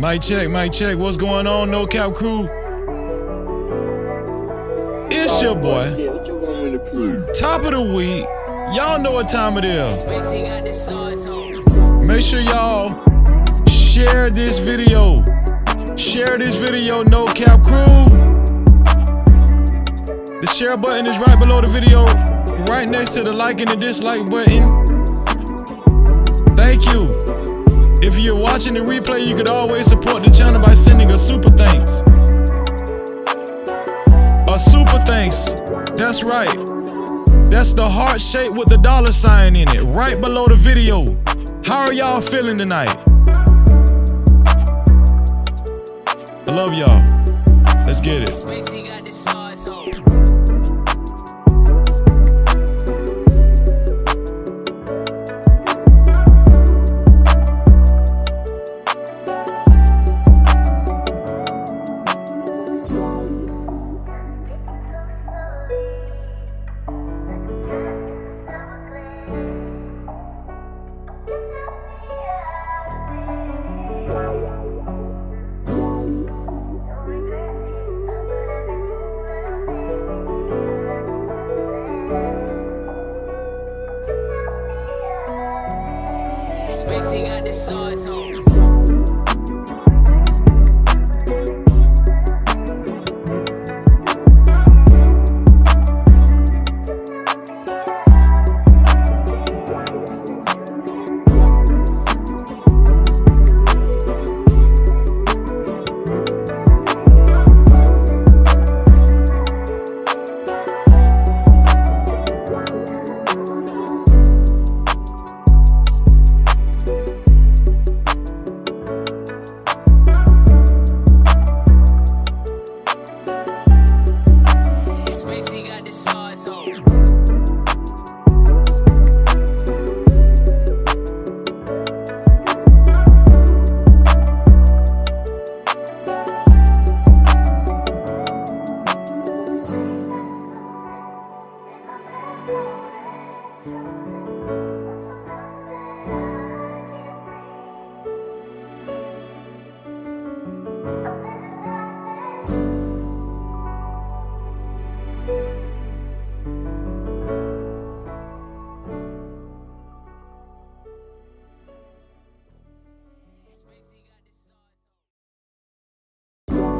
Mic check. What's going on, No Cap crew? It's your boy. Top of the week. Y'all know what time it is. Make sure y'all share this video. Share this video, No Cap crew. The share button is right below the video, right next to the like and the dislike button. Thank you. If you're watching the replay, you could always support the channel by sending a super thanks. A super thanks. That's right. That's the heart shape with the $sign in it, right below the video. How are y'all feeling tonight? I love y'all. Let's get it. Spacey got the sauce on.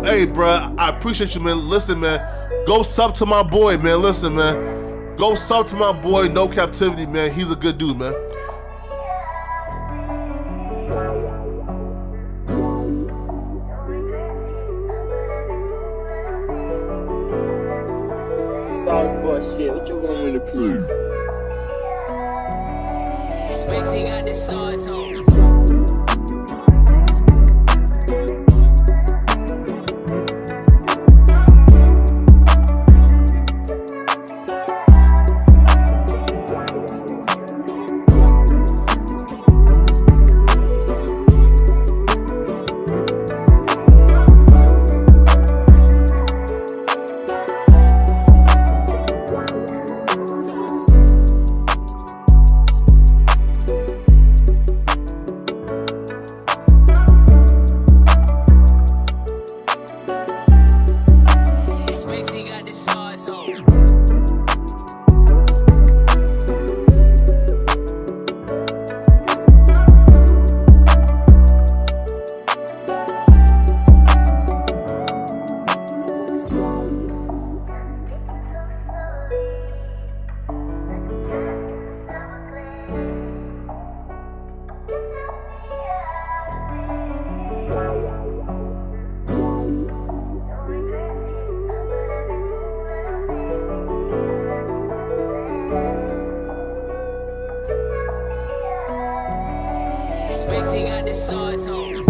Hey, bruh, I appreciate you, man. Listen, man, go sub to my boy, man. Listen, man, go sub to my boy, No Cap-tivity, man. He's a good dude, man. Sauce boy shit, what you want me to prove? Spacey got the sauce on. Spacey got the sauce on. Spacey got the sauce on.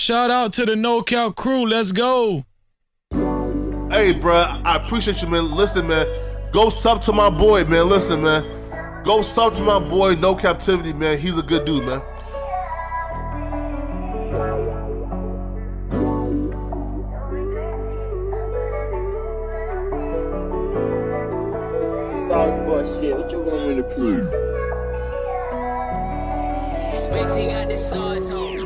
Shout out to the No Cap crew. Let's go. Hey, bruh, I appreciate you, man. Listen, man, go sub to my boy, man. Listen, man, go sub to my boy, No Cap-tivity, man. He's a good dude, man. Sauce boy shit, what you want me to prove? Spacey got the sauce on.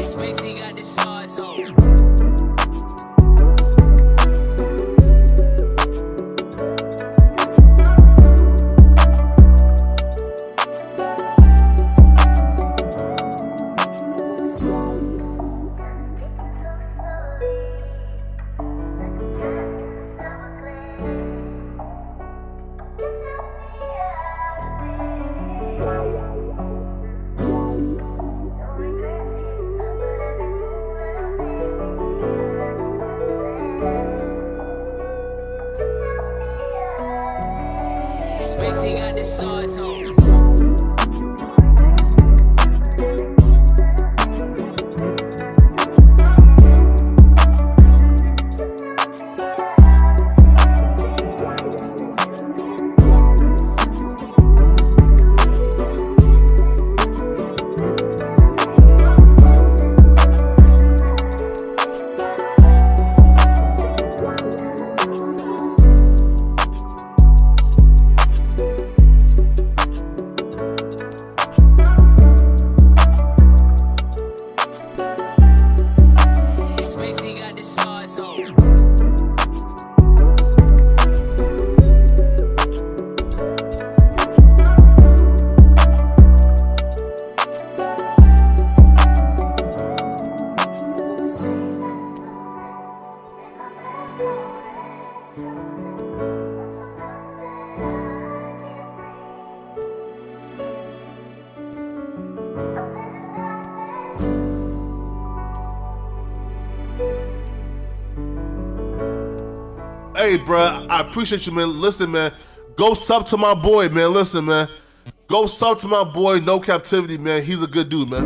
Spacey got the sauce on. Spacey got the sauce on. Spacey got the sauce on. Hey, bruh, I appreciate you, man. Listen, man, go sub to my boy, man. Listen, man, go sub to my boy, No Cap-tivity, man. He's a good dude, man.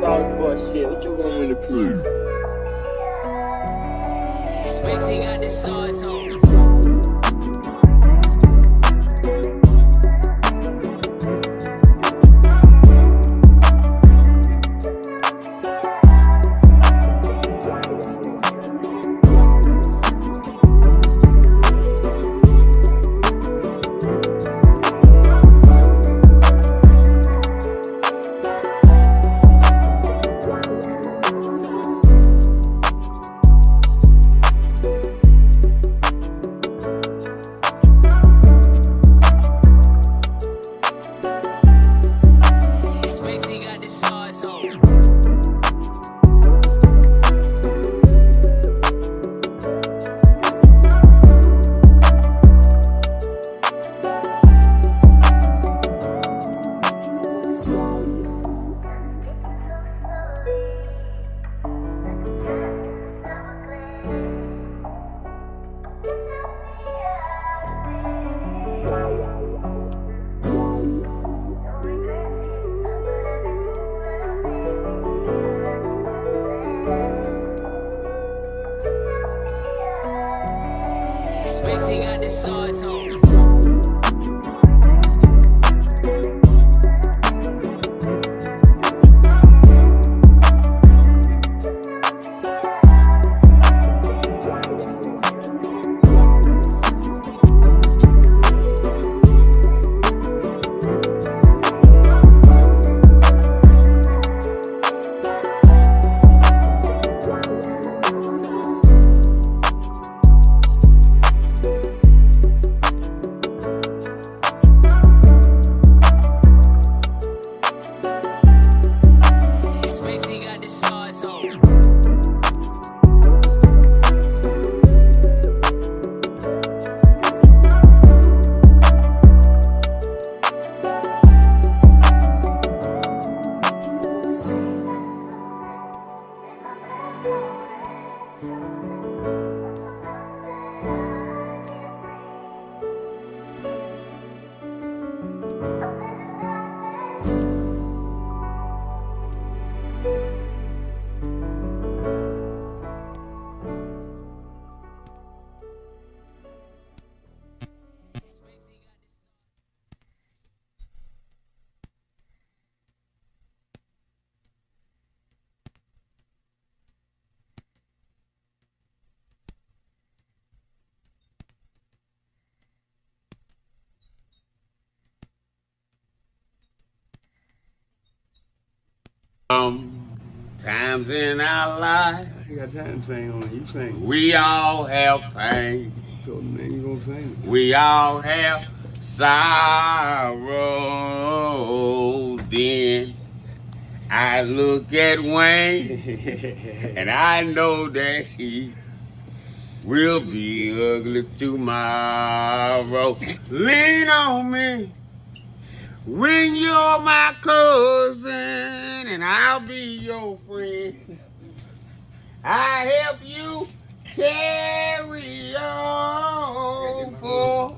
Sauce boy shit, what you want me to prove? Spacey got the sauce on. Spacey got the sauce on. Spacey got the sauce on. Times in our life, You got time to sing on it. You sing. we all have pain. So then you gonna sing. We all have sorrow. Then I look at Wayne and I know that he will be ugly tomorrow. Lean on me when you're my cousin and I'll be your friend. I help you carry on, for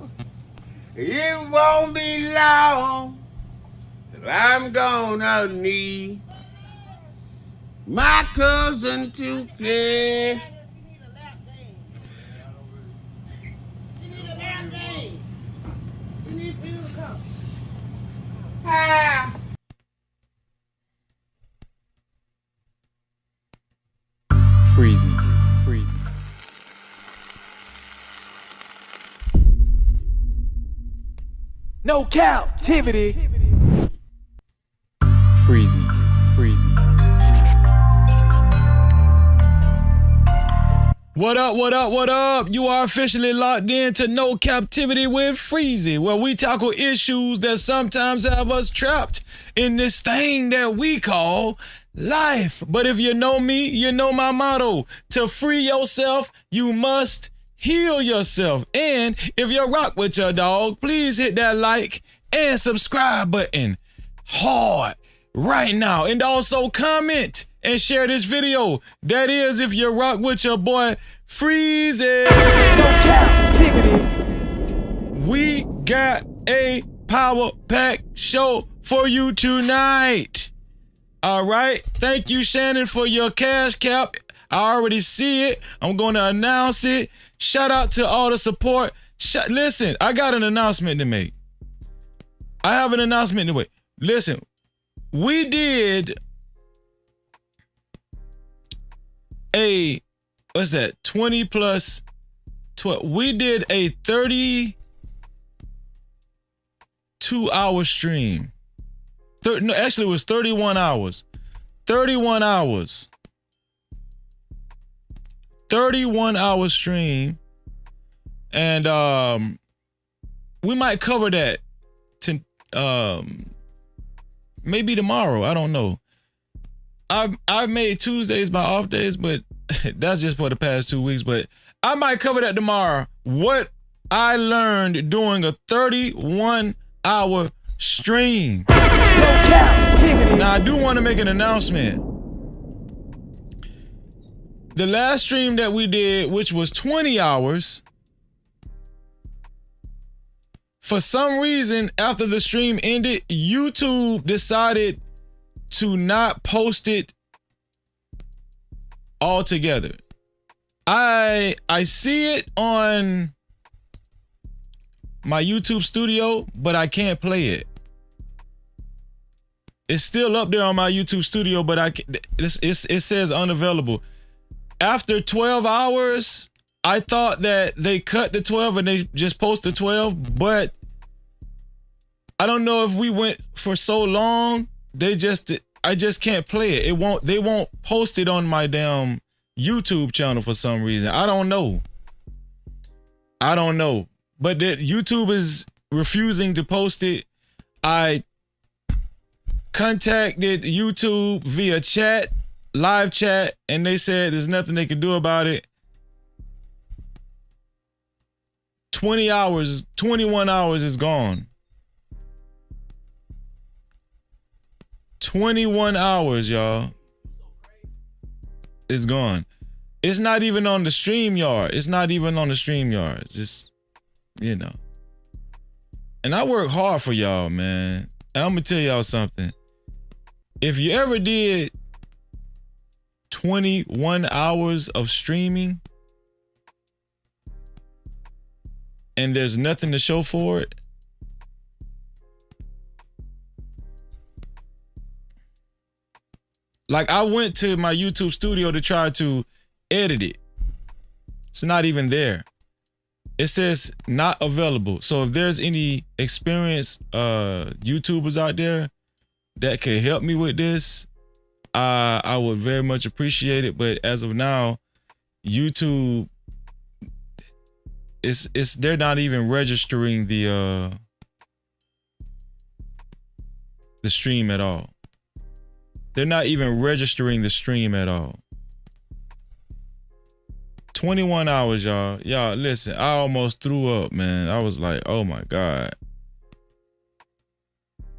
it won't be long that I'm gonna need my cousin to care. Ah. Freezing. No captivity. Freezing. What up? You are officially locked in to No Captivity with Freezy, where we tackle issues that sometimes have us trapped in this thing that we call life. But if you know me, you know my motto. To free yourself, you must heal yourself. And if you rock with your dog, please hit that like and subscribe button hard right now. And also comment and share this video. That is if you rock with your boy Freezy. No captivity. We got a power pack show for you tonight. All right. Thank you, Shannon, for your cash cap. I already see it. I'm going to announce it. Shout out to all the support. Listen, I got an announcement to make. I have an announcement to make. Listen, we did a, what's that? 20 plus 12. We did a 32-hour stream. No, actually, it was 31 hours. 31 hours. 31-hour stream. And we might cover that to maybe tomorrow. I don't know. I've made Tuesdays my off days, but that's just for the past 2 weeks. But I might cover that tomorrow. What I learned during a 31-hour stream. No captivity. Now I do want to make an announcement. The last stream that we did, which was 20 hours, for some reason, after the stream ended, YouTube decided to not post it altogether. I see it on my YouTube studio, but I can't play it. It's still up there on my YouTube studio, but it says unavailable. After 12 hours, I thought that they cut the 12 and they just posted 12, but I don't know if we went for so long, I just can't play it. They won't post it on my damn YouTube channel for some reason. I don't know. But that YouTube is refusing to post it. I contacted YouTube via chat, live chat, and they said there's nothing they can do about it. 21 hours is gone. 21 hours, y'all. It's gone. It's not even on the StreamYard. It's just, you know. And I work hard for y'all, man. And I'm gonna tell y'all something. If you ever did 21 hours of streaming and there's nothing to show for it, like I went to my YouTube studio to try to edit it. It's not even there. It says not available. So if there's any experienced YouTubers out there that can help me with this, I would very much appreciate it. But as of now, YouTube, they're not even registering the stream at all. They're not even registering the stream at all. 21 hours, y'all. Y'all, listen, I almost threw up, man. I was like, oh my God.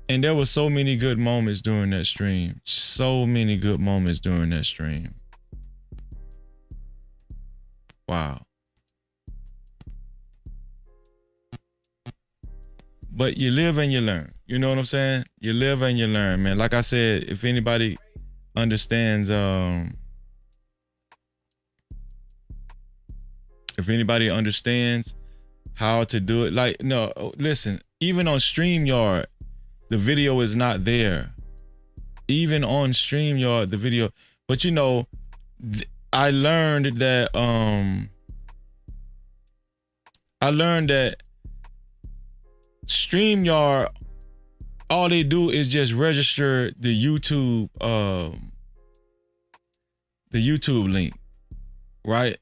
And there were so many good moments during that stream. So many good moments during that stream. Wow. But you live and you learn. You know what I'm saying? You live and you learn, man. Like I said, if anybody understands, how to do it, like, no, listen, even on StreamYard, the video is not there. Even on StreamYard, the video, but you know, I learned that StreamYard, all they do is just register the YouTube link, right?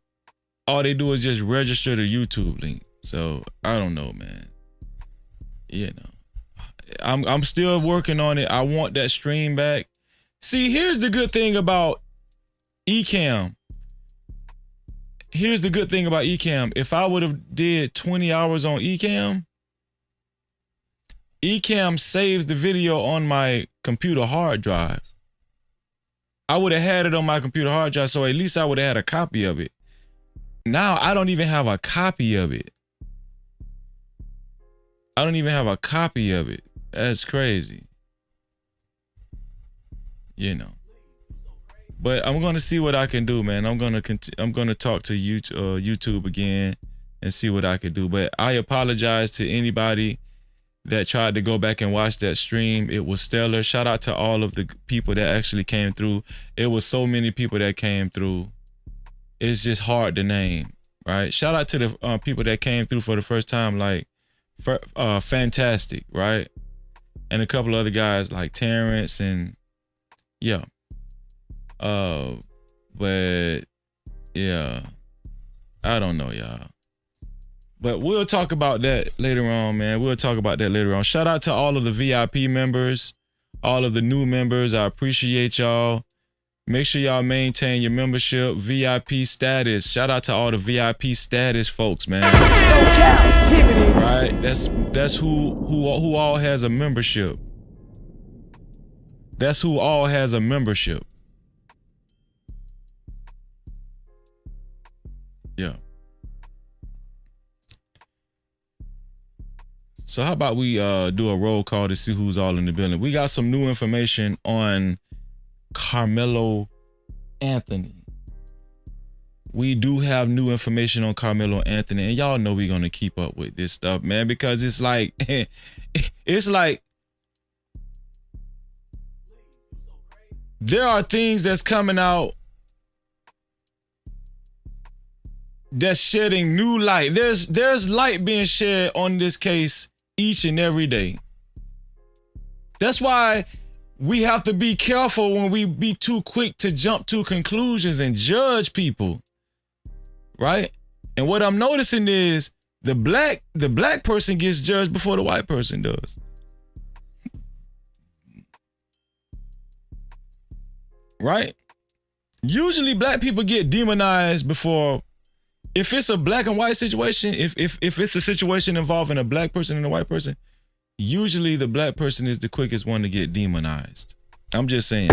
All they do is just register the YouTube link. So I don't know, man. You know, I'm still working on it. I want that stream back. See, here's the good thing about Ecamm. If I would have did 20 hours on Ecamm saves the video on my computer hard drive. I would have had it on my computer hard drive, so at least I would have had a copy of it. Now I don't even have a copy of it. That's crazy. You know. But I'm gonna see what I can do, man. I'm gonna talk to YouTube again and see what I can do. But I apologize to anybody that tried to go back and watch that stream. It was stellar. Shout out to all of the people that actually came through. It was so many people that came through. It's just hard to name, right? Shout out to the people that came through for the first time, like Fantastic, right? And a couple other guys like Terrence and yeah. But yeah, I don't know, y'all. But we'll talk about that later on, man. Shout out to all of the VIP members, all of the new members. I appreciate y'all. Make sure y'all maintain your membership, VIP status. Shout out to all the VIP status folks, man. No Cap-tivity. Right? That's who all has a membership. That's who all has a membership. Yeah. So how about we do a roll call to see who's all in the building? We got some new information on Carmelo Anthony. We do have new information on Carmelo Anthony, and y'all know we're gonna keep up with this stuff, man, because it's like there are things that's coming out that's shedding new light. There's light being shed on this case each and every day. That's why we have to be careful when we be too quick to jump to conclusions and judge people, right? And what I'm noticing is the black person gets judged before the white person does. Right? Usually black people get demonized before. If it's a black and white situation, if it's a situation involving a black person and a white person, usually the black person is the quickest one to get demonized. I'm just saying.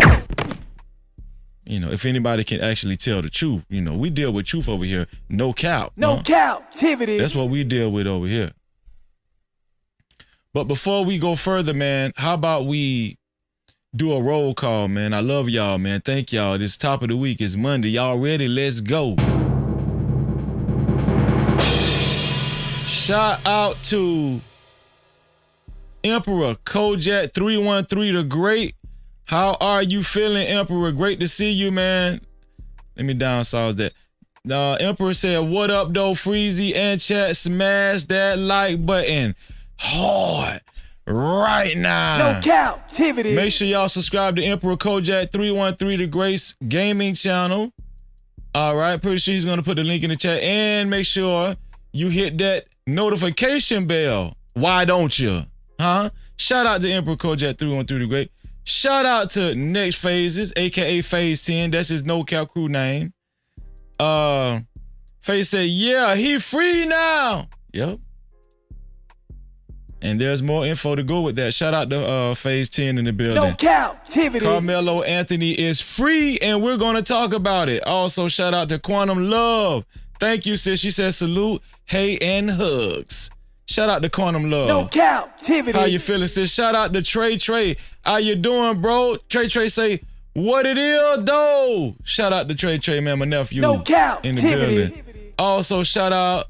You know, if anybody can actually tell the truth, you know, we deal with truth over here. No cap. No Cap-tivity. That's what we deal with over here. But before we go further, man, how about we do a roll call, man? I love y'all, man. Thank y'all. This top of the week is Monday. Y'all ready? Let's go. Shout out to Emperor Kojak 313 the Great. How are you feeling, Emperor? Great to see you, man. Let me downsize that. Emperor said, what up, though, Freezy and chat? Smash that like button hard. right now. No Cap-tivity. Make sure y'all subscribe to Emperor Kojak 313 The Grace Gaming channel. All right, pretty sure he's gonna put the link in the chat. And make sure you hit that notification bell. Why don't you? Huh? Shout out to Emperor Kojak 313 The Great. Shout out to Next Phases, aka Phase 10. That's his no cap crew name. Phase said, yeah, he free now. Yep. And there's more info to go with that. Shout out to Phase 10 in the building. No Cap-tivity. Carmelo Anthony is free, and we're going to talk about it. Also, shout out to Quantum Love. Thank you, sis. She said salute, hey, and hugs. Shout out to Quantum Love. No Cap-tivity. How you feeling, sis? Shout out to Trey. How you doing, bro? Trey say, what it is, though? Shout out to Trey, man, my nephew No in the Cap-tivity. building. Also, shout out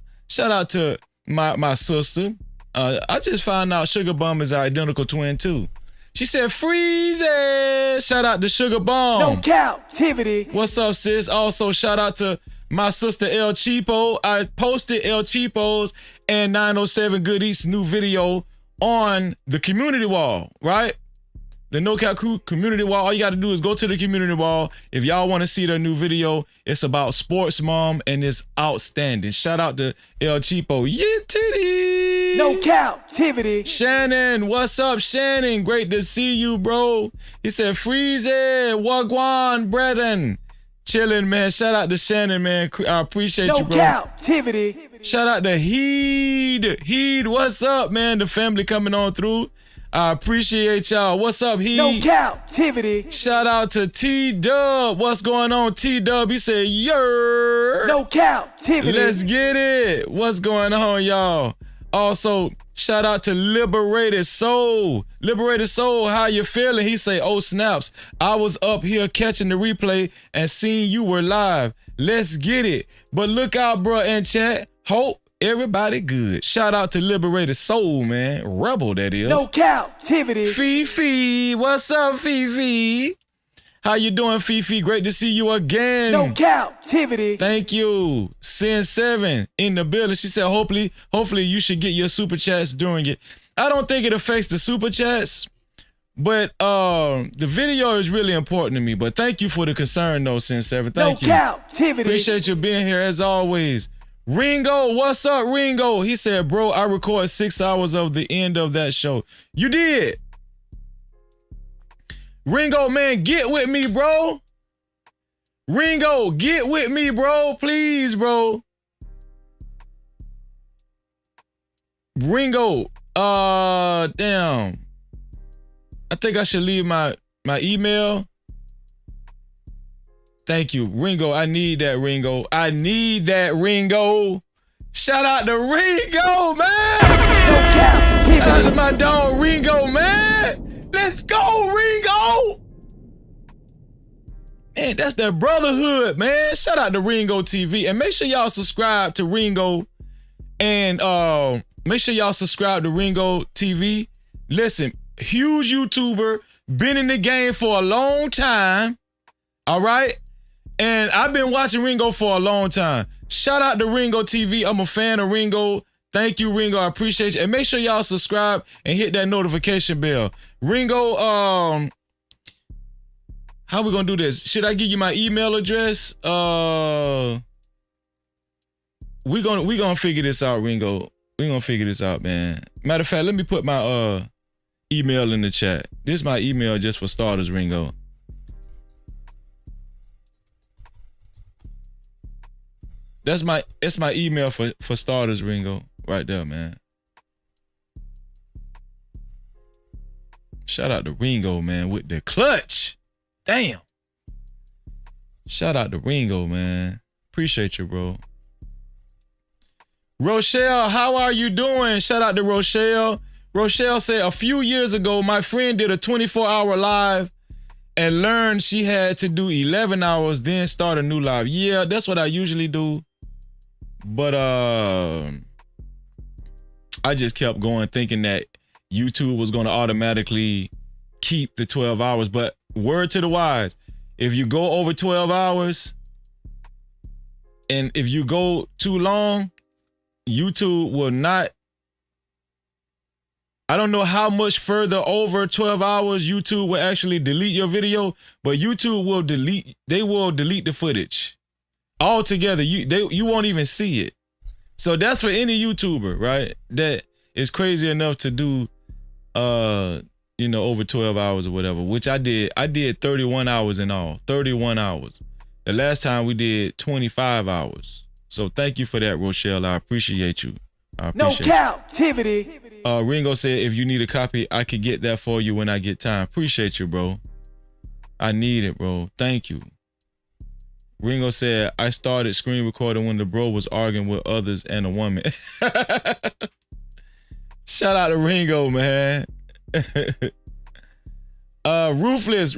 to my sister. I just found out Sugar Bum is our identical twin, too. She said, freeze it. Shout out to Sugar Bum. No Cap-tivity. What's up, sis? Also, shout out to my sister El Cheapo. I posted El Cheapo's and 907 Good Eats new video on the community wall, right? The No Cap Crew community wall. All you got to do is go to the community wall. If y'all want to see their new video, it's about Sports Mom and it's outstanding. Shout out to El Cheapo. Yeah, titty. No Cap-tivity. Shannon, what's up, Shannon? Great to see you, bro. He said, freeze it, wagwan, brethren. Chilling, man. Shout out to Shannon, man. I appreciate you, No bro. Cap-tivity. Shout out to Heed, what's up, man? The family coming on through. I appreciate y'all. What's up, Heed? No Cap-tivity. Shout out to T-Dub. What's going on, T-Dub? He said, yer. No Cap-tivity. Let's get it. What's going on, y'all? Also, shout out to Liberated Soul. Liberated Soul, how you feeling? He say, oh, snaps. I was up here catching the replay and seeing you were live. Let's get it. But look out, bro, and chat. Hope everybody good. Shout out to Liberated Soul, man. Rebel, that is. No Cap-tivity. Fifi, what's up, Fifi? How you doing, Fifi? Great to see you again. No Cap-tivity. Thank you. Sin 7 in the building. She said, hopefully you should get your super chats during it. I don't think it affects the super chats, but the video is really important to me. But thank you for the concern, though, Sin 7. Thank you. No Cap-tivity. Appreciate you being here as always. Ringo, what's up, Ringo? He said, bro, I recorded 6 hours of the end of that show. You did. Ringo, man, get with me, bro. Ringo, get with me, bro. Please, bro. Ringo, damn. I think I should leave my email. Thank you, Ringo. I need that, Ringo. I need that, Ringo. Shout out to Ringo, man. No Cap-tivity. Shout out to my dog, Ringo, man. Let's go, Ringo. Man, that's that brotherhood, man. Shout out to Ringo TV. And make sure y'all subscribe to Ringo. And make sure y'all subscribe to Ringo TV. Listen, huge YouTuber, been in the game for a long time. All right? And I've been watching Ringo for a long time. Shout out to Ringo TV. I'm a fan of Ringo. Thank you, Ringo. I appreciate you. And make sure y'all subscribe and hit that notification bell. Ringo, how we gonna do this? Should I give you my email address? We gonna figure this out, Ringo. We gonna figure this out, man. Matter of fact, let me put my email in the chat. This is my email just for starters, Ringo. It's my email for starters, Ringo. Right there, man. Shout out to Ringo, man, with the clutch. Damn. Shout out to Ringo, man. Appreciate you, bro. Rochelle, how are you doing? Shout out to Rochelle. Rochelle said, a few years ago, my friend did a 24-hour live and learned she had to do 11 hours, then start a new live. Yeah, that's what I usually do. But I just kept going thinking that YouTube was going to automatically keep the 12 hours. But word to the wise, if you go over 12 hours and if you go too long, YouTube will not, I don't know how much further over 12 hours YouTube will actually delete your video, but YouTube will delete the footage altogether. You won't even see it. So that's for any YouTuber, right? That is crazy enough to do over 12 hours or whatever, which I did. I did 31 hours in all. 31 hours. The last time we did 25 hours. So thank you for that, Rochelle. I appreciate you. No Cap-tivity. Ringo said, if you need a copy, I could get that for you when I get time. Appreciate you, bro. I need it, bro. Thank you. Ringo said, I started screen recording when the bro was arguing with others and a woman. Shout out to Ringo, man. Ruthless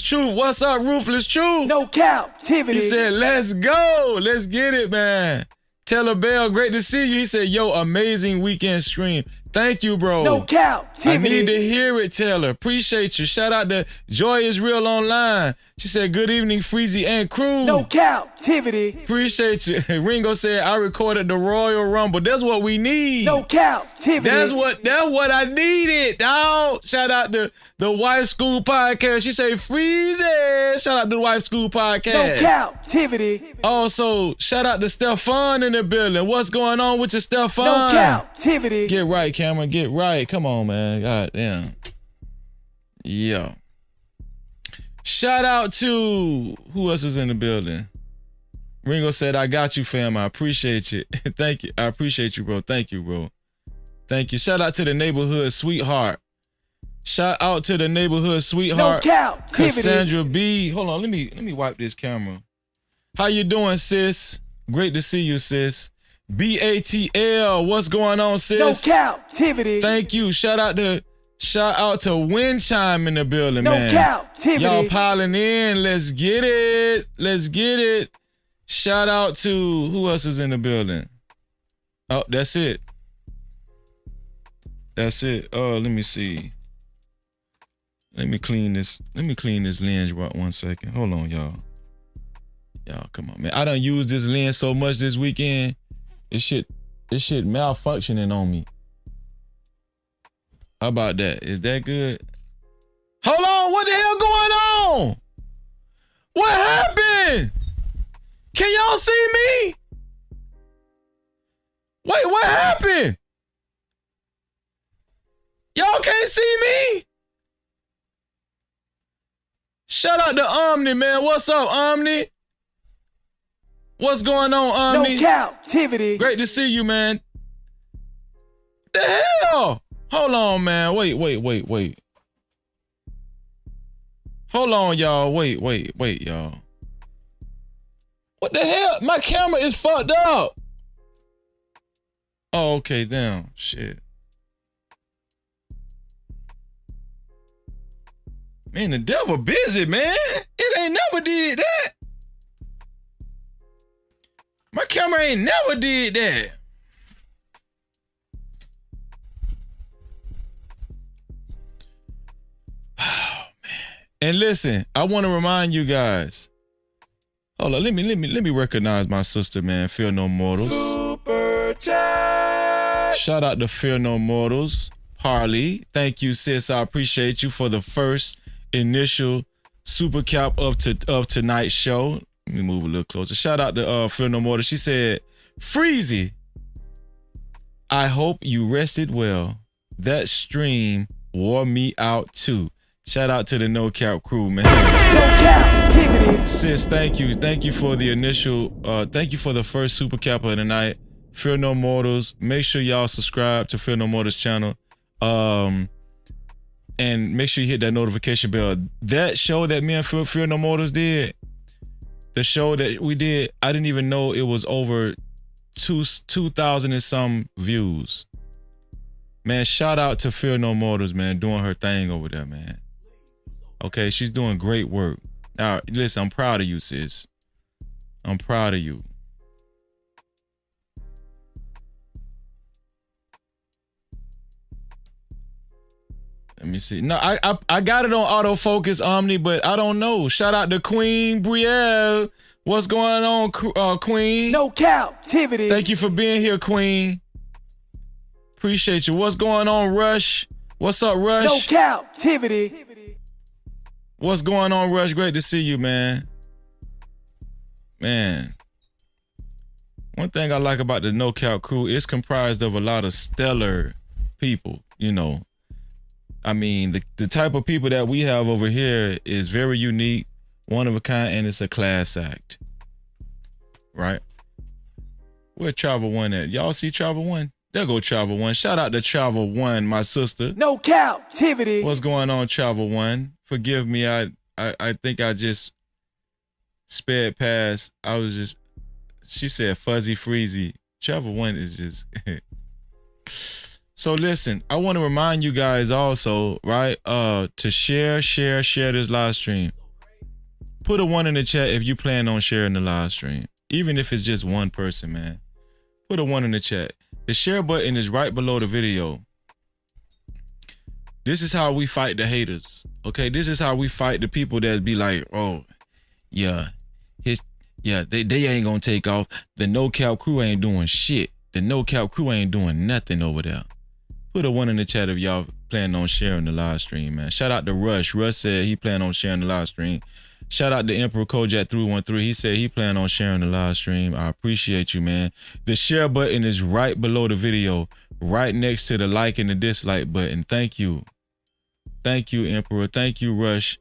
Truth. What's up, Ruthless Truth? No Cap-tivity. He said, let's go. Let's get it, man. Taylor Bell, great to see you. He said, yo, amazing weekend stream. Thank you, bro. No Cap-tivity. I need to hear it, Taylor. Appreciate you. Shout out to Joy is Real Online. She said, good evening, Freezy and crew. No Cap-tivity. Appreciate you. Ringo said, I recorded the Royal Rumble. That's what we need. No Cap-tivity. That's what I needed, dog. Shout out to the Wife School Podcast. She said, Freezy. Shout out to the Wife School Podcast. No Cap-tivity. Also, shout out to Stefan in the building. What's going on with your Stefan? No Cap-tivity. Get right, Cameron. Get right. Come on, man. God damn. Yeah. Shout out to who else is in the building? Ringo said, I got you, fam. I appreciate you. Thank you. I appreciate you, bro. Thank you, bro. Thank you. Shout out to the neighborhood sweetheart. Shout out to the neighborhood sweetheart. No Cap-tivity. Cassandra B. Hold on, let me wipe this camera. How you doing, sis? Great to see you, sis. BATL, what's going on, sis? No Cap-tivity. Thank you. Shout out to Wind Chime in the building, man. No Cap-tivity. Y'all piling in. Let's get it. Let's get it. Shout out to who else is in the building? Oh, that's it. That's it. Oh, let me see. Let me clean this lens right 1 second. Hold on, y'all. Y'all, come on, man. I done used this lens so much this weekend. This shit malfunctioning on me. How about that? Is that good? Hold on, what the hell going on? What happened? Can y'all see me? Wait, what happened? Y'all can't see me? Shout out to Omni, man. What's up, Omni? What's going on, Omni? No Cap-tivity. Great to see you, man. The hell? Hold on, man. Wait. Hold on, y'all. Wait, y'all. What the hell? My camera is fucked up. Oh, okay, damn. Shit. Man, the devil busy, man. It ain't never did that. My camera ain't never did that. Oh, man. And listen, I want to remind you guys. Hold on, let me recognize my sister, man. Fear No Mortals. Super chat. Shout out to Fear No Mortals. Harley, thank you, sis. I appreciate you for the first initial super cap of tonight's show. Let me move a little closer. Shout out to Fear No Mortals. She said, Freezy, I hope you rested well. That stream wore me out too. Shout out to the No Cap crew, man. No Cap-tivity. Sis, thank you. Thank you for the initial, thank you for the first super cap of the night. Fear No Mortals. Make sure y'all subscribe to Fear No Mortals channel. And make sure you hit that notification bell. That show that me and Fear No Mortals did, the show that we did, I didn't even know it was over 2,000 and some views. Man, shout out to Fear No Mortals, man, doing her thing over there, man. Okay, she's doing great work. Now, listen, I'm proud of you, sis. I'm proud of you. Let me see. No, I got it on autofocus, Omni, but I don't know. Shout out to Queen Brielle. What's going on, Queen? No Cap-tivity. Thank you for being here, Queen. Appreciate you. What's going on, Rush? What's up, Rush? No Cap-tivity. What's going on, Rush? Great to see you, man. Man, one thing I like about the No Cap crew, it's comprised of a lot of stellar people, you know. I mean, the type of people that we have over here is very unique, one of a kind, and it's a class act. Right? Where Travel One at? Y'all see Travel One? There go Travel One. Shout out to Travel One, my sister. No Cap-tivity. What's going on, Travel One? Forgive me, I think I just sped past. She said fuzzy freezy. Travel One is just So listen, I want to remind you guys also, right? To share this live stream. Put a 1 in the chat if you plan on sharing the live stream. Even if it's just one person, man. Put a 1 in the chat. The share button is right below the video. This is how we fight the haters. Okay, this is how we fight the people that be like, oh, yeah, they ain't gonna take off. The No Cap crew ain't doing shit. The No Cap crew ain't doing nothing over there. Put a 1 in the chat if y'all plan on sharing the live stream, man. Shout out to Rush. Rush said he planned on sharing the live stream. Shout out to Emperor Kojak 313. He said he planned on sharing the live stream. I appreciate you, man. The share button is right below the video, right next to the like and the dislike button. Thank you. Thank you, Emperor. Thank you, Rush.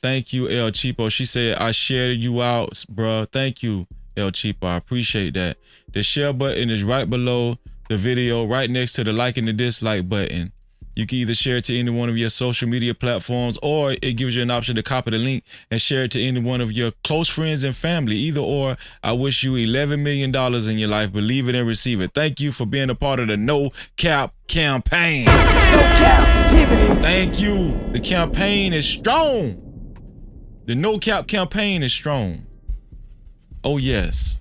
Thank you, El Cheapo. She said, I shared you out, bruh. Thank you, El Cheapo. I appreciate that. The share button is right below the video, right next to the like and the dislike button. You can either share it to any one of your social media platforms, or it gives you an option to copy the link and share it to any one of your close friends and family. Either or, I wish you $11 million in your life. Believe it and receive it. Thank you for being a part of the No Cap campaign. No Cap-tivity. Thank you. The campaign is strong. The No Cap campaign is strong. Oh, yes.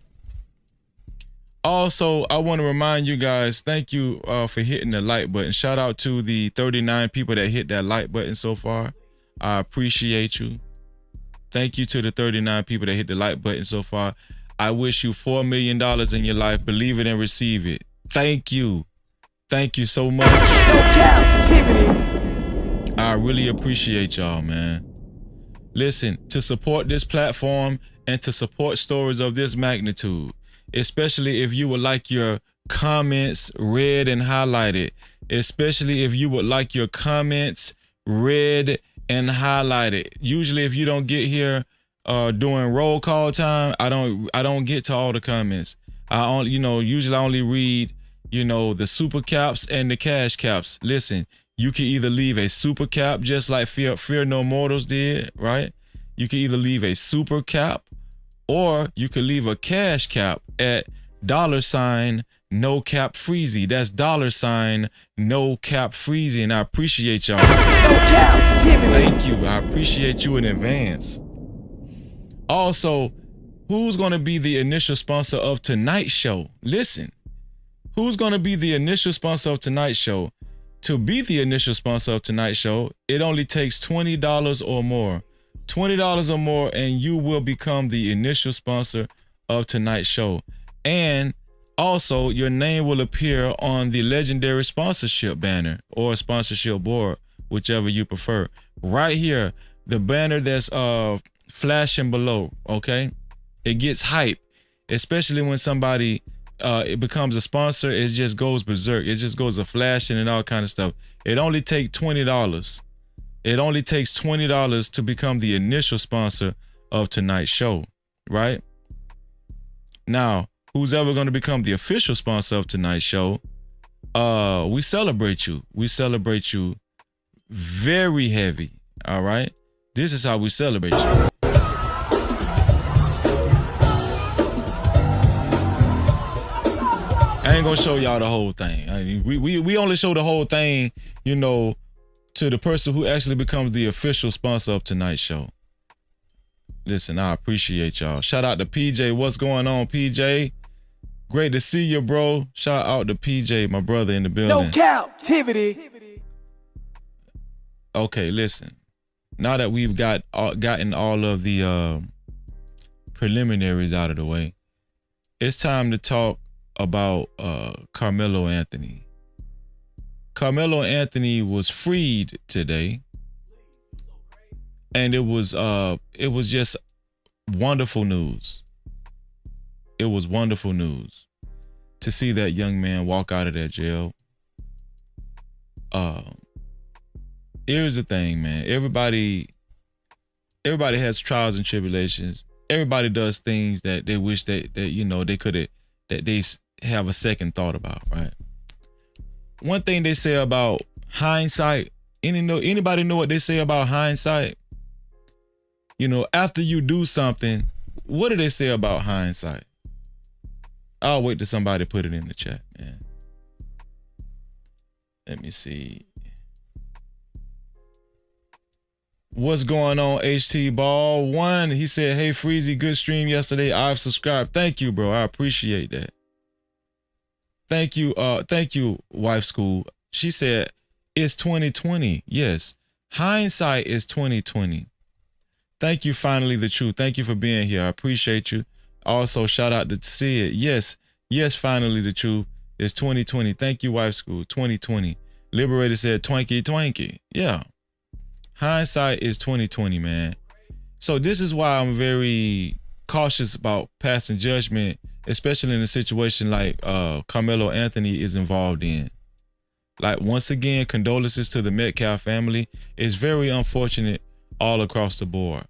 Also, I want to remind you guys, thank you for hitting the like button. Shout out to the 39 people that hit that like button so far. I appreciate you. Thank you to the 39 people that hit the like button so far. I wish you $4 million in your life. Believe it and receive it. Thank you. Thank you so much. No Cap-tivity. I really appreciate y'all, man. Listen, to support this platform and to support stories of this magnitude, especially if you would like your comments read and highlighted, especially if you would like your comments read and highlighted. Usually if you don't get here during roll call time, I don't get to all the comments. Usually I only read, the super caps and the cash caps. Listen, you can either leave a super cap just like Fear No Mortals did, right? You can either leave a super cap, or you could leave a cash cap at $No Cap Freezy. That's $No Cap Freezy, and I appreciate y'all. No Cap-tivity. Thank you. I appreciate you in advance. Also, who's going to be the initial sponsor of tonight's show? Listen, who's going to be the initial sponsor of tonight's show? To be the initial sponsor of tonight's show, it only takes $20 or more. $20 or more, and you will become the initial sponsor of tonight's show. And also, your name will appear on the legendary sponsorship banner or sponsorship board, whichever you prefer. Right here, the banner that's flashing below, okay? It gets hype, especially when somebody it becomes a sponsor. It just goes berserk. It just goes a flashing and all kind of stuff. It only takes $20. It only takes $20 to become the initial sponsor of tonight's show, right? Now, who's ever going to become the official sponsor of tonight's show, we celebrate you. We celebrate you very heavy, all right? This is how we celebrate you. I ain't gonna show y'all the whole thing. I mean, we only show the whole thing, to the person who actually becomes the official sponsor of tonight's show. Listen, I appreciate y'all. Shout out to PJ. What's going on, PJ? Great to see you, bro. Shout out to PJ, my brother in the building. No Cap-tivity. Okay, listen. Now that we've gotten all of the preliminaries out of the way, it's time to talk about Carmelo Anthony. Carmelo Anthony was freed today. And it was just wonderful news. It was wonderful news to see that young man walk out of that jail. Here's the thing, man. Everybody has trials and tribulations. Everybody does things that they wish that you know they could have, that they have a second thought about, right? One thing they say about hindsight, anybody know what they say about hindsight? You know, after you do something, what do they say about hindsight? I'll wait till somebody put it in the chat, man. Let me see. What's going on, HT Ball? One, he said, hey, Freezy, good stream yesterday. I've subscribed. Thank you, bro. I appreciate that. Thank you, Wife School. She said, it's 2020. Yes, hindsight is 2020. Thank you, Finally the Truth. Thank you for being here. I appreciate you. Also, shout out to Sid. Yes, Finally the Truth. It's 2020. Thank you, Wife School. 2020. Liberator said, Twanky, Twanky. Yeah. Hindsight is 2020, man. So this is why I'm very cautious about passing judgment, especially in a situation like Carmelo Anthony is involved in. Like, once again, condolences to the Metcalf family. It's very unfortunate all across the board.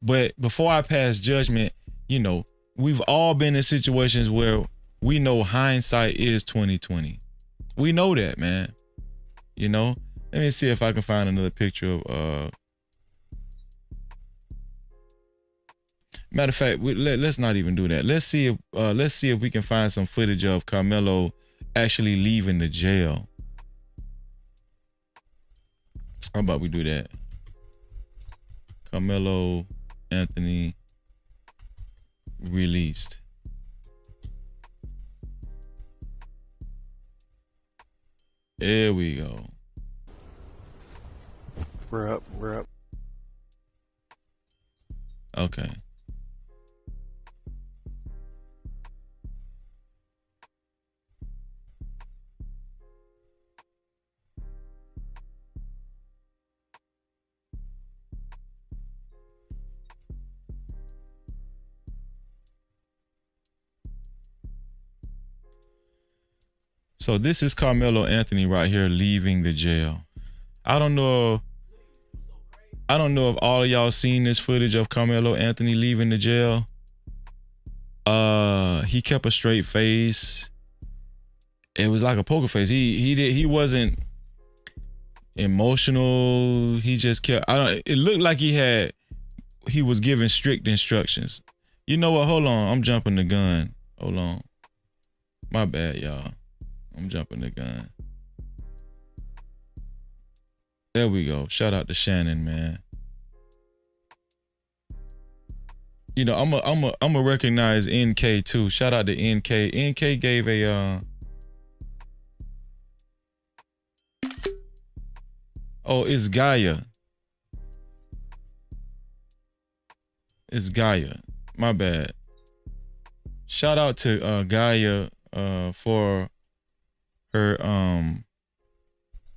But before I pass judgment, you know, we've all been in situations where we know hindsight is 2020. We know that, man. You know, let me see if I can find another picture of matter of fact, let's not even do that. Let's see if we can find some footage of Karmelo actually leaving the jail. How about we do that? Carmelo Anthony released. There we go. We're up. Okay. So this is Carmelo Anthony right here leaving the jail. I don't know if all of y'all seen this footage of Carmelo Anthony leaving the jail. He kept a straight face. It was like a poker face. He wasn't emotional. He just kept, it looked like he was giving strict instructions. You know what? Hold on. I'm jumping the gun. Hold on. My bad, y'all. I'm jumping the gun. There we go. Shout out to Shannon, man. You know, I'm a recognize NK too. Shout out to NK. NK gave a oh, it's Gaia. It's Gaia. My bad. Shout out to Gaia for her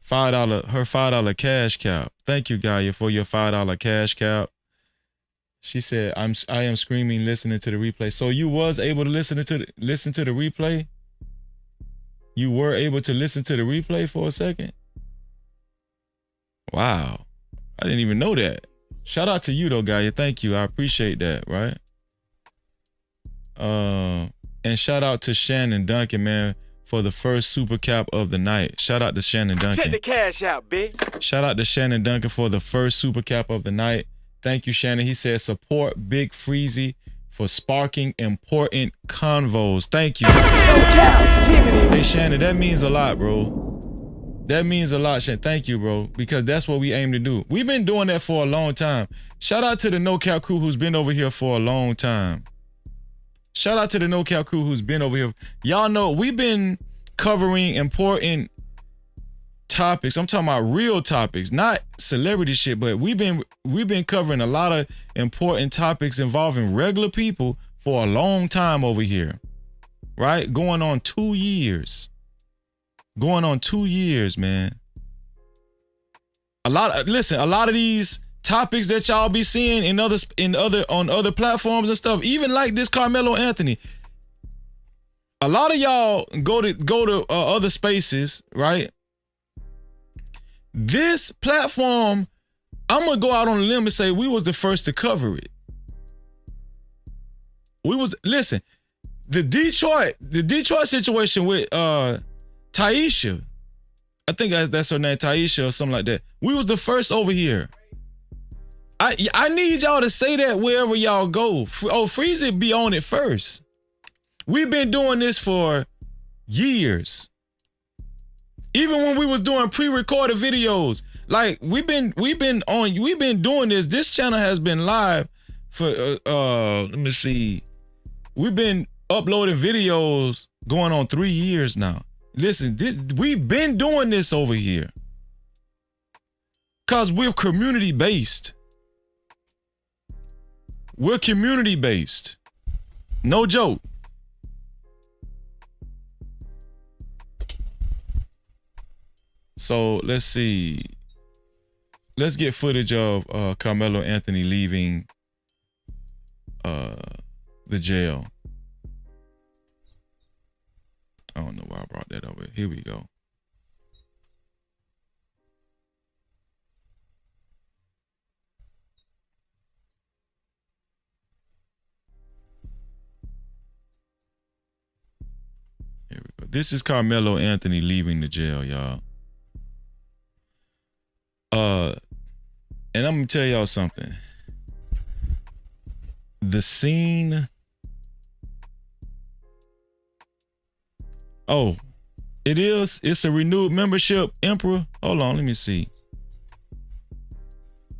$5 cash cap. Thank you, Gaia, for your $5 cash cap. She said, I am screaming listening to the replay. So you was able to listen to the replay? You were able to listen to the replay for a second? Wow. I didn't even know that. Shout out to you though, Gaia. Thank you. I appreciate that, right? And shout out to Shannon Duncan, man, for the first super cap of the night. Shout out to Shannon Duncan. Check the cash out, bitch. Shout out to Shannon Duncan for the first super cap of the night. Thank you, Shannon. He said, support Big Freezy for sparking important convos. Thank you. No Cap-tivity. Hey, Shannon, that means a lot, bro. That means a lot, Shannon. Thank you, bro, because that's what we aim to do. We've been doing that for a long time. Shout out to the No Cap crew who's been over here for a long time. Shout out to the No Cap crew who's been over here. Y'all know we've been covering important topics. I'm talking about real topics, not celebrity shit, but we've been covering a lot of important topics involving regular people for a long time over here. Right? Going on 2 years. Going on 2 years, man. A lot of these topics that y'all be seeing on other platforms and stuff, even like this Carmelo Anthony. A lot of y'all go to other spaces, right? This platform, I'm gonna go out on a limb and say we was the first to cover it. The Detroit situation with Taisha, I think that's her name, Taisha or something like that. We was the first over here. I need y'all to say that wherever y'all go. Freezy be on it first. We've been doing this for years. Even when we was doing pre-recorded videos, like we've been doing this. This channel has been live for let me see. We've been uploading videos going on 3 years now. Listen, we've been doing this over here. Cause we're community based. We're community based. No joke. So let's see. Let's get footage of Carmelo Anthony leaving the jail. I don't know why I brought that over. Here we go. Here we go. This is Carmelo Anthony leaving the jail, y'all. And I'm gonna tell y'all something. The scene. Oh, it is. It's a renewed membership, Emperor. Hold on, let me see.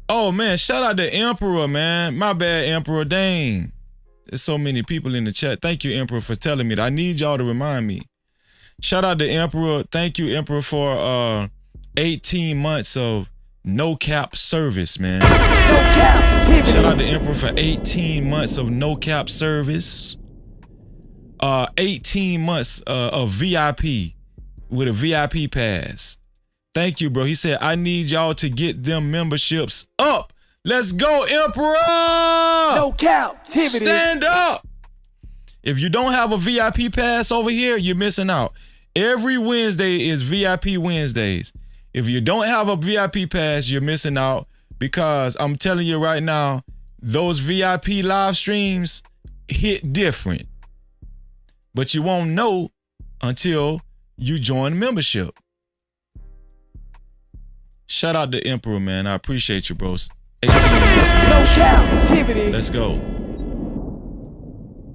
Oh man, shout out to Emperor, man. My bad, Emperor. Dang. There's so many people in the chat. Thank you, Emperor, for telling me that. I need y'all to remind me. Shout out to Emperor. Thank you, Emperor, for 18 months of no cap service, man. No Cap-tivity. Shout out to Emperor for 18 months of no cap service. 18 months of VIP with a VIP pass. Thank you, bro. He said, I need y'all to get them memberships up. Let's go, Emperor. No Cap-tivity. Stand up. If you don't have a VIP pass over here, you're missing out. Every Wednesday is VIP Wednesdays. If you don't have a VIP pass, you're missing out, because I'm telling you right now, those VIP live streams hit different. But you won't know until you join membership. Shout out to Emperor, man. I appreciate you, bros. 18 months. No Cap-tivity. Let's go.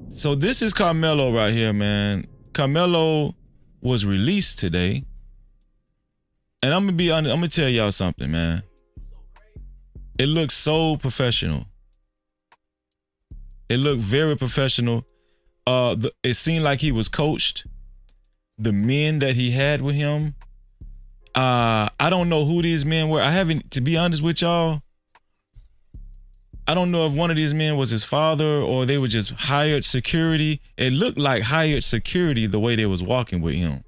So this is Karmelo right here, man. Karmelo was released today. And I'm gonna be honest, I'm gonna tell y'all something, man. It looks so professional. It looked very professional. It seemed like he was coached. The men that he had with him, I don't know who these men were. I haven't, to be honest with y'all, I don't know if one of these men was his father or they were just hired security. It looked like hired security the way they was walking with him.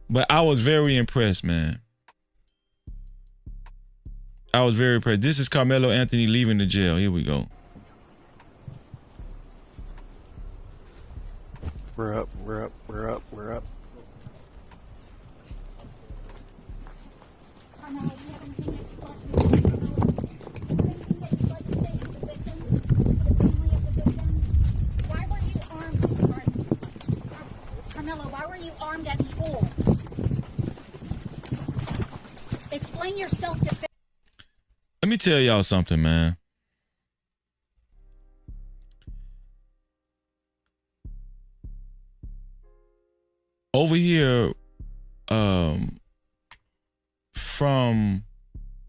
But I was very impressed, man. I was very impressed. This is Carmelo Anthony leaving the jail. Here we go. We're up, we're up, we're up, we're up. Why were you armed? Carmelo, why were you armed at school? Explain your self-defense. Let me tell y'all something, man. Over here, from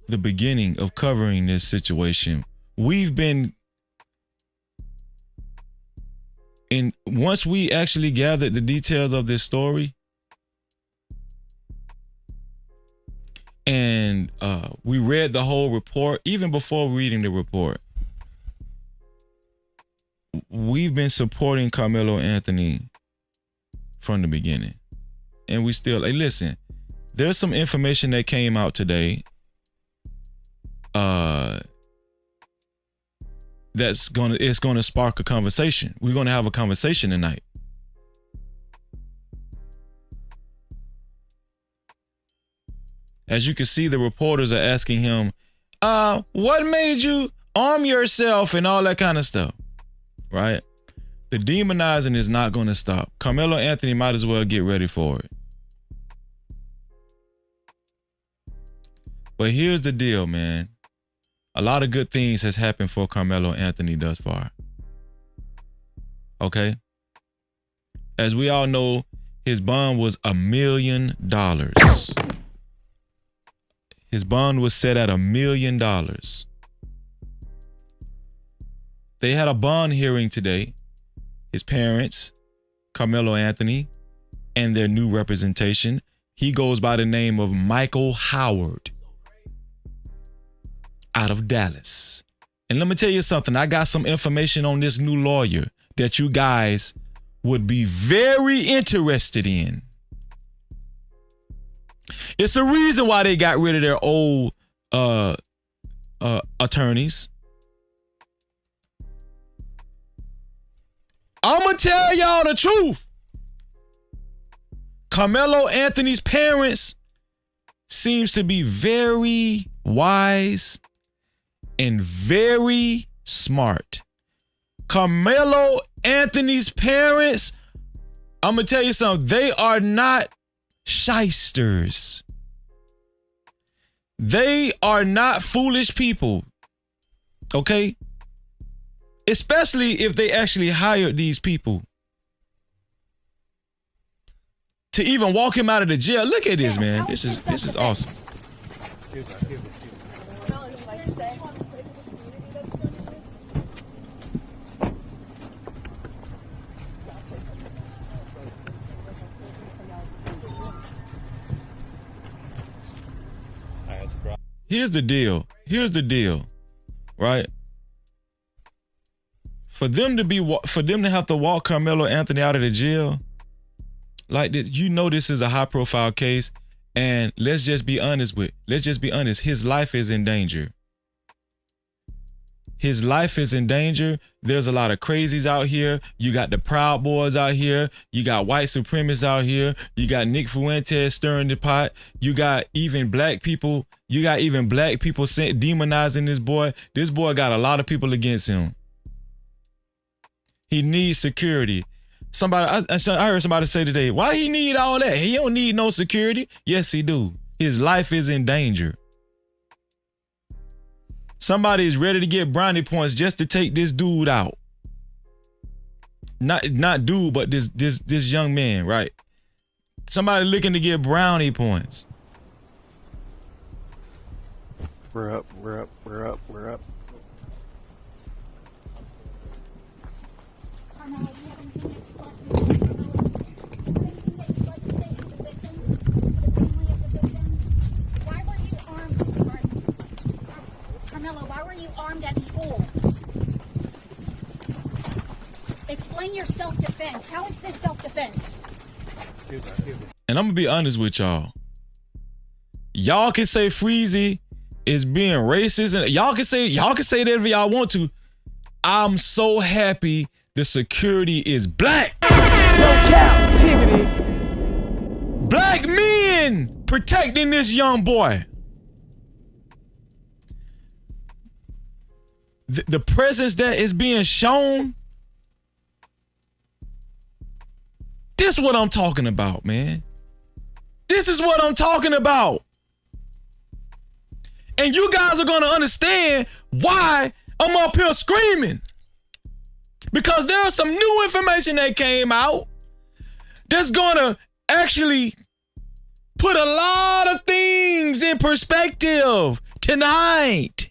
the beginning of covering this situation, we've been once we actually gathered the details of this story, and we read the whole report, even before reading the report, we've been supporting Carmelo Anthony from the beginning. and we still, hey, listen, there's some information that came out today it's gonna spark a conversation. We're gonna have a conversation tonight. As you can see, the reporters are asking him, what made you arm yourself and all that kind of stuff, right? The demonizing is not going to stop. Carmelo Anthony might as well get ready for it. But here's the deal, man. A lot of good things has happened for Carmelo Anthony thus far. Okay? As we all know, his bond was $1 million. His bond was set at $1 million. They had a bond hearing today. His parents, Carmelo Anthony, and their new representation. He goes by the name of Michael Howard out of Dallas. And let me tell you something. I got some information on this new lawyer that you guys would be very interested in. It's a reason why they got rid of their old attorneys. I'm going to tell y'all the truth. Carmelo Anthony's parents seems to be very wise and very smart. Carmelo Anthony's parents, I'm going to tell you something. They are not shysters. They are not foolish people. Okay? Especially if they actually hired these people to even walk him out of the jail. Look at this, man. This is awesome. Here's the deal, right? For them to have to walk Carmelo Anthony out of the jail like this, you know this is a high profile case, and let's just be honest. His life is in danger. His life is in danger. There's a lot of crazies out here. You got the Proud Boys out here. You got white supremacists out here. You got Nick Fuentes stirring the pot. You got even black people. Demonizing this boy. This boy got a lot of people against him. He needs security. I heard somebody say today, why he need all that? He don't need no security. Yes, he do. His life is in danger. Somebody is ready to get brownie points just to take this dude out. Not dude, but this young man, right? Somebody looking to get brownie points. We're up. Carmelo, do you have anything that you'd like to say to the victims, to the family of the victims? Why were you armed? Carmelo, why were you armed at school? Explain your self-defense. How is this self-defense? And I'm gonna be honest with y'all. Y'all can say Freezy is being racist, and y'all can say that if y'all want to. I'm so happy the security is black. No Cap-tivity. Black men protecting this young boy. The presence that is being shown. This is what I'm talking about, man. This is what I'm talking about. And you guys are going to understand why I'm up here screaming. Because there's some new information that came out that's going to actually put a lot of things in perspective tonight.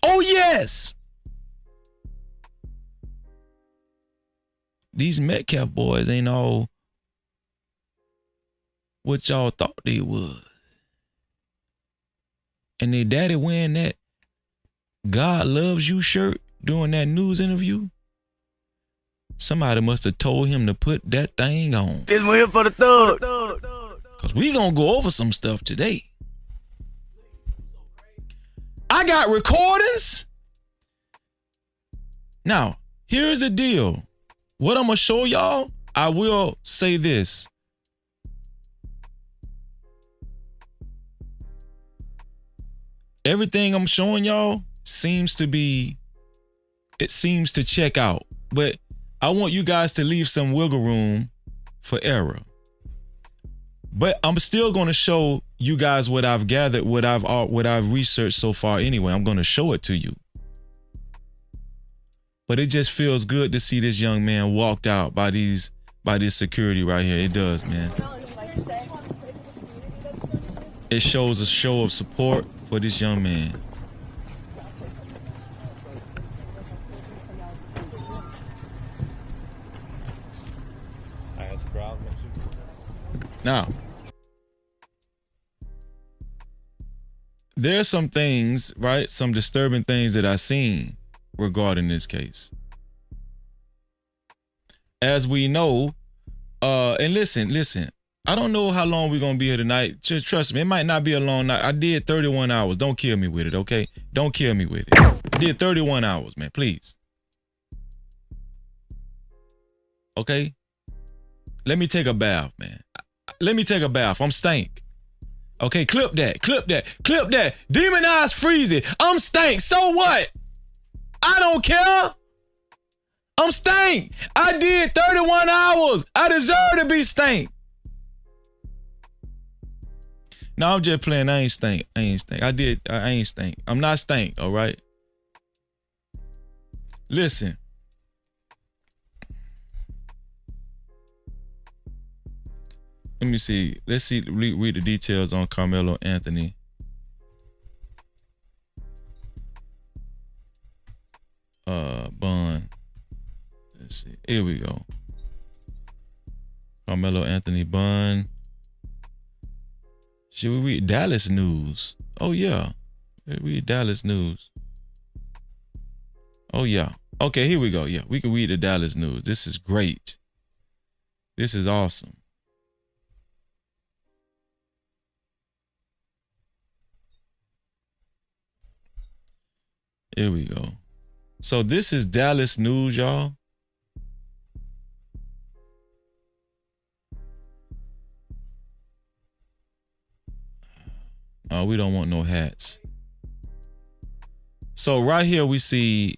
Oh, yes. These Metcalf boys ain't all what y'all thought they was. And their daddy wearing that God loves you shirt during that news interview. Somebody must have told him to put that thing on. This one here for the thug. Because we going to go over some stuff today. I got recordings. Now, here's the deal. What I'm going to show y'all, I will say this. Everything I'm showing y'all seems to check out. But I want you guys to leave some wiggle room for error. But I'm still going to show you guys what I've gathered, what I've researched so far anyway. I'm going to show it to you. But it just feels good to see this young man walked out by this security right here. It does, man. It shows a show of support for this young man. Now, there's some things, right? Some disturbing things that I've seen regarding this case. As we know, and listen, I don't know how long we're going to be here tonight. Just trust me, it might not be a long night. I did 31 hours. Don't kill me with it, okay? Don't kill me with it. I did 31 hours, man, please. Okay? Let me take a bath, man. Let me take a bath. I'm stank. Okay, clip that. Demonize Freezy. I'm stank. So what? I don't care. I'm stank. I did 31 hours. I deserve to be stank. No, I'm just playing. I ain't stank. I ain't stank. I'm not stank, all right? Listen. Let me see. Let's see. Read the details on Carmelo Anthony. Bond. Let's see. Here we go. Carmelo Anthony bond. Should we read Dallas news? Oh yeah. Read Dallas news. Oh yeah. Okay, here we go. Yeah, we can read the Dallas news. This is great. This is awesome. Here we go. So this is Dallas news, y'all. Oh, we don't want no hats. So right here we see,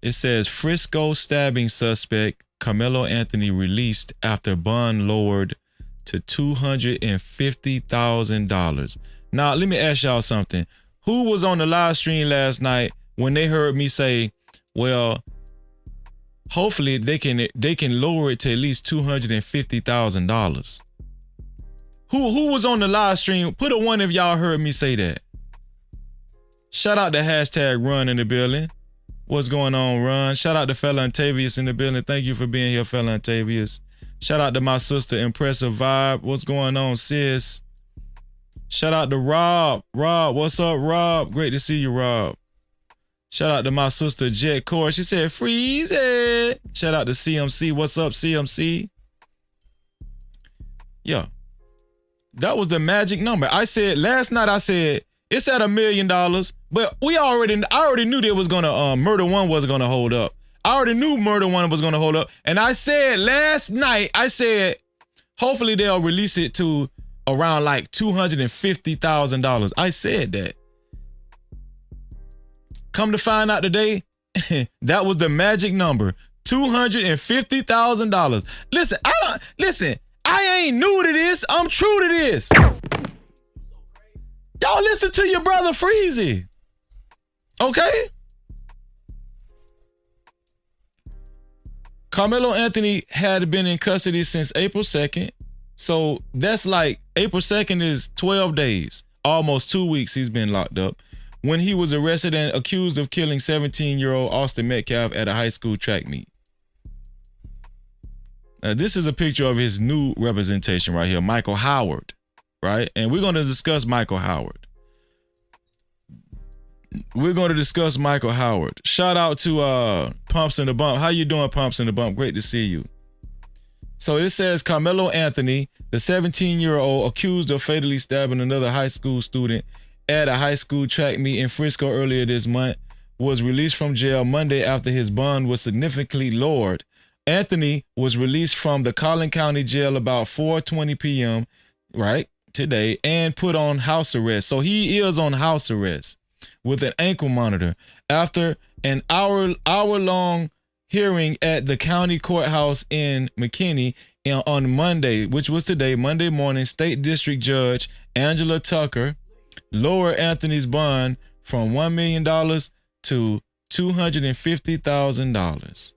it says Frisco stabbing suspect Carmelo Anthony released after bond lowered to $250,000. Now, let me ask y'all something. Who was on the live stream last night when they heard me say, well, hopefully they can lower it to at least $250,000? Who was on the live stream? Put a one if y'all heard me say that. Shout out to hashtag Run in the building. What's going on, Run? Shout out to fella Antavius in the building. Thank you for being here, fella Antavius. Shout out to my sister Impressive Vibe. What's going on, sis? Shout out to Rob. Rob, what's up, Rob? Great to see you, Rob. Shout out to my sister Jet Core. She said, freeze it. Shout out to CMC. What's up, CMC? Yeah. That was the magic number. I said, last night I said, it's at $1 million, but I already knew they was gonna, Murder One was gonna hold up. I already knew Murder One was gonna hold up. And I said last night, hopefully they'll release it to around like $250,000. I said that. Come to find out today, that was the magic number, $250,000. Listen, I ain't new to this. I'm true to this. Y'all listen to your brother Freezy. Okay? Carmelo Anthony had been in custody since April 2nd. So that's like April 2nd is 12 days, almost 2 weeks he's been locked up, when he was arrested and accused of killing 17-year-old Austin Metcalf at a high school track meet. This is a picture of his new representation right here, Michael Howard, right? And we're going to discuss Michael Howard. Shout out to Pumps in the Bump. How you doing, Pumps in the Bump? Great to see you. So it says Carmelo Anthony, the 17-year-old accused of fatally stabbing another high school student at a high school track meet in Frisco earlier this month, was released from jail Monday after his bond was significantly lowered. Anthony was released from the Collin County Jail about 4:20 p.m., right, today, and put on house arrest. So he is on house arrest with an ankle monitor after an hour-long hearing at the county courthouse in McKinney on Monday, which was today, Monday morning. State District Judge Angela Tucker lowered Anthony's bond from $1 million to $250,000.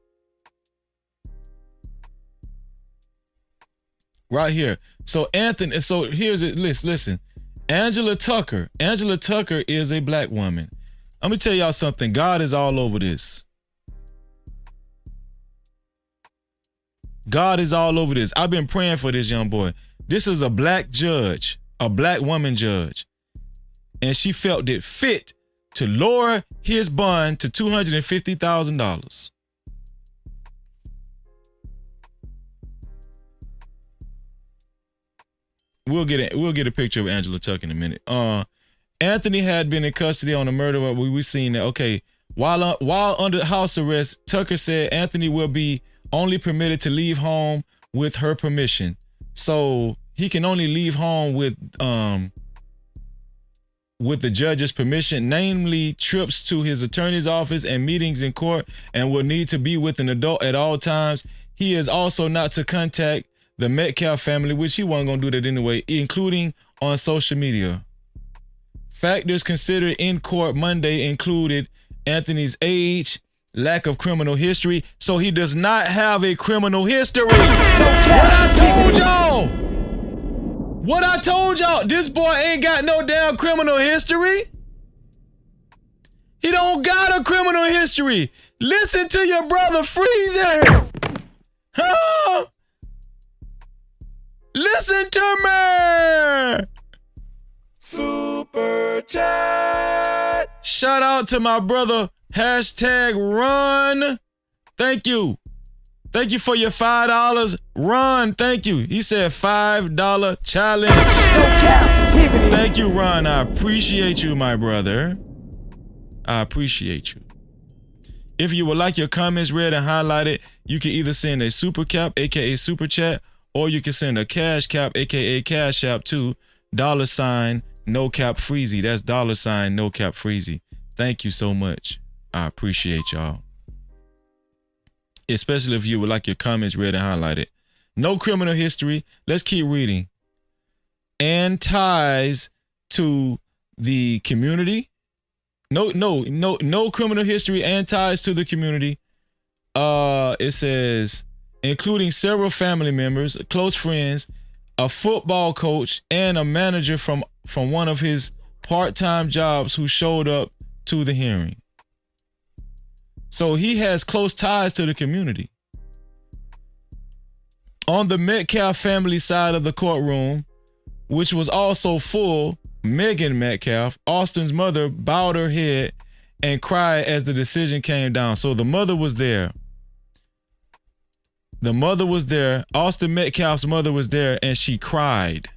Right here. So here's it. Listen. Angela Tucker is a black woman. Let me tell y'all something. God is all over this. God is all over this. I've been praying for this young boy. This is a black judge, a black woman judge. And she felt it fit to lower his bond to $250,000. We'll get a picture of Angela Tucker in a minute. Anthony had been in custody on the murder. We seen that. Okay, while under house arrest, Tucker said Anthony will be only permitted to leave home with her permission. So he can only leave home with the judge's permission, namely trips to his attorney's office and meetings in court, and will need to be with an adult at all times. He is also not to contact the Metcalf family, which he wasn't gonna do that anyway, including on social media. Factors considered in court Monday included Anthony's age, lack of criminal history. So he does not have a criminal history. What I told y'all, this boy ain't got no damn criminal history. He don't got a criminal history. Listen to your brother Freezer. Huh? Listen to me. Super chat. Shout out to my brother #run. Thank you. Thank you for your $5. Run. Thank you. He said $5 challenge. No Cap-tivity. Thank you, Ron. I appreciate you, my brother. I appreciate you. If you would like your comments read and highlighted, you can either send a super cap, aka super chat, or you can send a cash cap, aka cash app to $no cap freezy. That's $no cap freezy. Thank you so much. I appreciate y'all. Especially if you would like your comments read and highlighted. No criminal history. Let's keep reading. And ties to the community. No criminal history and ties to the community. It says, including several family members, close friends, a football coach, and a manager from one of his part-time jobs who showed up to the hearing. So he has close ties to the community. On the Metcalf family side of the courtroom, which was also full, Megan Metcalf, Austin's mother, bowed her head and cried as the decision came down. So the mother was there. The mother was there. Austin Metcalf's mother was there, and she cried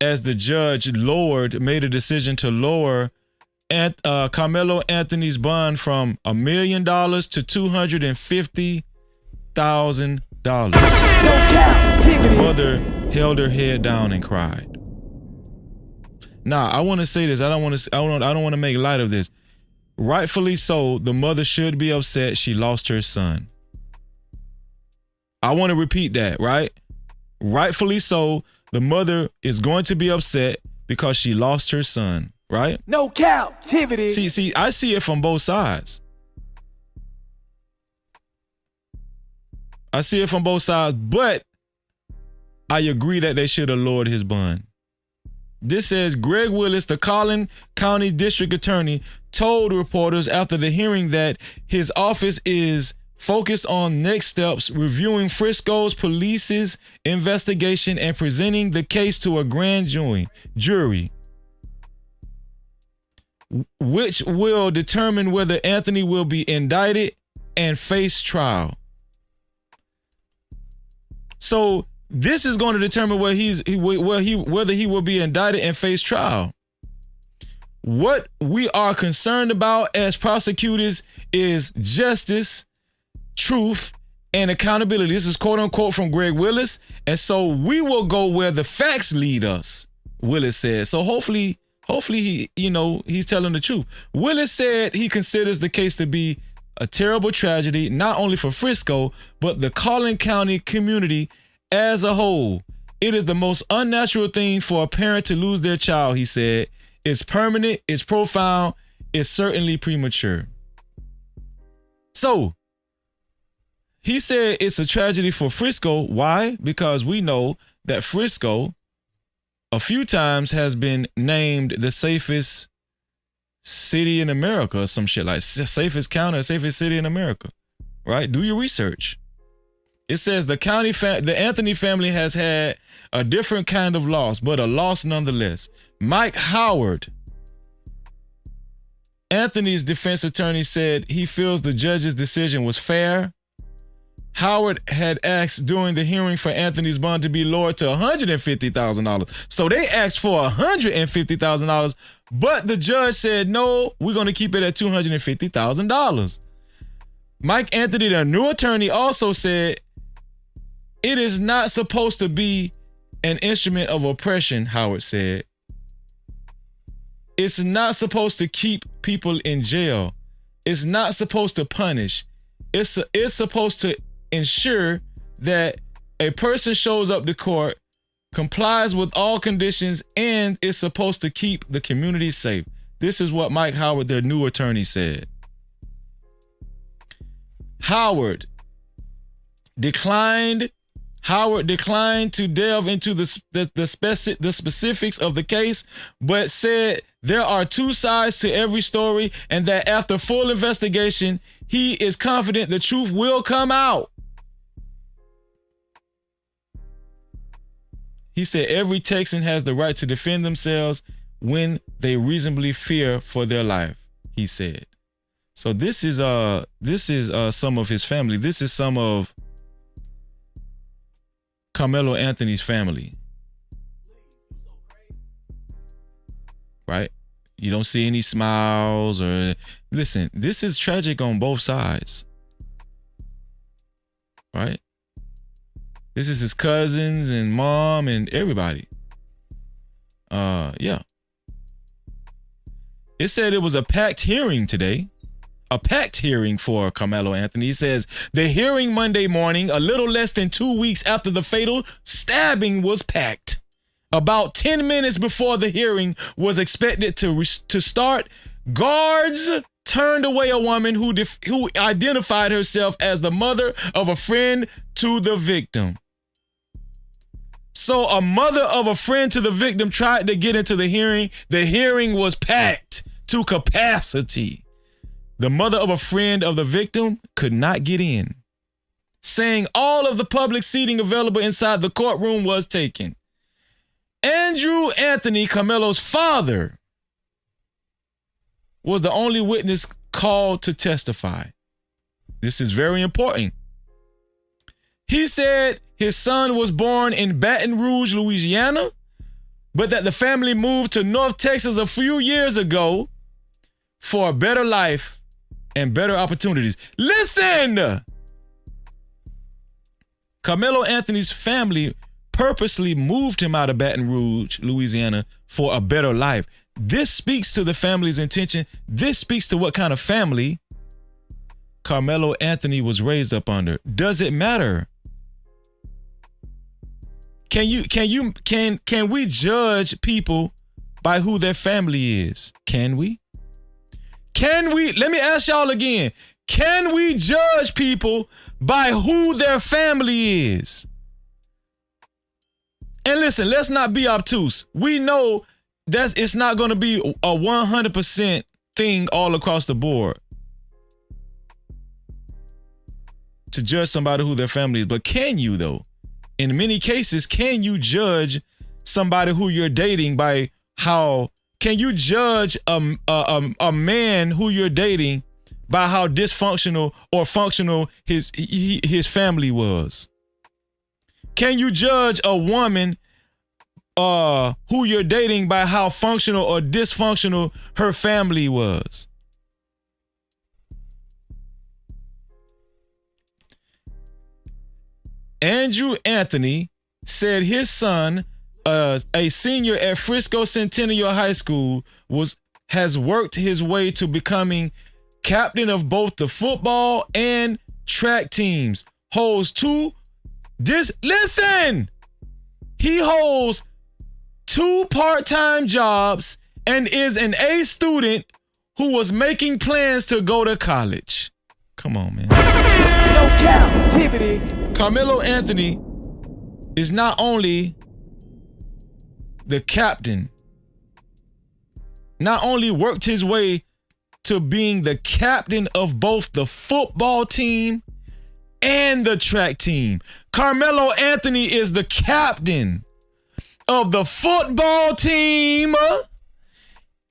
as the judge made a decision to lower Carmelo Anthony's bond from $1 million to $250,000. No Cap-tivity. The mother held her head down and cried. Now, I want to say this. I don't want to make light of this. Rightfully so, the mother should be upset she lost her son. I want to repeat that, right? Rightfully so, the mother is going to be upset because she lost her son, right? No Cap-tivity. See, I see it from both sides. I see it from both sides, but I agree that they should have lowered his bond. This says Greg Willis, the Collin County District Attorney, told reporters after the hearing that his office is focused on next steps, reviewing Frisco's police's investigation and presenting the case to a grand jury, which will determine whether Anthony will be indicted and face trial. So this is going to determine whether he will be indicted and face trial. What we are concerned about as prosecutors is justice, truth, and accountability. This is quote unquote from Greg Willis. And so we will go where the facts lead us, Willis said. So hopefully he's telling the truth. Willis said he considers the case to be a terrible tragedy, not only for Frisco, but the Collin County community as a whole. It is the most unnatural thing for a parent to lose their child, he said. It's permanent, it's profound, it's certainly premature. So, he said it's a tragedy for Frisco. Why? Because we know that Frisco a few times has been named the safest city in America or some shit like safest county or safest city in America, right? Do your research. It says the Anthony family has had a different kind of loss, but a loss nonetheless. Mike Howard, Anthony's defense attorney, said he feels the judge's decision was fair. Howard had asked during the hearing for Anthony's bond to be lowered to $150,000. So they asked for $150,000, but the judge said, no, we're going to keep it at $250,000. Mike Anthony, their new attorney, also said it is not supposed to be an instrument of oppression, Howard said. It's not supposed to keep people in jail. It's not supposed to punish. It's supposed to ensure that a person shows up to court, complies with all conditions, and is supposed to keep the community safe. This is what Mike Howard, their new attorney, said. Howard declined to delve into the specifics of the case, but said there are two sides to every story and that after full investigation, he is confident the truth will come out. He said every Texan has the right to defend themselves when they reasonably fear for their life, he said. So this is some of his family. This is some of Carmelo Anthony's family. Right? You don't see any smiles or listen, this is tragic on both sides. Right? This is his cousins and mom and everybody. Yeah. It said it was a packed hearing today. A packed hearing for Carmelo Anthony. He says the hearing Monday morning, a little less than 2 weeks after the fatal stabbing, was packed. About 10 minutes before the hearing was expected to start, guards turned away a woman who identified herself as the mother of a friend to the victim. So a mother of a friend to the victim tried to get into the hearing. The hearing was packed to capacity. The mother of a friend of the victim could not get in, saying all of the public seating available inside the courtroom was taken. Andrew Anthony, Carmelo's father, was the only witness called to testify. This is very important. He said his son was born in Baton Rouge, Louisiana, but that the family moved to North Texas a few years ago for a better life and better opportunities. Listen! Carmelo Anthony's family purposely moved him out of Baton Rouge, Louisiana for a better life. This speaks to the family's intention. This speaks to what kind of family Carmelo Anthony was raised up under. Does it matter? Can we judge people by who their family is? Can we? Let me ask y'all again. Can we judge people by who their family is? And listen, let's not be obtuse. We know that it's not going to be a 100% thing all across the board to judge somebody who their family is. But can you, though? In many cases, can you judge somebody who you're dating by how? Can you judge a man who you're dating by how dysfunctional or functional his family was? Can you judge a woman who you're dating by how functional or dysfunctional her family was? Andrew Anthony said his son, a senior at Frisco Centennial High School, has worked his way to becoming captain of both the football and track teams. He holds 2 part-time jobs and is an A student who was making plans to go to college. Come on, man. No captivity. Carmelo Anthony is not only the captain, not only worked his way to being the captain of both the football team and the track team. Carmelo Anthony is the captain of the football team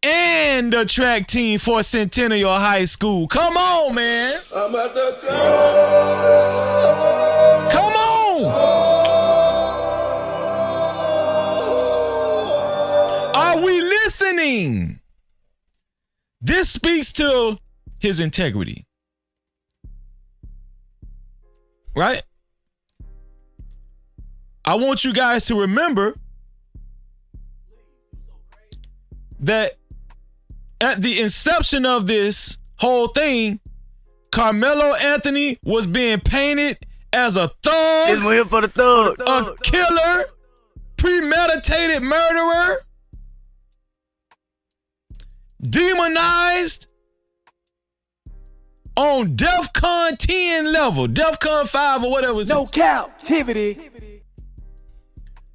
and the track team for Centennial High School. Come on, man. I'm at the Come on. Are we listening? This speaks to his integrity. Right? I want you guys to remember that at the inception of this whole thing, Carmelo Anthony was being painted as a thug, a killer, premeditated murderer, demonized on DEFCON 10 level, DEFCON 5 or whatever. No captivity.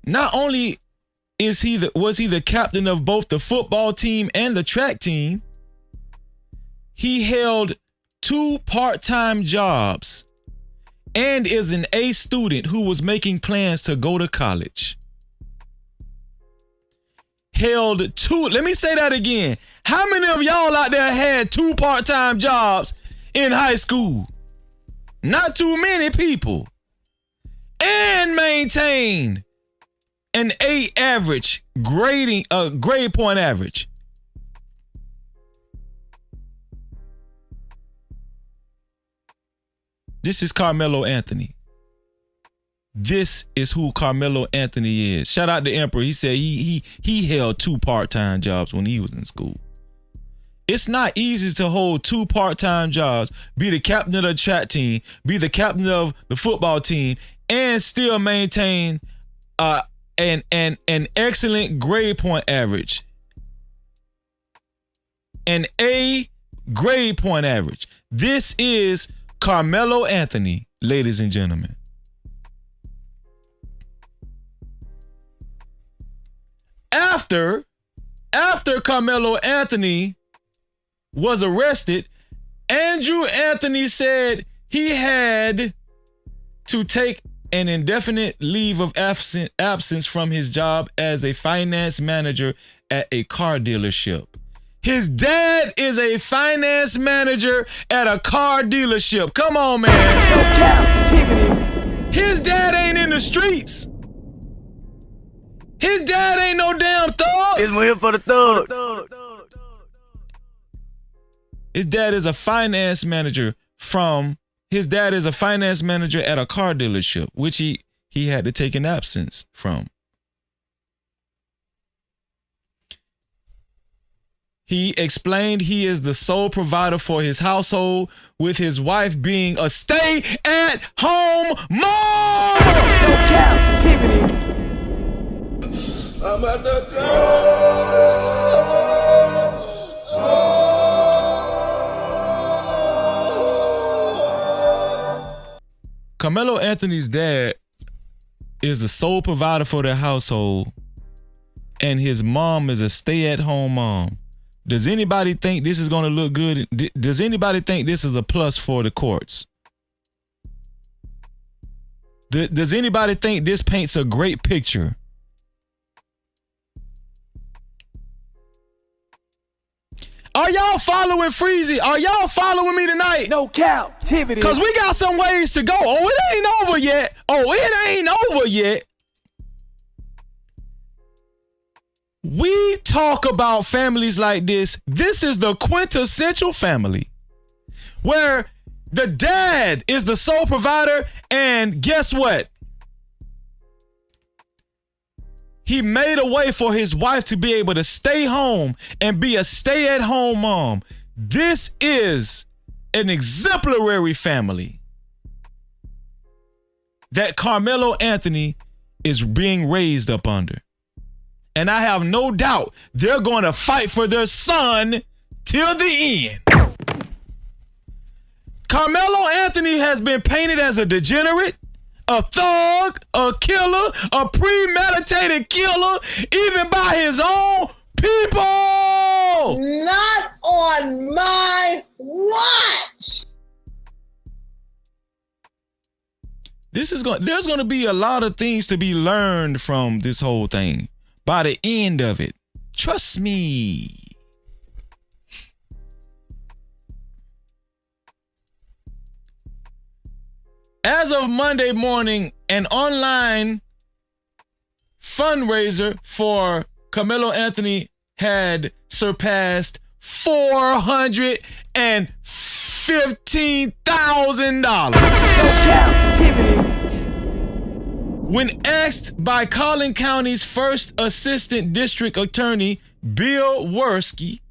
Not only was he the captain of both the football team and the track team, he held 2 part-time jobs and is an A student who was making plans to go to college. Held 2, let me say that again. How many of y'all out there had 2 part-time jobs in high school? Not too many people. And maintained an A average grade point average. This is Carmelo Anthony. This is who Carmelo Anthony is. Shout out to Emperor. He said he held 2 part-time jobs when he was in school. It's not easy to hold 2 part-time jobs, be the captain of the track team, be the captain of the football team, and still maintain an excellent grade point average. An A grade point average. This is Carmelo Anthony, ladies and gentlemen. After Carmelo Anthony was arrested, Andrew Anthony said he had to take an indefinite leave of absence from his job as a finance manager at a car dealership. His dad is a finance manager at a car dealership. Come on, man. No captivity. His dad ain't in the streets. His dad ain't no damn thug. It's here for the thug. His dad is a finance manager at a car dealership, which he had to take an absence from. He explained he is the sole provider for his household, with his wife being a stay-at-home mom. No captivity. I'm at the go. Carmelo Anthony's dad is the sole provider for their household, and his mom is a stay-at-home mom. Does anybody think this is going to look good? Does anybody think this is a plus for the courts? Does anybody think this paints a great picture? Are y'all following Freezy? Are y'all following me tonight? No captivity. Cause we got some ways to go. Oh, it ain't over yet. Oh, it ain't over yet. We talk about families like this. This is the quintessential family where the dad is the sole provider, and guess what? He made a way for his wife to be able to stay home and be a stay-at-home mom. This is an exemplary family that Carmelo Anthony is being raised up under. And I have no doubt they're going to fight for their son till the end. Carmelo Anthony has been painted as a degenerate, a thug, a killer, a premeditated killer, even by his own people. Not on my watch. There's going to be a lot of things to be learned from this whole thing by the end of it. Trust me. As of Monday morning, an online fundraiser for Carmelo Anthony had surpassed $415,000. No captivity. When asked by Collin County's first assistant district attorney, Bill Worski,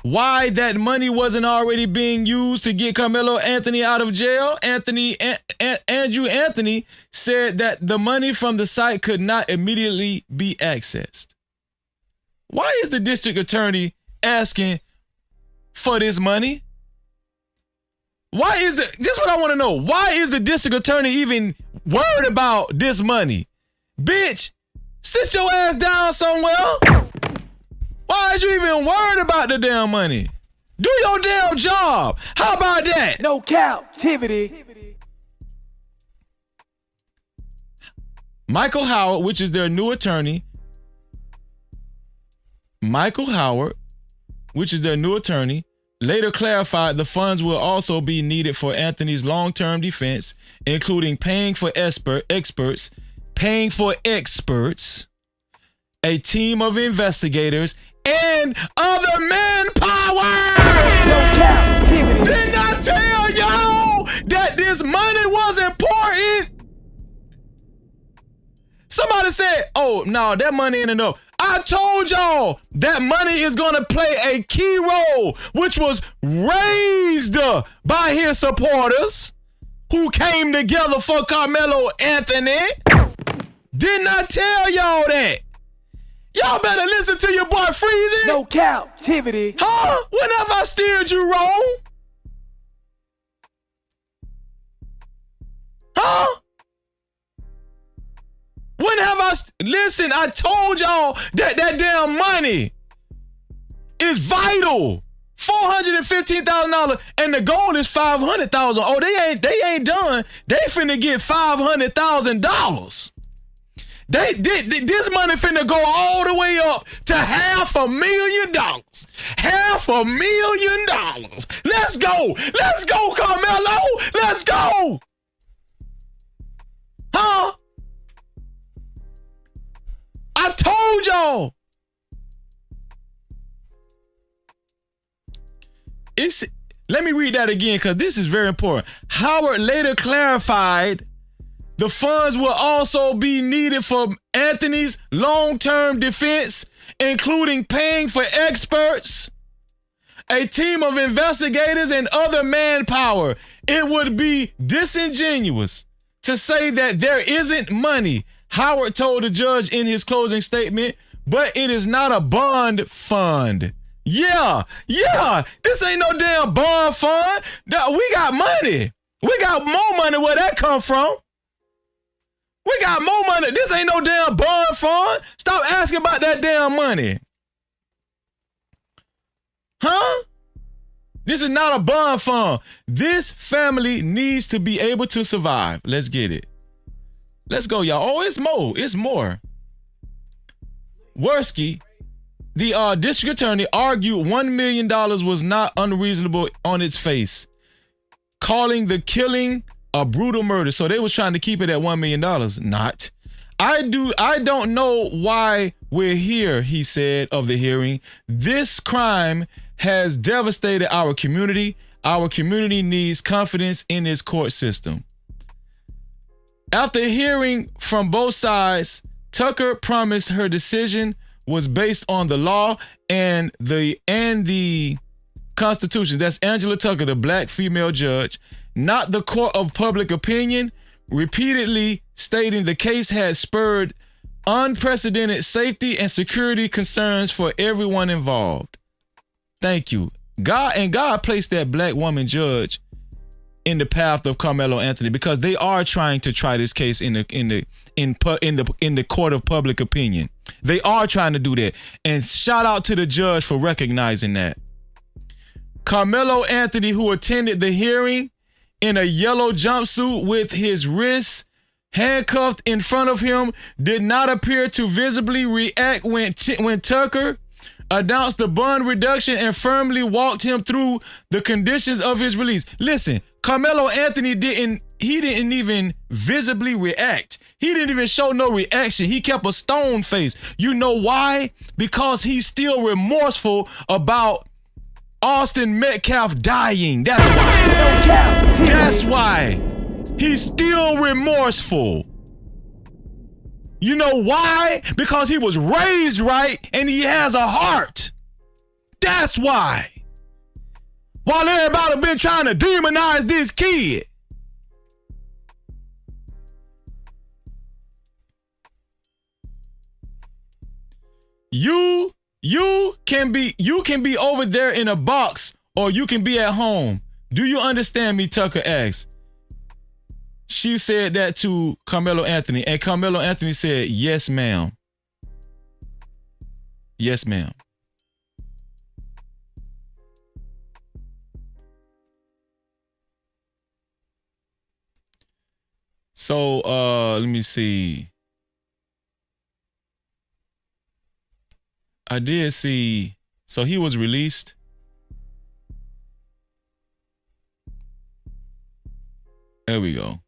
why that money wasn't already being used to get Carmelo Anthony out of jail, Andrew Anthony said that the money from the site could not immediately be accessed. Why is the district attorney asking for this money? This what I want to know. Why is the district attorney even worried about this money? Bitch, sit your ass down somewhere. Why is you even worried about the damn money? Do your damn job. How about that? No captivity. Michael Howard, which is their new attorney, later clarified the funds will also be needed for Anthony's long-term defense, including paying for experts, a team of investigators, and other manpower. No captivity. Didn't I tell y'all that this money was important? Somebody said, oh, no, that money ain't enough. I told y'all that money is going to play a key role, which was raised by his supporters who came together for Carmelo Anthony. Didn't I tell y'all that? Y'all better listen to your boy Freezy. No captivity. Huh? When have I steered you wrong? Huh? When have I... Listen, I told y'all that damn money is vital. $415,000 and the goal is $500,000. Oh, they ain't done. They finna get $500,000. This money finna go all the way up to $500,000. $500,000. Let's go. Let's go, Carmelo. Let's go. Huh? I told y'all. Let me read that again because this is very important. Howard later clarified the funds will also be needed for Anthony's long-term defense, including paying for experts, a team of investigators, and other manpower. It would be disingenuous to say that there isn't money, Howard told the judge in his closing statement, but it is not a bond fund. Yeah, this ain't no damn bond fund. We got money. We got more money where that come from. We got more money. This ain't no damn bond fund. Stop asking about that damn money. Huh? This is not a bond fund. This family needs to be able to survive. Let's get it. Let's go, y'all. Oh, it's more. It's more. Worski The district attorney argued $1 million was not unreasonable on its face, calling the killing a brutal murder. So they was trying to keep it at $1 million. Not. I don't know why we're here, he said of the hearing. This crime has devastated our community. Our community needs confidence in its court system. After hearing from both sides, Tucker promised her decision was based on the law and the Constitution. That's Angela Tucker, the black female judge, not the court of public opinion, repeatedly stating the case had spurred unprecedented safety and security concerns for everyone involved. Thank you. God placed that black woman judge in the path of Carmelo Anthony because they are trying to try this case in the court of public opinion. They are trying to do that. And shout out to the judge for recognizing that. Carmelo Anthony, who attended the hearing in a yellow jumpsuit with his wrists handcuffed in front of him, did not appear to visibly react when Tucker announced the bond reduction and firmly walked him through the conditions of his release. Listen, Carmelo Anthony didn't even visibly react. He didn't even show no reaction. He kept a stone face. You know why? Because he's still remorseful about Austin Metcalf dying. That's why. No cap. That's why. He's still remorseful. You know why? Because he was raised right and he has a heart. That's why. While everybody been trying to demonize this kid. You can be over there in a box or you can be at home. Do you understand me? Tucker asked. She said that to Carmelo Anthony, and Carmelo Anthony said, yes, ma'am. Yes, ma'am. So, let me see. I did see, so he was released. There we go.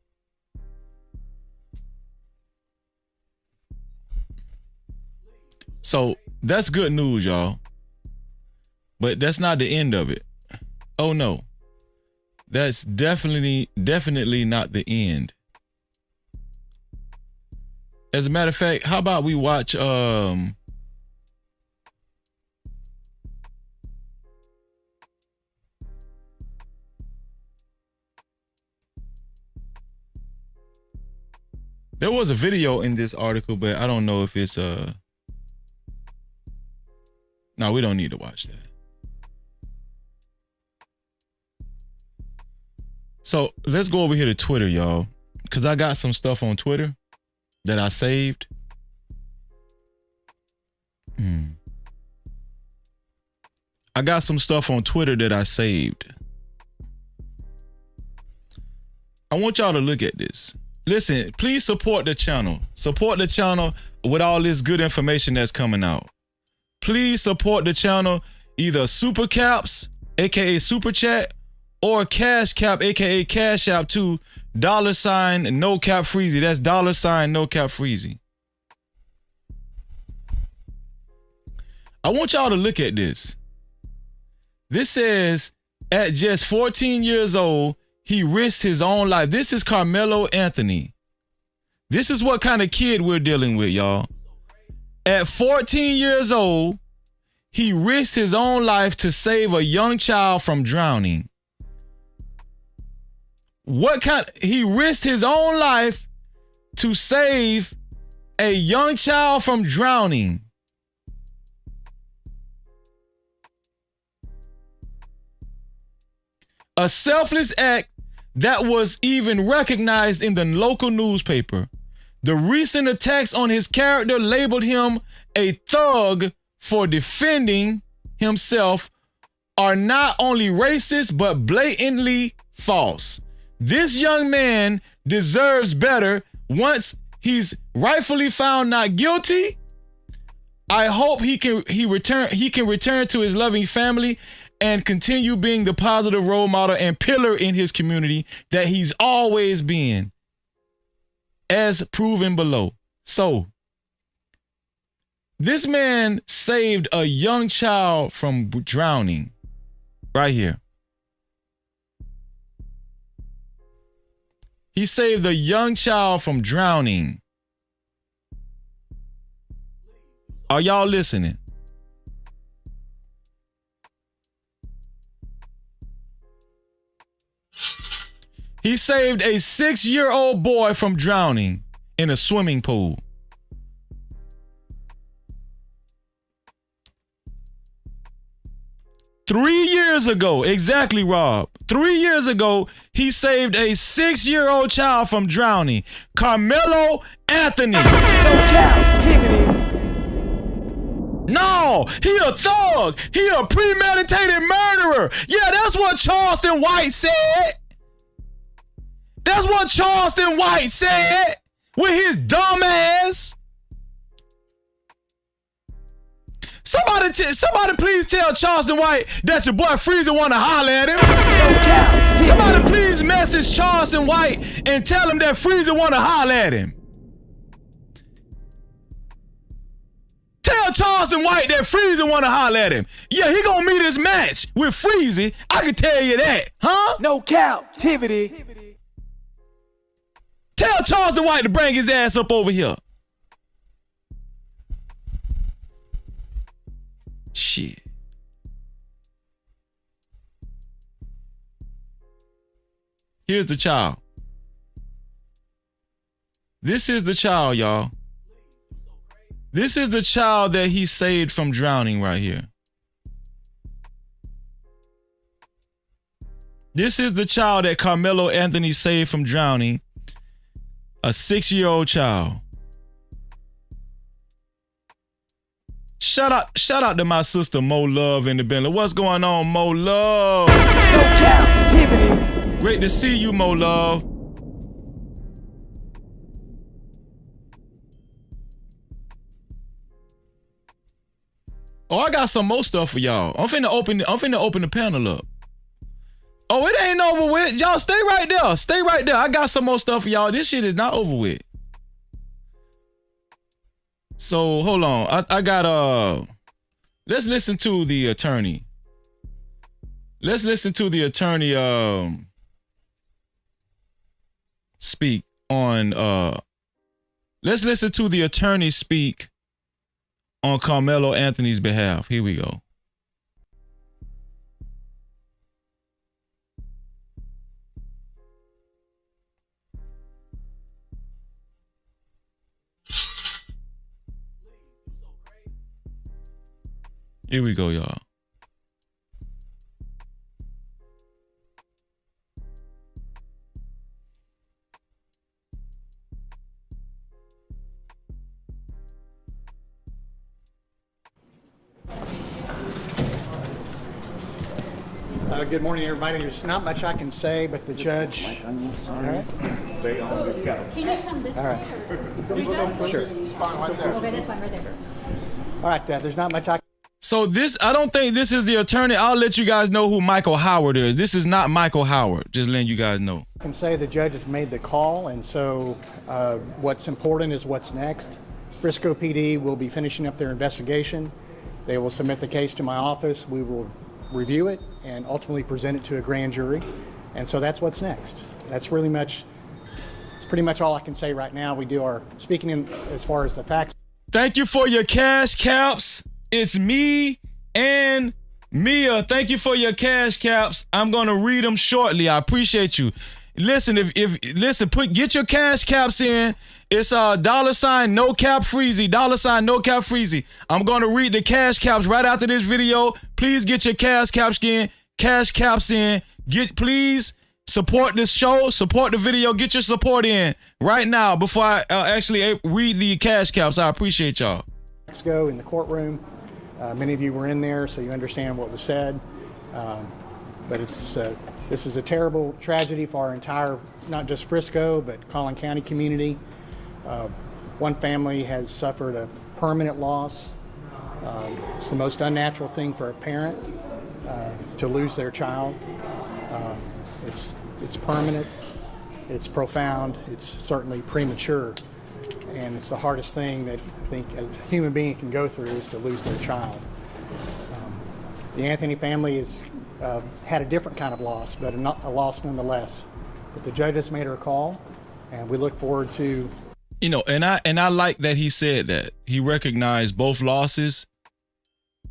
So that's good news, y'all. But that's not the end of it. Oh no. That's definitely not the end. As a matter of fact, how about we watch there was a video in this article, but I don't know if it's no, we don't need to watch that. So let's go over here to Twitter, y'all, because I got some stuff on Twitter that I saved. I got some stuff on Twitter that I saved. I want y'all to look at this. Listen, please support the channel. Support the channel with all this good information that's coming out. Please support the channel, either Super Caps, aka Super Chat, or Cash Cap, aka Cash App to $ No Cap Freezy. That's $ No Cap Freezy. I want y'all to look at this. This says, at just 14 years old, he risked his own life. This is Carmelo Anthony. This is what kind of kid we're dealing with, y'all. At 14 years old, he risked his own life to save a young child from drowning. He risked his own life to save a young child from drowning. A selfless act that was even recognized in the local newspaper. The recent attacks on his character labeled him a thug for defending himself are not only racist, but blatantly false. This young man deserves better. Once he's rightfully found not guilty, I hope he can return to his loving family and continue being the positive role model and pillar in his community that he's always been, as proven below. So, this man saved a young child from drowning right here. He saved a young child from drowning. Are y'all listening? He saved a 6-year-old boy from drowning in a swimming pool. Three years ago, exactly, Rob. 3 years ago, he saved a 6-year-old child from drowning. Carmelo Anthony. No Cap-tivity. No, he a thug. He a premeditated murderer. Yeah, that's what Charleston White said. That's what Charleston White said with his dumb ass. Somebody please tell Charleston White that your boy Freezer wanna holler at him. No Cap-tivity. Somebody please message Charleston White and tell him that Freezer wanna holler at him. Tell Charleston White that Freezer wanna holler at him. Yeah, he gonna meet his match with Freezy. I can tell you that, huh? No Cap-tivity. Tell Charleston White to bring his ass up over here. Shit. Here's the child. This is the child, y'all. This is the child that he saved from drowning right here. This is the child that Carmelo Anthony saved from drowning. A 6-year-old child. Shout out to my sister Mo Love in the building. What's going on, Mo Love? No Cap-tivity. Great to see you, Mo Love. Oh, I got some more stuff for y'all. I'm finna open the panel up. Oh, it ain't over with. Y'all stay right there. Stay right there. I got some more stuff for y'all. This shit is not over with. So hold on. I got let's listen to the attorney. Let's listen to the attorney speak on let's listen to the attorney speak on Carmelo Anthony's behalf. Here we go. Here we go, y'all. Good morning, everybody. There's not much I can say, but the judge. All right. Can you come this way? Sure. Okay, this one right there. All right. There's not much I. So this, I don't think this is the attorney. I'll let you guys know who Michael Howard is. This is not Michael Howard. Just letting you guys know. I can say the judge has made the call, and so what's important is what's next. Frisco PD will be finishing up their investigation. They will submit the case to my office. We will review it and ultimately present it to a grand jury. And so that's what's next. That's really much, it's pretty much all I can say right now. We do our speaking in as far as the facts. Thank you for your cash caps. It's me and Mia. Thank you for your cash caps. I'm going to read them shortly. I appreciate you. Listen, get your cash caps in. It's $, no cap freezy, $, no cap freezy. I'm going to read the cash caps right after this video. Please get your cash caps in. Please support this show, support the video, get your support in right now before I actually read the cash caps. I appreciate y'all. Let's go in the courtroom. Many of you were in there, so you understand what was said. But this is a terrible tragedy for our entire, not just Frisco, but Collin County community. One family has suffered a permanent loss It's the most unnatural thing for a parent to lose their child. It's permanent, it's profound, it's certainly premature, and it's the hardest thing that I think a human being can go through is to lose their child. The Anthony family has had a different kind of loss, but a loss nonetheless. But the judge has made her call, and we look forward to. You know, and I like that he said that. He recognized both losses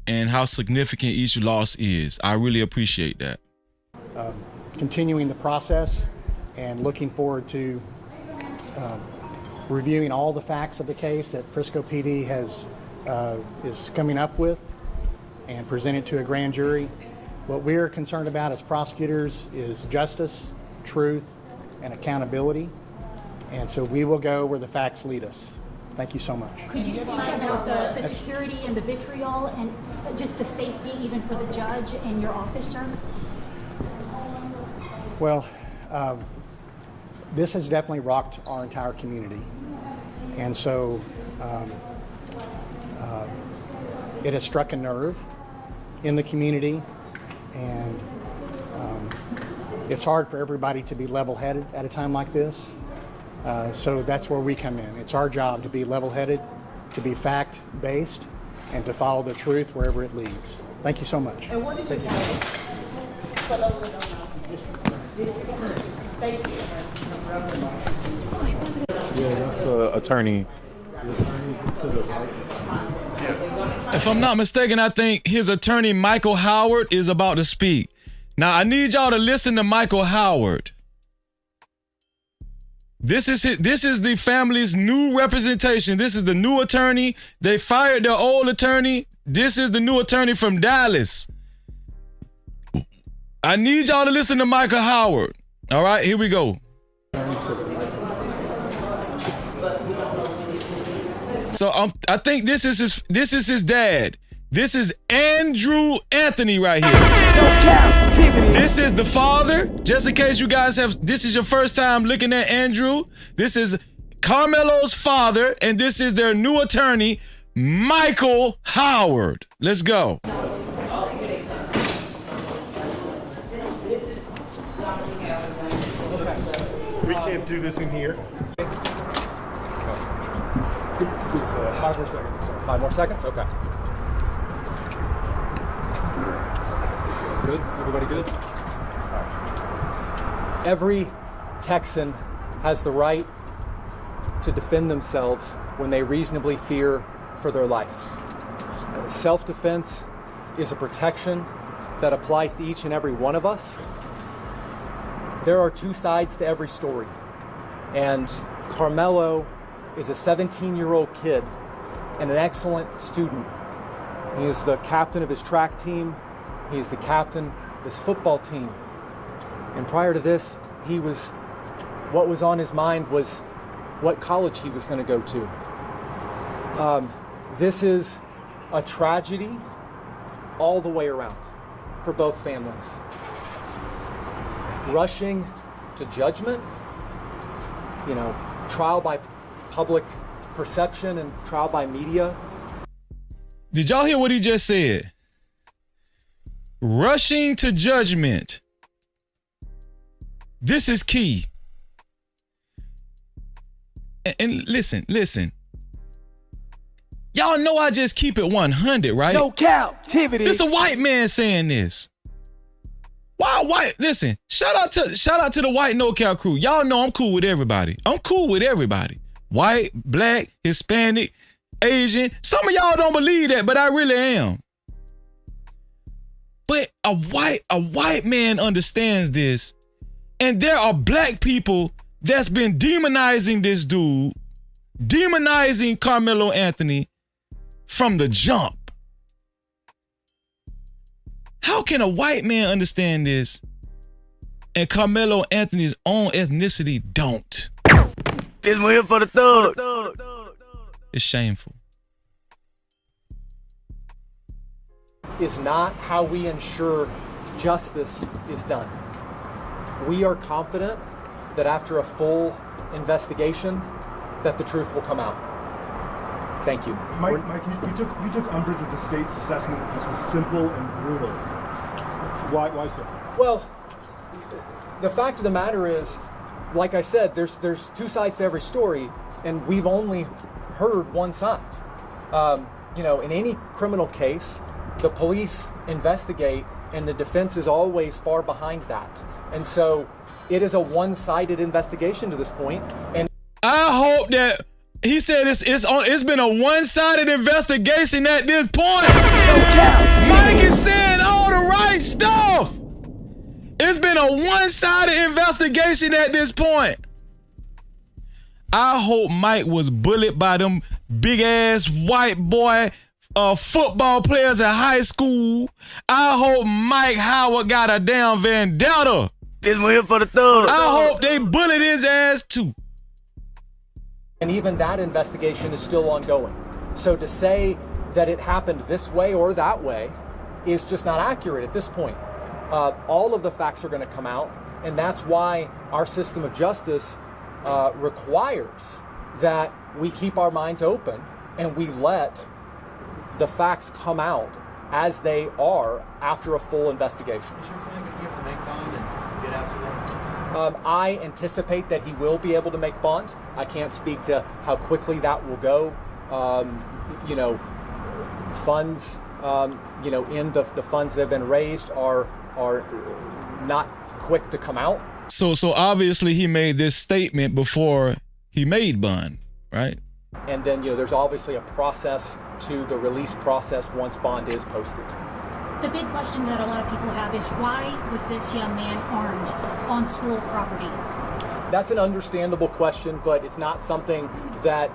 and how significant each loss is. I really appreciate that. Continuing the process and looking forward to reviewing all the facts of the case that Frisco PD is coming up with and present it to a grand jury. What we're concerned about as prosecutors is justice, truth, and accountability. And so we will go where the facts lead us. Thank you so much. Could you speak about the security and the vitriol and just the safety even for the judge and your office, sir? Well, this has definitely rocked our entire community. And so it has struck a nerve in the community, and it's hard for everybody to be level-headed at a time like this. So that's where we come in. It's our job to be level-headed, to be fact-based, and to follow the truth wherever it leads. Thank you so much. And what is your Thank you. Yeah, that's the attorney. If I'm not mistaken, I think his attorney, Michael Howard, is about to speak. Now, I need y'all to listen to Michael Howard. This is the family's new representation. This is the new attorney. They fired their old attorney. This is the new attorney from Dallas. I need y'all to listen to Michael Howard. All right, here we go. So I think this is his dad. This is Andrew Anthony right here. No Cap-tivity. This is the father. Just in case you guys this is your first time looking at Andrew. This is Karmelo's father, and this is their new attorney, Michael Howard. Let's go. We can't do this in here. 5 more seconds. I'm sorry. 5 more seconds? Okay. Good? Everybody good? Every Texan has the right to defend themselves when they reasonably fear for their life. Self-defense is a protection that applies to each and every one of us. There are two sides to every story, and Karmelo is a 17-year-old kid and an excellent student. He is the captain of his track team. He is the captain of his football team. And prior to this, what was on his mind was what college he was going to go to. This is a tragedy all the way around for both families. Rushing to judgment, trial by public perception and trial by media. Did y'all hear what he just said? Rushing to judgment. This is key. And listen. Y'all know I just keep it 100, right? No Cap-tivity. It's a white man saying this. Why white? Listen, shout out to the white No Cap crew. Y'all know I'm cool with everybody. White, black, Hispanic, Asian. Some of y'all don't believe that, but I really am. But a white man understands this, and there are black people that's been demonizing this dude, demonizing Carmelo Anthony from the jump. How can a white man understand this and Carmelo Anthony's own ethnicity don't? This one here for the third. It's shameful. Is not how we ensure justice is done. We are confident that after a full investigation, that the truth will come out. Thank you. Mike, you took umbrage with the state's assessment that this was simple and brutal. Why so? Well, the fact of the matter is, like I said, there's two sides to every story, and we've only heard one side. In any criminal case, the police investigate, and the defense is always far behind that. And so it is a one-sided investigation to this point. And I hope that he said it's been a one-sided investigation at this point. No cap. Mike is saying all the right stuff. It's been a one-sided investigation at this point. I hope Mike was bullied by them big-ass white boy football players in high school. I hope Mike Howard got a damn vendetta. This one here for the thug. I hope they bullied his ass too. And even that investigation is still ongoing. So to say that it happened this way or that way is just not accurate at this point. All of the facts are going to come out, and that's why our system of justice requires that we keep our minds open and we let the facts come out as they are after a full investigation. Is your client going to be able to make bond and get out to them? I anticipate that he will be able to make bond. I can't speak to how quickly that will go. Funds, in the funds that have been raised are not quick to come out. So obviously he made this statement before he made bond, right? And then, there's obviously a process to the release process once bond is posted. The big question that a lot of people have is, why was this young man armed on school property? That's an understandable question, but it's not something that,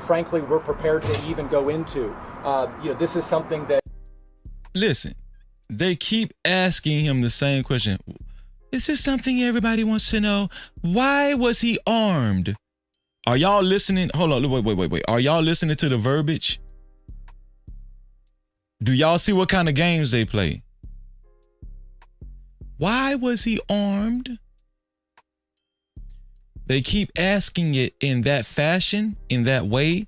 frankly, we're prepared to even go into. This is something that... Listen, they keep asking him the same question. This is something everybody wants to know. Why was he armed? Are y'all listening? Hold on, wait. Are y'all listening to the verbiage? Do y'all see what kind of games they play? Why was he armed? They keep asking it in that fashion, in that way,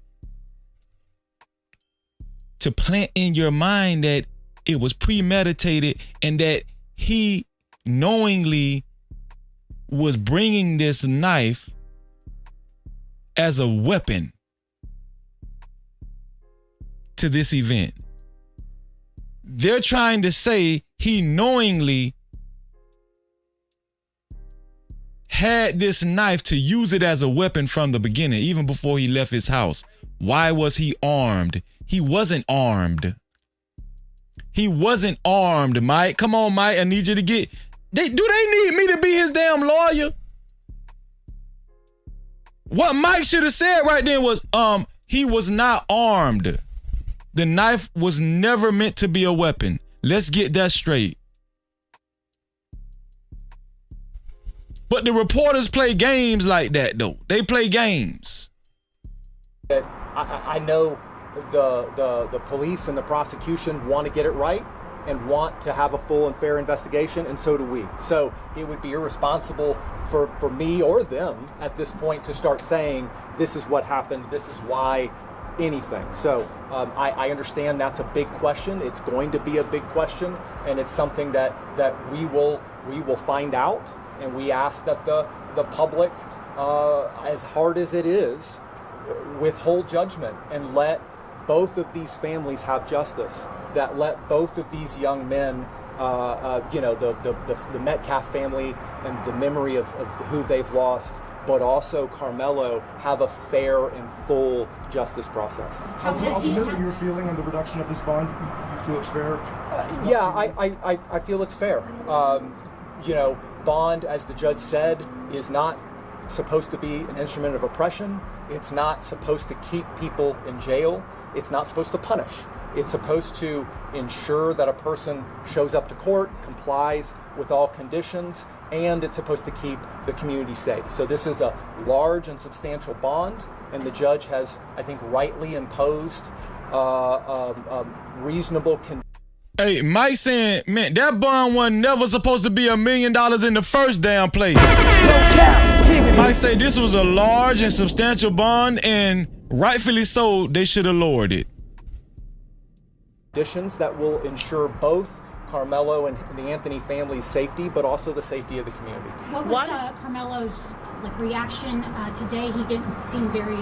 to plant in your mind that it was premeditated and that he knowingly was bringing this knife as a weapon to this event. They're trying to say he knowingly had this knife to use it as a weapon from the beginning, even before he left his house. Why was he armed? He wasn't armed. He wasn't armed, Mike. Come on, Mike. I need you to get... Do they need me to be his damn lawyer? What Mike should have said right then was, he was not armed. The knife was never meant to be a weapon. Let's get that straight. But the reporters play games like that, though. They play games. I know the police and the prosecution want to get it right and want to have a full and fair investigation, and so do we. So it would be irresponsible for me or them at this point to start saying, this is what happened, this is why, anything. So I understand that's a big question. It's going to be a big question, and it's something that we will find out, and we ask that the public, as hard as it is, withhold judgment and let both of these families have justice, that let both of these young men, the Metcalf family and the memory of who they've lost, but also Karmelo, have a fair and full justice process. Ultimately, you were feeling on the reduction of this bond, you feel it's fair? Yeah, I feel it's fair. Bond, as the judge said, is not supposed to be an instrument of oppression. It's not supposed to keep people in jail. It's not supposed to punish. It's supposed to ensure that a person shows up to court, complies with all conditions, and it's supposed to keep the community safe. So this is a large and substantial bond, and the judge has, I think, rightly imposed reasonable conditions. Hey, Mike saying, man, that bond wasn't never supposed to be $1 million in the first damn place. No cap-tivity. Mike say this was a large and substantial bond, and Rightfully so, they should have lowered it. Conditions that will ensure both Karmelo and the Anthony family's safety, but also the safety of the community. What was Carmelo's reaction today? He didn't seem very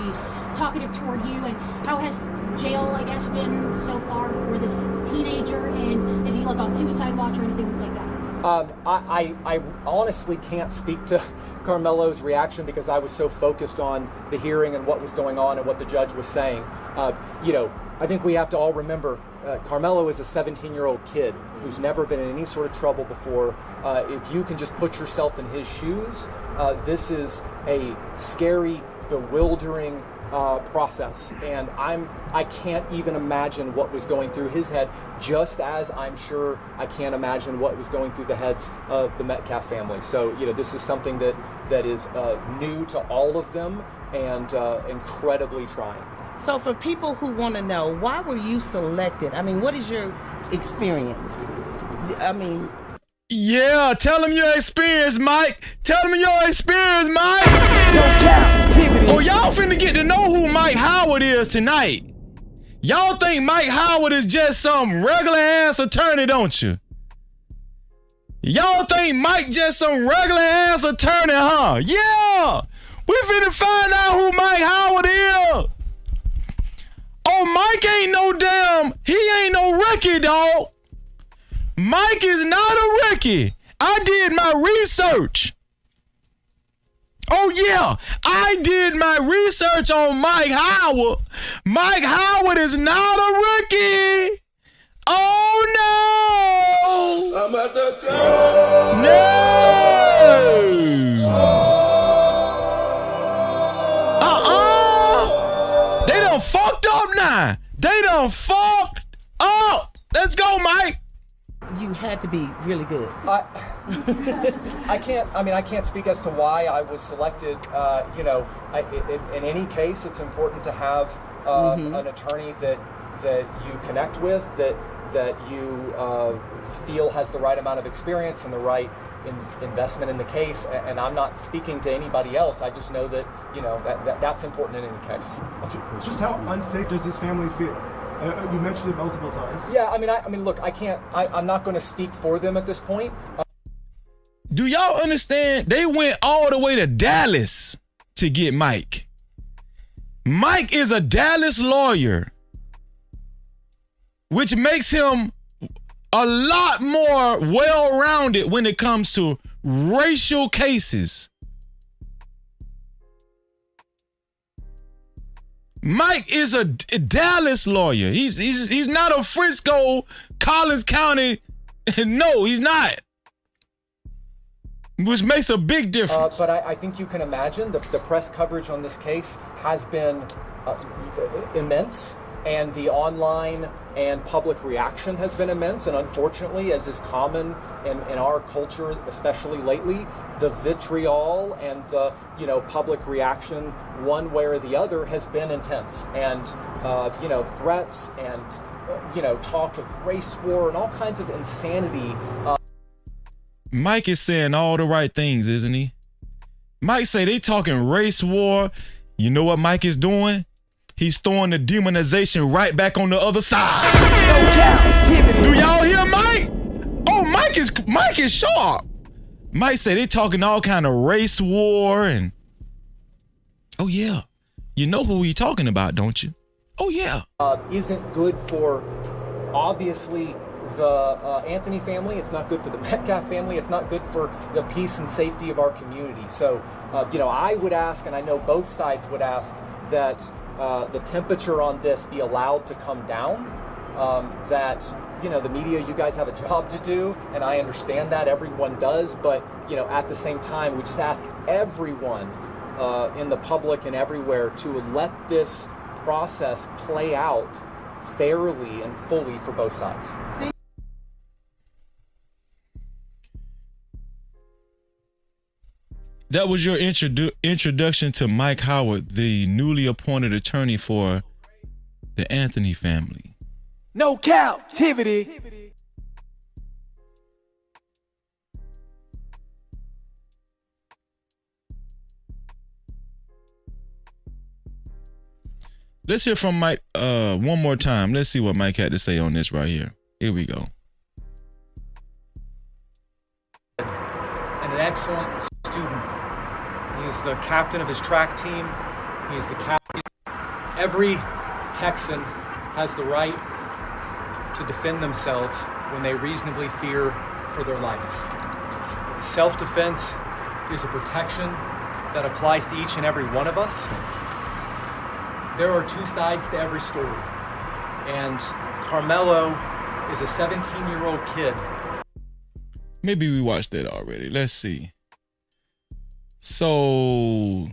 talkative toward you. And how has jail, I guess, been so far for this teenager? And is he on suicide watch or anything like that? I honestly can't speak to Carmelo's reaction because I was so focused on the hearing and what was going on and what the judge was saying. I think we have to all remember Karmelo is a 17-year-old kid who's never been in any sort of trouble before. If you can just put yourself in his shoes, this is a scary, bewildering process, and I can't even imagine what was going through his head, just as I'm sure I can't imagine what was going through the heads of the Metcalf family. So this is something that is new to all of them and incredibly trying. So for people who want to know, why were you selected? I mean, what is your experience? Yeah, tell them your experience, Mike. Tell them your experience, Mike. No Cap-tivity. Oh, y'all finna get to know who Mike Howard is tonight. Y'all think Mike Howard is just some regular ass attorney, don't you? Y'all think Mike just some regular ass attorney, huh? Yeah. We finna find out who Mike Howard is. Oh, Mike ain't he ain't no rookie, dog. Mike is not a rookie. I did my research. Oh yeah, I did my research on Mike Howard. Mike Howard is not a rookie. Oh no. I'm at the go. No. They done fucked up now. They done fucked up. Let's go, Mike. You had to be really good. I can't speak as to why I was selected. In any case, it's important to have an attorney that you connect with, that you feel has the right amount of experience and the right investment in the case. And I'm not speaking to anybody else. I just know that that's important in any case. Just how unsafe does this family feel? You mentioned it multiple times. Yeah, I mean, look, I'm not going to speak for them at this point. Do y'all understand? They went all the way to Dallas to get Mike. Mike is a Dallas lawyer, which makes him a lot more well-rounded when it comes to racial cases. Mike is a Dallas lawyer. He's not a Frisco, Collins County. No, he's not. Which makes a big difference. But I think you can imagine the press coverage on this case has been immense, and the online and public reaction has been immense. And unfortunately, as is common in our culture, especially lately, the vitriol and the public reaction one way or the other has been intense, and threats and talk of race war and all kinds of insanity. Mike is saying all the right things, isn't he? Mike say they talking race war. You know what Mike is doing? He's throwing the demonization right back on the other side. No Cap-tivity. Do y'all hear Mike? Oh, Mike is sharp. Mike say they talking all kind of race war and oh yeah, you know who we talking about, don't you? Oh yeah. Isn't good for obviously the Anthony family. It's not good for the Metcalf family. It's not good for the peace and safety of our community. So, I would ask, and I know both sides would ask, that the temperature on this be allowed to come down. That the media, you guys have a job to do, and I understand that everyone does. But at the same time, we just ask everyone in the public and everywhere to let this process play out fairly and fully for both sides. That was your introduction to Mike Howard, the newly appointed attorney for the Anthony family. No Cap-tivity. Let's hear from Mike one more time. Let's see what Mike had to say on this right here. Here we go. And an excellent student. He's the captain of his track team. He's the captain. Every Texan has the right to defend themselves when they reasonably fear for their life. Self-defense is a protection that applies to each and every one of us. There are two sides to every story. And Karmelo is a 17-year-old kid. Maybe we watched that already. Let's see. So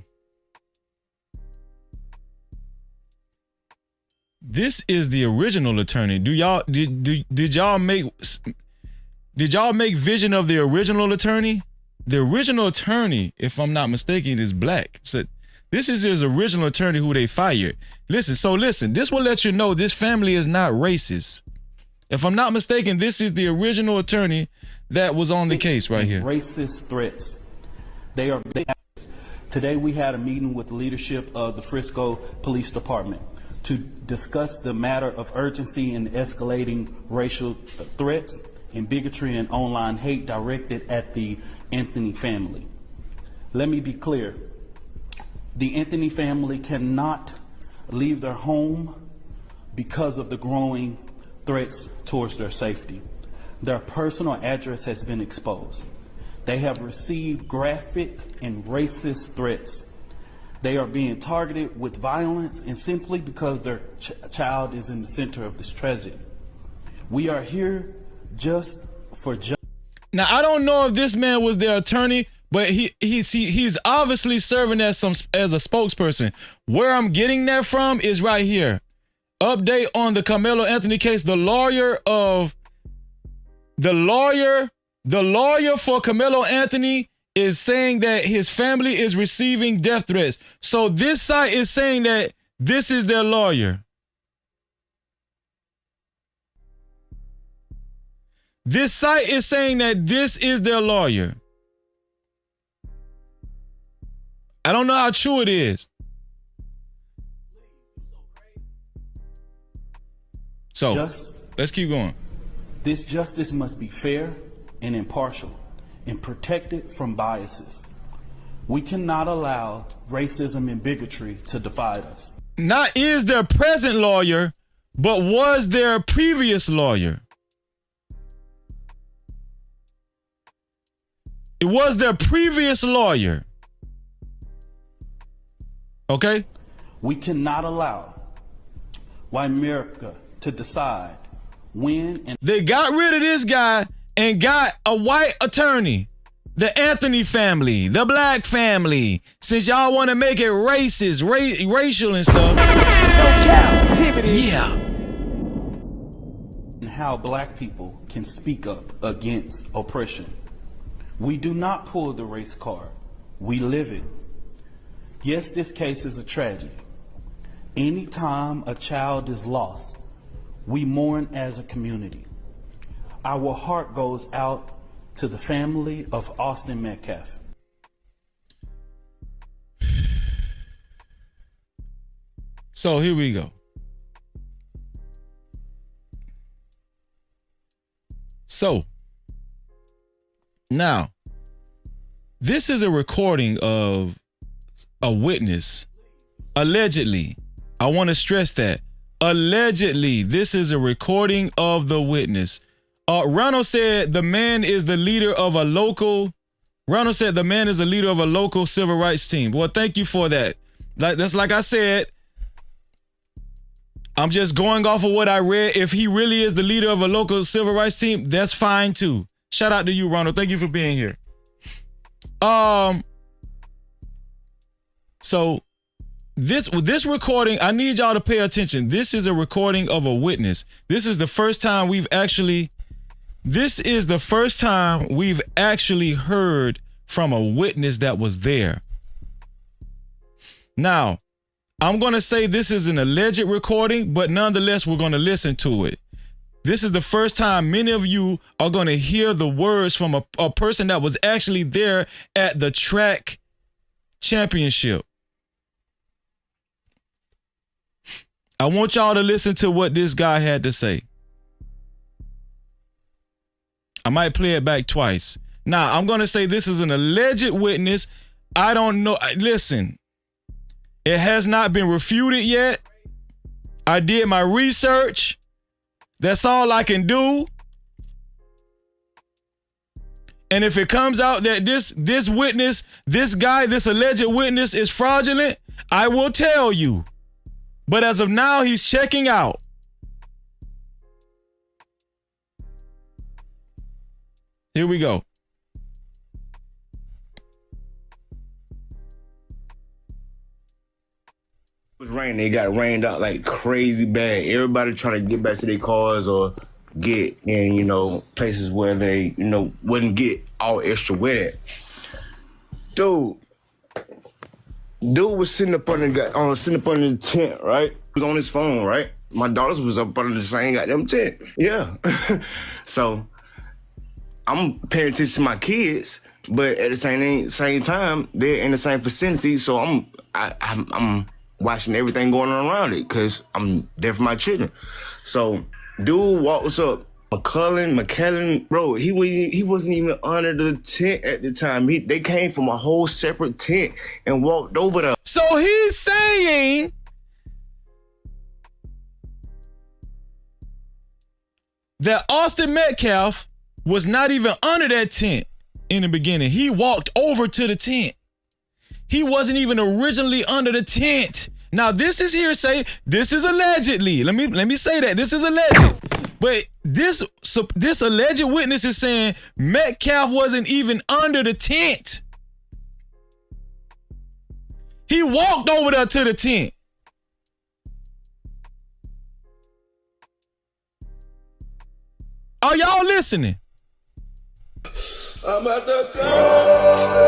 this is the original attorney. Did y'all make vision of the original attorney? The original attorney, if I'm not mistaken, is black. So this is his original attorney who they fired. Listen, this will let you know this family is not racist. If I'm not mistaken, this is the original attorney that was on the case right here. Racist threats. Today we had a meeting with the leadership of the Frisco Police Department to discuss the matter of urgency in escalating racial threats and bigotry and online hate directed at the Anthony family. Let me be clear. The Anthony family cannot leave their home because of the growing threats towards their safety. Their personal address has been exposed. They have received graphic and racist threats. They are being targeted with violence and simply because their child is in the center of this tragedy. We are here just for justice. Now, I don't know if this man was their attorney, but he's obviously serving as a spokesperson. Where I'm getting that from is right here. Update on the Carmelo Anthony case. The lawyer for Carmelo Anthony is saying that his family is receiving death threats. So this site is saying that this is their lawyer. This site is saying that this is their lawyer. I don't know how true it is. So let's keep going. This justice must be fair and impartial and protected from biases. We cannot allow racism and bigotry to divide us. Not is their present lawyer, but was their previous lawyer. It was their previous lawyer. Okay? We cannot allow white America to decide when and they got rid of this guy and got a white attorney. The Anthony family, the black family. Since y'all want to make it racist, racial and stuff. No captivity. Yeah. And how black people can speak up against oppression. We do not pull the race card. We live it. Yes, this case is a tragedy. Anytime a child is lost, we mourn as a community. Our heart goes out to the family of Austin Metcalf. So here we go. So now, this is a recording of a witness. Allegedly. I want to stress that. Allegedly, this is a recording of the witness. Ronald said the man is the leader of a local. Ronald said the man is a leader of a local civil rights team. Well, thank you for that. That's like I said. I'm just going off of what I read. If he really is the leader of a local civil rights team, that's fine too. Shout out to you, Ronald. Thank you for being here. So this recording, I need y'all to pay attention. This is a recording of a witness. This is the first time we've actually heard from a witness that was there. Now, I'm going to say this is an alleged recording, but nonetheless, we're going to listen to it. This is the first time many of you are going to hear the words from a person that was actually there at the track championship. I want y'all to listen to what this guy had to say. I might play it back twice. Now, I'm going to say this is an alleged witness. I don't know. Listen, it has not been refuted yet. I did my research. That's all I can do. And if it comes out that this witness, this guy, this alleged witness is fraudulent, I will tell you. But as of now, he's checking out. Here we go. It was raining. It got rained out like crazy bad. Everybody trying to get back to their cars or get in, you know, places where they, you know, wouldn't get all extra wet at. Dude was sitting up under the tent, right? He was on his phone, right? My daughters was up under the same goddamn tent. Yeah. So I'm paying attention to my kids, but at the same time, they're in the same vicinity. So I'm watching everything going on around it because I'm there for my children. So dude walks up, McKellen, bro, he wasn't even under the tent at the time. They came from a whole separate tent and walked over there. So he's saying that Austin Metcalf was not even under that tent in the beginning. He walked over to the tent. He wasn't even originally under the tent. Now, this is hearsay. This is allegedly. Let me say that. This is alleged. But this alleged witness is saying Metcalf wasn't even under the tent. He walked over there to the tent. Are y'all listening? I'm at the go.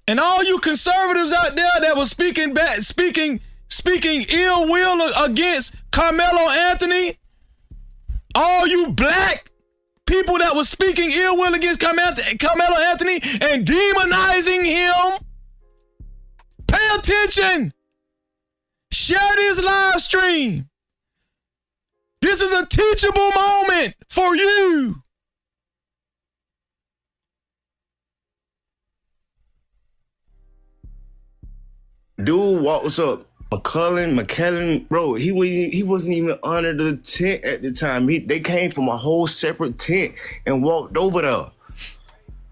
And all you conservatives out there that was speaking ill will against Carmelo Anthony, all you black people that was speaking ill will against Carmelo Anthony and demonizing him, pay attention. Share this live stream. This is a teachable moment for you. Dude walks up, McKellen, bro, he wasn't even under the tent at the time. They came from a whole separate tent and walked over there.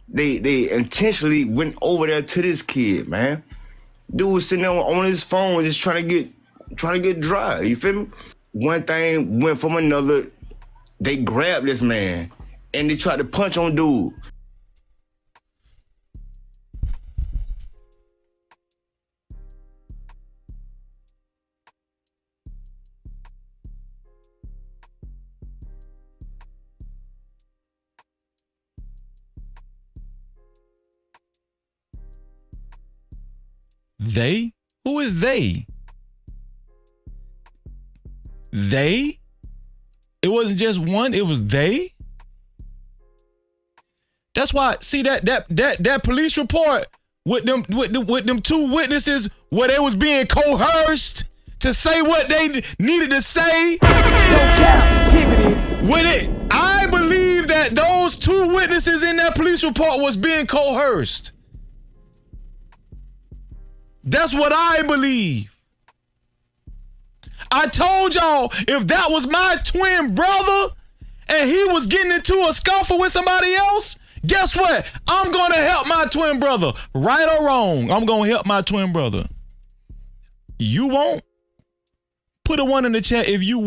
They intentionally went over there to this kid, man. Dude was sitting there on his phone just trying to get dry. You feel me? One thing went from another. They grabbed this man and they tried to punch on dude. They? Who is they? They? It wasn't just one, it was they? That's why, see that police report with them two witnesses where they was being coerced to say what they needed to say. No Cap-tivity. I believe that those two witnesses in that police report was being coerced. That's what I believe. I told y'all, if that was my twin brother and he was getting into a scuffle with somebody else, guess what? I'm going to help my twin brother. Right or wrong, I'm going to help my twin brother. You won't? Put a 1 in the chat if you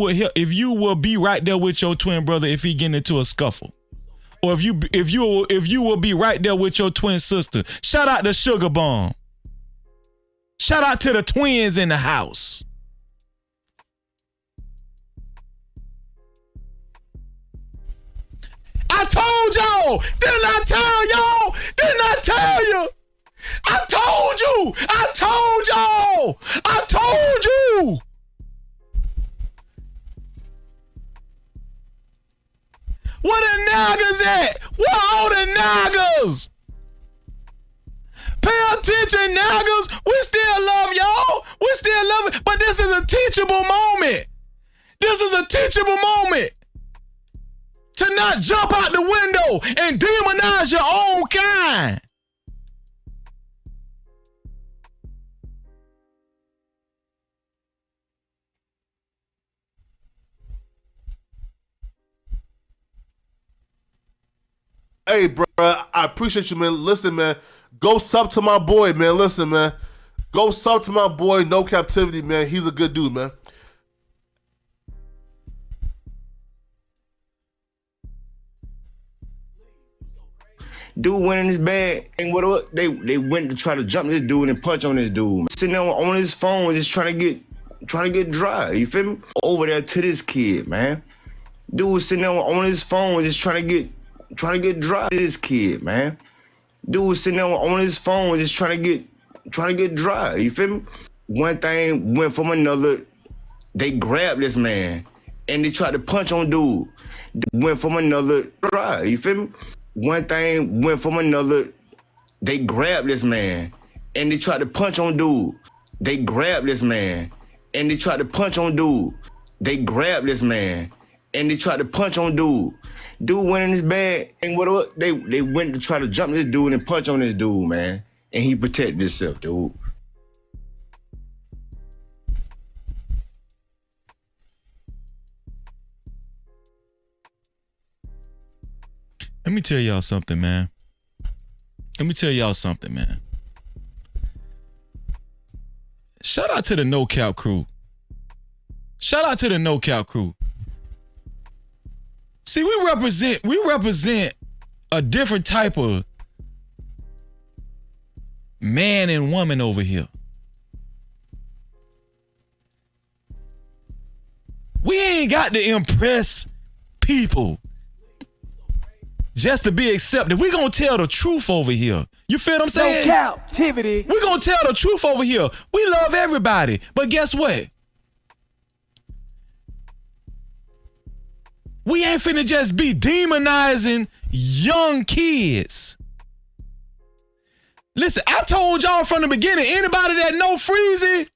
will be right there with your twin brother if he getting into a scuffle. Or if you will be right there with your twin sister. Shout out to Sugar Bomb. Shout out to the twins in the house. I told y'all. Didn't I tell y'all? Didn't I tell you? I told you. I told y'all. I told you. Where the naggers at? Where all the naggers? Pay attention, naggers. We still love y'all. We still love it. But this is a teachable moment. This is a teachable moment. To not jump out the window and demonize your own kind. Hey, bro, I appreciate you, man. Listen, man, go sub to my boy, man. Listen, man, go sub to my boy, No Captivity, man. He's a good dude, man. Dude went in his bag, and what they went to try to jump this dude and punch on this dude. Sitting there on his phone, just trying to get dry. You feel me? Over there to this kid, man. Dude was sitting there on his phone, just trying to get dry. To this kid, man. Dude was sitting there on his phone, just trying to get dry. You feel me? One thing went from another. They grabbed this man, and they tried to punch on dude. Went from another dry. You feel me? One thing went from another. They grabbed this man, and they tried to punch on dude. They grabbed this man, and they tried to punch on dude. They grabbed this man, and they tried to punch on dude. Dude went in his bag, and what they went to try to jump this dude and punch on this dude, man. And he protected himself, dude. Let me tell y'all something, man. Shout out to the No Cap crew. See, we represent a different type of man and woman over here. We ain't got to impress people just to be accepted. We gonna tell the truth over here. You feel what I'm saying? No captivity. We gonna tell the truth over here. We love everybody. But guess what? We ain't finna just be demonizing young kids. Listen, I told y'all from the beginning, anybody that know Freezy,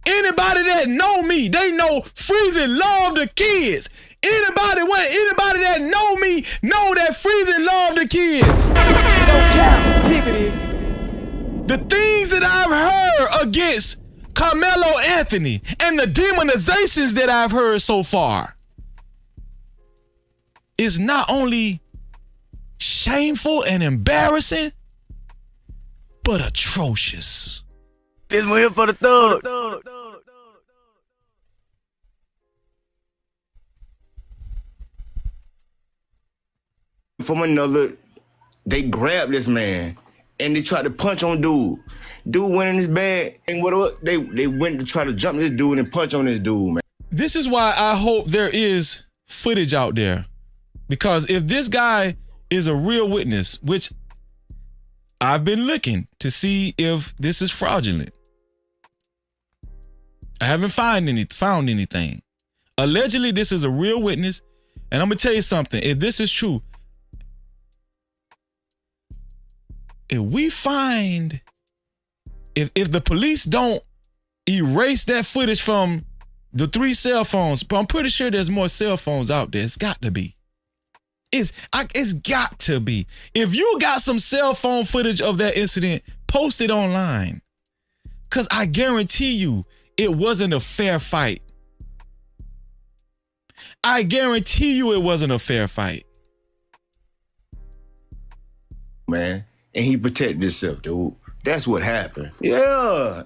anybody that know me, they know Freezy love the kids. Anybody that know me know that Freezy love the kids. No captivity. The things that I've heard against Carmelo Anthony and the demonizations that I've heard so far is not only shameful and embarrassing, but atrocious. This one here for the thug. From another, they grabbed this man, and they tried to punch on dude. Dude went in his bag, and what they went to try to jump this dude and punch on this dude, man. This is why I hope there is footage out there. Because if this guy is a real witness, which I've been looking to see if this is fraudulent. I haven't found anything. Allegedly, this is a real witness. And I'm going to tell you something. If this is true, if the police don't erase that footage from the 3 cell phones, but I'm pretty sure there's more cell phones out there. It's got to be. It's got to be. If you got some cell phone footage of that incident, post it online. Because I guarantee you it wasn't a fair fight. I guarantee you it wasn't a fair fight. Man, and he protected himself, dude. That's what happened. Yeah,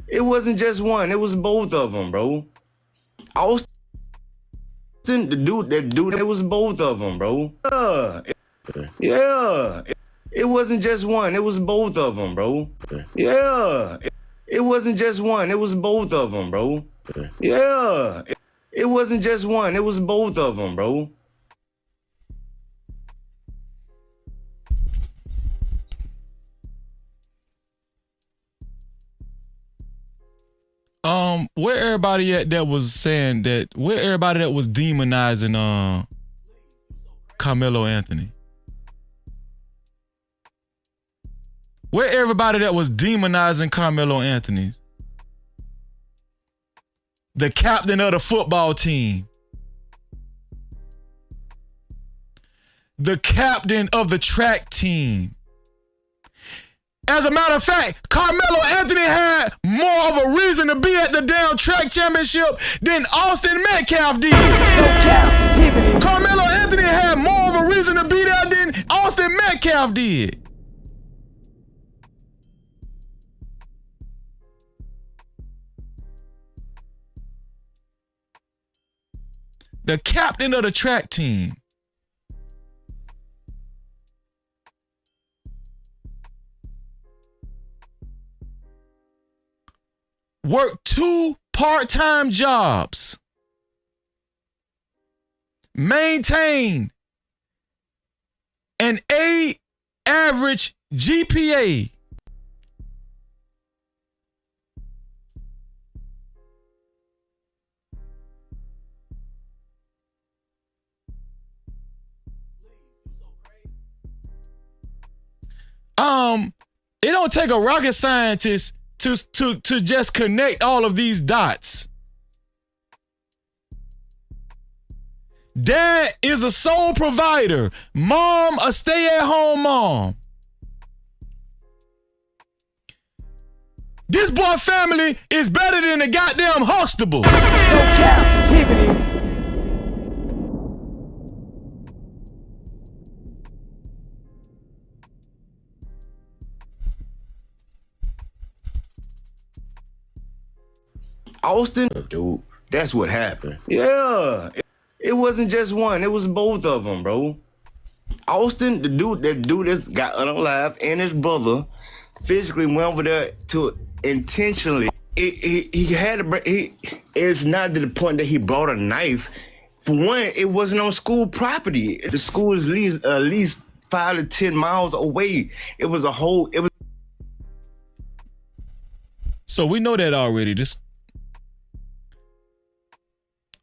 it wasn't just one. It was both of them, bro. Austin, the dude, it was both of them, bro. Yeah, it wasn't just one. It was both of them, bro. Yeah, it wasn't just one. It was both of them, bro. Yeah, it wasn't just one. It was both of them, bro. Where everybody at that was saying that, where everybody that was demonizing Carmelo Anthony? Where everybody that was demonizing Carmelo Anthony? The captain of the football team. The captain of the track team. As a matter of fact, Carmelo Anthony had more of a reason to be at the damn track championship than Austin Metcalf did. No Cap-tivity. Carmelo Anthony had more of a reason to be there than Austin Metcalf did. The captain of the track team. Worked 2 part-time jobs. Maintained an A average GPA. It don't take a rocket scientist to just connect all of these dots. Dad is a sole provider. Mom, a stay-at-home mom. This boy family is better than the goddamn Huxtables. No Cap-tivity. Austin, dude, that's what happened. Yeah, it wasn't just one. It was both of them, bro. Austin, the dude that's got unalive, and his brother physically went over there to intentionally. It's not to the point that he brought a knife. For one, it wasn't on school property. The school is at least 5 to 10 miles away. It was. So we know that already.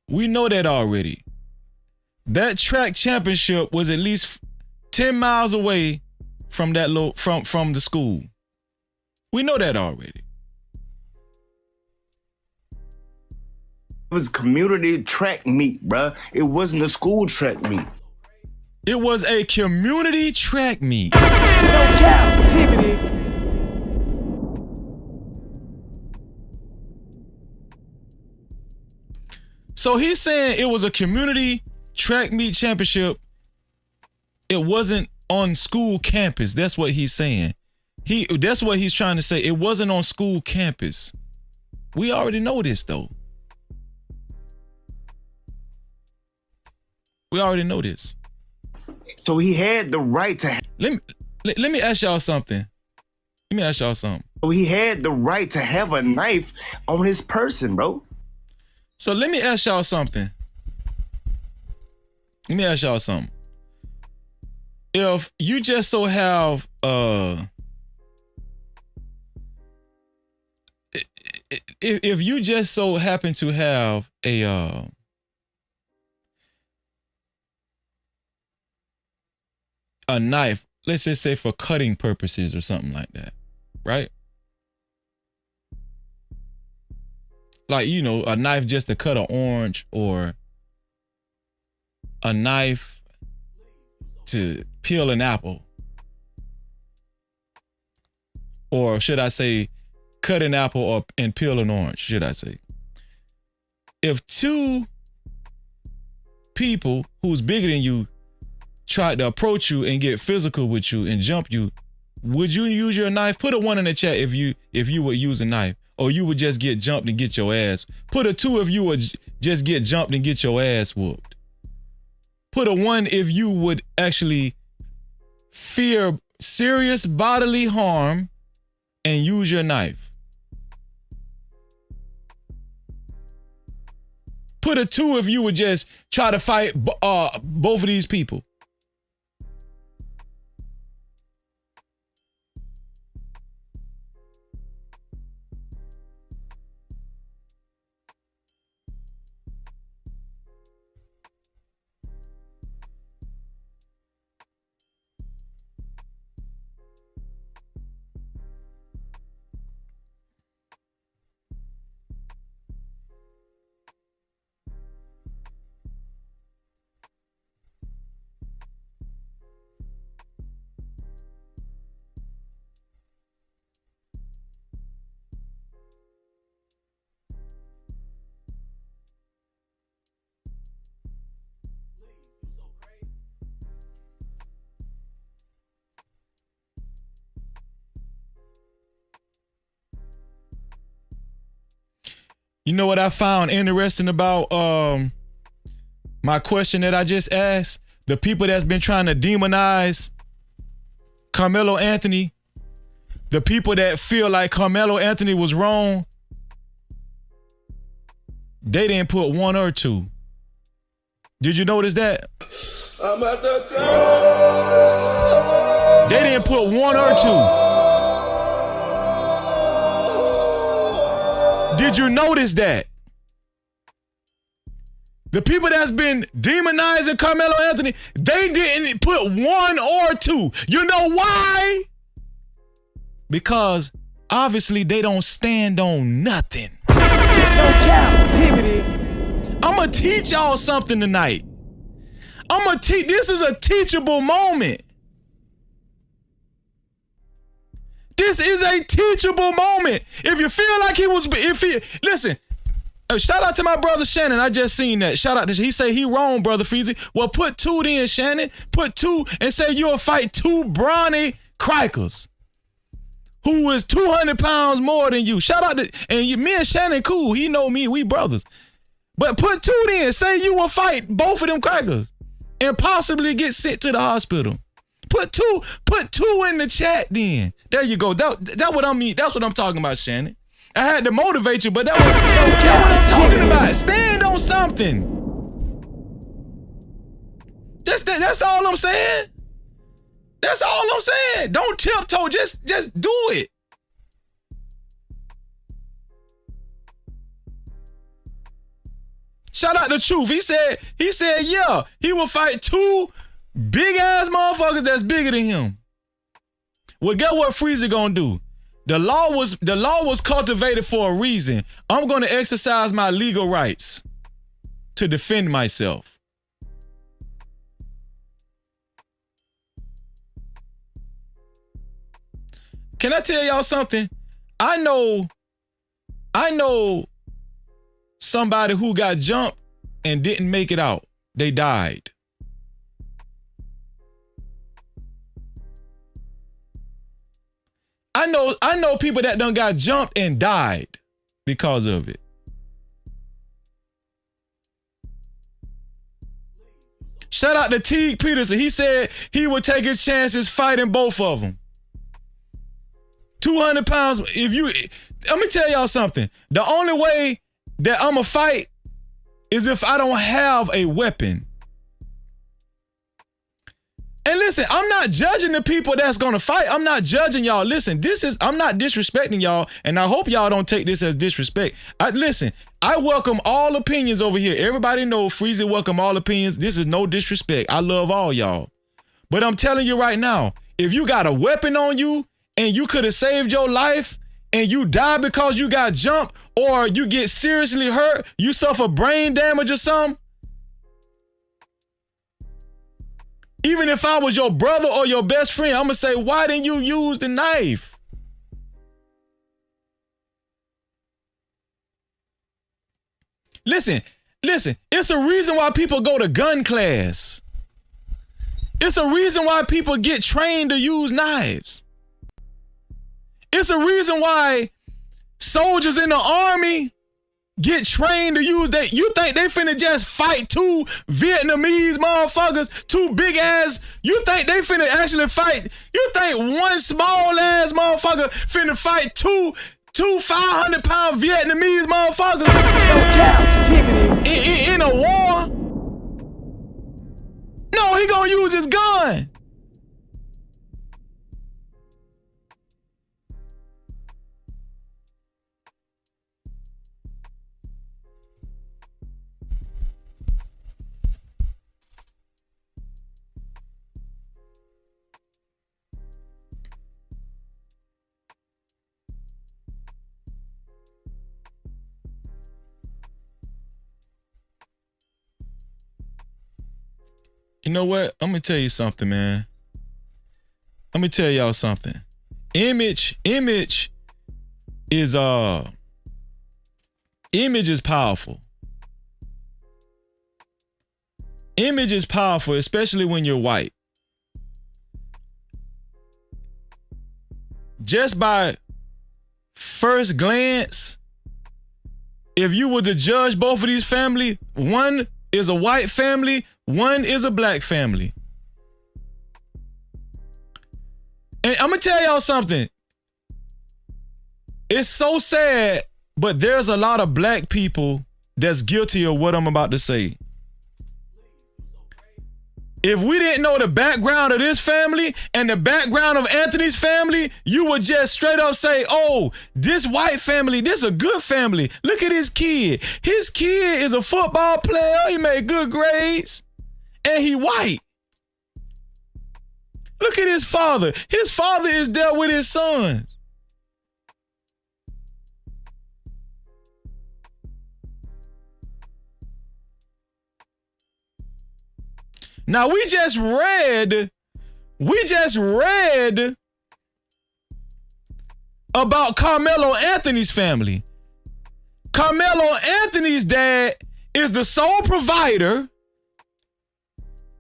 We know that already. That track championship was at least 10 miles away from that from the school. We know that already. It was community track meet, bruh. It wasn't a school track meet. It was a community track meet. No Cap-tivity. So he's saying it was a community track meet championship. It wasn't on school campus. That's what he's saying. That's what he's trying to say. It wasn't on school campus. We already know this though. We already know this. So he had the right to. Let me ask y'all something. So he had the right to have a knife on his person, bro. So let me ask y'all something. If you just so have if you just so happen to have a knife, let's just say for cutting purposes or something like that, right? Like, you know, a knife just to cut an orange, or a knife to peel an apple. Or should I say, cut an apple and peel an orange, should I say. If 2 people who's bigger than you tried to approach you and get physical with you and jump you, would you use your knife? Put a 1 in the chat if you would use a knife, or you would just get jumped and get your ass. Put a 2 if you would just get jumped and get your ass whooped. Put a 1 if you would actually fear serious bodily harm and use your knife. Put a 2 if you would just try to fight both of these people. You know what I found interesting about my question that I just asked? The people that's been trying to demonize Carmelo Anthony, the people that feel like Carmelo Anthony was wrong, they didn't put one or two. Did you notice that? I'm at the girl. They didn't put one or two. Did you notice that? The people that's been demonizing Carmelo Anthony, they didn't put one or two. You know why? Because obviously they don't stand on nothing. No Cap-tivity. I'm gonna teach y'all something tonight. This is a teachable moment. This is a teachable moment. If you feel like listen, shout out to my brother Shannon. I just seen that. Shout out to he say he wrong, brother Freezy. Well, put two then, Shannon. Put two and say you'll fight two brawny crackers who is 200 pounds more than you. Shout out to me and Shannon cool. He know me. We brothers. But put two then. Say you will fight both of them crackers and possibly get sent to the hospital. Put two in the chat then. There you go. That what I mean. That's what I'm talking about, Shannon. I had to motivate you, but that's what I'm talking about. Stand on something. That's all I'm saying. That's all I'm saying. Don't tiptoe. Just do it. Shout out to Truth. He said, yeah, he will fight two big ass motherfuckers that's bigger than him. Well, guess what Freezy gonna do? The law was cultivated for a reason. I'm gonna exercise my legal rights to defend myself. Can I tell y'all something? I know somebody who got jumped and didn't make it out. They died. I know people that done got jumped and died because of it. Shout out to Teague Peterson. He said he would take his chances fighting both of them. 200 pounds. Let me tell y'all something. The only way that I'ma fight is if I don't have a weapon. And listen, I'm not judging the people that's gonna fight. I'm not judging y'all. Listen, I'm not disrespecting y'all, and I hope y'all don't take this as disrespect. I welcome all opinions over here. Everybody knows Freezy welcome all opinions. This is no disrespect. I love all y'all. But I'm telling you right now, if you got a weapon on you and you could have saved your life and you die because you got jumped or you get seriously hurt, you suffer brain damage or something, even if I was your brother or your best friend, I'm gonna say, why didn't you use the knife? Listen, it's a reason why people go to gun class. It's a reason why people get trained to use knives. It's a reason why soldiers in the army get trained to use that. You think they finna just fight two Vietnamese motherfuckers, two big ass, you think they finna actually fight, you think one small ass motherfucker finna fight two 500-pound Vietnamese motherfuckers? No Cap-tivity. In a war? No, he gonna use his gun. You know what? I'm gonna tell you something, man. Let me tell y'all something. Image is powerful. Image is powerful, especially when you're white. Just by first glance, if you were to judge both of these family, one is a white family, one is a black family. And I'm gonna tell y'all something. It's so sad, but there's a lot of black people that's guilty of what I'm about to say. If we didn't know the background of this family and the background of Anthony's family, you would just straight up say, oh, this white family, this is a good family. Look at his kid. His kid is a football player. He made good grades and he white. Look at his father. His father is there with his sons. Now we just read about Carmelo Anthony's family. Carmelo Anthony's dad is the sole provider.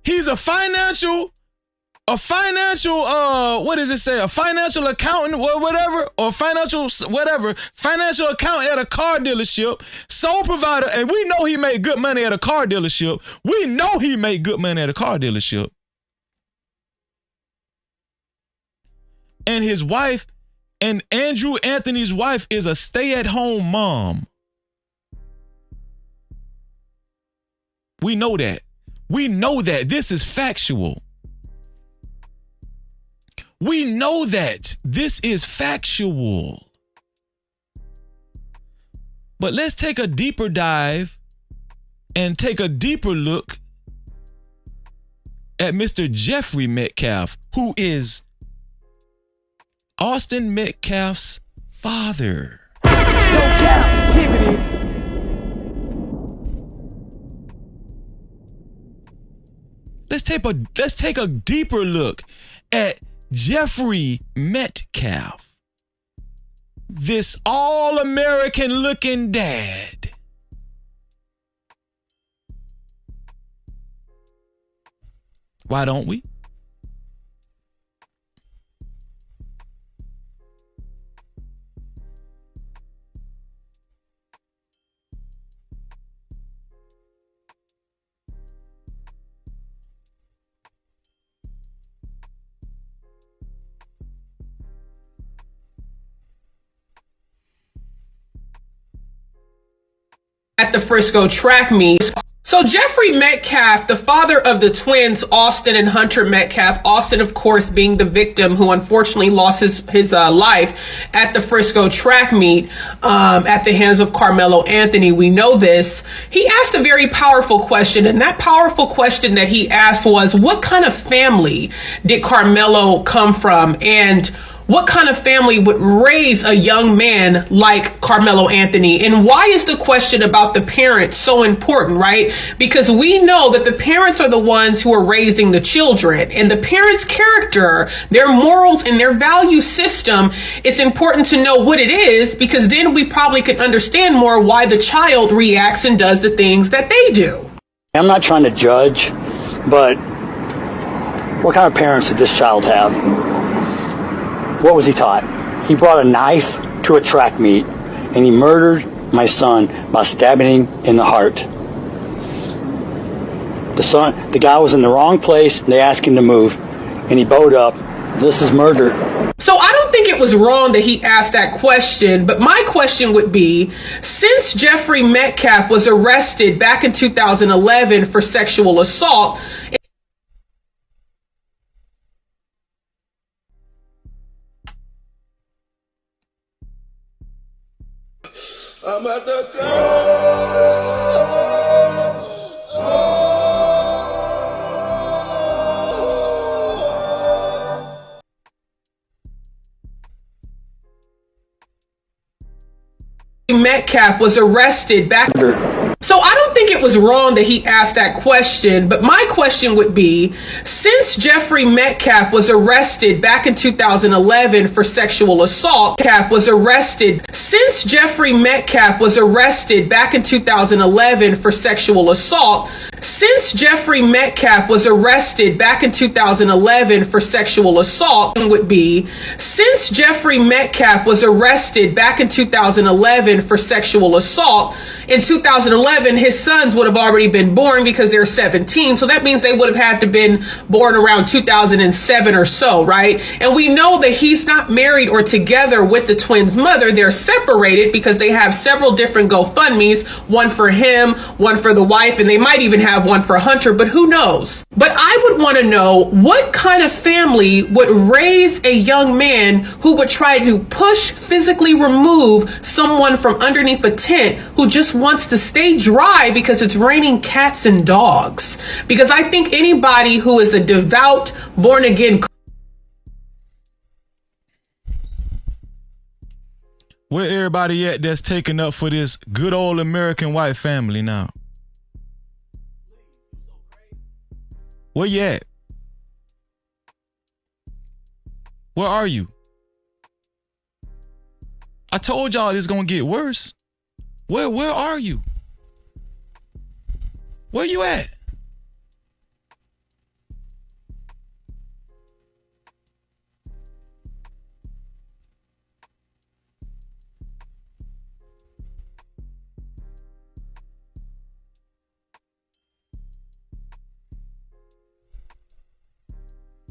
He's a financial financial accountant or whatever, or financial accountant at a car dealership, sole provider, and we know he made good money at a car dealership. And his wife, and Andrew Anthony's wife, is a stay-at-home mom. We know that. This is factual. We know that this is factual. But let's take a deeper dive and take a deeper look at Mr. Jeffrey Metcalf, who is Austin Metcalf's father. No Cap-tivity. Let's take a deeper look at Jeffrey Metcalf, this all-American looking dad. Why don't we? At the Frisco track meet. So Jeffrey Metcalf, the father of the twins, Austin and Hunter Metcalf, Austin, of course, being the victim who unfortunately lost his life at the Frisco track meet at the hands of Carmelo Anthony. We know this. He asked a very powerful question, and that powerful question that he asked was, what kind of family did Carmelo come from? And what kind of family would raise a young man like Carmelo Anthony? And why is the question about the parents so important, right? Because we know that the parents are the ones who are raising the children, and the parents' character, their morals, and their value system, it's important to know what it is, because then we probably can understand more why the child reacts and does the things that they do. I'm not trying to judge, but what kind of parents did this child have? What was he taught? He brought a knife to a track meet, and he murdered my son by stabbing him in the heart. The guy was in the wrong place. They asked him to move, and he bowed up. This is murder. So I don't think it was wrong that he asked that question, but my question would be, since Jeffrey Metcalf was arrested back in 2011 for sexual assault, I'm at the Metcalf was arrested back. So I don't think it was wrong that he asked that question, but my question would be, since Jeffrey Metcalf was arrested back in 2011 for sexual assault, since Jeffrey Metcalf was arrested back in 2011 for sexual assault, since Jeffrey Metcalf was arrested back in 2011 for sexual assault, would be, since Jeffrey Metcalf was arrested back in 2011 for sexual assault, in 2011, his sons would have already been born because they're 17. So that means they would have had to been born around 2007 or so, right? And we know that he's not married or together with the twins' mother. They're separated because they have several different GoFundMes, one for him, one for the wife, and they might even have one for Hunter, but who knows? But I would want to know what kind of family would raise a young man who would try to push, physically remove someone from underneath a tent who just wants to stay dry because it's raining cats and dogs. Because I think anybody who is a devout, born again. Where everybody at that's taking up for this good old American white family now? Where you at? Where are you? I told y'all this is gonna get worse. Where are you? Where you at?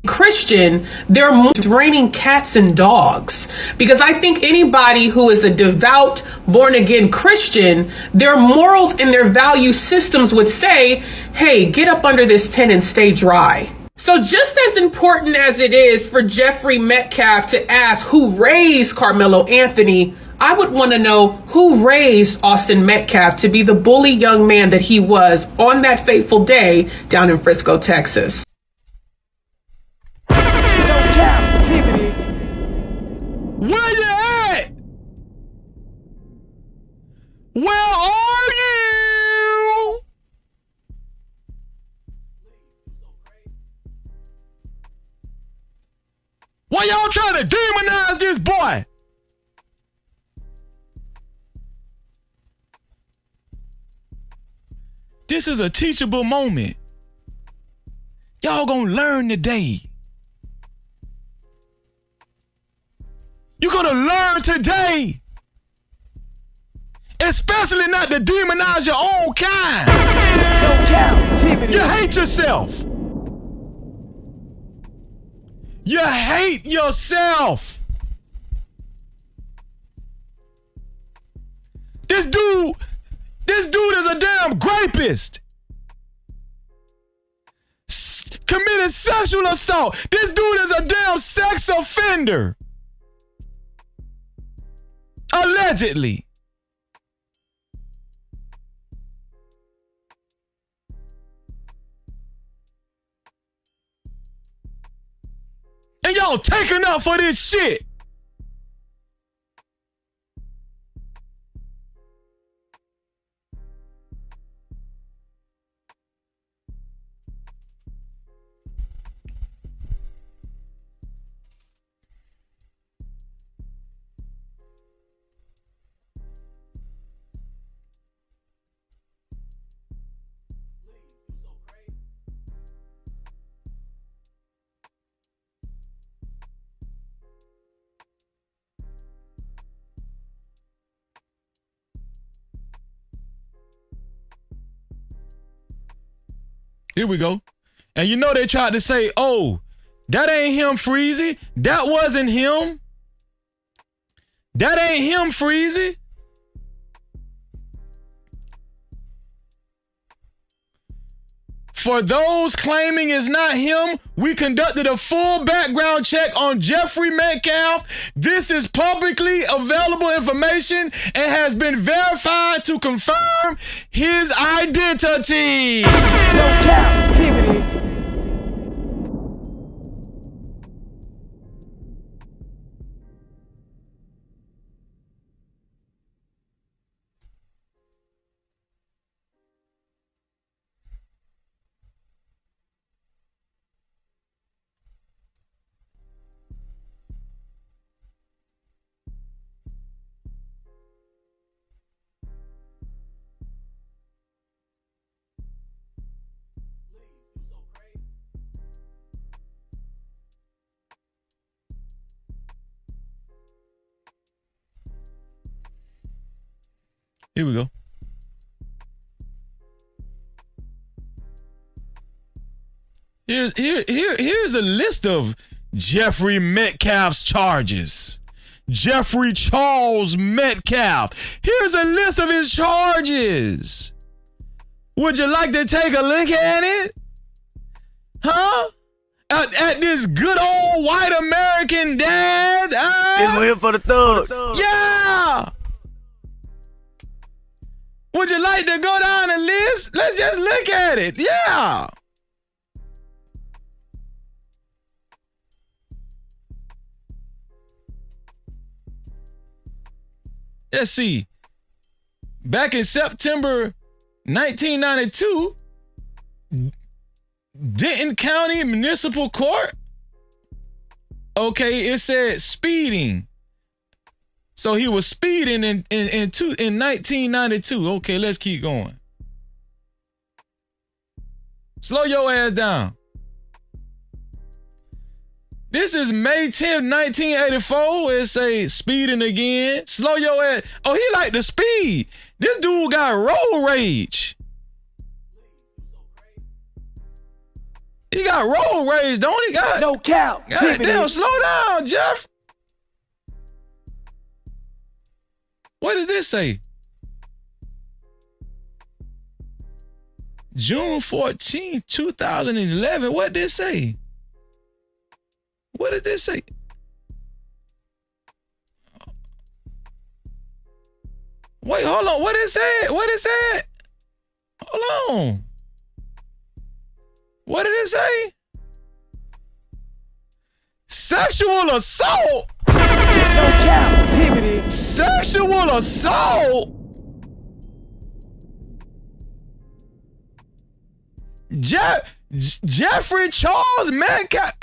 Christian, they're raining cats and dogs. Because I think anybody who is a devout, born again Christian, their morals and their value systems would say, hey, get up under this tent and stay dry. So just as important as it is for Jeffrey Metcalf to ask who raised Carmelo Anthony, I would want to know who raised Austin Metcalf to be the bully young man that he was on that fateful day down in Frisco, Texas. Cap-tivity. Where you at? Where are you? Why y'all trying to demonize this boy? This is a teachable moment. Y'all gonna learn today. You're gonna learn today. Especially not to demonize your own kind. No captivity. You hate yourself. You hate yourself. This dude is a damn rapist. Committed sexual assault. This dude is a damn sex offender. Allegedly. And y'all taking up for this shit. Here we go. And you know they tried to say, oh, that ain't him, Freezy. That wasn't him. That ain't him, Freezy. For those claiming it's not him, we conducted a full background check on Jeffrey Metcalf. This is publicly available information and has been verified to confirm his identity. No captivity. Here we go. Here's a list of Jeffrey Metcalf's charges. Jeffrey Charles Metcalf. Here's a list of his charges. Would you like to take a look at it? Huh? At this good old white American dad? It's here for the thug. Yeah! Would you like to go down the list? Let's just look at it. Yeah! Let's see. Back in September 1992, Denton County Municipal Court. Okay, it said speeding. So he was speeding in 1992. Okay, let's keep going. Slow your ass down. This is May 10th, 1984. It say speeding again. Slow your ass. Oh, he like to speed. This dude got road rage. He got road rage, don't he? No cap. Damn, slow down, Jeff. What does this say? June 14, 2011. What did this say? What does this say? Wait, hold on. What is that? What is that? Hold on. What did it say? Sexual assault. No captivity. Sexual assault. Jeffrey Charles Metcalf.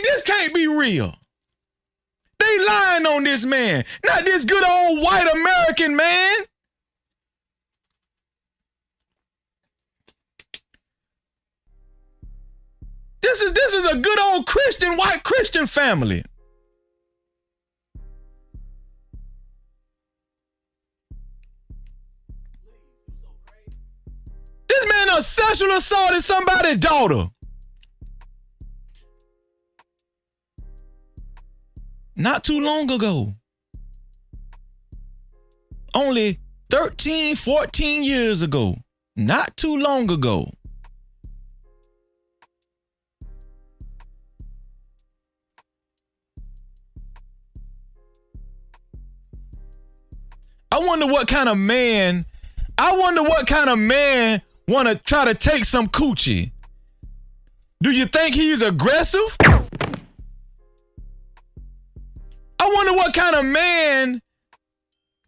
This can't be real. They lying on this man, not this good old white American man. This is a good old Christian, white Christian family. This man a sexual assaulted somebody's daughter. Not too long ago. Only 13, 14 years ago. Not too long ago. I wonder what kind of man want to try to take some coochie. Do you think he's aggressive? I wonder what kind of man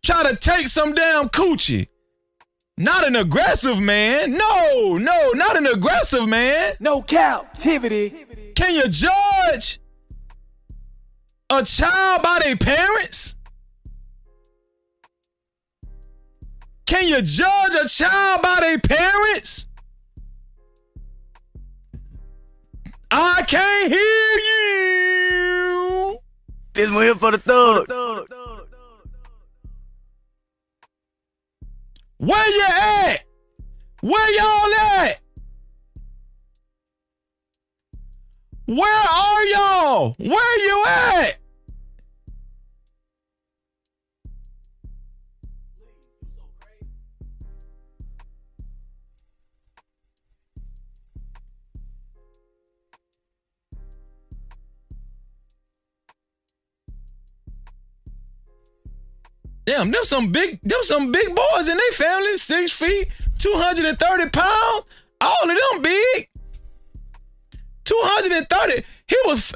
try to take some damn coochie. Not an aggressive man. No, not an aggressive man. No captivity. Can you judge a child by their parents? Can you judge a child by their parents? I can't hear you. This one here for the thug. Where you at? Where y'all at? Where are y'all? Where you at? Damn, them some big boys in their family, 6 feet, 230 pounds. All of them big. 230. He was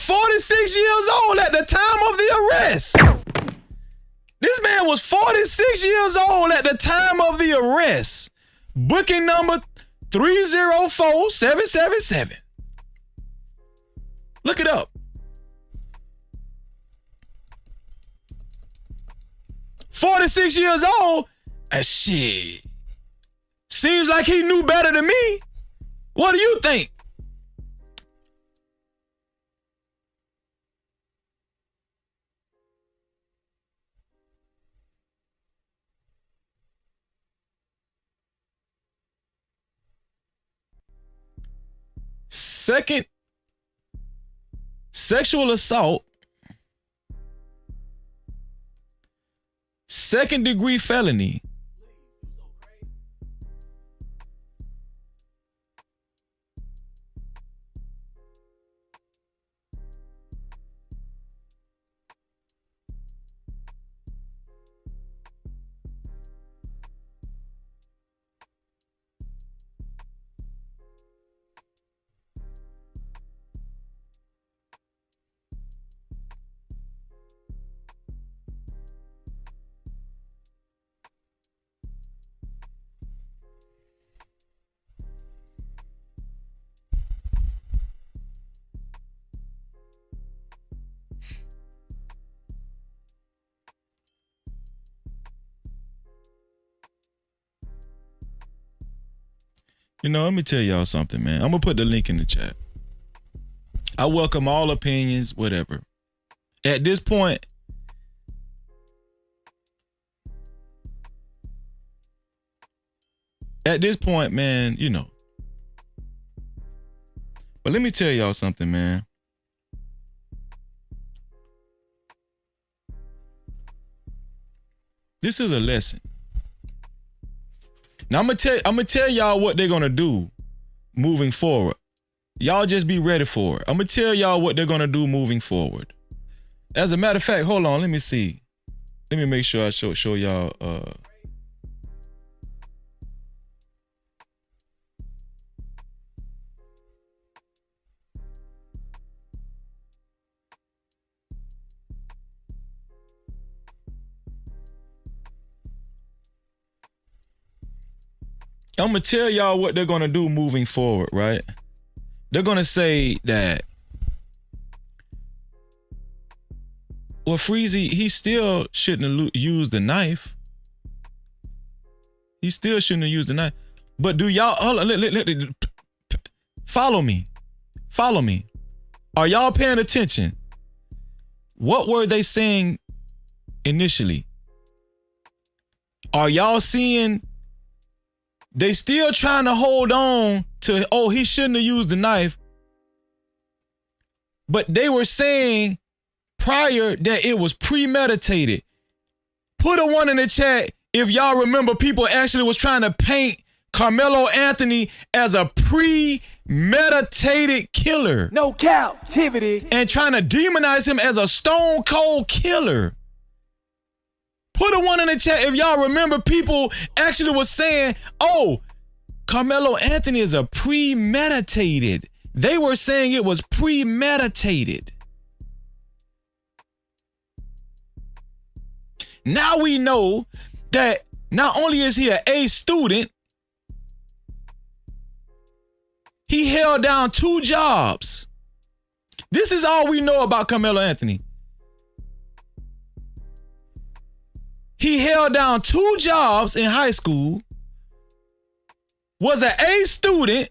46 years old at the time of the arrest. This man was 46 years old at the time of the arrest. Booking number 304777. Look it up. 46 years old, shit. Seems like he knew better than me. What do you think? Second, sexual assault. Second-degree felony. You know, let me tell y'all something, man. I'm going to put the link in the chat. I welcome all opinions, whatever. At this point, man, you know. But let me tell y'all something, man. This is a lesson. Now I'm gonna tell y'all what they're gonna do moving forward. Y'all just be ready for it. I'm gonna tell y'all what they're gonna do moving forward. As a matter of fact, hold on, let me see. Let me make sure I show y'all I'm gonna tell y'all what they're gonna do moving forward, right? They're gonna say that, well, Freezy, he still shouldn't have used the knife. He still shouldn't have used the knife. But do y'all, hold on, follow me. Follow me. Are y'all paying attention? What were they saying initially? Are y'all seeing they still trying to hold on to, oh, he shouldn't have used the knife. But they were saying prior that it was premeditated. Put a 1 in the chat if y'all remember people actually was trying to paint Carmelo Anthony as a premeditated killer. No captivity. And trying to demonize him as a stone cold killer. Put a 1 in the chat if y'all remember people actually was saying, oh, Carmelo Anthony is a premeditated. They were saying it was premeditated. Now we know that not only is he an A student, he held down 2 jobs. This is all we know about Carmelo Anthony. He held down 2 jobs in high school, was an A student,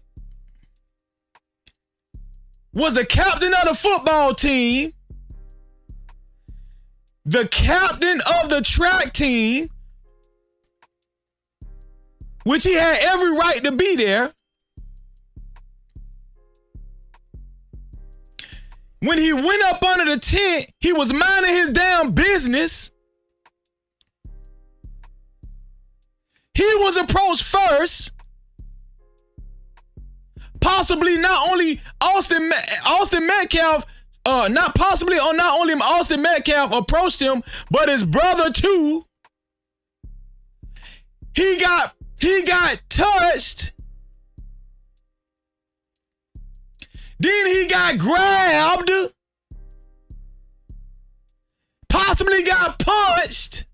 was the captain of the football team, the captain of the track team, which he had every right to be there. When he went up under the tent, he was minding his damn business. He was approached first. Possibly not only Austin Metcalf, not only Austin Metcalf approached him, but his brother too. He got touched. Then he got grabbed. Possibly got punched.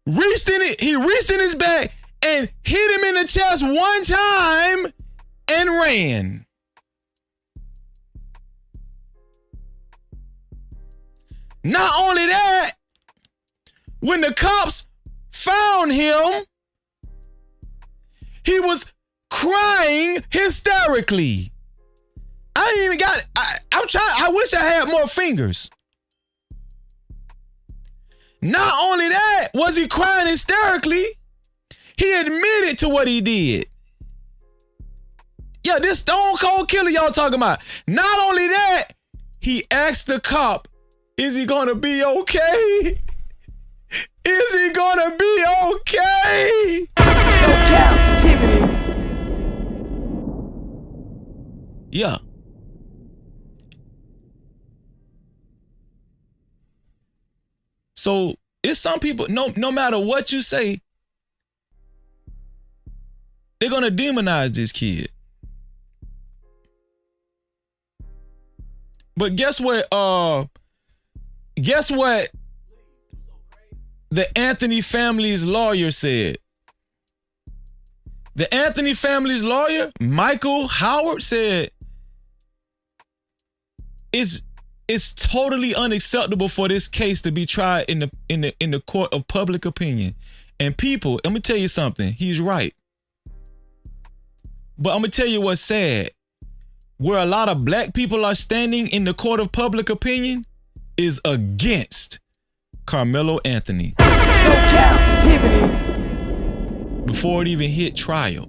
He reached in his back and hit him in the chest 1 time and ran. Not only that, when the cops found him, he was crying hysterically. I wish I had more fingers. Not only that, was he crying hysterically, he admitted to what he did. Yeah, this stone cold killer y'all talking about. Not only that, he asked the cop, is he gonna be okay? Is he gonna be okay? No captivity. Yeah. So it's some people, no matter what you say, they're gonna demonize this kid. But guess what? Guess what? The Anthony family's lawyer said. The Anthony family's lawyer, Michael Howard, said it's totally unacceptable for this case to be tried in the court of public opinion. And people, let me tell you something. He's right. But I'm gonna tell you what's sad. Where a lot of black people are standing in the court of public opinion is against Carmelo Anthony. No captivity. Before it even hit trial.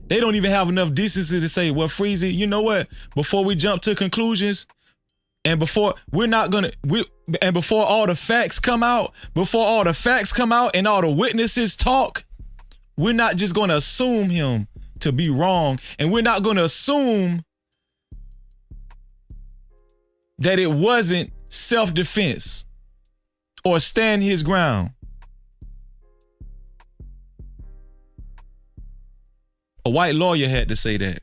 They don't even have enough decency to say, well, Freezy, you know what? Before we jump to conclusions, and before before all the facts come out, and all the witnesses talk, we're not just gonna assume him to be wrong, and we're not gonna assume that it wasn't self-defense or stand his ground. A white lawyer had to say that.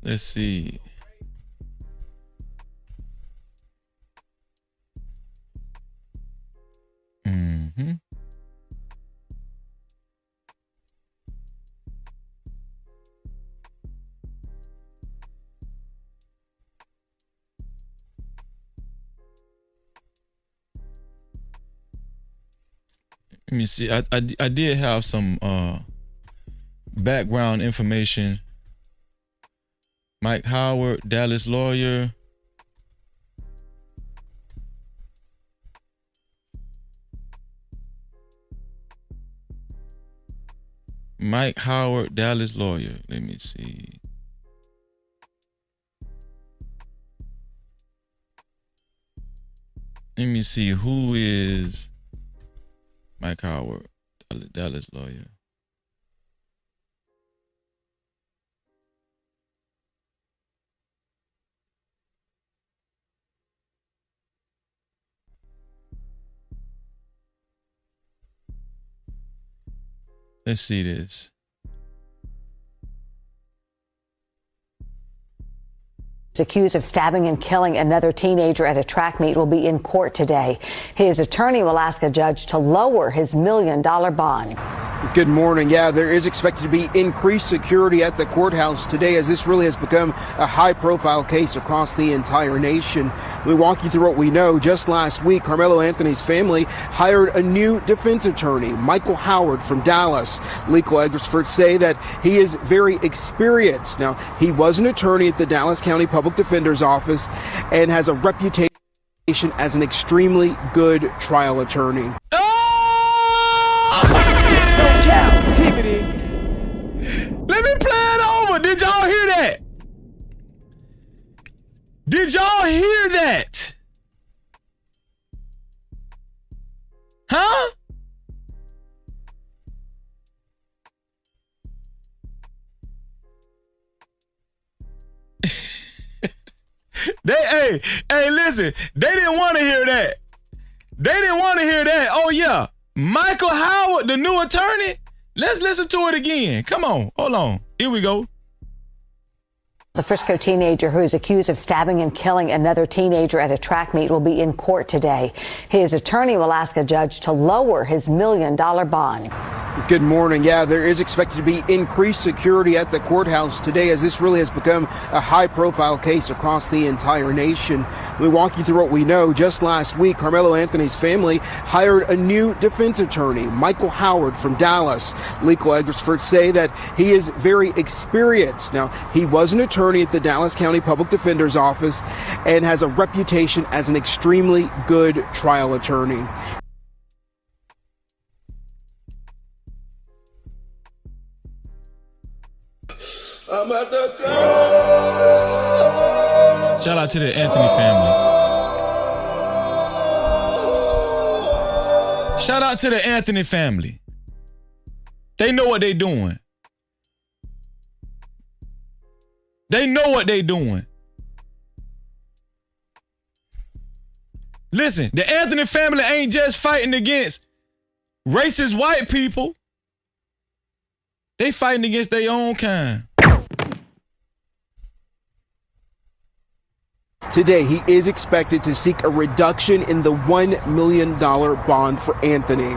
Let's see. Let me see. I did have some background information. Mike Howard, Dallas lawyer. Mike Howard, Dallas lawyer. Let me see. Let me see who is Mike Howard, Dallas lawyer. Let's see this. Accused of stabbing and killing another teenager at a track meet will be in court today. His attorney will ask a judge to lower his $1 million bond. Good morning. Yeah, there is expected to be increased security at the courthouse today, as this really has become a high-profile case across the entire nation. We walk you through what we know. Just last week, Carmelo Anthony's family hired a new defense attorney, Michael Howard from Dallas. Legal experts say that he is very experienced. Now, he was an attorney at the Dallas County Public Defender's Office and has a reputation as an extremely good trial attorney. No captivity. Let me play it over. Did y'all hear that? Did y'all hear that? Huh? Hey, listen. They didn't want to hear that. They didn't want to hear that. Oh, yeah. Michael Howard, the new attorney. Let's listen to it again. Come on. Hold on. Here we go. The Frisco teenager who is accused of stabbing and killing another teenager at a track meet will be in court today. His attorney will ask a judge to lower his $1 million bond. Good morning. Yeah, there is expected to be increased security at the courthouse today as this really has become a high-profile case across the entire nation. We walk you through what we know. Just last week, Carmelo Anthony's family hired a new defense attorney, Michael Howard from Dallas. Legal experts say that he is very experienced. Now, he was an attorney at the Dallas County Public Defender's Office and has a reputation as an extremely good trial attorney. I'm at the Shout out to the Anthony family. Shout out to the Anthony family. They know what they doing. They know what they doing. Listen, the Anthony family ain't just fighting against racist white people. They fighting against their own kind. Today, he is expected to seek a reduction in the $1 million bond for Anthony.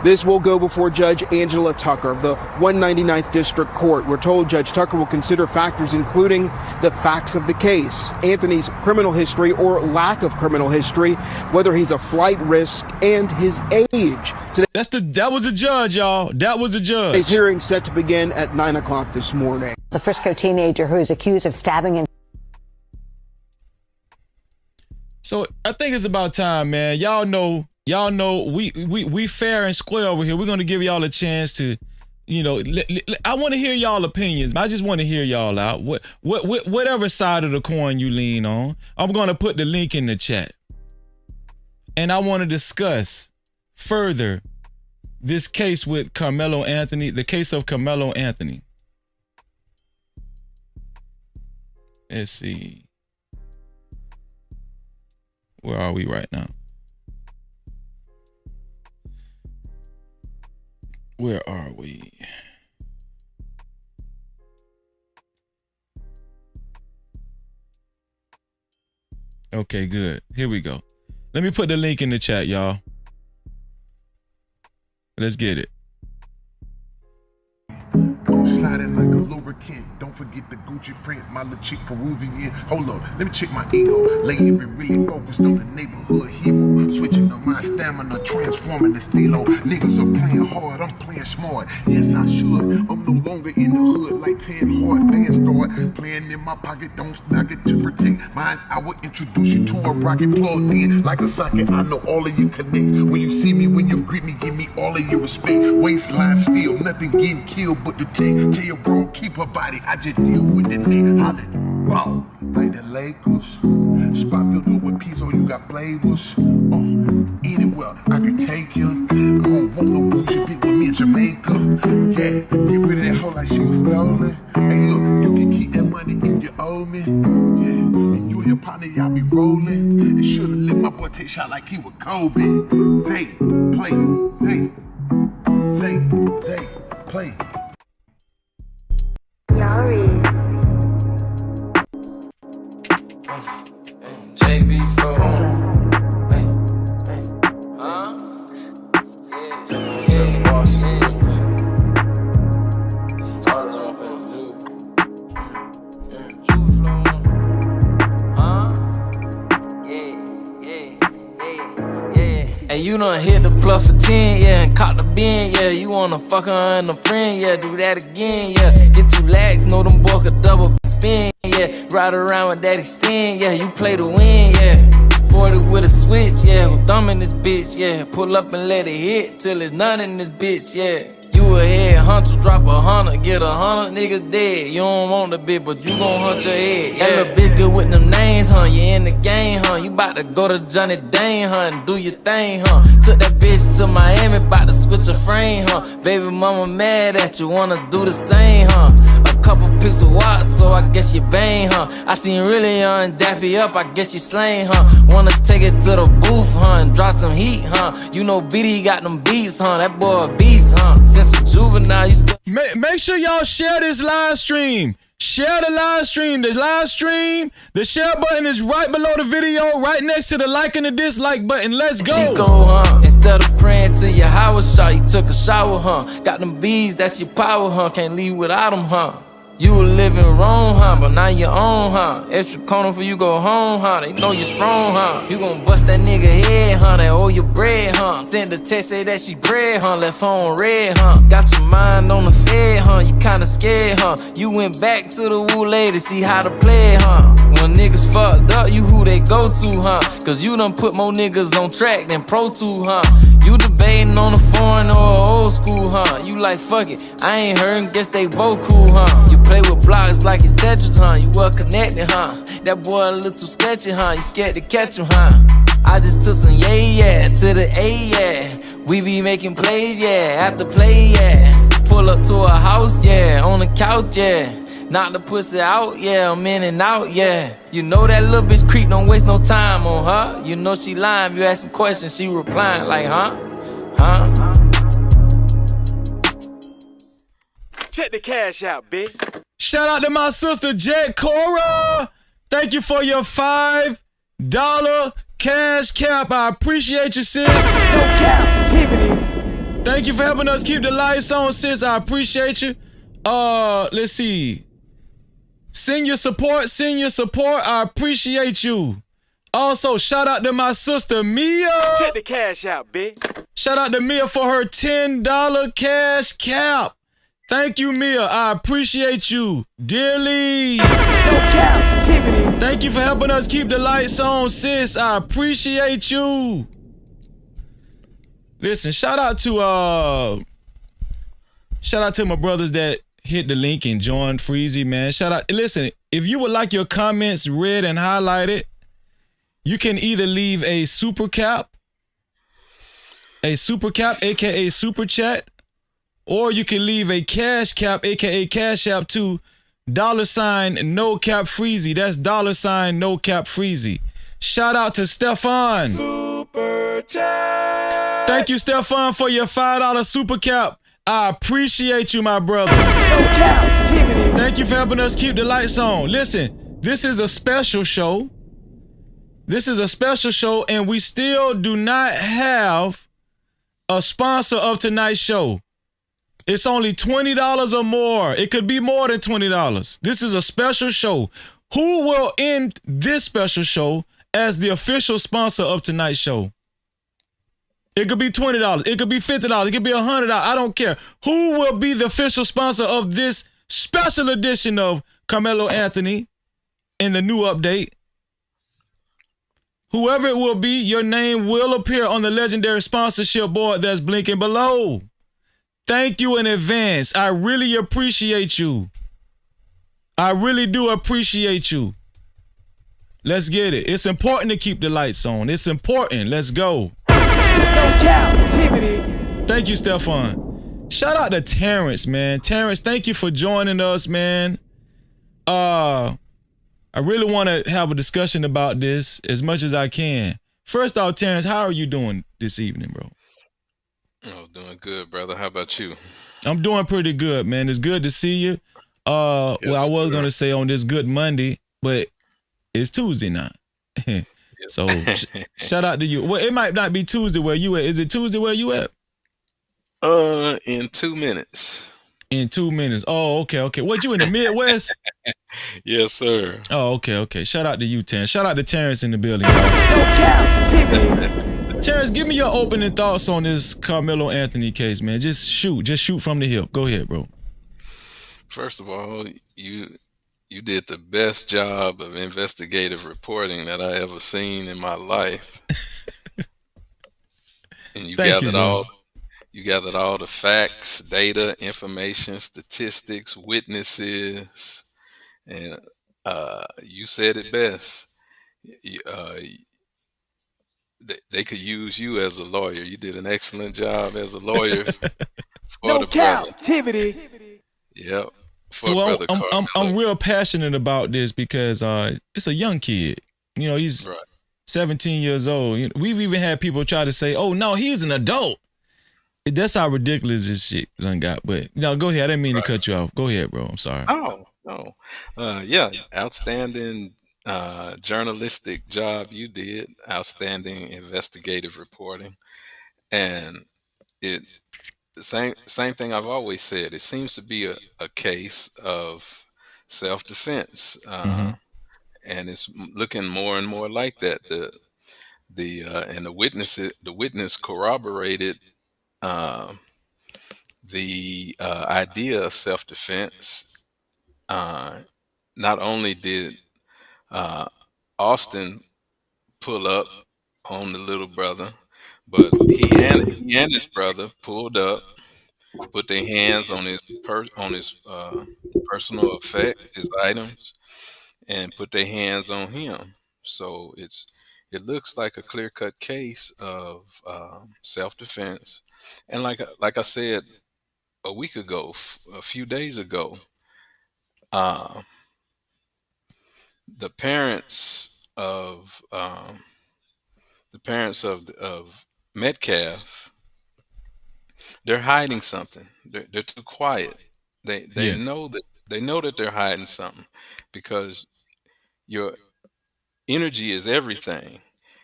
This will go before Judge Angela Tucker of the 199th District Court. We're told Judge Tucker will consider factors including the facts of the case, Anthony's criminal history or lack of criminal history, whether he's a flight risk, and his age. That was the judge, y'all. That was the judge. Today's hearing set to begin at 9 o'clock this morning. The Frisco teenager who is accused of stabbing and So I think it's about time, man. Y'all know we fair and square over here. We're gonna give y'all a chance to, I want to hear y'all opinions. I just want to hear y'all out. Whatever side of the coin you lean on, I'm gonna put the link in the chat, and I want to discuss further this case with Carmelo Anthony, the case of Carmelo Anthony. Let's see. Where are we right now? Where are we? Okay, good. Here we go. Let me put the link in the chat, y'all. Let's get it. Slide in like a lubricant. Don't forget the Gucci print, my little chick Peruvian. Hold up, let me check my ego. Lately been really focused on the neighborhood hero. Switching up my stamina, transforming the stilo. Niggas are playing hard, I'm playing smart. Yes, I should. I'm no longer in the hood like 10 hard bands start. Playing in my pocket, don't knock it to protect mine. I will introduce you to a rocket plugged in like a socket. I know all of you connects. When you see me, when you greet me, give me all of your respect. Waistline still, nothing getting killed but the tech. Tell your bro, keep her body. I just deal with the neck. Holla, wow, like the Lakers. Spot filled up with pizza, you got flavors. Anywhere I can take you. I don't want no bullshit bitch with me in Jamaica. Yeah, get rid of that hoe like she was stolen. Hey, look, you can keep that money if you owe me. Yeah, and you and your partner, y'all be rolling. And should've let my boy take shot like he was Kobe. Zay, play, Zay, Zay, Zay, play. JV4. And you done hit the bluff for 10, yeah, and caught the bin, yeah. You wanna fuck her and a friend, yeah, do that again, yeah. Get 2 lags, know them boy could double spin, yeah. Ride around with that extend, yeah, you play to win, yeah. 40 with a switch, yeah, with thumb in this bitch, yeah. Pull up and let it hit till it's none in this bitch, yeah. You a head hunter, drop 100, get 100 niggas dead. You don't want the bitch, but you gon' hunt your head. Yeah. That little bitch good with them names, huh? You in the game, huh? You bout to go to Johnny Dane, huh? And do your thing, huh? Took that bitch to Miami, bout to switch a frame, huh? Baby mama mad at you, wanna do the same, huh? A couple pics of watch, so I guess you bang, huh? I seen really young Daffy up, I guess you slain, huh? Wanna take it to the booth, huh? And drop some heat, huh? You know BD got them beats, huh? That boy a beast, huh? Since a juvenile, you still make sure y'all share this live stream. Share the live stream. The share button is right below the video, right next to the like and the dislike button. Let's go. Instead of praying to your Howard shot, you took a shower, huh? Got them bees, that's your power, huh? Can't leave without them, huh? You were living wrong, huh? But now you're on, huh? Extra corner for you go home, huh? They know you're strong, huh? You gon' bust that nigga head, huh? They owe you bread, huh? Send the text, say that she bread, huh? Left phone red, huh? Got your mind on the fed, huh? You kinda scared, huh? You went back to the woo lady, see how to play, huh? When niggas fucked up, you who they go to, huh? Cause you done put more niggas on track than Pro 2, huh? You debating on a foreign or old school, huh? You like, fuck it, I ain't heard, guess they both cool, huh? You play with blocks like it's Tetris, huh? You well connected, huh? That boy a little sketchy, huh? You scared to catch him, huh? I just took some yeah to the A, yeah. We be making plays, yeah, after play, yeah. Pull up to a house, yeah, on the couch, yeah. Knock the pussy out, yeah, I'm in and out, yeah. You know that little bitch creep, don't waste no time on her. You know she lying, you asking questions, she replying like, huh? Check the cash out, bitch. Shout out to my sister, Jet Cora. Thank you for your $5 cash cap. I appreciate you, sis. No Cap-tivity. Thank you for helping us keep the lights on, sis. I appreciate you. Let's see. Send your support. I appreciate you. Also, shout out to my sister, Mia. Check the cash out, bitch. Shout out to Mia for her $10 cash cap. Thank you, Mia. I appreciate you dearly. No Cap-tivity. Thank you for helping us keep the lights on, sis. I appreciate you. Listen, shout out to my brothers that hit the link and joined Freezy, man. Shout out. Listen, if you would like your comments read and highlighted, you can either leave a super cap, aka super chat, or you can leave a cash cap, aka cash app to $ no cap Freezy. That's $ no cap Freezy. Shout out to Stefan. Super chat. Thank you, Stefan, for your $5 super cap. I appreciate you, my brother. No Cap-tivity. Thank you for helping us keep the lights on. Listen, this is a special show. And we still do not have a sponsor of tonight's show. It's only $20 or more. It could be more than $20. This is a special show. Who will end this special show as the official sponsor of tonight's show? It could be $20. It could be $50. It could be $100. I don't care. Who will be the official sponsor of this special edition of Carmelo Anthony in the new update? Whoever it will be, your name will appear on the legendary sponsorship board that's blinking below. Thank you in advance. I really appreciate you. I really do appreciate you. Let's get it. It's important to keep the lights on. It's important. Let's go. No Cap-tivity. Thank you, Stefan. Shout out to Terrence, man. Terrence, thank you for joining us, man. I really want to have a discussion about this as much as I can. First off, Terrence, how are you doing this evening, bro? Oh, doing good, brother. How about you? I'm doing pretty good, man. It's good to see you. Well, I was going to say on this good Monday, but it's Tuesday now. So shout out to you. Well, it might not be Tuesday where you at. Is it Tuesday where you at? In 2 minutes. In 2 minutes. Oh, okay. What, you in the Midwest? Yes, sir. Oh, okay. Shout out to you, Terrence. Shout out to Terrence in the building. No Cap-tivity. Terrence, give me your opening thoughts on this Carmelo Anthony case, man. Just shoot from the hip. Go ahead, bro. First of all, you did the best job of investigative reporting that I ever seen in my life. And you gathered all the facts, data, information, statistics, witnesses, and you said it best. They could use you as a lawyer. You did an excellent job as a lawyer for no the brother. Cap-tivity. Yep. Well, I'm real passionate about this because it's a young kid. You know, he's 17 years old. We've even had people try to say, "Oh no, he's an adult." That's how ridiculous this shit done got. But no, go ahead. I didn't mean to cut you off. Go ahead, bro. I'm sorry. Oh Oh, yeah, outstanding journalistic job you did. Outstanding investigative reporting, and it same thing I've always said. It seems to be a case of self defense, Mm-hmm. and it's looking more and more like that. The witness corroborated um, the idea of self defense. Uh, Not only did uh, Austin pull up on the little brother, but he and his brother pulled up, put their hands on his personal effects, his items, and put their hands on him. So it looks like a clear cut case of self defense, and like I said a week ago, a few days ago, uh, the parents of Metcalf, they're hiding something. They're too quiet. They Yes. know that they're hiding something because your energy is everything.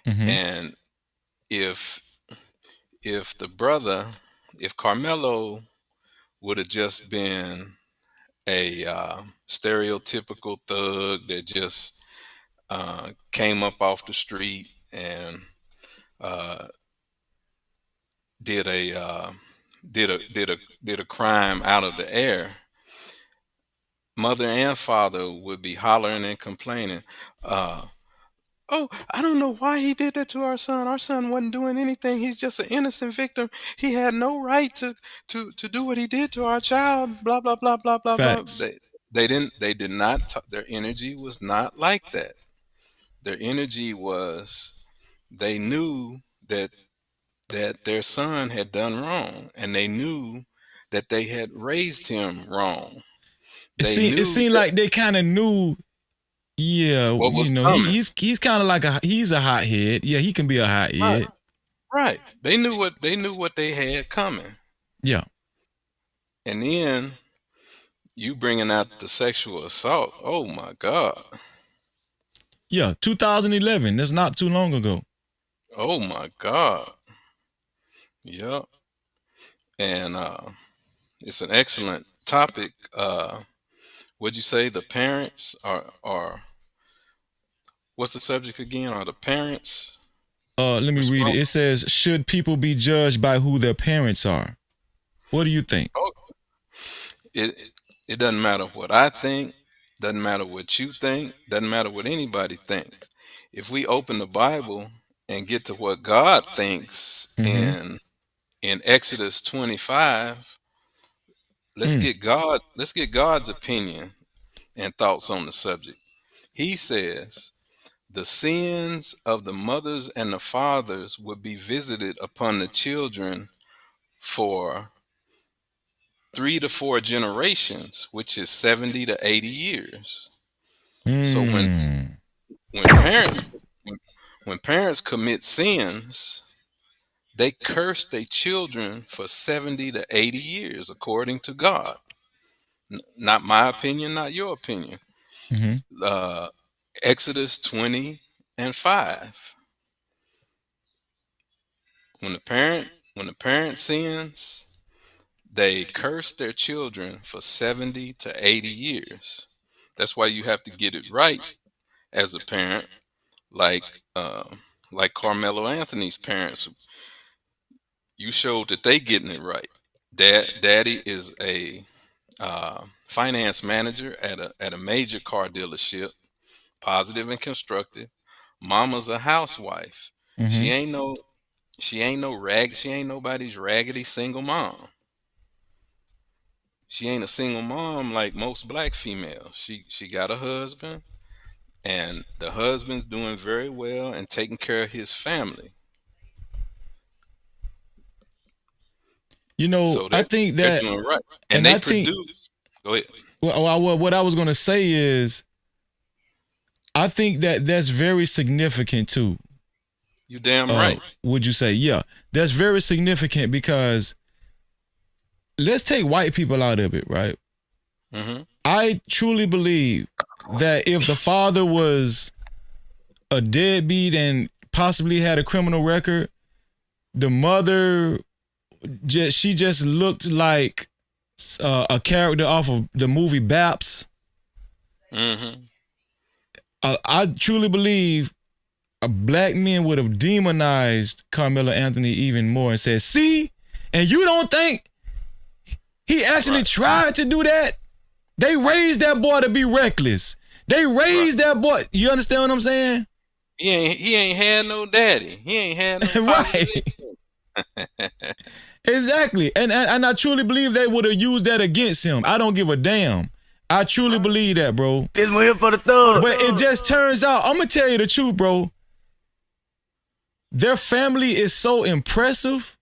Mm-hmm. And if the brother, if Carmelo would have just been a stereotypical thug that just came up off the street and uh, did a did a crime out of the air, mother and father would be hollering and complaining. Oh, I don't know why he did that to our son. Our son wasn't doing anything. He's just an innocent victim. He had no right to do what he did to our child. Blah blah blah blah blah blah. Facts. They did not. Their energy was not like that. Their energy was they knew that their son had done wrong, and they knew that they had raised him wrong. They It knew seemed that like they kind of knew. Yeah, what was coming. he's kind of like he's a hothead. Yeah, he can be a Right, hothead. right. They knew what they had coming, Yeah, and then you bringing out the sexual assault. Oh my God. yeah. 2011. That's not too long ago. Oh my God. Yep. And it's an excellent topic. Would you say the parents are what's the subject again? Are the parents Let me read it. responsible? It says, "Should people be judged by who their parents are?" What do you think? Oh, it it doesn't matter what I think, doesn't matter what you think, doesn't matter what anybody thinks. If we open the Bible and get to what God thinks Mm-hmm. in Exodus 25, Mm. let's get God's opinion and thoughts on the subject. He says, "The sins of the mothers and the fathers would be visited upon the children for 3 to 4 generations, which is 70 to 80 years." So Mm. when parents when, when parents commit sins, they curse their children for 70 to 80 years, according to God. Not my opinion, not your opinion. Mm-hmm. Uh, Exodus 20:5. When the parent sins, they curse their children for 70 to 80 years. That's why you have to get it right as a parent, like uh, like Carmelo Anthony's parents. You showed that they getting it right. Daddy is a finance manager at a major car dealership, positive and constructive. Mama's a housewife. Mm-hmm. She ain't no she ain't nobody's raggedy single mom. She ain't a single mom like most black females. She got a husband, and the husband's doing very well and taking care of his family. So I think they're that, doing right, and and they I think produce. Go ahead. what I was gonna say is, I think that that's very significant too. You damn right. Would you say? Yeah, that's very significant because let's take white people out of it, right? Mm-hmm. I truly believe that if the father was a deadbeat and possibly had a criminal record, the mother she just looked like a character off of the movie Baps. Mm-hmm. I truly believe black men would have demonized Carmelo Anthony even more and said, see, and you don't think he actually tried to do that? They raised that boy to be reckless. They raised that boy. You understand what I'm saying? He ain't had no daddy. He ain't had no right. Exactly. And I truly believe they would have used that against him. I don't give a damn. I truly believe that, bro. This one here for the third. But it just turns out, I'm gonna tell you the truth, bro. Their family is so impressive.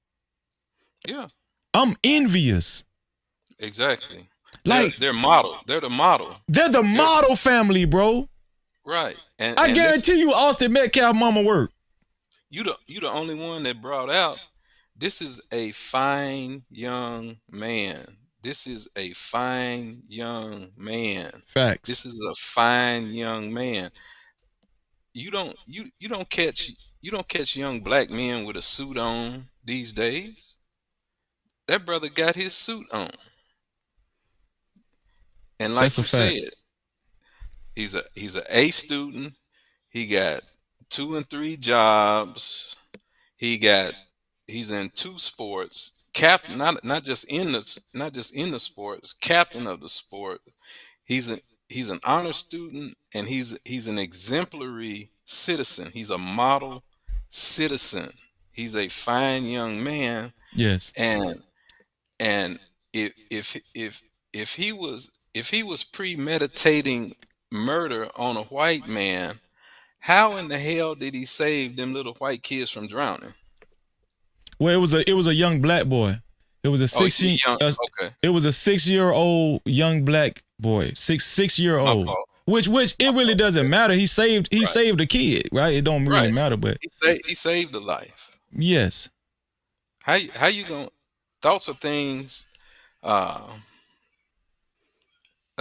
Yeah. I'm envious. Exactly. Like they're model. They're the model. They're the model family, bro. Right. And I guarantee you Austin Metcalf mama work. You the only one that brought out, this is a fine young man. This is a fine young man. Facts. This is a fine young man. You don't catch young black men with a suit on these days. That brother got his suit on. And like you said, he's a A student. He got 2 and 3 jobs. He's in 2 sports. Captain, not just in the sports, captain of the sport. He's an honor student, and he's an exemplary citizen. He's a model citizen. He's a fine young man. Yes. And if he was premeditating murder on a white man, how in the hell did he save them little white kids from drowning? Well, it was a young black boy. It was a 6-year-old young black boy. 6-year-old. Which it really doesn't matter. He saved a kid, right? It don't really matter, but he saved a life. Yes. How you gonna thoughts of things? A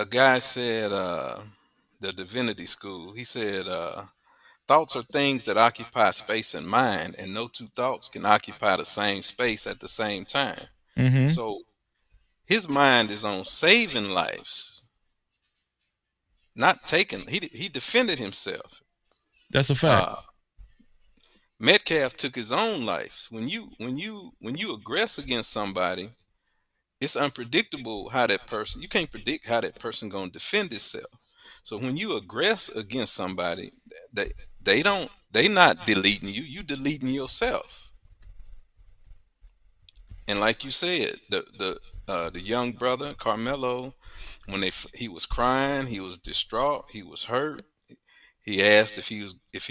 guy said the divinity school. He said thoughts are things that occupy space and mind, and no 2 thoughts can occupy the same space at the same time. Mm-hmm. So his mind is on saving lives, not taking. He defended himself. That's a fact. Metcalf took his own life. When you aggress against somebody, it's unpredictable how that person. You can't predict how that person gonna defend itself. So when you aggress against somebody, they not deleting you. You deleting yourself. And like you said, the young brother Karmelo, when he was crying, he was distraught, he was hurt. He asked if he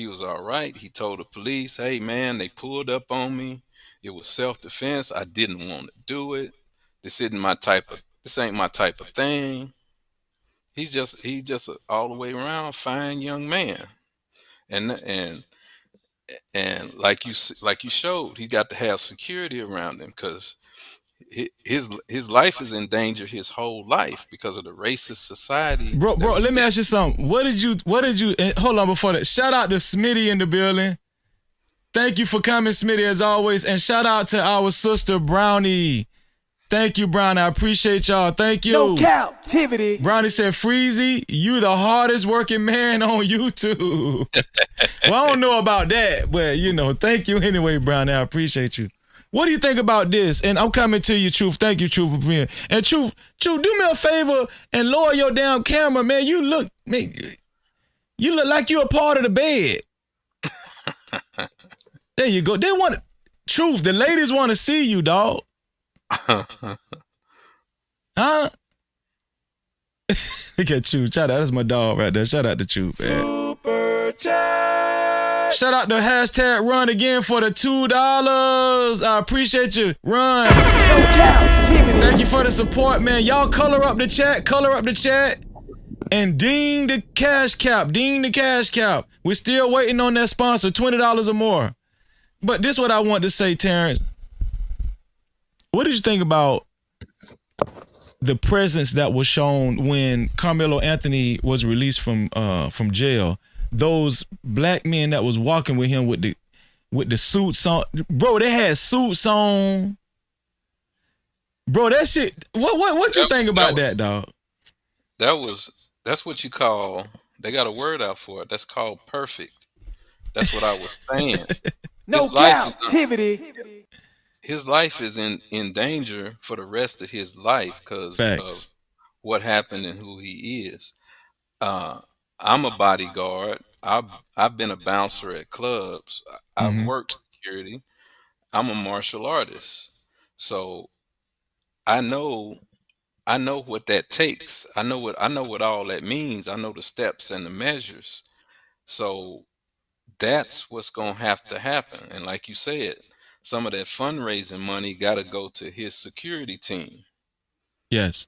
was all right. He told the police, "Hey man, they pulled up on me. It was self-defense. I didn't want to do it. This ain't my type of thing." He's just a all the way around fine young man. And like you showed, he got to have security around him, because his life is in danger his whole life because of the racist society. Bro, let me ask you something. What did you hold on before that? Shout out to Smitty in the building. Thank you for coming, Smitty, as always. And shout out to our sister Brownie. Thank you, Brownie. I appreciate y'all. Thank you. No Cap-tivity. Brownie said, Freezy, you the hardest working man on YouTube. Well, I don't know about that, but thank you anyway, Brownie. I appreciate you. What do you think about this? And I'm coming to you, Truth. Thank you, Truth, for being. And Truth, do me a favor and lower your damn camera, man. You look like you're a part of the bed. There you go. They want Truth. The ladies want to see you, dog. Huh? Look at Chew. Shout out. That's my dog right there. Shout out to Chew, man. Super chat. Shout out to hashtag Run again for the $2. I appreciate you. Run. No Cap-tivity. Thank you for the support, man. Y'all color up the chat. Color up the chat. And ding the cash cap. Ding the cash cap. We're still waiting on that sponsor. $20 or more. But this is what I want to say, Terrence. What did you think about the presence that was shown when Carmelo Anthony was released from jail. Those black men that was walking with him with the suits on, bro. They had suits on, bro. That shit. What you think about that, dog? That's what you call. They got a word out for it. That's called perfect. That's what I was saying. No captivity. His life is in danger for the rest of his life because of what happened and who he is. I'm a bodyguard. I've been a bouncer at clubs. I've worked security. I'm a martial artist, so I know what that takes. I know what all that means. I know the steps and the measures. So that's what's gonna have to happen. And like you said, some of that fundraising money got to go to his security team. Yes.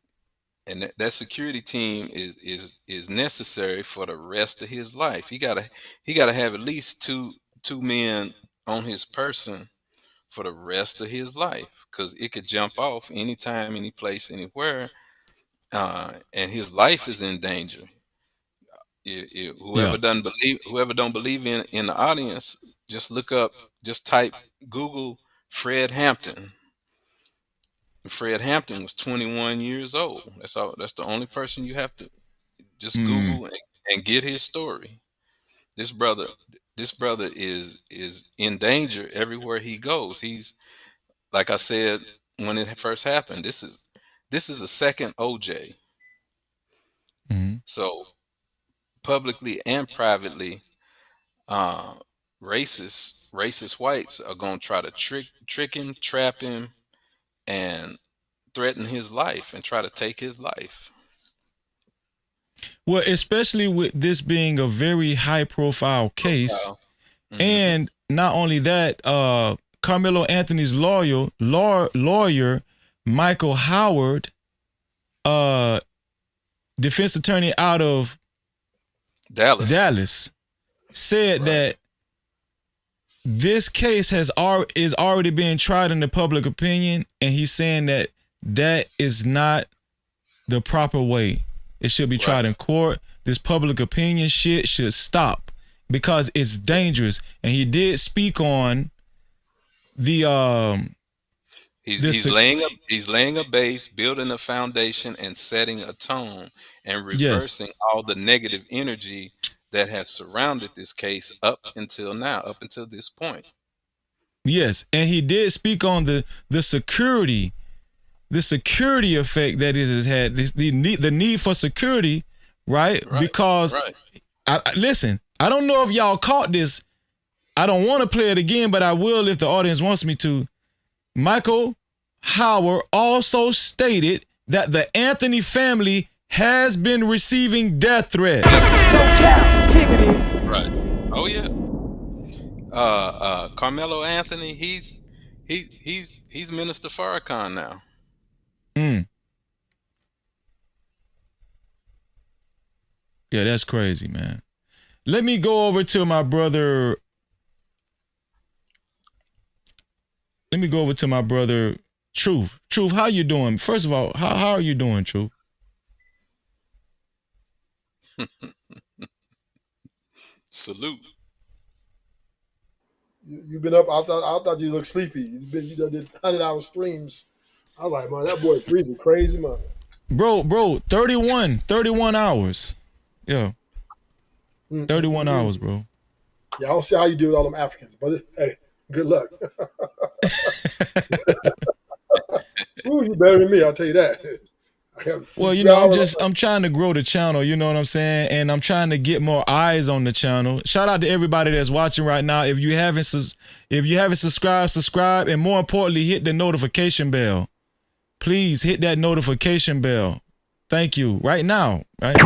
And that security team is necessary for the rest of his life. He gotta have at least two men on his person for the rest of his life, because it could jump off anytime, any place, anywhere, and his life is in danger. Whoever don't believe in the audience, just type Google Fred Hampton. Fred Hampton was 21 years old. That's all. That's the only person you have to just Google and get his story. This brother is in danger everywhere he goes. He's, like I said when it first happened, this is a second OJ. So publicly and privately, racist whites are gonna try to trick him, trap him, and threaten his life and try to take his life. Well, especially with this being a very high profile case. And not only that, Carmelo Anthony's lawyer, Michael Howard, defense attorney out of Dallas, said that this case is already being tried in the public opinion, and he's saying that is not the proper way. It should be tried in court. This public opinion shit should stop because it's dangerous. And he did speak on the he's laying a base, building a foundation, and setting a tone, and reversing all the negative energy that has surrounded this case up until now, up until this point. Yes, and he did speak on the security effect that it has had, the need for security, right? Because listen, I don't know if y'all caught this. I don't want to play it again, but I will if the audience wants me to. Michael Howard also stated that the Anthony family has been receiving death threats. No captivity. Right. Oh yeah. Carmelo Anthony, he's Minister Farrakhan now. Yeah, that's crazy, man. Let me go over to my brother. Truth. Truth, how you doing? First of all, how are you doing, Truth? Salute. You've been up. I thought you looked sleepy. You did 100-hour streams. I was like, man, that boy freezing crazy, man. Bro, 31 hours. Yeah. 31 hours, bro. Yeah, I don't see how you deal with all them Africans, but hey, good luck. Ooh, you better than me, I'll tell you that. Well, I'm trying to grow the channel, you know what I'm saying? And I'm trying to get more eyes on the channel. Shout out to everybody that's watching right now. If you haven't subscribed, subscribe, and more importantly, hit the notification bell. Please hit that notification bell. Thank you. Right now, right?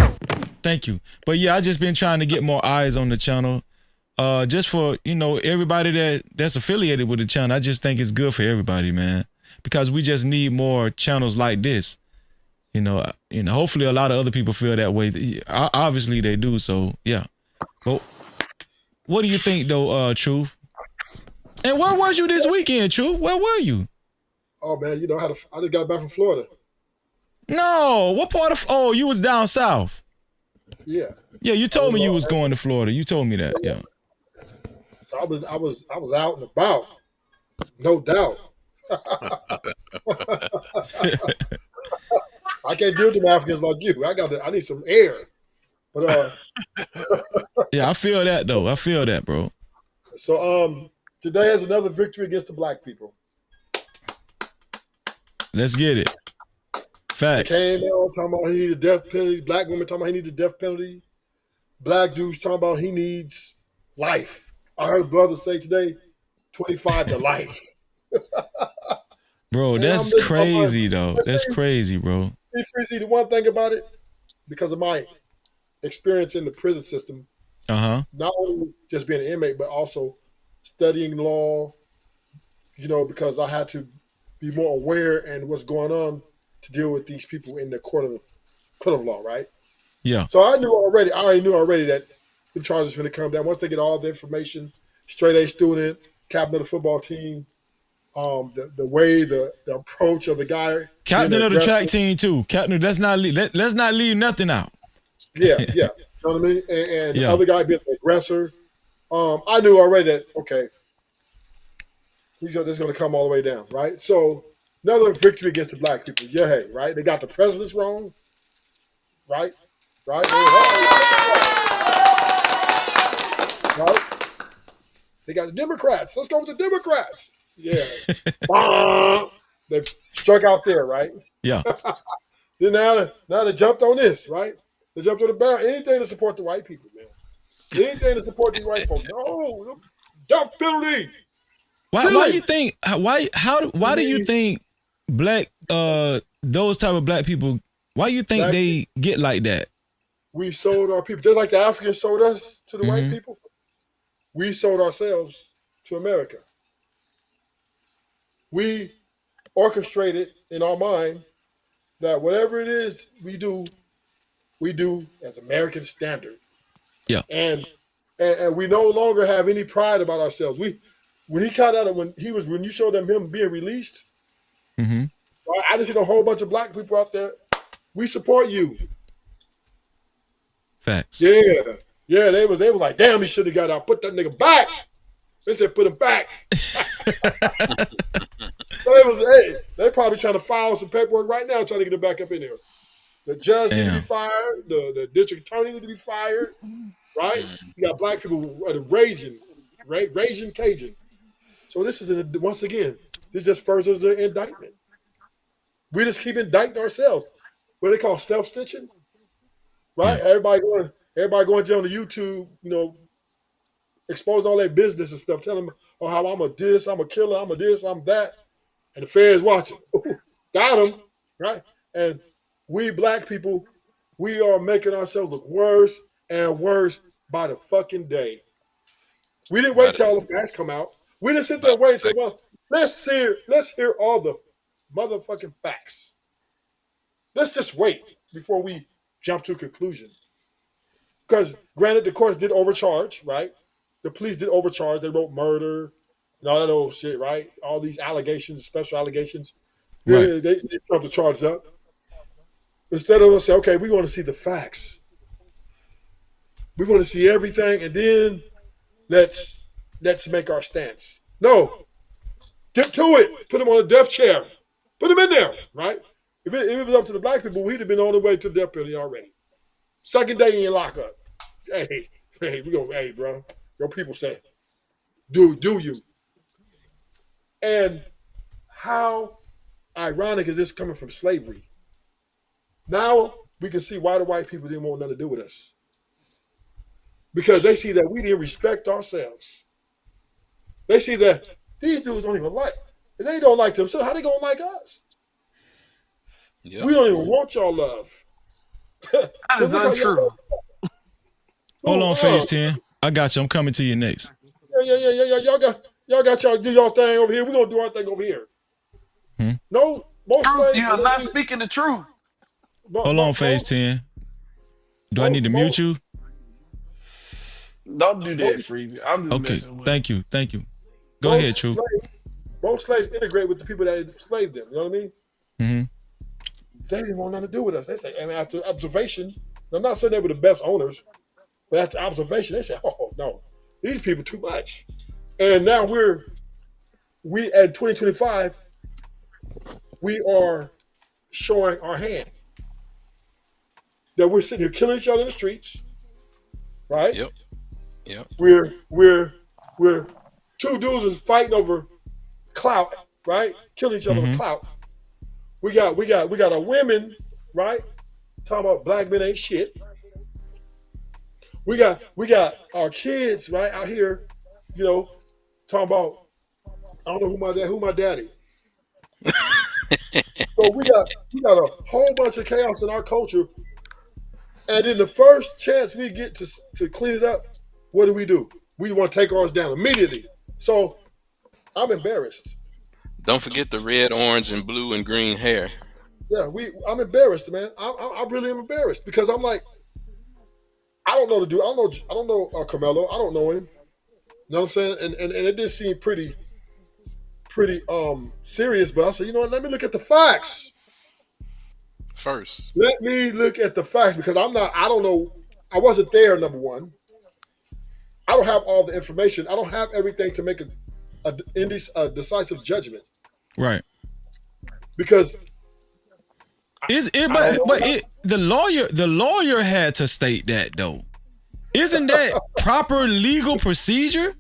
Thank you. But yeah, I just been trying to get more eyes on the channel. Just for, everybody that's affiliated with the channel. I just think it's good for everybody, man. Because we just need more channels like this. Hopefully a lot of other people feel that way. Obviously they do, so yeah. Well, what do you think though, Truth? And where was you this weekend, Truth? Where were you? Oh man, I just got back from Florida. No, what part of? Oh, you was down south. Yeah. Yeah, you told me you was going to Florida. You told me that. Yeah. So I was out and about, no doubt. I can't deal with them Africans like you. I need some air. But yeah, I feel that though. I feel that, bro. So today is another victory against the black people. Let's get it. Facts. They came out talking about he needs a death penalty. Black women talking about he needs a death penalty. Black dudes talking about he needs life. I heard brother say today, 25 to life. Bro, that's crazy though. That's crazy, bro. See, Freezy, the one thing about it, because of my experience in the prison system, not only just being an inmate, but also studying law, because I had to be more aware and what's going on to deal with these people in the court of law, right? Yeah. So I already knew that the charges are going to come down. Once they get all the information, straight A student, captain of the football team, the way, the approach of the guy. Captain of the track team too. Captain, let's not leave nothing out. Yeah. You know what I mean? And the other guy being the aggressor. I knew already that, okay, this is going to come all the way down, right? So another victory against the black people. Yeah, hey, right? They got the presidents wrong, right? Right? They got the Democrats. Let's go with the Democrats. Yeah. They struck out there, right? Yeah. Then now they jumped on this, right? They jumped on the barrel. Anything to support the white people, man. Anything to support these white folks. No, death penalty. Why do you think? Why do you think black those type of black people? Why you think they get like that? We sold our people just like the Africans sold us to the white people. We sold ourselves to America. We orchestrated in our mind that whatever it is we do as American standard. Yeah. And we no longer have any pride about ourselves. When you showed them him being released, I just seen a whole bunch of black people out there. We support you. Facts. Yeah. Yeah, they was like, damn, he should have got out. Put that nigga back. They said put him back. They probably trying to file some paperwork right now, trying to get him back up in there. The judge need to be fired. The district attorney need to be fired. Right? You got black people raging Cajun. So this is once again, this just furthers the indictment. We just keep indicting ourselves. What they call self-stitching, right? Yeah. Everybody going on the YouTube, exposing all their business and stuff, telling them, oh, how I'm a this, I'm a killer, I'm a this, I'm that, and the feds watching. Ooh, got them, right? And we black people, we are making ourselves look worse and worse by the fucking day. We didn't wait till all the facts come out. We didn't sit there and wait and say, well, let's hear all the motherfucking facts. Let's just wait before we jump to a conclusion. Because granted, the courts did overcharge, right? The police did overcharge. They wrote murder and all that old shit, right? All these allegations, special allegations. Right. They jumped the charges up. Instead of us say, okay, we want to see the facts. We want to see everything, and then let's make our stance. No. Get to it. Put them on a death chair. Put them in there, right? If it was up to the black people, we'd have been on the way to the death penalty already. Second day in your lockup. Hey, bro. Your people say, do you? And how ironic is this coming from slavery? Now we can see why the white people didn't want nothing to do with us. Because they see that we didn't respect ourselves. They see that these dudes don't even like, if they don't like themselves, how they gonna like us? Yep. We don't even want y'all love. That is untrue. Hold on, Phase 10. I got you. I'm coming to you next. Yeah. Y'all got y'all do your thing over here. We're gonna do our thing over here. No, most slaves. You're not speaking the truth. Hold on, Phase 10. Do I need to mute you? Don't do that, Freebie. I'm just messing with you. Thank you. Go ahead, True. Most slaves integrate with the people that enslaved them. You know what I mean? they didn't want nothing to do with us. They say, I mean, after observation, I'm not saying they were the best owners, but after observation, they said, oh no, these people too much. And now we at 2025, we are showing our hand that we're sitting here killing each other in the streets, right? Yep. We're two dudes is fighting over clout, right? Killing each other with clout. We got our women, right? Talking about black men ain't shit. We got our kids, right, out here, you know, talking about I don't know who my daddy. So we got a whole bunch of chaos in our culture, and then the first chance we get to clean it up, what do? We want to take ours down immediately. So I'm embarrassed. Don't forget the red, orange, and blue and green hair. Yeah, I'm embarrassed, man. I really am embarrassed because I'm like, I don't know the dude. I don't know Karmelo. I don't know him. You know what I'm saying? And it did seem pretty serious. But I said, you know what? Let me look at the facts first. Let me look at the facts because I don't know. I wasn't there. Number one, I don't have all the information. I don't have everything to make a decisive judgment. Right. Because the lawyer had to state that though. Isn't that proper legal procedure?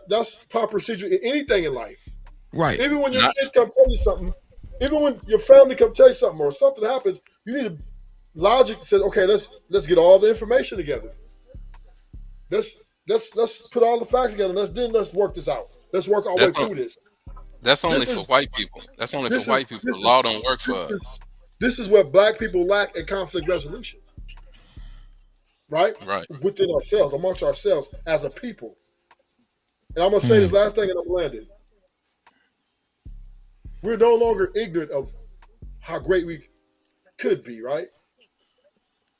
That's proper procedure in anything in life. Right. Even when your kid come tell you something, even when your family come tell you something or something happens, you need to logic says, okay, let's get all the information together. Let's put all the facts together. Let's work this out. Let's work our way through this. That's only for white people. That's only for white people. The law don't work for us. This is what black people lack in conflict resolution. Right? Right. Within ourselves, amongst ourselves as a people. And I'm going to say this last thing and I'm landing. We're no longer ignorant of how great we could be, right?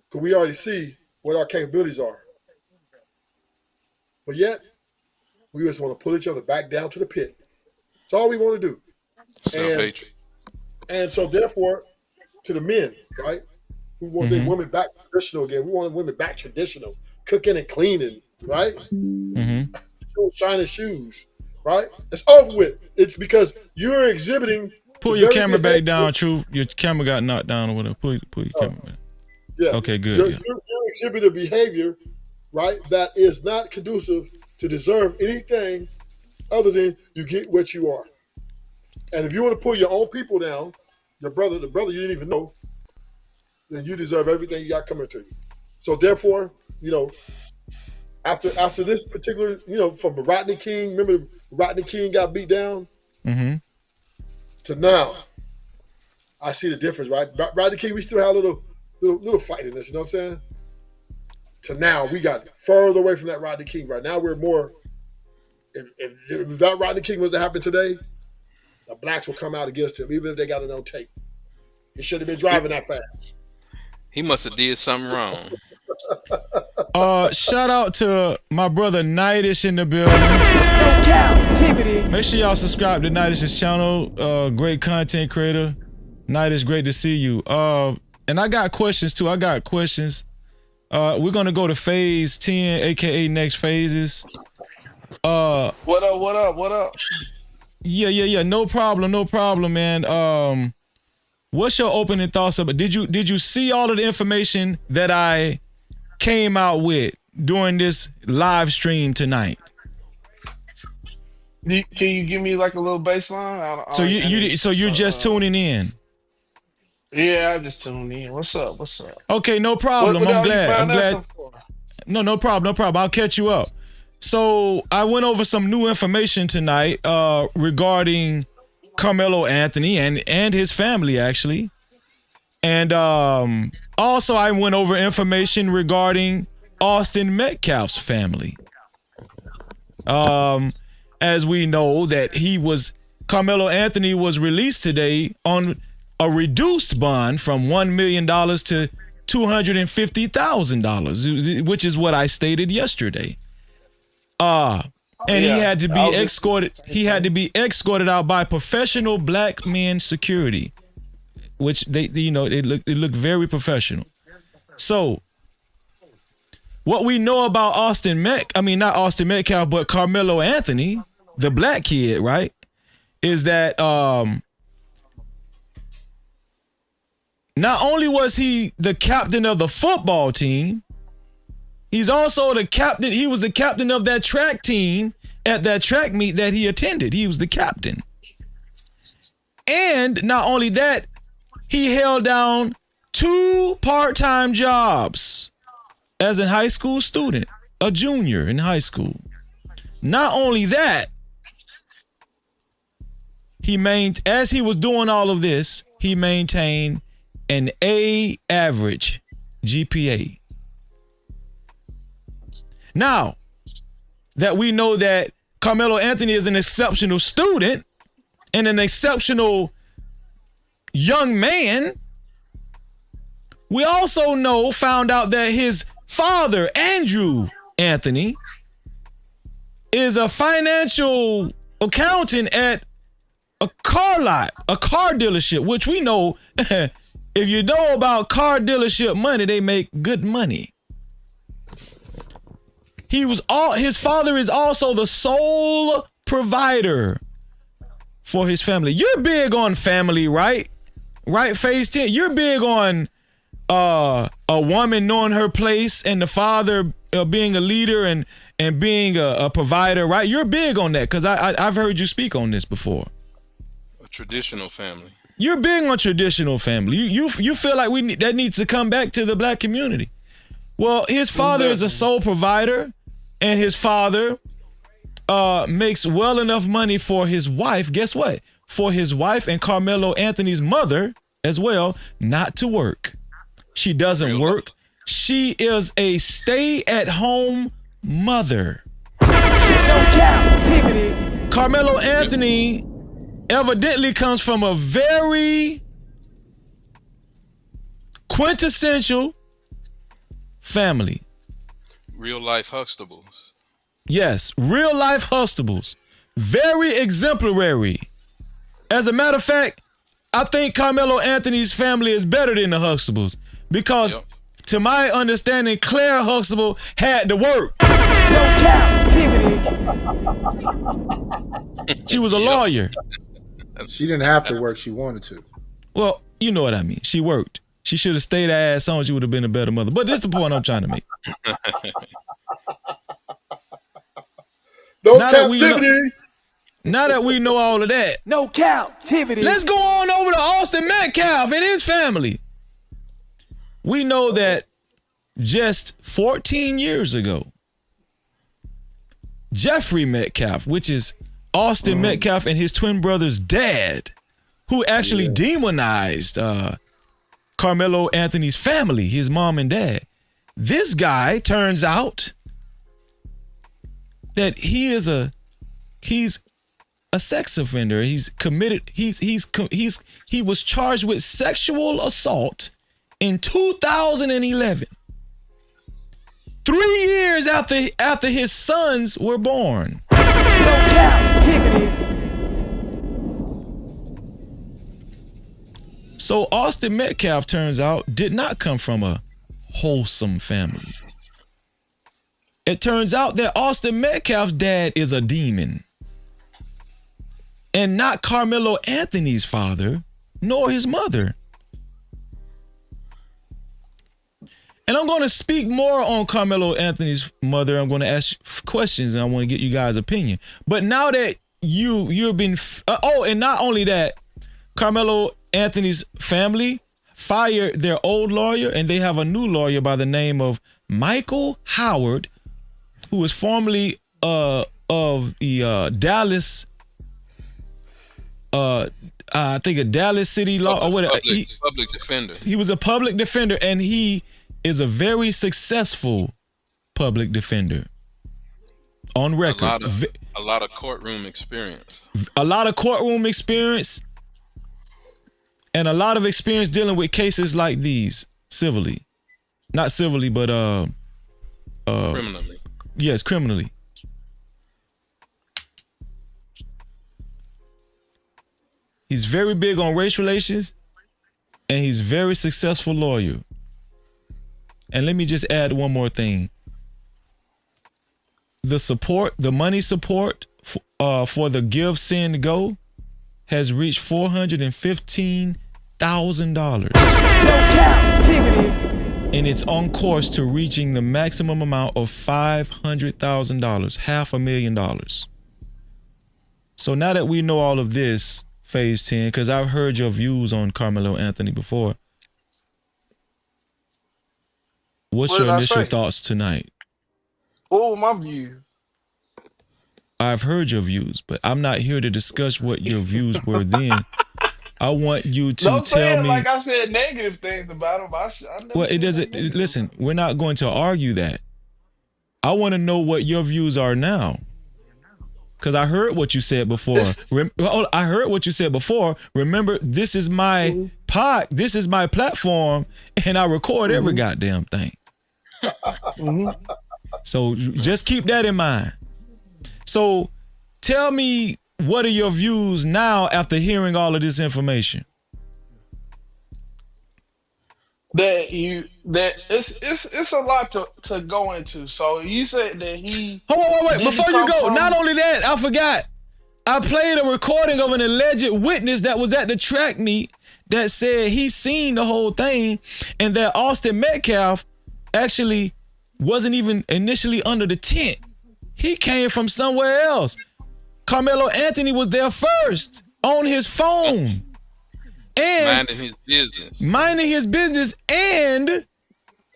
Because we already see what our capabilities are. But yet, we just want to pull each other back down to the pit. That's all we want to do. Self-hatred. And so therefore, to the men, right? We want the women back traditional again. We want women back traditional, cooking and cleaning, right? Shining shoes, right? It's over with. It's because you're exhibiting. Pull your camera back down, Truth. Your camera got knocked down or whatever. Pull your camera back. Yeah. Okay, good. You're exhibiting behavior, right, that is not conducive to deserve anything other than you get what you are. And if you want to pull your own people down, the brother you didn't even know, then you deserve everything you got coming to you. So therefore, you know, after this particular, you know, from Rodney King, remember Rodney King got beat down? To now, I see the difference, right? Rodney King, we still have a little fight in this, you know what I'm saying? To now, we got further away from that Rodney King. Right now, we're more. If that Rodney King was to happen today, the blacks will come out against him, even if they got it on tape. He should have been driving that fast. He must have did something wrong. Shout out to my brother Nidish in the building. No Cap-tivity. Make sure y'all subscribe to Nidish's channel. Great content creator. Nidish, great to see you. And I got questions too. We're gonna go to phase 10, aka next phases. What up? Yeah. No problem, man. What's your opening thoughts about? Did you see all of the information that I came out with during this live stream tonight? Can you give me like a little baseline? So you're just tuning in? Yeah, I just tuned in. What's up? Okay, no problem. I'm glad. No problem. I'll catch you up. So I went over some new information tonight regarding Carmelo Anthony and his family, actually. And also I went over information regarding Austin Metcalf's family. As we know that Carmelo Anthony was released today on a reduced bond from $1 million to $250,000, which is what I stated yesterday. And he had to be escorted. He had to be escorted out by professional black men security. which they look very professional. So what we know about not Austin Metcalf, but Carmelo Anthony, the black kid, right, is that not only was he the captain of the football team, he's also the captain. He was the captain of that track team at that track meet that he attended. He was the captain. And not only that, he held down 2 part-time jobs as a high school student, a junior in high school. Not only that, as he was doing all of this, he maintained an A average GPA. Now that we know that Carmelo Anthony is an exceptional student and an exceptional young man, we also found out that his father, Andrew Anthony, is a financial accountant at a car dealership, which we know, if you know about car dealership money, they make good money. His father is also the sole provider for his family. You're big on family, right? Right, Phase 10? You're big on a woman knowing her place and the father being a leader and being a provider, right? You're big on that because I've heard you speak on this before. A traditional family. You're big on traditional family. You feel like that needs to come back to the black community. Well, his father is a sole provider, and his father makes well enough money for his wife. Guess what? For his wife and Carmelo Anthony's mother as well, not to work. She doesn't work. She is a stay-at-home mother. No Cap-tivity. Carmelo Anthony evidently comes from a very quintessential family. Real life Huxtables. Yes, real life Huxtables. Very exemplary. As a matter of fact, I think Carmelo Anthony's family is better than the Huxtables because, to my understanding, Claire Huxtable had to work. No Cap-tivity. She was a lawyer. She didn't have to work. She wanted to. Well, you know what I mean. She worked. She should have stayed her ass on. She would have been a better mother. But this is the point I'm trying to make. No captivity. Now that we know all of that. No captivity. Let's go on over to Austin Metcalf and his family. We know that just 14 years ago, Jeffrey Metcalf, which is Austin Metcalf and his twin brother's dad, who actually demonized Carmelo Anthony's family, his mom and dad. This guy turns out that he's a sex offender. He's committed. He was charged with sexual assault in 2011. 3 years after his sons were born. No captivity. So Austin Metcalf, turns out, did not come from a wholesome family. It turns out that Austin Metcalf's dad is a demon. And not Carmelo Anthony's father, nor his mother. And I'm going to speak more on Carmelo Anthony's mother. I'm going to ask questions and I want to get you guys' opinion. But now that you've been, and not only that, Carmelo Anthony's family fired their old lawyer and they have a new lawyer by the name of Michael Howard, who is formerly of the Dallas, I think a Dallas city law or whatever. Public defender. He was a public defender and he is a very successful public defender on record. A lot of courtroom experience. A lot of courtroom experience and a lot of experience dealing with cases like these civilly. Not civilly, but criminally. Yes, criminally. He's very big on race relations. and he's very successful lawyer. And let me just add one more thing. The support, the money support for the Give, Send, Go has reached $415,000. No captivity. And it's on course to reaching the maximum amount of $500,000, $500,000. So now that we know all of this, Phase 10, because I've heard your views on Carmelo Anthony before. What's What your did I initial say? thoughts tonight? What were my views? I've heard your views, but I'm not here to discuss what your views were then. I want you to Don't say tell it me. like I said negative things about him. I never Well, it said doesn't. nothing negative. Listen, we're not going to argue that. I want to know what your views are now. Because I heard what you said before. I heard what you said before. Remember, this is my this is my platform, and I record every goddamn thing. So just keep that in mind. So tell me, what are your views now after hearing all of this information? That it's a lot to go into. So you said that he. Wait. didn't Before you come go, from- not only that, I forgot. I played a recording of an alleged witness that was at the track meet that said he seen the whole thing, and that Austin Metcalf actually wasn't even initially under the tent. He came from somewhere else. Carmelo Anthony was there first on his phone. And minding his business. And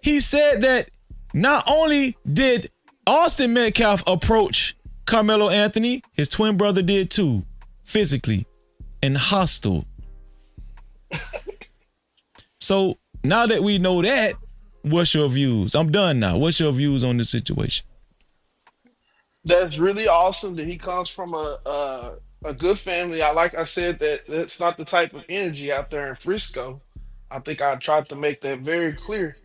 he said that not only did Austin Metcalf approach Carmelo Anthony, his twin brother did too, physically and hostile. So now that we know that, what's your views? I'm done now. What's your views on this situation? That's really awesome that he comes from a good family. Like I said, that's not the type of energy out there in Frisco. I think I tried to make that very clear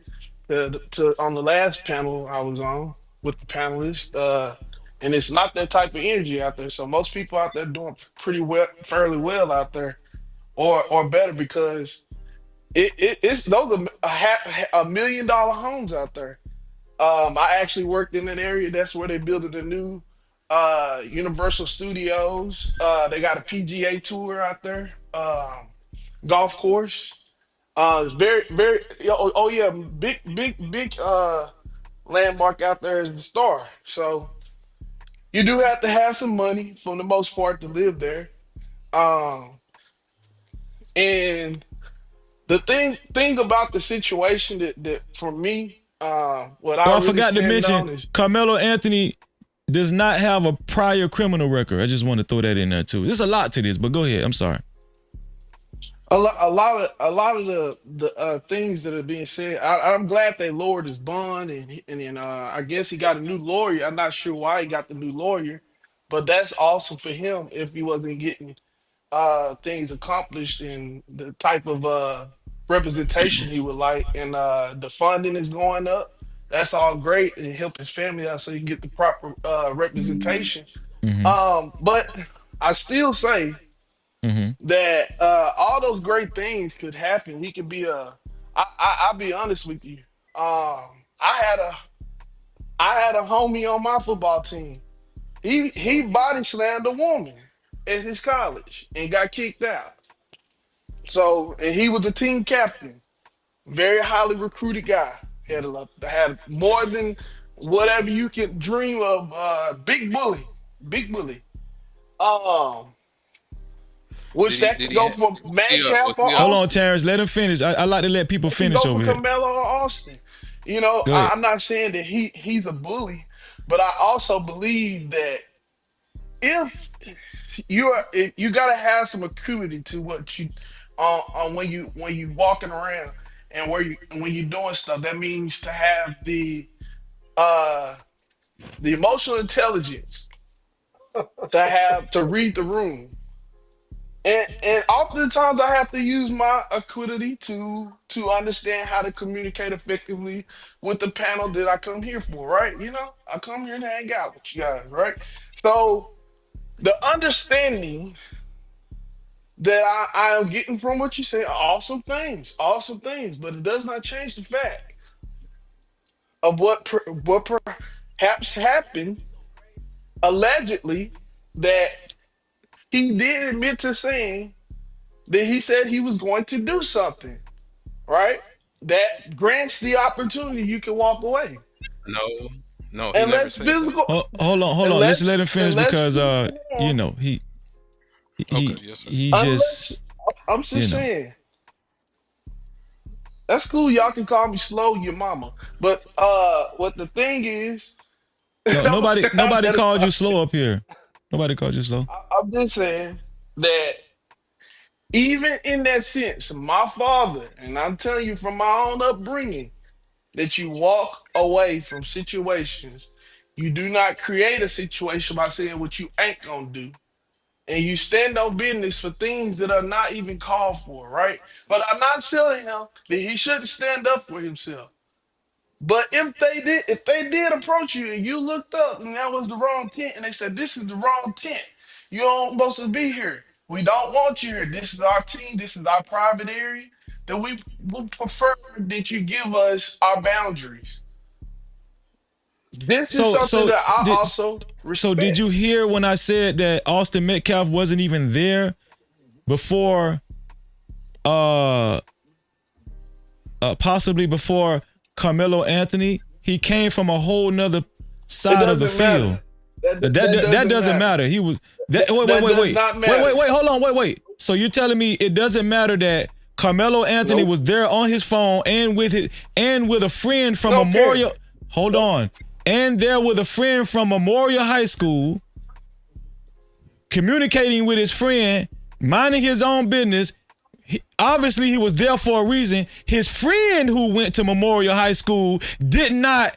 to on the last panel I was on with the panelists. And it's not that type of energy out there. So most people out there doing pretty well, fairly well out there, or better, because it's those are $1 million homes out there. I actually worked in an area that's where they're building a new Universal Studios. They got a PGA tour out there, golf course. It's very yeah, big landmark out there is the Star. So you do have to have some money for the most part to live there. And the thing about the situation that for me, what I I really forgot to stand mention, on is Carmelo Anthony does not have a prior criminal record. I just want to throw that in there too. There's a lot to this, but go ahead. I'm sorry. a lot of the things that are being said. I'm glad they lowered his bond, and I guess he got a new lawyer. I'm not sure why he got the new lawyer, but that's awesome for him if he wasn't getting things accomplished and the type of representation he would like, and the funding is going up. That's all great and help his family out so he can get the proper representation. But I still say that all those great things could happen. He could be I'll be honest with you. I had a homie on my football team. He body slammed a woman at his college and got kicked out. So, and he was a team captain, very highly recruited guy. Had more than whatever you can dream of. Big bully, big bully. Um, which that could go for Metcalf or Hold on, Austin. Terrence. Let him finish. I like to let people It could finish go over for here. Carmelo or Austin. You know, Go ahead. I'm not saying that he's a bully, but I also believe that if you gotta have some acuity to what you on when you walking around and when you're doing stuff. That means to have uh the emotional intelligence to read the room. And oftentimes I have to use my acuity to understand how to communicate effectively with the panel that I come here for, right? You know, I come here to hang out with you guys, right? So the understanding that I am getting from what you say are awesome things, but it does not change the fact of what perhaps happened allegedly, that he did admit to saying that he said he was going to do something, right? That grants the opportunity you can walk away. No, he And never let's said that. physical Hold on. Let's let him finish because form, you know, he Yes, sir. he unless just I'm just you know. saying. That's cool. Y'all can call me slow, your mama. But what the thing is, No, I'm nobody called you slow up here. Nobody called you slow. I'm just saying that even in that sense, my father, and I'm telling you from my own upbringing, that you walk away from situations. You do not create a situation by saying what you ain't gonna do. And you stand on business for things that are not even called for, right? But I'm not telling him that he shouldn't stand up for himself. But if they did approach you and you looked up and that was the wrong tent, and they said, this is the wrong tent, you don't supposed to be here. We don't want you here. This is our team, this is our private area. Then we would prefer that you give us our boundaries. This is something that I also respect. So did you hear when I said that Austin Metcalf wasn't even there before possibly before Carmelo Anthony? He came from a whole nother side of the field. That doesn't matter. He was wait. Hold on. Wait. So you're telling me it doesn't matter that Carmelo Anthony was there on his phone and with a friend from Memorial. Hold on. And there with a friend from Memorial High School, communicating with his friend, minding his own business. Obviously, he was there for a reason. His friend who went to Memorial High School did not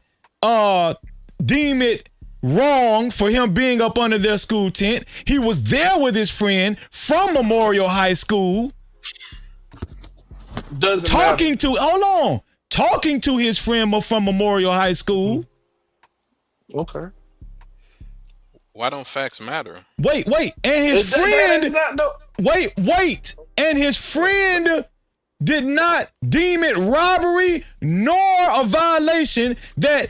deem it wrong for him being up under their school tent. He was there with his friend from Memorial High School. Talking to his friend from Memorial High School. Okay. Why don't facts matter? Wait, and his friend. Wait, and his friend did not deem it robbery nor a violation that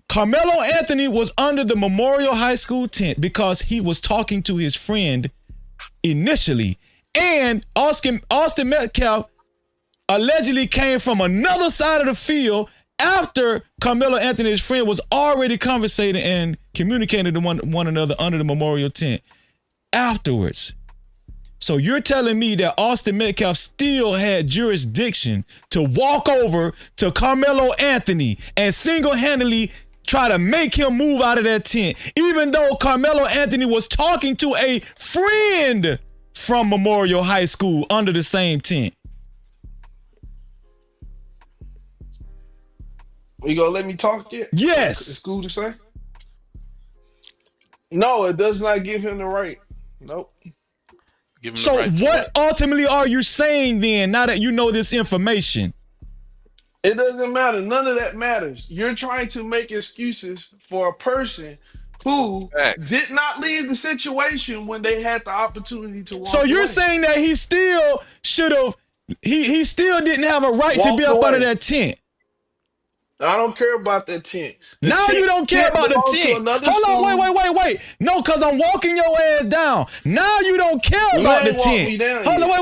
Carmelo Anthony was under the Memorial High School tent because he was talking to his friend initially, and Austin Metcalf allegedly came from another side of the field after Carmelo Anthony, his friend, was already conversating and communicating to one another under the Memorial tent afterwards. So you're telling me that Austin Metcalf still had jurisdiction to walk over to Carmelo Anthony and single-handedly try to make him move out of that tent, even though Carmelo Anthony was talking to a friend from Memorial High School under the same tent? You gonna let me talk yet? Yes. It's cool to say. No, it does not give him the right. Nope. So what ultimately are you saying then, now that you know this information? It doesn't matter. None of that matters. You're trying to make excuses for a person who did not leave the situation when they had the opportunity to walk So you're away. saying that he still should have, he still didn't have a right to be up under that tent? I don't care about that tent. Now you don't care about the tent. Hold on, wait. No, because I'm walking your ass down. Now you don't care about the tent. Hold on, wait.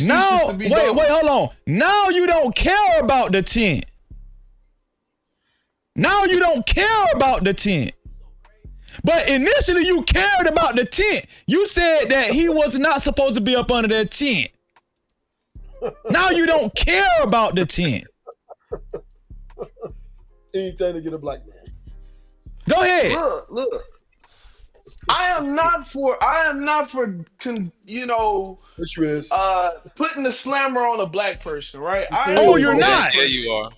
Now, wait, hold on. Now you don't care about the tent. Now you don't care about the tent. But initially you cared about the tent. You said that he was not supposed to be up under that tent. Now you don't care about the tent. Anything to get a black man. Go ahead. Look. I am not for you know, putting the slammer on a black person, right? You're not. Yeah, you are.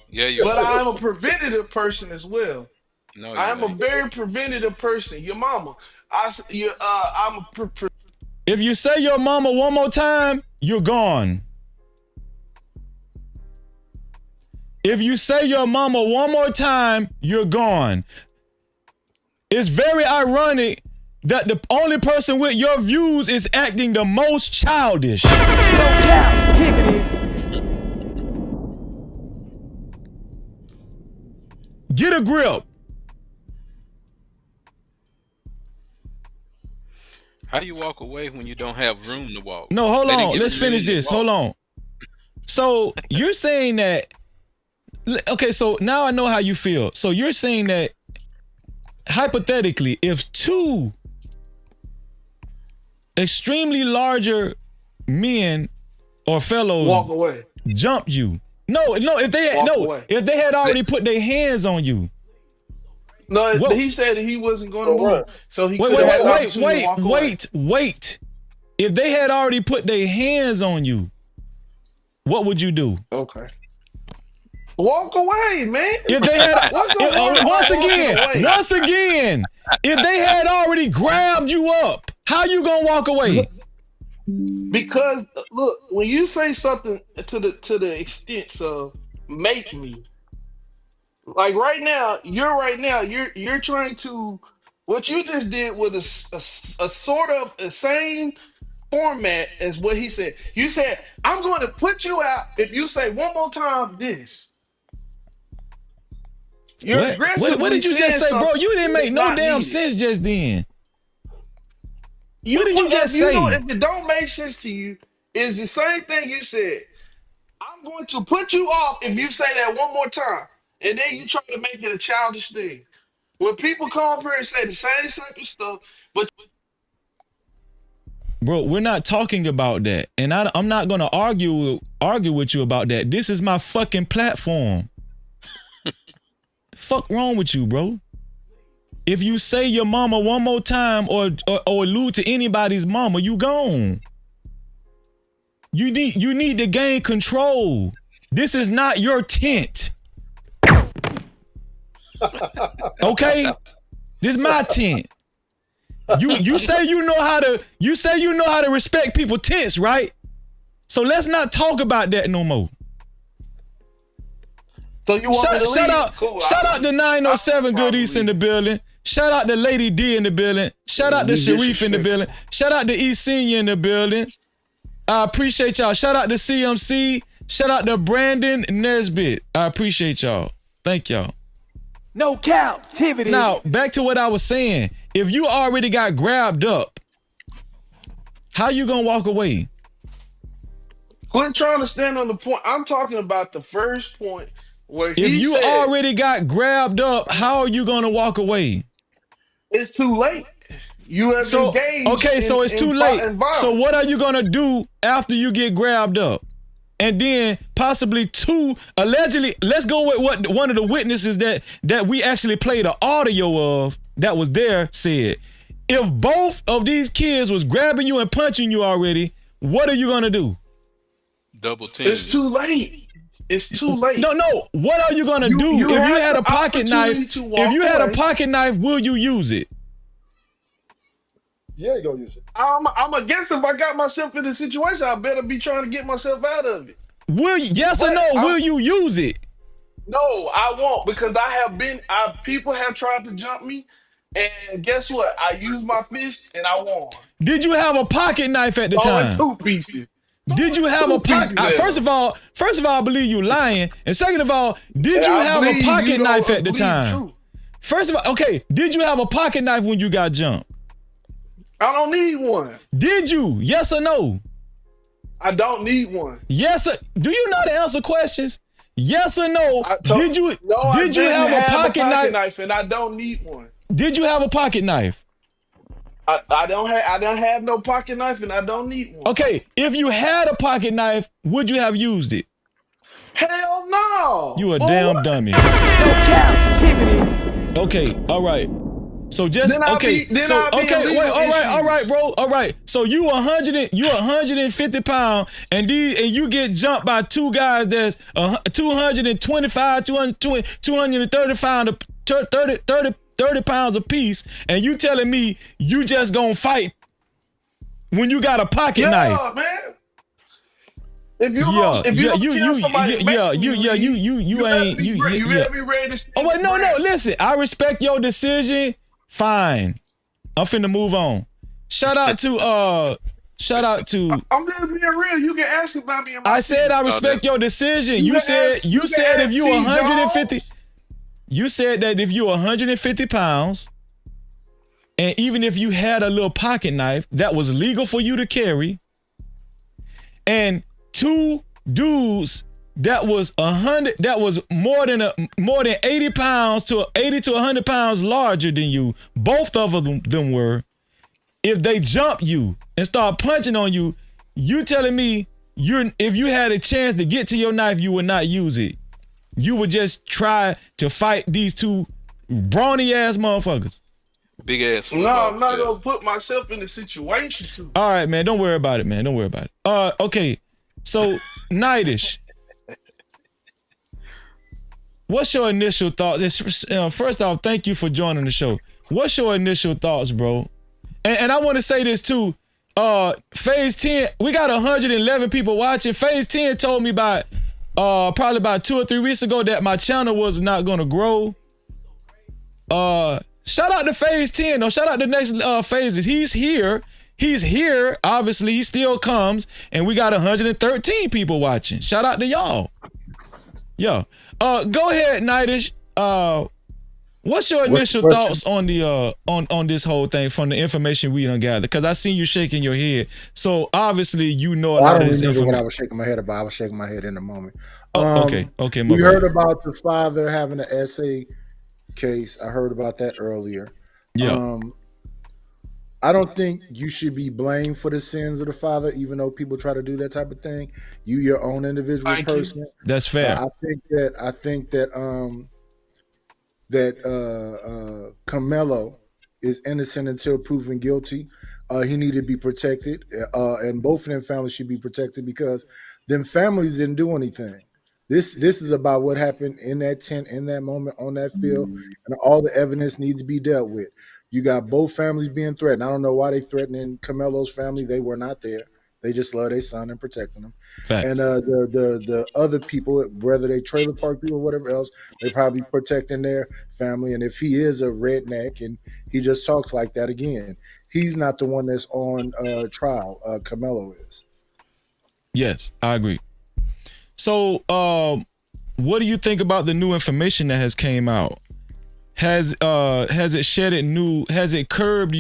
But I'm a preventative person as well. No, I'm a very preventative person. Your mama. If you say your mama one more time, you're gone. If you say your mama one more time, you're gone. It's very ironic that the only person with your views is acting the most childish. No captivity. Get a grip. How do you walk away when you don't have room to walk? No, hold They didn't on. give Let's you finish room to this. walk. Hold on. So you're saying that, okay, so now I know how you feel. So you're saying that hypothetically, if two extremely larger men or fellows Walk away. jumped you. If they had already put their hands on you. No, What? he said that he wasn't going to move, what? so he could have had the opportunity to walk away. Wait. If they had already put their hands on you, what would you do? Okay. Walk away, man. If they had once again, again, if they had already grabbed you up, how you gonna walk away? because look, when you say something to the extent of make me, like right now, you're trying to, what you just did was a sort of the same format as what he said. You said, I'm going to put you out if you say one more time this. You're aggressively What did you just say, bro? You didn't make no damn sense just then. What did you just say? If it don't make sense to you, it's the same thing you said. I'm going to put you off if you say that one more time. And then you try to make it a childish thing. When people come up here and say the same type of stuff, but bro, we're not talking about that. And I'm not gonna argue with you about that. This is my fucking platform. Fuck wrong with you, bro? If you say your mama one more time or allude to anybody's mama, you gone. You need to gain control. This is not your tent. Okay? This is my tent. You say you know how to respect people's tents, right? So let's not talk about that no more. So you want me to shout leave? out, Cool, shout out to 907 Good East in the building. Shout out to Lady D in the building. Shout out to Sharif in the building. Shout out to E Senior in the building. I appreciate y'all. Shout out to CMC. Shout out to Brandon Nesbitt. I appreciate y'all. Thank y'all. No captivity. Now, back to what I was saying. If you already got grabbed up, how you gonna walk away? Quit trying to stand on the point. I'm talking about the first point where If he you said, already got grabbed up, how are you gonna walk away? it's too late. You have engaged. Okay, so it's too late. So what? what are you gonna do after you get grabbed up? And then possibly two, allegedly, let's go with what one of the witnesses that we actually played the audio of that was there said. If both of these kids was grabbing you and punching you already, what are you gonna do? Double team. It's too late. It's too late. No. What are you gonna do if you had a pocket knife? If you had a pocket knife, will you use it? Yeah, you gonna use it. I'm a guess if I got myself in a situation, I better be trying to get myself out of it. Yes or no? Will you use it? No, I won't, because people have tried to jump me, and guess what? I used my fist and I won. Did you have a pocket knife at the time? Two pieces. Did you have a pocket? First of all, I believe you lying, and second of all, did you have a pocket knife at the time? First of all, okay, did you have a pocket knife when you got jumped? I don't need one. Did you? Yes or no? I don't need one. Yes or do you know to answer questions? Yes or no? Did you have a pocket knife and I don't need one. Did you have a pocket knife? I don't have no pocket knife and I don't need one. Okay, if you had a pocket knife, would you have used it? Hell no. You a damn dummy. No captivity. Okay, all right. So just all right, bro. All right. So you 150 pounds, and you get jumped by two guys that's 225, 230 pounds apiece, and you telling me you just gonna fight when you got a pocket knife? Man. If you Oh wait, no. Listen, I respect your decision. Fine. I'm finna move on. Shout out to I'm just being real. You can ask about me. I said I respect your decision. You said if you 150, you said that if you 150 pounds, and even if you had a little pocket knife that was legal for you to carry, and two dudes that was more than 80 pounds to 80 to 100 pounds larger than you, both of them were. If they jump you and start punching on you, you telling me if you had a chance to get to your knife, you would not use it. You would just try to fight these two brawny ass motherfuckers. Big ass. No, I'm not gonna put myself in a situation to. All right, man. Don't worry about it, man. Don't worry about it. Okay. So, Nightish, what's your initial thoughts? First off, thank you for joining the show. What's your initial thoughts, bro? And I want to say this too. Phase 10, we got 111 people watching. Phase 10 told me probably about 2 or 3 weeks ago that my channel was not gonna grow. Shout out to Phase 10 though. Shout out to next phases. He's here. Obviously, he still comes, and we got 113 people watching. Shout out to y'all. Yo. Go ahead, Nightish. What's your initial thoughts on the on this whole thing from the information we done gathered? Because I seen you shaking your head. So obviously you know a lot of this information. What I was shaking my head about. I was shaking my head in a moment. Okay. We heard about the father having an essay case. I heard about that earlier. Yeah. I don't think you should be blamed for the sins of the father, even though people try to do that type of thing. You, your own individual person. That's fair. I think that Karmelo is innocent until proven guilty. He need to be protected, and both of them families should be protected because them families didn't do anything. This is about what happened in that tent, in that moment, on that field, and all the evidence needs to be dealt with. You got both families being threatened. I don't know why they threatening Carmelo's family. They were not there. They just love their son and protecting them. Facts. And the other people, whether they trailer park people or whatever else, they probably protecting their family. And if he is a redneck and he just talks like that again, he's not the one that's on trial. Karmelo is. Yes, I agree. So, what do you think about the new information that has came out? Has it curbed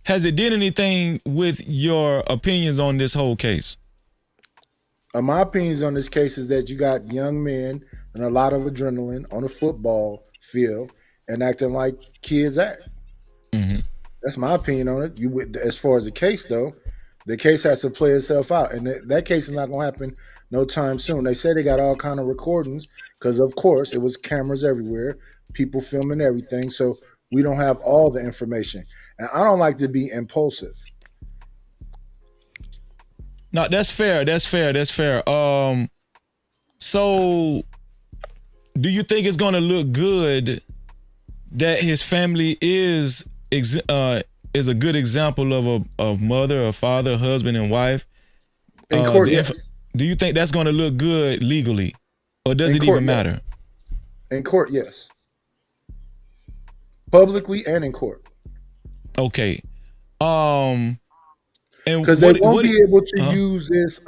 has it did anything with your opinions on this whole case? My opinions on this case is that you got young men and a lot of adrenaline on a football field and acting like kids act. Mm-hmm. That's my opinion on it. As far as the case, though, the case has to play itself out, and that case is not going to happen no time soon. They say they got all kind of recordings because, of course, it was cameras everywhere, people filming everything, so we don't have all the information. And I don't like to be impulsive. No, that's fair. So do you think it's going to look good that his family is a good example of a mother, a father, a husband, and wife? In court, yes. Do you think that's going to look good legally, or does it even matter? In court, yes. Publicly and in court. Okay. And because they won't be able to use this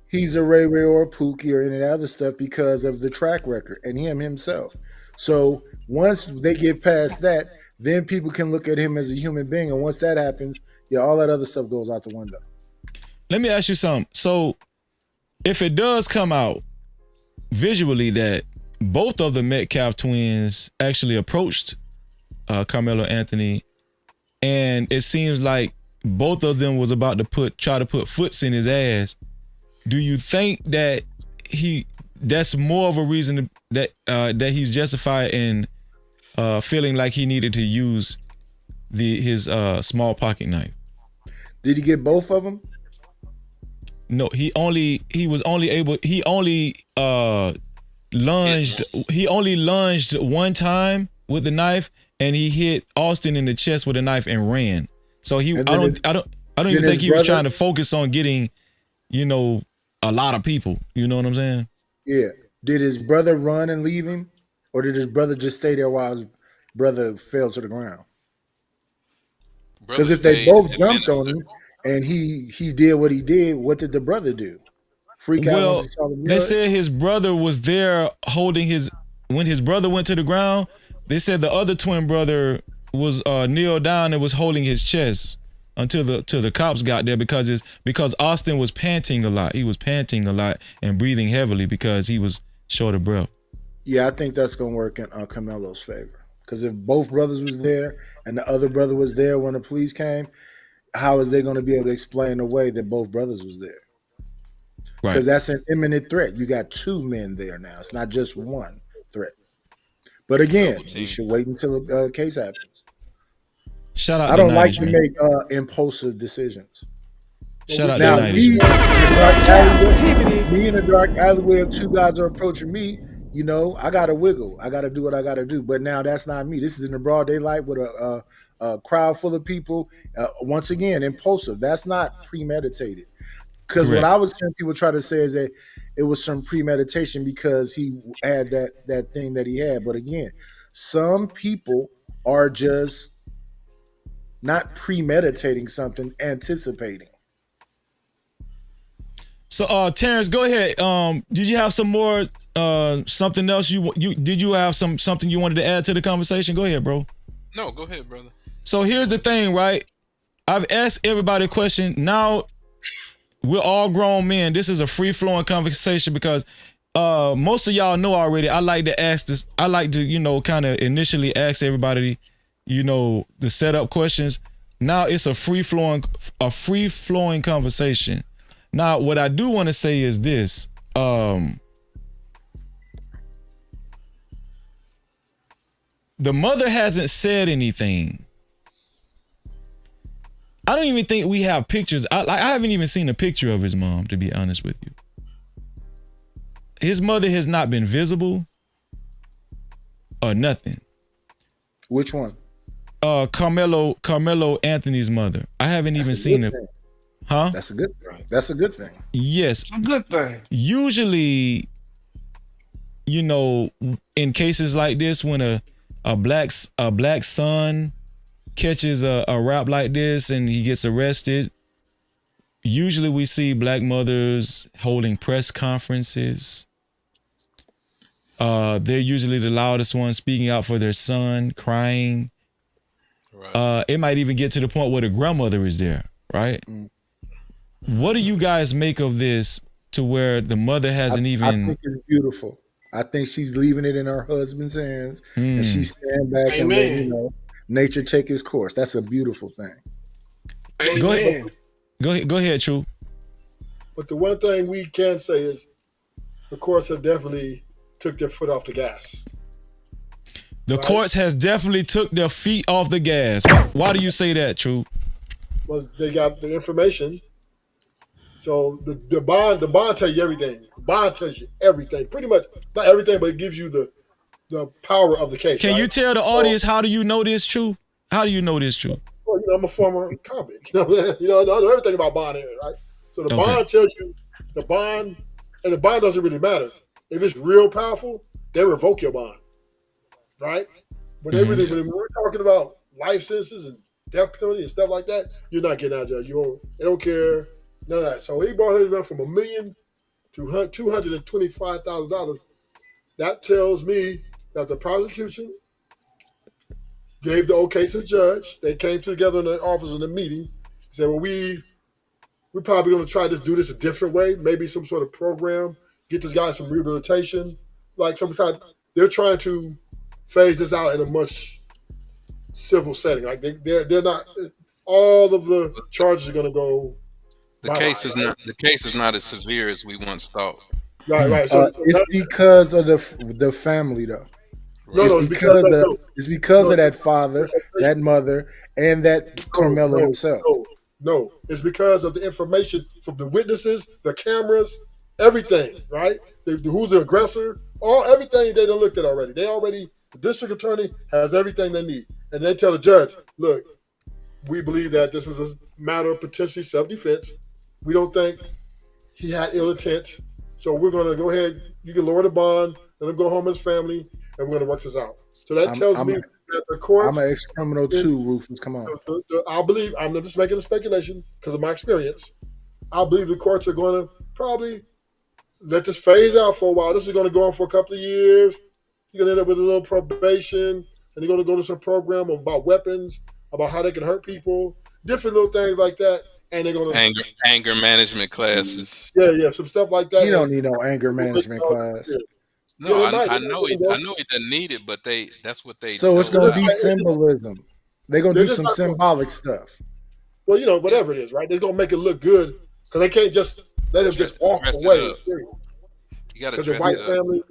he's a Ray Ray or a Pookie or any of that other stuff because of the track record and him himself. So once they get past that, then people can look at him as a human being. And once that happens, yeah, all that other stuff goes out the window. Let me ask you something. So if it does come out visually that both of the Metcalf twins actually approached Carmelo Anthony, and it seems like both of them was about to try to put foots in his ass, do you think that that's more of a reason that he's justified in feeling like he needed to use his small pocket knife? Did he get both of them? No, he only lunged one time with the knife, and he hit Austin in the chest with a knife and ran. So I don't even think he was trying to focus on getting, a lot of people. You know what I'm saying? Yeah. Did his brother run and leave him, or did his brother just stay there while his brother fell to the ground? Because if they both jumped on him and he did what he did, what did the brother do? Freak out once Well, he saw the they mirror? said his brother was there holding his. When his brother went to the ground, they said the other twin brother was kneeled down and was holding his chest until the cops got there because Austin was panting a lot. He was panting a lot and breathing heavily because he was short of breath. Yeah, I think that's gonna work in Carmelo's favor. Because if both brothers was there and the other brother was there when the police came, how is they going to be able to explain away that both brothers was there? Right. Because that's an imminent threat. You got two men there now. It's not just one threat. But again, we should wait until the case happens. Shout out. I don't like 90s, to man. make impulsive decisions. Shout out now, to 90s. Me in the dark alleyway, if two guys are approaching me, you know, I got to wiggle. I got to do what I got to do. But now that's not me. This is in the broad daylight with a crowd full of people. Once again, impulsive. That's not premeditated. Because what I was hearing people try to say is that it was some premeditation because he had that thing that he had. But again, some people are just not premeditating something, anticipating. So, Terrence, go ahead. Did you have some more something else did you have something you wanted to add to the conversation? Go ahead, bro. No, go ahead, brother. So here's the thing, right? I've asked everybody a question. Now we're all grown men. This is a free-flowing conversation because most of y'all know already. I like to ask this. I like to, kind of initially ask everybody, the setup questions. Now it's a free-flowing conversation. Now, what I do want to say is this. The mother hasn't said anything. I don't even think we have pictures. I haven't even seen a picture of his mom, to be honest with you. His mother has not been visible or nothing. Which one? Carmelo Anthony's mother. I haven't even seen it. Huh? That's a good thing. That's a good thing. Yes. A good thing. Usually, in cases like this, when a black son catches a rap like this and he gets arrested, usually we see black mothers holding press conferences. They're usually the loudest ones speaking out for their son, crying. Right. It might even get to the point where the grandmother is there, right? Mm. What do you guys make of this to where the mother hasn't even... I think it's beautiful. I think she's leaving it in her husband's hands and she's standing back and letting, nature take its course. That's a beautiful thing. Go ahead, True. But the one thing we can say is the courts have definitely took their foot off the gas. The courts has definitely took their feet off the gas. Why do you say that, True? Well, they got the information. So the bond tells you everything. The bond tells you everything. Pretty much, not everything, but it gives you the power of the case. Can you tell the audience how do you know this, True? How do you know this, True? Well, I'm a former convict. I know everything about bond, right? So the bond tells you the bond, and the bond doesn't really matter. If it's real powerful, they revoke your bond, right? But when we're talking about life sentences and death penalty and stuff like that, you're not getting out of jail. They don't care. None of that. So he brought his man from $1 million to $225,000. That tells me that the prosecution gave the okay to the judge. They came together in the office in the meeting. Said, "Well, we're probably going to do this a different way. Maybe some sort of program. Get this guy some rehabilitation. Like sometimes they're trying to phase this out in a much civil setting. Like they're not. All of the charges are going to go." The case is not as severe as we once thought. Right. So it's because of the family, though. It's because of that father, that mother, and that Karmelo himself. No, it's because of the information from the witnesses, the cameras, everything. Right? Who's the aggressor? Everything they done looked at already. The district attorney has everything they need, and they tell the judge, "Look, we believe that this was a matter of potentially self-defense. We don't think he had ill intent. So we're going to go ahead. You can lower the bond, let him go home with his family, and we're going to work this out." So that tells me that the courts. I'm an ex-criminal too, Rufus. Come on. I believe, I'm just making a speculation because of my experience. I believe the courts are going to probably let this phase out for a while. This is going to go on for a couple of years. You're going to end up with a little probation, and you're going to go to some program about weapons, about how they can hurt people, different little things like that. And they're going to anger management classes. Yeah, some stuff like that. You don't need no anger management class. No, I know he doesn't need it, but that's what they. So it's going to be symbolism. They're going to do some symbolic stuff. Well, whatever it is, right? They're going to make it look good because they can't just let him just walk away. You got to dress white it up. family,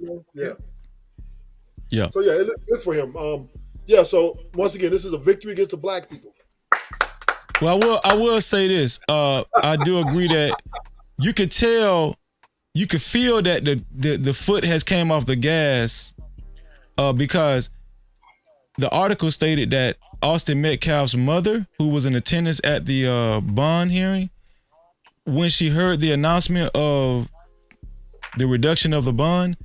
Yeah. So it looked good for him. So once again, this is a victory against the black people. Well, I will say this. I do agree that you could tell, you could feel that the foot has came off the gas, because the article stated that Austin Metcalf's mother, who was in attendance at the bond hearing, when she heard the announcement of the reduction of the bond,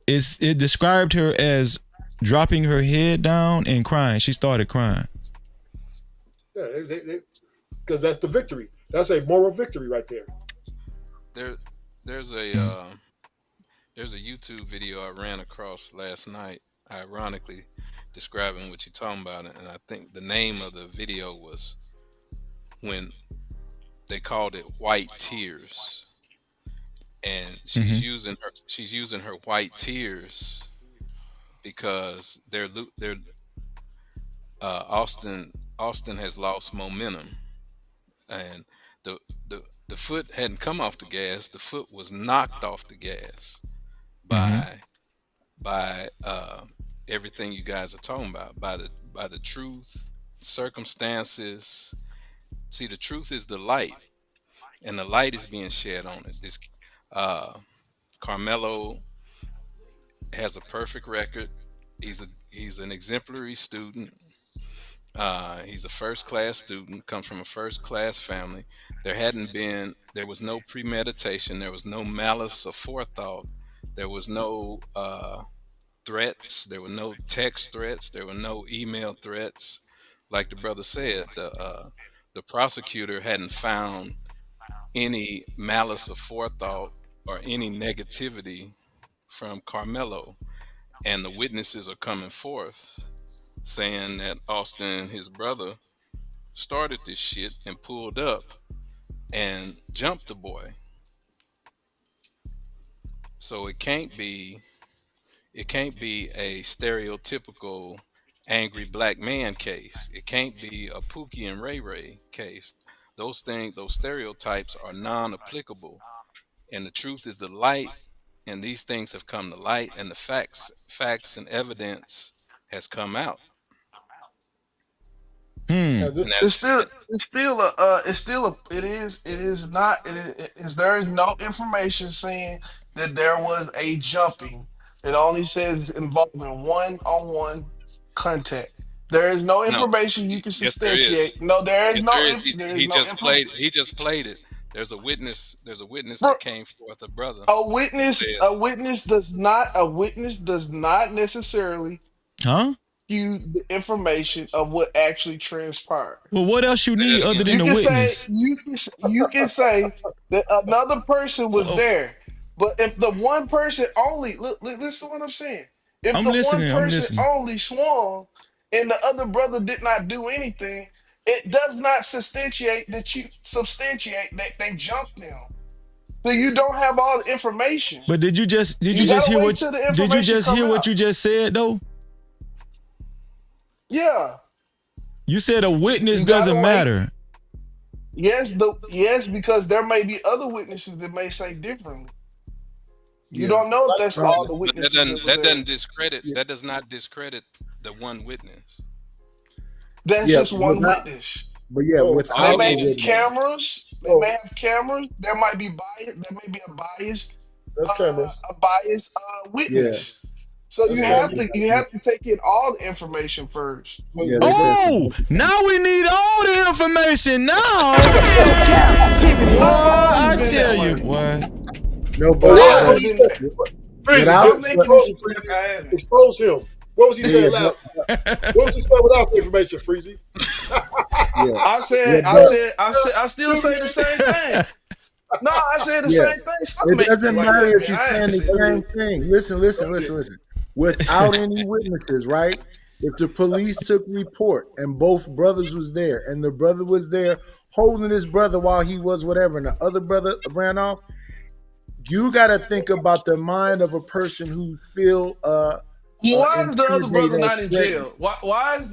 it described her as dropping her head down and crying. She started crying. Yeah, because that's the victory. That's a moral victory right there. There's a YouTube video I ran across last night, ironically describing what you're talking about, and I think the name of the video was when they called it "White Tears," and she's using her white tears because Austin has lost momentum, and the foot hadn't come off the gas. The foot was knocked off the gas by everything you guys are talking about, by the truth, circumstances. See, the truth is the light, and the light is being shed on it. This Karmelo has a perfect record. He's an exemplary student. He's a first-class student, comes from a first-class family. There was no premeditation. There was no malice or forethought. There was no threats. There were no text threats. There were no email threats. Like the brother said, the prosecutor hadn't found any malice or forethought or any negativity from Karmelo, and the witnesses are coming forth saying that Austin, his brother, started this shit and pulled up and jumped the boy. So it can't be a stereotypical angry black man case. It can't be a Pookie and Ray Ray case. Those stereotypes are non-applicable, and the truth is the light, and these things have come to light, and the facts and evidence has come out. There is no information saying that there was a jumping. It only says involving one-on-one contact. There is no information you can substantiate. No, there is no. He just played it. There's a witness that came forth, a brother. A witness does not necessarily you the information of what actually transpired. Well, what else you need other than a witness? You can say that another person was there, but if the one person only listen to what I'm saying. If one person only swung and the other brother did not do anything, it does not substantiate that they jumped them. So you don't have all the information. But did you just hear what you just said though? Yeah. You said a witness doesn't matter. Yes, because there may be other witnesses that may say differently. You don't know if that's all the witnesses. That does not discredit the one witness. That's just one witness. But without they may have cameras. There might be bias. There may be a biased. Witness. Yeah. So you have to take in all the information first. Now we need all the information now. Cap-tivity. I tell you what. Expose him. What was he saying last time? What was he saying without the information, Freezy? I still say the same thing. No, I said the same thing. Stop It making doesn't like matter that, if she's man. I saying ain't the saying same thing. Listen. Without any witnesses, right? If the police took report and both brothers was there, and the brother was there holding his brother while he was whatever, and the other brother ran off, you got to think about the mind of a person who feel why is the other intimidated brother or not in threatened. jail? Why is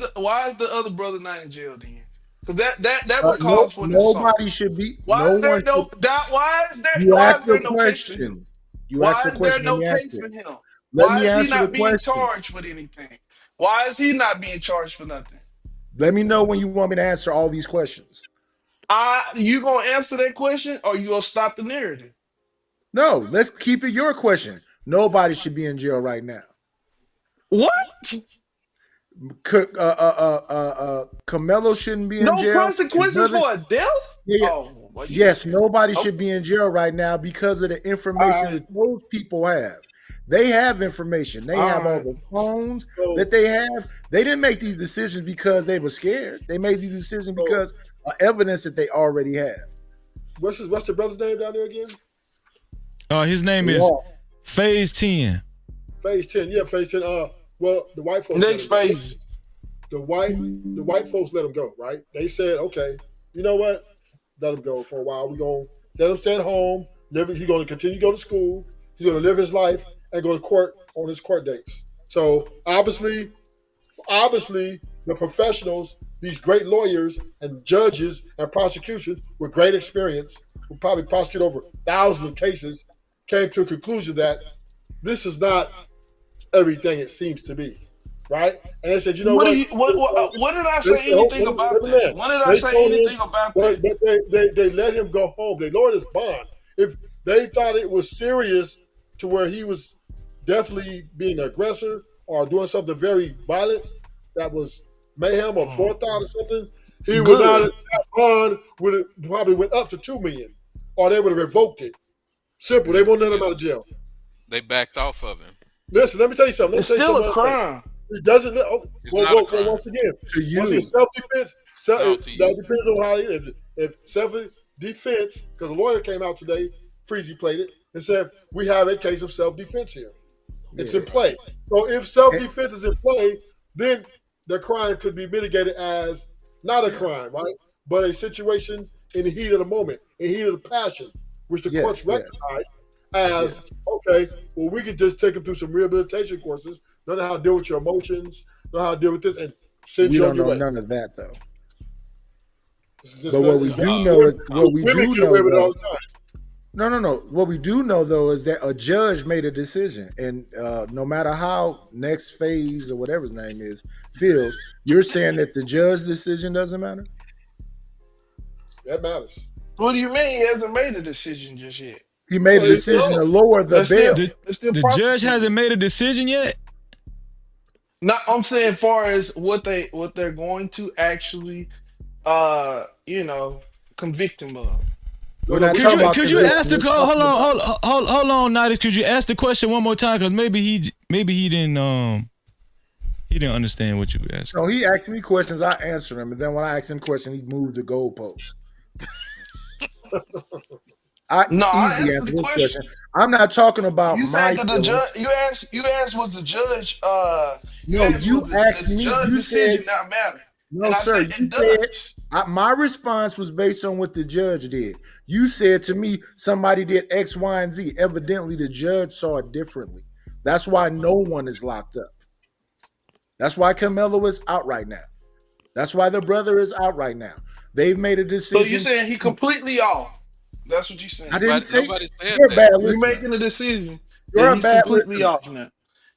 the other brother not in jail then? Because that would No, cause for an assault. nobody should be. Why No is there one should. no that You why asked is the there no case for him? question. You asked Why the is there question. Let no me answer case it. for him? Let Why me is he answer the not being question. charged with anything? Why is he not being charged for nothing? Let me know when you want me to answer all these questions. You gonna answer that question or you gonna stop the narrative? No, let's keep it your question. Nobody should be in jail right now. What? Karmelo shouldn't be in No jail. consequences for a death? Yeah. Oh, well, Yes, nobody should be in jail right now because of the information that those people have. They have information. They have all the phones that they have. They didn't make these decisions because they were scared. They made these decisions because of evidence that they already have. What's the brother's name down there again? His name is Phase 10. Phase 10. Yeah, Phase 10. Well, the white folks. Next phase. The white folks let him go, right? They said, okay, you know what? Let him go for a while. We're going to let him stay at home. He's going to continue to go to school. He's going to live his life and go to court on his court dates. So obviously, the professionals, these great lawyers and judges and prosecutions with great experience, who probably prosecute over thousands of cases, came to a conclusion that this is not everything it seems to be, right? And they said, you know what? What did I say anything about that? When did I say anything about that? But they let him go home. They lowered his bond. If they thought it was serious to where he was definitely being an aggressor or doing something very violent that was mayhem or forethought or something, he would not have, that bond would have probably went up to $2 million, or they would have revoked it. Simple. They won't let him out of jail. They backed off of him. Listen, let me tell you something. It's still a crime. It doesn't. It's not a crime. Once again, self-defense. That depends on how. If self-defense, because a lawyer came out today, Freezy played it, and said we have a case of self-defense here. It's in play. So if self-defense is in play, then the crime could be mitigated as not a crime, right? But a situation in the heat of the moment, in the heat of the passion, which the courts recognize as, okay, well, we can just take them through some rehabilitation courses, learn how to deal with your emotions, learn how to deal with this, and send We you don't on your know way. none of that though. But what we do know is women get away with it all the time. No. What we do know though is that a judge made a decision, and no matter how next phase or whatever his name is feels, you're saying that the judge's decision doesn't matter. That matters. What do you mean he hasn't made a decision just yet? He made a decision to lower the bail. The judge hasn't made a decision yet. No, I'm saying as far as what they're going to actually, convict him of. Could you ask the hold on, Nadi? Could you ask the question one more time? Because maybe he didn't understand what you were asking. No, he asked me questions, I answered him, and then when I asked him questions, he moved the goalpost. I answered the question. I'm not talking about You my said that the judge. You asked was the judge. You asked me. You decision said not matter. no, and sir. I said, You said my response was based on what the judge did. You said to me somebody did X, Y, and Z. Evidently, the judge saw it differently. That's why no one is locked up. That's why Karmelo is out right now. That's why the brother is out right now. They've made a decision. So you're saying he completely off? That's what you're saying. I didn't say nobody said you're that. bad. You're making a decision. You're a he's bad completely listener. off now.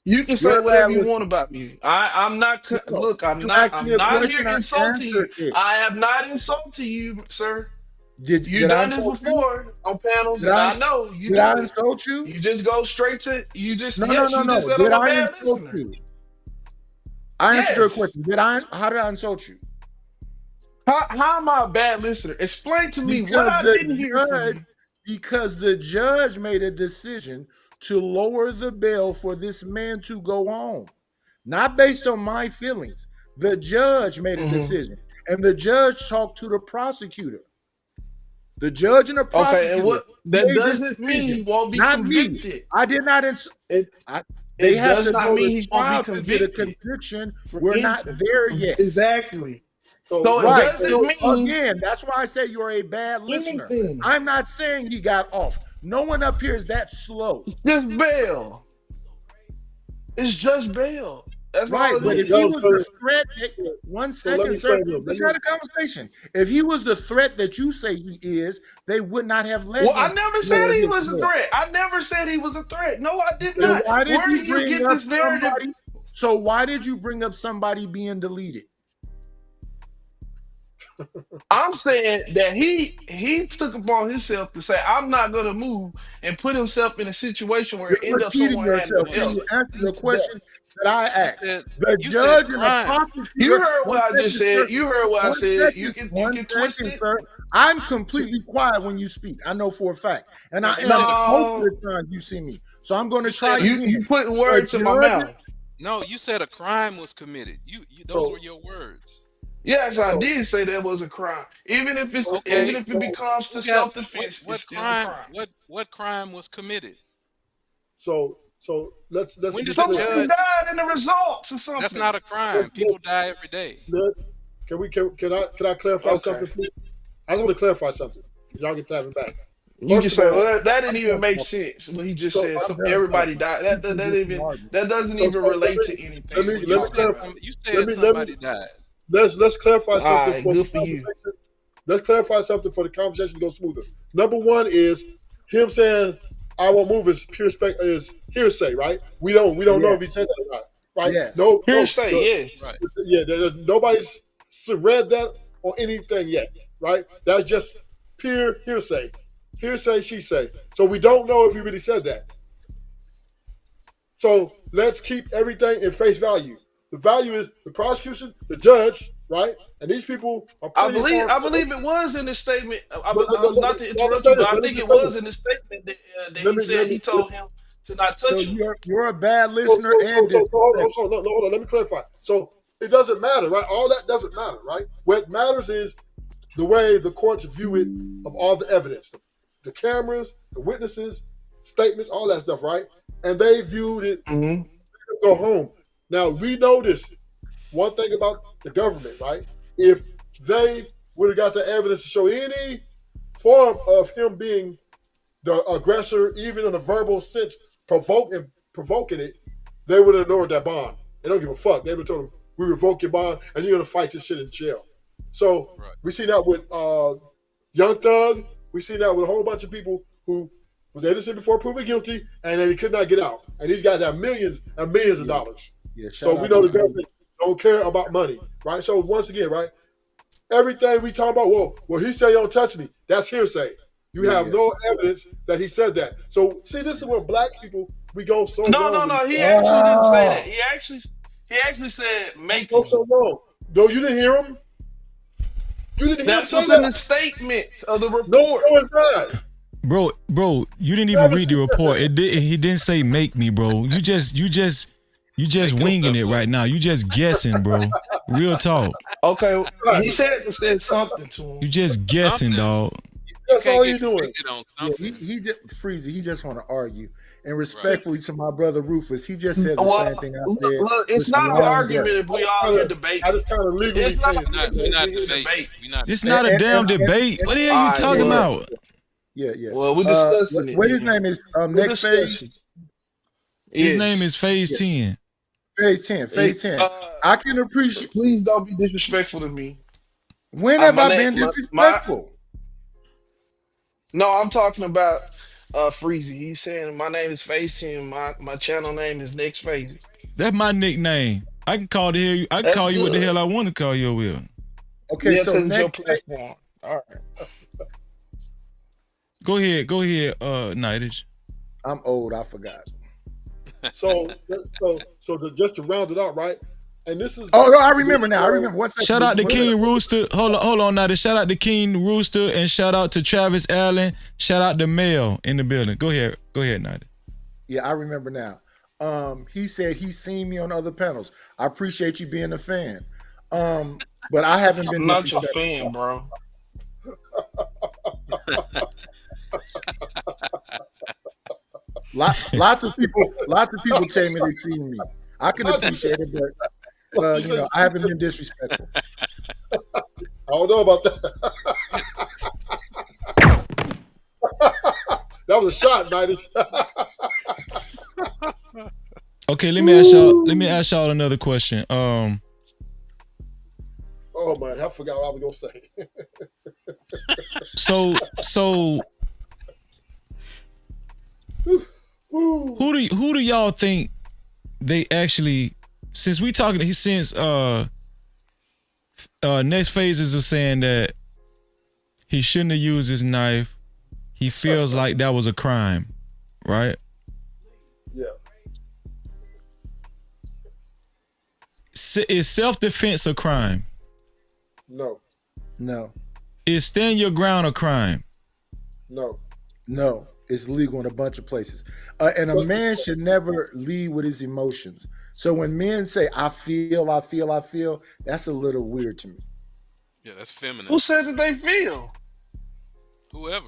You can say You're a whatever bad you listener. want about me. I'm not. No. Look, I'm You not. asked I'm me a not question, here I insulting you. answered it. I have not insulted you, sir. You've done this before on panels, and I know you did do I it. insult you? You just go straight to you. Just No. you just said Did I'm a I bad insult listener. you? I answered your Yes. question. How did I insult you? How am I a bad listener? Explain to me what I didn't hear from you. Because the judge made a decision to lower the bail for this man to go home. not based on my feelings. The judge made a decision, and the judge talked to the prosecutor. The judge and the prosecutor. Okay, and what that made this doesn't mean he decision, won't be not convicted. me. I did not. It They have does to not go mean to he won't be trial to get a convicted. conviction. We're not there yet. Exactly. So So it Right. doesn't So mean again, that's why I say you're a bad listener. anything. I'm not saying he got off. No one up here is that slow. Just bail. It's just bail. That's all Right, it but if is. he was the threat, one So let second, me sir, explain to him. let's have a conversation. If he was the threat that you say he is, they would not have let Well, him. I never said he was a threat. I never said he was a threat. No, I did So not. why did Where do you you bring get up this narrative? somebody? So why did you bring up somebody being deleted? I'm saying that he took upon himself to say, I'm not going to move and put himself in a situation where it You're end up repeating someone having yourself. to Can help. you answer the question that I asked? The You judge said and the crime. prosecutor. You heard what I One just second, said. sir. You heard what I One said. You second, can twist it. sir. I'm completely quiet when you speak. I know for a fact, and I am No. most of the time you see me. So I'm going to try You again. putting words in my judge- mouth. No, you said a crime was committed. Those were your words. Yes, I did say that was a crime. Even if it's Okay. even if it becomes to Who got- self-defense, what it's still a crime? crime. What crime was committed? So let's When did get the Somebody judge? died in the results or something. That's not a crime. People die every day. Can I clarify something, please? I just want to clarify something. Y'all can tap it back. You First just of said all, well, that didn't even make sense. What he just So, said, I'm done. everybody died. That doesn't even relate to anything. Let me clarify. You said somebody died. Let's clarify All something right, for good the for you. conversation. Let's clarify something for the conversation to go smoother. Number one is him saying I won't move is hearsay, right? We don't know if he said that or not, right? Yes. Hearsay, yes. Right. Yeah, nobody's read that or anything yet, right? That's just pure hearsay. Hearsay, she say. So we don't know if he really said that. So let's keep everything in face value. The value is the prosecution, the judge, right? And these people are I pretty believe it was in the statement. Not to let me interrupt say you, this, but I let me think just it say was this. in the statement that he told him to not So touch him. you're a bad listener and hold on, let me clarify. So it doesn't matter, right? All that doesn't matter, right? What matters is the way the courts view it of all the evidence, the cameras, the witnesses, statements, all that stuff, right? And they viewed it, go home. Now, we know this. One thing about the government, right? If they would have got the evidence to show any form of him being the aggressor, even in a verbal sense, provoking it, they would have ignored that bond. They don't give a fuck. They would have told him, we revoke your bond and you're going to fight this shit in jail. So we see that with Young Thug. We see that with a whole bunch of people who was innocent before proven guilty and then he could not get out. And these guys have millions and millions of dollars. Yeah, so we know the government don't care about money, right? So once again, right, everything we talk about, well, he said don't touch me. That's hearsay. You have no evidence that he said that. So see, this is where black people we go so No. wrong. He actually didn't say that. He actually said make Go me. so wrong. No, you didn't hear him. You didn't hear him That's say what's that. in the statements of the report. No, it's not. Bro, you didn't even read the report. He didn't say make me, bro. You just winging it right now. You just guessing, bro. Real talk. Okay, he said something to him. You just guessing, dog. That's all you doing. Yeah, he Freezy, he just want to argue. And respectfully to my brother Rufus, he just said the same thing I said. Look, it's not an argument if we all here debate. I just kind of legally It's not We're not debating. It's not a damn debate. What the hell are you talking about? Yeah. Well, we're discussing it. What his name is? Next phase. His name is Phase 10. Phase 10. Phase 10. I can appreciate. Please don't be disrespectful to me. When have I been disrespectful? No, I'm talking about Freezy. He's saying my name is Phase 10. My channel name is Next Phases. That's my nickname. I can call you what the hell I want to call you with. Okay, so next platform. All right. Go ahead, Nightage. I'm old, I forgot. So just to round it out, right? And this is no, I remember now. I remember. One second. Shout out to King Rooster. Hold on, Nightage. Shout out to King Rooster and shout out to Travis Allen. Shout out to Mel in the building. Go ahead, Nightage. Yeah, I remember now. He said he's seen me on other panels. I appreciate you being a fan. But I haven't been I'm not your disrespectful. fan, bro. Lots of people tell me they see me. I can appreciate it, but I haven't been disrespectful. I don't know about that. That was a shot, Midas. Okay, let me ask y'all another question. Oh man, I forgot what I was gonna say. So who do y'all think they actually, since we talking next phases are saying that he shouldn't have used his knife. He feels like that was a crime, right? Yeah. Is self-defense a crime? No. Is stand your ground a crime? No. It's legal in a bunch of places. And a man should never lead with his emotions. So when men say, I feel, that's a little weird to me. Yeah, that's feminine. Who said that they feel? Whoever.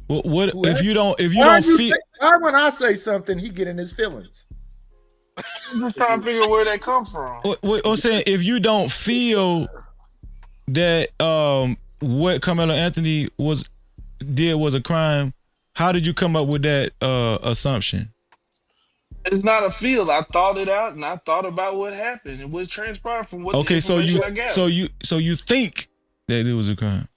What if you don't feel? Why when I say something, he get in his feelings? I'm just trying to figure where that come from. What I'm saying, if you don't feel that what Carmelo Anthony did was a crime, how did you come up with that assumption? It's not a feel. I thought it out and I thought about what happened and what transpired from what the information I got. So you think that it was a crime?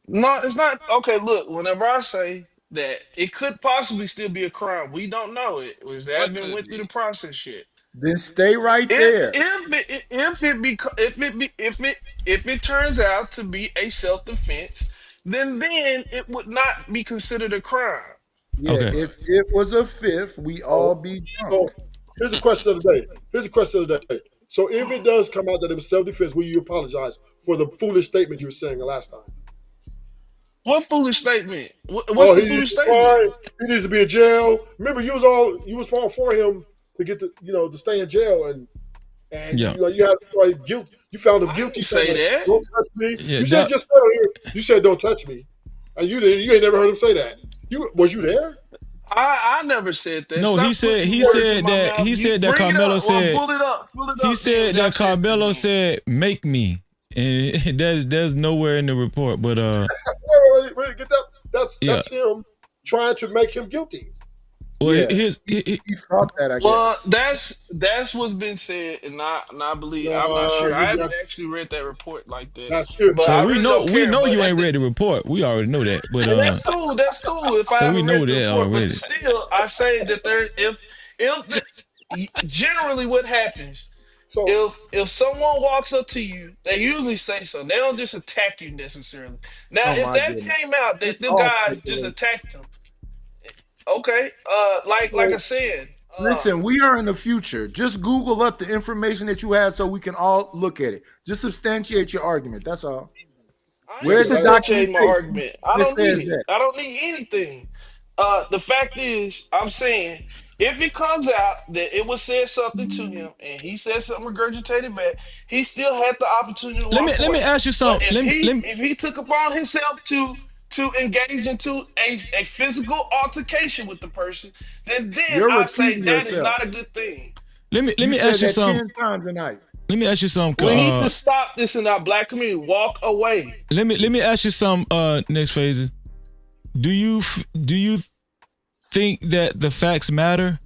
No, it's not. Okay, look, whenever I say that it could possibly still be a crime, we don't know it. They haven't went through the process yet. Then stay right there. If it turns out to be a self-defense, then it would not be considered a crime. Yeah, if it was a fifth, we all be drunk. So here's the question of the day. So if it does come out that it was self-defense, will you apologize for the foolish statement you were saying the last time? What foolish statement? What's the foolish statement? He needs to be in jail. Remember, you was all for him to get to stay in jail, and you had guilt. You found him guilty. Say that. Don't touch me. Yeah, you said just here. You said don't touch me, and you ain't never heard him say that. Was you there? I never said that. No, he said that Carmelo said. Pull it up. He said that Carmelo said, "Make me," and there's nowhere in the report. But wait, get that. That's him trying to make him guilty. Well, he thought that. I guess. Well, that's what's been said, and I believe. I'm not sure. I haven't actually read that report like that. That's good. But we know you ain't read the report. We already know that. But that's cool. That's cool. If I haven't read the report, already. But still, I say that generally what happens. So if someone walks up to you, they usually say something. They don't just attack you necessarily. Now, if that came out that the guys just attacked them, okay. Like I said. Listen, we are in the future. Just Google up the information that you have so we can all look at it. Just substantiate your argument. That's all. Where's the documentation? My argument. I don't need it. I don't need anything. The fact is, I'm saying, if it comes out that it was said something to him and he said something regurgitated back, he still had the opportunity to walk away. Let me ask you something. If he took upon himself to engage into a physical altercation with the person, then I say that is not a good thing. Let me ask you something. 10 times a night. Let me ask you something. We need to stop this in our black community. Walk away. Let me ask you something. Next phases. Do you think that the facts matter?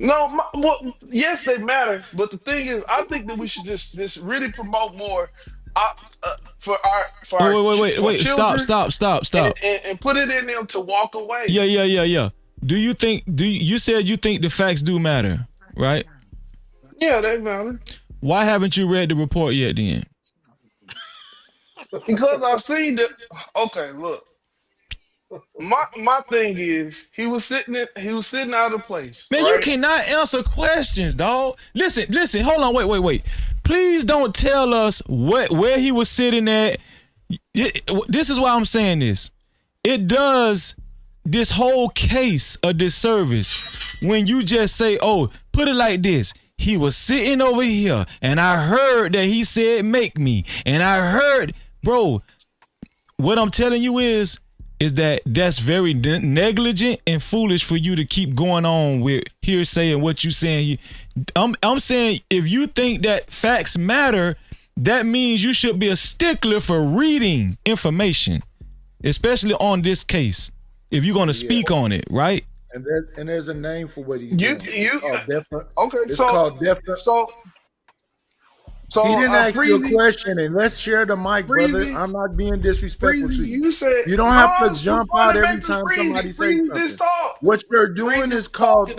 No, yes, they matter. But the thing is, I think that we should just really promote more for our wait. children. Stop. And put it in them to walk away. Yeah. You said you think the facts do matter, right? Yeah, they matter. Why haven't you read the report yet then? Because I've seen that. Okay, look. My thing is, he was sitting out of place. Man, right? You cannot answer questions, dog. Listen. Hold on. Wait. Please don't tell us where he was sitting at. This is why I'm saying this. It does this whole case a disservice when you just say, oh, put it like this. He was sitting over here and I heard that he said make me. And I heard, bro, what I'm telling you is that that's very negligent and foolish for you to keep going on with hearsay and what you saying. I'm saying if you think that facts matter, that means you should be a stickler for reading information, especially on this case, if you're going to speak on it, right? And there's a name for what he's doing. It's So he didn't ask you a Freezy, question, and let's share the mic, brother. Freezy, I'm not being disrespectful to you. You said You don't have to jump out every time somebody says something. What you're doing is called.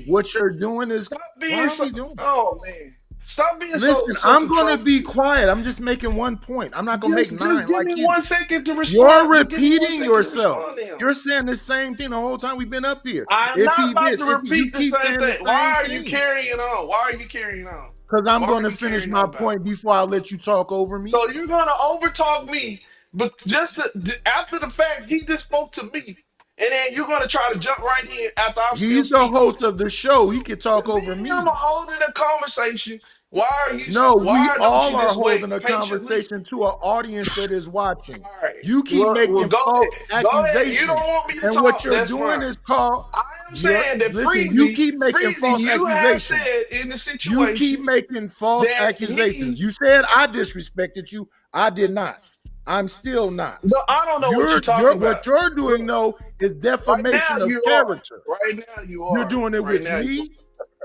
What you're doing is. Stop being so. Oh man, stop being so. Listen, I'm going to be quiet. I'm just making one point. I'm not going to make 9 Just give like me you. 1 second to respond. You're repeating yourself. You're saying the same thing the whole time we've been up here. I'm not about to repeat the same thing. Why are you carrying on? Why are you carrying on? Because I'm going to finish my point before I let you talk over me. So you're going to overtalk me, but just after the fact, he just spoke to me. And then you're going to try to jump right in after I'm He's the host of the show. He can talk over me. I'm holding a conversation. Why are you? No, we all are holding a conversation to an audience that is watching. You keep making false accusations. You don't want me to and talk. what you're That's doing fine. is called. I am saying that Freezy, you keep making false you accusations. have said in the situation. You keep making false accusations. You said I disrespected you. I did not. I'm still not. No, I don't know what you're talking about. What you're doing, though, is defamation of character. Right now, you are. You're doing it with me.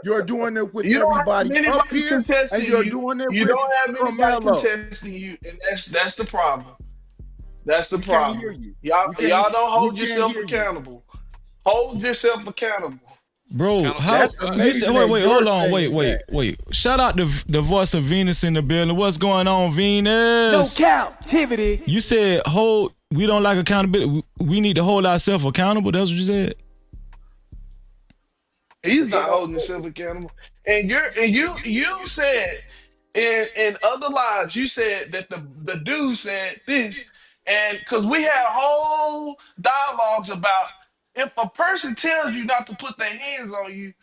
You're doing it with you everybody don't have up here, and you're doing it with don't have anybody Karmelo. contesting you, and that's the problem. That's the Can't problem. hear you. Y'all don't hold you can't yourself hear you. accountable. Hold yourself accountable. Bro, how? Listen, wait, hold on, wait. Shout out the voice of Venus in the building. What's going on, Venus? No captivity. You said we don't like accountability. We need to hold ourselves accountable. That's what you said. He's not holding himself accountable. And you said in other lives, you said that the dude said this, and because we had whole dialogues about if a person tells you not to put their hands on you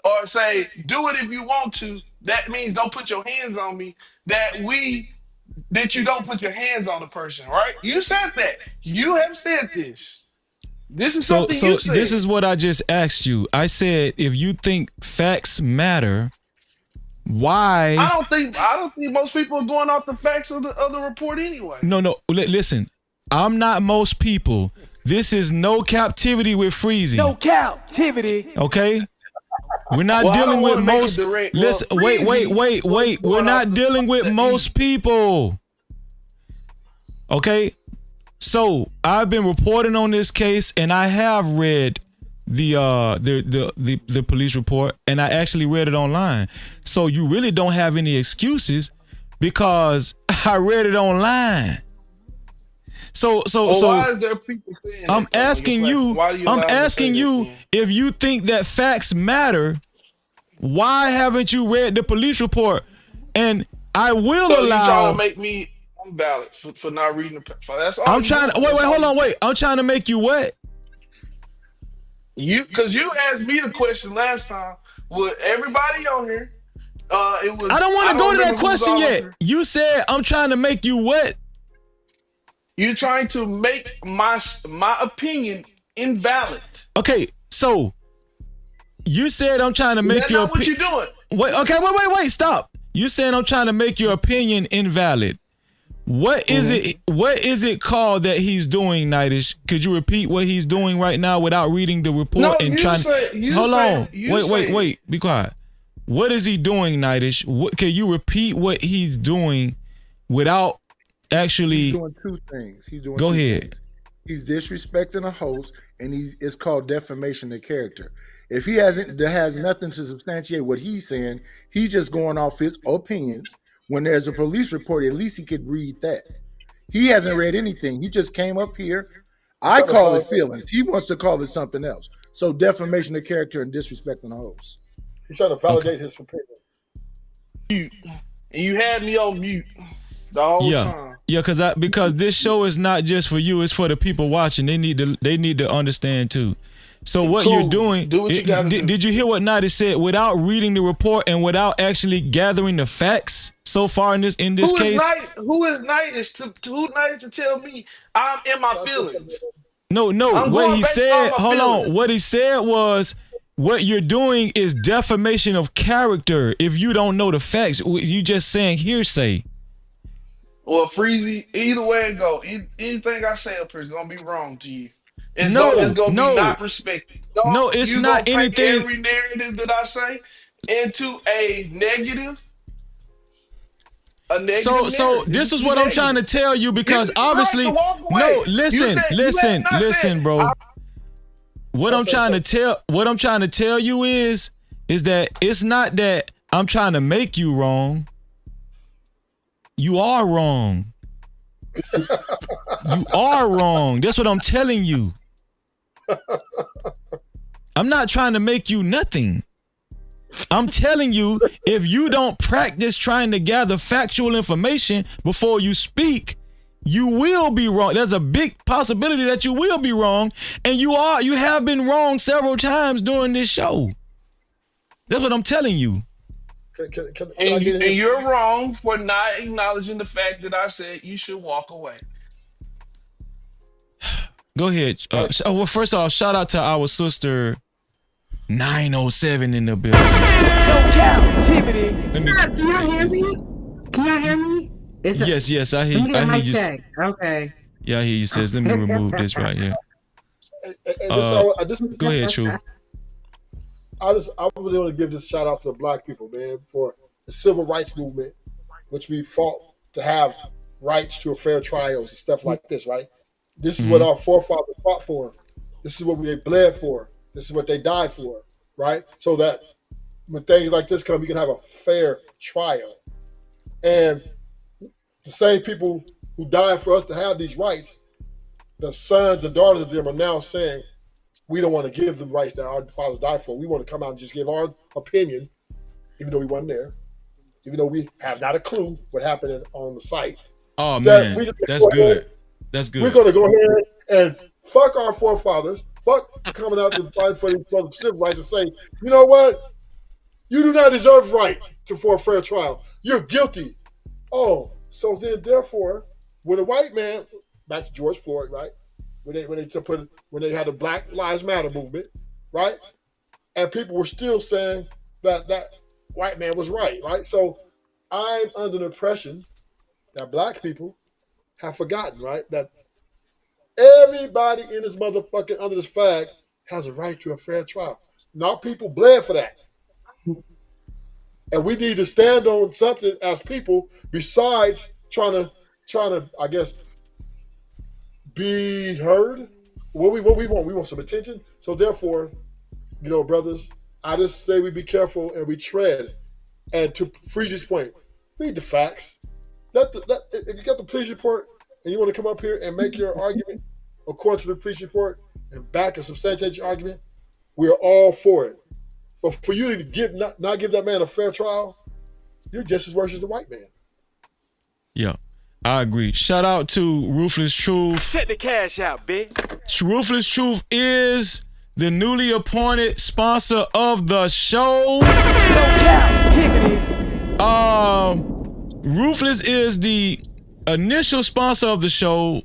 or say do it if you want to, that means don't put your hands on me. That you don't put your hands on the person, right? You said that. You have said this. This is something you said. This is what I just asked you. I said if you think facts matter, why? I don't think most people are going off the facts of the report anyway. No. Listen, I'm not most people. This is no captivity with Freezy. No captivity. Okay. We're not dealing with most. Listen, wait. We're not dealing with most people. Okay. So I've been reporting on this case, and I have read the police report, and I actually read it online. So you really don't have any excuses because I read it online. So why is there people saying I'm asking you if you think that facts matter, why haven't you read the police report? And I will allow. You trying to make me unvalid for not reading the. That's all. I'm trying to wait. I'm trying to make you what? Because you asked me the question last time with everybody on here. It was. I don't want to go to that question yet. You said I'm trying to make you what? You're trying to make my opinion invalid. Okay, so you said I'm trying to make your opinion. That's not what you're doing. Wait, okay, wait, stop. You said I'm trying to make your opinion invalid. What is it? What is it called that he's doing, Nightish? Could you repeat what he's doing right now without reading the report and trying? Hold on. Wait. Be quiet. What is he doing, Nightish? Can you repeat what he's doing without actually? He's doing two things. Go ahead. Things. He's disrespecting a host, and it's called defamation of character. If he has nothing to substantiate what he's saying, he's just going off his opinions. When there's a police report, at least he could read that. He hasn't read anything. He just came up here. I call it feelings. He wants to call it something else. So defamation of character and disrespecting the host. He's trying to validate his opinion. And you had me on mute the whole time. Yeah, because this show is not just for you; it's for the people watching. They need to understand too. So what Cool. you're doing? Do what you gotta do. Did you hear what Nadi said? Without reading the report and without actually gathering the facts so far in this case. Who is nice to tell me I'm in my feelings? No. I'm What going he based said. on my Hold on. feelings. What he said was, what you're doing is defamation of character. If you don't know the facts, you just saying hearsay. Well, Freezy, either way it go, anything I say up here is gonna be wrong to you. It's No, gonna be not respected. no, it's You not gonna paint anything. every narrative that I say into a negative. So this is what I'm trying to tell you, because obviously, no, listen, bro. What I'm trying to tell you is that it's not that I'm trying to make you wrong. You are wrong. You are wrong. That's what I'm telling you. I'm not trying to make you nothing. I'm telling you, if you don't practice trying to gather factual information before you speak, you will be wrong. There's a big possibility that you will be wrong, and you have been wrong several times during this show. That's what I'm telling you. And you're wrong for not acknowledging the fact that I said you should walk away. Go ahead. Well, first off, shout out to our sister 907 in the building. No Cap-tivity. Can y'all hear me? Can y'all hear me? Yes, I hear you. Okay. Yeah, I hear you, sis. Let me remove this right here. Go ahead, True. I really want to give this shout out to the black people, man, for the civil rights movement, which we fought to have rights to a fair trials and stuff like this, right? This is what our forefathers fought for. This is what they bled for. This is what they died for, right? So that when things like this come, we can have a fair trial. And the same people who died for us to have these rights, the sons and daughters of them are now saying, we don't want to give them rights that our fathers died for. We want to come out and just give our opinion, even though we wasn't there, even though we have not a clue what happened on the site. Oh, man, that's good. That's good. We're going to go ahead and fuck our forefathers, fuck coming out to fight for these civil rights and say, you know what? You do not deserve right for a fair trial. You're guilty. Oh, so then therefore, when a white man, back to George Floyd, right? When they had the Black Lives Matter movement, right? And people were still saying that white man was right? So I'm under the impression that black people have forgotten, right? That everybody in this motherfucking under this flag has a right to a fair trial. Now people bled for that. And we need to stand on something as people besides trying to, I guess, be heard. What we want? We want some attention. So therefore, brothers, I just say we be careful and we tread. And to Freezy's point, read the facts. If you got the police report and you want to come up here and make your argument according to the police report and back and substantiate your argument, we are all for it. But for you to not give that man a fair trial, you're just as worse as the white man. Yeah, I agree. Shout out to Ruthless Truth. Check the cash out, bitch. Ruthless Truth is the newly appointed sponsor of the show. No Cap-tivity. Ruthless is the initial sponsor of the show.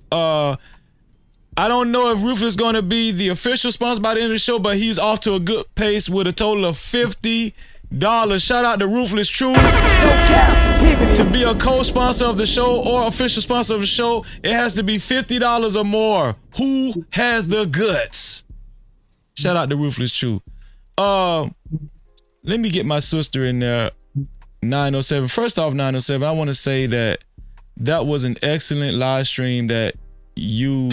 I don't know if Ruthless is going to be the official sponsor by the end of the show, but he's off to a good pace with a total of $50. Shout out to Ruthless Truth. No Cap-tivity. To be a co-sponsor of the show or official sponsor of the show, it has to be $50 or more. Who has the guts? Shout out to Ruthless Truth. Let me get my sister in there. 907. First off, 907, I want to say that was an excellent live stream that you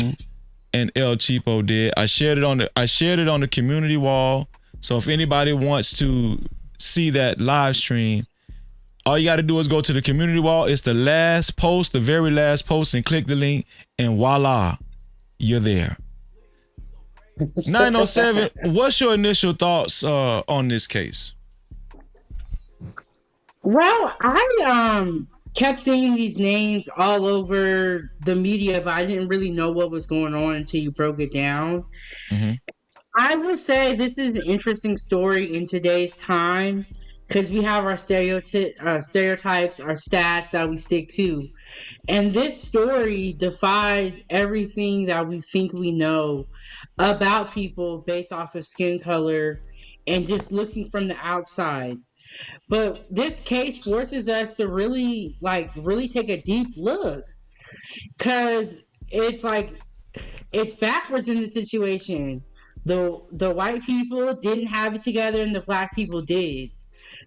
and El Cheapo did. I shared it on the community wall. So if anybody wants to see that live stream, all you got to do is go to the community wall. It's the last post, the very last post, and click the link, and voila, you're there. 907, what's your initial thoughts on this case? Well, I kept seeing these names all over the media, but I didn't really know what was going on until you broke it down. Mm-hmm. I will say this is an interesting story in today's time because we have our stereotypes, our stats that we stick to. And this story defies everything that we think we know about people based off of skin color and just looking from the outside. But this case forces us to really take a deep look because it's backwards in the situation. The white people didn't have it together and the black people did.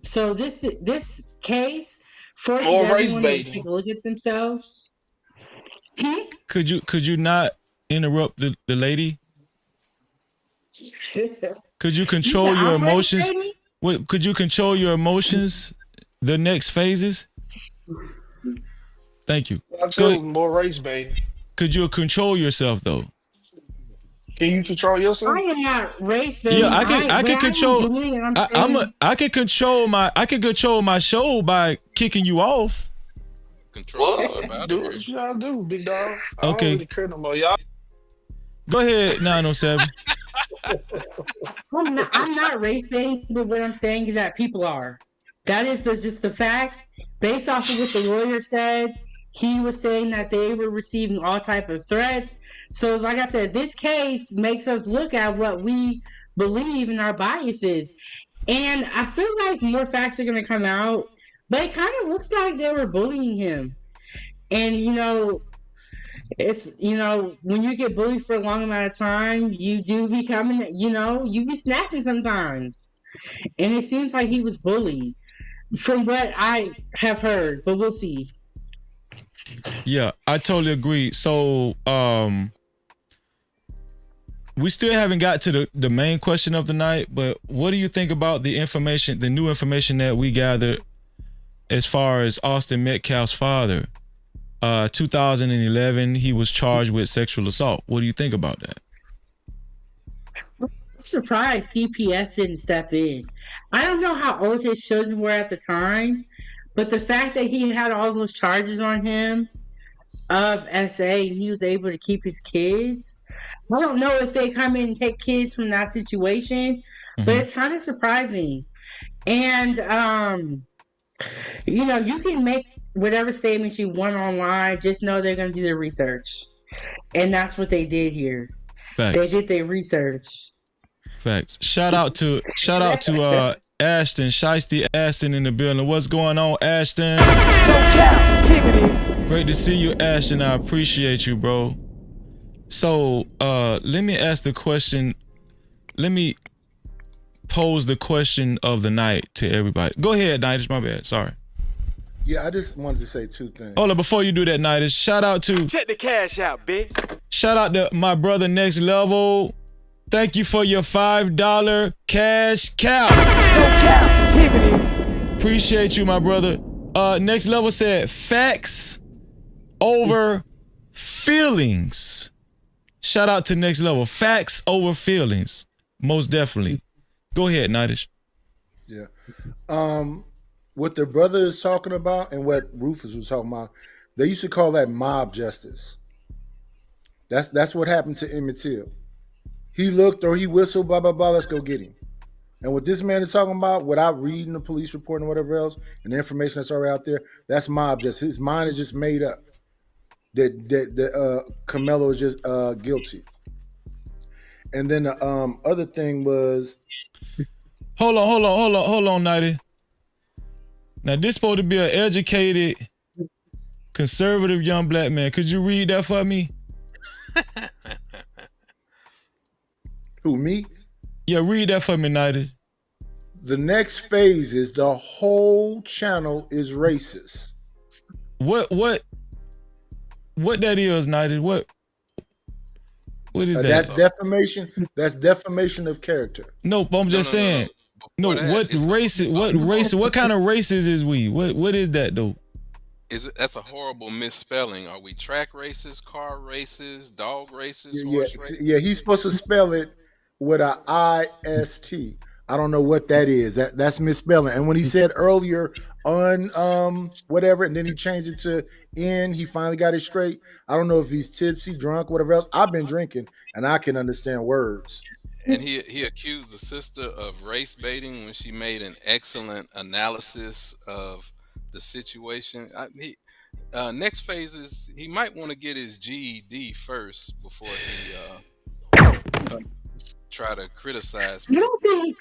So this case forces More race everyone to take baiting. a look at themselves. Could you not interrupt the lady? Could you You control said your I'm race emotions? baiting? Wait, could you control your emotions? The next phases. Thank you. Absolutely, more race baiting. Could you control yourself though? Can you control yourself? I am not race Yeah, baiting. I can control. I can control my show by kicking you off. What? Do what you gotta do, big dog. I don't Okay. really care no more. Y'all. Go ahead, 907. I'm not race baiting, but what I'm saying is that people are. That is just the facts. Based off of what the lawyer said, he was saying that they were receiving all type of threats. So, like I said, this case makes us look at what we believe in our biases. And I feel like more facts are going to come out, but it kind of looks like they were bullying him. And, it's, when you get bullied for a long amount of time, you do become, you be snapping sometimes. And it seems like he was bullied from what I have heard, but we'll see. Yeah, I totally agree. So, we still haven't got to the main question of the night, but what do you think about the new information that we gathered as far as Austin Metcalf's father? 2011, he was charged with sexual assault. What do you think about that? I'm surprised CPS didn't step in. I don't know how old his children were at the time, but the fact that he had all those charges on him of SA and he was able to keep his kids, I don't know if they come in and take kids from that situation, but it's kind of surprising. And, you can make whatever statements you want online, just know they're going to do their research. And that's what they did here. Facts. They did their research. Facts. Shout out to Ashton, Shiesty Ashton in the building. What's going on, Ashton? No Cap-tivity. Great to see you, Ashton. I appreciate you, bro. So, let me ask the question. Let me pose the question of the night to everybody. Go ahead, Nightish. My bad. Sorry. Yeah, I just wanted to say two things. Hold on, before you do that, Nightish, shout out to... Check the cash out, bitch. Shout out to my brother Next Level. Thank you for your $5 cash cow. No Cap-tivity. Appreciate you, my brother. Next Level said facts over feelings. Shout out to Next Level. Facts over feelings. Most definitely. Go ahead, Nightish. Yeah. What the brother is talking about and what Rufus was talking about, they used to call that mob justice. That's what happened to Emmett Till. He looked or he whistled, blah, blah, blah, let's go get him. And what this man is talking about, without reading the police report and whatever else, and the information that's already out there, that's mob justice. His mind is just made up that Karmelo is just guilty. And then the other thing was... Hold on, Nighty. Now, this supposed to be an educated, conservative young black man. Could you read that for me? Who, me? Yeah, read that for me, Nighty. The next phase is the whole channel is racist. What that is, Nighty? What is that? That's defamation. That's defamation of character. No, but I'm just saying. No, what kind of races is we? What is that though? That's a horrible misspelling. Are we track races, car races, dog races, Yeah, horse races? yeah, he's supposed to spell it with a IST. I don't know what that is. That's misspelling. And when he said earlier whatever, and then he changed it to in, he finally got it straight. I don't know if he's tipsy, drunk, whatever else. I've been drinking and I can understand words. And he accused the sister of race baiting when she made an excellent analysis of the situation. Next phase is he might want to get his GED first before he try to criticize I people. don't think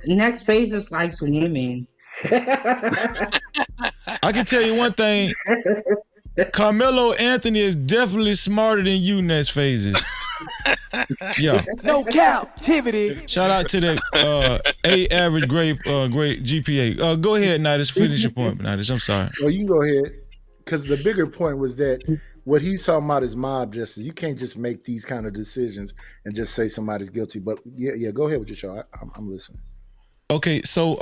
next phase is likes women. I can tell you one thing. Carmelo Anthony is definitely smarter than you next phases. Yeah. No captivity. Shout out to the A average great GPA. Go ahead, Nidus. Finish your point, Nidus. I'm sorry. Well, you go ahead. Because the bigger point was that what he's talking about is mob justice. You can't just make these kind of decisions and just say somebody's guilty. But yeah, go ahead with your show. I'm listening. Okay, so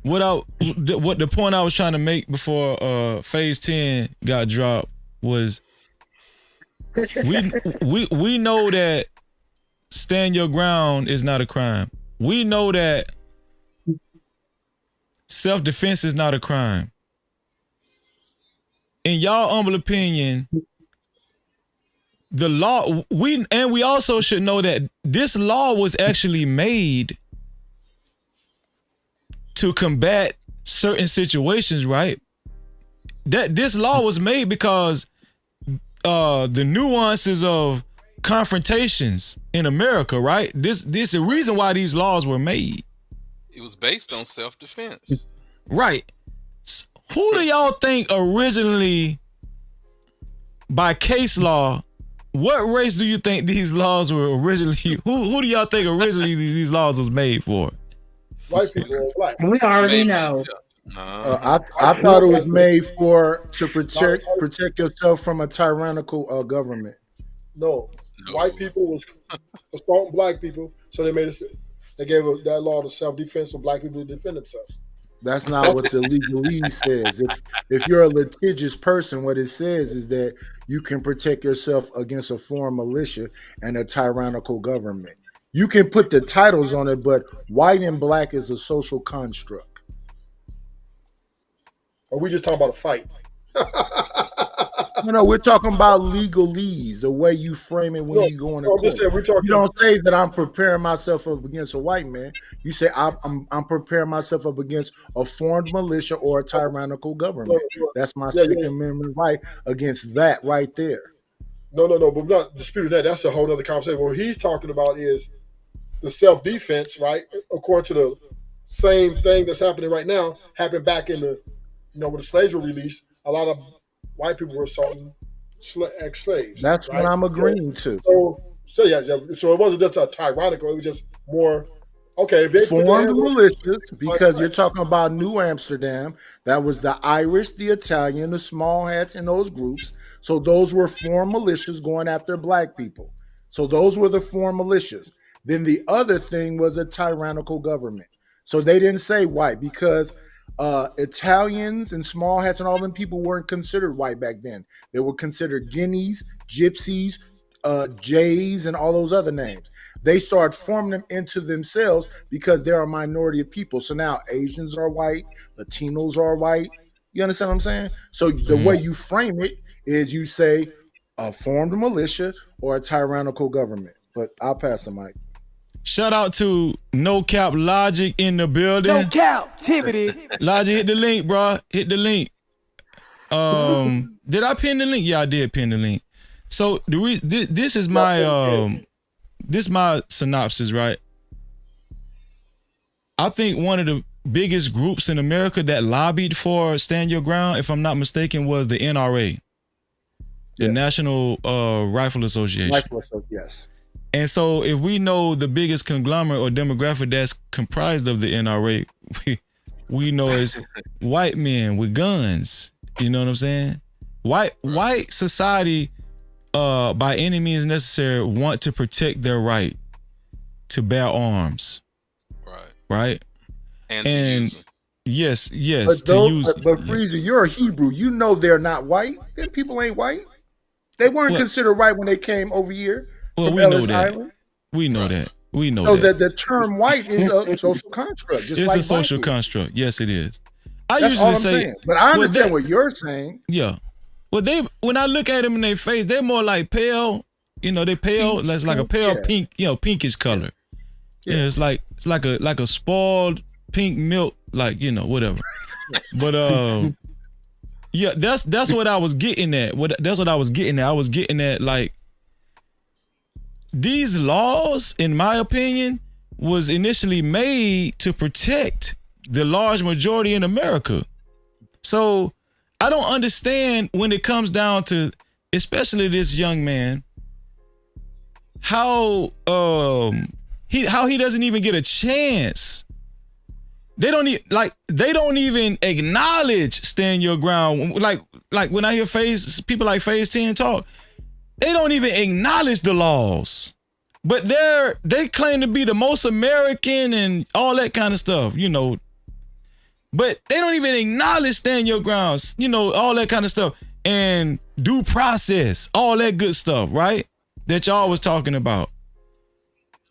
what the point I was trying to make before phase 10 got dropped was we know that stand your ground is not a crime. We know that self-defense is not a crime. In y'all humble opinion, the law, we also should know that this law was actually made to combat certain situations, right? That this law was made because the nuances of confrontations in America, right? This is the reason why these laws were made. It was based on self-defense. Right. Who do y'all think originally, by case law, what race do you think these laws were originally? Who do y'all think originally these laws was made for? White people or black. We already know. I thought it was made to protect yourself from a tyrannical government. No, white people was assaulting black people, so they made it. They gave that law to self-defense for black people to defend themselves. That's not what the legalese says. If you're a litigious person, what it says is that you can protect yourself against a foreign militia and a tyrannical government. You can put the titles on it, but white and black is a social construct. Or we just talking about a fight? No, we're talking about legalese, the way you frame it when you go in the court. You don't say that I'm preparing myself up against a white man. You say I'm preparing myself up against a foreign militia or a tyrannical government. That's my Second Amendment right against that right there. No, but we're not disputing that. That's a whole other conversation. What he's talking about is the self-defense, right? According to the same thing that's happening right now, happened back in the, when the slaves were released. A lot of white people were assaulting ex-slaves. That's right? what I'm agreeing to. So it wasn't just a tyrannical. It was just more. Okay, if they formed militias, because you're talking about New Amsterdam. That was the Irish, the Italian, the small hats in those groups. So those were formed militias going after black people. So those were the formed militias. Then the other thing was a tyrannical government. So they didn't say white because Italians and small hats and all them people weren't considered white back then. They were considered guineas, gypsies, jays, and all those other names. They started forming them into themselves because they're a minority of people. So now Asians are white, Latinos are white. You understand what I'm saying? So the way you frame it is you say a formed militia or a tyrannical government. But I'll pass the mic. Shout out to No Cap Logic in the building. No captivity. Logic, hit the link, bro. Hit the link. Did I pin the link? Yeah, I did pin the link. So this is my my synopsis, right? I think one of the biggest groups in America that lobbied for Stand Your Ground, if I'm not mistaken, was the NRA, the National Rifle Association. Yes. And so if we know the biggest conglomerate or demographic that's comprised of the NRA, we know it's white men with guns. You know what I'm saying? White society, by any means necessary, want to protect their right to bear arms. Right? And to use them. Yes, But Freezer, you're a Hebrew. You know they're not white. Them people ain't white. They weren't considered white when they came over here. Well, we know that. Island. We know that. We know So that. the term white is a social construct, just It's like a social black is. construct. Yes, it is. I That's usually all I'm say, saying. But I understand what you're saying. Yeah. Well, when I look at them in their face, they're more like pale. You know, they pale. That's like a pale pink, pinkish color. Yeah, it's like a spoiled pink milk, like, whatever. But yeah, that's what I was getting at. That's what I was getting at. I was getting at, like, these laws, in my opinion, was initially made to protect the large majority in America. So I don't understand when it comes down to, especially this young man, how he doesn't even get a chance. They don't even acknowledge stand your ground. Like when I hear people like Phase 10 talk, they don't even acknowledge the laws. But they claim to be the most American and all that kind of stuff, But they don't even acknowledge stand your grounds, all that kind of stuff. And due process, all that good stuff, right? That y'all was talking about.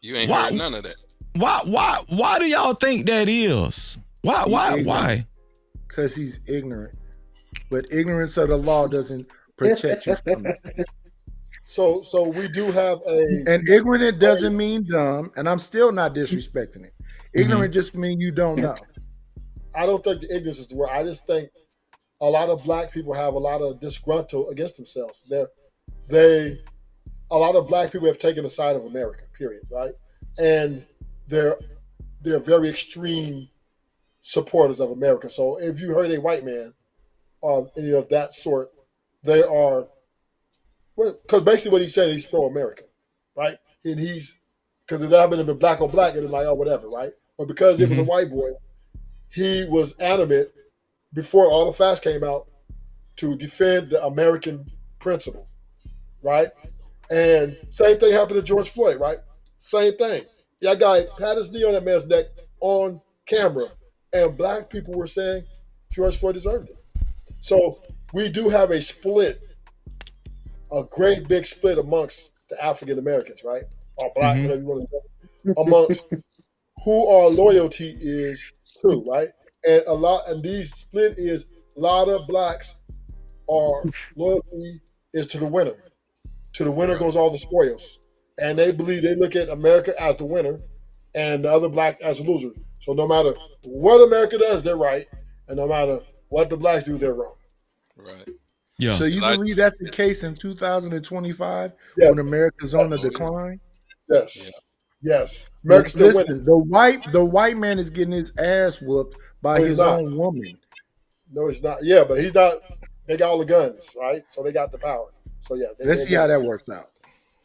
You ain't heard none of that. Why do y'all think that is? Why? Because he's ignorant. But ignorance of the law doesn't protect you from it. So we do have and ignorant doesn't mean dumb, and I'm still not disrespecting it. Ignorant just means you don't know. I don't think the ignorance is the word. I just think a lot of black people have a lot of disgruntled against themselves. A lot of black people have taken the side of America, period, right? And they're very extreme supporters of America. So if you heard a white man or any of that sort, they are, because basically what he's saying, he's pro-American, right? And because if that had been black on black, it'd be like, oh, whatever, right? But because it was a white boy, he was adamant before all the facts came out to defend the American principles, right? And same thing happened to George Floyd, right? Same thing. That guy had his knee on that man's neck on camera, and black people were saying George Floyd deserved it. So we do have a split, a great big split amongst the African Americans, right? Or black, whatever you want to say, amongst who our loyalty is to, right? And these split is a lot of blacks are loyalty is to the winner. To the winner goes all the spoils. And they look at America as the winner and the other black as a loser. So no matter what America does, they're right. And no matter what the blacks do, they're wrong. Right. Yeah. So you believe that's the case in 2025 when America's on the decline? Yes. Yeah. Yes. America's still winning. The white man is getting his ass whooped by his own woman. No, he's not. Yeah, but he's not. They got all the guns, right? So they got the power. So yeah. Let's see how that works out.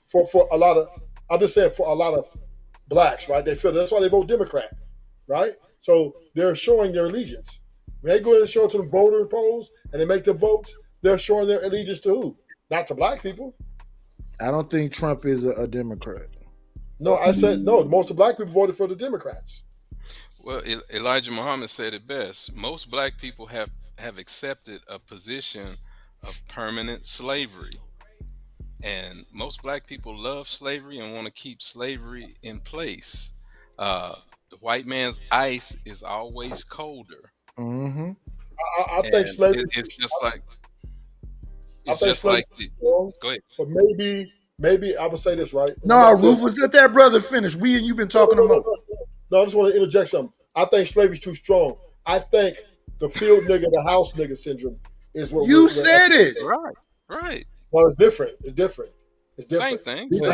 For a lot of, I'm just saying, for a lot of blacks, right? They feel that's why they vote Democrat, right? So they're showing their allegiance. When they go in and show it to the voter polls and they make the votes, they're showing their allegiance to who? Not to black people. I don't think Trump is a Democrat. No, I said no. Most of black people voted for the Democrats. Well, Elijah Muhammad said it best. Most black people have accepted a position of permanent slavery. And most black people love slavery and want to keep slavery in place. The white man's ice is always colder. Mm-hmm. I think slavery. It's just like. It's just like. Go ahead. But maybe I would say this, right? No, Rufus, let that brother finish. We and you've been talking about. No, I just want to interject something. I think slavery's too strong. I think the field nigga, the house nigga syndrome is what you said it. Right. Well, it's different. It's different. Same thing. The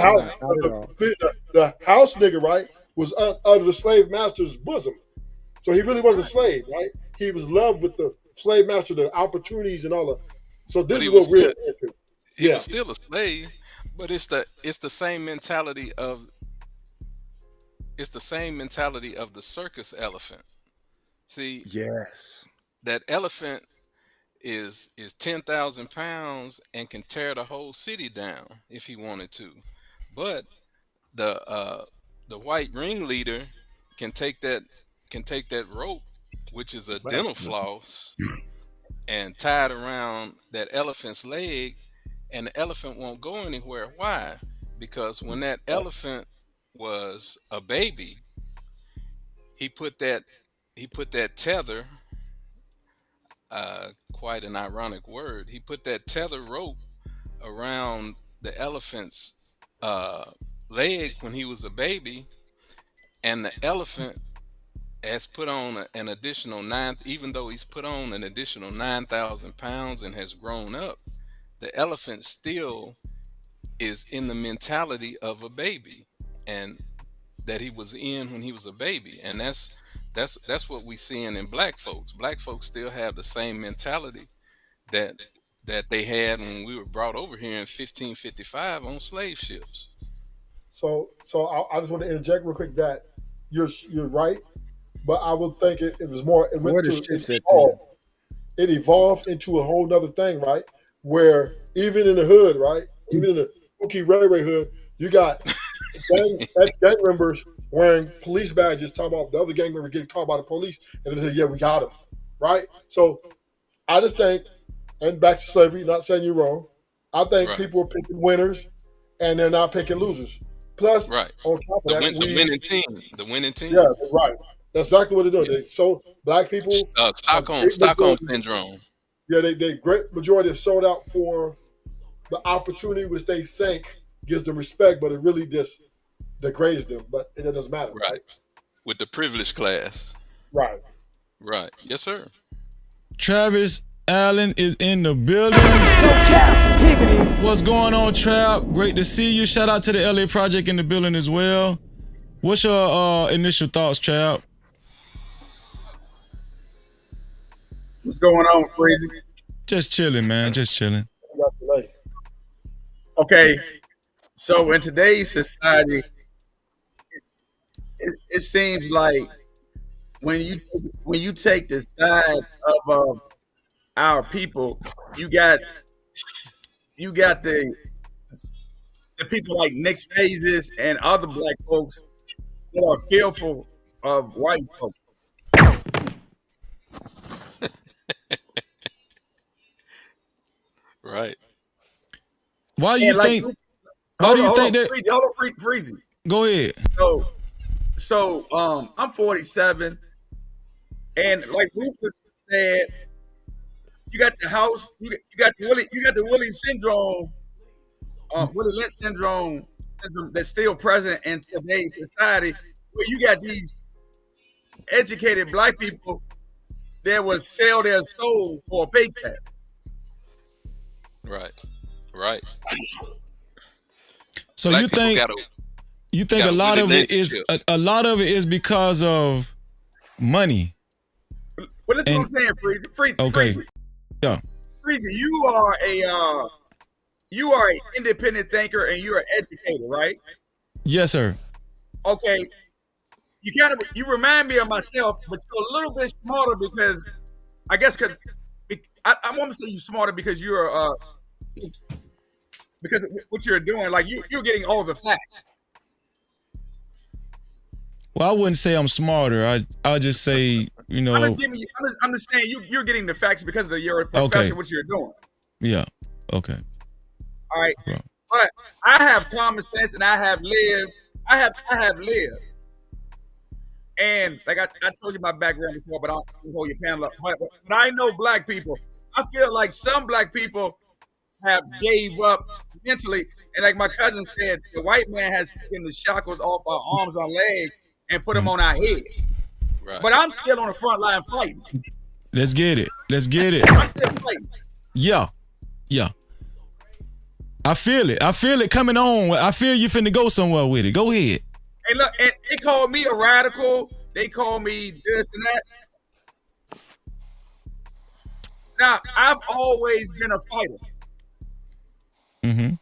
house nigga, right, was under the slave master's bosom. So he really was a slave, right? He was in love with the slave master, the opportunities and all of. So this is what we're into. He was still a slave, but it's the same mentality of the circus elephant. See, yes, that elephant is 10,000 pounds and can tear the whole city down if he wanted to, but the white ringleader can take that rope, which is a dental floss, and tie it around that elephant's leg, and the elephant won't go anywhere. Why? Because when that elephant was a baby, he put that tether, quite an ironic word, he put that tether rope around the elephant's leg when he was a baby, and the elephant has put on an additional even though he's put on an additional 9,000 pounds and has grown up, the elephant still is in the mentality of a baby, and that he was in when he was a baby. And that's what we seeing in black folks. Black folks still have the same mentality that they had when we were brought over here in 1555 on slave ships. So I just want to interject real quick that you're right, but I would think it was more. It went to it evolved into a whole nother thing, right? Where even in the hood, right? Even in the Pookie Ray Ray hood, you got ex-gang members wearing police badges, talking about the other gang member getting caught by the police, and they say, "Yeah, we got him," right? So I just think, and back to slavery, not saying you're wrong. I think people are picking winners, and they're not picking losers. Plus, on top of that, the winning team. Yeah, right. That's exactly what they're doing. So black people, Stockholm syndrome. Yeah, they great majority have sold out for the opportunity which they think gives them respect, but it really just degrades them. But it doesn't matter. Right. With the privileged class. Right. Right. Yes, sir. Travis Allen is in the building. No Cap-tivity. What's going on, Trap? Great to see you. Shout out to the LA Project in the building as well. What's your initial thoughts, Trap? What's going on, Freezy? Just chilling, man. Just chilling. Okay, so in today's society, it seems like when you take the side of our people, you got the people like Nick Phases and other black folks who are fearful of white folks. Right. Why do you think? Why do you think that? Freezy. Go ahead. So I'm 47, and like Rufus said, you got the house, you got the Willie syndrome, Willie Lynch syndrome that's still present in today's society, where you got these educated black people that will sell their soul for a paycheck. Right. Right. So black you think a lot of it is because of money? Well, that's what I'm saying, Freezy. Okay. Freezy. Yeah. Freezy, you are an independent thinker and you're an educator, right? Yes, sir. Okay. You remind me of myself, but you're a little bit smarter because I want to say you're smarter because you're because what you're doing, like you're getting all the facts. Well, I wouldn't say I'm smarter. I'll just say, you know. I'm just saying you're getting the facts because of your profession, what you're doing. Yeah. Okay. All right. Bro. But I have common sense and I have lived. And like I told you my background before, but I'll hold your panel up. But I know black people. I feel like some black people have gave up mentally. And like my cousin said, the white man has taken the shackles off our arms, our legs, and put them on our head. Right. But I'm still on the front line fighting. Let's get it. I'm still fighting. Yeah. I feel it coming on. I feel you finna go somewhere with it. Go ahead. Hey, look, and they call me a radical. They call me this and that. Now, I've always been a fighter. Mm-hmm.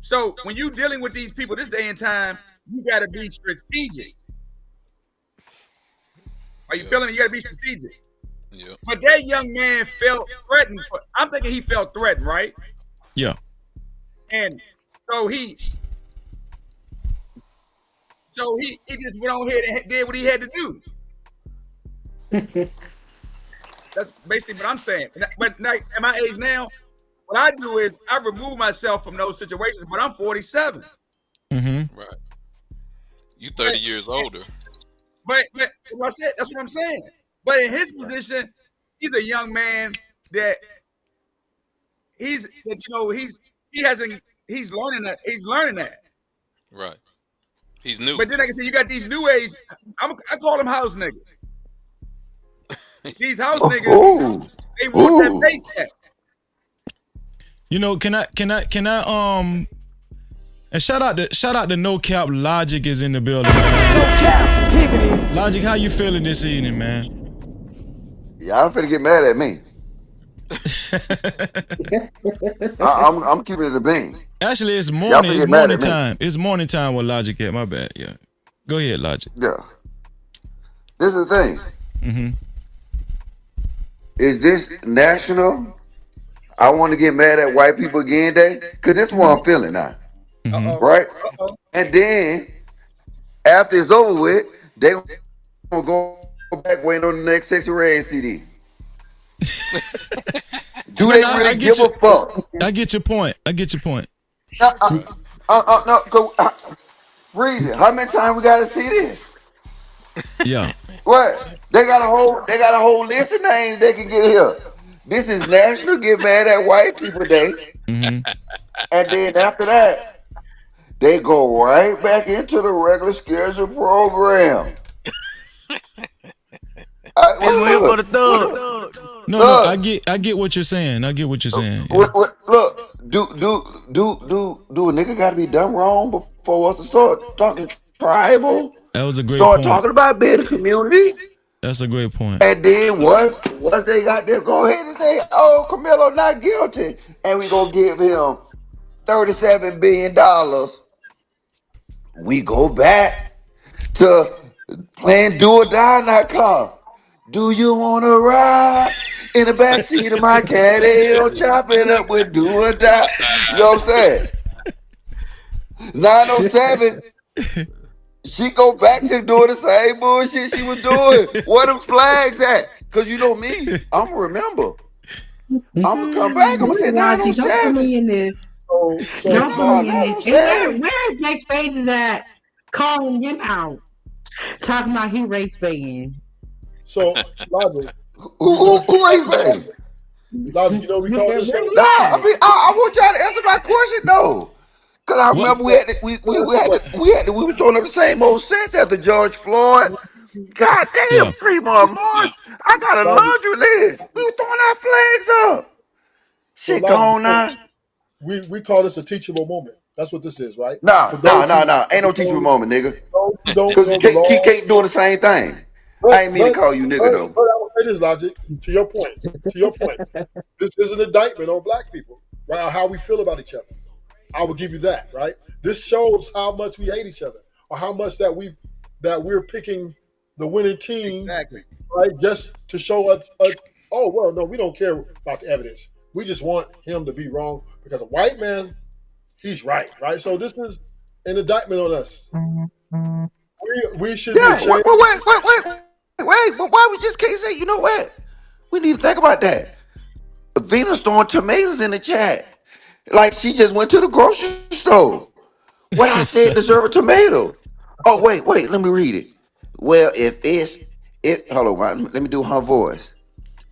So when you're dealing with these people this day and time, you got to be strategic. Are you feeling me? You got to be strategic. Yeah. But that young man felt threatened. I'm thinking he felt threatened, right? Yeah. And so he just went on ahead and did what he had to do. That's basically what I'm saying. But now, at my age now, what I do is I remove myself from those situations. But I'm 47. Mm-hmm. Right. You 30 years older. But that's what I said. That's what I'm saying. But in his position, he's a young man that he's learning that. He's learning that. Right. He's new. But then like I said, you got these new age. I call them house niggas. These house niggas, they want that paycheck. You know, can I and shout out to No Cap Logic is in the building, man. No Cap-tivity. Logic, how you feeling this evening, man? Y'all finna get mad at me. I'm keeping it a bean. Actually, it's morning. It's morning time. It's morning time with Logic at. My bad. Yeah. Go ahead, Logic. Yeah. This is the thing. Mm-hmm. Is this national? I want to get mad at white people again day? Because this is what I'm feeling now. Mm-hmm. Right? And then, after it's over with, they gonna go back waiting on the next Sexy Red CD. Do they really give a fuck? I get your point. No, go. Reason. How many times we gotta see this? Yeah. What? They got a whole list of names they can get here. This is National Get Mad at White People Day. Mm-hmm. And then after that, they go right back into the regular scheduled program. No, I get what you're saying. Yeah. Look, do a nigga gotta be done wrong before us to start talking tribal? That was a great point. point. Talking about better communities. That's a great point. And then once they got there, go ahead and say, "Oh, Karmelo not guilty," and we gonna give him $37 billion. We go back to playing Do or Die Not Car. Do you wanna ride in the backseat of my caddy? Chop it up with Do or Die. You know what I'm saying? 907. She go back to doing the same bullshit she was doing. Where them flags at? Cause you know me, I'ma remember. I'ma come back. I'ma say 907. Don't put me in this. Don't put me in this. And where is Next Phases at? Calling him out, talking about he race baiting. So, Logic. Who race baiting? Logic, you know we call this. Nah, I want y'all to answer my question though. Cause I remember we was throwing up the same old sense after George Floyd. God damn, 3 more March. I got a laundry list. We was throwing our flags up. Shit gone now. We call this a teachable moment. That's what this is, right? Nah. Ain't no teachable moment, nigga. Cause you keep doing the same thing. I ain't mean to call you nigga though. But I will say this, Logic. To your point. This is an indictment on black people, right? How we feel about each other. I will give you that, right? This shows how much we hate each other, or how much that we're picking the winning team, exactly, right? Just to show us. Oh well, no, we don't care about the evidence. We just want him to be wrong because a white man, he's right? So this is an indictment on us. We should be ashamed. Wait, but why we just can't say, you know what? We need to think about that. Venus throwing tomatoes in the chat. Like she just went to the grocery store. What I said deserve a tomato. Oh, wait, let me read it. Well, hold on, let me do her voice.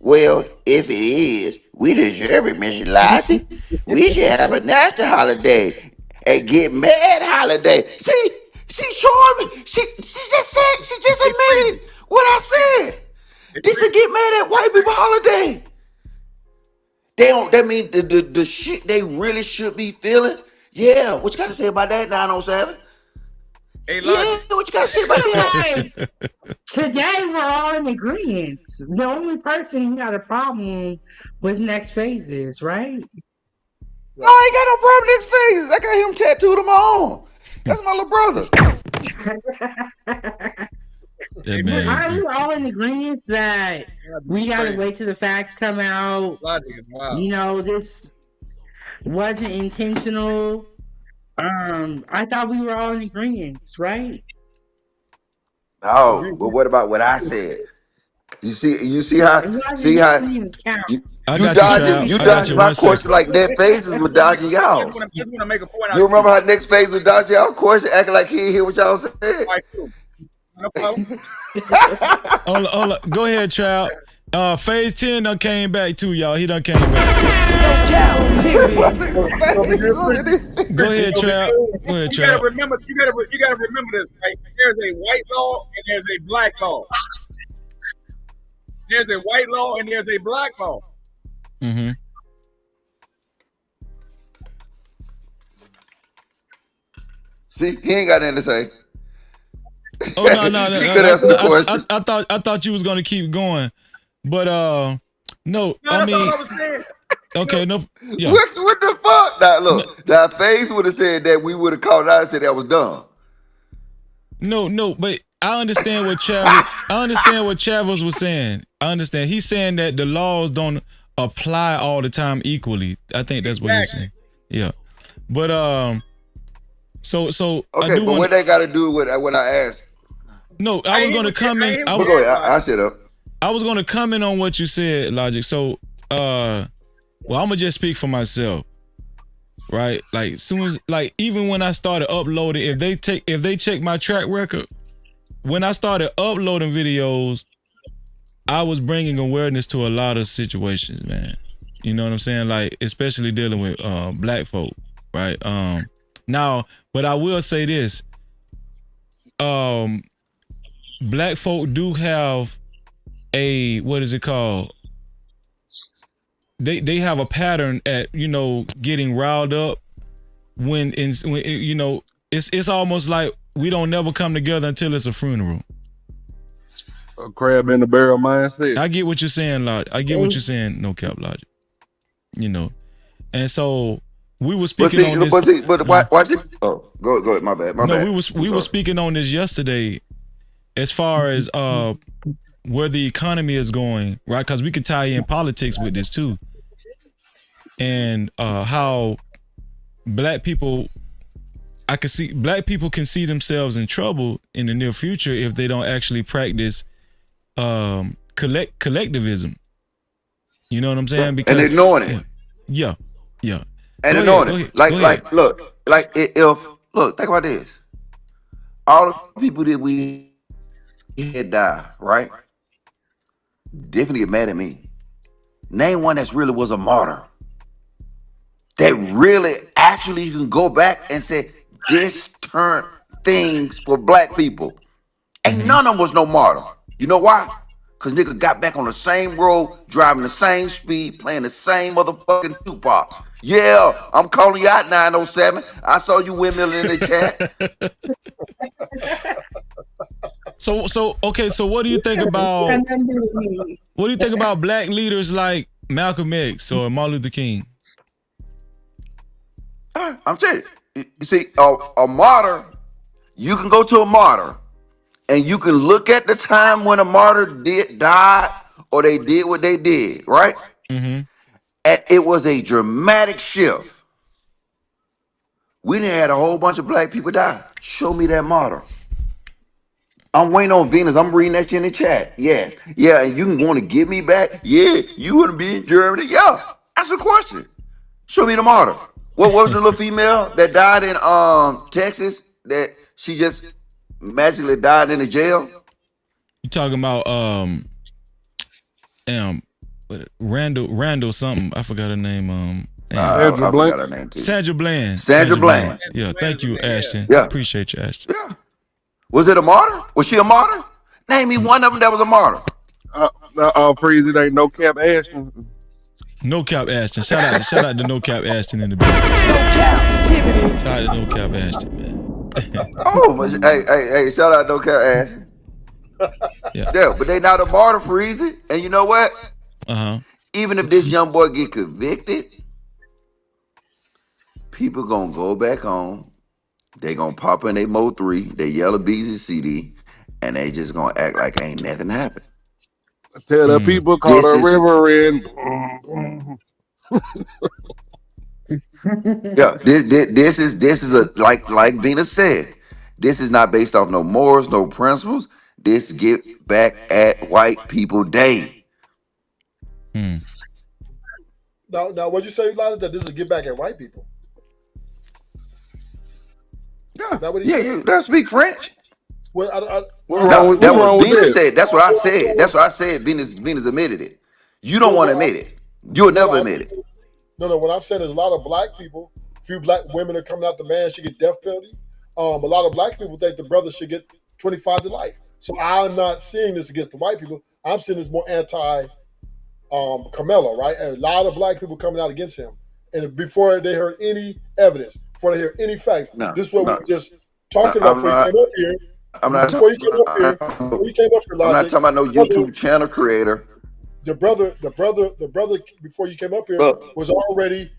Well, if it is, we deserve it, Miss Lottie. We should have a national holiday. A get mad holiday. See, she charming. She just admitted what I said. This is a get mad at white people holiday. That mean the shit they really should be feeling. Yeah, what you got to say about that, 907? Hey, yeah, what you got to say about that? Today we're all in agreement. The only person who got a problem was Next Phases, right? No, I ain't got no problem with Next Phases. I got him tattooed on my arm. That's my little brother. Are we all in agreement that we gotta wait till the facts come out? You know, this wasn't intentional. I thought we were all in agreement, right? No, but what about what I said? You see Yeah, how Elijah, that doesn't even count. I you got you, Trap. I got dodging you. my 1 question second. like that phases was dodging y'all's. Just want to make a point You out remember too. how next phase was dodging y'all question, acting like he didn't hear what y'all said? Right too. No problem. Hold on. Go ahead, Trap. Phase 10 done came back too, y'all. He done came back. Go ahead, Trap. Go ahead, You gotta Trap. remember. You gotta remember this. Right? There's a white law and there's a black law. There's a white law and there's a black law. Mm-hmm. See, he ain't got anything to say. Oh no. He could answer the question. I thought you was gonna keep going, but no. No, I that's mean, all I was saying. okay, no, yeah. What the fuck? Now look, now Phase would have said that we would have called it out and said that was dumb. No, but I understand what Travis. I understand what Travis was saying. I understand. He's saying that the laws don't apply all the time equally. I think that's what he's saying. Yeah, but so I Okay, do but want. what they got to do with what I asked? No, I was going to comment. But go ahead. I shut up. I was going to comment on what you said, Logic. So, well, I'm gonna just speak for myself, right? Like, soon as, like, even when I started uploading, if they check my track record, when I started uploading videos, I was bringing awareness to a lot of situations, man. You know what I'm saying? Like, especially dealing with black folk, right? Now, but I will say this: black folk do have a, what is it called? They have a pattern at, getting riled up when it's almost like we don't never come together until it's a funeral. A crab in the barrel mindset. I get what you're saying, Logic. I get what you're saying, no cap Logic. And so we were speaking on this. But watch it. Oh, go ahead. My bad. We were speaking on this yesterday, as far as where the economy is going, right? Because we could tie in politics with this too, and how black people can see themselves in trouble in the near future if they don't actually practice collectivism. You know what I'm saying? Because and ignoring it. Yeah. And ignoring it. Look, think about this. All the people that we had die, right? Definitely get mad at me. Name one that's really was a martyr. That really actually you can go back and say this turned things for black people. And none of them was no martyr. You know why? Because nigga got back on the same road, driving the same speed, playing the same motherfucking Tupac. Yeah, I'm calling you out 907. I saw you windmill in the chat. So okay, so what do you think about black leaders like Malcolm X or Martin Luther King? I'm telling you, you see, a martyr, you can go to a martyr and you can look at the time when a martyr died or they did what they did, right? Mm-hmm. And it was a dramatic shift. We done had a whole bunch of black people die. Show me that martyr. I'm waiting on Venus. I'm reading that shit in the chat. Yes. Yeah, and you can want to get me back? Yeah, you want to be in Germany? Yeah. That's a question. Show me the martyr. What was the little female that died in Texas that she just magically died in the jail? You talking about Randall something. I forgot her name. I forgot her name too. Sandra Bland. Sandra Bland. Yeah, thank you, Ashton. Yeah. Appreciate you, Ashton. Yeah. Was it a martyr? Was she a martyr? Name me one of them that was a martyr. Freeze, it ain't no cap Ashton. No cap Ashton. Shout out to No Cap Ashton in the building. No Cap-tivity. Shout out to No Cap Ashton, man. Hey, shout out No Cap Ashton. Yeah, but they not a martyr, Freezy. And you know what? Even if this young boy get convicted, people gonna go back home. They gonna pop in their Mo 3, their Yellow Beezy CD, and they just gonna act like ain't nothing happened. Tell the people call the Reverend. Yeah, this is a like Venus said. This is not based off no morals, no principles. This Get Back at White People Day. Now, what'd you say, Elijah? That this is get back at white people? Yeah, that what he yeah, said? you don't speak French. Well, What's wrong No, with that what's was wrong with Venus that? said. That's what I said. That's what I said. Venus admitted it. You don't Well, want to well, admit it. You'll no, never I'm admit it. no. What I'm saying is a lot of black people, few black women are coming out. The man should get death penalty. A lot of black people think the brother should get 25 to life. So I'm not seeing this against the white people. I'm seeing this more anti Carmelo, right? And a lot of black people coming out against him. And before they heard any evidence, before they heard any facts, No, this is what we no, were just no, talking about I'm before you not. came up here. I'm not. Before you came up here, I'm not Logic, talking about no YouTube channel creator. the brother before you came up here Look, was already,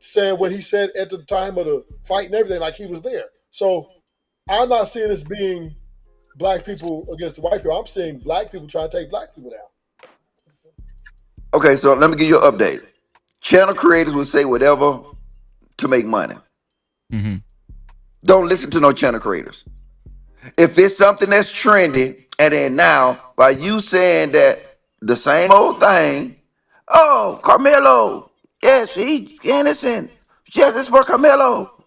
saying what he said at the time of the fight and everything, like he was there. So I'm not seeing this being black people against the white people. I'm seeing black people trying to take black people down. okay, so let me give you an update. Channel creators will say whatever to make money. Don't listen to no channel creators. If it's something that's trendy, and then now by you saying that the same old thing, oh, Carmelo, yes, he innocent. Justice for Carmelo.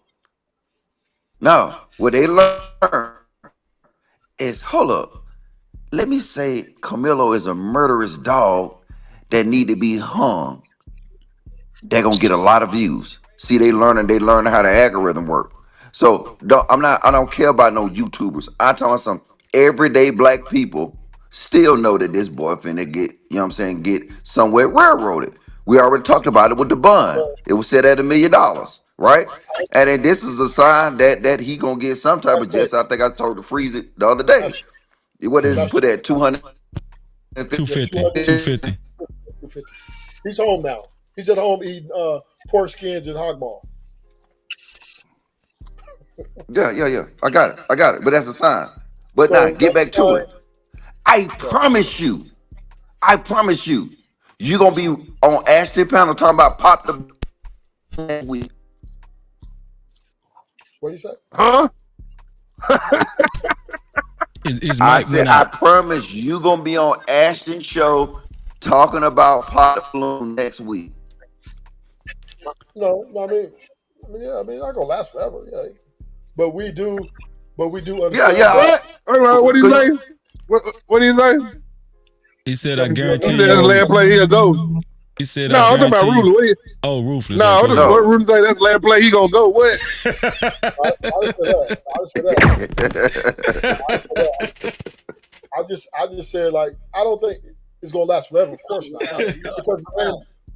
No, what they learn is, hold up, let me say Carmelo is a murderous dog that need to be hung. They're gonna get a lot of views. See, they learning how the algorithm work. So I don't care about no YouTubers. I tell you some everyday black people still know that this boy finna get, you know what I'm saying, get somewhere railroaded. We already talked about it with the bond. It was set at $1 million, right? And then this is a sign that he gonna get some type of justice. I think I told to freeze it the other day. What is put at 250. 250. He's home now. He's at home eating pork skins and hog maw. Yeah. I got it. But that's a sign. But So now get that's back to it. I promise you, you're gonna be on Ashley panel talking about pop the week. What do you say? Huh? I said, I promise you gonna be on Ashton show talking about pop the balloon next week. No, I mean, not gonna last forever. Yeah, but we do understand. Yeah. What do you say? What do you say? He said, I He guarantee said that's the you. last play he'll go. He said, No, I I'm talking about guarantee you. Ruthless. Oh, Ruthless. No, Okay. what Ruthless say that's the last play he gonna go. What? I just said, like, I don't think it's gonna last forever. Of course not, because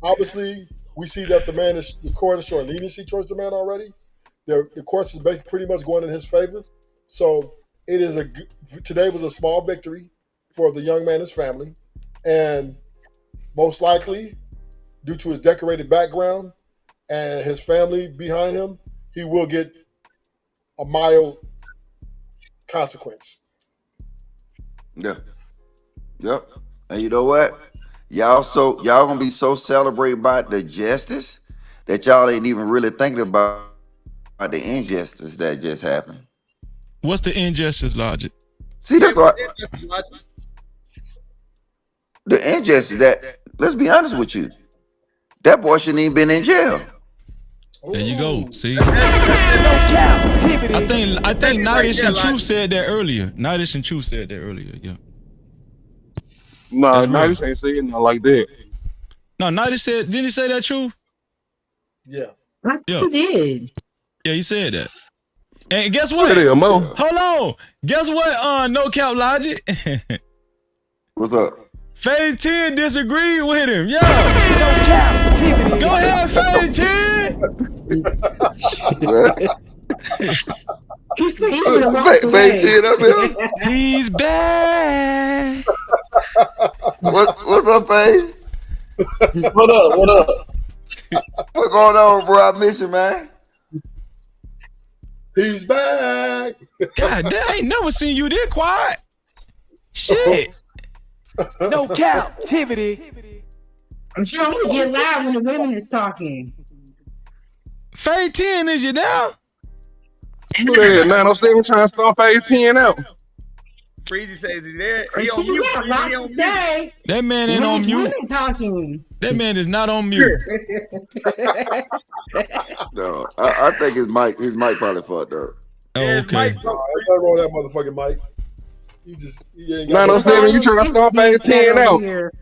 obviously we see that the court is showing leniency towards the man already. The courts is pretty much going in his favor. So it is today was a small victory for the young man and his family, and most likely, due to his decorated background and his family behind him, he will get a mild consequence. Yeah. Yep. And you know what? Y'all gonna be so celebrated by the justice that y'all ain't even really thinking about the injustice that just happened. What's the injustice logic? See, that's what the injustice that, let's be honest with you, that boy shouldn't even been in jail. There you go. See, No Cap-tivity. I think Nidish and Truth said that earlier. Nidish and Truth said that earlier. Yeah. No, this ain't saying nothing like that. No, Nidish said. Didn't he say that, Truth? Yeah. He did. Yeah, he said that. And guess what? Mo. Hold on. Guess what? No Cap Logic. What's up? Phase 10 disagreed with him. Yo. No Cap-tivity. Go ahead, Phase 10. Phase 10 up here. He's back. What's up, Phase? What up? What's going on, bro? I miss you, man. He's back. God damn, I ain't never seen you this quiet. Shit. No Cap-tivity. I'm trying to get loud when the women is talking. Phase 10, is you down? Who that? 907 trying to stomp Phase 10 out. Freezy says he's there. He Because on you mute. got a Freezy, lot he to on mute. say That man ain't when on it's mute. women talking. That man is not on mute. No, I think his mic probably fucked up. Oh, Yeah, his okay. mic broke. There's nothing wrong with that motherfucking Mike. He ain't got no It's 907, you always trying to his start big phase head 10 over out. here.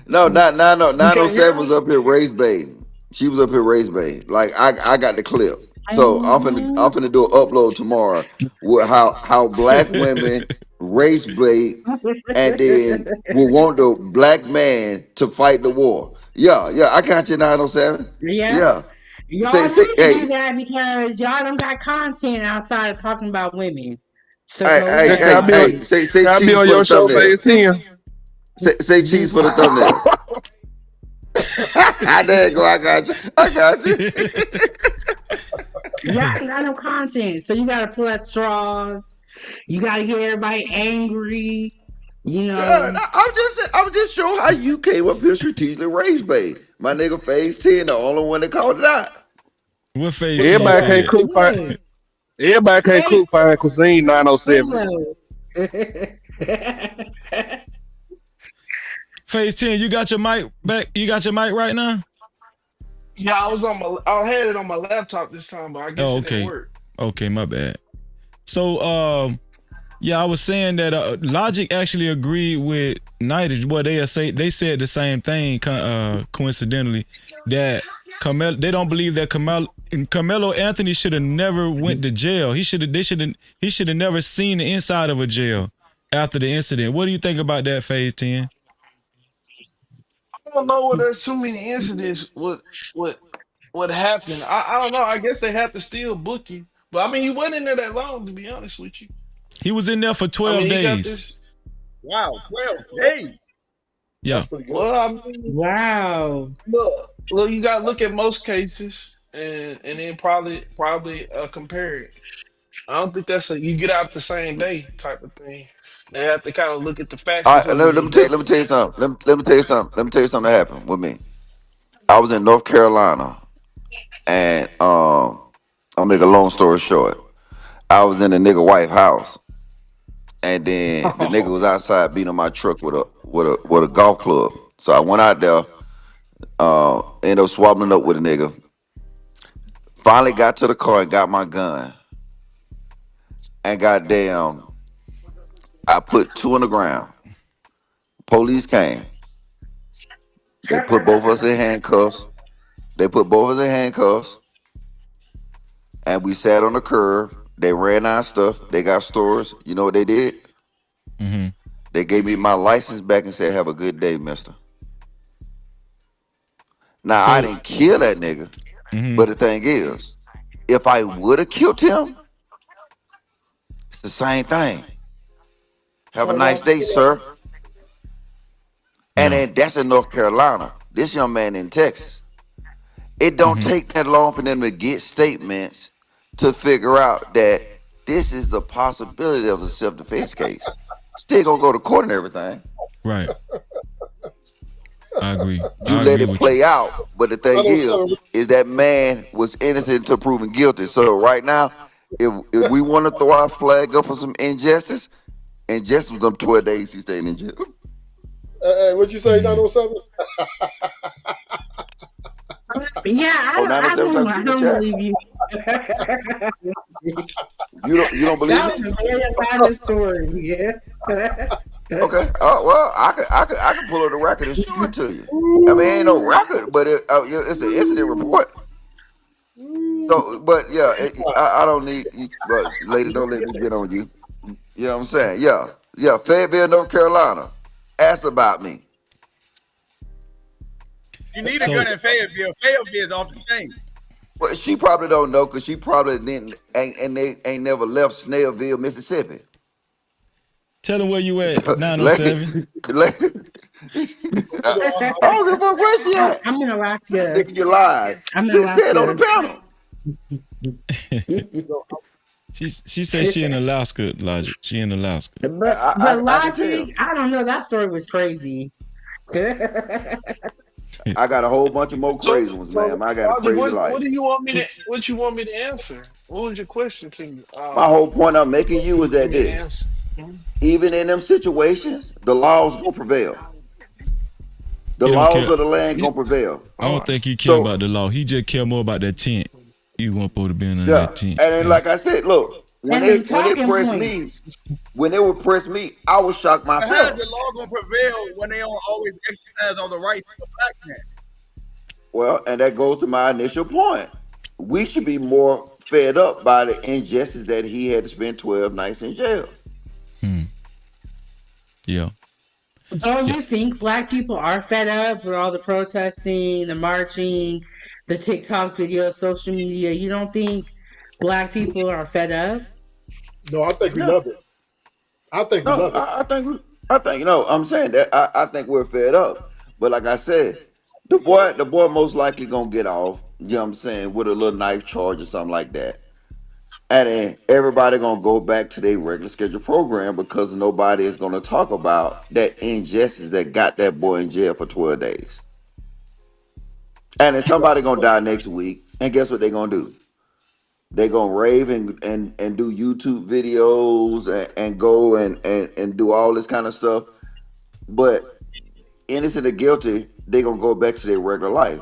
No, not You can't hear 907 was me? up here race baiting. She was up here race baiting. Like I got the clip. So I'm finna do an upload tomorrow with how black women race bait and then will want the black man to fight the war. Yeah, I got you 907. Yeah. Yeah. Y'all Say need to do hey, that because y'all don't got content outside of talking about women. So hey, go hey, Yeah, ahead, hey, Mike. say can I be cheese on for the your show thumbnail. phase 10? Say cheese for the thumbnail. There you go. I got you. Y'all ain't got no content. So you gotta pull at straws. You gotta get everybody angry. You Yeah, know. I'm just showing how you came up here strategically race bait. My nigga phase 10, the only one that called it out. What phase 10 Everybody can't said? cook fire. Yeah. Everybody can't Face cook fire cuisine 907. hello. Phase 10, you got your mic back? You got your mic right now? Yeah, I had it on my laptop this time, but I guess Oh, it didn't okay. work. Okay, my bad. So, yeah, I was saying that Logic actually agreed with Nightage. Well, they said the same thing. Coincidentally, that they don't believe that Carmelo Anthony should have never went to jail. He should have never seen the inside of a jail after the incident. What do you think about that, Phase 10? I don't know whether there's too many incidents with what happened. I don't know. I guess they have to still book you. But I mean, he wasn't in there that long, to be honest with you. He was in there for I 12 mean, he got days. this. Wow, 12 days. Yeah. That's pretty good. Well, I mean, Wow. look, you got to look at most cases and then probably compare it. I don't think that's a you get out the same day type of thing. They have to kind of look at the facts All right, before you let me tell you, let me tell indefinitely. you something. Let me tell you something. Let me tell you something that happened with me. I was in North Carolina, and I'll make a long story short. I was in the nigga wife house, and then the nigga was outside beating on my truck with a golf club. So I went out there, ended up swabbing up with a nigga. Finally got to the car and got my gun, and goddamn, I put two in the ground. Police came. They put both of us in handcuffs. They put both of us in handcuffs, and we sat on the curb. They ran our stuff. They got stores. You know what they did? Mm-hmm. They gave me my license back and said, "Have a good day, mister." Now I So, didn't kill that nigga, mm-hmm. but the thing is, if I would have killed him, it's the same thing. Have a Same nice day, outfit. sir. And Yeah. then that's in North Carolina. This young man in Texas. It don't Mm-hmm. take that long for them to get statements to figure out that this is the possibility of a self-defense case. Still gonna go to court and everything. Right. I agree. You I let agree it with you. play out, but the thing is that man was innocent until proven guilty. So right now, if we want to throw our flag up for some injustice, injustice was them 12 days he stayed in jail. Hey, what'd you say, 907? Yeah, Oh, I 907 don't type I shit in the don't chat. believe you. You don't believe That me? was a very honest story. Yeah. Okay. Well, I can pull up the record and show it to you. I mean, ain't no record, but it's an incident report. So, but yeah, I don't need. But lady, don't let me get on you. You know what I'm saying? Yeah. Fayetteville, North Carolina. Ask about me. You need a So, gun in Fayetteville. Fayetteville is off the chain. Well, she probably don't know because she probably didn't, and they ain't never left Snellville, Mississippi. tell him where you at, lady, 907. lady, I don't give a fuck where she at. I'm in Alaska. Nigga, you lied. I'm in Say it on the Alaska. panel. She said she in Alaska, Logic. She in Alaska. But I can Logic, tell. I don't know. That story was crazy. I got a whole bunch of more So, crazy ones, so ma'am. I got a Logic, crazy what life. do you want me to what you want me to answer? What was your question to me? My whole point I'm making you is Give that me an this, answer. Mhm. even in them situations, the laws gonna prevail. The He don't laws care. of the land gonna prevail. I don't think he care about So the law. He just care more about that tent. He wasn't supposed to be in yeah, that tent. and then like I said, look, And them when they talking pressed me, points. when they would press me, I was shocked But how is myself. the law gonna prevail when they don't always exercise all the rights of a black man? Well, and that goes to my initial point. We should be more fed up by the injustice that he had to spend 12 nights in jail. Yeah. Don't you think black people are fed up with all the protesting, the marching, the TikTok videos, social media? You don't think black people are fed up? No, I think we No, love it. I think we no, love it. I think, I'm saying that I think we're fed up. But like I said, the boy most likely gonna get off, you know what I'm saying, with a little knife charge or something like that. And then everybody gonna go back to their regular scheduled program because nobody is gonna talk about that injustice that got that boy in jail for 12 days. And then somebody gonna die next week, and guess what they gonna do? They gonna rave and do YouTube videos and go and do all this kind of stuff. But innocent or guilty, they gonna go back to their regular life.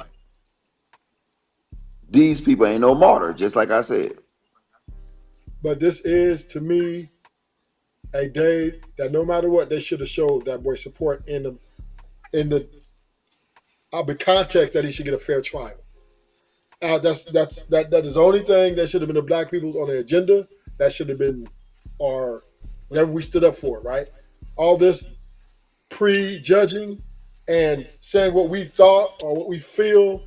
These people ain't no martyr, just like I said. But this is, to me, a day that no matter what, they should have showed that boy support in the context that he should get a fair trial. That is the only thing that should have been the black people on the agenda. That should have been our whatever we stood up for, right? All this prejudging and saying what we thought or what we feel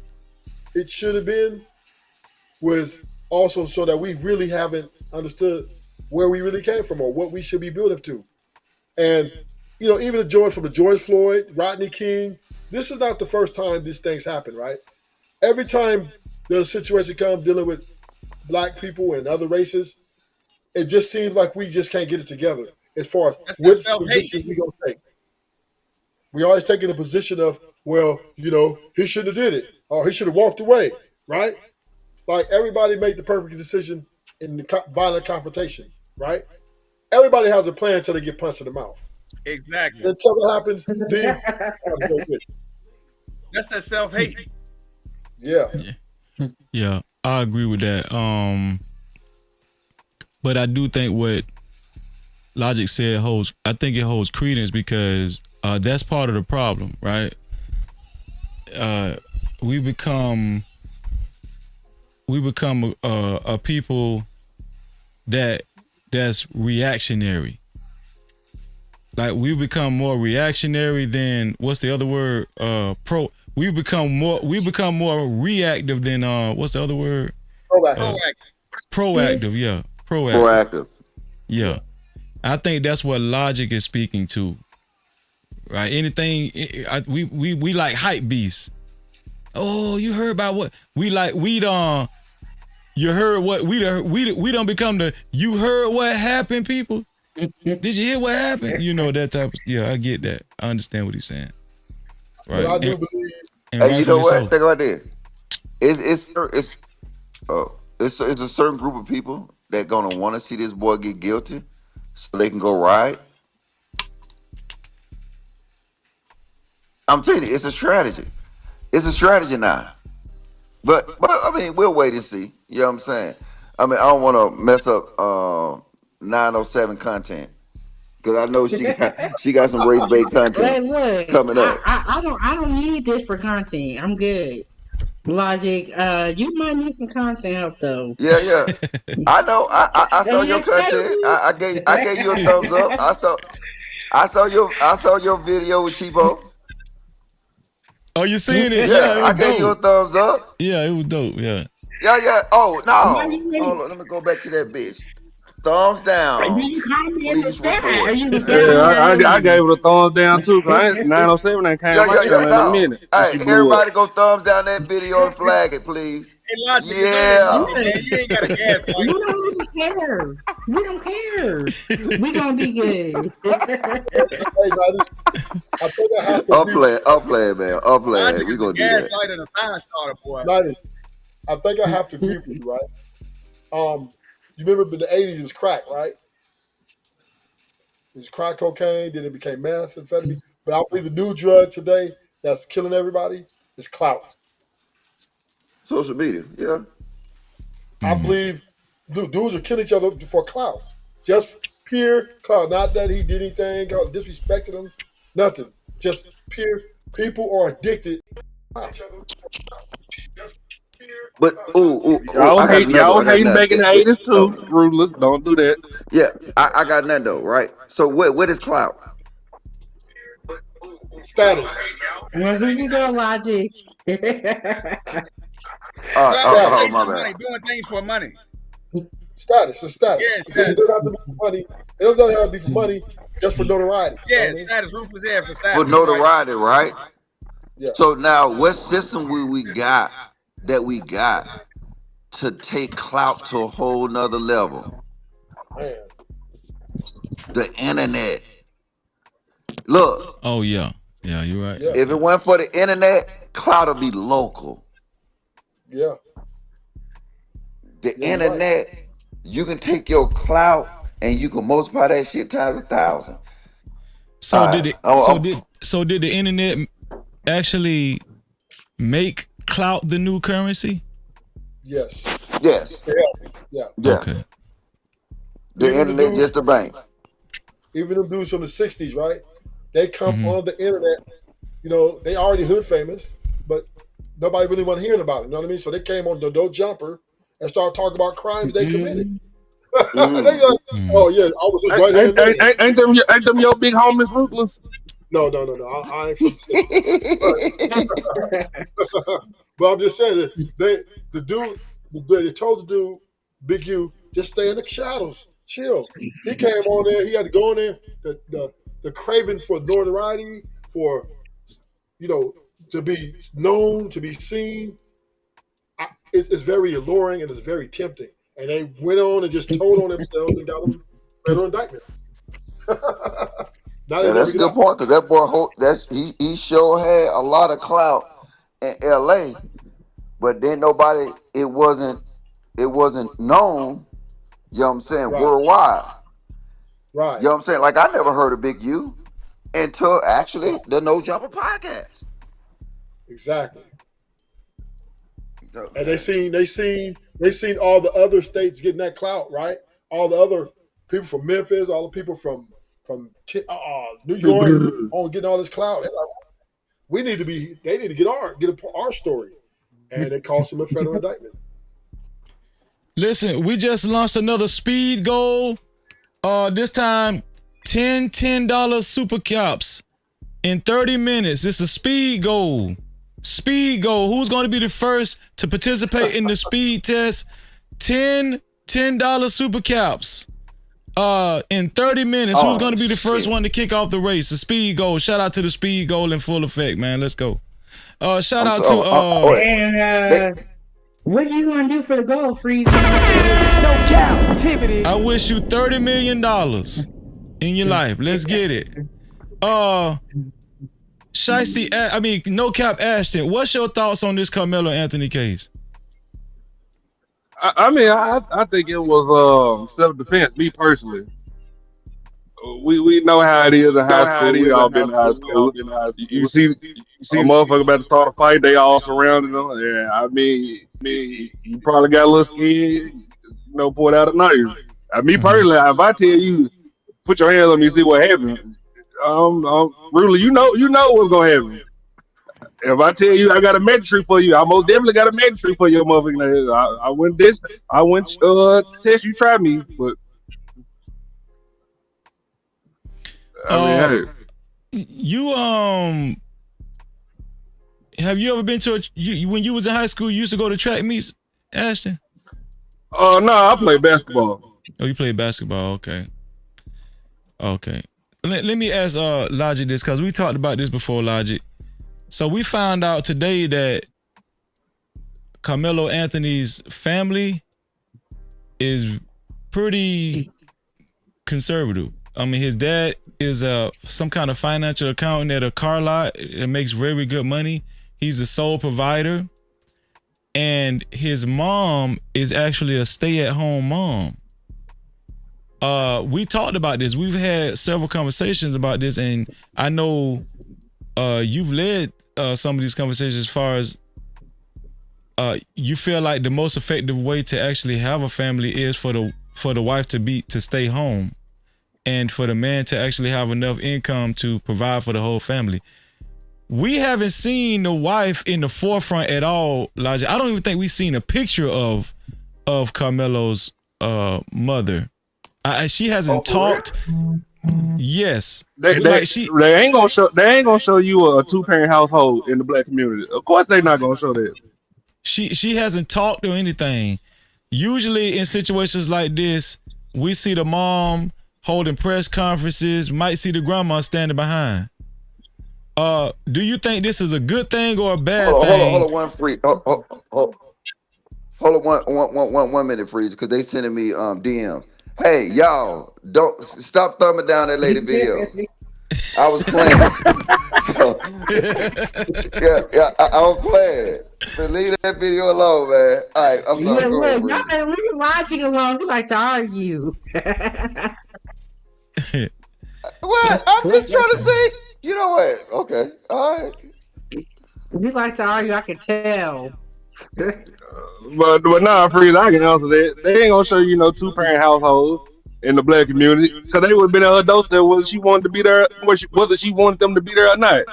it should have been was also so that we really haven't understood where we really came from or what we should be building to. And even the joy from the George Floyd, Rodney King, this is not the first time these things happen, right? Every time there's a situation comes dealing with black people and other races, it just seems like we just can't get it together as far as That's that which self-hate. position we gonna take. We always taking the position of, well, he shouldn't have did it or he should have walked away, right? Like everybody made the perfect decision in the violent confrontation, right? Everybody has a plan until they get punched in the mouth. Exactly. Until that happens, then That's that self-hate. Yeah. Yeah, I agree with that. But I do think what Logic said holds. I think it holds credence because that's part of the problem, right? We become a people that's reactionary. Like we become more reactionary than what's the other word? We become more reactive than what's the other word? Proactive, yeah. Proactive. Yeah. I think that's what Logic is speaking to. Right? Anything we like hype beasts. Oh, you heard about what? You heard what we don't become the you heard what happened, people? Did you hear what happened? That type of I get that. I understand what he's saying. Right. I do believe. And you know what? Think about this. It's a certain group of people that gonna want to see this boy get guilty so they can go ride. I'm telling you, it's a strategy. It's a strategy now. But I mean, we'll wait and see. You know what I'm saying? I mean, I don't want to mess up 907 content because I know she got some race bait content coming up. I don't need this for content. I'm good. Logic, you might need some content help though. Yeah. I know. I saw your content. I gave you a thumbs up. I saw your video with Chivo. Oh, you seen it? Yeah, it was I gave you a thumbs up. Yeah, it was dope. Yeah. Yeah. Oh no. Hold on, let me go back to that bitch. Thumbs down. Please report. I gave it a thumbs down too. Cause 907 ain't came my channel in a minute. Hey, everybody go thumbs down that video and flag it, please. Hey, Logic, yeah. Man, you ain't got a gas light. We don't even care. We don't care. We gonna be good. I'll play, man. I'll play. We gonna do gas that. light and a fire starter, boy. I think I have to agree with you, right? You remember in the 80s it was crack, right? It was crack cocaine, then it became meth, amphetamine. But I believe the new drug today that's killing everybody is clout. Social media, yeah. I believe dudes are killing each other for clout. Just pure clout. Not that he did anything, disrespected them, nothing. Just pure people are addicted to clout. But I Y'all got hate another. y'all I got hating another. back in the 80s too. Ruthless, don't do that. Yeah, I got another though, right? So what is clout? Status. Well, here you go, Logic. Clout is My chasing bad. money, doing things for money. Status. It's Yeah, status. It doesn't have to be for money. It doesn't have to be for money, just for notoriety. You know Yeah, what I mean? status, ruthless air for For status. Right. notoriety, right? Yeah. So now, what system we got to take clout to a whole nother level? Man. The internet. Look, Oh yeah, you're right. Yeah. if it weren't for the internet, clout would be local. Yeah. The Yeah, you're right. internet, you can take your clout and you can multiply that shit times 1,000. So All did right, it? So did the internet actually make clout the new currency? Yes. Yes. Yeah. Okay. The Even internet just a bank. Even them dudes from the 60s, right? They come on the internet, they already hood famous, but nobody really want to hear about it. You know what I mean? So they came on the No Jumper and started talking about crimes they committed. They like, oh yeah, I was just right in there. Ain't them your big homies Ruthless? No. I ain't from the 60s. But I'm just saying that they told the dude, Big U, just stay in the shadows, chill. He came on there, he had to go in there, the craving for notoriety, for to be known, to be seen. It's very alluring and it's very tempting. And they went on and just told on themselves and got them federal indictments. Now they Yeah, never that's a get good out. point because that boy, he sure had a lot of clout in L.A., but then nobody, it wasn't known. You know what I'm saying? Right. Worldwide. Right. You know what I'm saying? Like I never heard of Big U until actually the No Jumper podcast. Exactly. And they seen all the other states getting that clout, right? All the other people from Memphis, all the people from New York, all getting all this clout. They're like, they need to get our story, and it cost them a federal indictment. Listen, we just launched another speed goal. This time, 10 $10 super caps in 30 minutes. It's a speed goal. Speed goal. Who's going to be the first to participate in the speed test? 10 $10 super caps. In 30 minutes. Who's going to be the first one to kick off the race? The speed goal. Shout out to the speed goal in full effect, man. Let's go. Shout out to what are you gonna do for the goal, Freezy? No Cap-tivity. I wish you $30 million in your life. Let's get it. No Cap Ashton, what's your thoughts on this Carmelo Anthony case? I think it was self-defense. Me personally, we know how it is in high school. We all been in high school. You see a motherfucker about to start a fight, they all surrounding them. Yeah, I mean, you probably got a little skin, pull out a knife. Me personally, if I tell you, put your hands on me, see what happened. Really, you know what's gonna happen. If I tell you I got a magistrate for you, I most definitely got a magistrate for your motherfucking. I wouldn't test you, try me, but I mean, hey. You have you ever been to when you was in high school? You used to go to track meets, Ashton? No, I play basketball. Oh, you play basketball? Okay. Let me ask Logic this, because we talked about this before, Logic. So we found out today that Carmelo Anthony's family is pretty conservative. I mean, his dad is some kind of financial accountant at a car lot that makes very good money. He's the sole provider. and his mom is actually a stay-at-home mom. We talked about this. We've had several conversations about this, and I know you've led some of these conversations as far as you feel like the most effective way to actually have a family is for the wife to stay home, and for the man to actually have enough income to provide for the whole family. We haven't seen the wife in the forefront at all, Elijah. I don't even think we've seen a picture of Carmelo's mother. She hasn't talked. Yes, They ain't gonna show you a 2-parent household in the black community. Of course, they're not gonna show that. She hasn't talked or anything. Usually in situations like this, we see the mom holding press conferences, might see the grandma standing behind. Do you think this is a good thing or a bad thing? Hold on, one minute, Freeze, because they sending me DMs. Hey, y'all, don't stop thumbing down that lady video. I was playing. So, yeah, I was playing. So leave that video alone, man. All right, I'm sorry. Go ahead, Freeze. We're watching along. We like to argue. What? I'm just trying to say. You know what? Okay, all right. We like to argue. I can tell. But nah, Freeze, I can answer that. They ain't gonna show you no 2-parent household in the black community, because they would have been at her doorstep whether she wanted to be there, whether she wanted them to be there or not.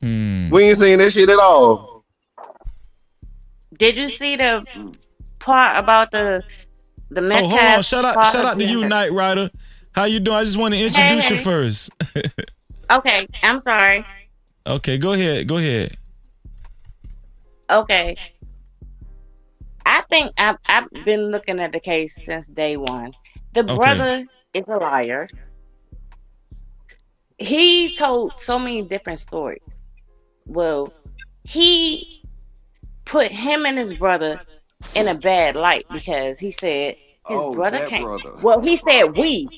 We ain't seen that shit at all. Did you see the part about the Metcalf? Hold on. Shout out to you, Knight Rider. How you doing? I just want to introduce you first. Okay, I'm sorry. Okay, go ahead. Okay. I think I've been looking at the case since day one. The brother is a liar. He told so many different stories. Well, he put him and his brother in a bad light because he said his brother came. Well, he said we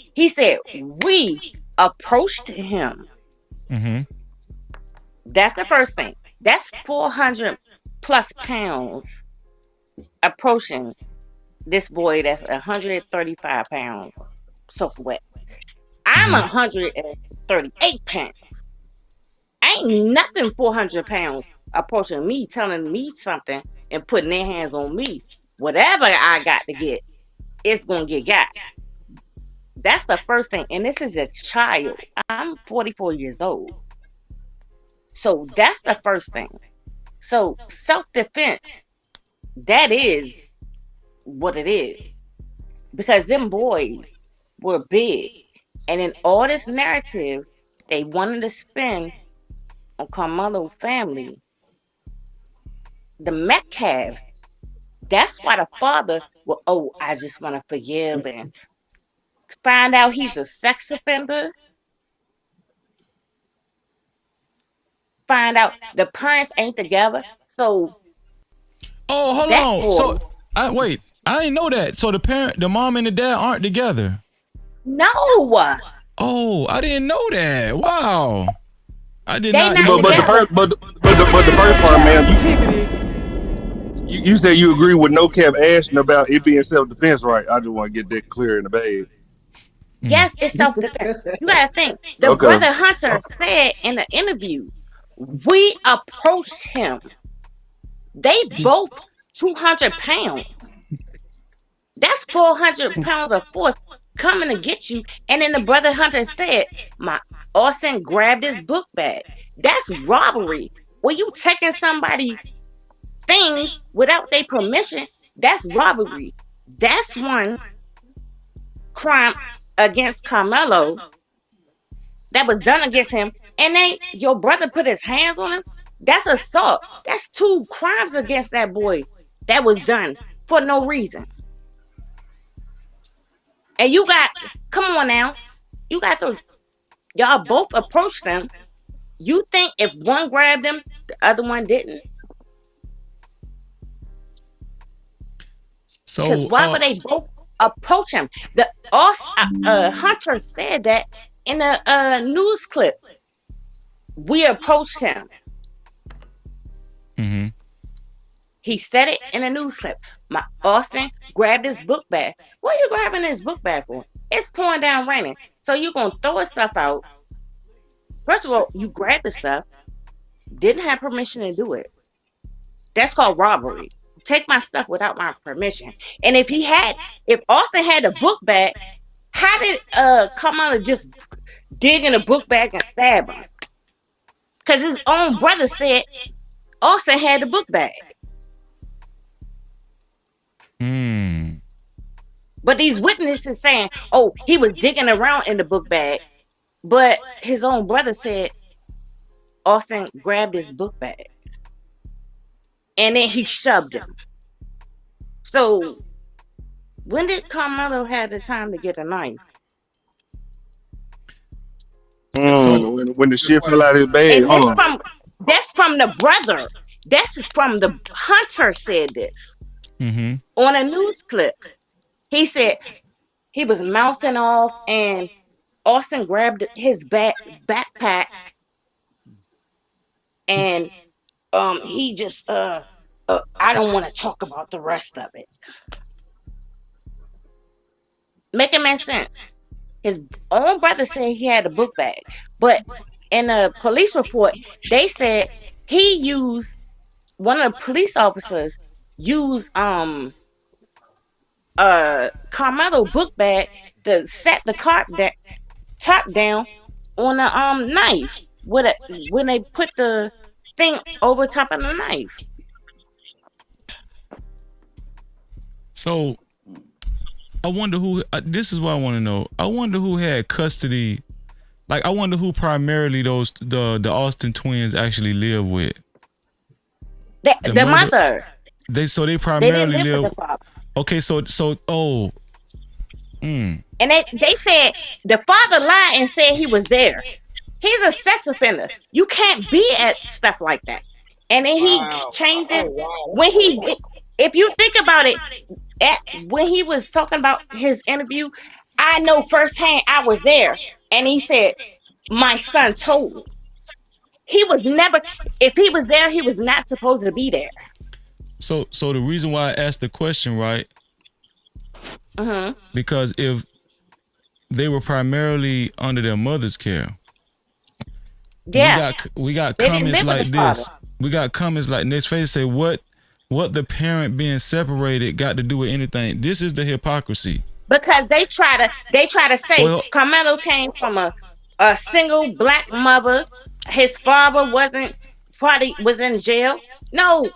approached him. Mm-hmm. That's the first thing. That's 400 plus pounds approaching this boy that's 135 pounds soaking wet. I'm 138 pounds. Ain't nothing 400 pounds approaching me, telling me something and putting their hands on me. Whatever I got to get, it's going to get got. That's the first thing. And this is a child. I'm 44 years old. So that's the first thing. So self-defense, that is what it is. Because them boys were big. And in all this narrative, they wanted to spin on Karmelo family. The Metcalfs, that's why the father will, I just want to forgive and find out he's a sex offender. Find out the parents ain't together. So hold on. Boy, so wait, I didn't know that. So the mom and the dad aren't together. No. Oh, I didn't know that. Wow. I did not. But the first part, man, you said you agree with No Cap asking about it being self-defense, right? I just want to get that clear in the bag. Yes, it's self-defense. You gotta think. The brother Hunter said in the interview, we approached him. They both 200 pounds. That's 400 pounds of force coming to get you. And then the brother Hunter said, my Austin grabbed his book bag. That's robbery. When you taking somebody things without their permission, that's robbery. That's one crime against Karmelo that was done against him. And your brother put his hands on him. That's assault. That's 2 crimes against that boy that was done for no reason. And come on now, y'all both approached them. You think if one grabbed them, the other one didn't? So because why would they both approach him? The Hunter said that in a news clip. We approached him. Mm-hmm. He said it in a news clip. My Austin grabbed his book bag. What are you grabbing his book bag for? It's pouring down raining. So you gonna throw his stuff out. First of all, you grabbed the stuff, didn't have permission to do it. That's called robbery. Take my stuff without my permission. And if Austin had a book bag, how did Karmelo just dig in a book bag and stab him? Because his own brother said Austin had the book bag. But these witnesses saying, oh, he was digging around in the book bag. But his own brother said Austin grabbed his book bag. And then he shoved him. So when did Karmelo have the time to get a knife? When the shit fell out of his bag, And that's from the brother. That's from the hunter said this. On a news clip. He said he was mouthing off and Austin grabbed his backpack and he just I don't want to talk about the rest of it. Make it make sense. His own brother said he had a book bag, but in a police report, they said he used one of the police officers used Carmelo book bag to set the top down on a knife when they put the thing over top of the knife. So I wonder who. This is what I want to know. I wonder who had custody. Like I wonder who primarily the Austin twins actually live with. The mother. They primarily live live. with the father. Okay, And they said the father lied and said he was there. He's a sex offender. You can't be at stuff like that. And then he changed it when if you think about it, when he was talking about his interview, I know firsthand I was there. And he said, my son told me. He was never, if he was there, he was not supposed to be there. So the reason why I asked the question, right? Because if they were primarily under their mother's care, we got comments like this. We got comments like next face say what the parent being separated got to do with anything. This is the hypocrisy. Because they try to say Karmelo came from a single black mother. His father was in jail. No,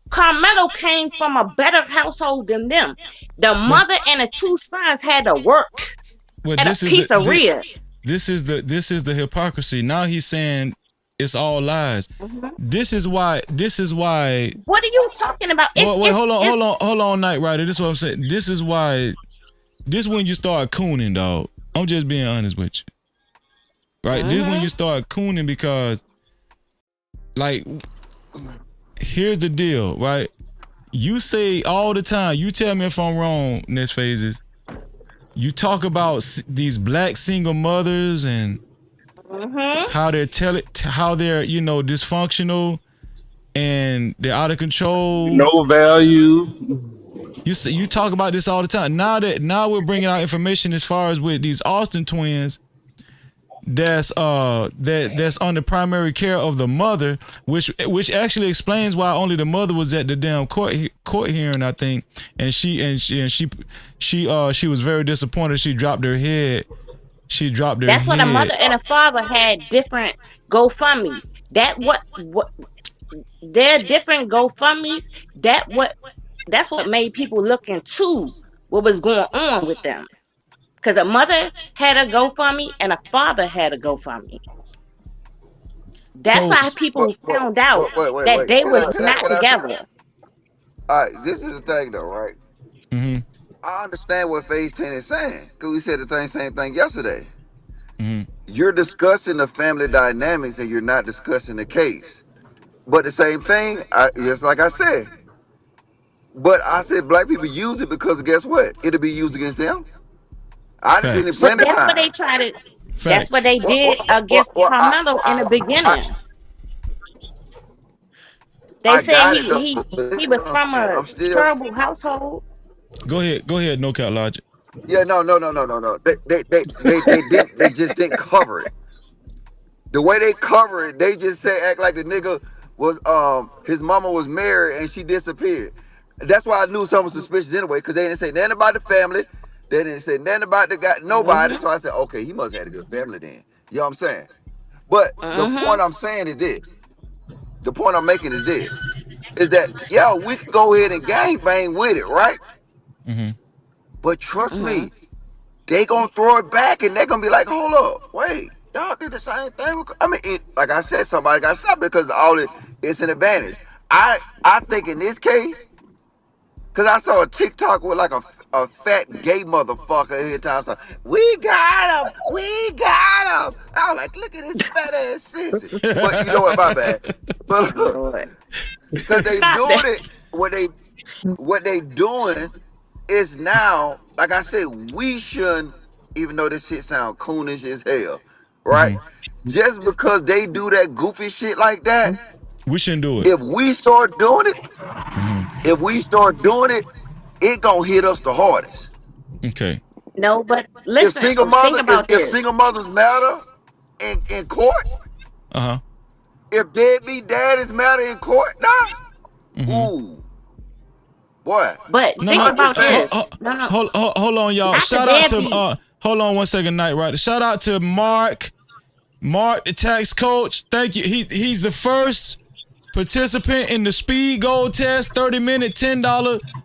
Karmelo came from a better household than them. The mother and the two sons had to work at a pizzeria. This is the hypocrisy. Now he's saying it's all lies. This is why. What are you talking about? Hold on, Night Rider. This is what I'm saying. This is why. This when you start cooning, dog. I'm just being honest with you. Right? This when you start cooning because, like, here's the deal, right? You say all the time. You tell me if I'm wrong. Next phases. You talk about these black single mothers and how they're dysfunctional and they're out of control. No value. You talk about this all the time. Now we're bringing out information as far as with these Austin twins. That's under primary care of the mother, which actually explains why only the mother was at the damn court hearing, I think, and she was very disappointed. She dropped her head. That's what a mother and a father had different GoFundMes. They're different GoFundMes. That's what made people look into what was going on with them. Because a mother had a GoFundMe and a father had a GoFundMe. That's why people found out that they were not together. All right, this is the thing though, right? I understand what Phase 10 is saying, because we said the same thing yesterday. You're discussing the family dynamics and you're not discussing the case. But the same thing, just like I said. But I said black people use it because guess what? It'll be used against them. I done seen it plenty of times. That's what they try to. That's what they did against Karmelo in the beginning. They I said got it he though. he But this he is was what I'm from saying. a I'm still. terrible household. Go ahead, no cap logic. Yeah, no. They didn't. They just didn't cover it. The way they cover it, they just say act like the nigga was his mama was married and she disappeared. That's why I knew something was suspicious anyway, because they didn't say nothing about the family. They didn't say nothing about the guy, nobody. Mm-hmm. So I said, okay, he must have had a good family then. You know what I'm saying? But the Mm-hmm. point I'm saying is this. The point I'm making is this. Is that, yeah, we can go ahead and gangbang with it, right? Mm-hmm. But trust Mm-hmm. me, they gonna throw it back and they gonna be like, hold up, wait, y'all did the same thing. I mean, like I said, somebody got stopped because all it's an advantage. I think in this case, because I saw a TikTok with like a fat gay motherfucker here time so we got him. I was like, look at this fat ass sissy. But you know what, my bad. But look, Lord, because they stop doing that. it, what they doing is now, like I said, we shouldn't, even though this shit sound coonish as hell, right? Mm-hmm. Just because they do that goofy shit like that, We shouldn't do it. if we start doing it, Mm-hmm. it gonna hit us the hardest. Okay. No, but If listen, think about if this. single mothers matter in court, Uh-huh. if deadbeat daddies matter in court now, Mm-hmm. ooh, boy, But No, think no. I'm just about saying. this. No, no, Hold on, y'all. not the Shout out to deadbeat. hold on one second, Night Rider. Shout out to Mark, the tax coach. Thank you. He's the first participant in the speed goal test. 30-minute, $10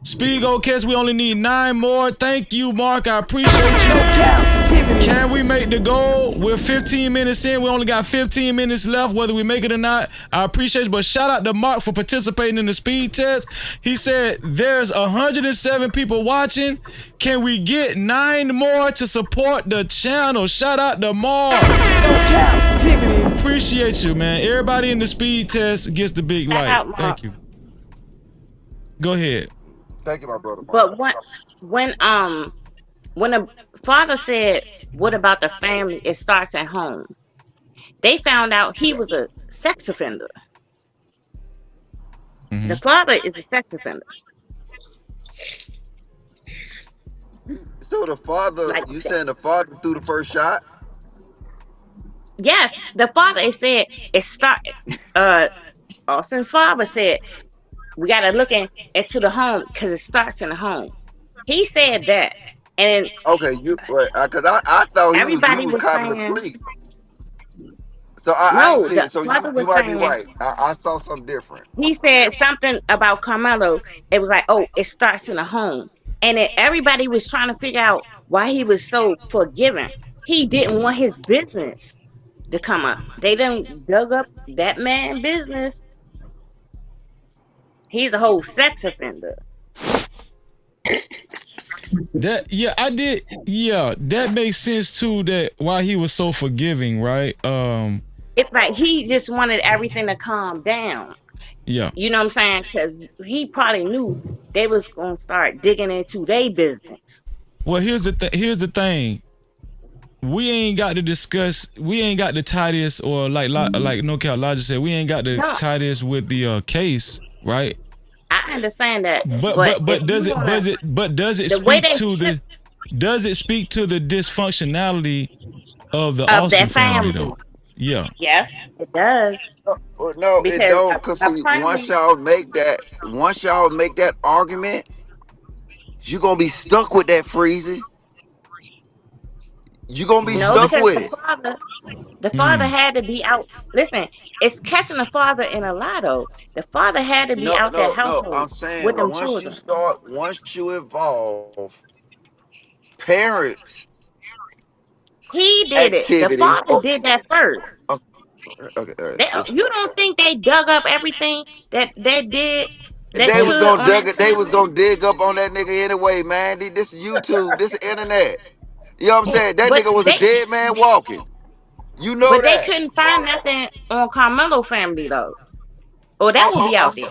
speed goal test. We only need 9 more. Thank you, Mark. I appreciate you. No Cap-tivity. Can we make the goal? We're 15 minutes in. We only got 15 minutes left, whether we make it or not. I appreciate you. But shout out to Mark for participating in the speed test. He said there's 107 people watching. Can we get 9 more to support the channel? Shout out to Mark. No Cap-tivity. Appreciate you, man. Everybody in the speed test gets the big Shout light. out, Mark. Thank you. Go ahead. Thank you, my brother. But when a father said, "What about the family? It starts at home." They found out he was a sex offender. Mm-hmm. The father is a sex offender. So the father, Like, you saying the father threw the first shot? yes, the father said it start. Austin's father said we got to look into the home because it starts in the home. He said that, and Okay, you right? Because I thought he everybody was was copping a saying plea. So I ain't no. see The it. So father you was might be saying right. I saw something different. he said something about Carmelo. It was like, oh, it starts in the home, and then everybody was trying to figure out why he was so forgiving. He didn't want his business to come up. They done dug up that man business. He's a whole sex offender. I did. Yeah, that makes sense too. That why he was so forgiving, right? It's like he just wanted everything to calm down. Yeah. You know what I'm saying? Because he probably knew they was gonna start digging into their business. Well, here's the thing. We ain't got to discuss. We ain't got to tie this, or like No Cap Logic said, we ain't got to No. tie this with the case, right? I understand that, But does it the way speak they to the dysfunctionality of the of Austin their family family? though? Yeah. Yes, it does. No, it Because don't. Cause see, apparently, once y'all make that argument, you gonna be stuck with that freezy. You gonna be no, stuck because with it. the father had to be out. Listen, it's catching the father in a lotto. The father had to be out that No. I'm household with saying them children. once you involve parents He did it. The activity. father did that first. Uh, okay, You don't think they dug up everything that they did that they was could gonna on that they was family? gonna dig up on that nigga anyway, man. This is YouTube. This is internet. You know what I'm saying? That But nigga was a they dead man walking. You know that. couldn't find nothing on Carmelo family though. Or that Oh, will be oh, out there.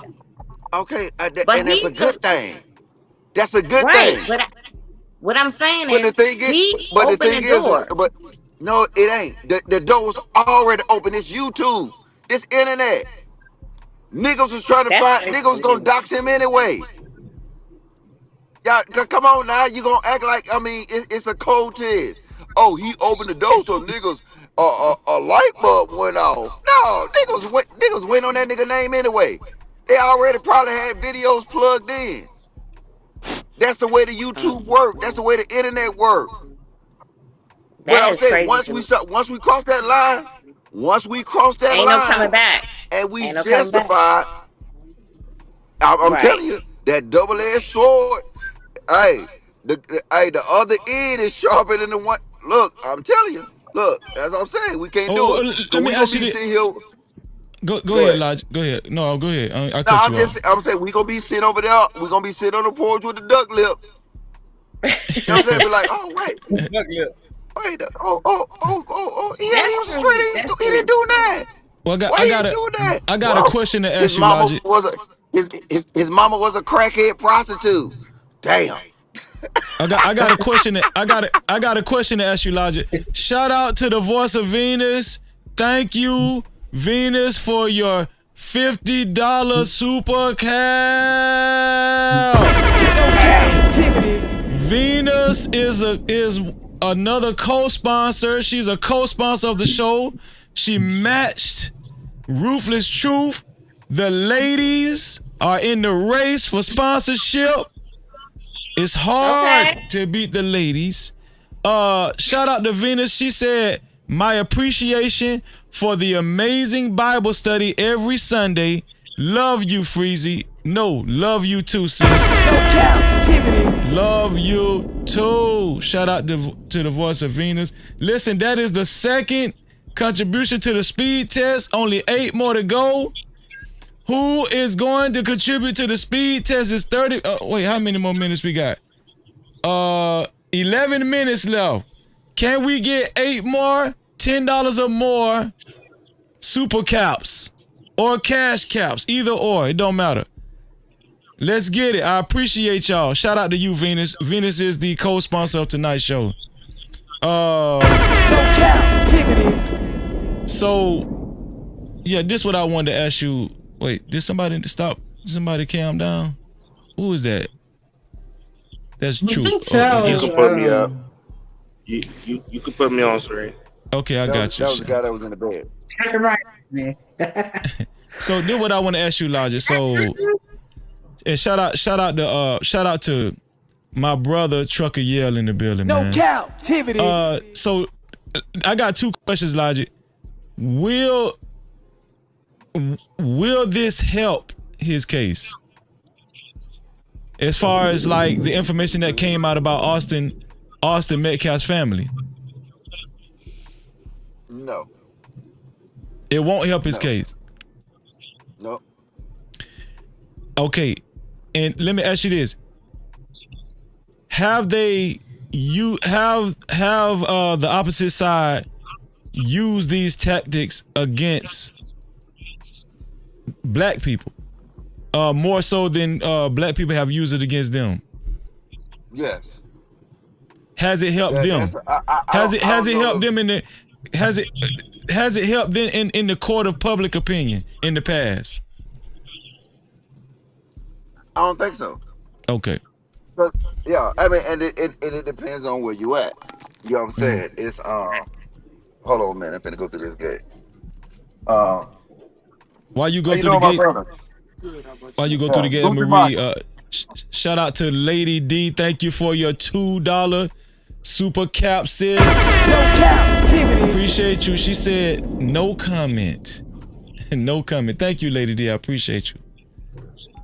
okay, But and that's he a took good thing. That's a good right. thing. What I'm saying But is the thing is, he opened the door. but no, it ain't. The door was already open. It's YouTube. This internet. Niggas was trying to That's find. crazy Niggas was to gonna me. dox him anyway. Y'all, come on now. You gonna act like, I mean, it's a cold test. Oh, he opened the door so niggas, a light bulb went off. No, niggas went on that nigga name anyway. They already probably had videos plugged in. That's the way the YouTube work. That's the way the internet work. But That I'm is saying crazy to me. once we cross that line, Ain't no coming back. and we Ain't no coming back. justify, I'm Right. telling you, that double-edged sword. Hey, the other end is sharper than the one. Look, I'm telling you. Look, as I'm saying, we can't do it. Cause Let me we gonna ask you be this. sitting here. Go Go ahead, ahead. Lodge. Go ahead. No, go ahead. I No, cut you off. I'm saying we gonna be sitting over there. We gonna be sitting on the porch with the duck lip. You know what I'm saying? Be like, oh wait, Duck lip. wait, he That's was true. straight. That's He didn't true. do that. Well, Why he didn't do that? I got a Well, question to his ask you, mama Logic. was his mama was a crackhead prostitute. Damn. I got a question. I got a question to ask you, Logic. Shout out to the voice of Venus. Thank you, Venus, for your $50 super Cap-tivity. Venus is another co-sponsor. She's a co-sponsor of the show. She matched Ruthless Truth. The ladies are in the race for sponsorship. It's hard to beat the ladies. Shout out to Venus. She said, my appreciation for the amazing Bible study every Sunday. Love you, Freezy. No, love you too, sis. Cap-tivity. Love you too. Shout out to the voice of Venus. Listen, that is the second contribution to the speed test. Only 8 more to go. Who is going to contribute to the speed test? Is 30. Wait, how many more minutes we got? 11 minutes left. Can we get 8 more? $10 or more super caps or cash caps? Either or. It don't matter. Let's get it. I appreciate y'all. Shout out to you, Venus. Venus is the co-sponsor of tonight's show. Captivity. So, yeah, this is what I wanted to ask you. Wait, did somebody stop? Did somebody calm down? Who is that? That's I true. think so. You can put me up. You can put me on screen. Okay, I got you. That was the guy that was in the bed. So, this is what I want to ask you, Logic. So, and shout out to my brother Trucker Yell in the building, man. Captivity. So I got 2 questions, Logic. Will this help his case? As far as like the information that came out about Austin Metcalf's family. No. It won't help his case. No. Okay. And let me ask you this. Have the opposite side used these tactics against black people? More so than black people have used it against them? Yes. Has it helped them? Has it helped them has it helped them in the court of public opinion in the past? I don't think so. Okay. But, yeah, I mean, and it depends on where you at. You know what I'm saying? It's hold on, man. I'm finna go through this gate. While you go how you through doing, the my gate, brother? while you go through the gate, Marie, shout out to Lady D. Thank you for your $2 super cap, sis. Captivity. Appreciate you. She said no comment. No comment. Thank you, Lady D. I appreciate you.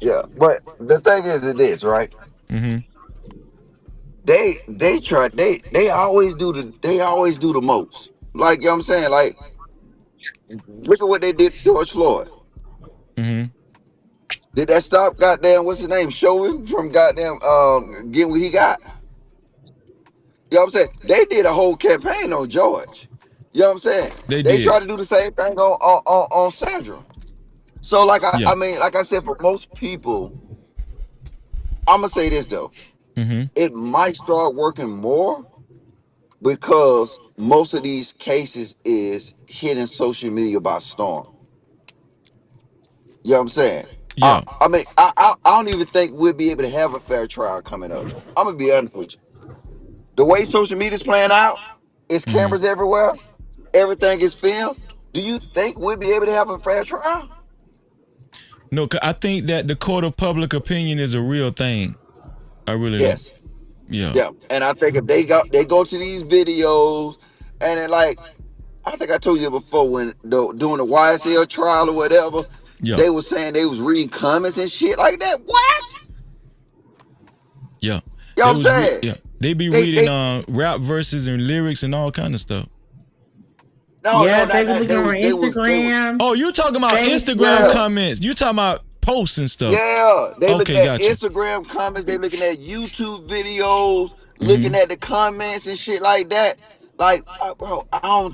Yeah, but the thing is this, right? Mm-hmm. They always do the most. Like, you know what I'm saying? Like, look at what they did to George Floyd. Mm-hmm. Did that stop goddamn what's his name? Chauvin from goddamn getting what he got? You know what I'm saying? They did a whole campaign on George. You know what I'm saying? They They did. tried to do the same thing on Sandra. So like I mean, like I said, for most people, I'm gonna say this though. Mm-hmm. It might start working more because most of these cases is hitting social media by storm. You know what I'm saying? Yeah. I mean, I don't even think we'll be able to have a fair trial coming up. I'm gonna be honest with you. The way social media's playing out, it's cameras everywhere. Everything is filmed. Do you think we'll be able to have a fair trial? No, I think that the court of public opinion is a real thing. I really do. Yes. Yeah. Yeah. And I think if they go to these videos and then like I think I told you before when doing the YSL trial or whatever, Yeah. they were saying they was reading comments and shit like that. What? Yeah. You know what I'm saying? Yeah. They be reading rap verses and lyrics and all kind of stuff. No, they were looking on Instagram. Oh, you talking about Instagram comments. You talking about posts and stuff. Yeah. They looking at gotcha. Instagram comments, they looking at YouTube videos, looking at the comments and shit like that. Like, bro, I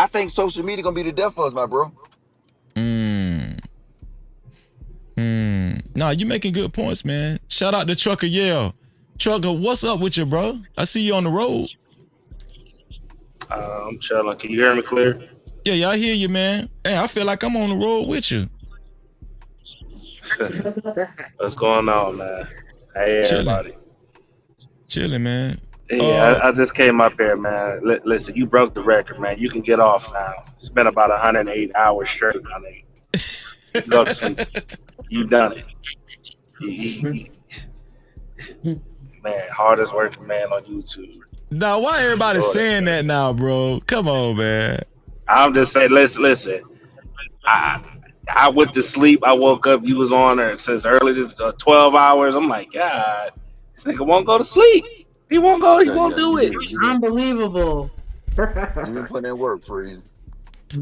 think social media gonna be the death of us, my bro. Nah, you making good points, man. Shout out to Trucker Yale. Trucker, what's up with you, bro? I see you on the road. I'm chilling. Can you hear me clear? Yeah, I hear you, man. Hey, I feel like I'm on the road with you. What's going on, man? Hey, everybody. Chilling, man. Yeah, I just came up here, man. Listen, you broke the record, man. You can get off now. It's been about 108 hours straight, my nigga. You go to sleep. You done it. Man, hardest working man on YouTube. Now, why everybody saying that now, bro? Come on, man. I'm just saying, listen. I went to sleep. I woke up. You was on there since early this 12 hours. I'm like, God, this nigga won't go to sleep. He won't go. He won't do it. Unbelievable. You been putting in work, Freeze.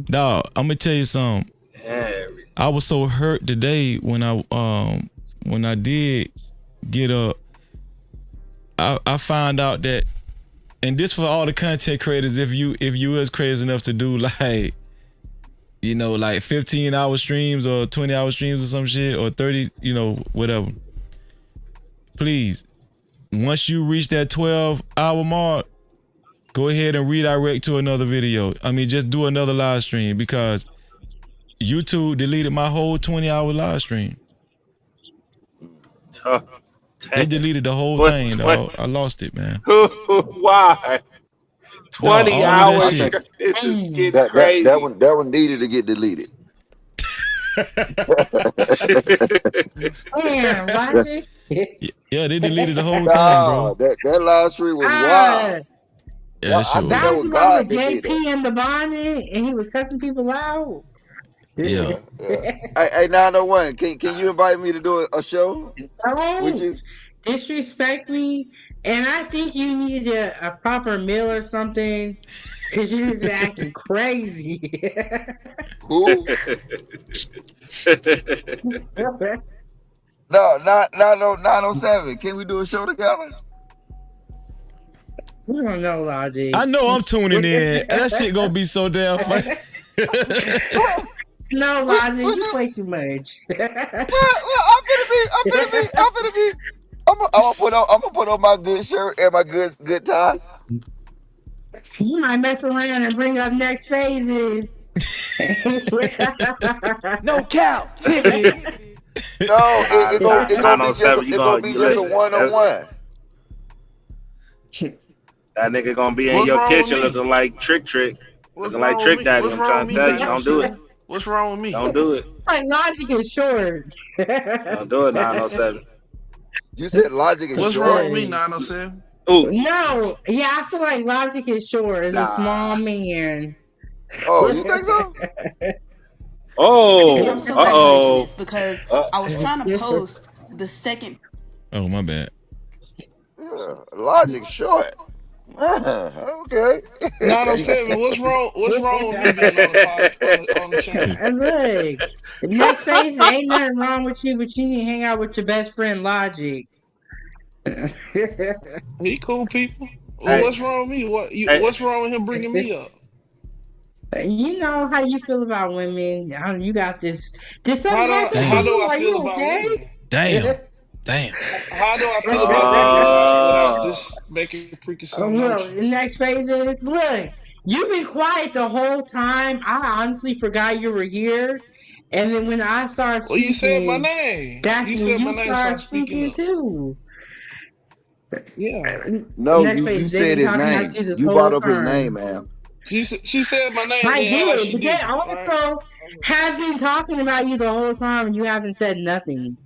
Dog, I'm gonna tell you something. Yeah. I was so hurt today when I did get up. I found out that, and this for all the content creators, if you is crazy enough to do like, you know, like 15-hour streams or 20-hour streams or some shit or 30, you know, whatever. Please, once you reach that 12-hour mark, go ahead and redirect to another video. I mean, just do another live stream because YouTube deleted my whole 20-hour live stream. They deleted the whole thing, dog. I lost it, man. Why? 20 hours. That crazy. That one needed to get deleted. Yeah, they deleted the whole thing, bro. That live stream was wild. Yeah, that was the one with JP and the bonnet, and he was cussing people out. Yeah. Hey, 901, can you invite me to do a show? Would you disrespect me? And I think you need a proper meal or something because you're just acting crazy. Who? No, not 907. Can we do a show together? We don't know, Logic. I know I'm tuning in. That shit gonna be so damn funny. No, Logic, you play too much. I'm gonna put on my good shirt and my good tie. You might mess around and bring up next phases. No Cap-tivity. No, it's gonna be just a one-on-one. That nigga gonna be in your kitchen looking like Trick. Looking like Trick Daddy. I'm trying to tell you, don't do it. What's wrong with me? Don't do it. My Logic is short. Don't do it, 907. You said Logic is What's short. What's wrong with me, 907? Ooh. No, yeah, I feel like Logic is short. It's a small man. Oh, you think so? Oh, I'm so glad you mentioned this because I was trying to post the second. Oh, my bad. Yeah, Logic short. Okay. 907, what's wrong with me being on the channel? And look, next phase, ain't nothing wrong with you, but you need to hang out with your best friend Logic. He cool people. Well, what's wrong with me? What's wrong with him bringing me up? You know how you feel about women. You got this. How do I feel about women? Damn. How do I feel about women without just making preconceived notions? The next phase is look. You've been quiet the whole time. I honestly forgot you were here. And then when I started Well, you said my speaking, name. that's You when said you my name, so started I'm speaking speaking up. too. Yeah. No, Next you phase, they've said been his talking about name. you this You whole brought up his name, time. man. She said my name, I then act like did, she but they didn't. All right. also have been talking about you the whole time and you haven't said nothing.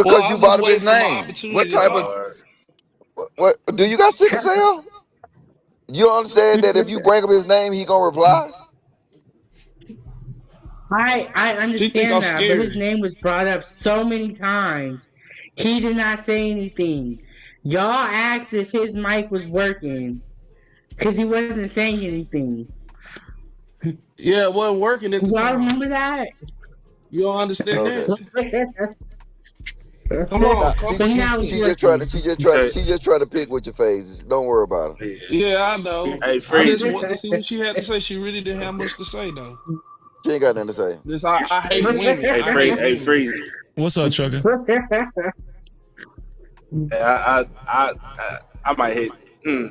Well, Because I you was just brought up his waiting for my name. opportunity What to type of talk. what do you got sickle cell? You understand that if you bring up his name, he gonna reply? I She think understand I'm that, but his scary. name was brought up so many times. He did not say anything. Y'all asked if his mic was working because he wasn't saying anything. Yeah, it wasn't working at the Y'all time. remember that? You don't understand Okay. that? Come Nah, on, she come. But she now it's she just tried to working. Okay. she just tried to pick with your faces. Don't worry about her. Yeah. Yeah, I know. Hey, I just Freezy. want to see what she had to say. She really didn't have much to say though. She ain't got nothing to say. This I hate women. Hey, I hate Hey, women. Freezy. What's up, Trucker? Hey, I might hit. Hmm.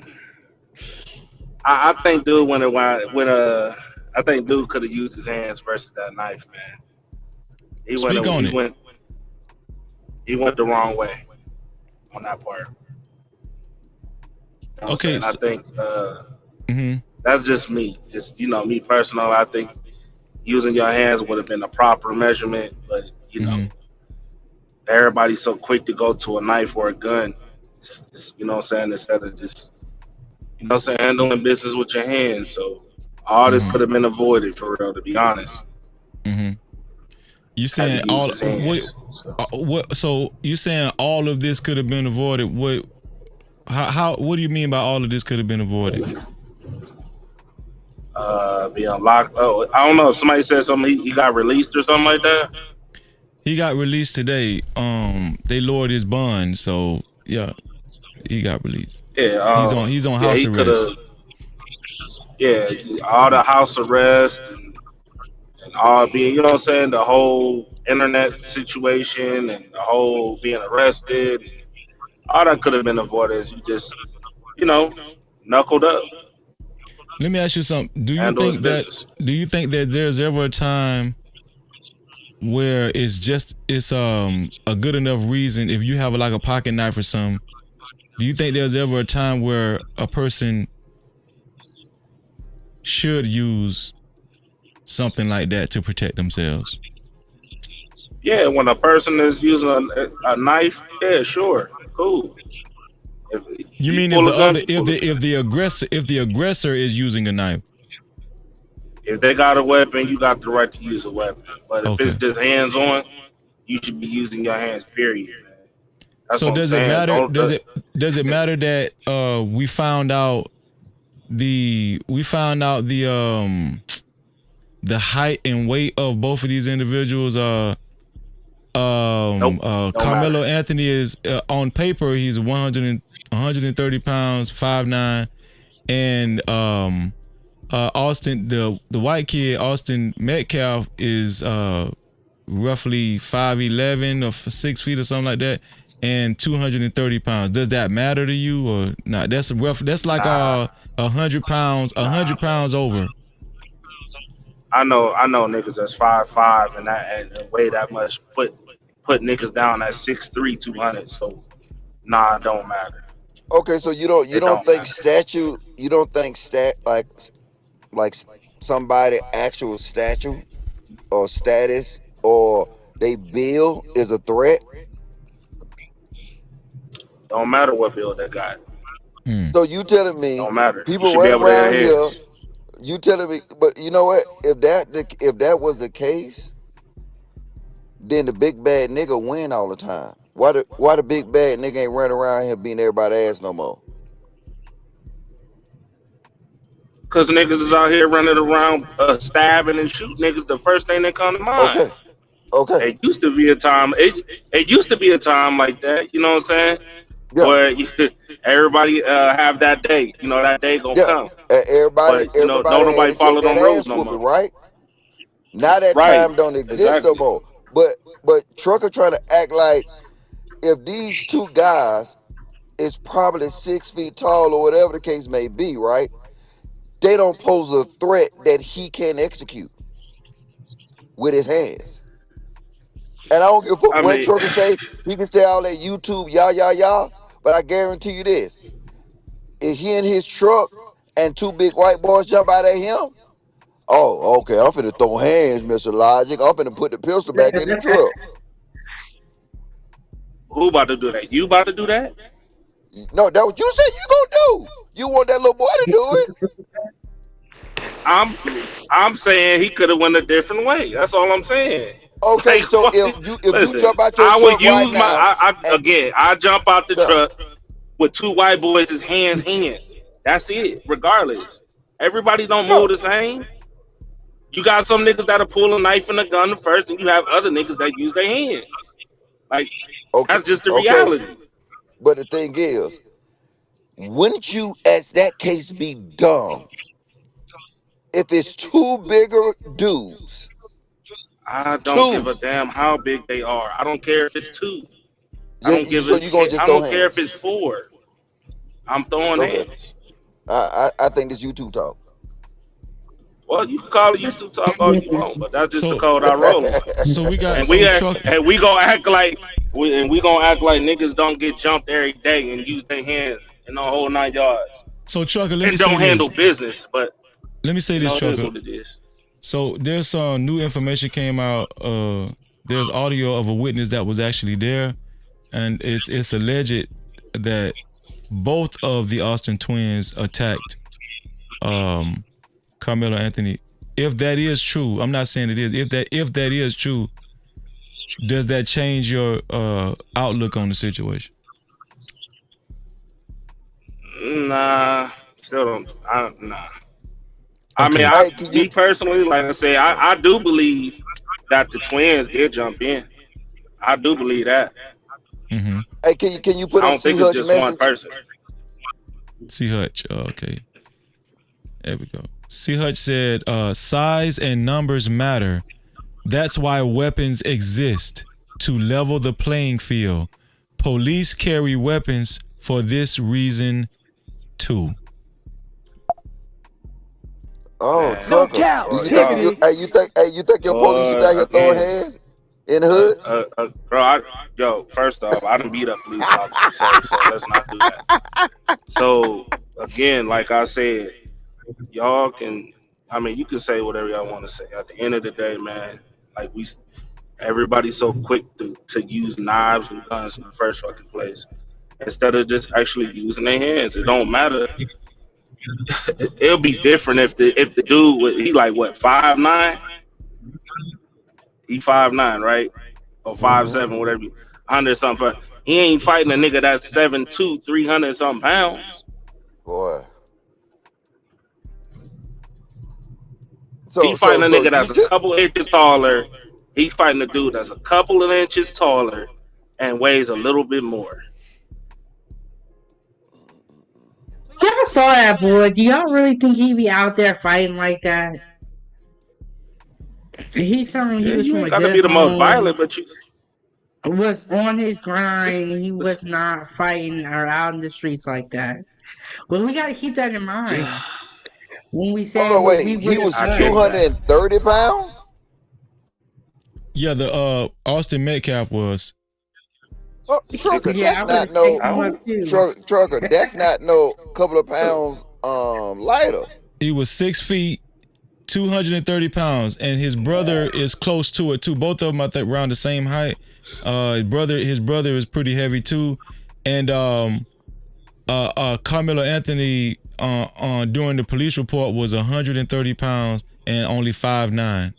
I think dude I think dude could have used his hands versus that knife, man. He went Speak on he it. went he went the wrong way on that part. You know what I'm Okay. saying? I So, think mhm. that's just me. Just me personal. I think using your hands would have been a proper measurement, but Mhm. everybody's so quick to go to a knife or a gun. You know what I'm saying? Instead of just handling business with your hands. So all this Mhm. could have been avoided for real, to be honest. Mhm. You Had to saying use all his what? hands. So, What? So you saying all of this could have been avoided? What? How? What do you mean by all of this could have been avoided? be unlocked. Oh, I don't know. If somebody said something, he got released or something like that. He got released today. They lowered his bond, so yeah, he got released. Yeah, He's on yeah, house he could arrest. have. Yeah, all the house arrest and all being, you know what I'm saying, the whole internet situation and the whole being arrested, all that could have been avoided. As you just, you know, knuckled up, Let me ask you something. handle his business. Do you think that there's ever a time where it's a good enough reason if you have like a pocket knife or something? Do you think there's ever a time where a person should use something like that to protect themselves? Yeah, when a person is using a knife, yeah, sure, cool. If You you mean if pull the a gun, other you pull a gun. if the aggressor is using a knife? If they got a weapon, you got the right to use a weapon. But if it's Okay. just hands on, you should be using your hands. Period, man. That's So what I'm saying. Don't. does it matter that we found out the height and weight of both of these individuals? Nope. Don't matter. Carmelo Anthony is on paper he's 130 pounds, 5'9", and Austin the white kid Austin Metcalf is roughly 5'11" or 6 feet or something like that, and 230 pounds. Does that matter to you or not? That's rough. That's like Nah. 100 pounds, Nah. 100 pounds over. I know niggas that's 5'5" and weigh that much. Put niggas down at 6'3", 200. So nah, it don't matter. Okay, so you It don't don't think matter. statue you don't think like somebody actual statue or status or they bill is a threat? Don't matter what bill they got. Hmm. So you telling me Don't matter. You people should be run able to around adhere. here? You telling me? But you know what? If that was the case, then the big bad nigga win all the time. Why the big bad nigga ain't running around here beating everybody's ass no more? Cause niggas is out here running around stabbing and shooting niggas. The first thing that come to mind. Okay, okay, It used to be a time. It used to be a time like that. You know what I'm saying? yeah, Where everybody have that day. You know that day gonna yeah. come. But don't Everybody had nobody to take follow that them rules ass no whooping, more. right? Now that Right. time don't exist no Exactly. more. But Trucker trying to act like if these two guys is probably 6 feet tall or whatever the case may be, right? They don't pose a threat that he can execute with his hands. And I don't give a fuck I what mean, Trucker say. He can say all that YouTube, yah. But I guarantee you this: if he in his truck and two big white boys jump out at him, oh, okay, I'm finna throw hands, Mr. Logic. I'm finna put the pistol back in the truck. who about to do that? You about to do that? No, that what you said you gonna do. You want that little boy to do it. I'm saying he could have went a different way. That's all I'm saying. Okay, Like, so what? if you Listen, jump out your I would truck right use my. now, and I jump out the yeah, truck with two white boys' hands. That's it. Regardless, everybody don't no, move the same. You got some niggas that'll pull a knife and a gun first, and you have other niggas that use their hands. Like, okay, that's just the okay. reality. But the thing is, wouldn't you, as that case, be dumb if it's two bigger dudes, I don't give two? a damn how big they are. I don't care if it's two. I Yeah, don't give so a you gonna shit. just I throw don't care if hands? it's four. I'm throwing Okay, hands. I think this YouTube talk. Well, you can call it YouTube talk all you want, but that's just the So code I roll on. so we got And so truck. we gonna act like we gonna act like niggas don't get jumped every day and use their hands and the whole 9 yards So trucker, let me and say don't this. handle business. But Let me say this, it is trucker. what it is. So there's some new information came out. There's audio of a witness that was actually there, and it's alleged that both of the Austin twins attacked Carmelo Anthony. If that is true, I'm not saying it is. If that is true, does that change your outlook on the situation? Nah, still don't. Nah. I mean, Okay. Hey, can you me personally, like I say, I do believe that the twins did jump in. I do believe that. Mm-hmm. can you put I up don't C think it's Hutch just one message? person. C Hutch. Okay. There we go. C Hutch said, size and numbers matter. That's why weapons exist, to level the playing field. Police carry weapons for this reason too. Oh, Man, No Trucker, captivity. you think your police should be boy, out here throwing again, hands in the hood? bro. Yo, first off, I done beat up police officers, so let's not do that. So again, like I said, y'all can. I mean, you can say whatever y'all want to say. At the end of the day, man, like everybody's so quick to use knives and guns in the first fucking place instead of just actually using their hands. It don't matter. It'll be different if the dude he like what 5'9", he 5'9", right, or five Mm-hmm. seven, whatever, 100 something. He ain't fighting a nigga that's 7'2", 300 something pounds. Boy. He So fighting a nigga you that's a said, couple inches taller. He fighting a dude that's a couple of inches taller and weighs a little bit more. Y'all saw that boy. Do y'all really think he be out there fighting like that? He told me he Yeah, was you from ain't a got to good be the most home, violent, but you was on his grind, and he just was not fighting or out in the streets like that. Well, we got to keep that in mind when we hold say on, what we wait, would he have was I can't. done. 230 pounds? Yeah, the Austin Metcalf was. Oh, He's Trucker, Yeah, that's I would not have no picked him how up old? too. trucker. That's not no couple of pounds lighter. He was 6 feet, 230 pounds, and his brother is close to it too. Both of them, I think, around the same height. His brother is pretty heavy too, and Carmelo Anthony during the police report was 130 pounds and only 5'9".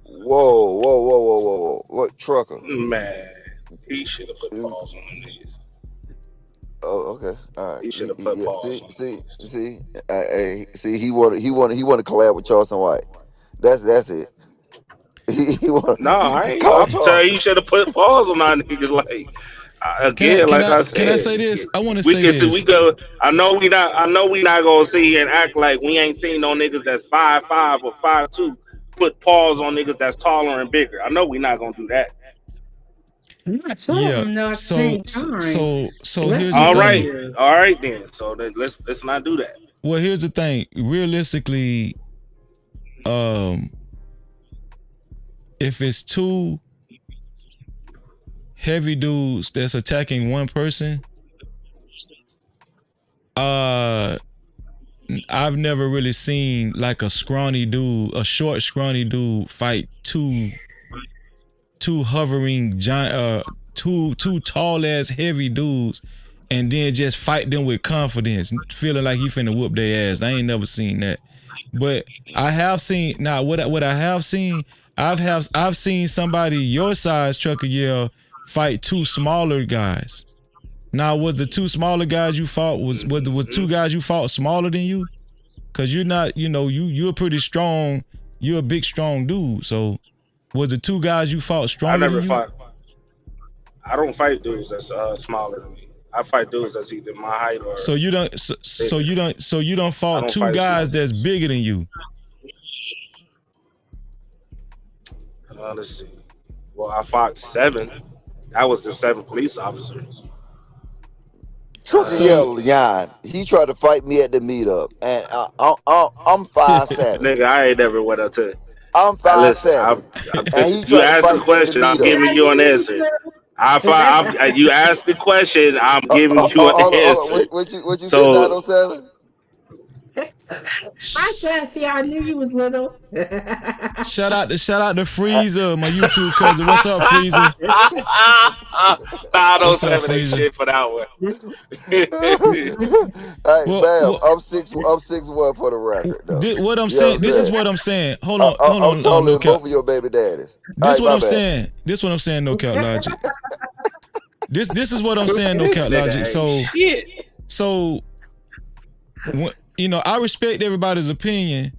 Whoa. What trucker? Man, he should have put Mm, paws on them niggas. Oh, okay. All right. He should have put Yeah. paws See, on them see, folks. see. See. He wanted to collab with Charleston White. That's it. He want No, I ain't. call I'm telling you, Charleston. he should have put paws on our niggas. Like Can I again, can like I I can I said, say this? I want to we say can see. We this. go. I know we not gonna sit here and act like we ain't seen no niggas that's 5'5" or 5'2" put paws on niggas that's taller and bigger. I know we not gonna do that. Not two of Yeah. them though at the So same so time. so, so Let's here's the All be right, thing. clear. all right then. So then let's not do that. Well, here's the thing. Realistically, um, if it's two heavy dudes that's attacking one person, I've never really seen like a scrawny dude, a short scrawny dude fight two hovering giant two tall ass heavy dudes and then just fight them with confidence, feeling like he finna whoop their ass. I ain't never seen that. But I have seen what I have seen, I've seen somebody your size, Trucker Yell, fight two smaller guys. Now, was the two smaller guys you fought was the two guys you fought smaller than you? Cause you're not, you're pretty strong. You're a big strong dude. So was the two guys you fought I stronger never than you? fought. I don't fight dudes that's smaller than me. I fight dudes that's either my height or So you don't bigger. you don't I fought don't two fight small guys that's dudes. bigger than you. Let's see. Well, I fought 7. That was the 7 police officers. Trucker So Yell Leon, he tried to fight me at the meetup, and I'm 5'7". Nigga, I ain't never went up to. I'm Listen, 5'7", and he listen. You tried to ask a fight me at the question, I'm meetup. giving you an answer. You ask a question, I'm giving you an Hold on. answer. What you said, So 907? I said, see, I knew you was little. shout out to Freezer, my YouTube cousin. What's up, Freezer? I don't What's up, seven ain't Freezer? shit for that one. Hey, bam, Well, I'm 6'1" for the record, though. what I'm You know what I'm saying, this is saying? what I'm saying. Hold I'm on, taller no than both cap. of your baby daddies. All This right, what my I'm bad. saying. This what I'm saying, no cap logic. This is what I'm saying, no This cap nigga logic. ain't shit. So I respect everybody's opinion.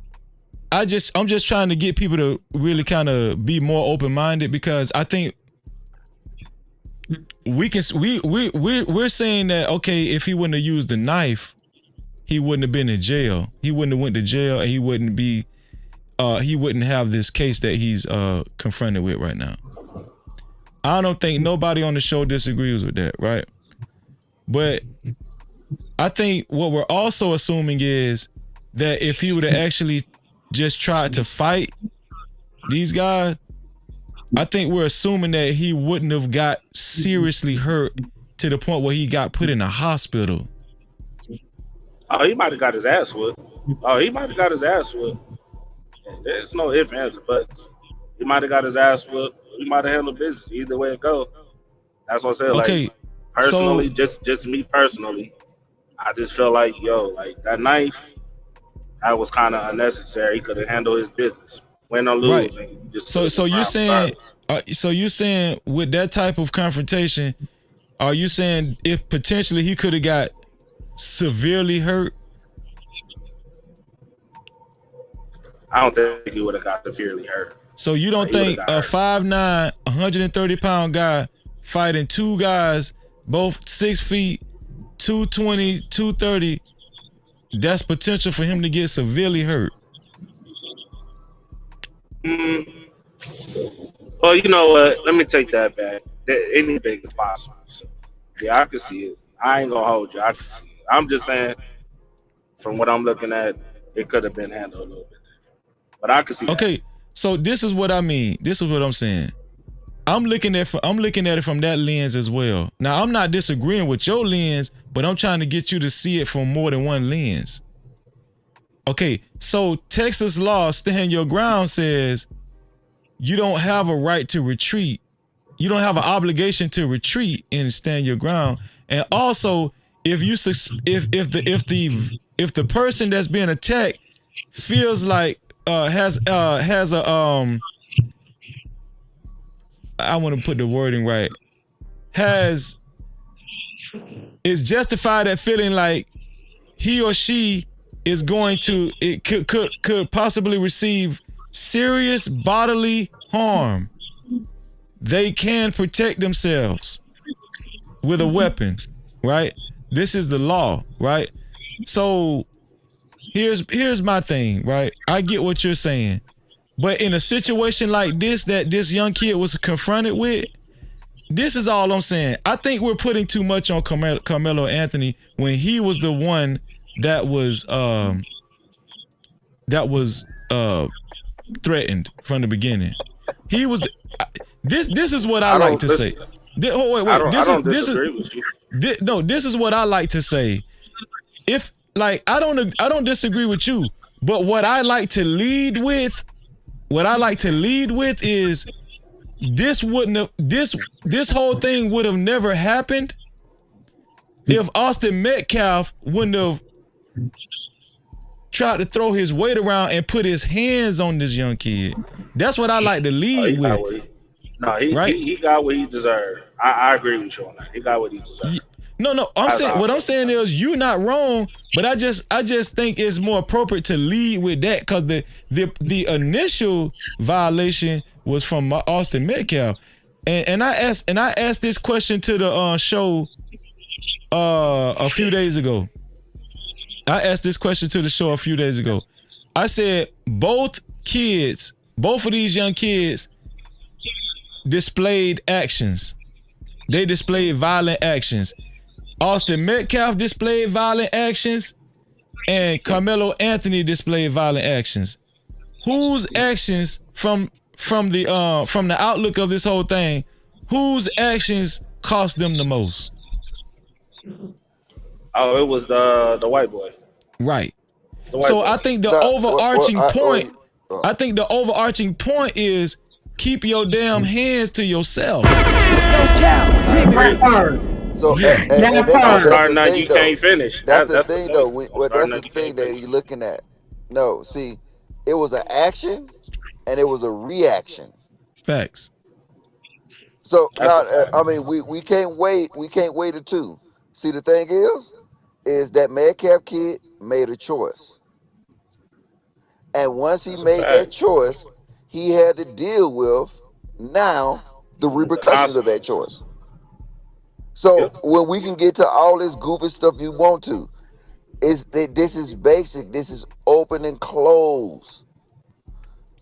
I'm just trying to get people to really kind of be more open minded, because I think we're saying that, okay, if he wouldn't have used the knife, he wouldn't have been in jail. He wouldn't have went to jail, and he wouldn't have this case that he's confronted with right now. I don't think nobody on the show disagrees with that, right? But I think what we're also assuming is that if he would have actually just tried to fight these guys, I think we're assuming that he wouldn't have got seriously hurt to the point where he got put in a hospital. Oh, he might have got his ass whooped. There's no ifs, ands, or buts. He might have got his ass whooped. He might have handled business. Either way it go. That's what I said. Okay, Like, personally, just me personally, I just feel like, like that knife, that was kind of unnecessary. He could have handled his business. Win or lose, right. and you just So you're saying, with that type of confrontation, are you saying if potentially he could have got severely hurt? I don't think he would have got severely hurt. So you don't think a 5'9", 130-pound guy fighting two guys, both 6 feet, 220, 230, that's potential for him to get severely hurt? Well, you know what? Let me take that back. Anything is possible. So, yeah, I can see it. I ain't gonna hold you. I can see it. I'm just saying, from what I'm looking at, it could have been handled a little bit different. But I can see. Okay, so this is what I mean. This is what I'm saying. I'm looking at it from that lens as well. Now, I'm not disagreeing with your lens, but I'm trying to get you to see it from more than one lens. Okay, so Texas law, stand your ground, says you don't have a right to retreat. You don't have an obligation to retreat and stand your ground. And also, if the person that's being attacked feels like has a I want to put the wording right, is justified at feeling like he or she is going to, it could possibly receive serious bodily harm, they can protect themselves with a weapon, right? This is the law, right? So here's my thing, right? I get what you're saying, but in a situation like this that this young kid was confronted with, this is all I'm saying. I think we're putting too much on Carmelo Anthony when he was the one that was that was threatened from the beginning. He was this is what I I like don't to say. listen. Wait. I don't disagree with you. This is what I like to say. If like I don't disagree with you, but what I like to lead with is this wouldn't have this whole thing would have never happened if Austin Metcalf wouldn't have tried to throw his weight around and put his hands on this young kid. That's what I like to lead with. He got what he deserved. I agree with you on that. He got what he deserved. No, I'm saying is you not wrong, but I just think it's more appropriate to lead with that because the initial violation was from Austin Metcalf, and I asked this question to the show a few days ago. I asked this question to the show a few days ago. I said both of these young kids displayed actions. They displayed violent actions. Austin Metcalf displayed violent actions, and Carmelo Anthony displayed violent actions. Whose actions from the outlook of this whole thing, whose actions cost them the most? Oh, it was the white boy. Right. So I think the overarching point is keep your damn hands to yourself. No cap. So yeah. that's the thing, you can't finish. That's the thing though. That's the thing that you're looking at. No, see, it was an action and it was a reaction. Facts. So now, I mean, we can't wait. We can't wait the two. See, the thing is that Metcalf kid made a choice, and once he made that choice, he had to deal with now the repercussions of that choice. So when we can get to all this goofy stuff you want to, this is basic. This is open and close.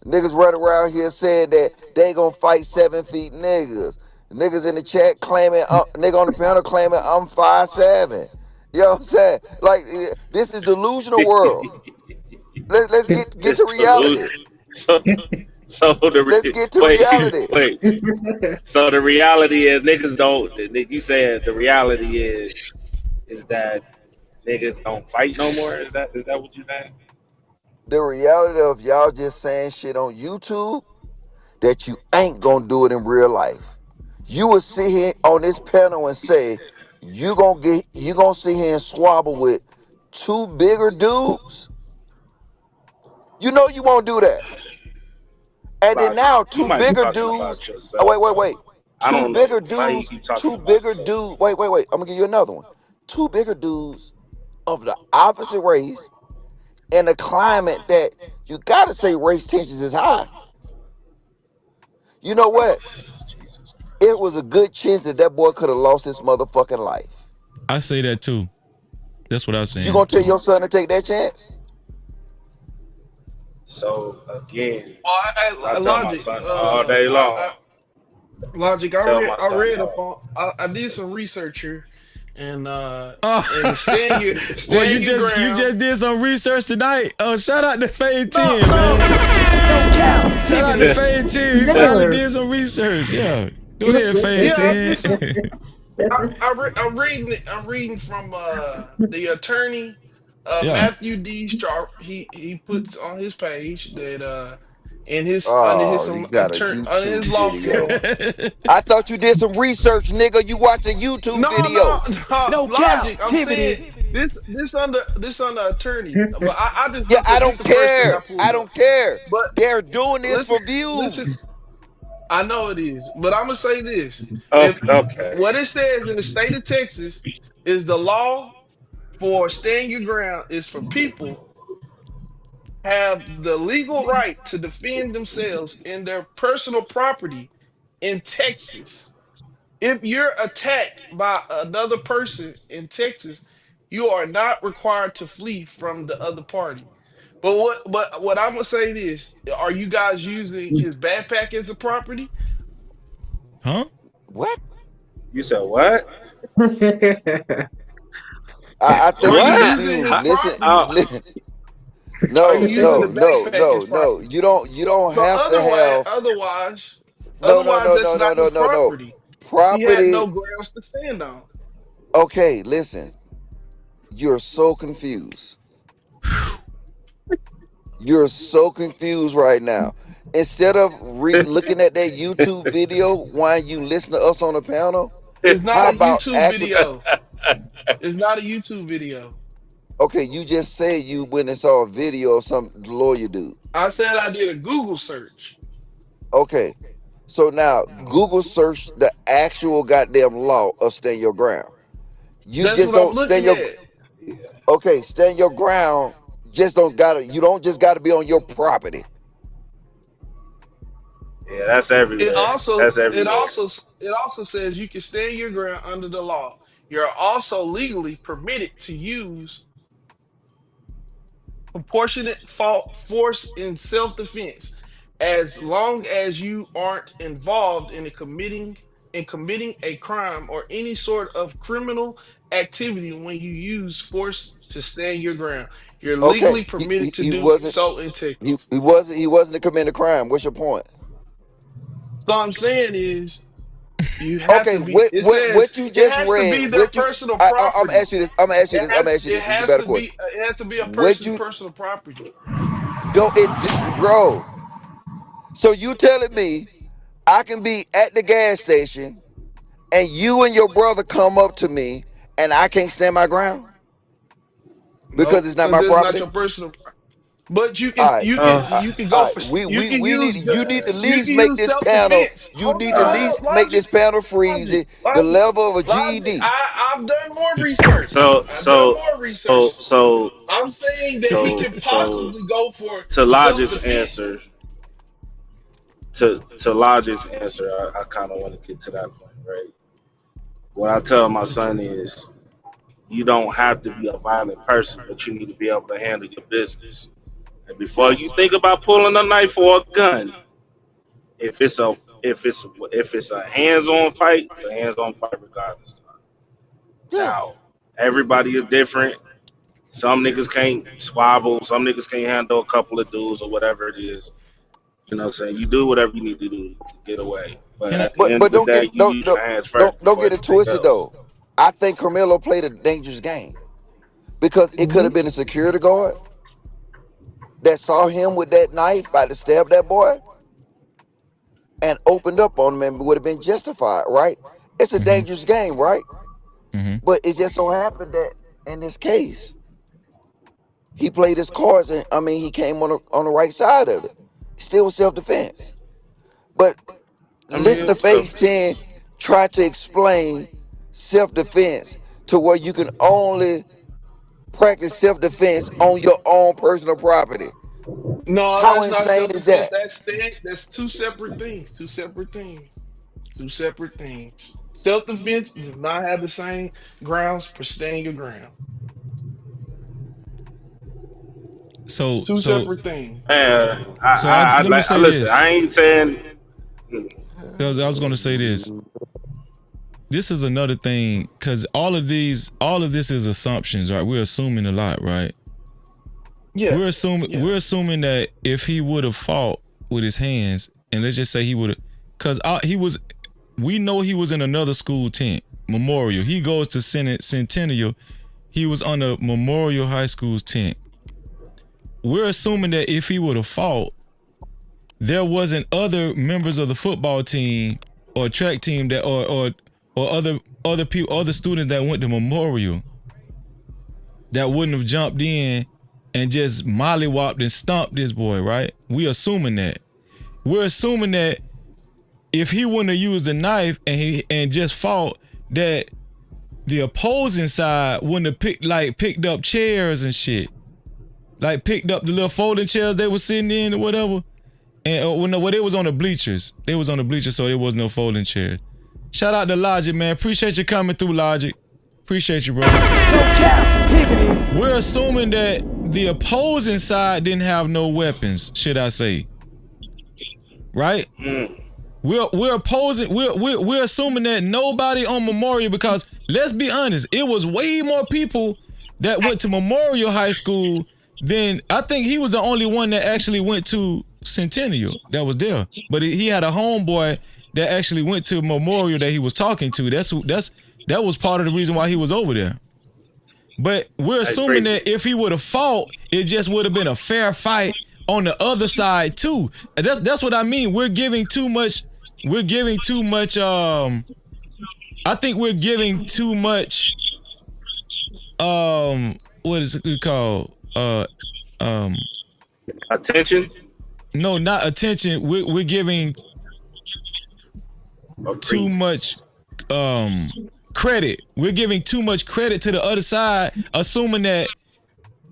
Niggas running around here saying that they gonna fight 7 feet niggas. Niggas in the chat claiming, nigga on the panel claiming I'm 5'7". You know what I'm saying? Like, this is delusional world. Let's get to reality. Let's get to reality. Wait. So the reality is niggas don't. You said the reality is that niggas don't fight no more. Is that what you saying? The reality of y'all just saying shit on YouTube that you ain't gonna do it in real life. You will sit here on this panel and say you gonna sit here and swabble with 2 bigger dudes. You know you won't do that. And then now 2 bigger dudes. Wait. 2 bigger dudes. 2 bigger dudes. Wait. I'm gonna give you another one. 2 bigger dudes of the opposite race in a climate that you gotta say race tensions is high. You know what? It was a good chance that boy could have lost his motherfucking life. I say that too. That's what I was saying. You gonna tell your son to take that chance? So again, I tell Logic, my son all day long. Logic. I did some research here, and stand your you just did some research tonight. Oh, shout out to Fade 10, man. No cap. Shout out to Fade 10. He finally did some research. Yeah, go ahead, Fade 10. I'm reading from the attorney Matthew D. Sharp. He puts on his page that in his under his law firm. I thought you did some research, nigga. You watched a YouTube video. No Logic. I'm saying this under attorney. But I just I don't care. I don't care. But they're doing this for views. I know it is, but I'm gonna say this: okay. What it says in the state of Texas is the law for stand your ground is for people have the legal right to defend themselves in their personal property in Texas. If you're attacked by another person in Texas, you are not required to flee from the other party. But what I'm gonna say is, are you guys using his backpack as a property? Huh? What? You said what? I think Are you you What? using confused. his Listen, property? Are no, you using the no, no, backpack no, as no. property? You don't So have to have. No, no, otherwise no, that's no, no, not no, his no, no. property. He had Property. no grounds to stand on. Okay, listen. You're so confused. You're so confused right now. Instead of looking at that YouTube video while you listen to us on the panel, It's not how a about YouTube actually? video. It's not a YouTube video. Okay, you just said you went and saw a video of some lawyer dude. I said I did a Google search. Okay, so now Google search the actual goddamn law of stand your ground. You That's just what I'm don't stand looking your. at. Okay, stand your ground. Just don't gotta. You don't just gotta be on your property. Yeah, that's It everywhere. also That's it everywhere. also it also says you can stand your ground under the law. You're also legally permitted to use proportionate force in self-defense as long as you aren't involved in committing a crime or any sort of criminal activity when you use force to stand your ground. You're Okay, legally permitted to he do wasn't. so in He, Texas. he wasn't to commit a crime. What's your point? So I'm saying is you have Okay, to be it what says you it just has to read, be their what you personal I'm property. asking you this. I'm gonna ask you It this. I'm gonna has ask you it this. This is a has better to be question. it has to be a What person's you personal property. don't it, bro? So you telling me I can be at the gas station and you and your brother come up to me and I can't stand my ground because Nope, it's not because my that's not property? your personal. But you All can right, you can you can all go right. for We you can we need use you need to at you least can make use this self panel. defense. You Hold need to at on, hold least on, make logic, this panel logic, freezy the logic, level of a logic. GED. I've done more research. So I've done so more so research. so I'm saying that he so can so possibly go for to self Logic's defense. answer, to Logic's answer, I kind of want to get to that point, right? What I tell my son is, you don't have to be a violent person, but you need to be able to handle your business. And before you Yes. think about pulling a knife or a gun, if it's a if it's a hands-on fight, it's a hands-on fight regardless. Yeah. Now, everybody is different. Some niggas can't squabble. Some niggas can't handle a couple of dudes or whatever it is. You know what I'm saying? You do whatever you need to do to get away. But Can I? at the But end of but the don't day, get you use your hands first don't before get it anything twisted else. though. I think Carmelo played a dangerous game because it could have been a security guard that saw him with that knife about to stab that boy and opened up on him and would have been justified, right? It's a Mm-hmm. dangerous game, right? Mm-hmm. But it just so happened that in this case, he played his cards and I mean he came on the right side of it. Still self defense. But I listen mean, to Phase 10 try to explain self defense to where you can only practice self defense on your own personal property. no, How that's not insane self is defense. that? That's two separate things. Two separate things. Two separate things. Self defense does not have the same grounds for staying your ground. It's So two so separate things. Man, so let me I say listen. this. I ain't saying. I was going to say this. This is another thing because all of this is assumptions, right? We're assuming a lot, right? Yeah. We're assuming that if he would have fought with his hands, and let's just say he would have, because we know he was in another school tent, Memorial. He goes to Centennial. He was on the Memorial High School's tent. We're assuming that if he would have fought, there wasn't other members of the football team or track team that or other people, other students that went to Memorial that wouldn't have jumped in and just mollywopped and stomped this boy, right? We assuming that. We're assuming that if he wouldn't have used a knife and just fought, that the opposing side wouldn't have picked up chairs and shit. Like picked up the little folding chairs they were sitting in or whatever. And when they was on the bleachers. They was on the bleachers, so there was no folding chairs. Shout out to Logic, man. Appreciate you coming through, Logic. Appreciate you, bro. No Cap-tivity. We're assuming that the opposing side didn't have no weapons, should I say. Right? We're opposing. We're assuming that nobody on Memorial, because let's be honest, it was way more people that went to Memorial High School than, I think he was the only one that actually went to Centennial that was there. But he had a homeboy that actually went to Memorial that he was talking to. That was part of the reason why he was over there. But we're assuming that if he would have fought, it just would have been a fair fight on the other side too. And that's what I mean. We're giving too much. I think we're giving too much. What is it called? Attention? No, not attention. We're giving too much credit. We're giving too much credit to the other side, assuming that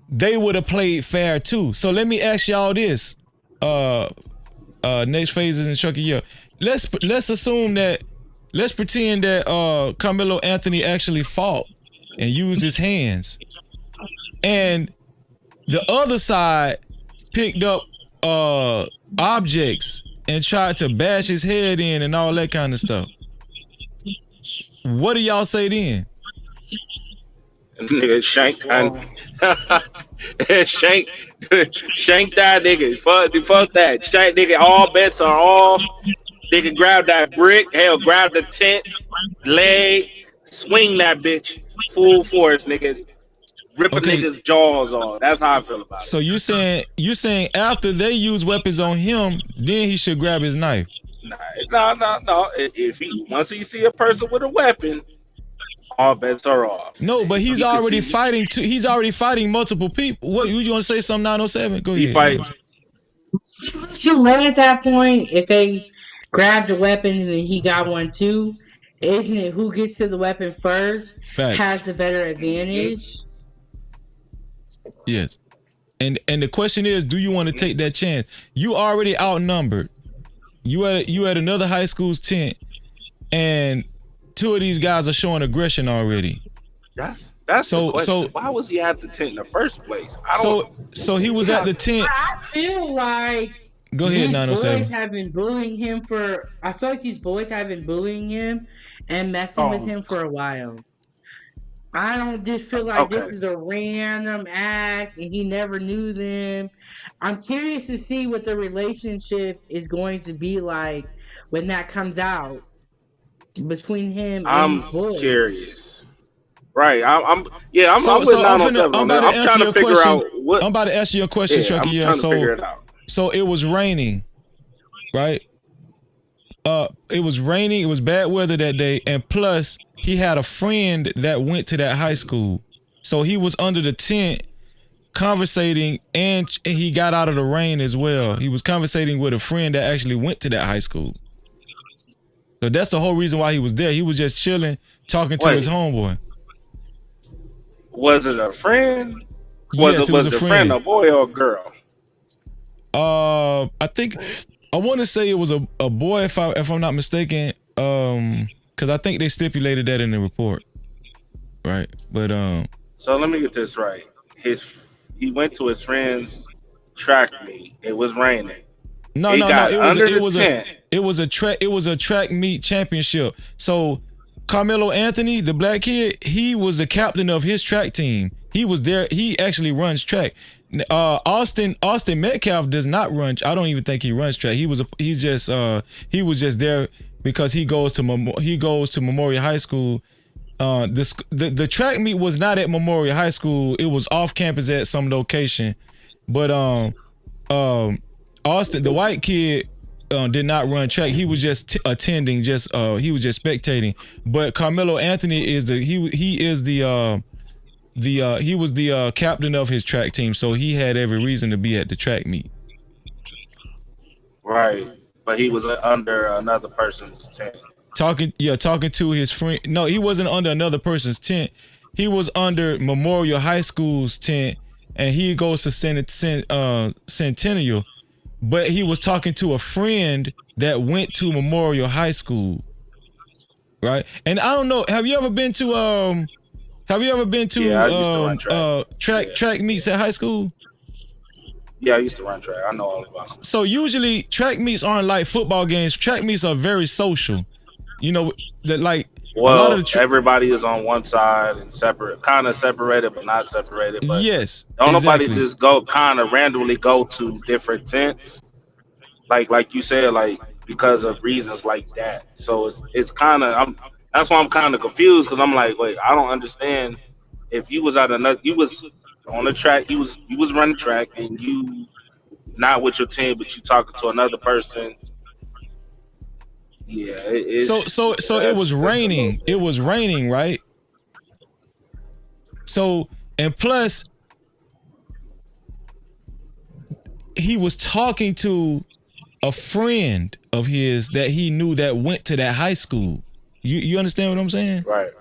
they would have played fair too. So let me ask y'all this. Next phases in Chucky. Yeah. Let's assume that, let's pretend that Carmelo Anthony actually fought and used his hands, and the other side picked up objects and tried to bash his head in and all that kind of stuff. What do y'all say then? Nigga shanked shank that nigga. Fuck that. Shank nigga. All bets are off. Nigga grab that brick. Hell, grab the tent. Leg. Swing that bitch. Full force, nigga. Rip a nigga's jaws off. That's how I feel about it. So you saying after they use weapons on him, then he should grab his knife? No. If once he see a person with a weapon, all bets are off. No, but he's already fighting. He's already fighting multiple people. What, you want to say? Something 907? Go ahead. He fights. Too late at that point. If they grabbed a weapon and then he got one too, isn't it who gets to the weapon first has the better advantage? Yes. And the question is, do you want to take that chance? You already outnumbered. You at another high school's tent, and two of these guys are showing aggression already. That's the question. So why was he at the tent in the first place? So he was at the tent. I feel like go ahead, 907. Boys have been bullying him for. I feel like these boys have been bullying him and messing with him for a while. I don't just feel like this is a random act and he never knew them. I'm curious to see what the relationship is going to be like when that comes out between him and these boys. I'm curious. Right. I'm with 907. I'm trying to figure out what. I'm about to ask you a question, Chucky. I'm trying to figure it out. So it was raining, right? It was raining. It was bad weather that day, and plus he had a friend that went to that high school, so he was under the tent conversating, and he got out of the rain as well. He was conversating with a friend that actually went to that high school. So that's the whole reason why he was there. He was just chilling, talking to his homeboy. Was it a friend? Yes, it was a friend. A boy or a girl? I think I want to say it was a boy, if I'm not mistaken. Because I think they stipulated that in the report, right? But So let me get this right. He went to his friend's track meet. It was raining. No. It was a track meet championship. So Carmelo Anthony, the black kid, he was the captain of his track team. He was there. He actually runs track. Austin Metcalf does not run. I don't even think he runs track. He was just there because he goes to Memorial High School. The track meet was not at Memorial High School. It was off campus at some location. But Austin, the white kid, did not run track. He was just attending. He was just spectating. But Carmelo Anthony is he was the captain of his track team, so he had every reason to be at the track meet. Right, but he was under another person's tent. Talking to his friend. No, he wasn't under another person's tent. He was under Memorial High School's tent, and he goes to Centennial. But he was talking to a friend that went to Memorial High School, right? And I don't know. Have you ever been to track meets at high school? Yeah, I used to run track. I know all about them. So usually track meets aren't like football games. Track meets are very social. You know that like a lot of Well, the everybody is on one side and separate, kind of separated, but not separated. But yes, don't nobody exactly. just go kind of randomly go to different tents, like you said, like because of reasons like that. So it's kind of that's why I'm kind of confused because I'm like, wait, I don't understand. If you was at another, you was on the track, you was running track, and you not with your team, but you talking to another person. Yeah, So it was that's a little raining. It bit. was raining, right? So and plus he was talking to a friend of his that he knew that went to that high school. You understand what I'm saying? Right.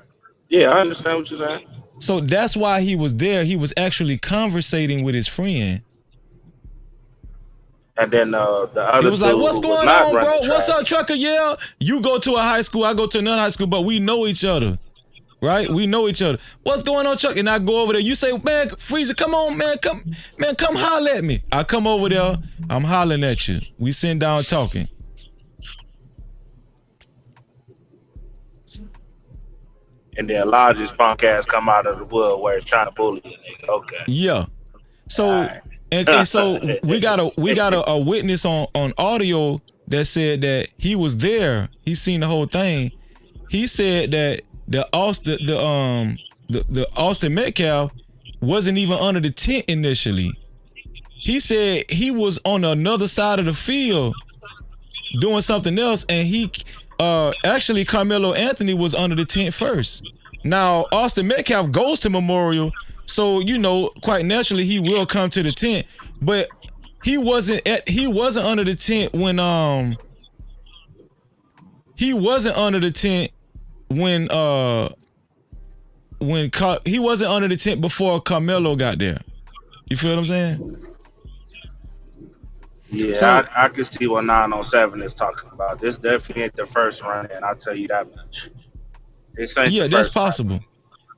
Yeah, I understand what you're saying. So that's why he was there. He was actually conversating with his friend. And then the It other was dude like, "What's who was going not on, running bro? What's track. up, trucker? Yeah, you go to a high school, I go to another high school, but we know each other, right? We know each other. What's going on, trucker?" And I go over there. You say, "Man, Freezer, come on, man, come holler at me." I come over there. I'm hollering at you. We sitting down talking. And then Lodge's punk ass come out of the wood where it's trying to bully a nigga. Okay. Yeah. So and so we got a witness on audio that said that he was there. He seen the whole thing. He said that the Austin Metcalf wasn't even under the tent initially. He said he was on another side of the field doing something else, and he actually Carmelo Anthony was under the tent first. Now Austin Metcalf goes to Memorial, so you know quite naturally he will come to the tent, but he wasn't under the tent when he wasn't under the tent when he wasn't under the tent before Carmelo got there. You feel what I'm saying? Yeah, So I can see what 907 is talking about. This definitely ain't the first run in, I'll tell you that much. This ain't the yeah, that's first run. possible.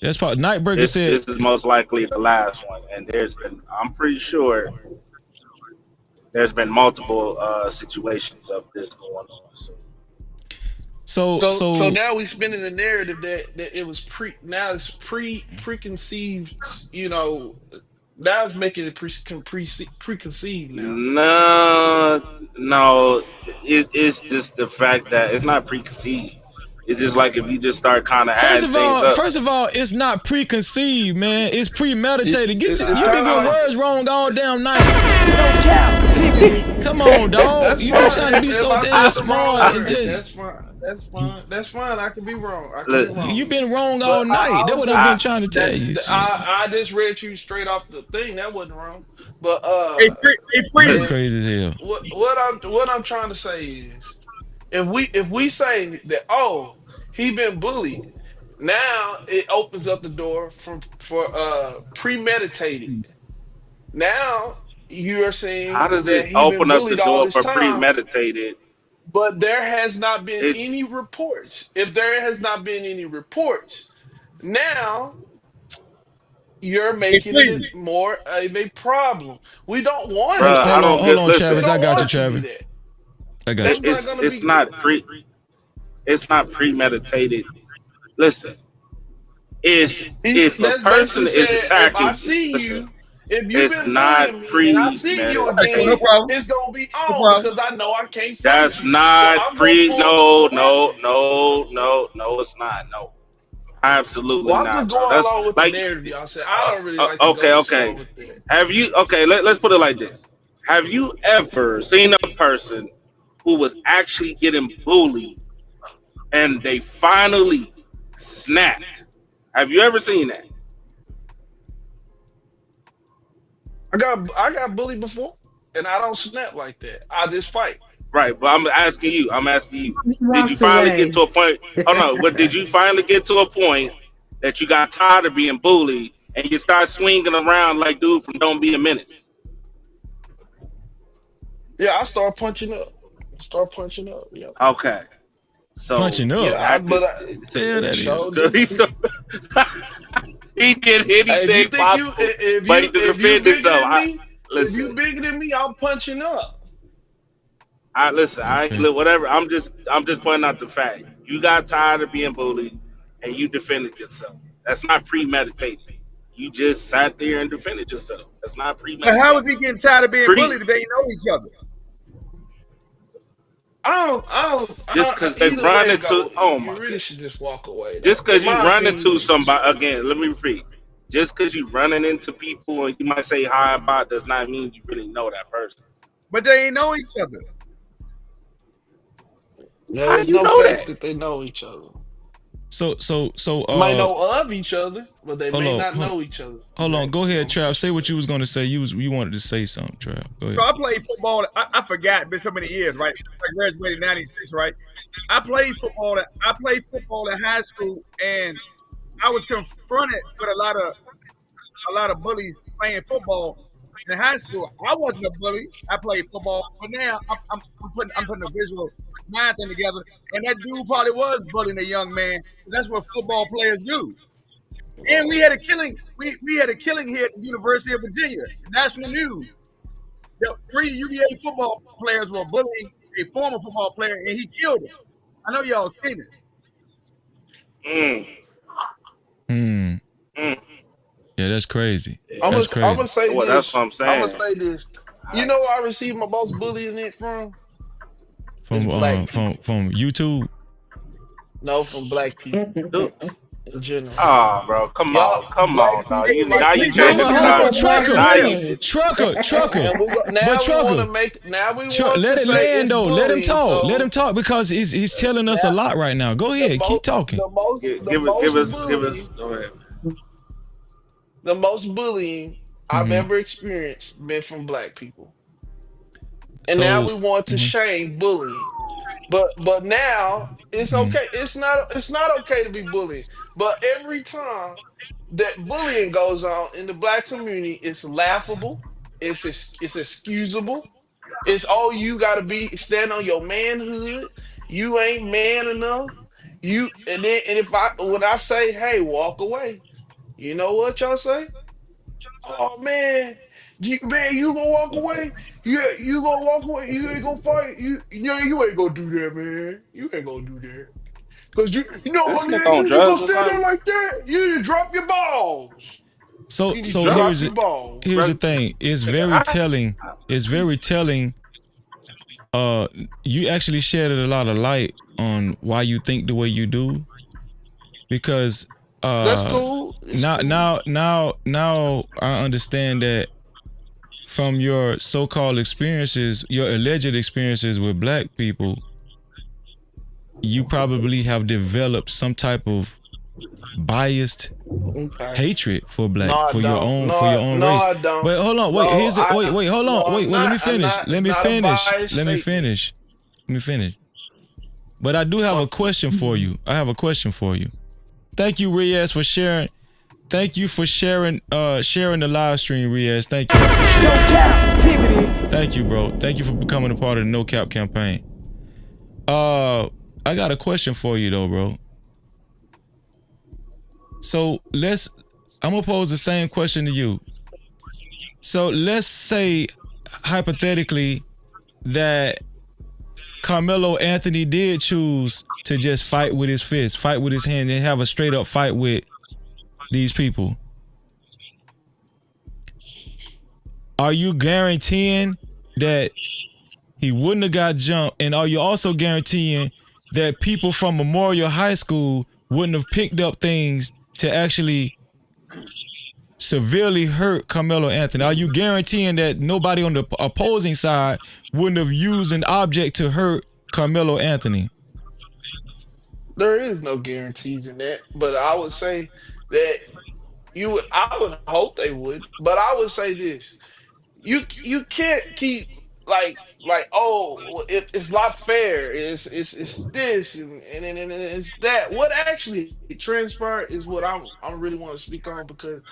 That's possible. Nightbreaker said This is most likely the last one. And I'm pretty sure there's been multiple situations of this going on. So now we spinning the narrative that it was preconceived. You know, now it's making it preconceived now. No, it's just the fact that it's not preconceived. It's just like if you just start kind of adding things up. First of all, it's not preconceived, man. It's premeditated. It's You been getting words wrong all damn night. No Cap-tivity. Come on, dog. That's You fine. been trying to be so damn smart. That's fine. That's fine. I can be wrong. You been wrong all night. That's what I've been trying to tell you. I just read you straight off the thing. That wasn't wrong. But Hey, You Freezy. crazy as hell. What I'm trying to say is, if we say that he been bullied, now it opens up the door for premeditated. Now you are How saying does it that he been open up the bullied all door this for time, premeditated? but there has not been It, any reports. If there has not been any reports, now you're Hey, making it Freezy. more of a problem. We don't want Hold, it bruh, I hold there. on, don't hold get. on, We Listen, Travis. I don't got you, want you to be Travis. there. I got That's you. not gonna it's be good. it's not premeditated. Listen, it's if a That's basically person is saying if I attacking you, see listen, you, if you've it's been not bullying me and I see you premeditated. Okay, cool. No again, problem. it's gonna be No on problem. because I know I can't fight That's you. So not I'm gonna pre. pull No, the no, weapon. no, no, no. It's not. No, absolutely Well, I'm not, just bro. going That's along with the like, narrative y'all said. I don't really like to okay, go this far okay. with that. Have you? Okay, let's put it like this. Have you ever seen a person who was actually getting bullied and they finally snapped? Have you ever seen that? I got bullied before, and I don't snap like that. I just fight. Right, but I'm asking you. I'm asking you. He Did you walks finally get away. to a point? Oh no, but did you finally get to a point that you got tired of being bullied and you start swinging around like dude from Don't Be a Menace? Yeah, I start punching up. Start punching up. Yeah, Okay, so Punching up. yeah. that could. Yeah, that is. Sure do. He did Hey, if you anything think possible, but to if you defend bigger himself. than me, If listen. you bigger than me, I'm punching up. Listen. I ain't Okay. whatever. I'm just pointing out the fact. You got tired of being bullied, and you defended yourself. That's not premeditated. You just sat there and defended yourself. That's not But how premeditated. is he getting tired of being Pre bullied if they know each other? just because they Either run way it into. go, Oh you my really god. should just walk away, Just though. because In you my run opinion, you into should just somebody walk away. again, let me repeat. Just because you running into people and you might say hi and bye does not mean you really know that person. But they ain't know each other. Yeah, How there's you no know facts that? that they know each other. So They might know of each other, but they hold may on, not know each other. hold on. Go ahead, Exactly. Trav. Say what you was gonna say. You wanted to say something, Trav. Go So ahead. I played football. I forgot. It's been so many years, right? I graduated in '96, right? I played football in high school, and I was confronted with a lot of bullies playing football in high school. I wasn't a bully. I played football, but now I'm putting a visual mind thing together. And that dude probably was bullying a young man because that's what football players do. And we had a killing. We had a killing here at the University of Virginia. National news. The 3 UVA football players were bullying a former football player, and he killed him. I know y'all seen it. Mm, Hmm. mm. Yeah, that's crazy. I'm That's gonna I'm crazy. gonna say Well, that's what this. I'm I'm gonna saying. say this. You know where I received my most bullying it from? It's From black people. from YouTube. No, from black people Dude. in general. Bro, come Y'all, on, black dog. people You like now to you But jump changing but the in hold on, front of my conversation. trucker, Now you friends, trucker. and But now we want to trucker, make. Now we want let to it say land it's though. Let him bullying. talk. Let him So talk because he's telling us a now lot right now. Go the ahead, keep most, talking. the give most us bullying, go ahead. the most bullying I've Hmm. ever experienced been from black people, and now So, we want to mhm, shame bullying. But now it's mhm. okay. It's not okay to be bullied. But every time that bullying goes on in the black community, it's laughable. It's excusable. It's oh you gotta be stand on your manhood. You ain't man enough. And if I when I say hey walk away, you know what y'all say? Oh man, you gonna walk away? Yeah, you gonna walk away? You ain't gonna fight? You ain't gonna do that, man. You ain't gonna do that. Cause you know This how nigga man, on you just drugs gonna or stand there something? like that. You need to drop your balls. So You need to so drop here's your it. balls. Here's the Bro, thing. It's nigga, very telling. It's very telling. You actually shed a lot of light on why you think the way you do because That's uh cool. It's now cool. now now now I understand that from your so-called experiences, your alleged experiences with black people, you probably have developed some type of biased Okay. hatred for No, black I don't. for your own No, race. I don't. But hold on, wait. No, Here's it. Wait. Hold no, on. Wait. I'm Let not. me I'm finish. not. It's not a biased Let me statement. finish. Let me finish. But I do have a Fuck you. question for you. I have a question for you. Thank you, Riaz, for sharing. Thank you for sharing the live stream, Riaz. Thank you. I appreciate No it. captivity. Thank you, bro. Thank you for becoming a part of the No Cap campaign. I got a question for you though, bro. So I'm gonna pose the same question to you. So let's say hypothetically that Carmelo Anthony did choose to just fight with his fist, fight with his hand, and have a straight up fight with these people. Are you guaranteeing that he wouldn't have got jumped? And are you also guaranteeing that people from Memorial High School wouldn't have picked up things to actually severely hurt Carmelo Anthony? Are you guaranteeing that nobody on the opposing side wouldn't have used an object to hurt Carmelo Anthony? There is no guarantees in that, but I would say that you would. I would hope they would, but I would say this: you can't keep oh it's not fair. It's this and it's that. What actually transpired is what I'm really want to speak on because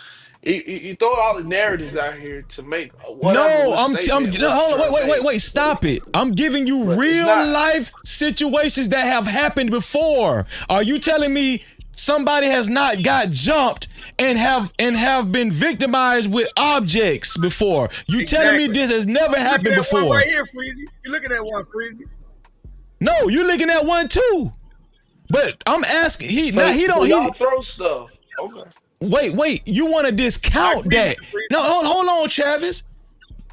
you throw all the narratives out here to make whatever No, what statement what you're hold trying on, to make, wait, stop it. I'm giving you but it's real not. life situations that have happened before. Are you telling me somebody has not got jumped and have been victimized with objects before. You telling me this has never happened before? One right here, Freezy. You're looking at one, Freezy. No, you're looking at one too. But I'm asking. Y'all throw stuff. Okay. Wait. You want to discount that? No, hold on, Travis.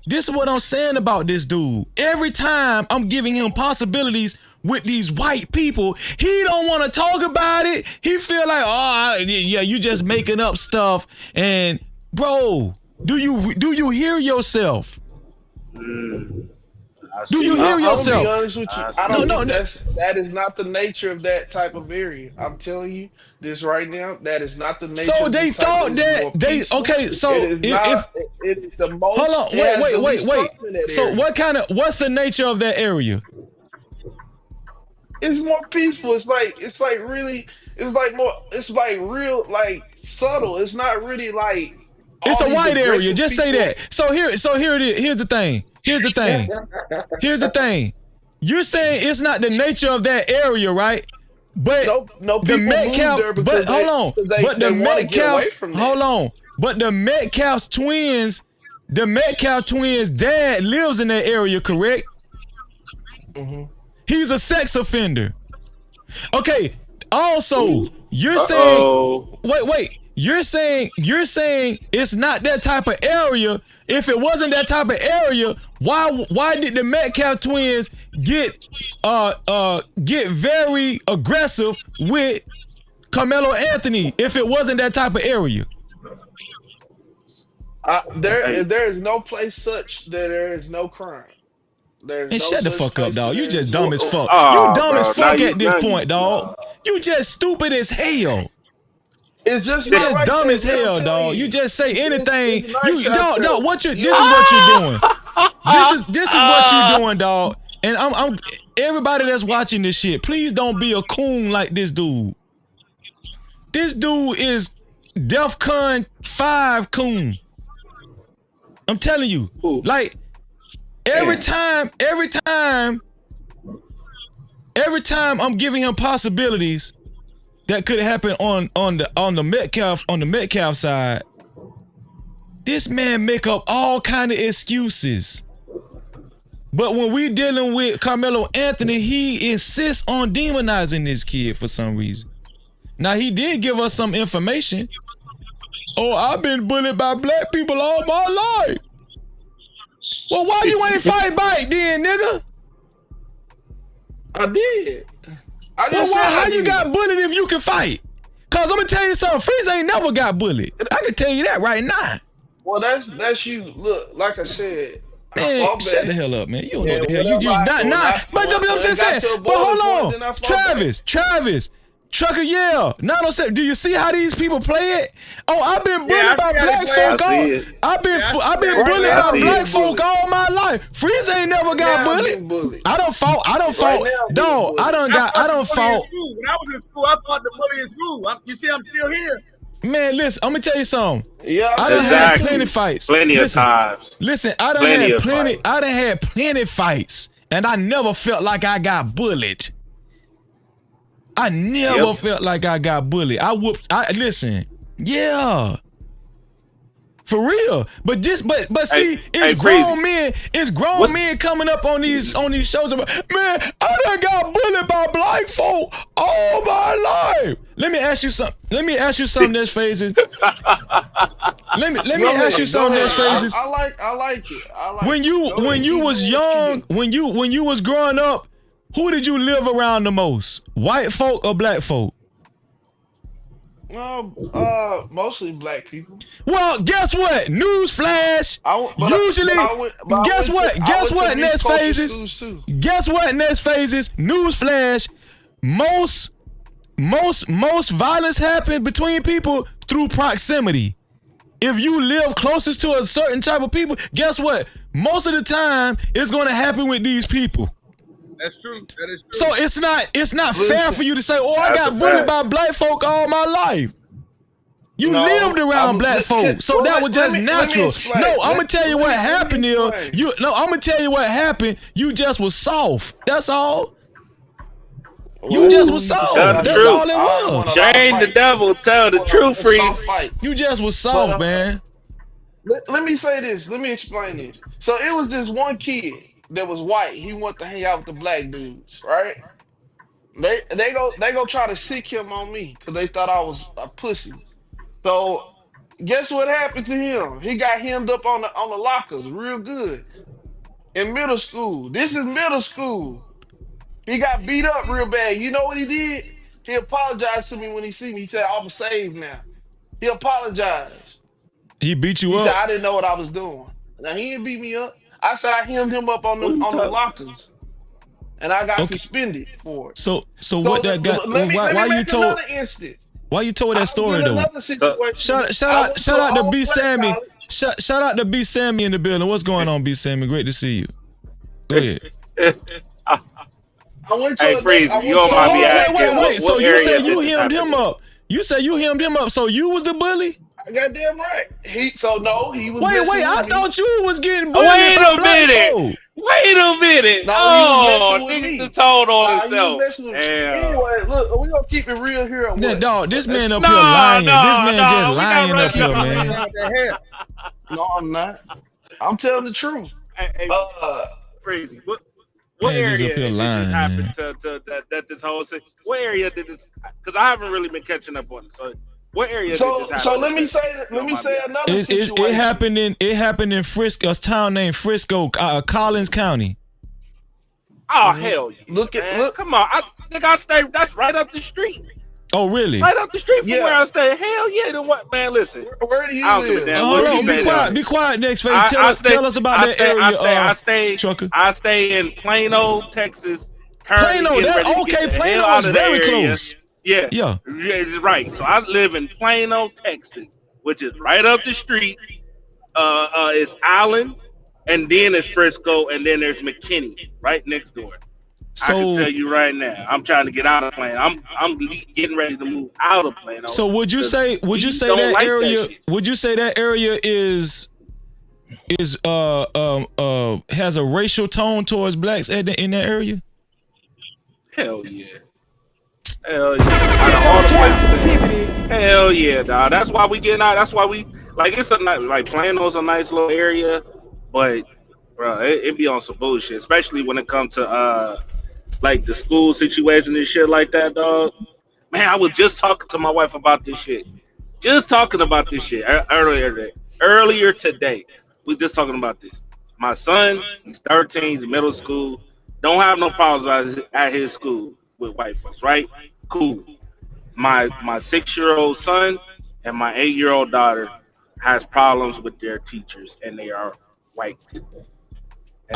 This is what I'm saying about this dude. Every time I'm giving him possibilities with these white people, he don't want to talk about it. He feel like, you just making up stuff. And bro, do you hear yourself? Do you hear yourself? I'll be honest with you. I don't think that is not the nature of that type of area. I'm telling you this right now. That is not the nature. So of they this type thought of, that they peaceful. okay. So it is not. It is the most. Hold on. Wait. So area. what's the nature of that area? It's more peaceful. It's like really. It's like more. It's like real. Like subtle. It's not really like. It's All a these white area. aggressive Just say people. that. So here it is. Here's the thing. Here's the thing. You're saying it's not the nature of that area, right? But no the people move Metcalf. there because But hold on. they The wanna get away from Metcalf. Hold on. But the Metcalf twins. The Metcalf twins' dad lives in that area, correct? Mm-hmm. He's a sex offender. Okay. Also, you're saying. Wait. You're saying it's not that type of area. If it wasn't that type of area, why did the Metcalf twins get very aggressive with Carmelo Anthony if it wasn't that type of area? There is no place such that there is no crime. There's And no shut the such fuck up, place dog. that You there just is dumb no as fuck. crime. You dumb as fuck at this point, dog. You just stupid as hell. It's just You not just right dumb there, as man, I'm hell, telling dog. you. You just say anything. It's nice out there. This is what you're doing. This is what you're doing, dog. And I'm everybody that's watching this shit, please don't be a coon like this dude. This dude is DEFCON 5 coon. I'm telling you. Like every time I'm giving him possibilities that could happen on the Metcalf side, this man make up all kind of excuses. But when we dealing with Carmelo Anthony, he insists on demonizing this kid for some reason. Now he did give us some information. Oh, I've been bullied by black people all my life. Well, why you ain't fight back then, nigga? I did. How you got bullied if you can fight? Cause I'm gonna tell you something. Freeze ain't never got bullied. I can tell you that right now. Well, that's you. Look, like I said, Man, shut the hell up, man. You don't know what the hell you not. But I'm just saying. But hold on, Travis. Trucker, yeah. 907. Do you see how these people play it? Oh, I've been bullied by black folk. I've been bullied by black folk all my life. Freeze ain't never got bullied. I don't fault. Dog, I don't fault. When I was in school, I fought the bully in school. You see, I'm still here. Man, listen, I'm gonna tell you something. Yeah, I done had plenty fights. Plenty of times. Listen, I done had plenty fights, and I never felt like I got bullied. I never felt like I got bullied. Listen, yeah. For real. But see, it's grown men. It's grown men coming up on these shows about, man, I done got bullied by black folk all my life. Let me ask you something. That's phases. Let me ask you something that's phases. I like it. When you was young, when you was growing up, who did you live around the most? White folk or black folk? Mostly black people. Well, guess what? Newsflash. Guess what? Next phases. Guess what? Next phases. Newsflash. Most violence happens between people through proximity. If you live closest to a certain type of people, guess what? Most of the time, it's going to happen with these people. That's true. That is true. So it's not fair for you to say, "Oh, I got bullied by black folk all my life." You lived around black folk, so that was just natural. No, I'm gonna tell you what happened here. I'm gonna tell you what happened. You just was soft. That's all. You let's see just who was you can soft. say Tell the got That's him. truth. all it I want a was. lot of Shame the fight. devil. Tell the truth, A Freeze. soft fight. You just was But soft, man. let me say this. Let me explain this. So it was this one kid that was white. He wanted to hang out with the black dudes, right? They go try to sick him on me because they thought I was a pussy. So guess what happened to him? He got hemmed up on the lockers real good in middle school. This is middle school. He got beat up real bad. You know what he did? He apologized to me when he see me. He said, "I'm saved now." He apologized. He beat you He said, up. "I didn't know what I was doing." Now he didn't beat me up. I said I hemmed him up Who you on the talking? lockers, and I got Okay. suspended for it. So So what that got? let me Why you make told? another instance. Why you told that I was in story though? another So situation. Shout I went to shout an out to all B black Sammy. college. Shout out to B Sammy in the building. What's going on, B Sammy? Great to see you. Go ahead. I went to Hey, Freeze, I you went don't to So a mind hold me on, black wait. asking college. So what you say area you did this hemmed happen him in? up. You say you hemmed him up. So you was the bully? Goddamn right. No, he was Wait, messing with I me. thought you was getting Oh, bullied wait by a black minute. folk. Wait a minute. No, he was Oh, messing with nigga just me. told on Nah, he was himself. messing with me. Damn. Anyway, look, we gonna keep it real here or That what? dog, this man Let's up here No, lying. This no, man just no. We not lying up running here, no. What man. the hell? No, I'm not. I'm telling the truth. Hey, Uh Freezy, what Man just up area here did this lying, happen man. to that this whole thing? What area did this? Because I haven't really been catching up on it. So, what area did this so happen let me in? say If you let don't me mind me say asking. another It situation. happened in Frisco, a town named Frisco, Collins County. Oh hell yeah, man! Look. Come on, I think I stay. That's right up the street. Oh, really? Right up the street from where Yeah. I stay. Hell yeah! Then what, man? Listen, Where do you I don't give a live? damn Where what do you Hold on, you be say down quiet. live? there. Be quiet, next face. I stay. Tell us about that area, Trucker. I stay in Plano, Texas. Currently Plano, getting that ready to get okay. the hell Plano is out of the very area. close. Yeah, Yeah. yeah, right. So I live in Plano, Texas, which is right up the street. It's Allen, and then it's Frisco, and then there's McKinney right next door. I can tell So you right now, I'm trying to get out of Plano. I'm getting ready to move out of Plano would you because say we don't like that shit. would you say that area is has a racial tone towards blacks in that area? Hell yeah. Hell yeah. Out of all the places. Hell yeah, dog. That's why we getting out. That's why we like it's a nice like Plano's a nice little area, but bro, it be on some bullshit, especially when it comes to like the school situation and shit like that, dog. Man, I was just talking to my wife about this shit. Just talking about this shit earlier today. Earlier today, we just talking about this. My son, he's 13, he's in middle school. Don't have no problems at his school with white folks, right? Cool. My 6-year-old son and my 8-year-old daughter has problems with their teachers, and they are white, and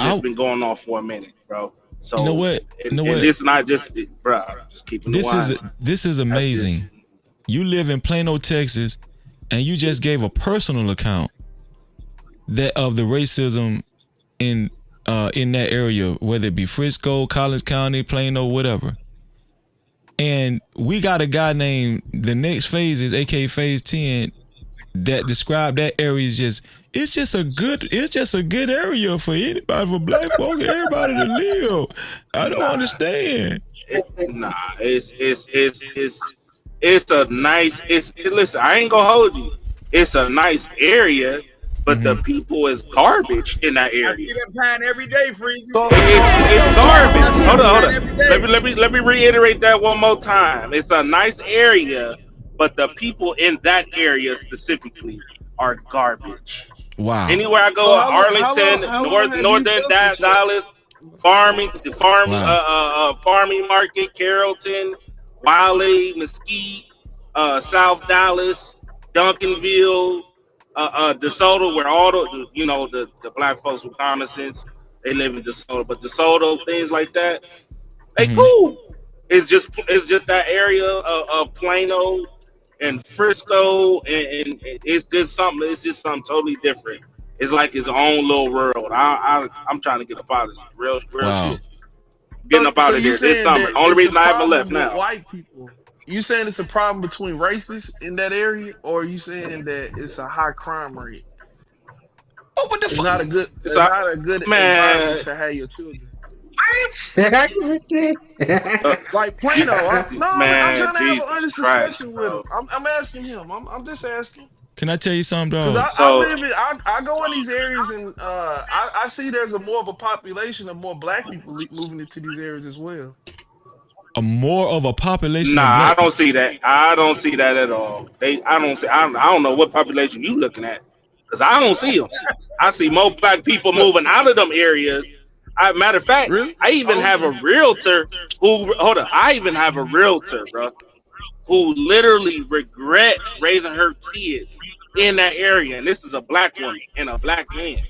it's I been going on for a minute, bro. You know So, what? and this not just, bro. Just keeping the wine. This is That's just amazing. You live in Plano, Texas, and you just gave a personal account that of the racism in that area, whether it be Frisco, Collins County, Plano, whatever. And we got a guy named the next phases, aka Phase 10, that described that area as it's just a good area for anybody, for black folk, everybody to live. I don't understand. It's a nice. Listen, I ain't gonna hold you. It's a nice area, but the people is garbage in that area. I see them pine every day, Freeze. It's garbage. Hold on. Let me reiterate that one more time. It's a nice area, but the people in that area specifically are garbage. Wow. Anywhere I go, Arlington, Northern Dallas, farming market, Carrollton, Wiley, Mesquite, South Dallas, Duncanville, DeSoto, where all the black folks with common sense, they live in DeSoto. But DeSoto, things like that, they cool. It's just that area of Plano and Frisco, and it's just something totally different. It's like its own little world. I'm trying to get up out of it. Real Wow. shit. Getting up out of there this summer. Only reason I haven't left now. White people. You saying it's a problem between races in that area, or are you saying that it's a high crime rate? Oh, what the It's fuck? not a good It's not a good man. environment to have your children. Are you listening? Like Plano. I'm Man, trying to have an Jesus honest Christ, discussion with bro. him. I'm asking him. I'm just asking. Can I tell you something, Cause dog? I So live in I go in these areas and I see there's a more of a population of more black people moving into these areas as well. A more of a population of nah, I black. don't see that. I don't see that at all. I don't see. I don't know what population you looking at, because I don't see them. I see more black people So moving out of them areas. Matter of fact, really? I even have a realtor who hold on. I even have a realtor, bro, who literally regrets raising her kids in that area, and this is a black woman and a black man.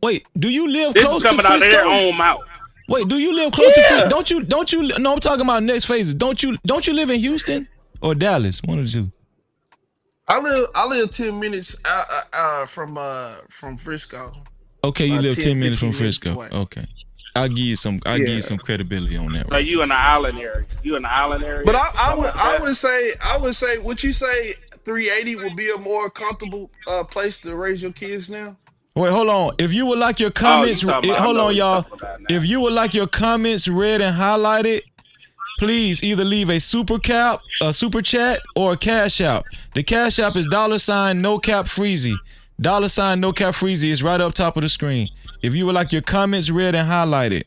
Wait. Do you live This is close to coming out of their Frisco? own mouth. Wait, do you live close to Frisco? Yeah. Don't you? No, I'm talking about next phases. Don't you live in Houston or Dallas? One of the two. I live 10 minutes from Frisco. Okay, you live 10 minutes from 15 minutes Frisco. away. Okay, I'll give you some. I'll give you Yeah. some credibility on that. So Right you in the island area? You in the island area? But Something like I that? would say would you say 380 would be a more comfortable place to raise your kids now? Wait, hold on. If you would like your Oh, you comments, talking about? I hold know on, what you're y'all. talking about now. If you would like your comments read and highlighted, please either leave a super chat, or a cash app. The cash app is $ no cap freezy. $ no cap freezy is right up top of the screen. If you would like your comments read and highlighted,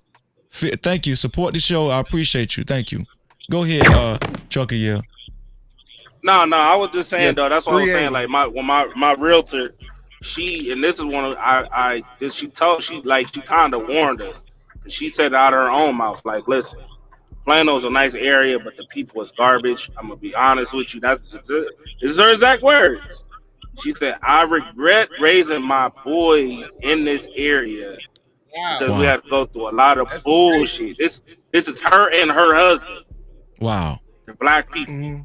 thank you. Support the show. I appreciate you. Thank you. Go ahead, Trucker. Yeah. No, I was just saying Yeah, though. That's what I was saying. 380. Like my realtor, she and this is one of she kind of warned us. She said out of her own mouth, like, listen, Plano's a nice area, but the people is garbage. I'm gonna be honest with you. It's her exact words. She said, I regret raising my boys in this area Wow, because we Wow. had to go through a lot of that's crazy. bullshit. This is her and her husband, Wow. the black people. Mm-hmm.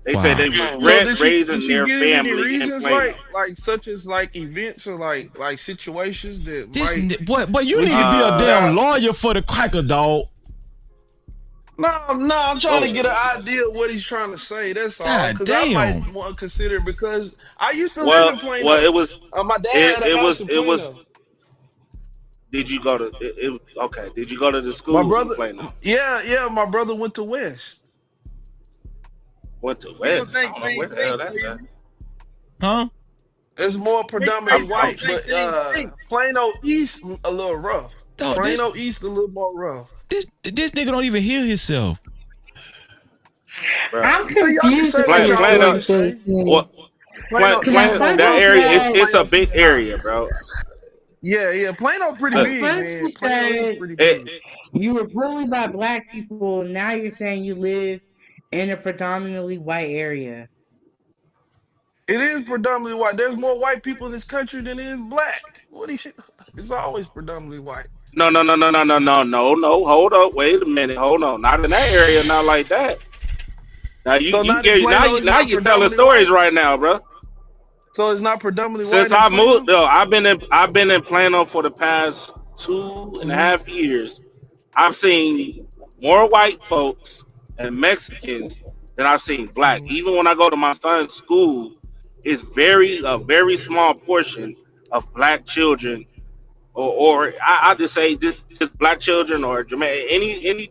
They said Wow. they So regret did raising she their give any family in reasons Plano. like such as like events or like situations that This might boy, you lead need you to to be a pull damn out? lawyer for the cracker, dog. No, I'm trying to get an Oh, idea of what he's trying to say. That's all, God because I might damn. want to consider it because I used to live well, in well, Plano. My dad had a it house was, in it was. Plano. Did you go to okay? Did you go to the My schools in brother, Plano? yeah, my brother went to West. Went to We don't West. I think don't know things where the hell stink, that's at. Freezy. Huh? It's more Rich predominantly face I'm white, don't think but things stink. Plano East a little rough. Dog, Plano East a little more rough. this nigga don't even hear himself. bro. I'm So y'all can confused say at what what Plano, you're y'all want Plano, to saying, say. Jason. what? Because at first That you area, said, it's a Plano big super area, nice. bro. Yeah, Plano pretty Uh, at big, first you man. Plano is said pretty it, big. you were bullied by black people. Now you're saying you live in a predominantly white area. It is predominantly white. There's more white people in this country than is black. What do you? It's always predominantly white. no. Hold up, wait a minute, hold on. Not in that area, not like that. Now So not in Plano, it's now not you telling predominantly stories white. right now, bro. So it's not predominantly Since white in I moved, Plano. though, I've been in Plano for the past two and a Hmm. half years. I've seen more white folks and Mexicans than I've seen black. Hmm. Even when I go to my son's school, it's a very small portion of black children, or I just say just black children or Jamaican,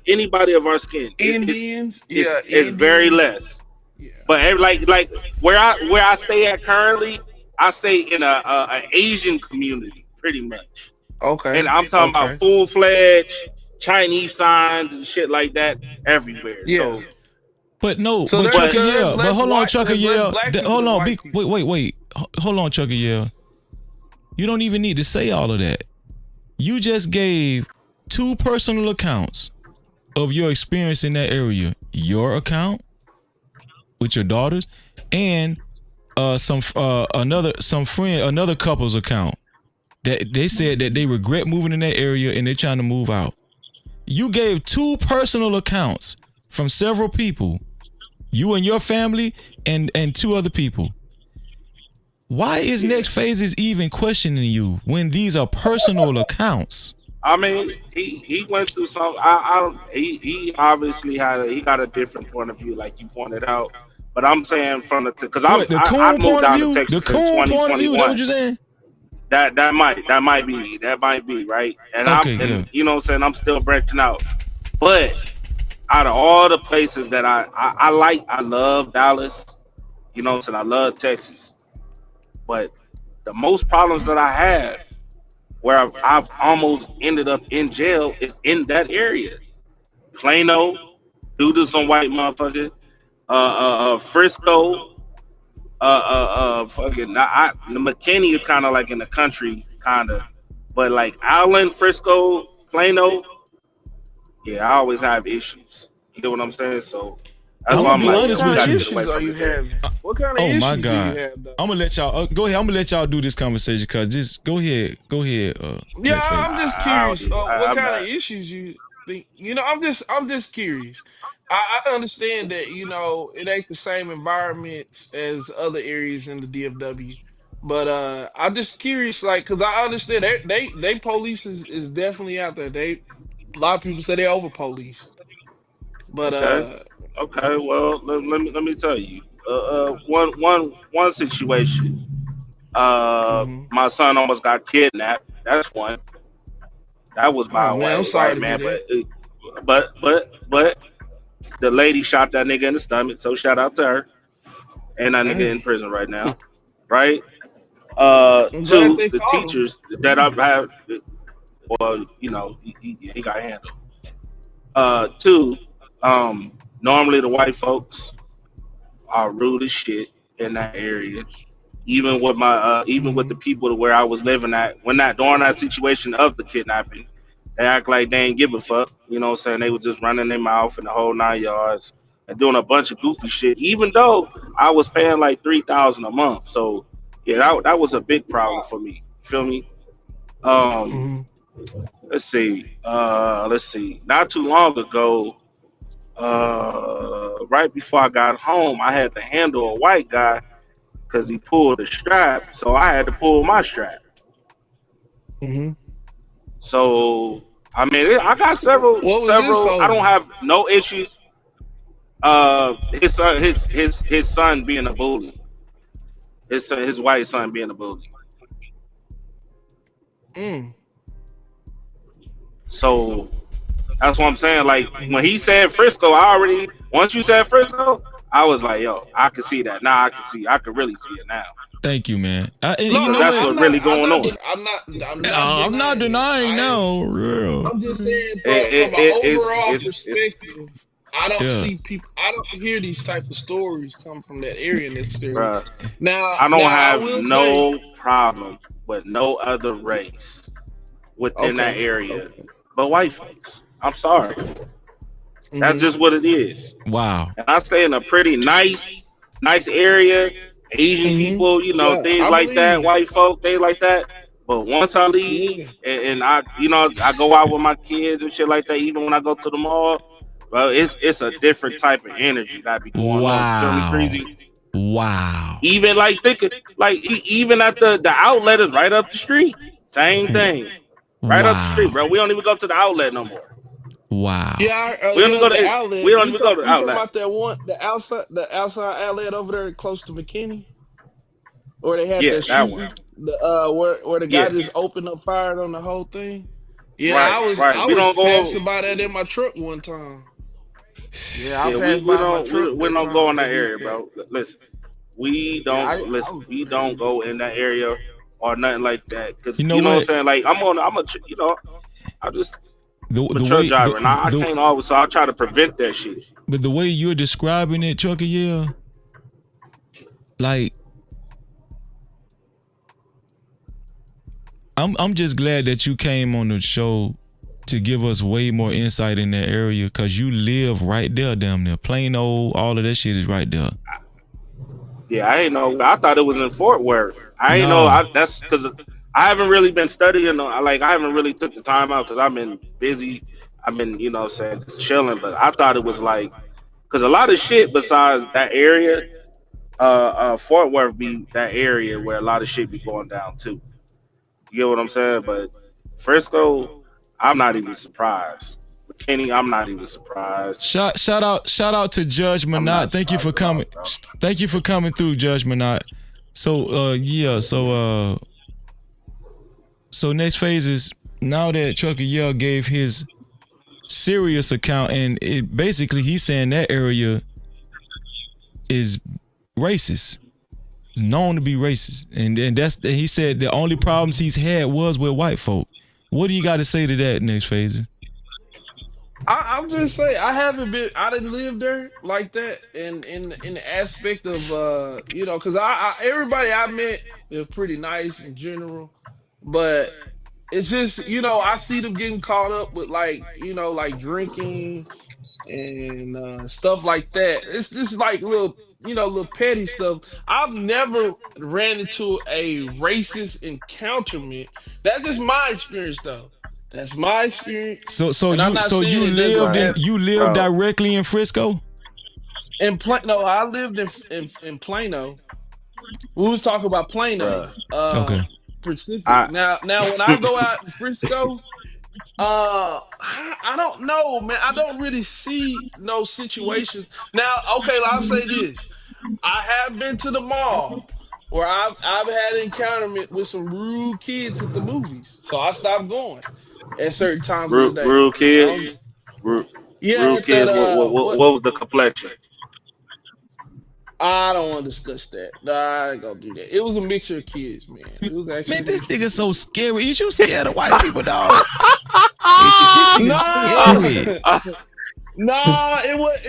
anybody of our skin. Indians, yeah, It's very Indians, less. yeah. But like where I stay at currently, I stay in a Asian community pretty much, and Okay, I'm talking about okay, full fledged Chinese signs and shit like that everywhere. yeah. So, But no, So but there, Trucker, but so there's yeah. But less hold on, white, Trucker, there's less yeah. black people Hold than on, white people. wait. Hold on, Trucker, yeah. You don't even need to say all of that. You just gave two personal accounts of your experience in that area. Your account with your daughters, and another couple's account that they said that they regret moving in that area and they're trying to move out. You gave two personal accounts from several people, you and your family, and two other people. Why is yeah. Next Phases even questioning you when these are personal accounts? I mean, he went through some. I don't. He obviously he got a different point of view, like you pointed out. But I'm saying from the because What, the I coon moved point of down to view? The Texas in coon point of view? That what 2021. you're saying? That might be right. And Okay, yeah. you know what I'm saying, I'm still branching out. But out of all the places that I like, I love Dallas. You know what I'm saying? I love Texas. But the most problems that I have where I've almost ended up in jail is in that area. Plano, do this on white motherfucker. Frisco, fucking. The McKinney is kind of like in the country, kind of, but like Allen, Frisco, Plano, yeah, I always have issues. You know what I'm saying? So that's I'm why gonna I'm be like, What yo, honest we kind with of got to you. get away issues are from you this area. having? What kind of Oh my issues do you God. have though? I'm gonna let y'all go ahead. I'm gonna let y'all do this conversation because just go ahead, Yeah, McFadden. I'm just curious. What I'm kind of not. issues you think? I'm just curious. I understand that it ain't the same environments as other areas in the DFW, but I'm just curious, like, cause I understand they police is definitely out there. A lot of people say they over police, but Okay. Okay. Well, let me tell you. One situation. mhm. My son almost got kidnapped. That's one. That was by Oh a man, I'm sorry white to hear man, that. but the lady shot that nigga in the stomach. So shout out to her. And that nigga in Dang, prison right now. Right. I'm glad Two, they the caught him. teachers that I've had. Well, he got handled. Two, normally the white folks are rude as shit in that area. Even with the Mhm. people to where I was living at when that during that situation of the kidnapping, they act like they ain't give a fuck. You know what I'm saying? They were just running their mouth and the whole 9 yards and doing a bunch of goofy shit. Even though I was paying like 3,000 a month, so yeah, that was a big problem for me. Feel me? Um, Mhm. let's see. Not too long ago, right before I got home, I had to handle a white guy because he pulled the strap, so I had to pull my strap. Mhm. So I mean, I got What was this several. I don't over? have no issues. His son being a bully. His white son being a bully. Mm. So that's what I'm saying. Like when Mhm. he said Frisco, I already once you said Frisco, I was like, yo, I can see that. Now I can see. I can really see it now Thank you, man. And you No, because know no, that's what? I'm what not. really I'm going not. on. I'm not I'm not denying that. denying I am. now. Real. I'm just saying from an It overall it's perspective. I don't Yeah. see people. I don't hear these type of stories come from that area necessarily. bruh. Now, I don't now I have will say, no problem with no other race within that okay, area, okay. but white folks. I'm sorry, that's Mhm. just what it is. Wow. And I stay in a pretty nice area. Asian Mhm. people, Yeah, things I like believe that. you. White folk, things like that. But once I leave Yeah. and I go out with my kids and shit like that, even when I go to the mall, well, it's a different type of energy that be going on. You feel me, Wow. crazy? Wow. Even like thinking, like even at the outlet is right up the street. Same thing, right up the street, Wow. bro. We don't even go to the outlet no more. Wow. Yeah, We don't even go the to we outlet. don't even go to the You talking outlet. about that one, the outside outlet over there close to McKinney, where they had Yeah, that that one. shooting, where the guy Yeah, just opened up fired on the whole thing. Yeah, right, right. I We was don't go. passing by that in my truck one time. Yeah, I Yeah, we, passed we by my don't we, truck we that don't go time in they that did area, that. bro. Listen, we Yeah, don't I listen. was We over there. don't go in that area or nothing like that. Cause You know you know what I'm what? saying. Like I'm just I'm a The truck way driver, and I can't always. So I try to prevent that shit. but the way you're describing it, Chucky, yeah, like I'm just glad that you came on the show to give us way more insight in that area because you live right there, damn near. Plano, all of that shit is right there. Yeah, I ain't know. I thought it was in Fort Worth. I ain't know. No. That's because I haven't really been studying. Like I haven't really took the time out because I've been busy. I've been, saying just chilling. But I thought it was like because a lot of shit besides that area, Fort Worth be that area where a lot of shit be going down too. You get what I'm saying? But Frisco, I'm not even surprised. McKinney, I'm not even surprised. Shout out to Judge I'm not Minot. Thank you surprised for at all, coming. bro. Thank you for coming through, Judge Minot. So yeah, so So next phase is now that Trucker Yell gave his serious account, and it basically he's saying that area is racist, known to be racist, and he said the only problems he's had was with white folk. What do you got to say to that, next phase? I'm just saying I didn't live there like that in the aspect of because I everybody I met is pretty nice in general, but it's just I see them getting caught up with like drinking and stuff like that. It's just like little petty stuff. I've never ran into a racist encounterment. That's just my experience though. That's my experience. So And I'm you not so saying you it doesn't lived in have you lived directly in Frisco? in Plano. I lived in Plano. We was talking about Plano, Okay. Pacific. Now when I go out in Frisco, I don't know, man. I don't really see no situations. Now, okay, I'll say this. I have been to the mall where I've had encounterment with some rude kids at the movies. So I stopped going at certain times of the day. Rude kids. Rude, Yeah, rude at that kids. What was the complexion? I don't want to discuss that. Nah, I ain't gonna do that. It was a mixture of kids, man. It was actually Man, a this mixture of nigga so kids. scary. Is you scared of white people, dog? This nigga scary. Nah, nah, it was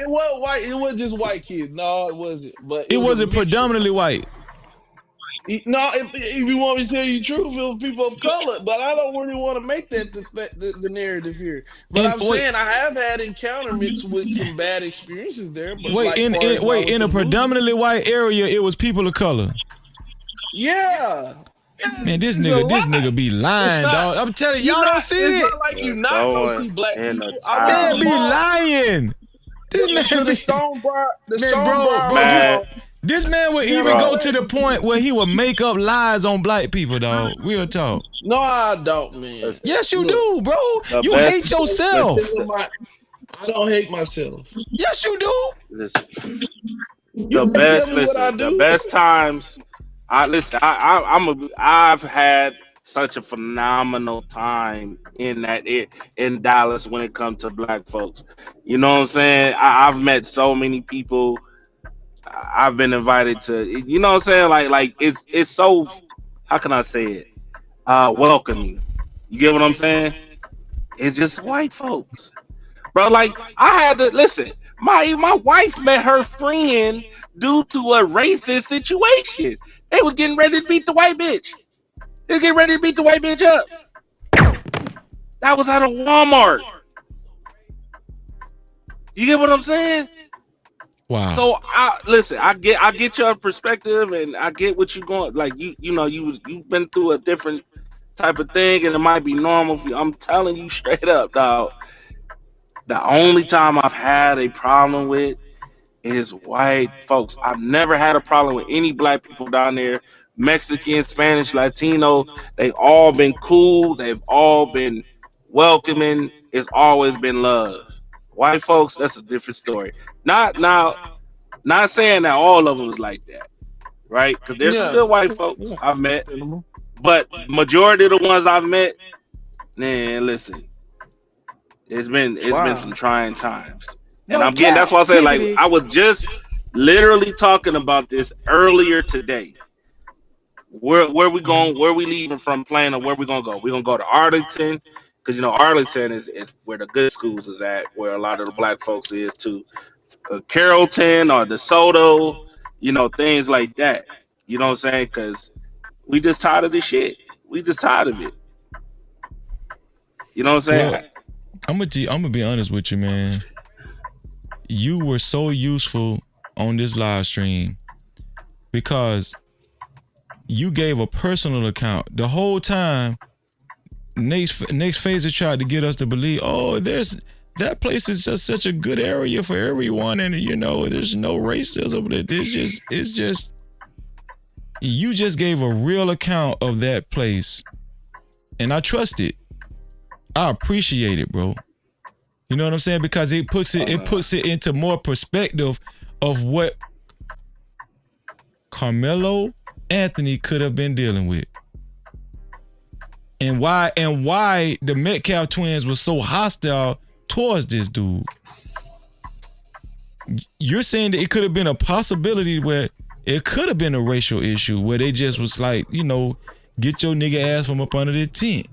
white. It wasn't just white kids. No, it wasn't. But it It was a wasn't mixture. predominantly white. No, if you want me to tell you the truth, it was people of color. But I don't really want to make that the narrative here. But And I'm saying I have had encounterments with some bad experiences there. But wait, like far as when I went in to a the movie, predominantly white area, it was people of color. yeah. Man, this It's a nigga lot. be It's lying, not. dog. I'm telling you, y'all don't see It's it. not like you We're not gonna going see black in the people. I went to Man the town. be mall lying. This to man the be man, bro, Stonebriar you Man, Mall. this man would You know even what I'm go bro. to saying? the point where he would make up lies on black people, dog. Real talk. No, I don't, man. Listen, Yes, you Look, do, bro. the You hate best. Listen, yourself. I don't hate myself. Yes, you do. listen. You The can't tell best. me what I Listen. The do. best times. I listen. I've had such a phenomenal time in Dallas when it comes to black folks. You know what I'm saying? I've met so many people. I've been invited to. You know what I'm saying? Like it's so. How can I say it? Welcoming. You get what I'm saying? It's just white folks, bro. Like I had to listen. My wife met her friend due to a racist situation. They was getting ready to beat the white bitch. They was getting ready to beat the white bitch up. That was at a Walmart. You get what I'm saying? Wow. So I listen. I get your perspective, and I get what you're going. Like you've been through a different type of thing, and it might be normal for you. I'm telling you straight up, dog. The only time I've had a problem with is white folks. I've never had a problem with any black people down there. Mexican, Spanish, Latino, they've all been cool. They've all been welcoming. It's always been love. White folks, that's a different story. Not saying that all of them is like that, right? Because there's some Yeah. good white folks Yeah. I've met, Understandable. but majority of the ones I've met, man, listen, it's been some Wow. trying times, and No that's why I say like captivity. I was just literally talking about this earlier today. Where we going? Where we leaving from playing, or where we gonna go? We gonna go to Arlington because Arlington is where the good schools is at, where a lot of the black folks is too. Carrollton or DeSoto, things like that. You know what I'm saying? Because we just tired of this shit. We just tired of it. You know what I'm Well, saying? I'm gonna be honest with you, man. You were so useful on this live stream because you gave a personal account. The whole time, next Phaser tried to get us to believe, oh, that place is just such a good area for everyone, and there's no racism. It's just you just gave a real account of that place, and I trust it. I appreciate it, bro. You know what I'm saying? Because it puts it into more perspective of what Carmelo Anthony could have been dealing with. And why the Metcalf twins were so hostile towards this dude. You're saying that it could have been a possibility where it could have been a racial issue where they just was like, you know, get your nigga ass from up under the tent.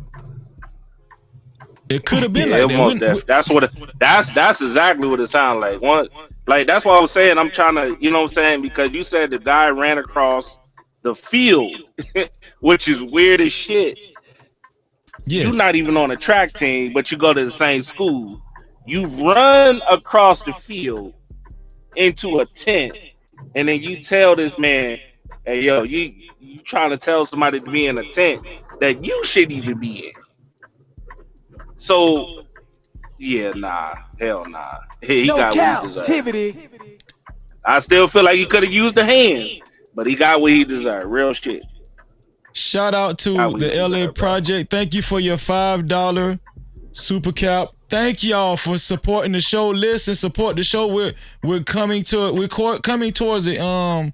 It could have been like that. That's exactly what it sounded like. Like that's what I was saying. I'm trying to, you know what I'm saying? Because you said the guy ran across the field, which is weird as shit. Yes. You're not even on a track team, but you go to the same school. You run across the field into a tent, and then you tell this man, hey yo, you trying to tell somebody to be in a tent that you shouldn't even be in. So yeah, nah, hell nah. He No got what he deserved. Cap-tivity. I still feel like he could have used the hands, but he got what he deserved. Real shit. Shout out to the LA Project. Thank you for your $5 super cap. Thank y'all for supporting the show. Listen, support the show. We're coming to it. We're coming towards the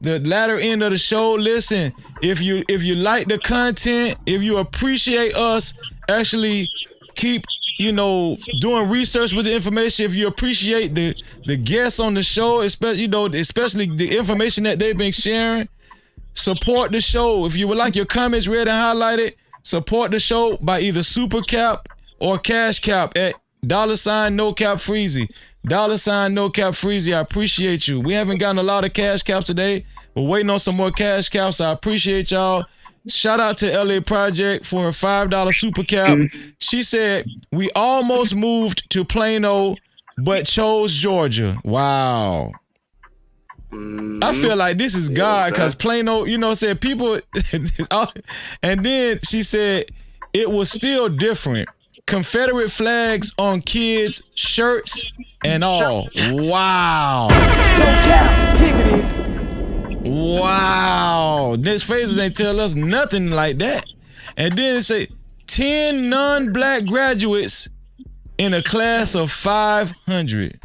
latter end of the show. Listen, if you like the content, if you appreciate us actually keep, you know, doing research with the information, if you appreciate the guests on the show, especially the information that they've been sharing, support the show. If you would like your comments read and highlighted, support the show by either super cap or cash cap at $ no cap freezy. $ no cap freezy. I appreciate you. We haven't gotten a lot of cash caps today. We're waiting on some more cash caps. I appreciate y'all. Shout out to LA Project for her $5 super cap. She said, we almost moved to Plano, but chose Georgia. Wow. I feel like this is God, because Plano, you know, said people, and then she said it was still different. Confederate flags on kids' shirts and all. Wow. No Cap-tivity. Wow. This phases ain't tell us nothing like that. And then it say 10 non-black graduates in a class of 500.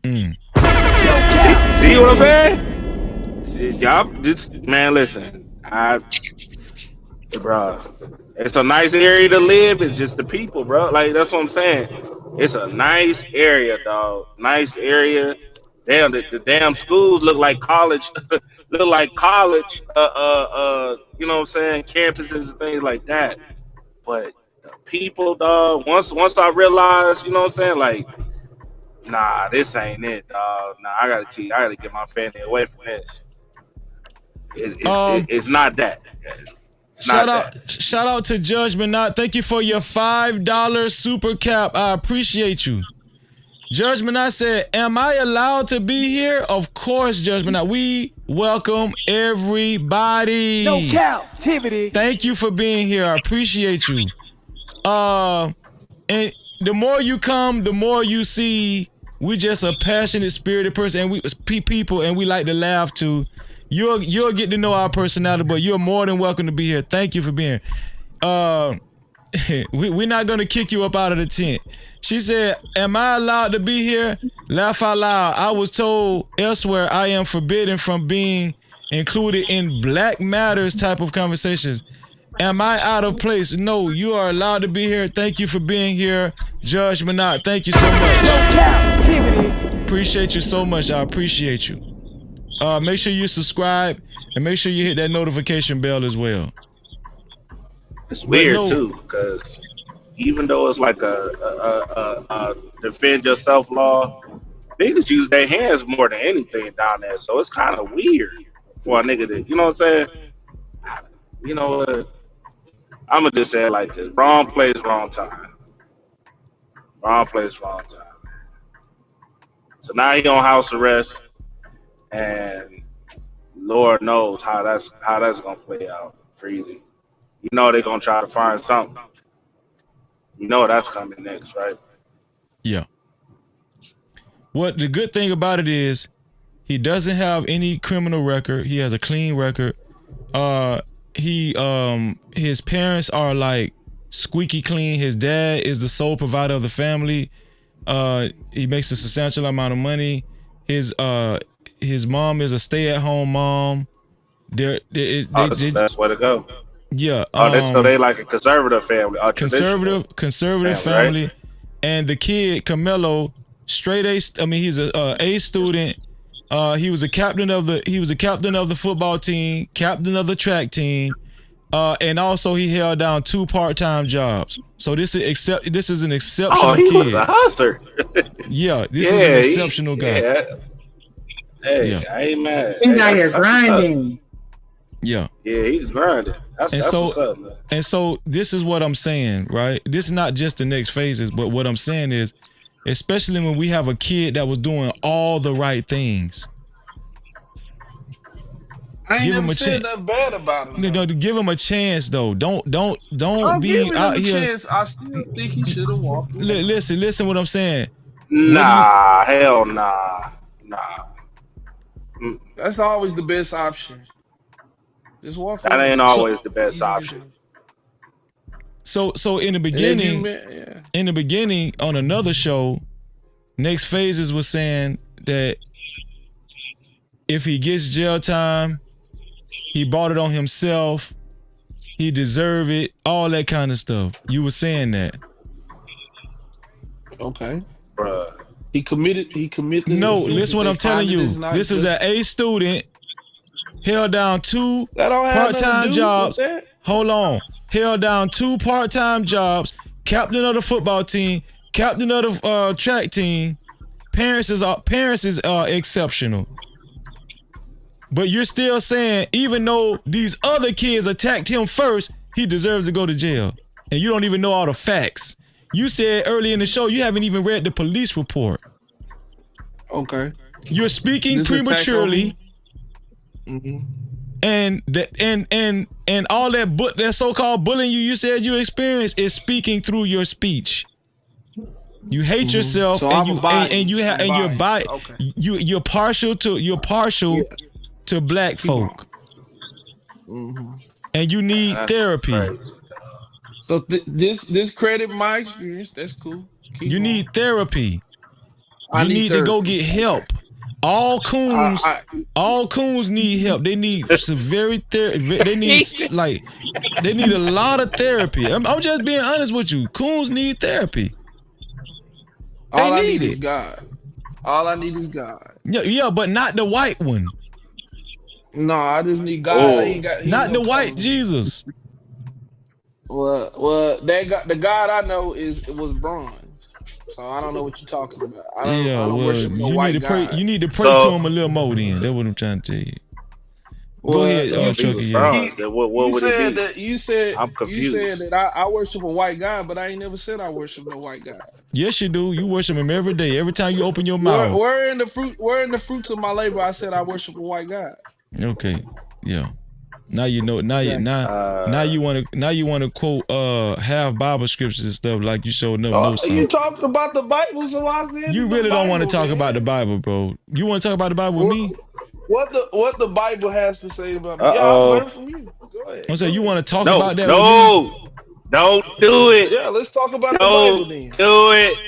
No Cap-tivity. See what I'm saying? Y'all, man, listen. Bro, it's a nice area to live. It's just the people, bro. Like, that's what I'm saying. It's a nice area, dog. Nice area. Damn, the damn schools look like college. Look like college. You know what I'm saying? Campuses and things like that. But the people, dog. Once I realized, you know what I'm saying? Like, nah, this ain't it, dog. Nah, I gotta get my family away from this. It's not that. Shout out to Judge Minot. Thank you for your $5 super cap. I appreciate you. Judge Minot said, am I allowed to be here? Of course, Judge Minot. We welcome everybody. No Cap-tivity. Thank you for being here. I appreciate you. And the more you come, the more you see we just a passionate, spirited person, and we people, and we like to laugh too. You'll get to know our personality, but you're more than welcome to be here. Thank you for being here. We're not gonna kick you up out of the tent. She said, am I allowed to be here? Laugh out loud. I was told elsewhere I am forbidden from being included in Black Matters type of conversations. Am I out of place? No, you are allowed to be here. Thank you for being here, Judge Minot. Thank you so much. No Cap-tivity. Appreciate you so much. I appreciate you. Make sure you subscribe and make sure you hit that notification bell as well. It's weird too, because even though it's like a defend yourself law, niggas use their hands more than anything down there. So it's kind of weird for a nigga to, you know what I'm saying? You know, I'm gonna just say it like this: wrong place, wrong time. Wrong place, wrong time. So now he on house arrest, and Lord knows how that's gonna play out. Freezy. You know they're gonna try to find something. You know that's coming next, right? Yeah. What the good thing about it is he doesn't have any criminal record. He has a clean record. His parents are like squeaky clean. His dad is the sole provider of the family. He makes a substantial amount of money. His mom is a stay-at-home mom. That's the best way to go. Yeah. So they like a conservative family, a traditional Conservative family, family, and the kid Carmelo, straight A. I mean, he's a A student. He was a captain of the football team, captain of the track team, and also he held down 2 part-time jobs. So this is an right? exceptional Oh, he was kid. a hustler. Yeah, this is an Yeah, exceptional guy. yeah. Hey, Yeah, I ain't mad. He's Hey, out here that's what's up. grinding. yeah. Yeah, he's grinding. And That's so what's up, man. and so this is what I'm saying, right? This is not just the next phases, but what I'm saying is, especially when we have a kid that was doing all the right things, I ain't give him never a said chance. nothing bad about him. No, to give him a chance though. Don't I'm be giving him out a here. chance. I still think he should have walked away. Listen what I'm saying. What you Nah, hell nah. Mm, That's always the best option. Just walk That away. ain't so always the It's best easy to option. do. so in the And if you beginning, met, yeah. on another show, Next Phases was saying that if he gets jail time, he bought it on himself, he deserved it, all that kind of stuff. You were saying that. Okay. Bruh. He committed the No, offense. listen If what they I'm telling find it you. is not This is an just A student, held down 2 that don't have nothing part-time to do with jobs. that. Hold on. Held down 2 part-time jobs, captain of the football team, captain of the track team. Parents is exceptional. But you're still saying, even though these other kids attacked him first, he deserves to go to jail. And you don't even know all the facts. You said early in the show you haven't even read the police report. Okay. You're speaking This attack on prematurely, me. and all that so-called bullying you said you experienced is speaking through your speech. You hate yourself, So and I'm you biased. and you have I'm and you're biased. bi- Okay. you're partial to black folk, and you need That's therapy. crazy. So this credit my experience. That's cool. Keep You going. need therapy. I You need need to go therapy. get Okay. help. All coons need help. They need severe therapy. They need a lot of therapy. I'm just being honest with you. Coons need therapy. They All I need need is it. God. All I need is God. Yeah, but not the white one. No, I just need God. Oh, He ain't Not the no white color. Jesus. Well, the God I know was bronze. So I don't know what you're talking about. I Yeah, don't well, worship no you need white to pray. God. You need to pray to so him a little more. Then that's what I'm trying to tell you. Go Well, ahead, you if he Chucky. was Yeah. bronze, then what you would he said be? that you I'm said confused. that I worship a white God, but I ain't never said I worship no white God. Yes, you do. You worship him every day. Every time you open your mouth. Where in the fruits of my labor I said I worship a white God. Okay. Yeah. Now you know. Exactly. Now you want to quote half Bible scriptures and stuff like you showed up know You something. talked about the Bible, so I said You it's the really don't want to Bible, talk about the man. Bible, bro. You want to talk about the Bible with me? What the Bible has to say about me? Uh Yeah, I'll oh. learn from you. Go ahead. I'm saying you want to talk No, about that with me? no, don't do it. Yeah, let's talk about the Bible Don't then. do it.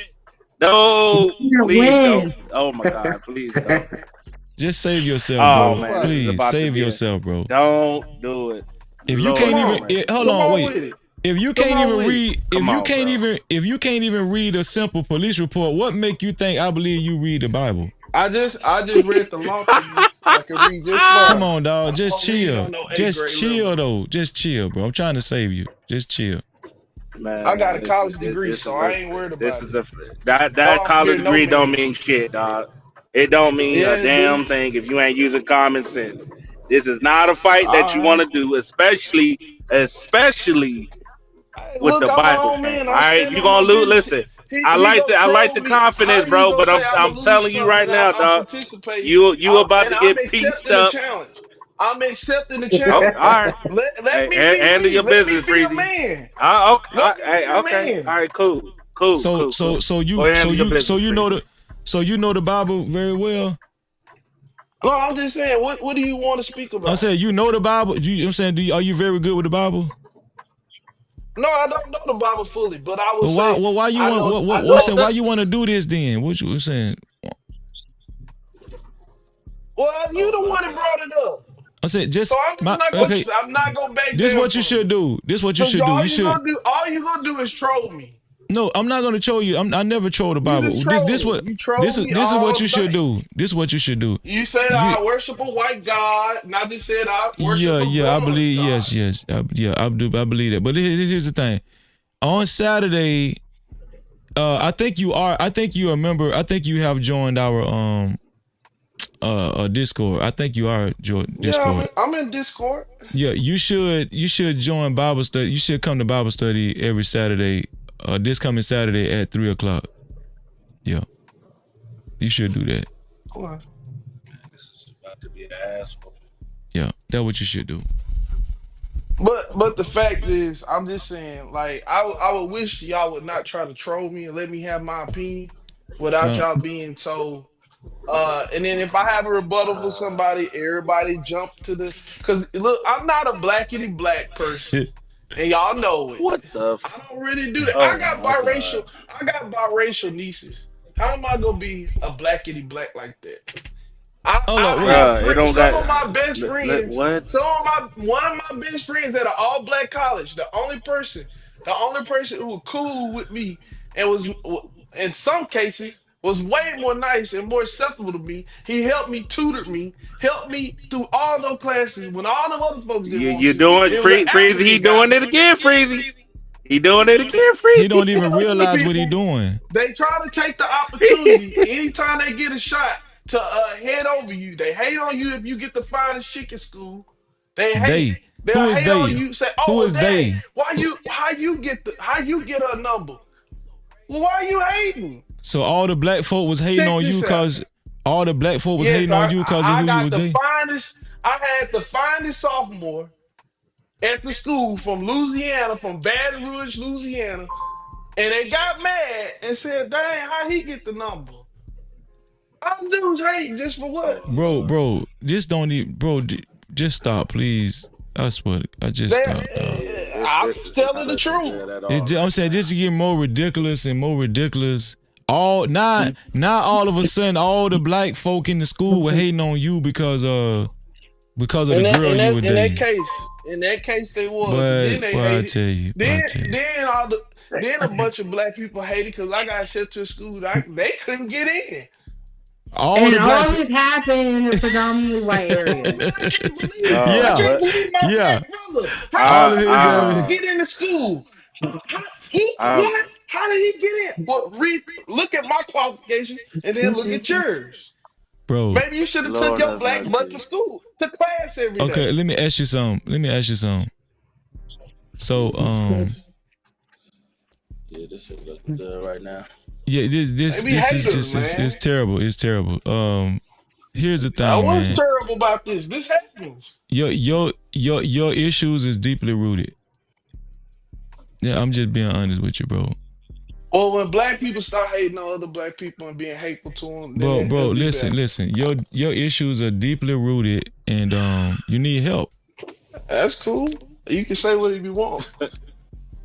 No, You're gonna please don't. win. Oh my God, please don't. Just save yourself, Oh bro. man, this is Please about to save be yourself, bro. Don't do it. If you Lord can't Come even on. have mercy. hold Come on, on wait. with it. If you Come can't on even with read, it. if Come you on, can't bro. even read a simple police report, what make you think I believe you read the Bible? I just read the law to you. I can read this Come far. on, dog. I Just don't read chill. on no 8th Just grade chill level. though. Just chill, bro. I'm trying to save you. Just chill. I got a Man, college degree, so I ain't worried this about it. is a that Y'all that out here college know degree don't me. mean shit, dog. It don't mean a Yeah, it do. damn thing if you ain't using common sense. This is not a fight that you All want right. to do, especially Hey, with look, the I'm my Bible own game. man. All I'm right, standing you on gonna my lose. business. Listen, He gonna I like troll the me. How confidence, you bro. gonna But say I'm I'm gonna lose telling you something right and now, I'm dog. participating? You about And to I'm get pieced accepting the up. challenge. I'm accepting the Oh, challenge. all right. Let Hey, me be handle me. your Let me business, be a Freezy. man. Okay, Let me be a okay. All man. right, cool. So Go ahead, handle your business, Freezy. you know the Bible very well. No, I'm just saying. What do you want to speak I'm about? saying you know the Bible. I'm saying, are you very good with the Bible? No, I don't know the Bible fully, but I would Well, why? say Well, why you I want? know. I What I'm know. saying? Why you want to do this then? What you saying? Well, you Oh the my one that God. brought it up. I said So I'm not gonna beg This them what you for should do. This what you because should do. all You you should. gonna do, all you gonna do is troll me. No, I'm not gonna troll you. I never troll the You Bible. just This troll. what You troll this is me this is what all you should night. do. This is what you should do. You said You I worship a white God, and I just said I worship a I bronze believe God. yes. I believe that. But here's the thing. On Saturday, I think you are a member. I think you have joined our Discord. I think you are Discord. Yeah, I'm in Discord. Yeah, you should join Bible study. You should come to Bible study every Saturday. This coming Saturday at 3:00. Yeah, you should do that. Man, this is about to be an asshole. Yeah, that's what you should do. But the fact is, I'm just saying, like, I would wish y'all would not try to troll me and let me have my opinion without Uh, y'all being so. And then if I have a rebuttal for somebody, everybody jump to the. Cause look, I'm not a blackity black person, and y'all know it. What the? I don't really do that. Oh my god. I got biracial nieces. How am I gonna be a blackity black like that? Hold up, I wait. have Bruh, it don't some got of my best friends. what? One of my best friends at an all black college. The only person who was cool with me and was in some cases was way more nice and more acceptable to me. He helped me, tutored me, helped me through all those classes when all them other folks didn't want You to. doing It was an Freezy? He African guy. doing it again, Freezy. He doing it again, He Freezy. don't even realize what he doing. They try to take the opportunity anytime they get a shot to head over you. They hate on you if you get the finest chick in school. They hate. They. Who They'll is hate on they? you. Say, Who "Oh, is dang, they? how you get her number? Well, why are you hating?" So all the black folk was hating Check on you this out. because all the black folk was Yes, hating on you because of I who you got was the dating. finest. I had the finest sophomore at the school from Louisiana, from Baton Rouge, Louisiana, and they got mad and said, "Dang, how he get the number?" All dudes hating just for what? Bro, just don't even, just stop, please. I swear, I just stop. I'm just telling the truth. I'm saying just to get more ridiculous and more ridiculous. Not all of a sudden, all the black folk in the school were hating on you because of the girl you were dating. In that case, they was. But Then they I hated. tell you, Then a bunch of black people hated because I got sent to school. They couldn't get in. all this happened in a predominantly white area. I can't believe my black brother. How did he get into school? How did he get in? Well, look at my qualification and then look at yours. bro. Maybe you should have took your black butt to school, to class every day. Okay, let me ask you something. So, yeah, this shit looking good right now. yeah, this is just it's terrible. It's terrible. Here's the thing, What's man. terrible about this? This happens. Your issues is deeply rooted. Yeah, I'm just being honest with you, bro. Well, when black people start hating on other black people and being hateful to them, Bro, listen. Your issues are deeply rooted, and you need help. That's cool. You can say whatever you want.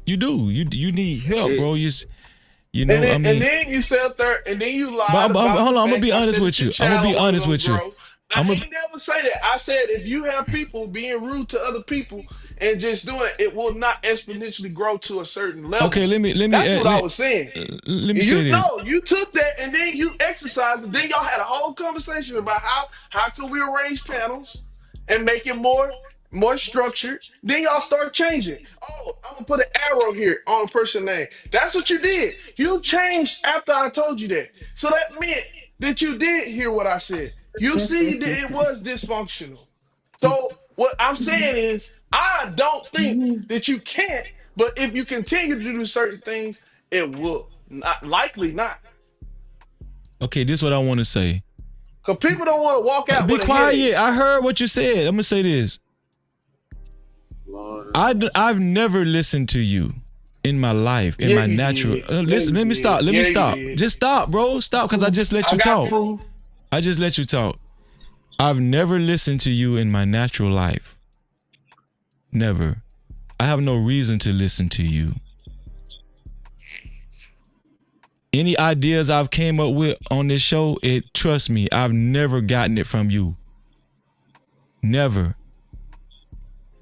You do. You need help, bro. And then you sat there and then you lied. But about hold the on, I'm gonna fact be I honest said with you. the I'm gonna be child honest wasn't with you. gonna grow. I ain't never say that. I said if you have people being rude to other people and just doing it, it will not exponentially grow to a certain level. Okay, let me. That's what I was saying. Let me say this. No, you took that and then you exercised it. Then y'all had a whole conversation about how can we arrange panels and make it more structured. Then y'all start changing. Oh, I'm gonna put an arrow here on a person's name. That's what you did. You changed after I told you that. So that meant that you did hear what I said. You see that it was dysfunctional. So what I'm saying is, I don't think that you can't. But if you continue to do certain things, it will likely not. Okay, this is what I want to say. Because people don't want to walk out. Be with a quiet. headache. I heard what you said. I'm gonna say this. I've never listened to you in my life, in my natural. Listen, let me stop. Let me stop. Just stop, bro. Stop, because I just let you talk. I just let you talk. I've never listened to you in my natural life. Never. I have no reason to listen to you. Any ideas I've came up with on this show, trust me, I've never gotten it from you. Never.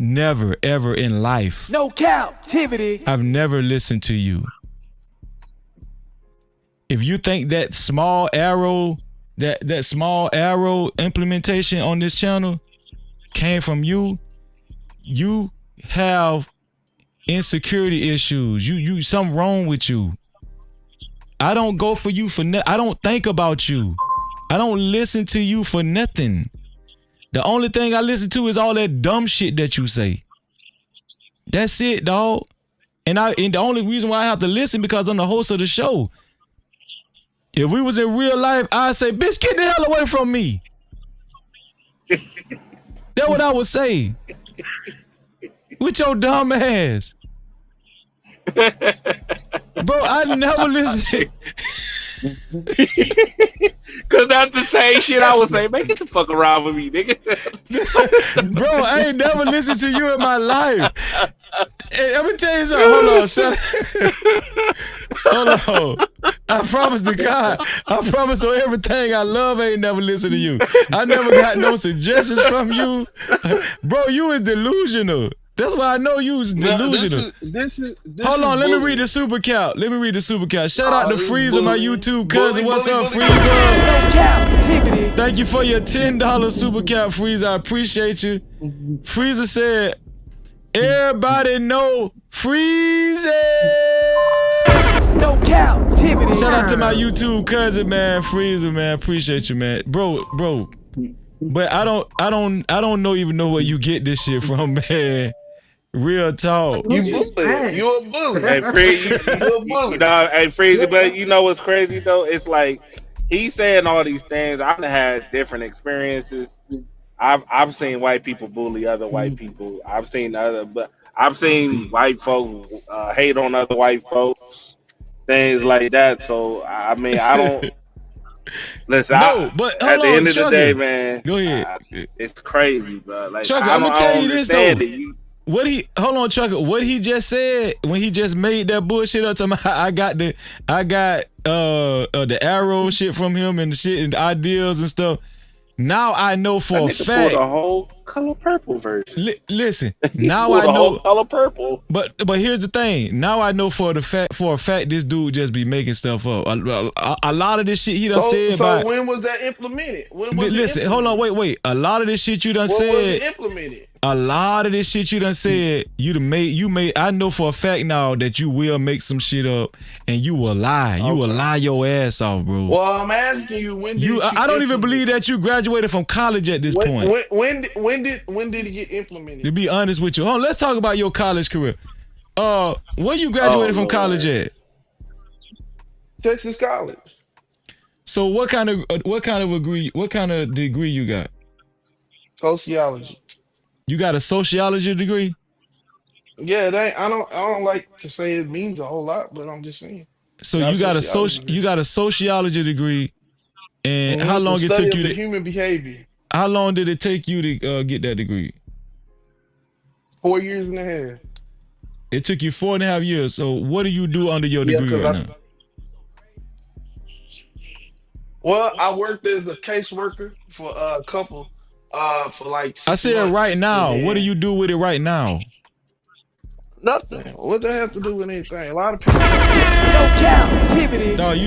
Never, ever in life. No captivity. I've never listened to you. If you think that small arrow, that small arrow implementation on this channel came from you, you have insecurity issues. You something wrong with you. I don't go for you for I don't think about you. I don't listen to you for nothing. The only thing I listen to is all that dumb shit that you say. That's it, dog. And the only reason why I have to listen because I'm the host of the show. If we was in real life, I'd say, bitch, get the hell away from me. That's what I would say. With your dumb ass. Bro, I never listen. Cause that's the same shit I would say. Man, get the fuck around with me, nigga. Bro, I ain't never listened to you in my life. Hey, let me tell you something. Hold on, shut Hold on. I promise to God. I promise on everything I love, I ain't never listened to you. I never got no suggestions from you. Bro, you is delusional. That's why I know you was delusional. This Hold on, let me read the super count. Shout out to Freezer, my YouTube cousin. What's up, Freezer? No captivity. Thank you for your $10 super count, Freezer. I appreciate you. Freezer said, everybody know Freezer. No captivity. Shout out to my YouTube cousin, man. Freezer, man. Appreciate you, man. Bro. But I don't even know where you get this shit from, man. Real talk. You bully. You a bully. Hey, you a bully. Hey, Freezy, but you know what's crazy though? It's like he's saying all these things. I've had different experiences. I've seen white people bully other white people. I've seen white folk hate on other white folks, things like that. So I mean, I don't listen. But at the end of the day, man, go ahead. It's crazy, bro. Like Chuck, I'm gonna tell you this though. What he just said when he just made that bullshit up to me, I got the arrow shit from him and the shit and the ideas and stuff. Now I know for a fact. The whole color purple version. Listen, now I know color purple. But here's the thing. Now I know for a fact this dude just be making stuff up. A lot of this shit he done said. So when was that implemented? Listen, hold on, wait. A lot of this shit you done said. When was it implemented? A lot of this shit you done said, you made. I know for a fact now that you will make some shit up and you will lie. Okay. You will lie your ass off, bro. Well, I'm asking you when did I don't even believe that you graduated from college at this point. When did it get implemented? To be honest with you, let's talk about your college career. When you graduated from college at? Texas College. So what kind of degree you got? Sociology. You got a sociology degree? Yeah, I don't like to say it means a whole lot, but I'm just saying. So you got a sociology degree, and how long it took you to human behavior? How long did it take you to get that degree? 4 years and a half. It took you 4.5 years. So what do you do under your degree right now? Well, I worked as a caseworker for a couple. For like 6 I said months. right now. What do you do with it right now? Nothing. What they have to do with anything? A lot of people. No captivity. Dog,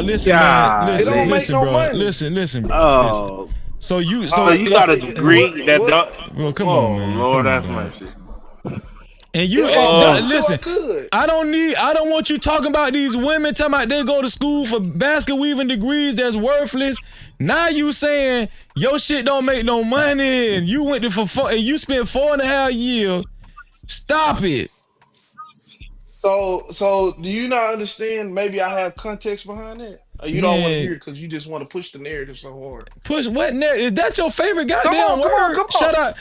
listen, man. Listen, bro. Money. Listen, bro. Oh. Listen. So you got a degree that don't. Well, come on, man. Lord, that's mercy. And you listen. I don't want you talking about these women talking about they go to school for basket weaving degrees that's worthless. Now you saying your shit don't make no money and you went to and you spent 4.5 years. Stop it. So do you not understand? Maybe I have context behind that. Or you don't want to hear it because you just want to push the narrative so hard. Push what narrative? Is that your favorite goddamn word? Come on. Shout out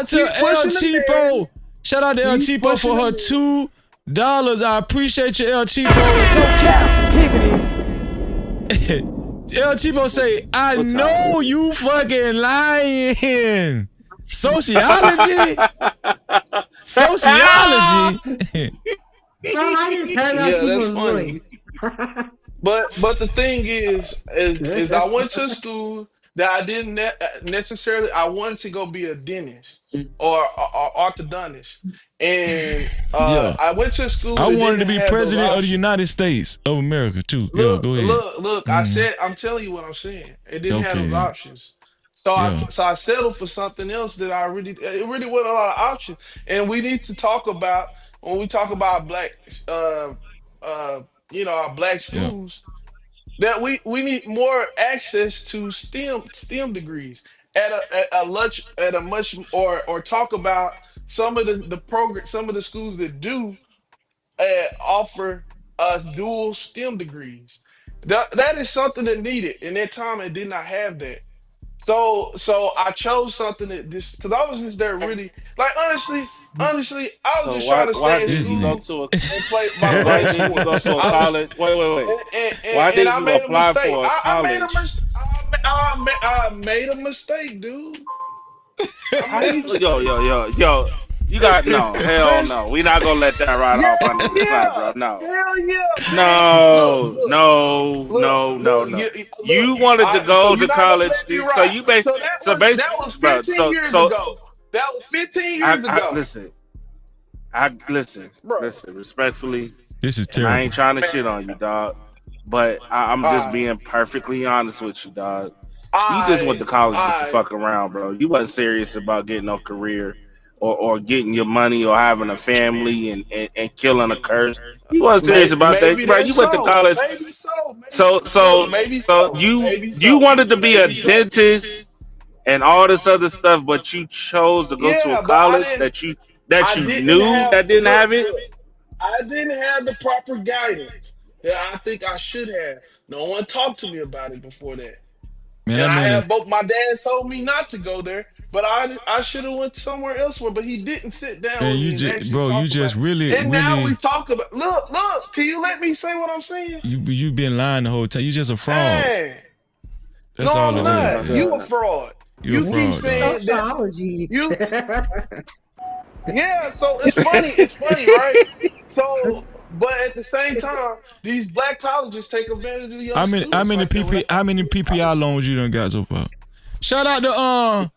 to El Cheapo. Shout out to El Cheapo for her $2. I appreciate you, El Cheapo. No captivity. El Cheapo say, I know you fucking lying. Sociology? Sociology? I just heard El Cheapo's voice. But the thing is I went to school that I didn't necessarily. I wanted to go be a dentist or orthodontist, and Yeah. I went to a school I that wanted didn't to be have those president of the options. United States of America too. Yeah, Look, go ahead. look, look! I Mhm. said, I'm telling you what I'm saying. It didn't have Okay those then. options, so Yeah. I settled for something else that it really wasn't a lot of options. And we need to talk about when we talk about black, uh, our black Yeah. schools that we need more access to STEM degrees at a much or talk about some of the program some of the schools that do offer us dual STEM degrees. That is something that needed. In that time, it did not have that. So I chose something that this because I was just there really like honestly, I was So just trying to why stay in This didn't you go nigga. school to a and play my so why black didn't you go sport. to a I was college? Wait. Why and didn't I you made a apply mistake. for a I made a college? mistake. I made a mistake, dude. I How made a you mistake. yo? You got no hell This, no. We not gonna let that ride yeah, off under the sun, bro. yeah, No. hell yeah, man. No, no, Look, no, no, look, no. look. You wanted to So go you're to not gonna college, let me so ride. you base, So so that base, was bro. 15 years ago. That was 15 years I ago, listen. I bro. listen respectfully, This is and I terrible. ain't trying to Man, shit on you, dog. But I'm just I, being perfectly honest with you, dog. You just went I, to college just to I, fuck around, bro. You wasn't serious about getting no career or getting your money or having a family and killing a curse. You wasn't serious about that, maybe bro. You that's went to so. college, Maybe so. so Look, so maybe so so. you Maybe you so. wanted to be a Maybe so. dentist and all this other stuff, but you chose to go to a Yeah, but I college didn't. that I you didn't knew have. that didn't have it. Look. I didn't have the proper guidance that I think I should have. No one talked to me about it before that. Man, And that I man is had both my dad told me not to go there, but I should have went somewhere else for, but he didn't sit down man, with you me and just actually bro, you talk about just it. And now we really talk about look, can you let me say what I'm saying? you been lying the whole time. You just a fraud. Hey, That's no, all I'm it Oh is, my not. man. You a god. fraud. You a You keep fraud, dog. saying that Sociology. you yeah, so it's funny, right? So, but at the same time, these black colleges take advantage of young How students many like that. When how many PPI loans you done got so far? Shout out to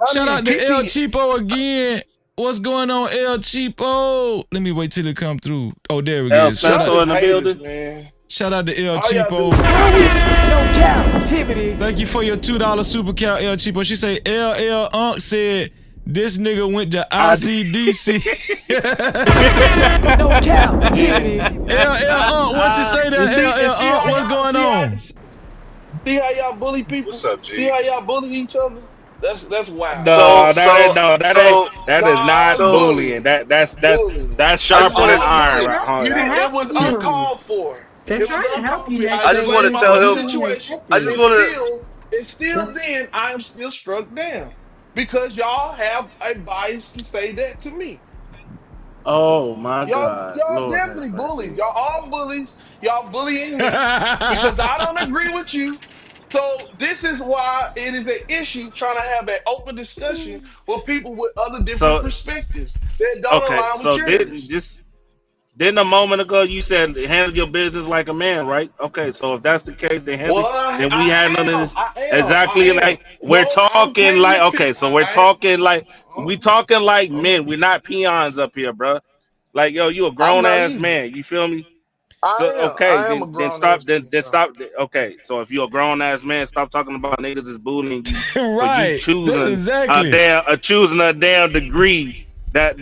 I shout mean, out to El PP, Cheapo again. What's going on, El Cheapo? Let me wait till it come through. Oh, there we El go. Shout out Spencer y'all in just the haters, building. man. shout out to El All y'all Cheapo. do is hate. No captivity. Thank you for your $2 super cow, El Cheapo. She say LL Unc said this nigga went to ICDC. No captivity. LL Unc, what you say And there, see LL Unc? how What's y'all going on? see how y'all bully What's people. up, See G? how y'all bully each other. That's wild. So, No, that ain't so, no, that ain't so, that is Nah, not so, bullying. bullying, That's bullying. I just sharper want than to, They're iron, trying right? You to did, it help was you. uncalled for. They're It was trying to help uncalled you. for. I That's I the just way want explained to my tell whole him. you're situation, I just effective. and want to. still then I am still struck down because y'all have a bias to say that to me. Oh my God, Y'all Lord have definitely bullies. mercy. Y'all all bullies. Y'all bullying me because I don't agree with you. So this is why it is an issue trying to have an open discussion with people with other different So perspectives that don't okay, align with so yours. didn't a moment ago you said handle your business like a man, right? Okay, so if that's the case, Well, then we had none of this I exactly am. like we're No, I'm talking painting like the pic. okay, so we talking like men. We're not peons up here, bro. Like yo, you a I'm grown not ass either. man. You feel me? So I am. okay, I am a then grown stop. ass Then person. stop. Okay, so if you're a grown ass man, stop talking about niggas is bullying you for you Right. That's exactly. choosing a damn degree that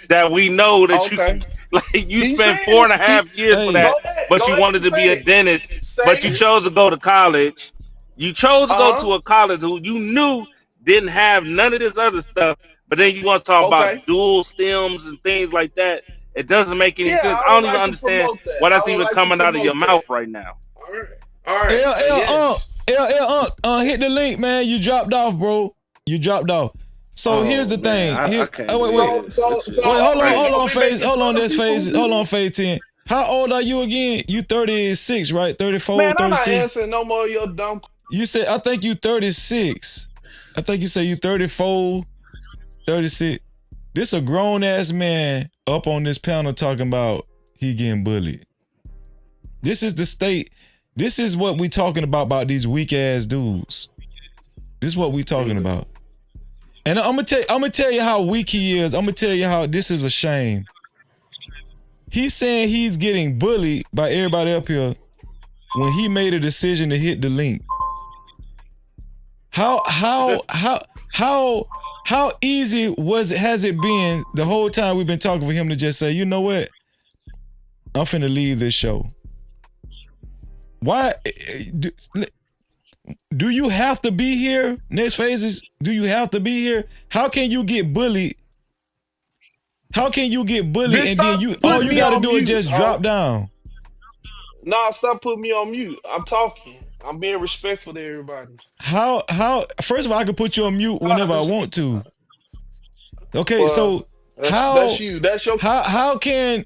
that we know that you Okay. like. You Keep spent saying four it. and a half years for Hey, Go that, ahead. but Go you ahead wanted and to be say a it. dentist, Say but you it. chose to go to college. You chose to go Uh huh. to a college who you knew didn't have none of this other stuff, but then you want to talk about Okay. dual stems and things like that. It doesn't make any Yeah, sense. I I would don't even like to understand promote that. why I that's would even like to coming out of your promote that. mouth right now. All right. All right. LL Unc, Yes. LL Unc, hit the link, man. You dropped off, bro. You dropped off. So here's Oh the man, thing. I Here's can't wait. believe this. This shit is Wait, Okay. hold crazy. on, Are we phase. making Hold on, fun of this people phase. who Hold do on, it? phase 10. How old are you again? You 36, right? 34, Man, I'm not 36? answering no more of your dumb. You said, I think you 36. I think you say you 34, 36. This a grown ass man up on this panel talking about he getting bullied. This is the state This is what we talking about these weak ass dudes. This is what we talking about. And I'm gonna tell you how weak he is. I'm gonna tell you how this is a shame. He's saying he's getting bullied by everybody up here when he made a decision to hit the link. How easy has it been the whole time we've been talking for him to just say, you know what? I'm finna leave this show. Why do you have to be here? Next phases, do you have to be here? How can you get bullied? How can you get bullied and then all you gotta do is just drop down? Nah, stop putting me on mute. I'm talking. I'm being respectful to everybody. How first of all, I can put you on mute whenever I want to. Okay, well, so that's you. That's your how can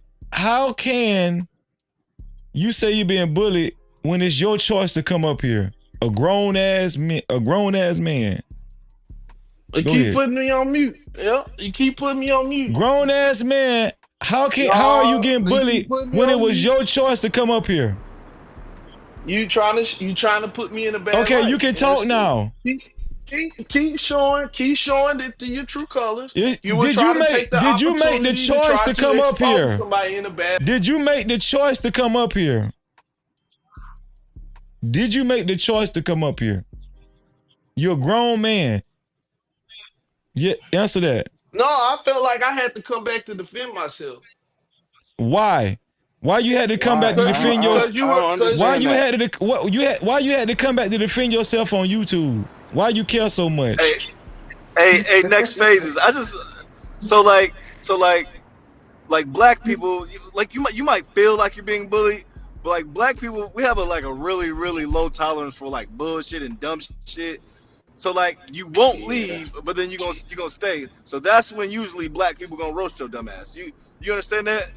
you say you're being bullied when it's your choice to come up here? A grown ass man. You keep putting me on mute. Yeah, you keep putting me on mute. Grown ass man. How are you getting bullied when it was your choice to come up here? You trying to put me in a bad Okay, light. you can talk now. Keep showing that your true colors. Did you make the choice to come up here? Did you make the choice to come up here? Did you make the choice to come up here? You're a grown man. Yeah, answer that. No, I felt like I had to come back to defend myself. Why? Why you had to come back to defend yourself? Why you had to come back to defend yourself on YouTube? Why you care so much? Hey, next phases. Like black people, like you might feel like you're being bullied, but like black people, we have a really, really low tolerance for like bullshit and dumb shit. So like you won't leave, but then you're gonna stay. So that's when usually black people gonna roast your dumb ass. You understand that?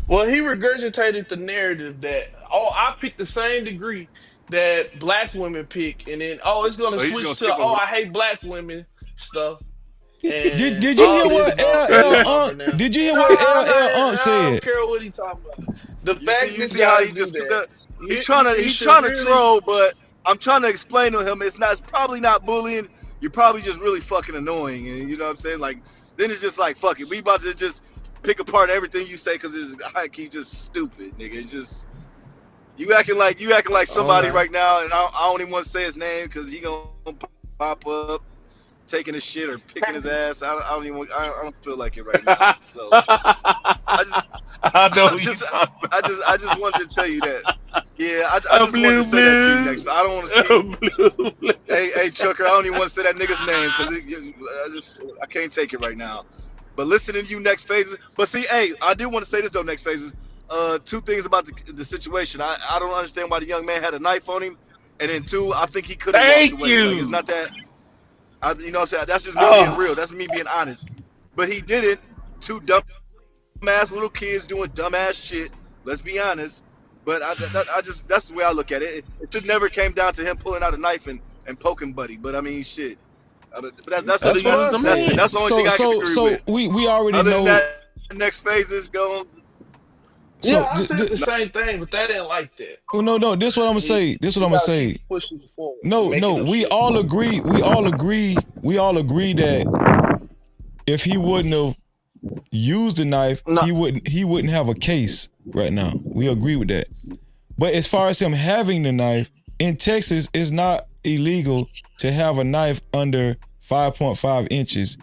Well, he regurgitated the narrative that I picked the same degree that black women pick, and then it's gonna switch to I hate black women stuff. And did you hear what LL Did you hear what LL said? I don't care what he talking about. The fact you see how he just he's trying to troll, but I'm trying to explain to him it's probably not bullying. You're probably just really fucking annoying, and you know what I'm saying? Like then it's just like fuck it. We about to just pick apart everything you say because he's just stupid, nigga. It's just you acting like somebody right now, and I don't even want to say his name because he gonna pop up taking his shit or picking his ass. I don't feel like it right now. So I just wanted to tell you that. Yeah, I just wanted to say that to you next. I don't want to say. Hey, Chucker, I don't even want to say that nigga's name because I can't take it right now. But listening to you next phases. But see, hey, I do want to say this though, next phases. Two things about the situation. I don't understand why the young man had a knife on him, and then two, I think he could have walked away. Like, it's not that. You know what I'm saying? That's just me being real. That's me being honest. But he did it. Two dumbass little kids doing dumbass shit. Let's be honest. But that's the way I look at it. It just never came down to him pulling out a knife and poking Buddy. But I mean, shit. But that's the only thing I can agree with. So we already Other know. Than that, next phase is going. Yeah, I said the same thing, but that ain't like that. Well, no. This what I'm gonna say. Pushing forward. No. We all agree that if he wouldn't have used the knife, he wouldn't have a case right now. We agree with that. But as far as him having the knife in Texas, it's not illegal to have a knife under 5.5 inches.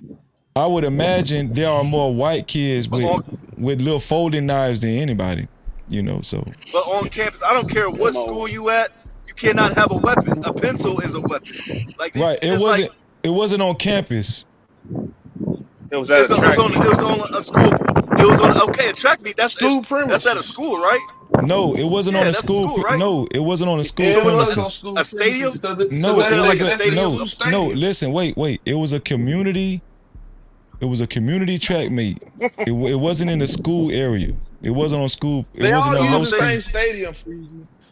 I would imagine there are more white kids with little folding knives than anybody, you know. So. But on campus, I don't care what school you at, you cannot have a weapon. A pencil is a weapon. Like right. It wasn't on campus. It was at a track meet. It was on a school. It was on a track meet. That's school premises. That's at a school, right? No, it wasn't on a school. Right? No, it wasn't on a school premises. A stadium? No, no. Listen, wait. It was a community. It was a community track meet. It wasn't in the school area. It wasn't on school. They all use the same stadium.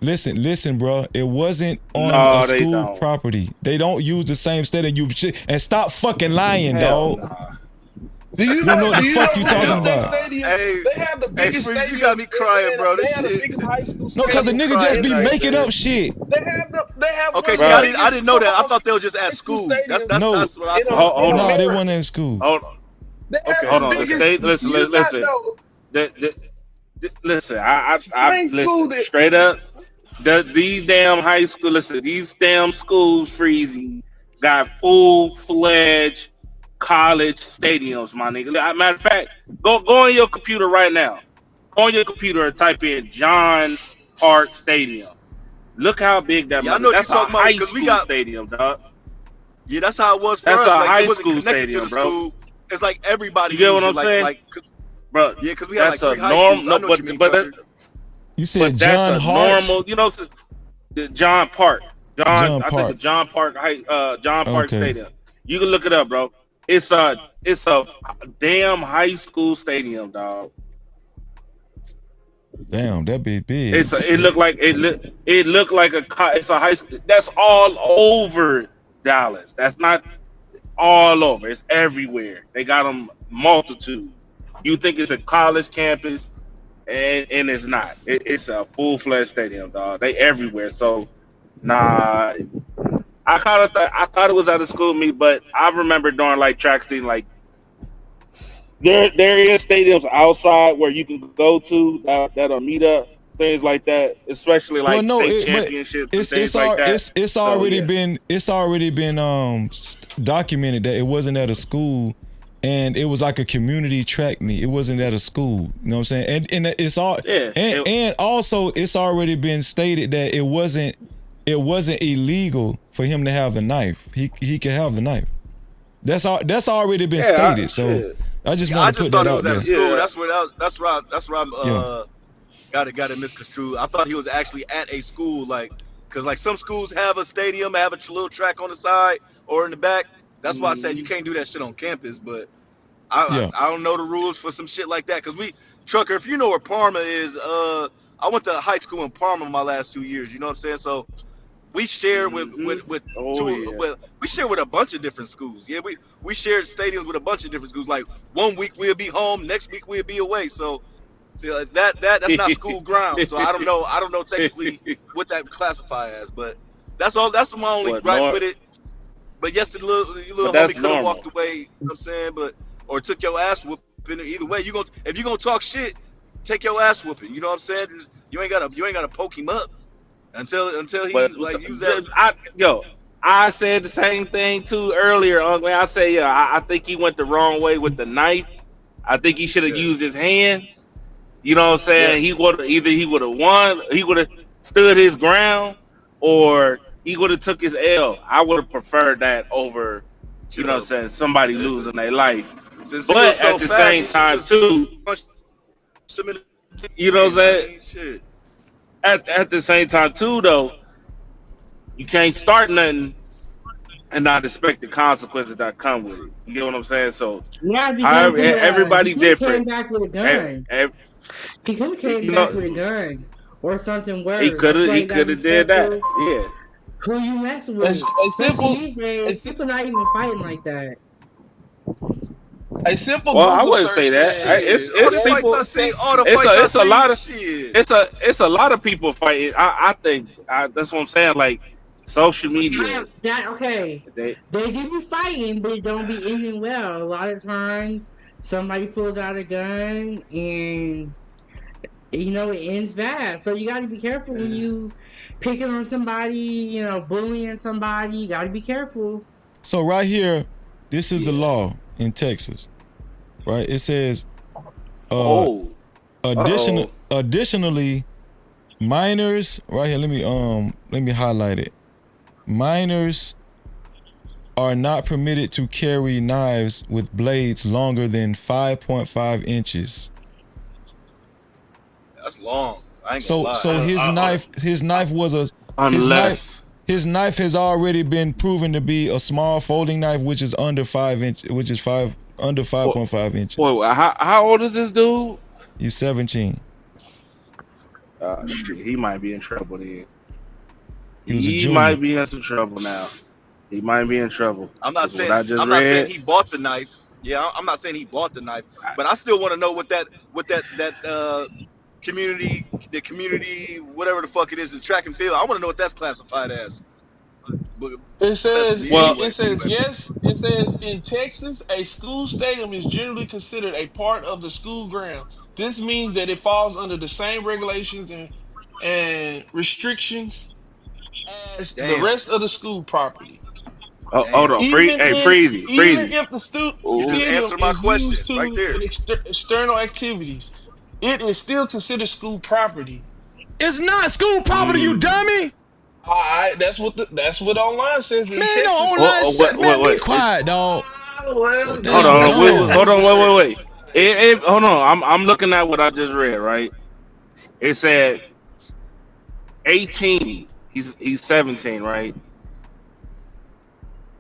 Listen, bro. It wasn't on a school property. They don't use the same stadium. And stop fucking lying, dog. Do you You don't know? know what Do the you know fuck you who talking built that about. stadium? Hey, They have the hey, biggest Freeze, you got stadium. me crying, bro. They This have the shit biggest high school No, got cause a me stadium nigga just crying be in the tonight, making man. up shit. They have Okay, one of see, the I Bro, didn't biggest know that. I thought football they were just high at school school. stadiums no, That's what I thought. in Hold nah, on, they wasn't in America. school. hold They have Okay, hold the on. The okay. biggest. state. Do Listen, you not listen. know? Listen. It's the I same school listen that. straight up. These damn high school. Listen, these damn schools, Freezy, got full fledged college stadiums, my nigga. Matter of fact, go on your computer right now. Go on your computer and type in John Park Stadium. Look how big that Yeah, I mother. know what you're That's a talking about high because we school got. stadium, dog. Yeah, that's how it was for That's us. a Like it high wasn't school connected to the stadium, bro. school. It's like everybody You get what used it. I'm saying, bro? Yeah, because we had like That's a three high schools. norm. I No, know what you mean, but trucker. You said that's John a Hart? normal. You know, the John Park. John I think Park. of John Park John Park Okay. Stadium. You can look it up, bro. It's a damn high school stadium, dog. Damn, that be big. It looked like it looked like it's a high school. That's all over Dallas. That's not all over. It's everywhere. They got them multitude. You think it's a college campus, and it's not. It's a full fledged stadium, dog. They everywhere. So nah, I thought it was at a school meet, but I remember during like track scene, like there is stadiums outside where you can go to that'll meet up, things like that, especially Well, like no, state but championships and things like that. it's So already yeah, been documented that it wasn't at a school, and it was like a community track meet. It wasn't at a school. You know what I'm saying? And it's all yeah. and also it's already been stated that it wasn't illegal for him to have the knife. He could have the knife. That's already been stated. So I just Yeah, want I to just put thought that it out was at there. a school. Yeah. That's where I'm Yeah. got it misconstrued. I thought he was actually at a school, like, because like some schools have a stadium, have a little track on the side or in the back. That's why I said you can't do that shit on campus. But Yeah. I don't know the rules for some shit like that. Cause trucker, if you know where Parma is, I went to high school in Parma my last 2 years. You know what I'm saying? So we shared with Oh two, yeah. we shared with a bunch of different schools. Yeah, we shared stadiums with a bunch of different schools. Like 1 week we'll be home, next week we'll be away. So. See, like that's not school ground, so I don't know technically what that would classify as, but that's all. That's my only What gripe nor? with it. But yes, the But little that's homie could have normal. walked away. You know what I'm saying? But or took your ass whooping. Either way, if you gonna talk shit, take your ass whooping. You know what I'm saying? You ain't gotta poke him up until he But like use that. I said the same thing too earlier. Uncle. I say I think he went the wrong way with the knife. I think he should have Yeah. used his hands. You know what I'm saying? Yes. He would have won, he would have stood his ground, or he would have took his L. I would have preferred that over, you know what I'm saying, somebody losing their life. Since he was But so at the fast, same he should time just too, punch him in the you know what I'm game. I saying? mean, shit. At the same time too though, you can't start nothing and not expect the consequences that come with it. You get what I'm saying? So Yeah, because however he everybody could have came different. back with a Eh, gun. eh, He could have came You back with a know, gun or something worse. That's why he you gotta could be have did that. careful Yeah. who you mess A, with. a Especially simple, these a, days, si- people not even fighting like that. a simple Well, I Google wouldn't search say that. says Shit, all It's the fights I people. see, It's a lot of shit. it's a lot of people fighting. I think that's what I'm saying. Like social media, Okay. they They do be fighting, but it don't be ending well. A lot of times, somebody pulls out a gun and it ends bad. So you got to be careful when you picking on somebody, bullying somebody. You got to be careful. So right here, this is the yeah. law in Texas, right? It says, Oh, additionally, minors. Right here, let me highlight it. Minors are not permitted to carry knives with blades longer than 5.5 inches. That's long. I ain't gonna lie. So his knife was a unless his knife has already been proven to be a small folding knife, which is under 5 inches, which is under 5.5 inches. Wait, how old is this dude? He's 17. He might be in trouble then. He was a He junior. might be in some trouble now. He might be in trouble. I'm not saying I just I'm not saying read. he bought the knife. Yeah, I'm not saying he bought the knife, but I still want to know what that community, the community, whatever the fuck it is, the track and field. I want to know what that's classified as. But It that's to says me it, Well, it anyway. says yes. It says in Texas, a school stadium is generally considered a part of the school ground. This means that it falls under the same regulations and restrictions as the Damn, rest of the school property. hold damn. on, free. Hey, Freezy, Even Freezy. if the You just stadium answered my is used question right to there. in external activities, it is still considered school property. It's not school property, you dummy. That's what online says in Man, no Texas. online shit. Man, be Wait. quiet, dog. So Well, Hold that's damn on. that's Wait, dumb. Texas hold on. research. Wait. Hold on. I'm looking at what I just read. Right. It said 18. He's 17, right?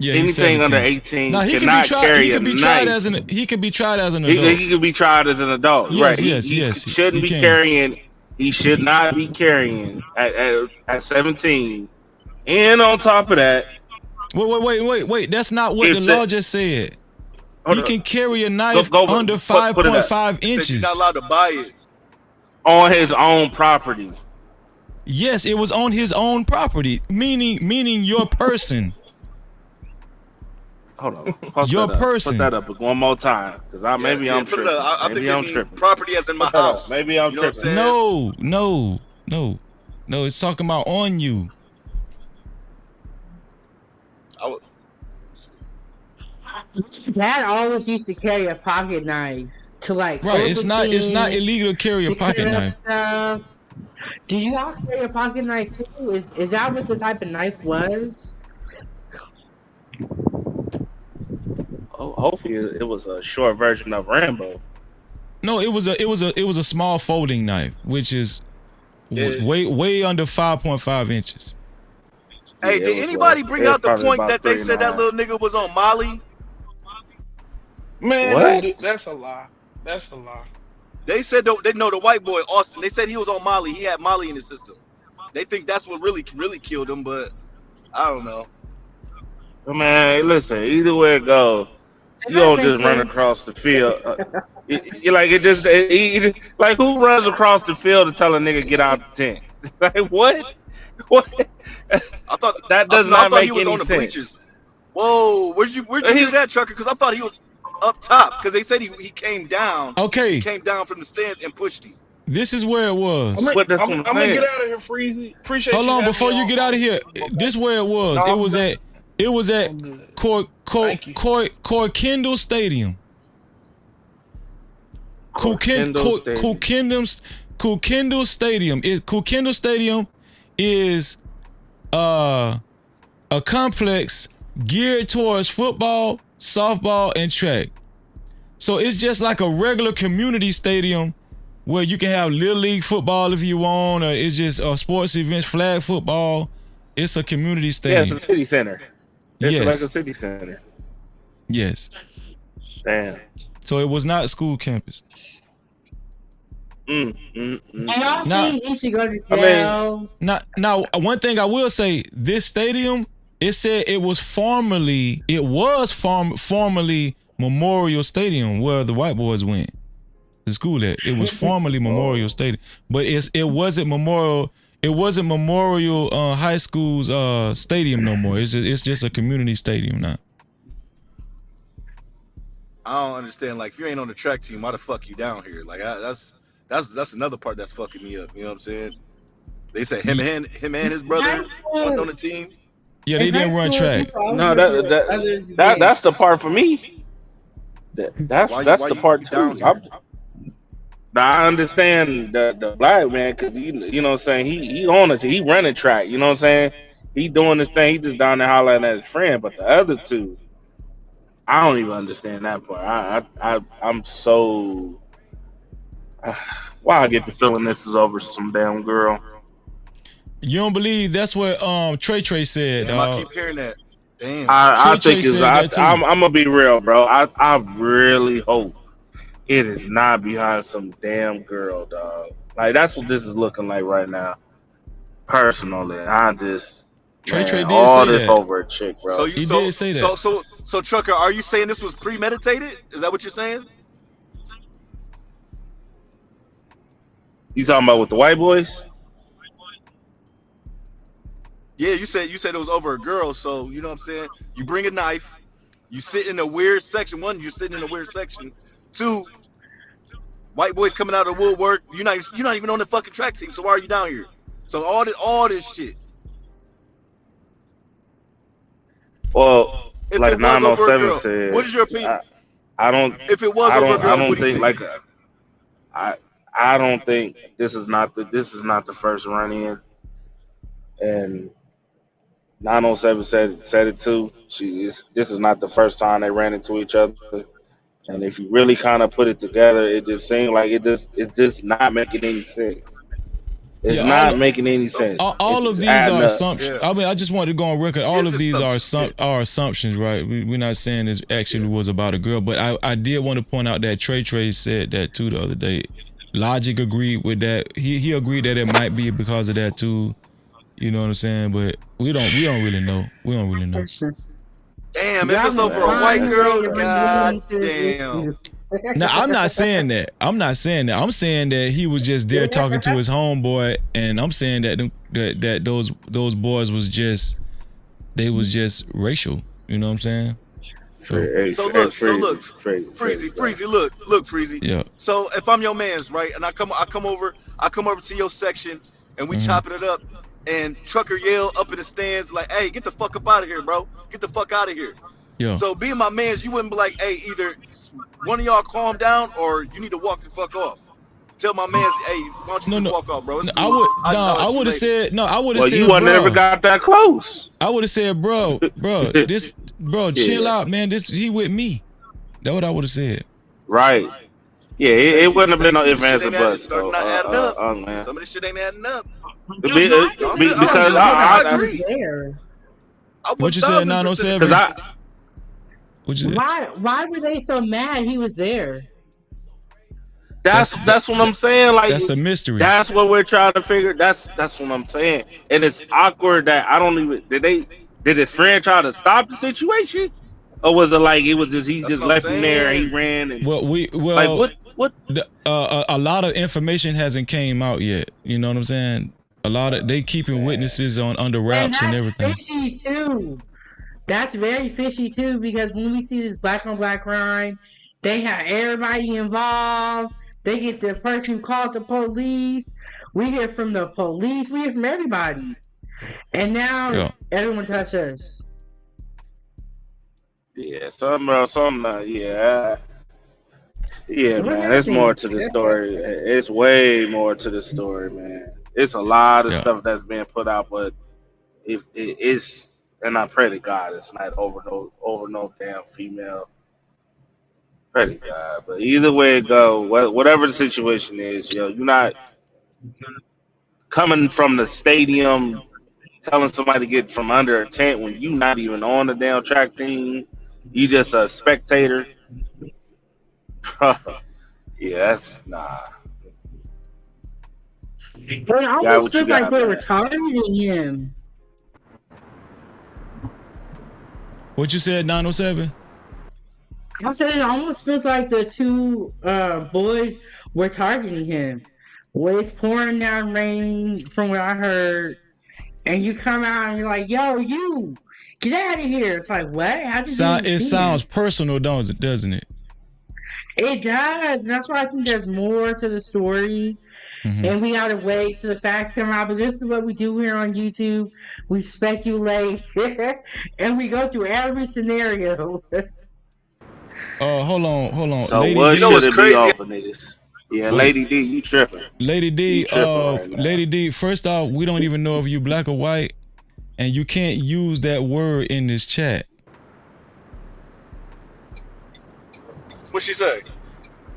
Yeah, he's Anything under 17. 18 Now he can be cannot tried. He carry a can be tried knife. as an. He can be tried as an adult. He can be tried as an adult, right? Yes, He yes, yes. shouldn't He be can. carrying. He should not be carrying at 17. And on top of that, Wait. That's not what the if the law just said. hold He on, can carry a go knife go under put it up 5.5 It says you're not inches. allowed to buy it. on his own property. Yes, it was on his own property, meaning your person. Hold on, post Your that up. Put person. that up one more time, because maybe I'm Put it tripping. up. I think Maybe they I'm mean tripping. property as in my Put that up. house. Maybe I'm You know what I'm tripping. saying? No. It's talking about on you. Dad always used to carry a pocket knife to like Right. It's open not things, illegal to carry a to pocket cut up knife. stuff. Do you all carry a pocket knife too? Is that what the type of knife was? Hopefully, it was a short version of Rambo. No, it was a small folding knife, which is way under 5.5 inches. Hey, did anybody bring out the point that they said that 3.5. little nigga was on Molly? Man, What? that's a lie. That's a lie. They said they know the white boy Austin. They said he was on Molly. He had Molly in his system. They think that's what really killed him, but I don't know. Man, listen. Either way it goes, you don't just run across the field. You like it just like who runs across the field to tell a nigga get out the tent? Like what? What? I thought That does I not thought make he was any on the sense. bleachers. Whoa, where'd you hear that, Trucker? Because I thought he was up top. Because they said he came down. Okay. He came down from the stands and pushed him. This is where it was. I'm gonna get out of here, Freezy. Appreciate Hold you. on, having before me you on. get out of here. This where it was. No, It was I'm at Thank you. Kendall Stadium. Kendall Stadium. Kendall Stadium is a complex geared towards football, softball, and track. So it's just like a regular community stadium where you can have little league football if you want, or it's just sports events, flag football. It's a community Yeah, stadium. it's a city center. It's Yes. like a city center. Yes. Damn. So it was not a school campus. Do y'all Now- think he should go to jail? Now, one thing I will say, this stadium, it said it was formerly Memorial Stadium where the white boys went to school at. It was formerly Memorial Stadium, but it wasn't Memorial. It wasn't Memorial High School's stadium no more. It's just a community stadium now. I don't understand. Like, if you ain't on the track team, why the fuck you down here? Like, that's another part that's fucking me up. You know what I'm saying? They said him and his brother wasn't on the team. Yeah, they didn't run track. No, that's the part for me. That's the part too. I understand the black man because you know what I'm saying, he on it, he running track, you know what I'm saying, he doing this thing, he just down there hollering at his friend. But the other two, I don't even understand that part. I'm so why I get the feeling this is over some damn girl. You don't believe that's what Trey said? Damn, I keep hearing that. Damn. I think said that too. I'm gonna be real, bro. I really hope it is not behind some damn girl, dog. Like that's what this is looking like right now. Personally, Trey Man, did all say this that. over a chick, So bro. you He did say that. so Trucker, are you saying this was premeditated? Is that what you're saying? You talking about with the white boys? Yeah, you said it was over a girl. So you know what I'm saying. You bring a knife. You sit in a weird section. One, you're sitting in a weird section. Two, white boys coming out of the woodwork. You're not even on the fucking track team. So why are you down here? So all this shit. Well, If like it was over a 907 girl, what said, is your opinion? I don't, If it was over a I girl, don't what do you think think? like I, I don't think this is not the first run in, and 907 said it too. This is not the first time they ran into each other, and if you really kind of put it together, it just seemed like it's just not making any sense. It's Yeah, not making any sense. all It's of just these adding are up. assumptions. I mean, I just wanted to go on record. All of these are assumptions, right? We're not saying this actually was about a girl, but I did want to point out that Trey said that too the other day. Logic agreed with that. He agreed that it might be because of that too. You know what I'm saying? But we don't really know. We don't really know. Damn, if Y'all it's gonna over a find white a way girl, to read god into this damn. issue. Now I'm not saying that. I'm saying that he was just there talking to his homeboy, and I'm saying that those boys was just racial. You know what I'm saying? So look, Freezy, look, Freezy. Yeah. So if I'm your man's right, and I come over to your section, and we Mhm. chopping it up, and Trucker yell up in the stands like, "Hey, get the fuck up out of here, bro! Get the fuck out of here!" Yeah. So being my man's, you wouldn't be like, "Hey, either one of y'all calm down, or you need to walk the fuck off." Tell my man's, "Hey, why don't you just walk off, bro? It's cool. I'll just holler at you later." I would have Well, said, you wouldn't bro. never got that close. I would have said, bro, chill Yeah. out, man. He with me. That's what I would have said. Right. Yeah, it wouldn't have been no ifs, This shit ands, or ain't adding, buts, starting though, not adding up. man. Some of this shit ain't adding up. Because I I agree. I What you said, 907? Because Why were they so mad he was there? that's what I'm saying. Like that's the mystery. That's what we're trying to figure. That's what I'm saying. And it's awkward that I don't even did his friend try to stop the situation, or was it like it was just he just left him there and he ran and like what? A lot of information hasn't came out yet. You know what I'm saying? A lot of they keeping witnesses under wraps and everything. Fishy too. That's very fishy too, because when we see this black on black crime, they have everybody involved. They get the person who called the police. We hear from the police. We hear from everybody. And now everyone touch us. Yeah, yeah, man. There's more to the story. It's way more to the story, man. It's a lot of stuff that's being put out, but it's, and I pray to God it's not over no damn female. Pray to God, but either way it go, whatever the situation is, you're not coming from the stadium telling somebody to get from under a tent when you not even on the damn track team. You just a spectator. Yeah, that's nah. But it Got almost what you feels like got, they were man. targeting him. What you said, 907? I said it almost feels like the two boys were targeting him. Well, it's pouring down rain from what I heard, and you come out and you're like, "Yo, you get out of here!" It's like, what? How did you It see sounds him? personal, doesn't it? It does. And that's why I think there's more to the story. Mm-hmm. And we gotta wait till the facts come out. But this is what we do here on YouTube. We speculate and we go through every scenario. Hold on. So Lady what D, should it be over, niggas? Yeah, Wait. Lady D, you tripping. Lady D, You tripping right now. Lady D, first off, we don't even know if you black or white, and you can't use that word in this chat. What she say?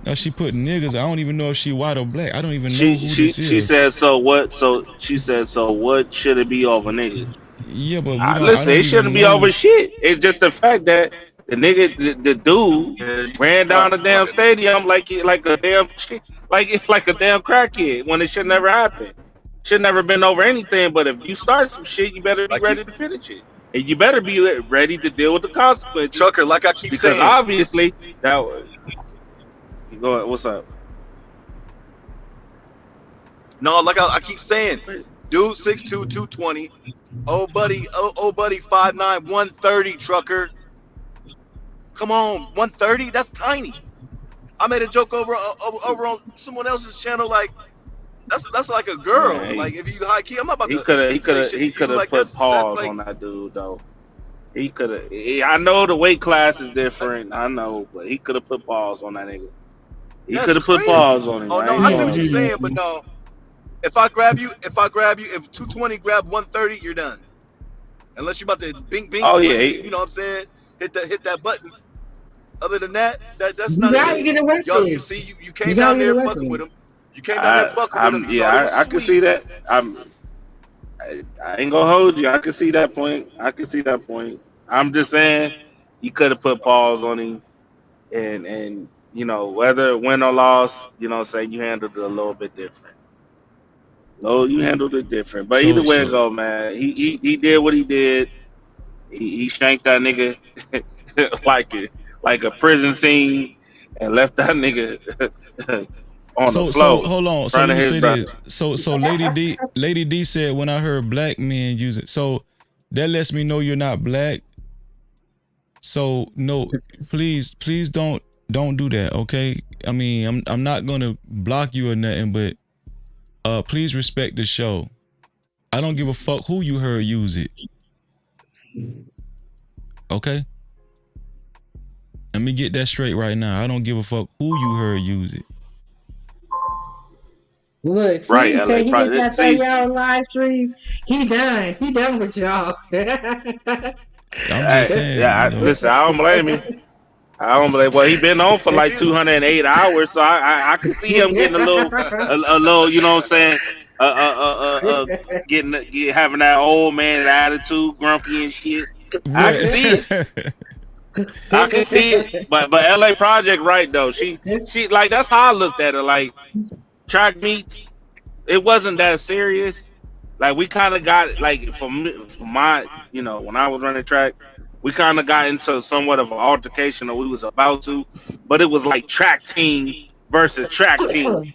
Now she put niggas. I don't even know if she white or black. I don't even know who this is. She said so what? So she said so what should it be over, niggas? Yeah, but Listen, it shouldn't be over shit. It's just the fact that the nigga, the dude, ran down the damn stadium like a damn shit, like a damn crackhead when it should never happen. Should never been over anything. But if you start some shit, you better be Like you, ready to finish it, and you better be ready to deal with the consequences. Trucker, like I keep Because saying. obviously that. Go ahead. What's up? No, like I keep saying, dude, 6'2", 220. Old buddy, 5'9", 130. Trucker, come on, 130. That's tiny. I made a joke over on someone else's channel. Like that's like a girl. Man, Like if you high key, I'm not about he to could say have shit to he could you. have Like put that's pause like on that dude though. He could have. I know the weight class is different. I know, but he could have put pause on that nigga. He that's could have put crazy. pause on him. Oh I no, ain't I see what gonna. you're saying, but no. If I grab you, if 220 grab 130, you're done. Unless you about to bing bing, Oh push, yeah, you know what I'm saying? Hit that button. Other than that, that's You not it. gotta get away Y'all, from you him. see, you You came gotta down get there away fucking from with him. him. You came down there fucking with him. You thought it was I can sweet. see that. I ain't gonna hold you. I can see that point. I can see that point. I'm just saying, you could have put pause on him, and whether win or loss, say you handled it a little bit different. No, you handled it different. But either So way it so go, man, so, he did what he did. He shanked that nigga like a prison scene and left that nigga on the so floor hold in on. So front let of me his say brother. this. So Lady D said when I heard black men use it, so that lets me know you're not black. So no, please don't do that, okay? I mean, I'm not gonna block you or nothing, but please respect the show. I don't give a fuck who you heard use it, okay? Let me get that straight right now. I don't give a fuck who you heard use it. Look, Right, Freddie LA. said he did that See, 30-hour live stream. He done. He done with y'all. I'm just saying, listen, I don't blame him. I don't blame. Well, he been on for like 208 hours, so I can see him getting a little, you know what I'm saying, having that old man attitude, grumpy and shit. I can see it. I can see it. But LA Project, right though. She like that's how I looked at it. Like track meets, it wasn't that serious. Like we kind of got like for my when I was running track, we kind of got into somewhat of an altercation that we was about to, but it was like track team versus track team.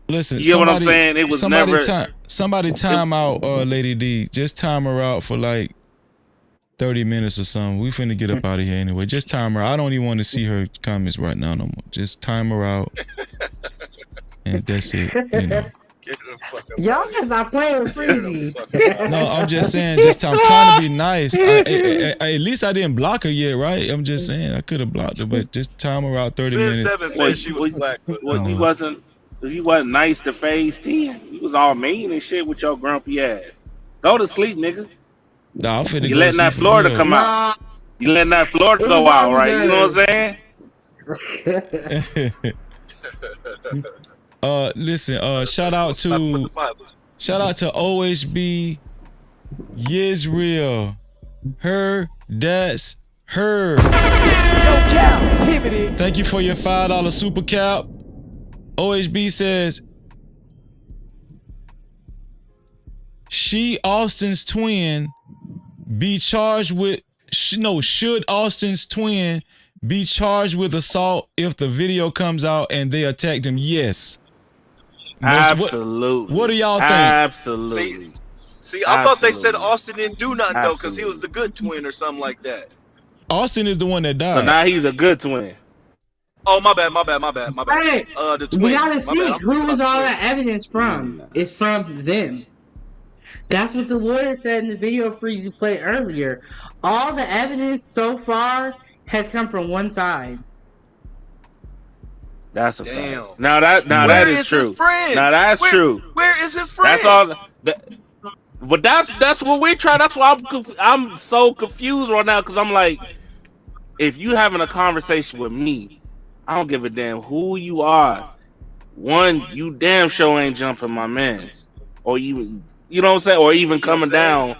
Listen, You get what I'm saying? It was never. somebody time out, Lady D. Just time her out for like 30 minutes or something. We finna get up out of here anyway. Just time her. I don't even want to see her comments right now no more. Just time her out, and that's it. Y'all can stop playing with Freezy. No, I'm just saying. I'm trying to be nice. At least I didn't block her yet, right? I'm just saying I could have blocked her, but just time her out 30 minutes. 7 said she was black. Well, he wasn't nice to Phase 10. He was all mean and shit with your grumpy ass. Go to sleep, nigga. Nah, I'm finna You go letting that Florida come out. You letting that Florida go out, right? You know what I'm saying? Listen, shout out to OHB Yisrael. Her, that's her. No Cap-tivity. Thank you for your $5 super cap. OHB says Austin's twin be charged with should Austin's twin be charged with assault if the video comes out and they attacked him? Yes. Absolutely. What do y'all think? Absolutely. See, I thought they said Austin didn't do nothing though, because he was the good twin or something like that. Austin is the one that died. So now he's a good twin. Oh, my bad. Right. The twin. We gotta see bad. who was all that evidence from. It's from them. That's what the lawyer said in the video Freezy played earlier. All the evidence so far has come from one side. That's a damn. Fact. Now that is true. His friend? Now that's true. Where is his friend? That's all. But that's what we try. That's why I'm so confused right now because I'm like, if you having a conversation with me, I don't give a damn who you are. One, you damn sure ain't jumping my mans, or even you know what I'm saying, or even coming down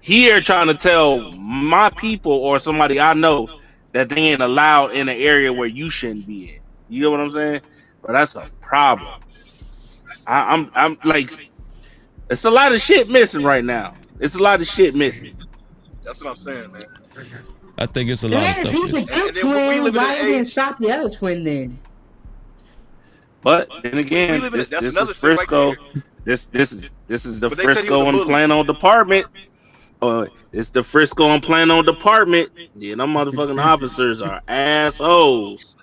here trying to tell my people or somebody I know that they ain't allowed in an area where you shouldn't be in. You know what I'm saying? But that's a problem. I'm like, It's a lot of shit missing right now. It's a lot of shit missing. That's what I'm saying, man. I think it's a lot of And if stuff he's a missing. good And then we twin, live in an why he didn't age. stop the other twin then? But then We again, live in it. That's this is another thing right Frisco. there. This is the But they said he was a Frisco and bully. Plano department. It's the Frisco and Plano department. Yeah, them motherfucking officers are assholes.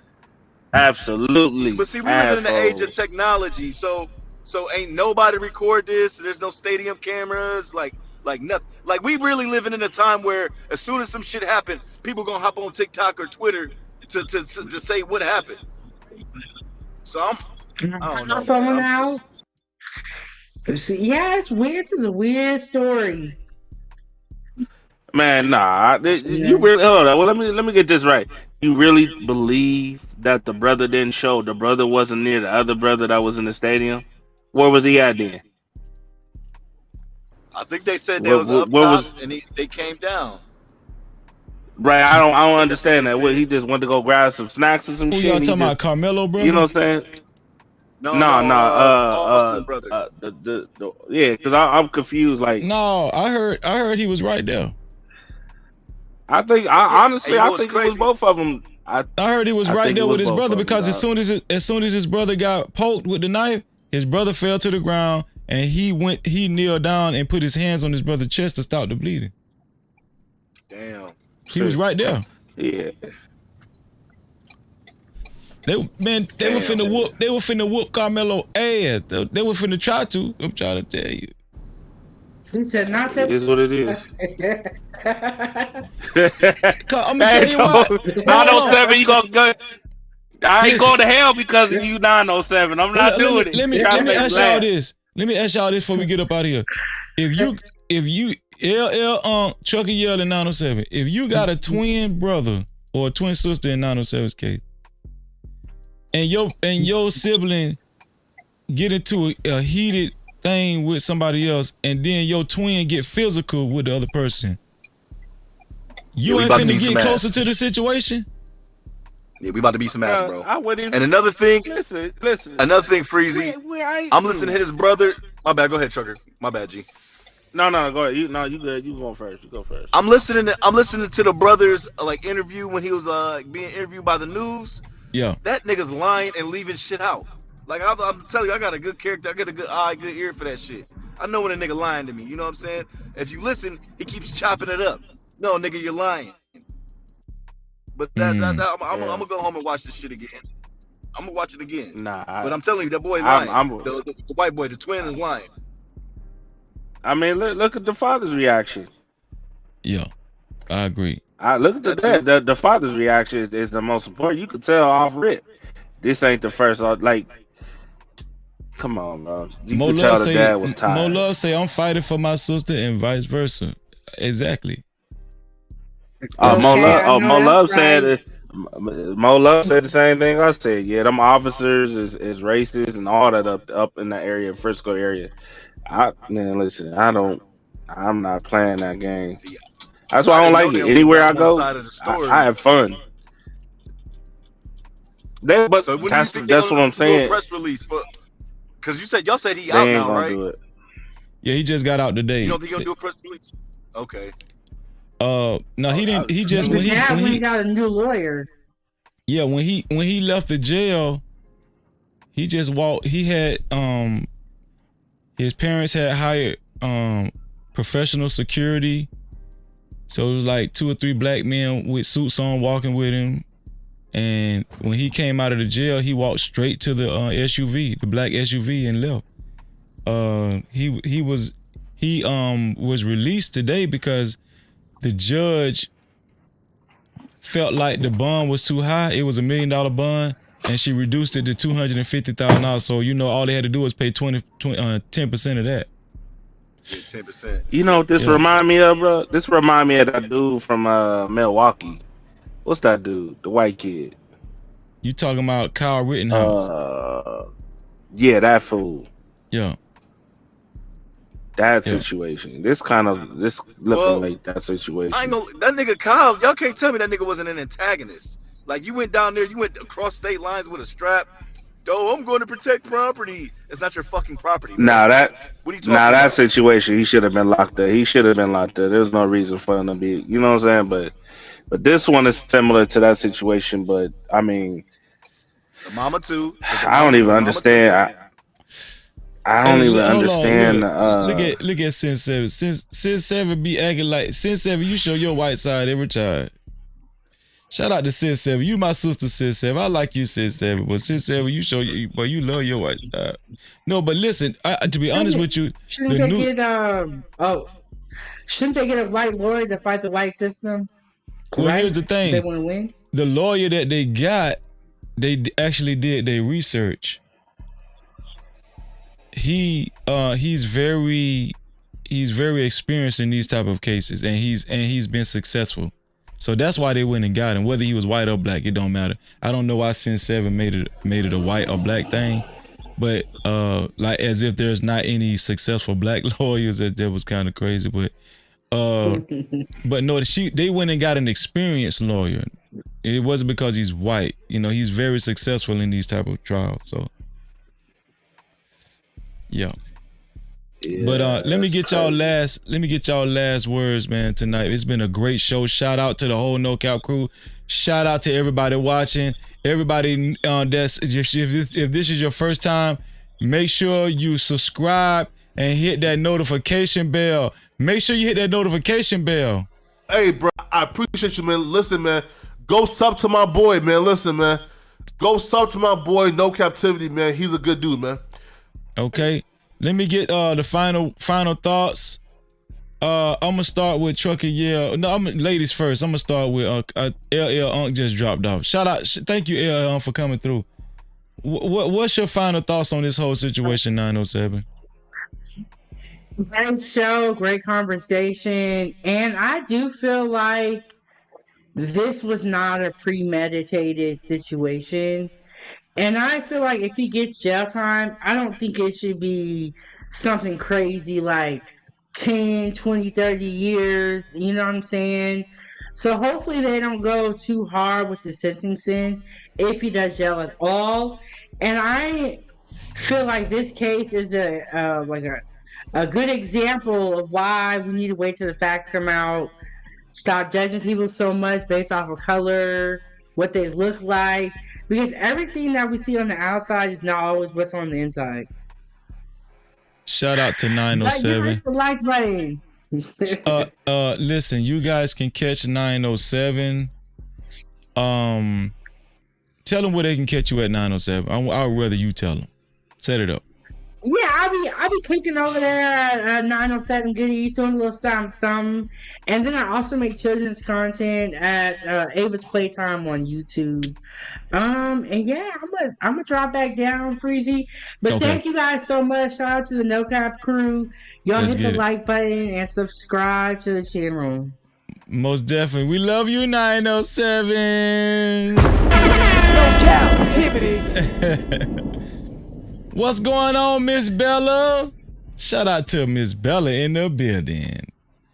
Absolutely But see, we live in an age of assholes. technology, so ain't nobody record this. There's no stadium cameras, like nothing. Like we really living in a time where as soon as some shit happen, people gonna hop on TikTok or Twitter to say what happened. So I don't know, man. Someone I'm now. just See, yeah, it's weird. This is a weird story. Man, nah. Yeah. You really hold on. Well, let me get this right. You really believe that the brother didn't show? The brother wasn't near the other brother that was in the stadium. Where was he at then? I think they said they was up Where top was? and they came down. Right, I I don't think that's what they understand that. What, said. he just went to go grab some snacks or some Who shit, y'all and he talking about? just, Carmelo you know brother? what I'm saying? No, No, no, Austin brother. yeah, because I'm confused. Like, No, I heard he was right there. I think, Yeah, honestly, and you I know what's think it was crazy? both of them. I heard he was I right think it there was with his both brother of them, because as dog. soon as his brother got poked with the knife, his brother fell to the ground and he kneeled down and put his hands on his brother's chest to stop the bleeding. Damn. He was right there. Yeah. They were finna whoop Carmelo ass. They were finna try to. I'm trying to tell you. He said not It to. is what it is. I'm gonna Hey, tell you why. so Hold on. 907, you gonna go? I ain't Listen. going to hell because of you, 907. I'm not doing it. You trying Let to me make me ask y'all laugh. this. Let me ask y'all this before we get up out of here. If you LL Chucky Yell in 907, if you got a twin brother or a twin sister in 907's case, and your sibling get into a heated thing with somebody else, and then your twin get physical with the other person, you we ain't about to finna beat some get closer ass. to the situation. Yeah, we about to beat some ass, bro. I wouldn't. And another thing, Listen. Freezy. I'm listening to his brother. My bad. Go ahead, Trucker. My bad, G. No, go ahead. You good. You go first. You go first. I'm listening to the brothers like interview when he was being interviewed by the news. Yeah. That nigga's lying and leaving shit out. Like I'm telling you, I got a good character. I got a good eye, good ear for that shit. I know when a nigga lying to me. You know what I'm saying? If you listen, he keeps chopping it up. No, nigga, you're lying. But I'm gonna go home and watch this shit again. I'm gonna watch it again. Nah, but I'm telling you, that boy lying. I'm the white boy, the twin, is lying. I mean, look at the father's reaction. Yeah, I agree. I look at the father's reaction is the most important. You could tell off rip. This ain't the first. Like, come on, bro. You could tell the dad was tired. Mo Love say I'm fighting for my sister and vice versa. Exactly. Mo Love said the same thing I said. Yeah, them officers is racist and all that up in the area, Frisco area. Man, listen, I'm not playing that game. See, that's why I don't like it. Anywhere I go, I have fun. So when that's do you think what I'm saying. Do a press release for? Because y'all said he they out ain't now, gonna right? do it. Yeah, he just got out today. You don't think he'll do a press release? Okay. No, he didn't. He just when he got a new lawyer. Yeah, when he left the jail, he just walked. He had his parents had hired professional security, so it was like 2 or 3 black men with suits on walking with him. And when he came out of the jail, he walked straight to the SUV, the black SUV, and left. He was released today because the judge felt like the bond was too high. It was $1 million bond, and she reduced it to $250,000. So all they had to do was pay 10% of that. 10%. You know what this remind me of, bro? This remind me of that dude from Milwaukee. What's that dude? The white kid. You talking about Kyle Rittenhouse? Yeah, that fool. Yeah. That situation. This looking like that situation. I know that nigga Kyle. Y'all can't tell me that nigga wasn't an antagonist. Like you went down there, you went across state lines with a strap. Oh, I'm going to protect property. It's not your fucking property, bro. Now that What are you now talking that about? situation, he should have been locked up. He should have been locked up. There's no reason for him to be. You know what I'm saying? But this one is similar to that situation. But I mean, The mama too. I don't even The mama too. understand. I don't Hey, even hold on. understand. Look at Sin 7. Sin 7 be acting like Sin 7. You show your white side every time. Shout out to Sin 7. You my sister, Sin 7. I like you, Sin 7. But Sin 7, you show but you love your white side. No, but listen, to be honest with you, Shouldn't they get shouldn't they get a white lawyer to fight the white system? Well, right? here's the thing. They want to win. The lawyer that they got, they actually did their research. He's very experienced in these type of cases, and he's been successful. So that's why they went and got him. Whether he was white or black, it don't matter. I don't know why Sin 7 made it a white or black thing, but like as if there's not any successful black lawyers, that was kind of crazy. But no, they went and got an experienced lawyer. It wasn't because he's white. You know, he's very successful in these type of trials. So yeah. But let me get y'all last words, man, tonight. It's been a great show. Shout out to the whole No Cap crew. Shout out to everybody watching. Everybody that's if this is your first time, make sure you subscribe and hit that notification bell. Make sure you hit that notification bell. Hey, bro, I appreciate you, man. Listen, man, go sub to my boy, man. Listen, man, go sub to my boy, No Cap-tivity, man. He's a good dude, man. Okay. Let me get the final thoughts. I'm gonna start with Trucker. Yeah, no, ladies first. I'm gonna start with LL Unk just dropped off. Shout out, thank you LL Unk for coming through. What's your final thoughts on this whole situation, 907? Great show, great conversation, and I do feel like this was not a premeditated situation. And I feel like if he gets jail time, I don't think it should be something crazy like 10, 20, 30 years. You know what I'm saying? So hopefully they don't go too hard with the sentencing if he does jail at all. And I feel like this case is a good example of why we need to wait till the facts come out. Stop judging people so much based off of color, what they look like, because everything that we see on the outside is not always what's on the inside. Shout out to 907. The like button. Listen, you guys can catch 907. Tell them where they can catch you at 907. I'd rather you tell them. Set it up. Yeah, I'll be clicking over there at 907 Goodies, doing a little something. And then I also make children's content at Ava's Playtime on YouTube. And yeah, I'm gonna drop back down, Freezy. But Thank you guys so much. Shout out to the No Cap crew. Y'all hit the like button and subscribe to the channel. Most definitely. We love you, 907. No Cap-tivity. What's going on, Miss Bella? Shout out to Miss Bella in the building.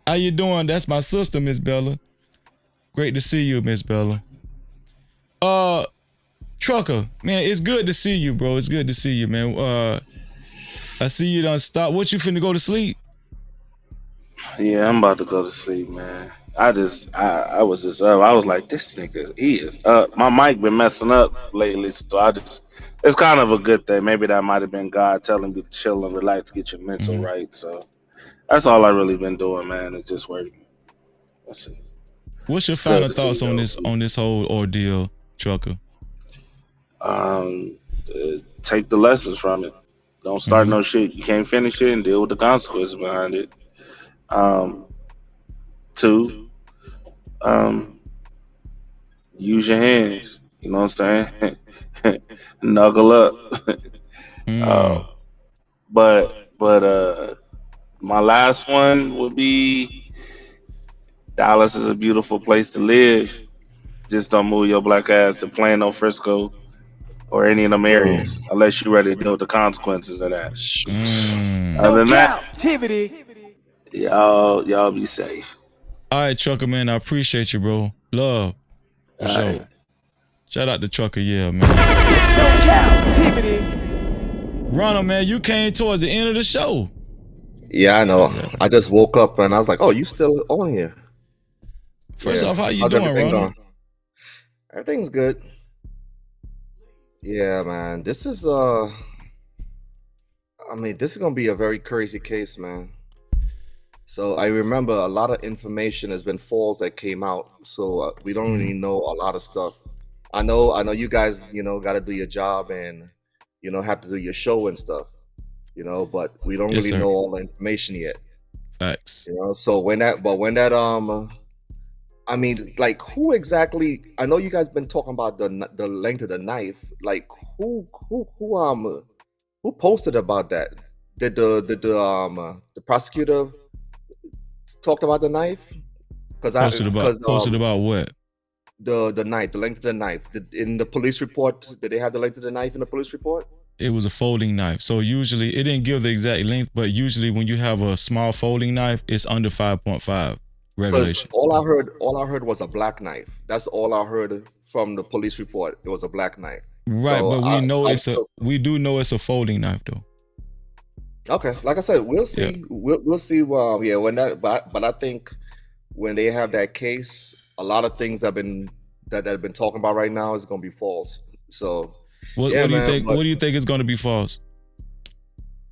How you doing? That's my sister, Miss Bella. Great to see you, Miss Bella. Trucker, man, it's good to see you, bro. It's good to see you, man. I see you done stop. What, you finna go to sleep? Yeah, I'm about to go to sleep, man. I was just up. I was like, this nigga, he is up. My mic been messing up lately, so it's kind of a good thing. Maybe that might have been God telling me to chill and relax, get your mental right. So that's all I really been doing, man. It's just working. That's it. What's your final thoughts on this whole ordeal, Trucker? Take the lessons from it. Don't start no shit. You can't finish it and deal with the consequences behind it. 2, use your hands. You know what I'm saying? Knuckle up. But my last one would be Dallas is a beautiful place to live. Just don't move your black ass to Plano, Frisco, or any of them areas unless you're ready to deal with the consequences of that. Other than that, y'all be safe. All right, Trucker, man, I appreciate you, bro. Love. For sure. Shout out to Trucker, yeah, man. No Cap-tivity. Ronald, man, you came towards the end of the show. Yeah, I know. I just woke up and I was like, "Oh, you still on here?" First off, how you How's doing, everything Ronald? going? Everything's good. Yeah, man. This is this is gonna be a very crazy case, man. So I remember a lot of information has been false that came out, so we don't really know a lot of stuff. I know you guys, got to do your job and have to do your show and stuff, but we don't Yes, really sir. know all the information yet. Facts. So when that like who exactly? I know you guys been talking about the length of the knife. Like who posted about that? Did the prosecutor talked about the knife? Posted about what? The knife, the length of the knife. In the police report, did they have the length of the knife in the police report? It was a folding knife. So usually, it didn't give the exact length, but usually when you have a small folding knife, it's under 5.5 regulation. All I heard was a black knife. That's all I heard from the police report. It was a black knife. Right, So but we do know it's a folding knife though. Okay, like I said, we'll see. Yeah. We'll see. When that, but I think when they have that case, a lot of things that have been talking about right now is going to be false. So, What do you think? What do you think is going to be false?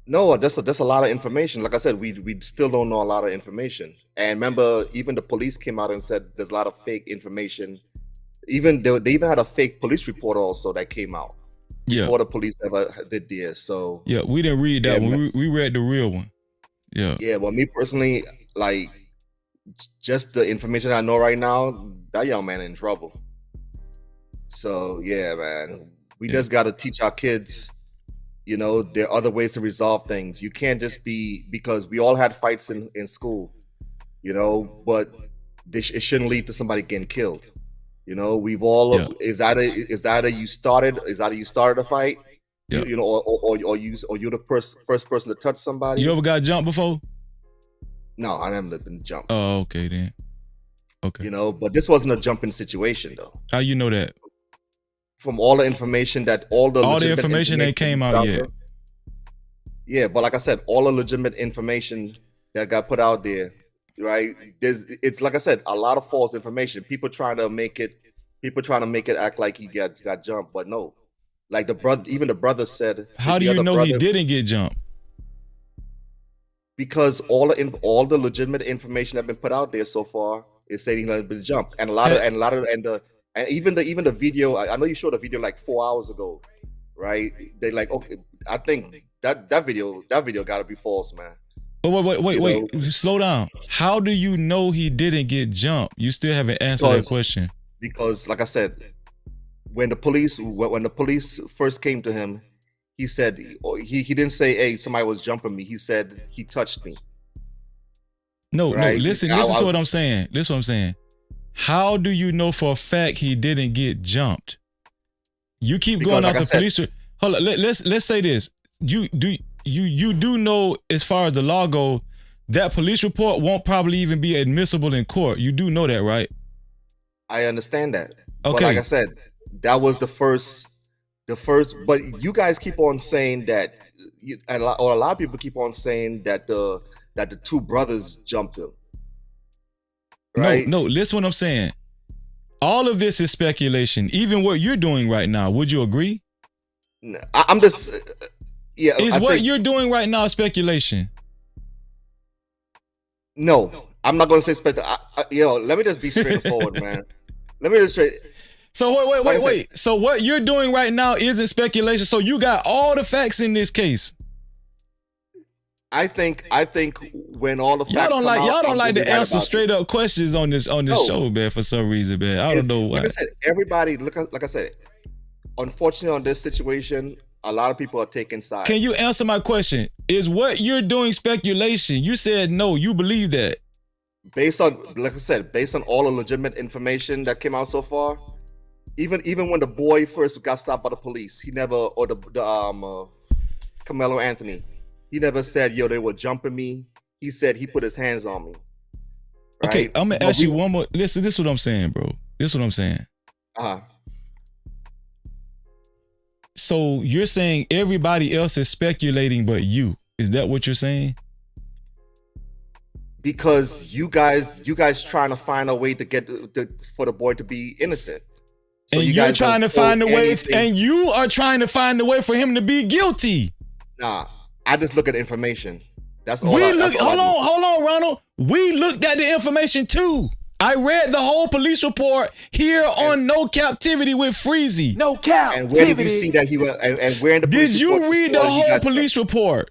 No, that's a lot of information. Like I said, we still don't know a lot of information. And remember, even the police came out and said there's a lot of fake information. Even they even had a fake police report also that came out before the police ever did theirs. So yeah, we didn't read that one. We read the real one. Yeah. Yeah, well, me personally, like just the information I know right now, that young man in trouble. So yeah, man, we just got to teach our kids. There are other ways to resolve things. You can't just because we all had fights in school, but it shouldn't lead to somebody getting killed. We've all is either you started a fight, or you're the first person to touch somebody. You ever got jumped before? No, I never been jumped. Oh, okay then. Okay. But this wasn't a jumping situation though. How you know that? From all the information all the information that came out yet. Yeah, but like I said, all the legitimate information that got put out there, right? It's like I said, a lot of false information. People trying to make it act like he got jumped, but no. Like the brother said. How do you know he didn't get jumped? Because all the legitimate information that been put out there so far is saying he's been jumped, and even the video. I know you showed a video like 4 hours ago, right? They like, okay, I think that video got to be false, man. But wait, slow down. How do you know he didn't get jumped? You still haven't answered that question. Because, like I said, when the police first came to him, he said he didn't say, "Hey, somebody was jumping me." He said he touched me. No, right? Listen to what I'm saying. Listen what I'm saying. How do you know for a fact he didn't get jumped? You keep going out the police. Hold on, let's say this. You do know, as far as the law go, that police report won't probably even be admissible in court. You do know that, right? I understand that. Okay. But like I said, that was the first. But you guys keep on saying that, a lot of people keep on saying that the two brothers jumped him. Right? No, listen what I'm saying. All of this is speculation. Even what you're doing right now, would you agree? I'm just, what you're doing right now speculation? No, I'm not going to say speculation. Let me just be straightforward, man. Let me just straight. So wait. So what you're doing right now isn't speculation. So you got all the facts in this case. I think when all the facts y'all don't like to answer right straight up questions on this show, man. For some reason, man, I don't know why. Like I said, everybody like I said, unfortunately on this situation, a lot of people are taking sides. Can you answer my question? Is what you're doing speculation? You said no. You believe that? Based on, like I said, based on all the legitimate information that came out so far, even when the boy first got stopped by the police, he never, or the Carmelo Anthony. He never said, "Yo, they were jumping me." He said he put his hands on me. Right? Okay, I'm gonna ask you one more. Listen, this is what I'm saying, bro. This is what I'm saying. so you're saying everybody else is speculating but you. Is that what you're saying? Because you guys trying to find a way to get for the boy to be innocent. So and you you're guys trying to don't find a hold way, anything. and you are trying to find a way for him to be guilty. Nah, I just look at information. That's all. Hold on, Ronald. We looked at the information too. I read the whole police report here on No Cap-tivity with Freezy. No Cap-tivity. And where did you see that he was? And where in the police did you report read the whole police report?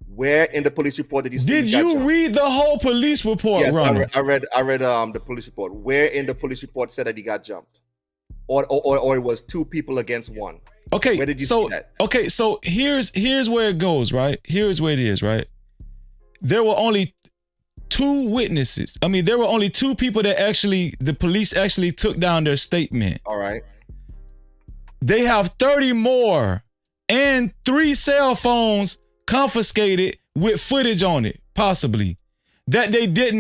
Where in the police report did you see? Did you read the whole police report, Yes, Ronald? I read the police report. Where in the police report said that he got jumped, or it was two people against one? Okay, where did you see that? Okay, so here's where it goes, right? Here's where it is, right? There were only two witnesses. I mean, there were only two people that the police actually took down their statement. All right. They have 30 more and 3 cell phones confiscated with footage on it, possibly, that they did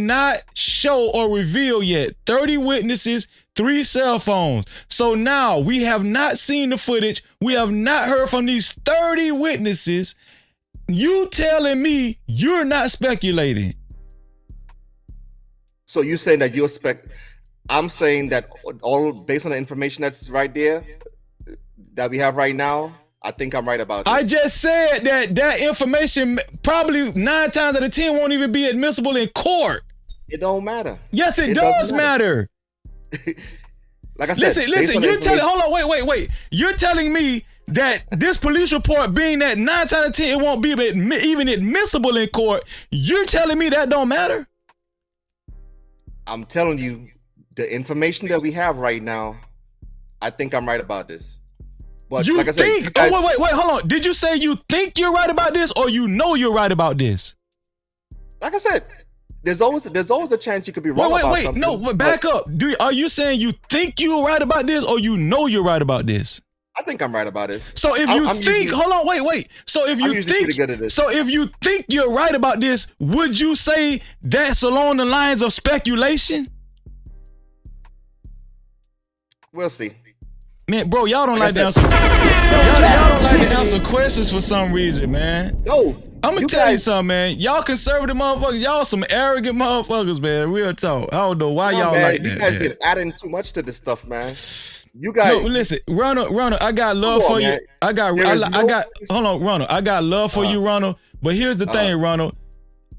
not show or reveal yet. 30 witnesses, 3 cell phones. So now we have not seen the footage. We have not heard from these 30 witnesses. You telling me you're not speculating? So you saying that you expect? I'm saying that all based on the information that's right there that we have right now. I think I'm right about this. I just said that information probably 9 times out of 10 won't even be admissible in court. It don't matter. Yes, it does matter. Like I said, listen. You're telling. Hold on. Wait. You're telling me that this police report, being that 9 times out of 10 it won't be even admissible in court. You're telling me that don't matter? I'm telling you, the information that we have right now, I think I'm right about this. But you like I said, think? Wait, hold on. Did you say you think you're right about this, or you know you're right about this? Like I said, there's always a chance you could be wrong. Wait. No, but back up. Are you saying you think you're right about this, or you know you're right about this? I think I'm right about this. So if you think, hold on, wait. So if you think you're right about this, would you say that's along the lines of speculation? We'll see. Man, bro, y'all don't like to answer. Y'all don't like to answer questions for some reason, man. No, I'm gonna tell you something, man. Y'all conservative motherfuckers, y'all some arrogant motherfuckers, man. Real talk. I don't know why y'all like that. You guys been adding too much to this stuff, man. You guys. No, listen, Ronald. I got love for you. Hold on, Ronald. I got love for you, Ronald. But here's the thing, Ronald.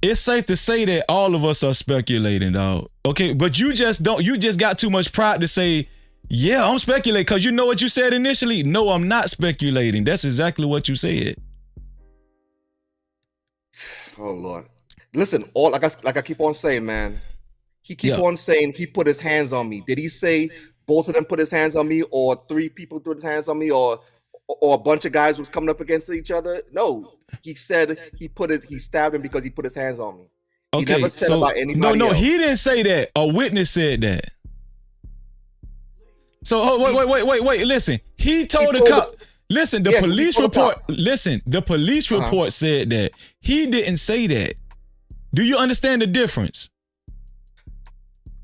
It's safe to say that all of us are speculating, dog. Okay, but you just got too much pride to say, yeah, I'm speculating, because you know what you said initially? No, I'm not speculating. That's exactly what you said. Oh Lord. Listen, like I keep on saying, man. He keep on saying he put his hands on me. Did he say both of them put his hands on me, or 3 people put his hands on me, or a bunch of guys was coming up against each other? No. He said he stabbed him because he put his hands on me. He never said about anybody else. He didn't say that. A witness said that. So wait. Listen, he told the cop. Listen, the police report. Listen, the police report said that. He didn't say that. Do you understand the difference?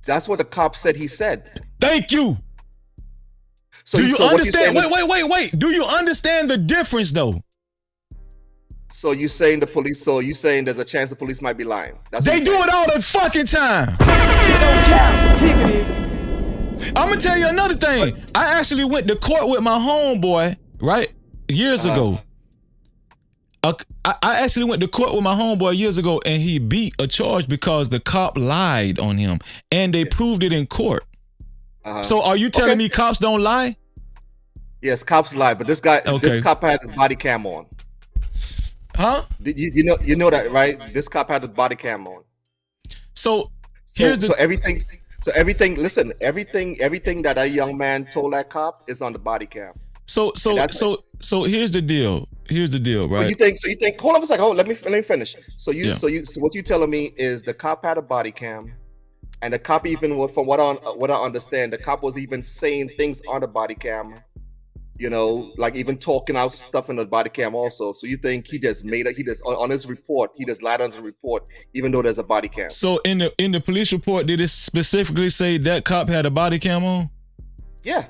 That's what the cop said. He said. Thank you. So do you understand? Wait. Do you understand the difference, though? So you saying there's a chance the police might be lying? They do it all the fucking time. No Cap-tivity. I'm gonna tell you another thing. I actually went to court with my homeboy, right? Years ago. I actually went to court with my homeboy years ago, and he beat a charge because the cop lied on him, and they proved it in court. So are you telling me cops don't lie? Yes, cops lie, but this cop had his body cam on. Huh? You know that, right? This cop had his body cam on. So everything that young man told that cop is on the body cam. So here's the deal. Right? You think hold on a second. Let me finish. So what you telling me is the cop had a body cam, and the cop, even from what I understand, the cop was even saying things on the body cam, like even talking out stuff in the body cam also. So you think he just on his report, he just lied on his report, even though there's a body cam. So in the police report, did it specifically say that cop had a body cam on? Yeah.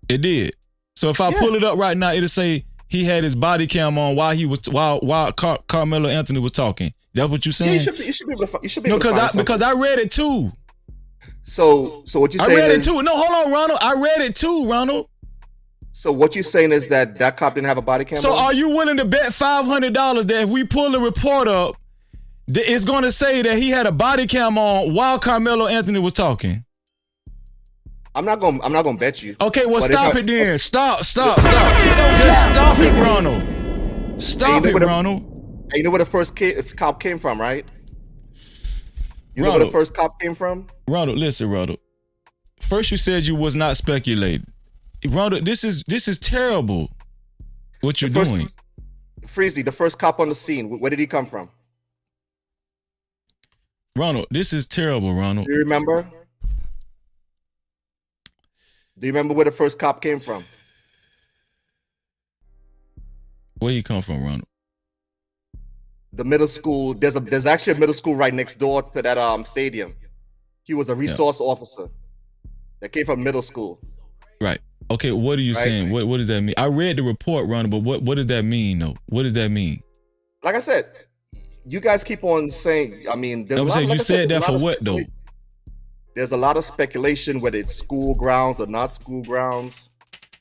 It did. So if I pull it up right now, it'll say he had his body cam on while Carmelo Anthony was talking. That's what you saying? Yeah, you should be able to. You should be No, able to find because I read it too. So what you saying? I read is, it too. No, hold on, Ronald. I read it too, Ronald. So what you're saying is that cop didn't have a body cam? So on? are you willing to bet $500 that if we pull the report up, it's going to say that he had a body cam on while Carmelo Anthony was talking? I'm not gonna bet you. Okay, well, But stop it then. Stop. Just stop it, Ronald. Stop it, Ronald. And you know where the first cop came from, right? You know Ronald, where the first cop came from? Ronald, listen, Ronald. First you said you was not speculating. Ronald, this is terrible. What you're doing. Freezy, the first cop on the scene, where did he come from? Ronald, this is terrible, Ronald. Do you remember? Do you remember where the first cop came from? Where he come from, Ronald? The middle school. There's actually a middle school right next door to that stadium. He was a resource officer that came from middle school. Right. Okay, what are you saying? What does that mean? I read the report, Ronald, but what does that mean, though? What does that mean? Like I said, you guys keep on saying, I mean, I'm saying you said that for what, though? There's a lot of speculation whether it's school grounds or not school grounds.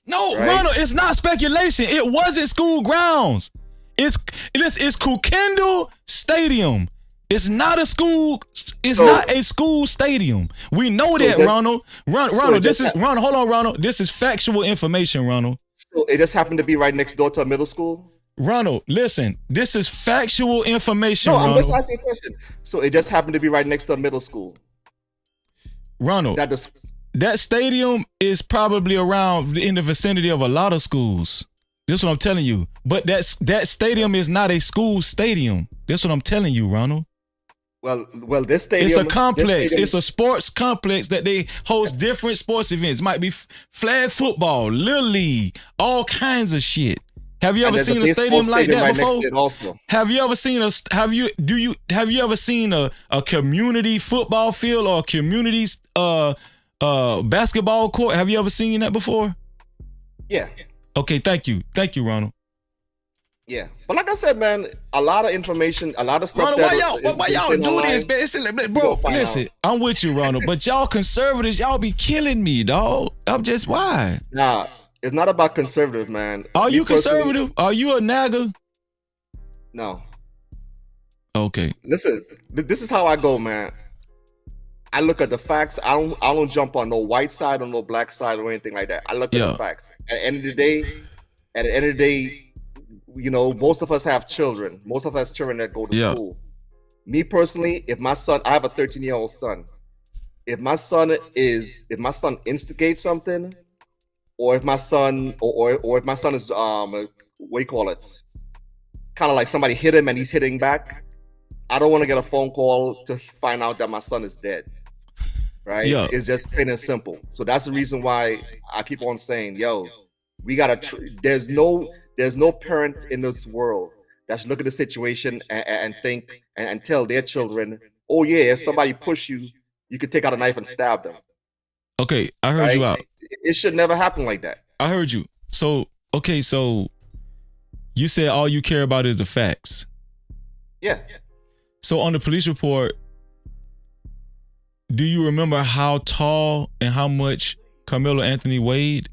No, right? Ronald, it's not speculation. It wasn't school grounds. It's Kukendall Stadium. It's not a school. It's not a school stadium. We know that, Ronald. Ronald, this is Ronald. Hold on, Ronald. This is factual information, Ronald. So it just happened to be right next door to a middle school. Ronald, listen. This is factual information. No, Ronald. I'm just asking a question. So it just happened to be right next to a middle school. Ronald, that stadium is probably around in the vicinity of a lot of schools. That's what I'm telling you. But that stadium is not a school stadium. That's what I'm telling you, Ronald. Well, this stadium. It's a complex. It's a sports complex that they host different sports events. It might be flag football, little league, all kinds of shit. Have you ever seen a stadium like that before? Have you ever seen have you ever seen a community football field or a community basketball court? Have you ever seen that before? Yeah. Okay, thank you, Ronald. Yeah, but like I said, man, a lot of information, a lot of stuff. Ronald, why y'all do this, man? Bro, listen, I'm with you, Ronald, but y'all conservatives, y'all be killing me, dog. I'm just why? Nah, it's not about conservative, man. Are you conservative? Are you a NAGA? No. Okay. Listen, this is how I go, man. I look at the facts. I don't jump on no white side or no black side or anything like that. I look at the facts. At the end of the day, you know, most of us have children. Most of us have children that go to school. Me personally, if my son, I have a 13-year-old son. If my son instigates something, or if my son, or if my son is what do you call it? Kind of like somebody hit him and he's hitting back. I don't want to get a phone call to find out that my son is dead. Right? Yeah. It's just plain and simple. So that's the reason why I keep on saying, yo, we gotta. There's no parent in this world that should look at the situation and think and tell their children, oh yeah, if somebody push you, you could take out a knife and stab them. Okay, I heard you out. It should never happen like that. I heard you. So you said all you care about is the facts. Yeah. So on the police report, do you remember how tall and how much Carmelo Anthony weighed?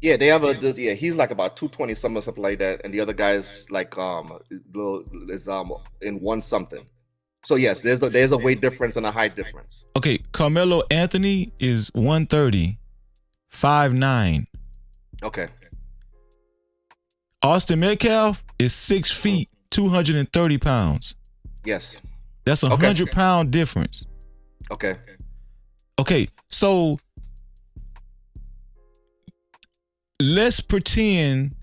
Yeah, they have he's like about 220 something like that, and the other guy is like is in one something. So yes, there's a weight difference and a height difference. Okay, Carmelo Anthony is 130, 5'9". Okay. Austin Metcalf is 6 feet, 230 pounds. Yes. That's 100-pound difference. Okay. Okay, so let's pretend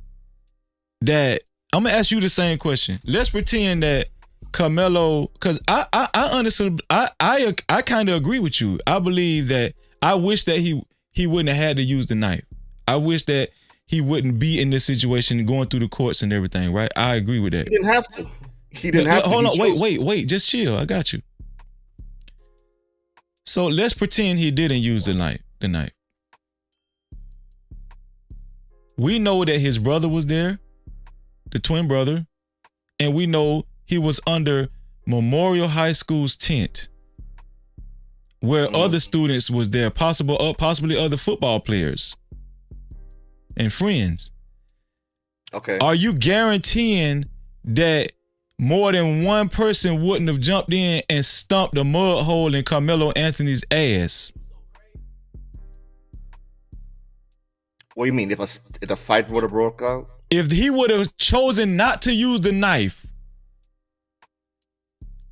that I'm gonna ask you the same question. Let's pretend that Karmelo, because I honestly I kind of agree with you. I believe that I wish that he wouldn't have had to use the knife. I wish that he wouldn't be in this situation going through the courts and everything, right? I agree with that. He didn't have to. He didn't have to. Hold on, wait, just chill. I got you. So let's pretend he didn't use the knife. we know that his brother was there, the twin brother, and we know he was under Memorial High School's tent, where other students was there, possibly other football players and friends. Okay. Are you guaranteeing that more than one person wouldn't have jumped in and stumped a mud hole in Carmelo Anthony's ass? What do you mean? If a fight would have broke out? If he would have chosen not to use the knife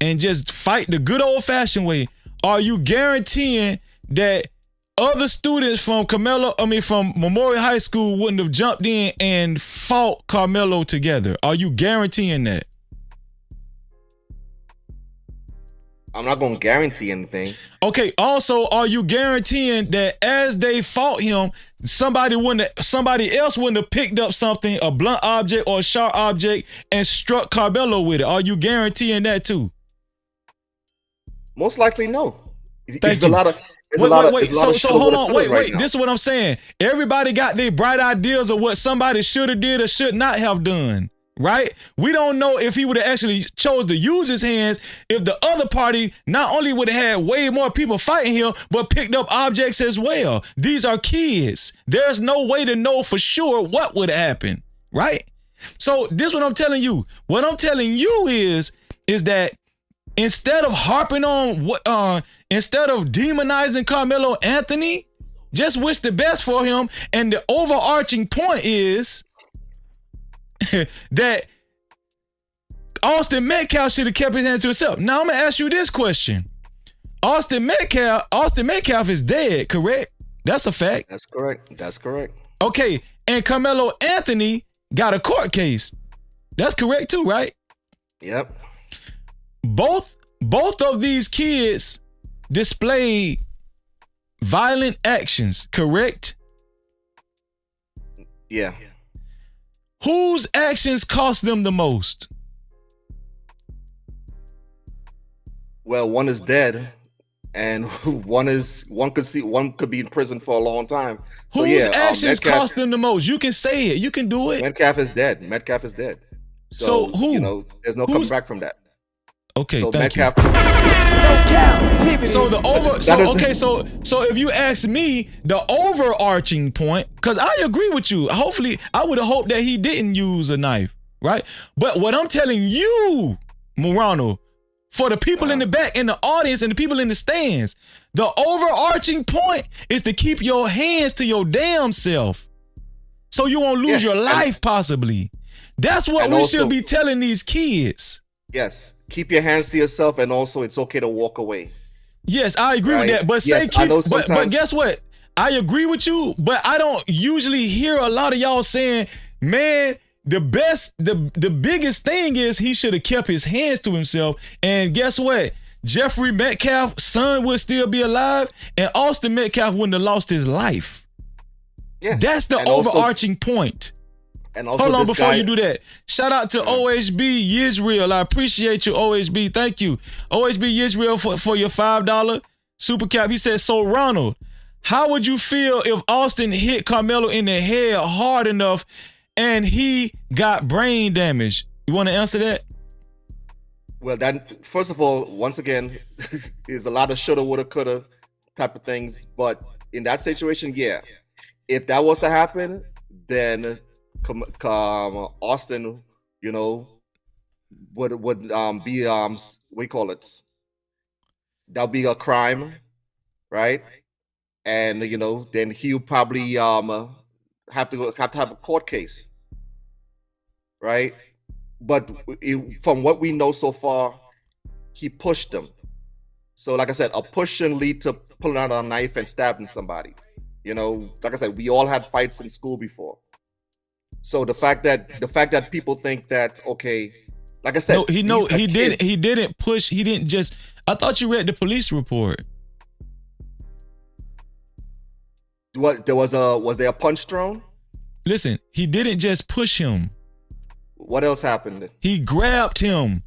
and just fight the good old-fashioned way, are you guaranteeing that other students from Memorial High School wouldn't have jumped in and fought Carmelo together? Are you guaranteeing that? I'm not going to guarantee anything. Okay, also, are you guaranteeing that as they fought him, somebody else wouldn't have picked up something, a blunt object or a sharp object, and struck Carmelo with it? Are you guaranteeing that too? Most likely, no. Thank you. Wait. So hold on. Wait. This is what I'm saying. Everybody got their bright ideas of what somebody should have did or should not have done. Right? We don't know if he would have actually chose to use his hands if the other party not only would have had way more people fighting him, but picked up objects as well. These are kids. There's no way to know for sure what would happen. Right? So this is what I'm telling you. What I'm telling you is that instead of harping on instead of demonizing Carmelo Anthony, just wish the best for him. And the overarching point is that Austin Metcalf should have kept his hands to himself. Now I'm gonna ask you this question: Austin Metcalf is dead, correct? That's a fact. That's correct. Okay, and Carmelo Anthony got a court case. That's correct too, right? Yep. Both of these kids displayed violent actions, correct? Yeah. Whose actions cost them the most? Well, one is dead, and one could be in prison for a long time. So whose actions cost them the most? You can say it. You can do it. Metcalf is dead. So who? There's no coming back from that. Okay, so thank Metcalf. you. So so if you ask me, the overarching point, because I agree with you. Hopefully, I would have hoped that he didn't use a knife, right? But what I'm telling you, Morano, for the people in the back, in the audience, and the people in the stands, the overarching point is to keep your hands to your damn self, so you won't lose your life, possibly. That's what we should be telling these kids. Yes. Keep your hands to yourself, and also it's okay to walk away. Yes, I agree with that. But but guess what? I agree with you, but I don't usually hear a lot of y'all saying, man, the biggest thing is he should have kept his hands to himself. And guess what? Jeffrey Metcalf's son would still be alive, and Austin Metcalf wouldn't have lost his life. Yeah. That's the overarching point. And also hold on before you do that. Shout out to OHB Yisrael. I appreciate you, OHB. Thank you. OHB Yisrael for your $5 super cap. He said, so Ronald, how would you feel if Austin hit Carmelo in the head hard enough and he got brain damage? You want to answer that? Well, that first of all, once again, is a lot of shoulda, woulda, coulda type of things. But in that situation, yeah. If that was to happen, then Austin, would be what you call it? That'll be a crime, right? And then he'll probably have to have a court case, right? But from what we know so far, he pushed them. So, like I said, a push shouldn't lead to pulling out a knife and stabbing somebody. Like I said, we all had fights in school before. So the fact that people think that, okay, like I said, he didn't push. He didn't just. I thought you read the police report. What was there a punch thrown? Listen, he didn't just push him. What else happened? He grabbed him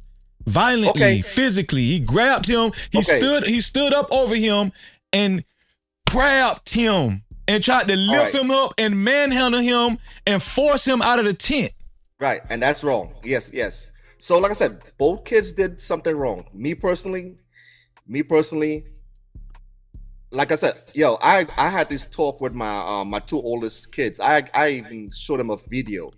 violently, physically. He grabbed him. He stood up over him and grabbed him and tried to lift him up and manhandle him and force him out of the tent. Right, and that's wrong. Yes. So like I said, both kids did something wrong. Me personally, like I said, yo, I had this talk with my my two oldest kids. I even showed them a video.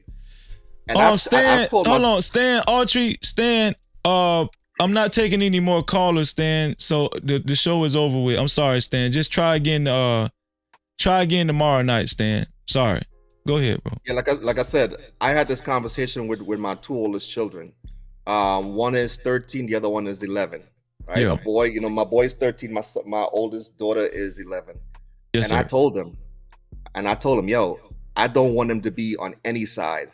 And Stan, hold on, Stan, Autry, Stan, I'm not taking any more callers, Stan. So the show is over with. I'm sorry, Stan. Just try again tomorrow night, Stan. Sorry. Go ahead, bro. Yeah, like I said, I had this conversation with my two oldest children. One is 13, the other one is 11. Right? Yeah. My boy, my boy is 13, my oldest daughter is 11. Yes, and sir. I told him, yo, I don't want them to be on any side.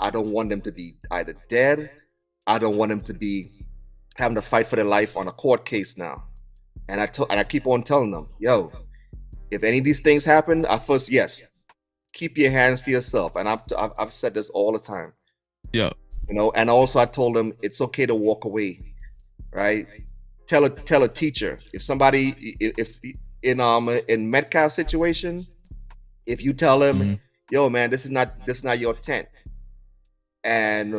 I don't want them to be either dead. I don't want them to be having to fight for their life on a court case now. And I keep on telling them, yo, if any of these things happen, keep your hands to yourself. And I've said this all the time. Yeah. And also I told them it's okay to walk away, right? Tell a teacher if somebody if in Metcalf situation, if you tell him, yo man, this is not your tent, and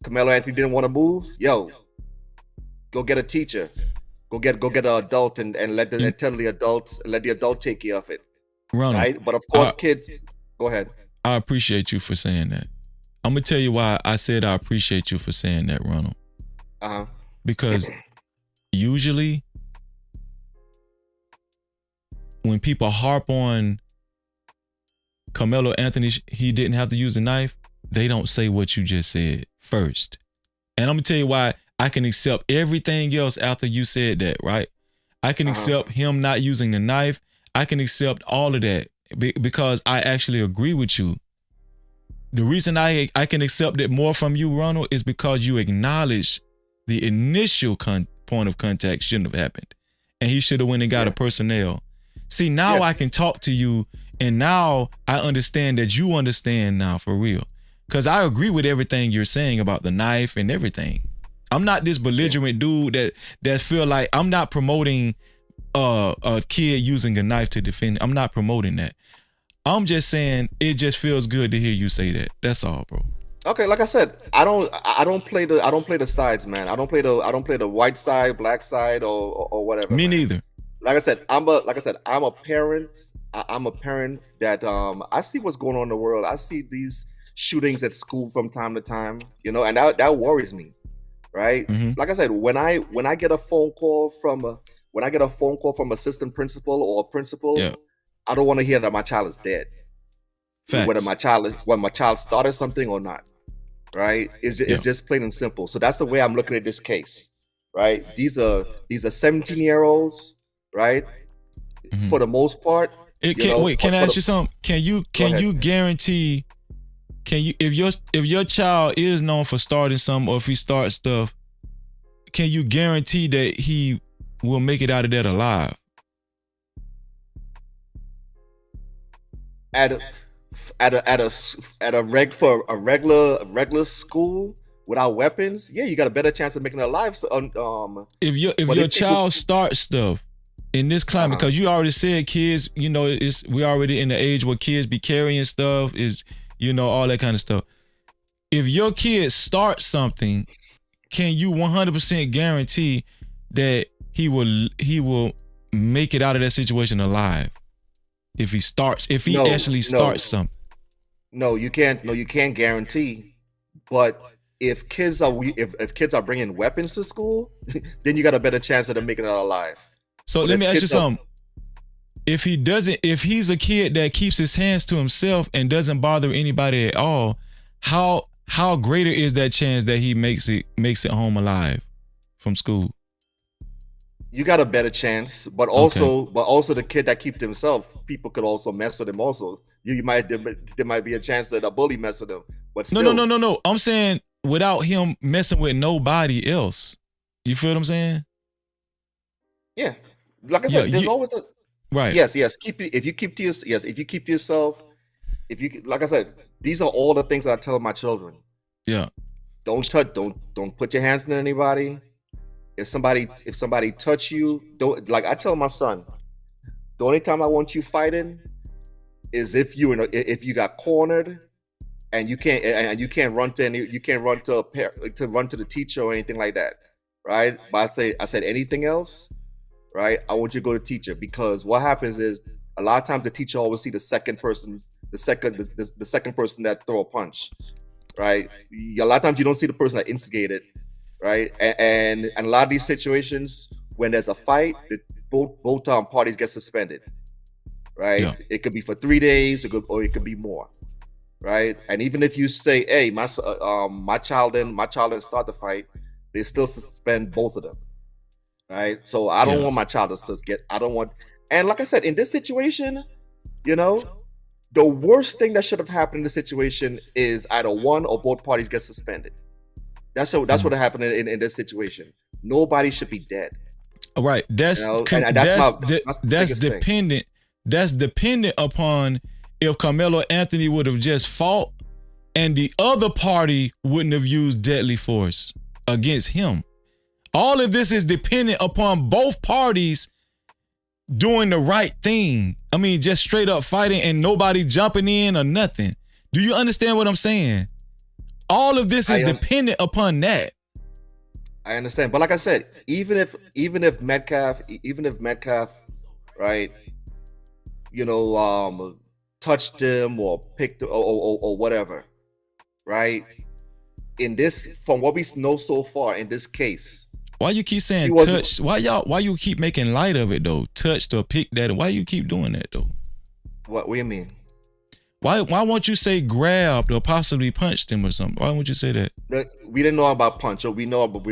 Carmelo Anthony didn't want to move, yo, go get a teacher, go get an adult and let the adult take care of it. Ronald, right? But of course, kids. Go ahead. I appreciate you for saying that. I'm gonna tell you why I said I appreciate you for saying that, Ronald. Because usually when people harp on Carmelo Anthony, he didn't have to use a knife, they don't say what you just said first. And I'm gonna tell you why I can accept everything else after you said that, right? I can accept him not using the knife. I can accept all of that because I actually agree with you. The reason I can accept it more from you, Ronald, is because you acknowledge the initial point of contact shouldn't have happened. And he should have went and got a personnel. See, now I can talk to you, and now I understand that you understand now for real. Because I agree with everything you're saying about the knife and everything. I'm not this belligerent dude that feel like I'm not promoting a kid using a knife to defend. I'm not promoting that. I'm just saying it just feels good to hear you say that. That's all, bro. Okay, like I said, I don't play the sides, man. I don't play the white side, black side, or whatever. Me neither. Like I said, I'm a parent. I'm a parent that I see what's going on in the world. I see these shootings at school from time to time, and that worries me, right? Like I said, when I get a phone call from assistant principal or a principal, I don't want to hear that my child is dead. Facts. Whether my child started something or not, right? It's just plain and simple. So that's the way I'm looking at this case, right? These are 17-year-olds, right? For the most part. Can I ask you something? Can you guarantee? If your child is known for starting something, or if he starts stuff, can you guarantee that he will make it out of that alive? At a regular school without weapons, you got a better chance of making it alive. So, if your child starts stuff in this climate, because you already said kids, we already in the age where kids be carrying stuff, is all that kind of stuff. If your kid starts something, can you 100% guarantee that he will make it out of that situation alive? If he actually starts something. No, you can't. No, you can't guarantee. But if kids are bringing weapons to school, then you got a better chance of them making it out alive. So let me ask you something. If he's a kid that keeps his hands to himself and doesn't bother anybody at all, how greater is that chance that he makes it home alive from school? You got a better chance, but also the kid that keeps himself, people could also mess with him. Also, there might be a chance that a bully mess with him. But still, no. I'm saying without him messing with nobody else. You feel what I'm saying? Yeah, like I said, there's always a right. Yes. If you keep to yourself, like I said, these are all the things that I tell my children. Yeah. Don't put your hands on anybody. If somebody touch you, don't, like I tell my son, the only time I want you fighting is if you got cornered and you can't run to the teacher or anything like that, right? But I said anything else, right? I want you to go to teacher, because what happens is a lot of times the teacher always see the second person that throw a punch, right? A lot of times you don't see the person that instigated, right? And a lot of these situations when there's a fight, both parties get suspended, right? Yeah. It could be for 3 days, or it could be more, right? And even if you say, "Hey, my child didn't start the fight," they still suspend both of them, right? So I don't want my child to get. I don't want. And like I said, in this situation, the worst thing that should have happened in this situation is either one or both parties get suspended. That's what happened in this situation. Nobody should be dead. Right. That's dependent. That's dependent upon if Carmelo Anthony would have just fought and the other party wouldn't have used deadly force against him. All of this is dependent upon both parties doing the right thing. I mean, just straight up fighting and nobody jumping in or nothing. Do you understand what I'm saying? All of this is dependent upon that. I understand, but like I said, even if Metcalf, right, touched him or picked or whatever, right? In this, from what we know so far in this case, why you keep saying touched? Why you keep making light of it though? Touched or picked that? Why you keep doing that though? What do you mean? Why won't you say grabbed or possibly punched him or something? Why won't you say that? We didn't know about punch, or we know about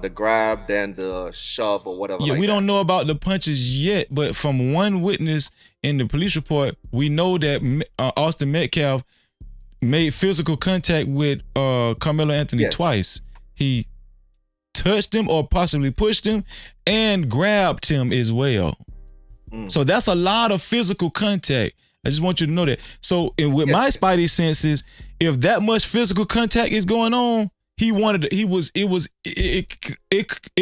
the grab, then the shove or whatever. Yeah, we don't know about the punches yet, but from one witness in the police report, we know that Austin Metcalf made physical contact with Carmelo Anthony twice. He touched him or possibly pushed him and grabbed him as well. So that's a lot of physical contact. I just want you to know that. So with my spidey senses, if that much physical contact is going on, it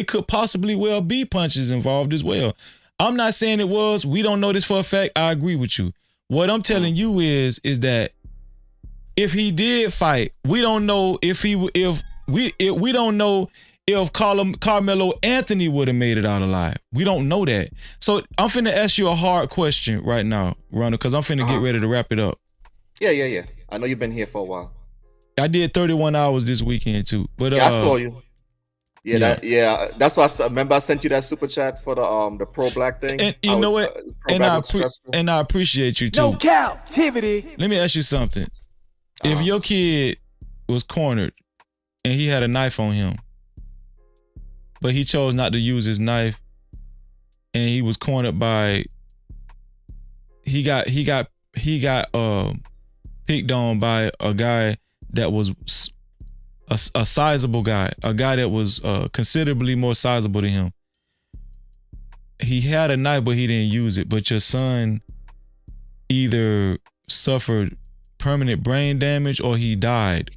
could possibly well be punches involved as well. I'm not saying it was. We don't know this for a fact. I agree with you. What I'm telling you is that if he did fight, we don't know if Carmelo Anthony would have made it out alive. We don't know that. So I'm finna ask you a hard question right now, Ronald, because I'm finna get ready to wrap it up. Yeah. I know you've been here for a while. I did 31 hours this weekend too. But I saw you. That's why I sent you that super chat for the pro black thing. And you know what? And I appreciate you too. No Cap-tivity. Let me ask you something. If your kid was cornered and he had a knife on him, but he chose not to use his knife, and he was cornered by, he got picked on by a guy that was a sizable guy, a guy that was considerably more sizable than him. He had a knife, but he didn't use it. But your son either suffered permanent brain damage or he died.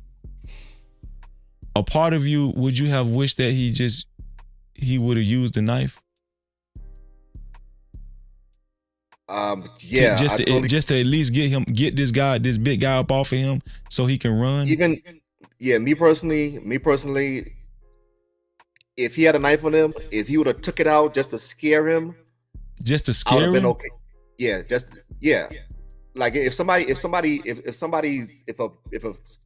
A part of you, would you have wished that he would have used the knife? Just to at least get this big guy up off of him so he can run. Me personally, if he had a knife on him, if he would have took it out just to scare him, I would have been okay. Like if a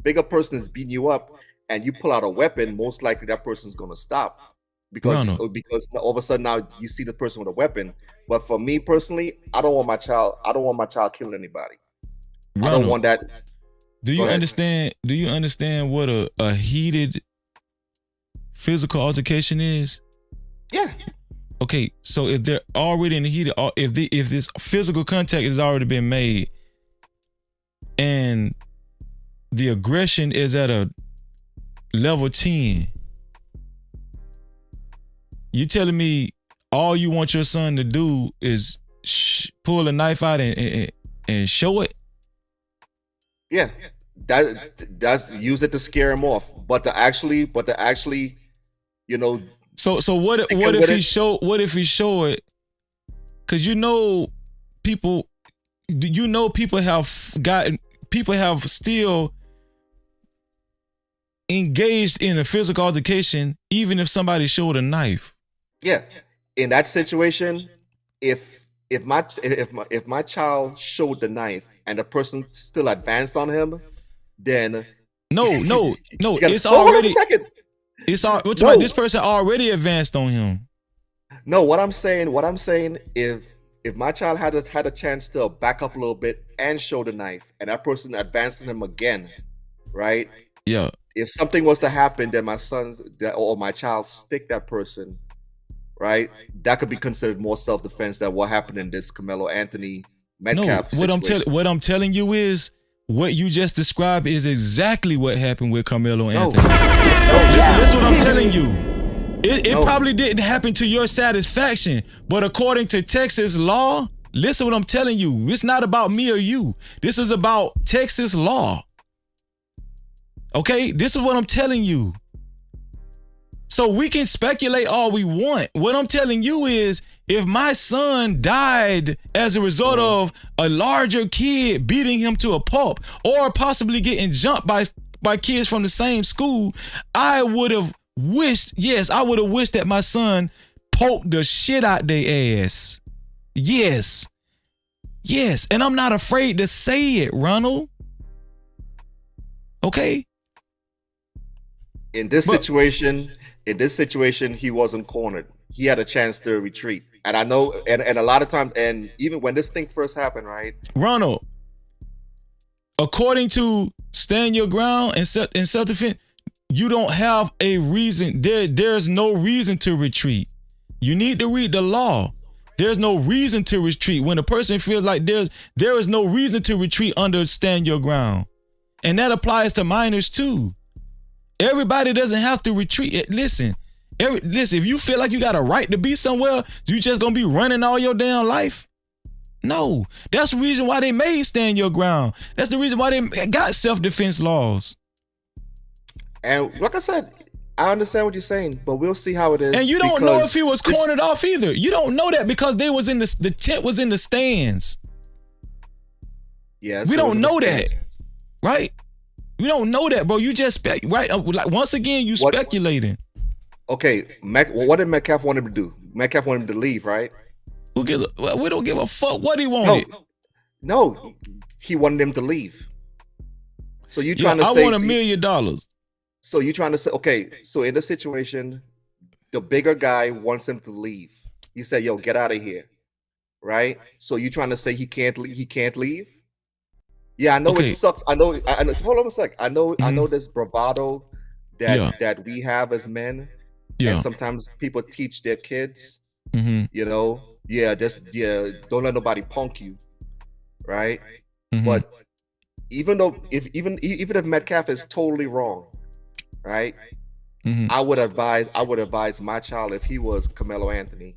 bigger person is beating you up and you pull out a weapon, most likely that person's gonna stop. Because all of a sudden now you see the person with a weapon. But for me personally, I don't want my child killing anybody. I don't want that. Do you understand what a heated physical altercation is? Yeah. Okay, so if they're already in the heat, if this physical contact has already been made and the aggression is at a level 10, you telling me all you want your son to do is pull a knife out and show it? Yeah, that's use it to scare him off, but to actually, So what if he show it? Because people you know, people have still engaged in a physical altercation, even if somebody showed a knife. Yeah, in that situation, if my child showed the knife and the person still advanced on him, then no, it's hold on a already. second. We're talking about this person already advanced on him. No, what I'm saying, if my child had a chance to back up a little bit and show the knife, and that person advanced on him again, right? Yeah. If something was to happen, then my son or my child stick that person, right? That could be considered more self-defense than what happened in this Carmelo Anthony Metcalf situation. What I'm telling you is what you just described is exactly what happened with Carmelo Anthony. Listen what I'm telling you. It probably didn't happen to your satisfaction, but according to Texas law, listen what I'm telling you. It's not about me or you. This is about Texas law. Okay, this is what I'm telling you. So we can speculate all we want. What I'm telling you is, if my son died as a result of a larger kid beating him to a pulp, or possibly getting jumped by kids from the same school, I would have wished that my son poked the shit out their ass. Yes. And I'm not afraid to say it, Ronald. Okay? In this situation, he wasn't cornered. He had a chance to retreat. And I know, and a lot of times, and even when this thing first happened, right? Ronald, according to stand your ground and self-defense, you don't have a reason. There's no reason to retreat. You need to read the law. There's no reason to retreat. When a person feels like there is no reason to retreat under stand your ground. And that applies to minors too. Everybody doesn't have to retreat. Listen, if you feel like you got a right to be somewhere, you just gonna be running all your damn life? No, that's the reason why they made stand your ground. That's the reason why they got self-defense laws. And like I said, I understand what you're saying, but we'll see how it is. And you don't know if he was cornered off either. You don't know that because they was in the tent was in the stands. Yes, we don't know that, right? We don't know that, bro. You just right. Like once again, you speculating. Okay, what did Metcalf want him to do? Metcalf wanted him to leave, right? We don't give a fuck what he wanted. No, he wanted him to leave. So you trying to say? I want $1 million. So you trying to say? Okay, so in this situation, the bigger guy wants him to leave. He said, "Yo, get out of here," right? So you trying to say he can't leave? Yeah, I know it sucks. I know. Hold on a sec. I know this bravado that we have as men. Yeah. And sometimes people teach their kids. You know, don't let nobody punk you, right? But even if Metcalf is totally wrong, right? I would advise my child if he was Carmelo Anthony.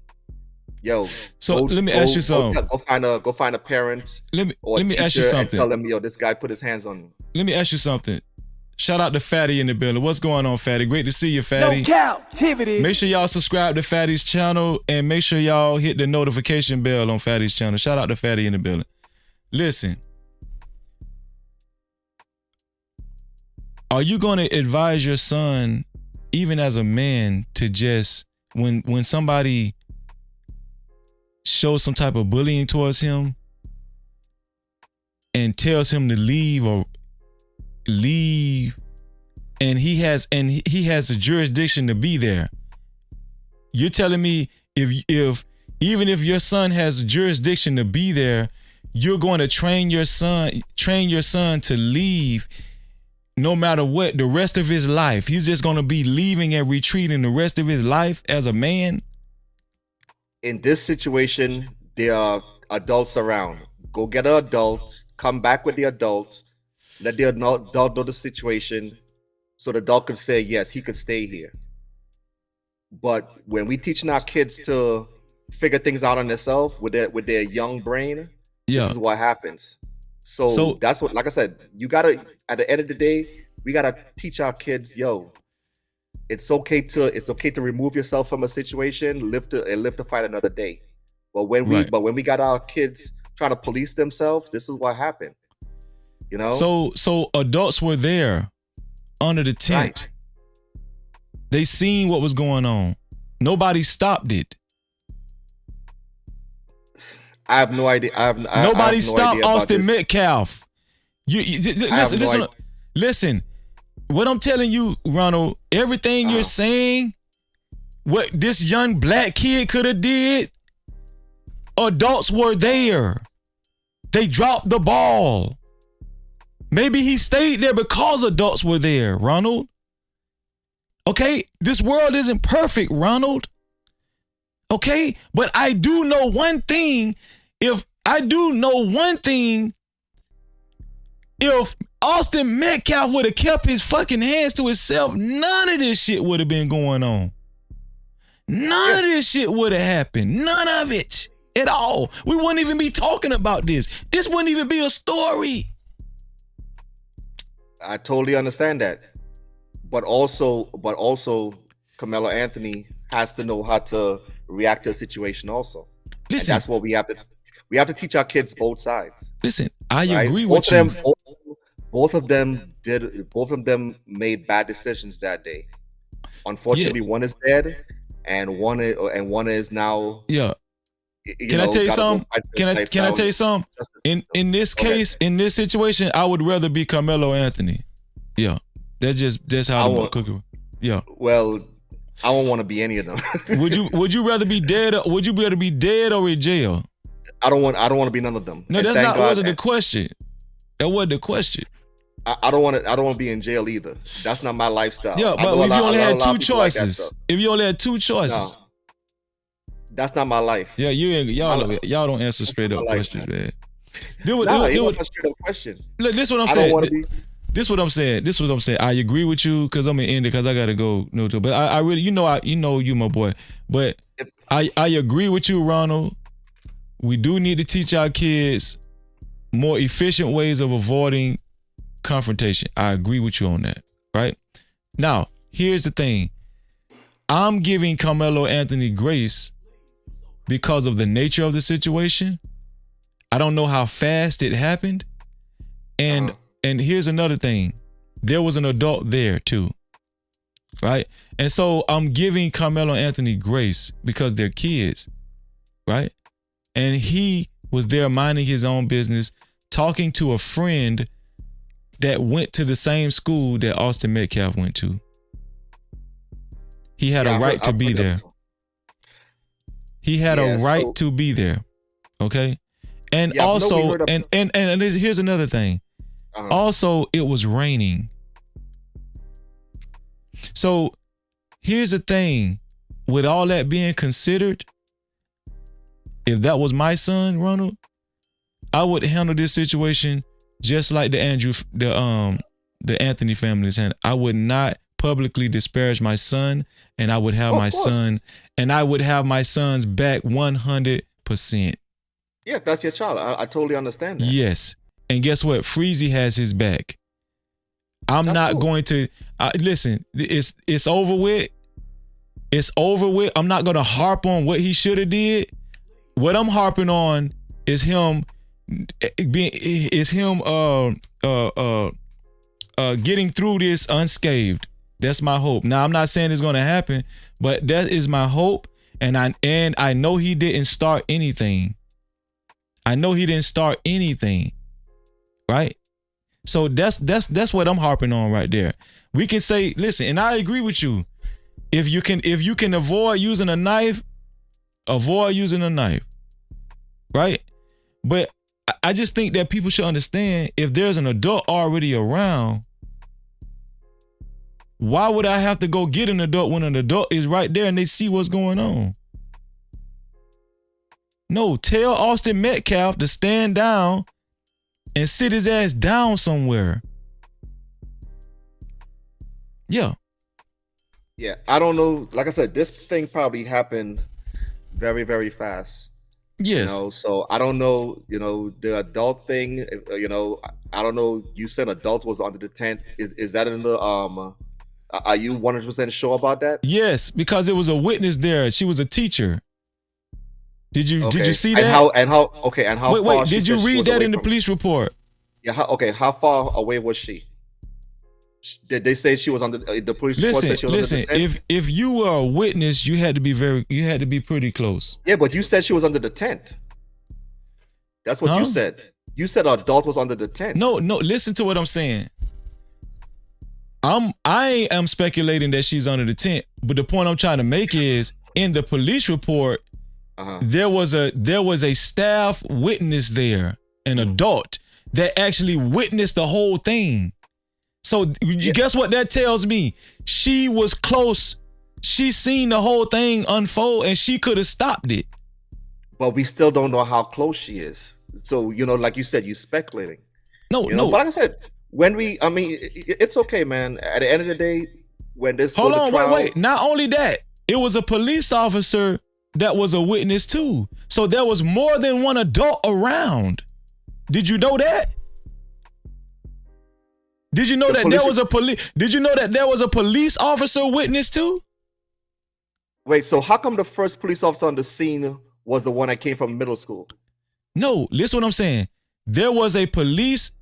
Yo, let me ask you something. Go find a parent. Let me ask you something. And tell them, yo, this guy put his hands on you. Let me ask you something. Shout out to Fatty in the building. What's going on, Fatty? Great to see you, Fatty. No Cap-tivity. Make sure y'all subscribe to Fatty's channel and make sure y'all hit the notification bell on Fatty's channel. Shout out to Fatty in the building. Listen. Are you going to advise your son, even as a man, to just when somebody shows some type of bullying towards him and tells him to leave and he has the jurisdiction to be there? You're telling me if even if your son has jurisdiction to be there, you're going to train your son to leave no matter what the rest of his life? He's just going to be leaving and retreating the rest of his life as a man? In this situation, there are adults around. Go get an adult, come back with the adult, let the adult know the situation, so the adult can say, yes, he could stay here. But when we teaching our kids to figure things out on themselves with their young brain, this is what happens. So that's what, like I said, you gotta, at the end of the day, we gotta teach our kids, yo, it's okay to remove yourself from a situation, live to fight another day. But when we got our kids try to police themselves, this is what happened. You know. So adults were there under the tent. Right. They seen what was going on. Nobody stopped it. I have no idea. Nobody stopped Austin Metcalf. Listen. What I'm telling you, Ronald, everything you're saying, what this young black kid could have did, adults were there. They dropped the ball. Maybe he stayed there because adults were there, Ronald. Okay, this world isn't perfect, Ronald. Okay, but I do know one thing. If Austin Metcalf would have kept his fucking hands to himself, none of this shit would have been going on. None of this shit would have happened. None of it at all. We wouldn't even be talking about this. This wouldn't even be a story. I totally understand that. But also Carmelo Anthony has to know how to react to a situation also. Listen, and that's what we have to teach our kids both sides. Listen, I agree with you. Both of them made bad decisions that day. Unfortunately, one is dead and one is now. Yeah. Can I tell you something? Can I tell you something? In this case, in this situation, I would rather be Carmelo Anthony. Yeah. That's how the cookie. Yeah. Well, I don't want to be any of them. Would you rather be dead or in jail? I don't want to be none of them. No, that wasn't the question. That wasn't the question. I don't want to be in jail either. That's not my lifestyle. Yeah, but if you only had two choices, no, that's not my life. Yeah, y'all don't answer straight up questions, man. Question. Look, this is what I'm saying. This is what I'm saying. I agree with you because I'm gonna end it because I gotta go. No, but I really, you my boy. But I agree with you, Ronald. We do need to teach our kids more efficient ways of avoiding confrontation. I agree with you on that, right? Now, here's the thing. I'm giving Carmelo Anthony grace because of the nature of the situation. I don't know how fast it happened. And here's another thing. There was an adult there too, right? And so I'm giving Carmelo Anthony grace because they're kids, right? And he was there minding his own business, talking to a friend that went to the same school that Austin Metcalf went to. He had a right to be there. He had a right to be there. Okay? And also, and here's another thing. Also, it was raining. So here's the thing. With all that being considered, if that was my son, Ronald, I would handle this situation just like the Anthony family's handled. I would not publicly disparage my son, and I would have my son's back 100%. Yeah, that's your child. I totally understand that. Yes. And guess what? Freezy has his back. I'm not going to listen, it's over with. It's over with. I'm not gonna harp on what he should have did. What I'm harping on is him getting through this unscathed. That's my hope. Now I'm not saying it's gonna happen, but that is my hope. And I know he didn't start anything. Right? So that's what I'm harping on right there. We can say, listen, and I agree with you. If you can avoid using a knife, avoid using a knife. Right? But I just think that people should understand, if there's an adult already around, why would I have to go get an adult when an adult is right there and they see what's going on? No, tell Austin Metcalf to stand down and sit his ass down somewhere. Yeah. Yeah, I don't know. Like I said, this thing probably happened very, very fast. Yes. So I don't know, the adult thing, I don't know. You said adult was under the tent. Is that in the, are you 100% sure about that? Yes, because there was a witness there. She was a teacher. Did you see that? And how far Wait, she did you said she read was that away in the from? police report? Yeah, how far away was she? Did they say she was on the police report said she was under the tent? if you were a witness, you had to be pretty close. Yeah, but you said she was under the tent. That's what you said. You said an adult was under the tent. No, listen to what I'm saying. I am speculating that she's under the tent, but the point I'm trying to make is in the police report, there was a staff witness there, an adult that actually witnessed the whole thing. So guess what that tells me? She was close. She seen the whole thing unfold and she could have stopped it. But we still don't know how close she is. So, like you said, you're speculating. No. But like I said, it's okay, man. At the end of the day, when this Hold on, trial, wait. Not only that, it was a police officer that was a witness too. So there was more than one adult around. Did you know that? Did you know that there was a Did you know that there was a police officer witness too? Wait, so how come the first police officer on the scene was the one that came from middle school? No, listen what I'm saying. There was a police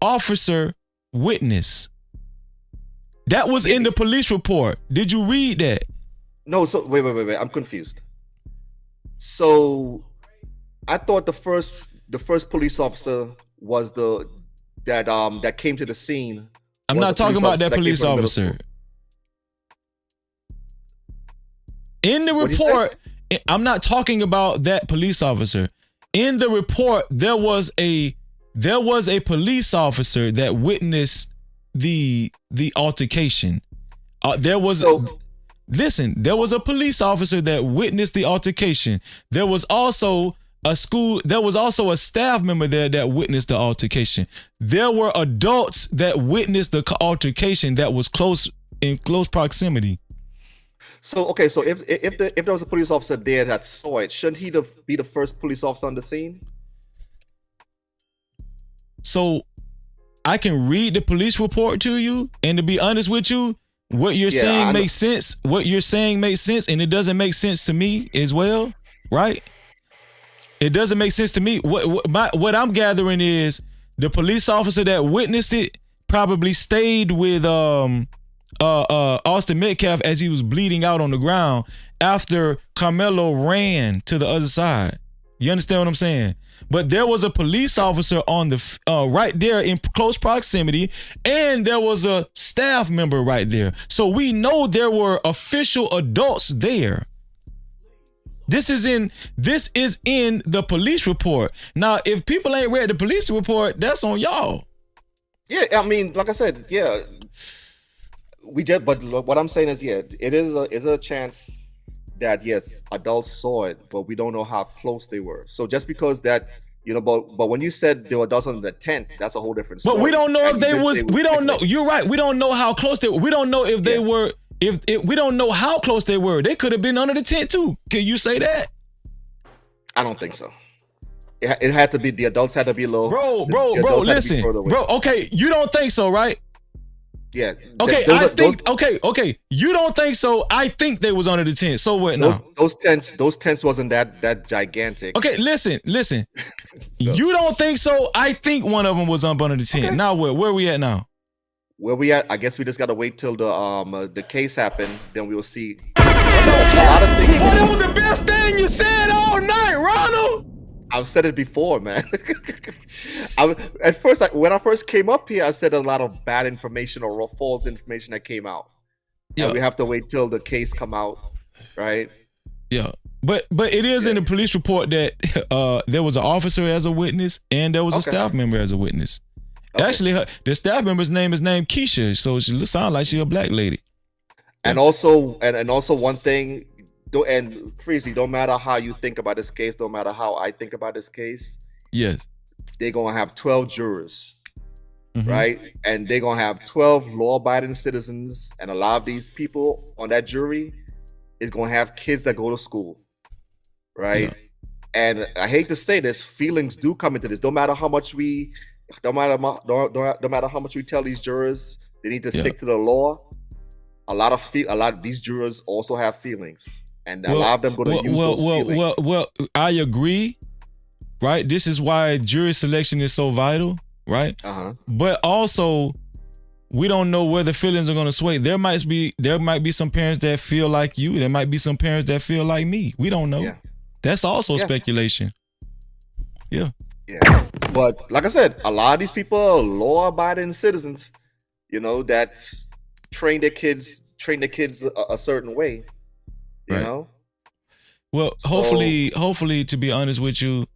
officer witness. That was in the police report. Did you read that? No, so wait. I'm confused. So I thought the first police officer was that came to the scene. I'm not talking about that police officer. In the report, I'm not talking about that police officer. In the report, there was a police officer that witnessed the altercation. There was a police officer that witnessed the altercation. There was also a staff member there that witnessed the altercation. There were adults that witnessed the altercation that was in close proximity. So okay, so if there was a police officer there that saw it, shouldn't he be the first police officer on the scene? So I can read the police report to you, and to be honest with you, what you're saying makes sense. What you're saying makes sense, and it doesn't make sense to me as well, right? It doesn't make sense to me. What I'm gathering is the police officer that witnessed it probably stayed with Austin Metcalf as he was bleeding out on the ground after Karmelo ran to the other side. You understand what I'm saying? But there was a police officer on the right there in close proximity, and there was a staff member right there. So we know there were official adults there. This is in the police report. Now, if people ain't read the police report, that's on y'all. Yeah, I mean, like I said, yeah. But what I'm saying is, yeah, it is a chance that yes, adults saw it, but we don't know how close they were. So just because that, but when you said there were adults under the tent, that's a whole different story. But we don't know if they was. We don't know. You're right. We don't know how close they were. We don't know if they were. If we don't know how close they were. They could have been under the tent too. Can you say that? I don't think so. It had to be, the adults had to be low. Bro, listen. Bro, okay, you don't think so, right? Yeah. Okay, okay. You don't think so. I think they was under the tent. So what now? Those tents wasn't that gigantic. Okay, listen. You don't think so. I think one of them was up under the tent. Okay. Now where we at now? Where we at? I guess we just gotta wait till the case happened. Then we will see. That was the best thing you said all night, Ronald. I've said it before, man. At first, when I first came up here, I said a lot of bad information or false information that came out. Yeah, we have to wait till the case come out, right? Yeah, but it is in the police report that there was an officer as a witness and there was a staff member as a witness. Okay. Actually, the staff member's name is named Keisha, so she sounds like she's a black lady. And also one thing. And Freezy, don't matter how you think about this case, don't matter how I think about this case. Yes. They're going to have 12 jurors, right? And they're going to have 12 law-abiding citizens. And a lot of these people on that jury is going to have kids that go to school, right? Yeah. And I hate to say this, feelings do come into this. No matter how much we tell these jurors they need to stick to the law, a lot of these jurors also have feelings. and a lot of them going to use those feelings. Well, I agree. Right, this is why jury selection is so vital. Right, but also we don't know where the feelings are going to sway. There might be some parents that feel like you. There might be some parents that feel like me. We don't know. Yeah. That's also speculation. Yeah. Yeah. But like I said, a lot of these people are law-abiding citizens, that train their kids a certain way. You know? Well, hopefully, to be honest with you,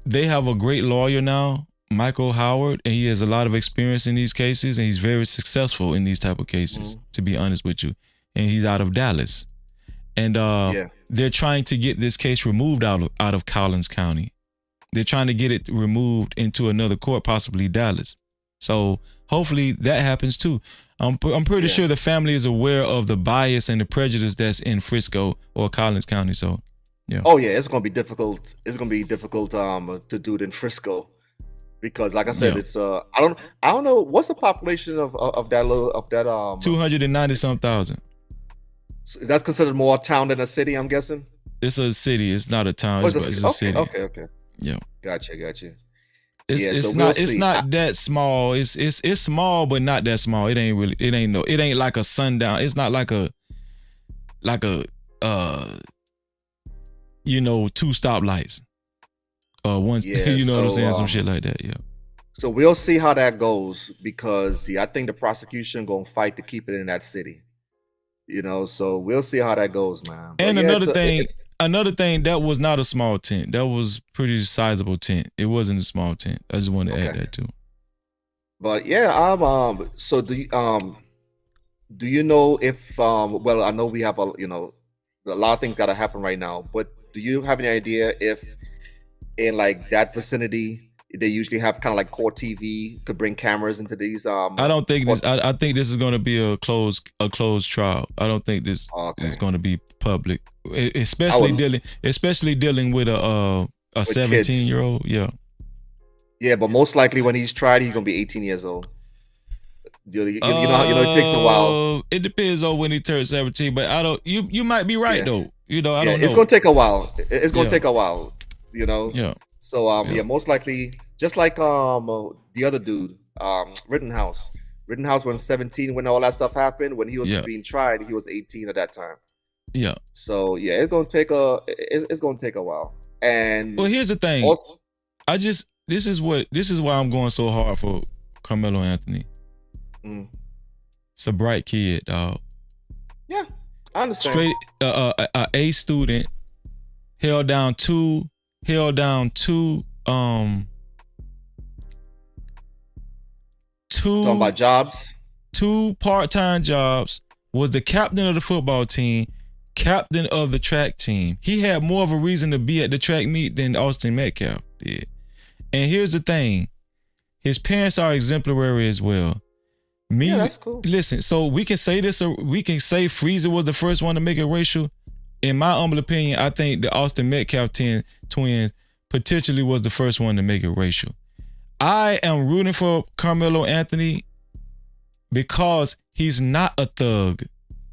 they have a great lawyer now, Michael Howard, and he has a lot of experience in these cases, and he's very successful in these type of cases, to be honest with you. And he's out of Dallas. And they're trying to get this case removed out of Collins County. They're trying to get it removed into another court, possibly Dallas. So hopefully that happens too. I'm pretty sure the family is aware of the bias and the prejudice that's in Frisco or Collins County. So, yeah. Oh yeah, it's gonna be difficult. It's gonna be difficult to do it in Frisco because, like I said, it's I don't know what's the population of that 290,000. So that's considered more a town than a city, I'm guessing. It's a city. It's not a town. It's a city. Okay. Yeah. Gotcha. It's not that small. It's small, but not that small. It ain't like a sundown. It's not like a 2 stoplights. One, you know what I'm saying? Some shit like that. Yeah. So we'll see how that goes because I think the prosecution gonna fight to keep it in that city. So we'll see how that goes, man. But and another thing, that was not a small tent. That was pretty sizable tent. It wasn't a small tent. I just want to add that too. But yeah, so do you know if well, I know we have a lot of things got to happen right now, but do you have any idea if in like that vicinity they usually have kind of like court TV could bring cameras into these? I don't think this. I think this is going to be a closed trial. I don't think this is going to be public, especially dealing with a 17-year-old. Yeah. Yeah, but most likely when he's tried, he's gonna be 18 years old. It takes a while. It depends on when he turns 17, but I don't. You might be right though. I don't know. It's gonna take a while. It's gonna take a while. Yeah. So most likely, just like the other dude, Rittenhouse. Rittenhouse when 17 when all that stuff happened. When he was being tried, he was 18 at that time. Yeah. So it's gonna take a while. And well, here's the thing. Also, this is why I'm going so hard for Carmelo Anthony. It's a bright kid, dog. Yeah, I understand. Straight A student held down two talking about jobs. 2 part-time jobs, was the captain of the football team, captain of the track team. He had more of a reason to be at the track meet than Austin Metcalf did. And here's the thing. His parents are exemplary as well. That's cool. Listen, so we can say this, or we can say Freezer was the first one to make it racial. In my humble opinion, I think the Austin Metcalf twins potentially was the first one to make it racial. I am rooting for Carmelo Anthony because he's not a thug.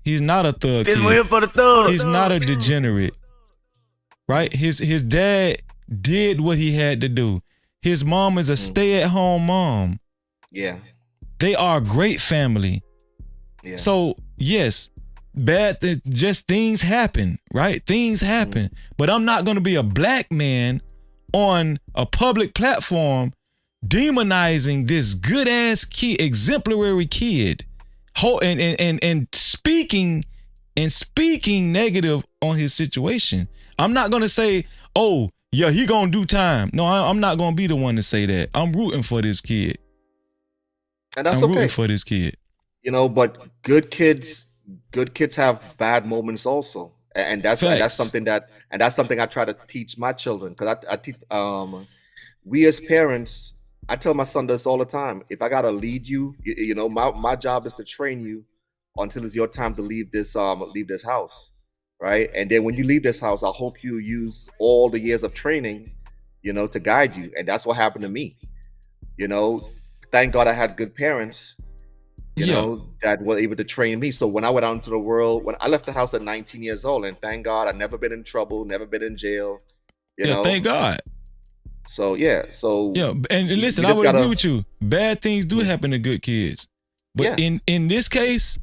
He's not a thug. He's not a degenerate. Right? His dad did what he had to do. His mom is a stay-at-home mom. Yeah. They are a great family. Yeah. So, yes, just things happen, right? Things happen. But I'm not going to be a black man on a public platform demonizing this good-ass kid, exemplary kid, and speaking negative on his situation. I'm not going to say, oh, yeah, he going to do time. No, I'm not going to be the one to say that. I'm rooting for this kid. And that's I'm rooting for this kid. But good kids have bad moments also. And that's something I try to teach my children. Because I teach we as parents, I tell my son this all the time. If I gotta lead you, my job is to train you until it's your time to leave this house. Right. And then when you leave this house, I hope you use all the years of training, to guide you. And that's what happened to me. Thank God I had good parents. you know, that were able to train me. So when I went out into the world, when I left the house at 19 years old, and thank God I've never been in trouble, never been in jail. You know, thank God. So and listen, I would agree with you. Bad things do happen to good kids, but in this case,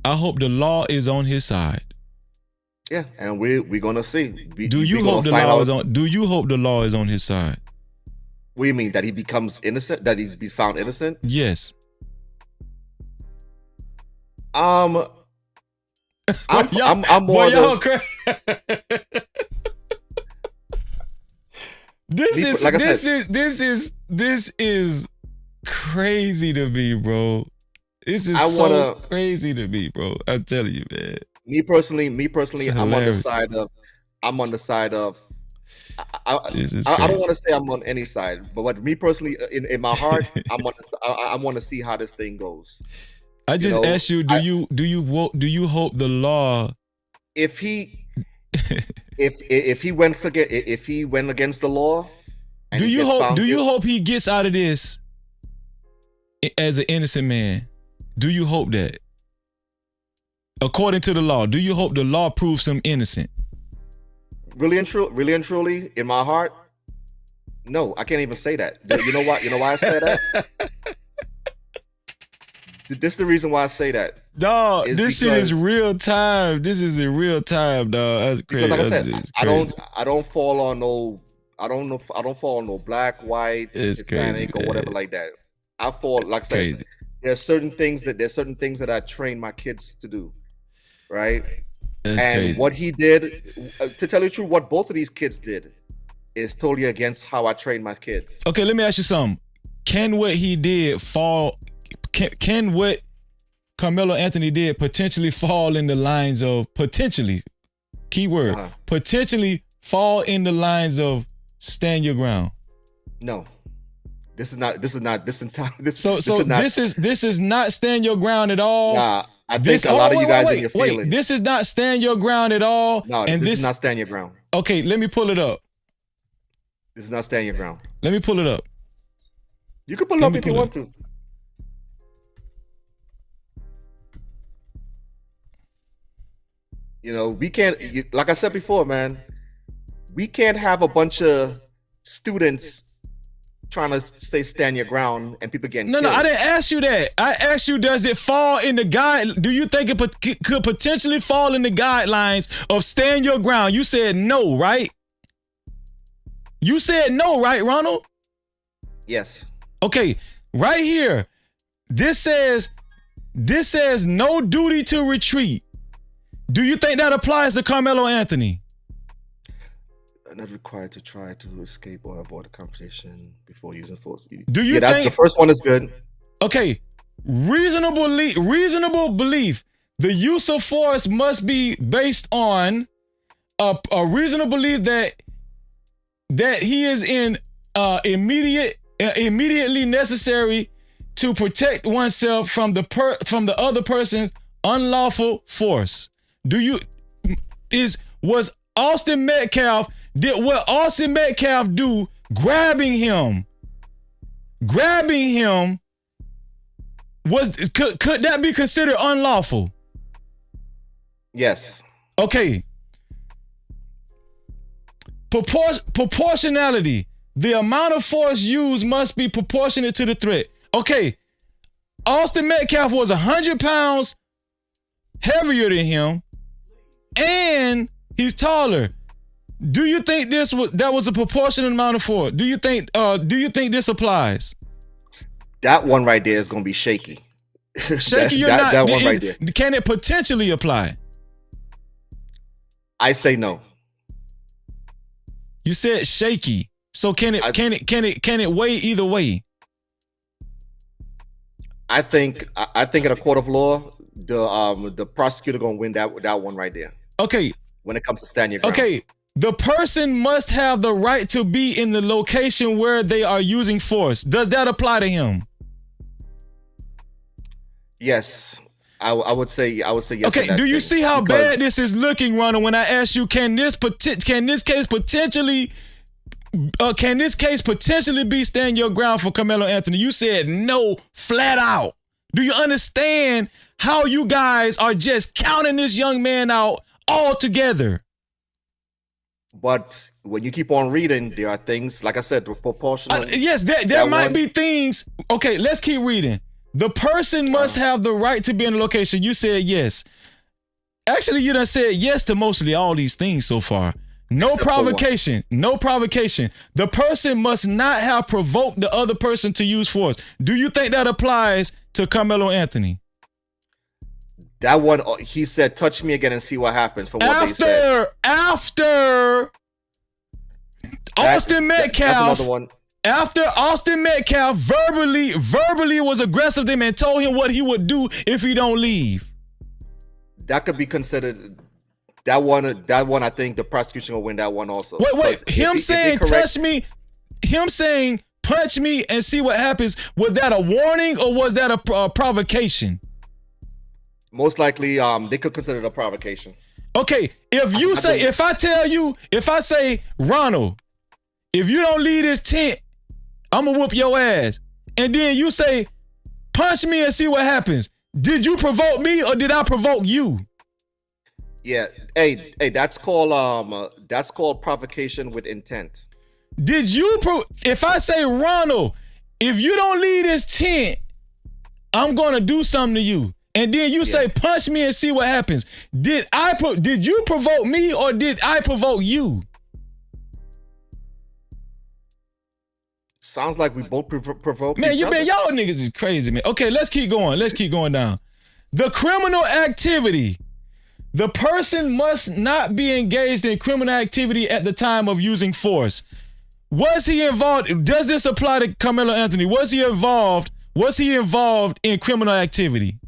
I hope the law is on his side. Yeah, and we're gonna see. Do you hope the law is on? Do you hope the law is on his side? What do you mean, that he becomes innocent? That he's be found innocent? Yes. I'm more boy, y'all This is crazy to me, bro. This is crazy to me, bro. I'm telling you, man. Me personally, I'm on the side of. I don't want to say I'm on any side, but me personally, in my heart, I want to see how this thing goes. I just asked you, do you hope the law? If he went against the law, do you hope he gets out of this as an innocent man? Do you hope that? According to the law, do you hope the law proves him innocent? Really and truly, in my heart, no, I can't even say that. You know why? You know why I say that? This is the reason why I say that. Dog, this shit is real time. This is in real time, dog. That's crazy. Because like I said, I don't fall on no black, white, Hispanic, or whatever like that. I fall, like I said, there's certain things that I train my kids to do, right? That's crazy. What he did, to tell you the truth, what both of these kids did is totally against how I train my kids. Okay, let me ask you something. Can what he did fall? Can what Carmelo Anthony did potentially fall in the lines of potentially? Keyword potentially fall in the lines of stand your ground. No, this is not stand your ground at all. Nah, I think a lot of you guys in your feelings. This is not stand your ground at all. No, and this is not stand your ground. Okay, let me pull it up. This is not stand your ground. Let me pull it up. You can pull it up if you want to. You know, we can't, like I said before, man, we can't have a bunch of students trying to say stand your ground and people getting killed. No, I didn't ask you that. I asked you, does it fall in the do you think it could potentially fall in the guidelines of stand your ground? You said no, right? You said no, right, Ronald? Yes. Okay, right here, this says no duty to retreat. Do you think that applies to Carmelo Anthony? Not required to try to escape or avoid a confrontation before using force. Do you think the first one is good? Okay, reasonable belief. The use of force must be based on a reasonable belief that he is in immediately necessary to protect oneself from the other person's unlawful force. Was Austin Metcalf, did what Austin Metcalf do, grabbing him, could that be considered unlawful? Yes. Okay. Proportionality. The amount of force used must be proportionate to the threat. Okay. Austin Metcalf was 100 pounds heavier than him, and he's taller. Do you think that was a proportionate amount of force? Do you think this applies? That one right there is gonna be shaky. Shaky, that one right there. Can it potentially apply? I say no. You said shaky. So can it weigh either way? I think in a court of law, the prosecutor gonna win that one right there. Okay. When it comes to stand your ground. Okay. The person must have the right to be in the location where they are using force. Does that apply to him? Yes. I would say yes. Okay, do you see how bad this is looking, Ronald? When I ask you, can this case potentially be stand your ground for Carmelo Anthony? You said no, flat out. Do you understand how you guys are just counting this young man out altogether? But when you keep on reading, there are things, like I said, proportional. Yes, there might be things. Okay, let's keep reading. The person must have the right to be in the location. You said yes. Actually, you done said yes to mostly all these things so far. No provocation. No provocation. The person must not have provoked the other person to use force. Do you think that applies to Carmelo Anthony? That one, he said, touch me again and see what happens. For what they said. After Austin Metcalf. That's another one. After Austin Metcalf verbally was aggressive to him and told him what he would do if he don't leave. That could be considered. That one, I think the prosecution will win that one also. Wait. Him saying touch me, him saying punch me and see what happens. Was that a warning or was that a provocation? Most likely, they could consider it a provocation. Okay, if I say, Ronald, if you don't leave this tent, I'm gonna whoop your ass. And then you say, punch me and see what happens. Did you provoke me or did I provoke you? Yeah, hey, that's called provocation with intent. Did you if I say, Ronald, if you don't leave this tent, I'm gonna do something to you. And then you say, punch me and see what happens. Did you provoke me or did I provoke you? Sounds like we both provoke man, each other. Y'all niggas is crazy, man. Okay, let's keep going. Let's keep going down. The criminal activity. The person must not be engaged in criminal activity at the time of using force. Was he involved? Does this apply to Carmelo Anthony? Was he involved in criminal activity?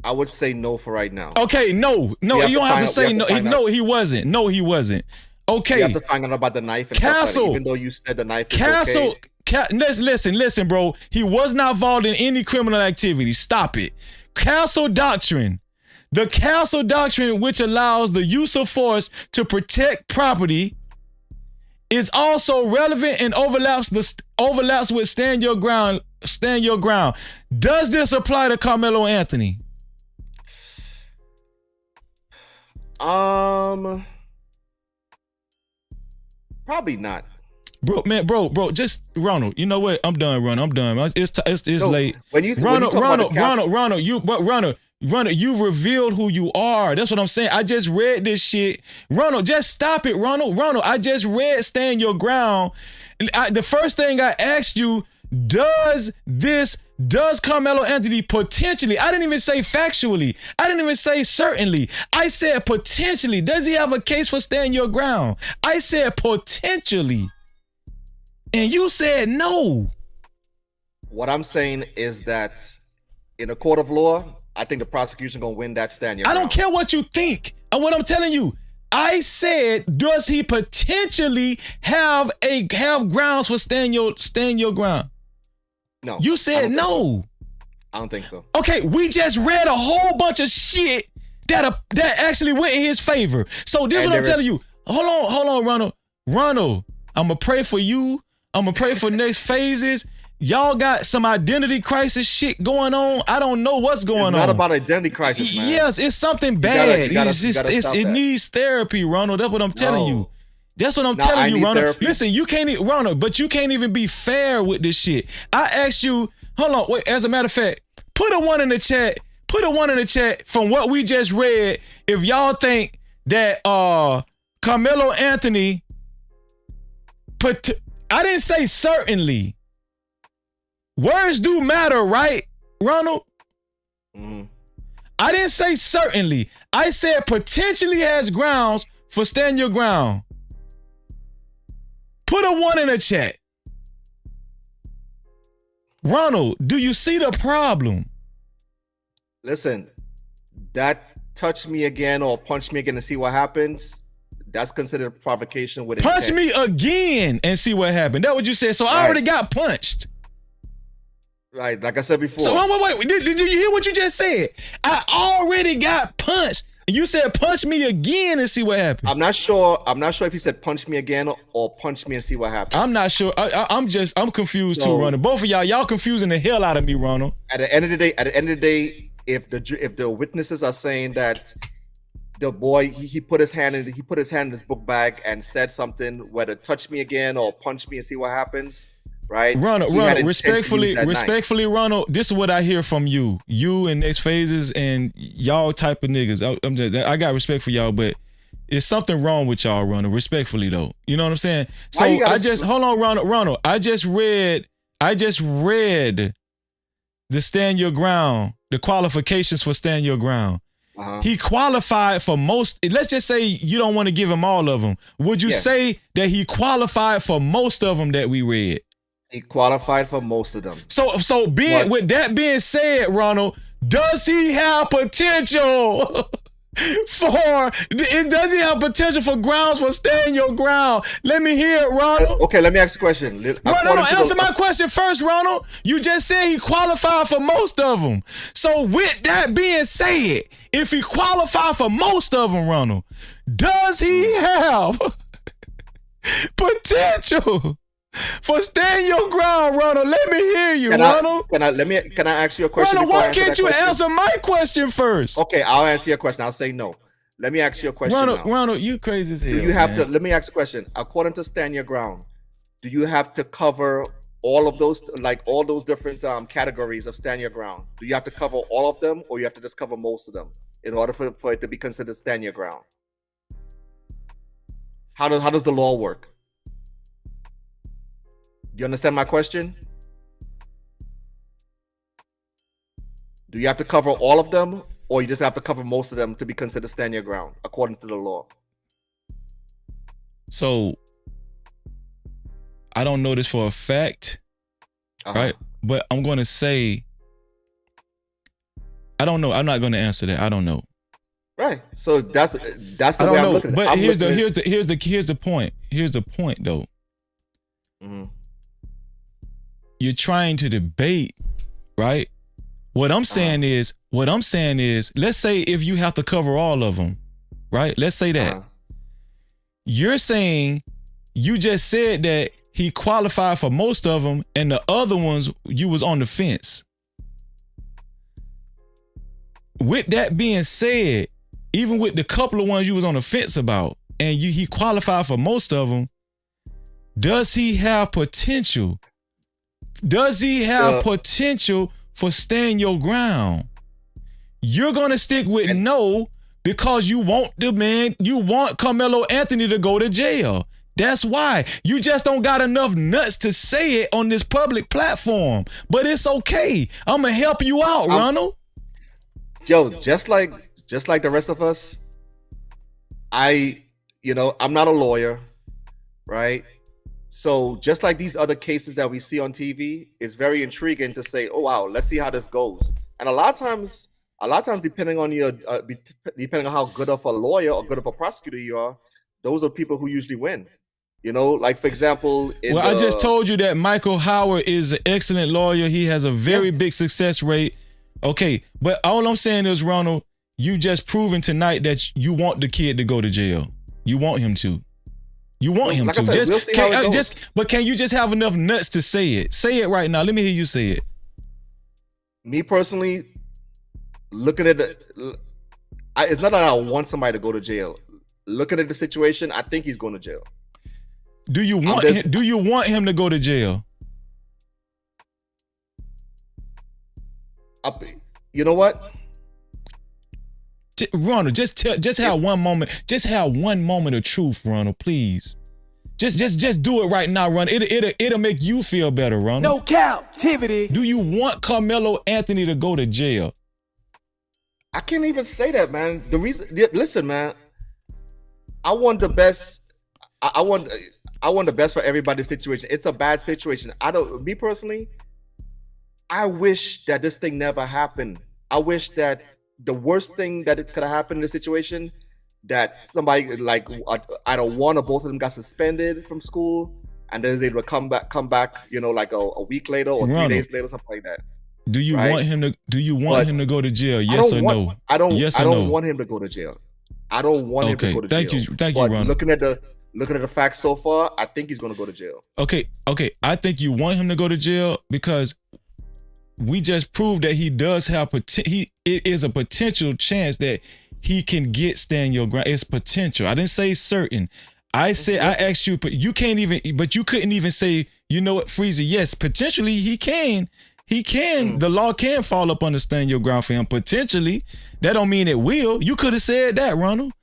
I would say no for right now. Okay, no. You don't have to say no. No, he wasn't. No, he wasn't. Okay. You have to find out about the knife and stuff like that, even though you said the knife is okay. Listen, bro. He was not involved in any criminal activity. Stop it. Castle Doctrine. The Castle Doctrine, which allows the use of force to protect property, is also relevant and overlaps with stand your ground. Stand your ground. Does this apply to Carmelo Anthony? Probably not. Bro, just Ronald. You know what? I'm done, Ronald. I'm done. It's late. Ronald, you revealed who you are. That's what I'm saying. I just read this shit. Ronald, just stop it, Ronald. I just read Stand Your Ground. The first thing I asked you, does Carmelo Anthony potentially, I didn't even say factually, I didn't even say certainly, I said potentially, does he have a case for Stand Your Ground? I said potentially. And you said no. What I'm saying is that in a court of law, I think the prosecution gonna win that stand your ground. I don't care what you think. And what I'm telling you, I said, does he potentially have grounds for stand your ground? No. You said no. I don't think so. Okay, we just read a whole bunch of shit that actually went in his favor. So this is what I'm telling you. Hold on, Ronald. Ronald, I'm gonna pray for you. I'm gonna pray for next phases. Y'all got some identity crisis shit going on. I don't know what's going on. It's not about identity crisis, man. Yes, it's something bad. It needs therapy, Ronald. That's what I'm telling you. That's what I'm telling you, Ronald. Therapy. Listen, you can't, Ronald, but you can't even be fair with this shit. I asked you, hold on, wait, as a matter of fact, put a 1 in the chat. Put a 1 in the chat from what we just read. If y'all think that Carmelo Anthony, I didn't say certainly. Words do matter, right, Ronald? Mm-hmm. I didn't say certainly. I said potentially has grounds for stand your ground. Put a 1 in the chat. Ronald, do you see the problem? Listen, that touch me again or punch me again and see what happens, that's considered provocation with intent. Punch me again and see what happened. That's what you said. So I already got punched. Right, like I said before. So wait. Did you hear what you just said? I already got punched. You said punch me again and see what happens. I'm not sure if he said punch me again or punch me and see what happens. I'm not sure. I'm confused too, Ronald. Both of y'all confusing the hell out of me, Ronald. At the end of the day, if the witnesses are saying that the boy he put his hand in his book bag and said something, whether touch me again or punch me and see what happens. Right, Ronald, respectfully, Ronald, this is what I hear from you and Next Phases and y'all type of niggas. I got respect for y'all, but it's something wrong with y'all, Ronald. Respectfully though, you know what I'm saying? So hold on, Ronald. I just read the stand your ground, the qualifications for stand your ground. He qualified for most. Let's just say you don't want to give him all of them. Would you say that he qualified for most of them that we read? He qualified for most of them. So with that being said, Ronald, does he have potential does he have potential for grounds for staying your ground? Let me hear it, Ronald. Okay, let me ask the question. No, answer my question first, Ronald. You just said he qualified for most of them. So with that being said, if he qualified for most of them, Ronald, does he have potential for staying your ground, Ronald? Let me hear you, Ronald. Can I ask you a question? Ronald, why can't you answer my question first? Okay, I'll answer your question. I'll say no. Let me ask you a question. Ronald, you crazy as hell. Do you have to? Let me ask a question. According to stand your ground, do you have to cover all of those, like all those different categories of stand your ground? Do you have to cover all of them, or you have to just cover most of them in order for it to be considered stand your ground? How does the law work? Do you understand my question? Do you have to cover all of them, or you just have to cover most of them to be considered stand your ground, according to the law? So, I don't know this for a fact, right? But I'm going to say, I don't know. I'm not going to answer that. I don't know. Right. So that's the way I'm looking at it. But here's the point. Here's the point, though. Mm-hmm. You're trying to debate, right? What I'm saying is, let's say if you have to cover all of them, right? Let's say that. You're saying, you just said that he qualified for most of them, and the other ones, you was on the fence. With that being said, even with the couple of ones you was on the fence about, and he qualified for most of them, does he have potential? Does he have potential for staying your ground? You're gonna stick with no because you want Carmelo Anthony to go to jail. That's why. You just don't got enough nuts to say it on this public platform. But it's okay. I'm gonna help you out, Ronald. Joe, just like the rest of us, I'm not a lawyer, right? So just like these other cases that we see on TV, it's very intriguing to say, oh wow, let's see how this goes. And a lot of times, depending on how good of a lawyer or good of a prosecutor you are, those are people who usually win. Like for example, I just told you that Michael Howard is an excellent lawyer. He has a very big success rate. Okay, but all I'm saying is, Ronald, you just proven tonight that you want the kid to go to jail. You want him to. You want him to. But can you just have enough nuts to say it? Say it right now. Let me hear you say it. Me personally, looking at it's not that I want somebody to go to jail. Looking at the situation, I think he's going to jail. Do you want him to go to jail? You know what? Ronald, just have one moment. Just have one moment of truth, Ronald, please. Just do it right now, Ronald. It'll make you feel better, Ronald. No Cap-tivity. Do you want Carmelo Anthony to go to jail? I can't even say that, man. Listen, man. I want the best. I want the best for everybody's situation. It's a bad situation. Me personally, I wish that this thing never happened. I wish that the worst thing that it could have happened in the situation, that somebody like either one or both of them got suspended from school, and then they would come back, like a week later or 3 days later, something like that. Do you right? want him to? Do you want But him to go to jail? Yes or no? I don't. Yes I or don't no? want him to go to jail. I don't want him to Okay. go to Thank jail. you. Thank you, But Ronald. looking at the facts so far, I think he's gonna go to jail. Okay. I think you want him to go to jail because we just proved that he does have it is a potential chance that he can stand your ground. It's potential. I didn't say certain. I said I asked you, but you couldn't even say, you know what, Freezy, yes, potentially he can. He can. The law can fall up under stand your ground for him. Potentially. That don't mean it will. You could have said that, Ronald.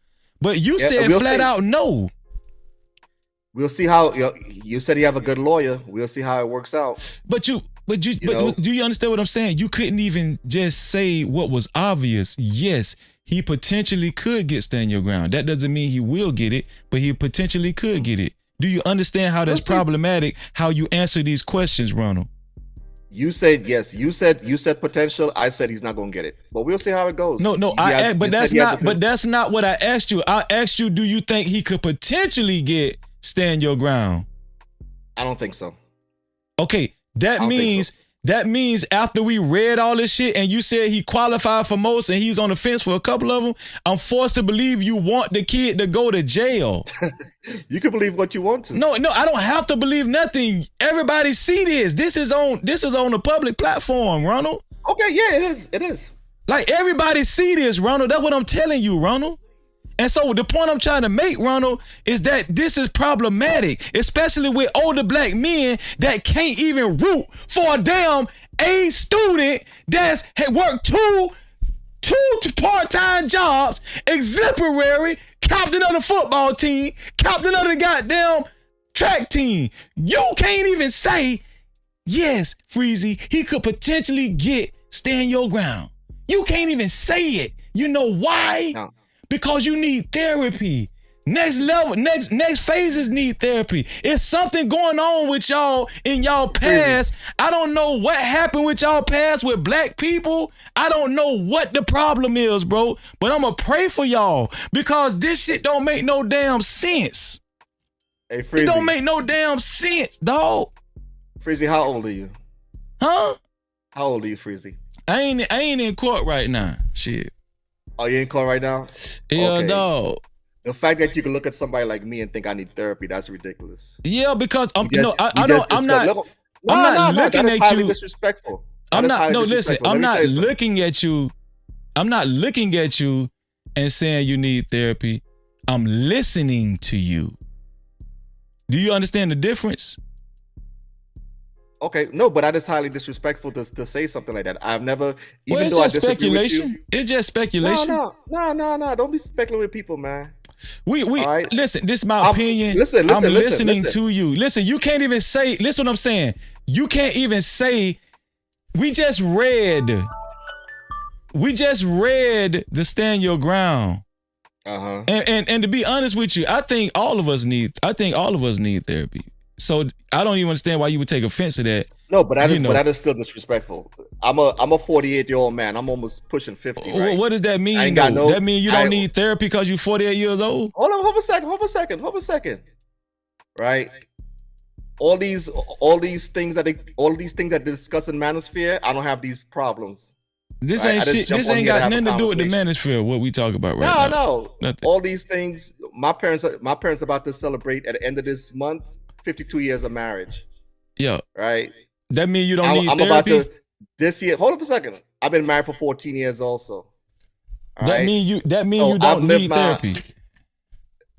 But you said flat out no. We'll see how you said you have a good lawyer. We'll see how it works out. But do you understand what I'm saying? You couldn't even just say what was obvious. Yes, he potentially could stand your ground. That doesn't mean he will get it, but he potentially could get it. Do you understand how that's problematic? How you answer these questions, Ronald? You said yes. You said potential. I said he's not gonna get it. But we'll see how it goes. No. But that's not what I asked you. I asked you, do you think he could potentially stand your ground? I don't think so. Okay, that means after we read all this shit and you said he qualified for most and he's on the fence for a couple of them, I'm forced to believe you want the kid to go to jail. You can believe what you want to. No, I don't have to believe nothing. Everybody see this. This is on a public platform, Ronald. Okay, yeah, it is. It is. Like everybody see this, Ronald. That's what I'm telling you, Ronald. And so the point I'm trying to make, Ronald, is that this is problematic, especially with older black men that can't even root for a damn A student that's had worked two part-time jobs, exemplary, captain of the football team, captain of the goddamn track team. You can't even say, yes, Freezy, he could potentially stand your ground. You can't even say it. You know why? No. Because you need therapy. Next level, next phases need therapy. It's something going on with y'all in y'all past. I don't know what happened with y'all past with black people. I don't know what the problem is, bro. But I'm gonna pray for y'all because this shit don't make no damn sense. Hey, Freezy. It don't make no damn sense, dog. Freezy, how old are you? Huh? How old are you, Freezy? I ain't in court right now. Shit. Oh, you in court right now? Yeah, okay. Dog. The fact that you can look at somebody like me and think I need therapy, that's ridiculous. Yeah, because I'm not looking at you. Disrespectful. I'm not looking at you. I'm not looking at you and saying you need therapy. I'm listening to you. Do you understand the difference? Okay, no, but that is highly disrespectful to say something like that. I've never, even though I disagree with you. It's just speculation. No. Don't be speculating with people, man. We right? Listen, this is my opinion. I'm listening to you. Listen, you can't even say, listen what I'm saying. You can't even say, we just read the stand your ground. Uh-huh. And to be honest with you, I think all of us need therapy. So I don't even understand why you would take offense to that. No, but that is still disrespectful. I'm a 48-year-old man. I'm almost pushing 50. Right? What does that mean? That mean you don't need therapy because you're 48 years old? Hold a second. Right? All these things that they discuss in Manosphere, I don't have these problems. This ain't shit. This ain't got nothing to do with the Manosphere. What we talk about right now? No. Nothing. All these things. My parents about to celebrate at the end of this month 52 years of marriage. Yeah. Right. That means you don't need therapy? About to this year. Hold on for a second. I've been married for 14 years also. That mean you don't need therapy.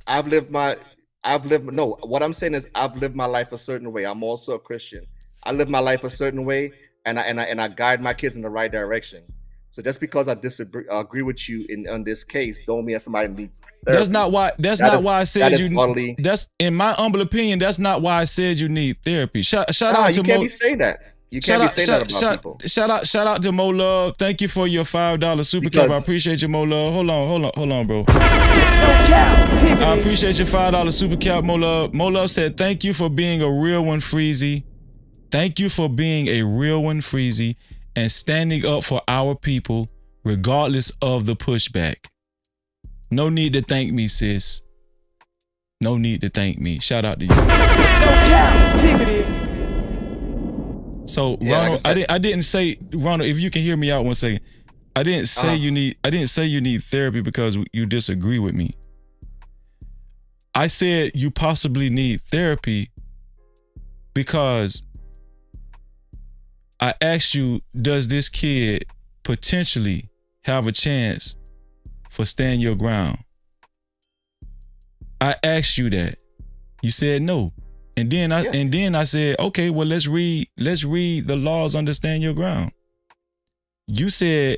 What I'm saying is I've lived my life a certain way. I'm also a Christian. I live my life a certain way and I guide my kids in the right direction. So just because I agree with you on this case, don't mean that somebody needs therapy. That's not why I said you. That's in my humble opinion. That's not why I said you need therapy. Shout out to you can't be saying that. You can't be saying that about people. Shout out to Mo Love. Thank you for your $5 super cap. I appreciate you, Mo Love. Hold on, bro. I appreciate your $5 super cap, Mo Love. Mo Love said, "Thank you for being a real one, Freezy. Thank you for being a real one, Freezy, and standing up for our people, regardless of the pushback. No need to thank me, sis. No need to thank me. Shout out to you." No Cap-tivity. So Yeah, like I Ronald, said- I didn't say Ronald. If you can hear me out 1 second, I didn't say you need. I didn't say you need therapy because you disagree with me. I said you possibly need therapy because I asked you, does this kid potentially have a chance for stand your ground? I asked you that. You said no. And then I said, okay, well, let's read the laws, understand your ground. You said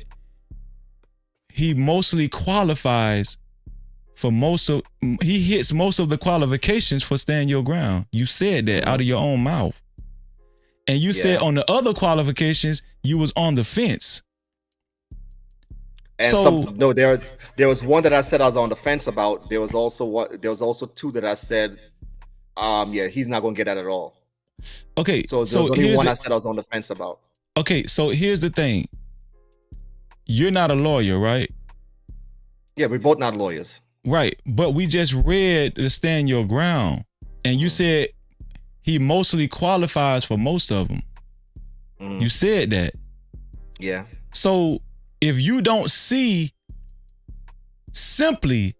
he mostly qualifies for he hits most of the qualifications for stand your ground. You said that out of your own mouth. And you said on the other qualifications, you was on the fence. And there was one that I said I was on the fence about. There was also two that I said, he's not gonna get that at all. Okay. So there was only one I said I was on the fence about. Okay, so here's the thing. You're not a lawyer, right? Yeah, we're both not lawyers. Right. But we just read the stand your ground. And you said he mostly qualifies for most of them. You said that. Yeah. So if you don't see simply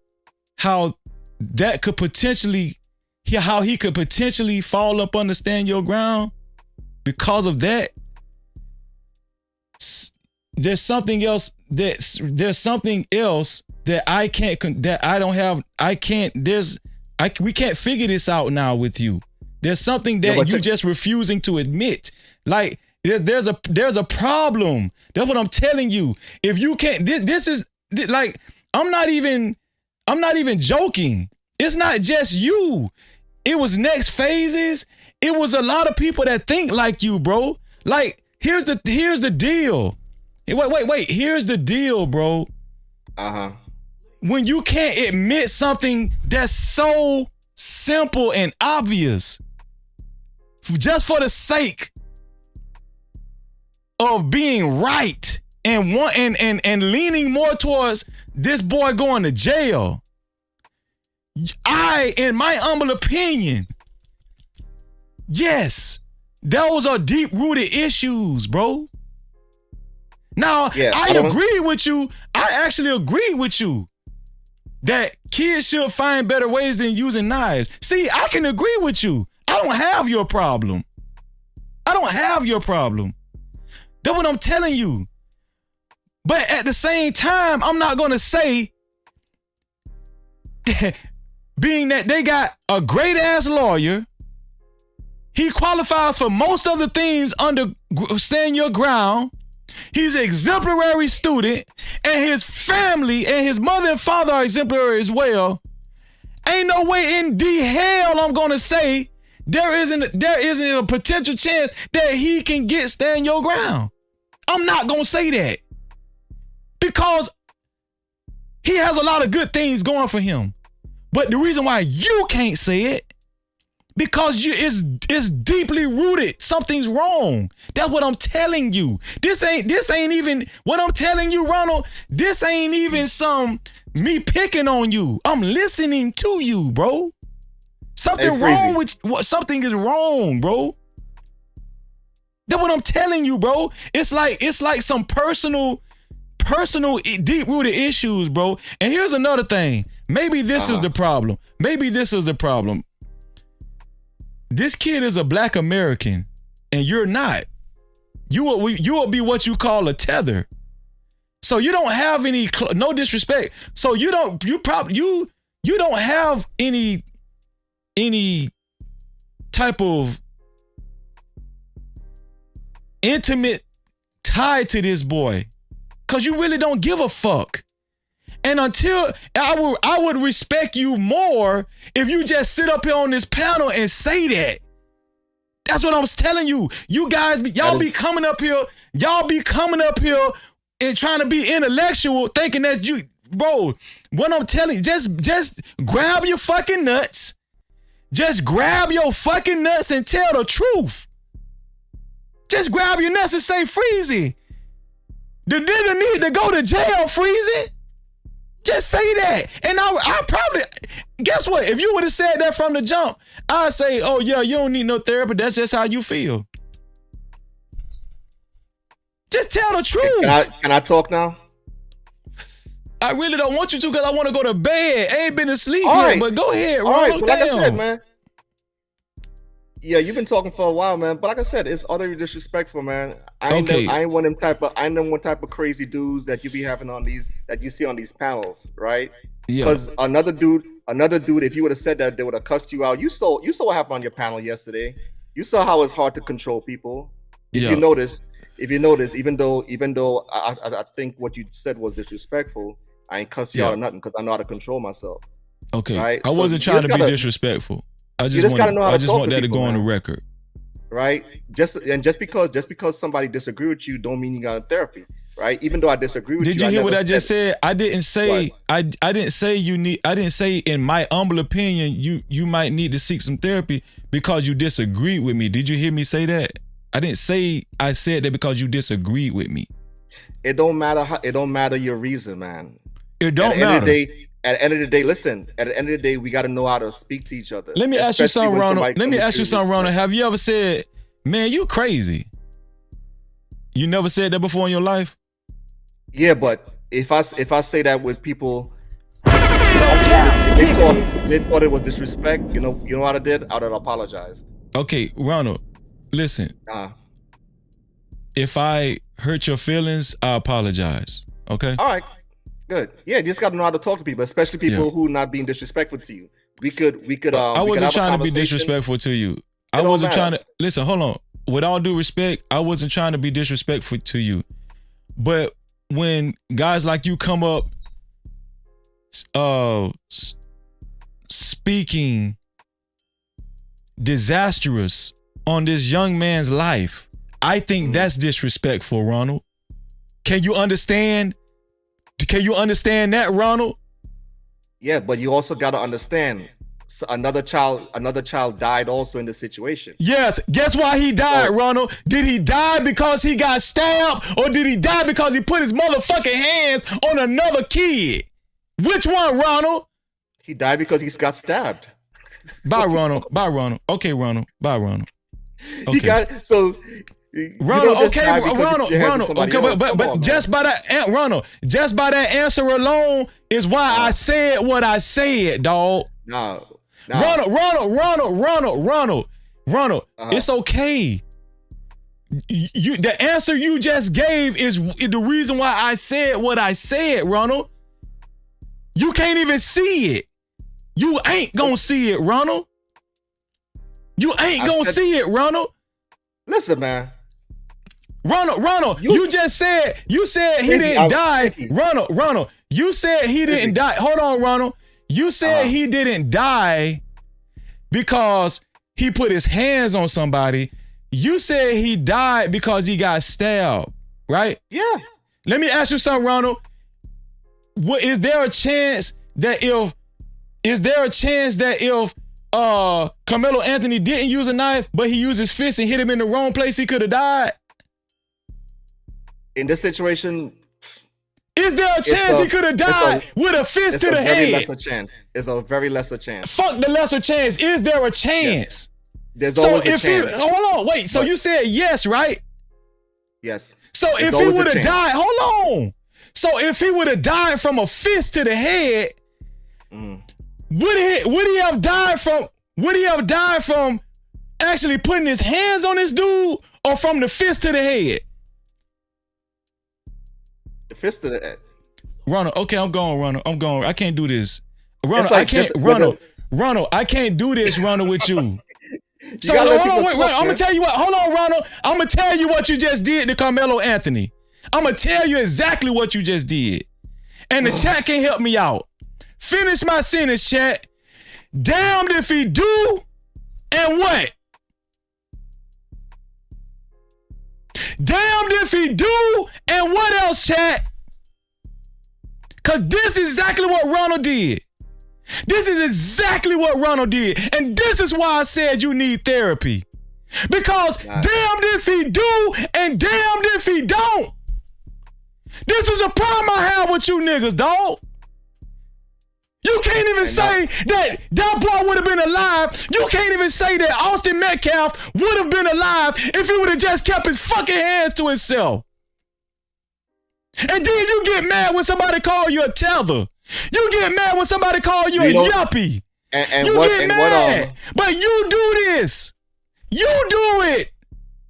how he could potentially fall up under stand your ground because of that, there's something else that we can't figure this out now with you. There's something that you just refusing to admit. Like there's a problem. That's what I'm telling you. If you can't, this is like, I'm not even joking. It's not just you. It was Next Phases. It was a lot of people that think like you, bro. Like, here's the deal. Wait. Here's the deal, bro. When you can't admit something that's so simple and obvious, just for the sake of being right and leaning more towards this boy going to jail, in my humble opinion, yes, those are deep-rooted issues, bro. Now, I agree with you. I actually agree with you that kids should find better ways than using knives. See, I can agree with you. I don't have your problem. That's what I'm telling you. But at the same time, I'm not going to say, being that they got a great ass lawyer, he qualifies for most of the things under stand your ground. He's an exemplary student, and his family and his mother and father are exemplary as well. Ain't no way in the hell I'm gonna say there isn't a potential chance that he can get stand your ground. I'm not gonna say that because he has a lot of good things going for him. But the reason why you can't say it, because it's deeply rooted. Something's wrong. That's what I'm telling you. This ain't even what I'm telling you, Ronald. This ain't even me picking on you. I'm listening to you, bro. Something is wrong, bro. That's what I'm telling you, bro. It's like some personal deep-rooted issues, bro. And here's another thing. Maybe this is the problem. This kid is a Black American, and you're not. You will be what you call a tether. So you don't have any, no disrespect. So you don't have any type of intimate tie to this boy, because you really don't give a fuck. And until I would respect you more if you just sit up here on this panel and say that. That's what I'm telling you. You guys, y'all be coming up here and trying to be intellectual, thinking that you, bro, what I'm telling you, just grab your fucking nuts. Just grab your fucking nuts and tell the truth. Just grab your nuts and say, Freezy, the nigga need to go to jail, Freezy. Just say that. And I probably, guess what? If you would have said that from the jump, I'd say, oh yeah, you don't need no therapy. That's just how you feel. Just tell the truth. Can I talk now? I really don't want you to because I want to go to bed. I ain't been asleep All yet, right. but go ahead, All right, Ronald. but like I Damn. said, man. Yeah, you've been talking for a while, man. But like I said, it's utterly disrespectful, man. I ain't one type of crazy dudes that you be having on these that you see on these panels, right? Yeah. Because another dude, if you would have said that, they would have cussed you out. You saw what happened on your panel yesterday. You saw how it's hard to control people. If you notice, even though I think what you said was disrespectful, I ain't cuss you out or nothing because I know how to control myself. Okay. Right? I wasn't trying to be disrespectful. I just want that to go on the record. Right? Just because somebody disagree with you don't mean you got therapy. Right? Even though I disagree with you. Did you hear what I just said? I didn't say I didn't say in my humble opinion you might need to seek some therapy because you disagreed with me. Did you hear me say that? I didn't say I said that because you disagreed with me. It don't matter your reason, man. It don't matter. At the end of the day, listen, at the end of the day, we got to know how to speak to each other. Let me ask you something, Ronald. Have you ever said, man, you crazy? You never said that before in your life? Yeah, but if I say that with people, they thought it was disrespect, you know what I did? I would have apologized. Okay, Ronald, listen. If I hurt your feelings, I apologize. Okay? All right. Good. Yeah, you just got to know how to talk to people, especially people who not being disrespectful to you. We could. I wasn't trying to be disrespectful to you. I wasn't trying to. Listen, hold on. With all due respect, I wasn't trying to be disrespectful to you. But when guys like you come up, speaking disastrous on this young man's life, I think that's disrespectful, Ronald. Can you understand? Can you understand that, Ronald? Yeah, but you also got to understand another child died also in this situation. Yes, guess why he died, Ronald? Did he die because he got stabbed or did he die because he put his motherfucking hands on another kid? Which one, Ronald? He died because he got stabbed. Bye, Ronald. Bye, Ronald. Okay, Ronald. Bye, Ronald. Okay. Ronald, okay, Ronald, okay, but just by that, Ronald, just by that answer alone is why I said what I said, dog. No. Ronald, it's okay. The answer you just gave is the reason why I said what I said, Ronald. You can't even see it. You ain't gonna see it, Ronald. You ain't gonna see it, Ronald. Listen, man. Ronald, you said he didn't die. Ronald, you said he didn't die. Hold on, Ronald. You said he didn't die because he put his hands on somebody. You said he died because he got stabbed, right? Yeah. Let me ask you something, Ronald. Is there a chance that if Carmelo Anthony didn't use a knife, but he used his fist and hit him in the wrong place, he could have died? In this situation, is there a chance he could have died with a fist to the head? It's a very lesser chance. Fuck the lesser chance. Is there a chance? Yes. There's always a chance. Hold on, wait. So you said yes, right? Yes. So if he would have died, hold on. So if he would have died from a fist to the head, would he have died from actually putting his hands on this dude or from the fist to the head? The fist to the head. Ronald, okay, I'm going, Ronald. I'm going. I can't do this. Ronald, I can't. Ronald, I can't do this, Ronald, with you. So hold on, wait. I'm gonna tell you what. Hold on, Ronald. I'm gonna tell you what you just did to Carmelo Anthony. I'm gonna tell you exactly what you just did, and the chat can help me out. Finish my sentence, chat. Damned if he do, and what? Damned if he do, and what else, chat? Cause this is exactly what Ronald did. This is exactly what Ronald did. And this is why I said you need therapy. Because damned if he do, and damned if he don't. This is a problem I have with you niggas, dog. You can't even say that boy would have been alive. You can't even say that Austin Metcalf would have been alive if he would have just kept his fucking hands to himself. And then you get mad when somebody call you a tether. You get mad when somebody call you a yuppie. And you what, get and mad. what, But you do this. You do it.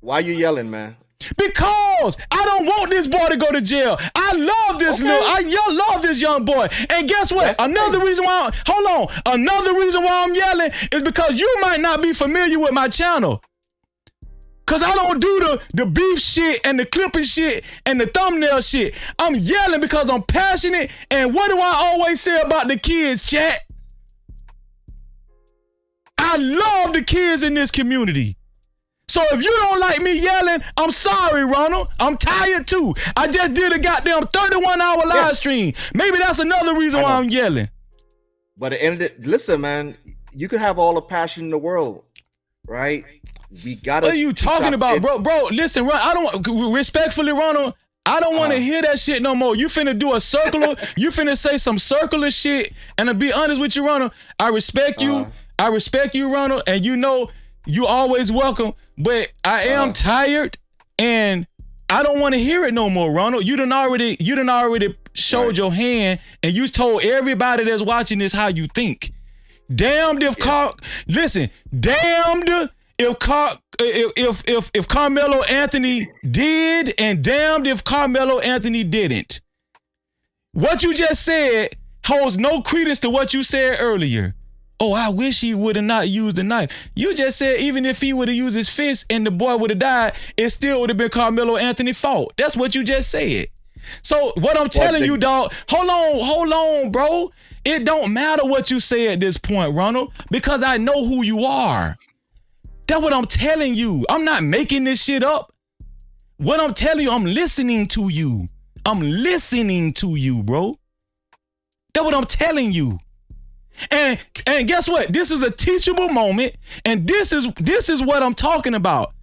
Why you yelling, man? Because I don't want this boy to go to jail. I love this love this young boy. And guess what? Another reason why I'm yelling is because you might not be familiar with my channel. Cause I don't do the beef shit and the clipping shit and the thumbnail shit. I'm yelling because I'm passionate. And what do I always say about the kids, chat? I love the kids in this community. So if you don't like me yelling, I'm sorry, Ronald. I'm tired too. I just did a goddamn 31-hour live stream. Maybe that's another reason why I'm yelling. But at the end of it, listen, man, you can have all the passion in the world, right? We gotta. What are you talking about, bro? Bro, listen, I don't respectfully, Ronald. I don't want to hear that shit no more. You finna do a circular. You finna say some circular shit. And to be honest with you, Ronald, I respect you. I respect you, Ronald, and you know you always welcome. But I am tired, and I don't want to hear it no more, Ronald. You done already showed your hand, and you told everybody that's watching this how you think. Damned if damned if Carmelo Anthony did, and damned if Carmelo Anthony didn't. What you just said holds no credence to what you said earlier. Oh, I wish he would have not used the knife. You just said even if he would have used his fist and the boy would have died, it still would have been Carmelo Anthony's fault. That's what you just said. So what I'm telling you, dog, hold on, bro. It don't matter what you say at this point, Ronald, because I know who you are. That's what I'm telling you. I'm not making this shit up. What I'm telling you, I'm listening to you. I'm listening to you, bro. That's what I'm telling you. And guess what? This is a teachable moment, and this is what I'm talking about.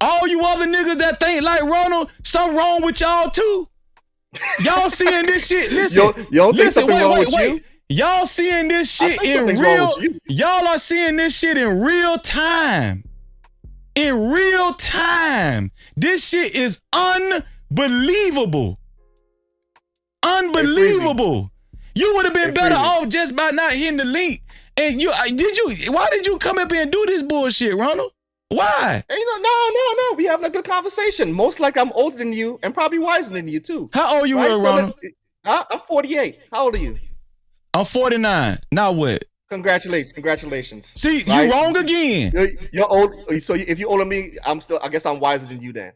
All you other niggas that think like Ronald, something wrong with y'all too. Y'all seeing this shit? Listen, wait. Y'all seeing this shit in real. Y'all are seeing this shit in real time. In real time, this shit is unbelievable. Unbelievable. You would have been better off just by not hitting the link. And why did you come up here and do this bullshit, Ronald? Why? Hey, no. We having a good conversation. Most like I'm older than you and probably wiser than you too. How old you are, Ronald? I'm 48. How old are you? I'm 49. Now what? Congratulations. See, you wrong again. You're old. So if you're older than me, I guess I'm wiser than you then.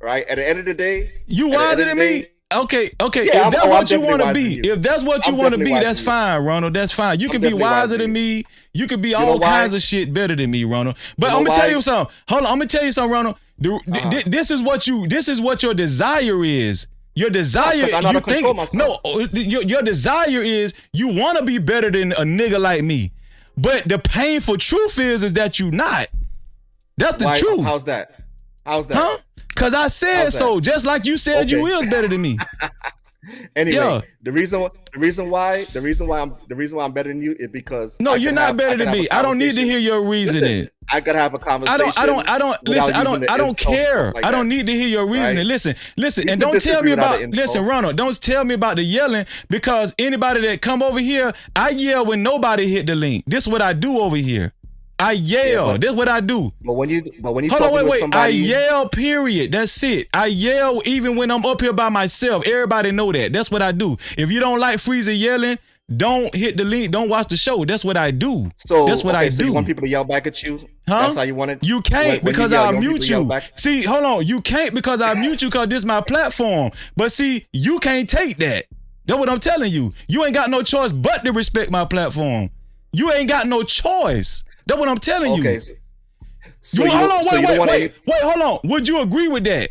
Right? At the end of the day. You wiser than me? Okay. Yeah, if that's what you want to be, that's fine, Ronald. That's fine. You can be wiser than me. You can be all kinds of shit better than me, Ronald. But I'm gonna tell you something. Hold on, I'm gonna tell you something, Ronald. This is what your desire is. Your desire, you think your desire is you want to be better than a nigga like me. But the painful truth is that you not. That's the truth. How's that? Huh? Cause I said so, just like you said you is better than me. Anyway, the reason why I'm better than you is because you're not better than me. I don't need to hear your reasoning. Listen, I gotta have a conversation. I don't care. I don't need to hear your reasoning. Right? Listen, and don't tell me about Ronald, don't tell me about the yelling, because anybody that come over here, I yell when nobody hit the link. This is what I do over here. I yell. This is what I do. But when you hold on, wait. Somebody, I yell. Period. That's it. I yell even when I'm up here by myself. Everybody know that. That's what I do. If you don't like Freezer yelling, don't hit the link. Don't watch the show. That's what I do. So that's what I do. You want people to yell back at you? Huh? That's how you want it. You can't because I'll mute you. See, hold on. You can't because I mute you because this is my platform. But see, you can't take that. That's what I'm telling you. You ain't got no choice but to respect my platform. You ain't got no choice. That's what I'm telling you. Okay. Wait, hold on. Would you agree with that?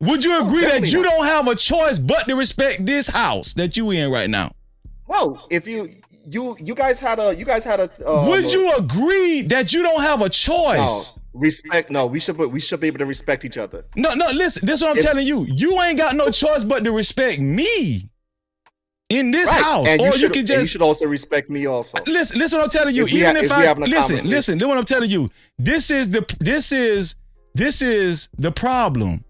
Would you agree that you don't have a choice but to respect this house that you in right now? Well, if you guys had a would you agree that you don't have a choice? No, we should be able to respect each other. No, listen, this is what I'm telling you. You ain't got no choice but to respect me. In this house, and you can just. You should also respect me also. Listen what I'm telling you. Even if I listen, this is what I'm telling you. This is the problem.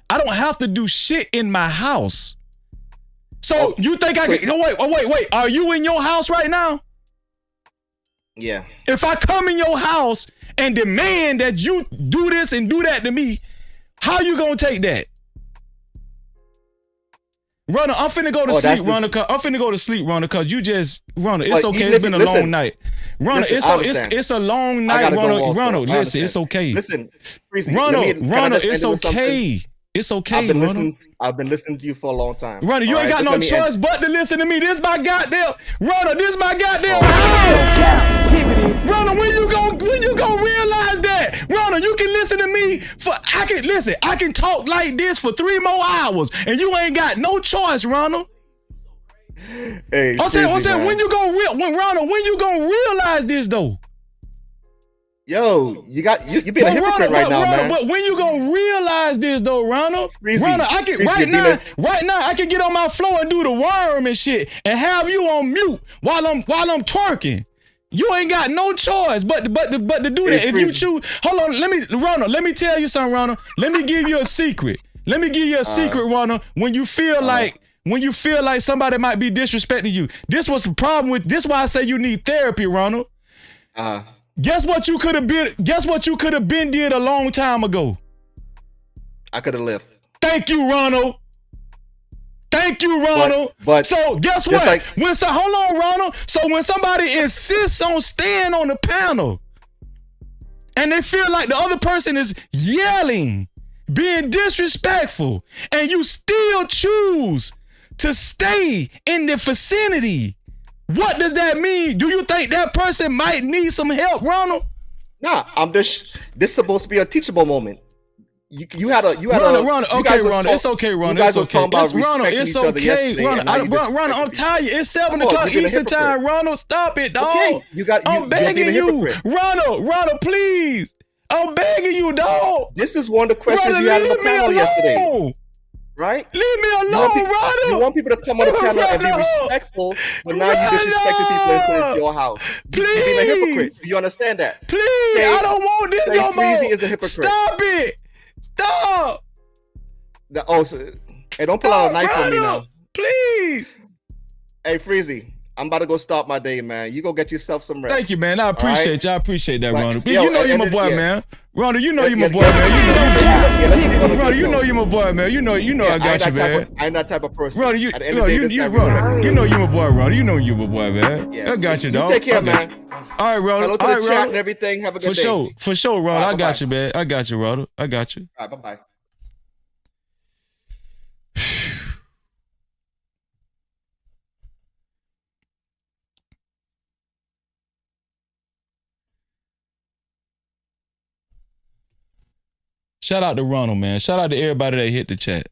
I don't have to do shit in my house. So you think I can? Wait. Are you in your house right now? Yeah. If I come in your house and demand that you do this and do that to me, how you gonna take that? Runner, I'm finna go to sleep, Runner. I'm finna go to sleep, Runner, cause you just, Runner, it's okay. It's been a long night. Runner, it's a long night, Runner. Listen, it's okay. Listen, Runner, it's okay. It's okay, Runner. I've been listening to you for a long time. Runner, you ain't got no choice but to listen to me. This my goddamn Runner. This my goddamn house. Captivity. Runner, when you gonna realize that? Runner, you can listen to me I can talk like this for 3 more hours, and you ain't got no choice, Runner. Hey, I'm saying, when you gonna realize this though? Yo, you being a hypocrite right now, man. But when you gonna realize this though, Ronald? Ronald, I can right now I can get on my floor and do the worm and shit and have you on mute while I'm twerking. You ain't got no choice but to do that. If you choose, hold on, let me tell you something, Ronald. Let me give you a secret. Ronald. When you feel like somebody might be disrespecting you, this was the problem with this. Why I say you need therapy, Ronald. Guess what you could have been did a long time ago. I could have left. Thank you, Ronald. But so guess what? Hold on, Ronald. So when somebody insists on staying on the panel and they feel like the other person is yelling, being disrespectful, and you still choose to stay in the vicinity, what does that mean? Do you think that person might need some help, Ronald? Nah, this is supposed to be a teachable moment. You had a Ronald. Okay, Ronald. It's okay, Ronald. It's okay. It's okay, Ronald. I'm tired. It's 7 o'clock Eastern time, Ronald. Stop it, dog. Okay, I'm begging you, Ronald. Please, I'm begging you, dog. This is one of the questions you had on the panel yesterday. Right? Leave me alone, Ronald. You want people to come on the panel and be respectful, but now you disrespecting people and say it's your house. You're being a hypocrite. Do you understand that? Please, I don't want this no more. Freezy is a hypocrite. Stop it. Stop. Hey, don't pull out a knife on me now. Please. Hey, Freezy, I'm about to go start my day, man. You go get yourself some rest. Thank you, man. I appreciate you. I appreciate that, Ronald. You know you're my boy, man. Ronald, you know you're my boy, man. Ronald, you know you're my boy, man. You know I got you, man. I ain't that type of person. Ronald, you know you're my boy, Ronald. You know you're my boy, man. Yeah, I got you, dog. Take care, man. All right, Ronald. Hello to the chat and everything. Have a good day. For sure, Ronald. I got you, man. I got you, Ronald. I got you. All right, bye-bye. Shout out to Ronald, man. Shout out to everybody that hit the chat.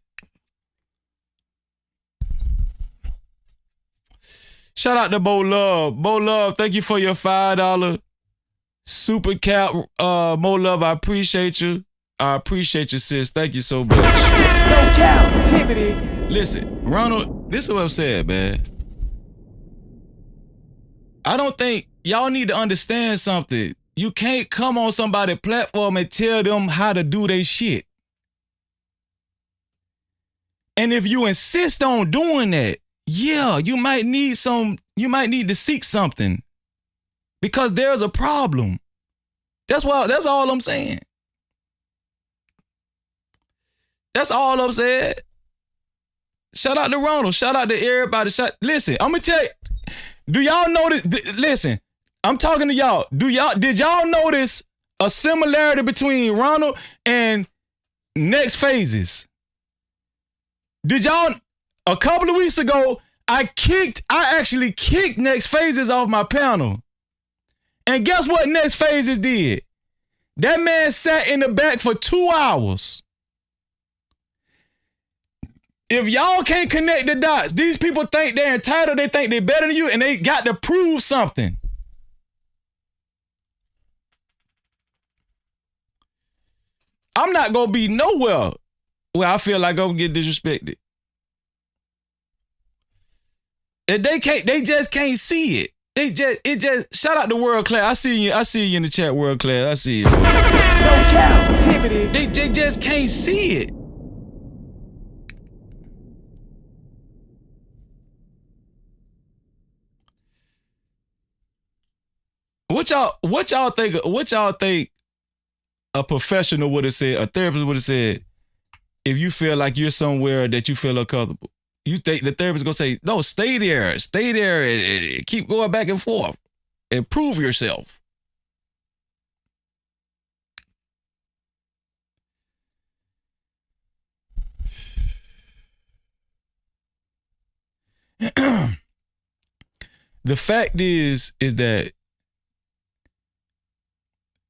Shout out to Bo Love. Bo Love, thank you for your $5 super cap. Mo Love, I appreciate you. I appreciate you, sis. Thank you so much. No captivity. Listen, Ronald, this is what I'm saying, man. I don't think y'all need to understand something. You can't come on somebody's platform and tell them how to do their shit. And if you insist on doing that, yeah, you might need to seek something because there's a problem. That's all I'm saying. That's all I'm saying. Shout out to Ronald. Shout out to everybody. Listen, I'm gonna tell you, do y'all notice? Listen, I'm talking to y'all. Did y'all notice a similarity between Ronald and Next Phases? Did y'all, a couple of weeks ago, I actually kicked Next Phases off my panel. And guess what Next Phases did? That man sat in the back for 2 hours. If y'all can't connect the dots, these people think they're entitled, they think they're better than you, and they got to prove something. I'm not gonna be nowhere where I feel like I'm gonna get disrespected. And they just can't see it. It just shout out to World Class. I see you in the chat, World Class. I see you. No captivity. They just can't see it. what y'all think a professional would have said, a therapist would have said, if you feel like you're somewhere that you feel uncomfortable? You think the therapist gonna say, no, stay there and keep going back and forth and prove yourself. The fact is that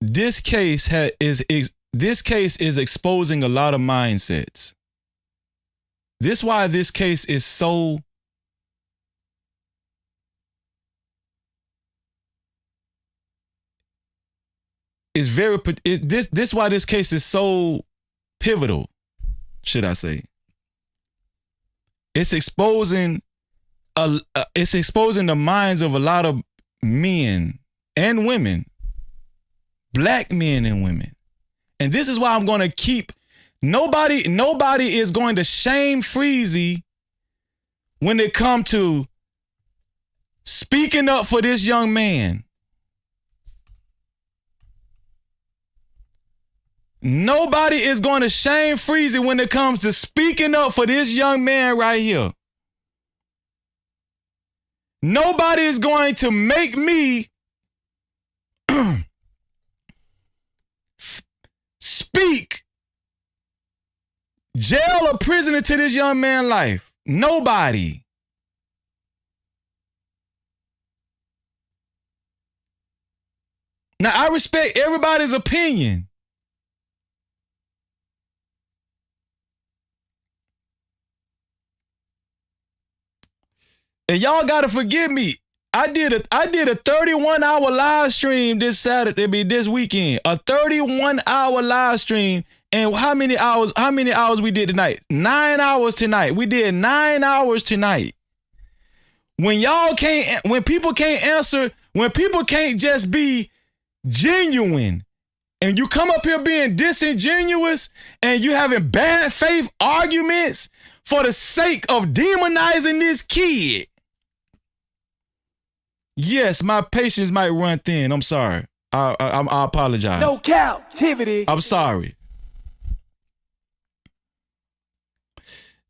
this case is exposing a lot of mindsets. This is why this case is so this why this case is so pivotal, should I say. It's exposing the minds of a lot of men and women, black men and women. And this is why I'm going to keep nobody is going to shame Freezy when it comes to speaking up for this young man. Nobody is going to shame Freezy when it comes to speaking up for this young man right here. Nobody is going to make me speak jail or prison into this young man's life. Nobody. Now, I respect everybody's opinion. And y'all gotta forgive me. I did a 31-hour live stream this weekend. A 31-hour live stream. And how many hours we did tonight? 9 hours tonight. We did 9 hours tonight. When people can't answer, when people can't just be genuine, and you come up here being disingenuous and you having bad faith arguments for the sake of demonizing this kid. Yes, my patience might run thin. I'm sorry. I apologize. No captivity. I'm sorry.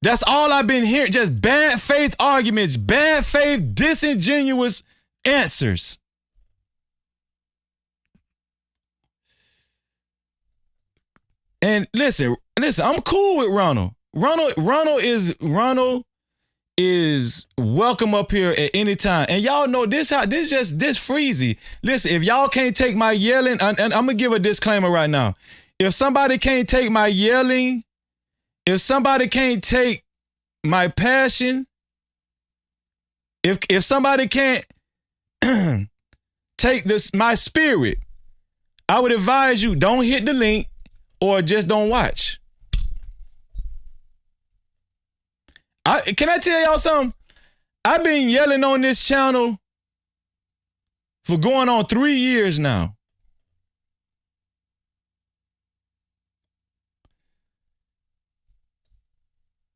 That's all I've been hearing. Just bad faith arguments, bad faith, disingenuous answers. And listen, I'm cool with Ronald. Ronald is welcome up here at any time. And y'all know this Freezy. Listen, if y'all can't take my yelling, and I'm gonna give a disclaimer right now. If somebody can't take my yelling, if somebody can't take my passion, if somebody can't take my spirit, I would advise you, don't hit the link or just don't watch. Can I tell y'all something? I've been yelling on this channel for going on 3 years now.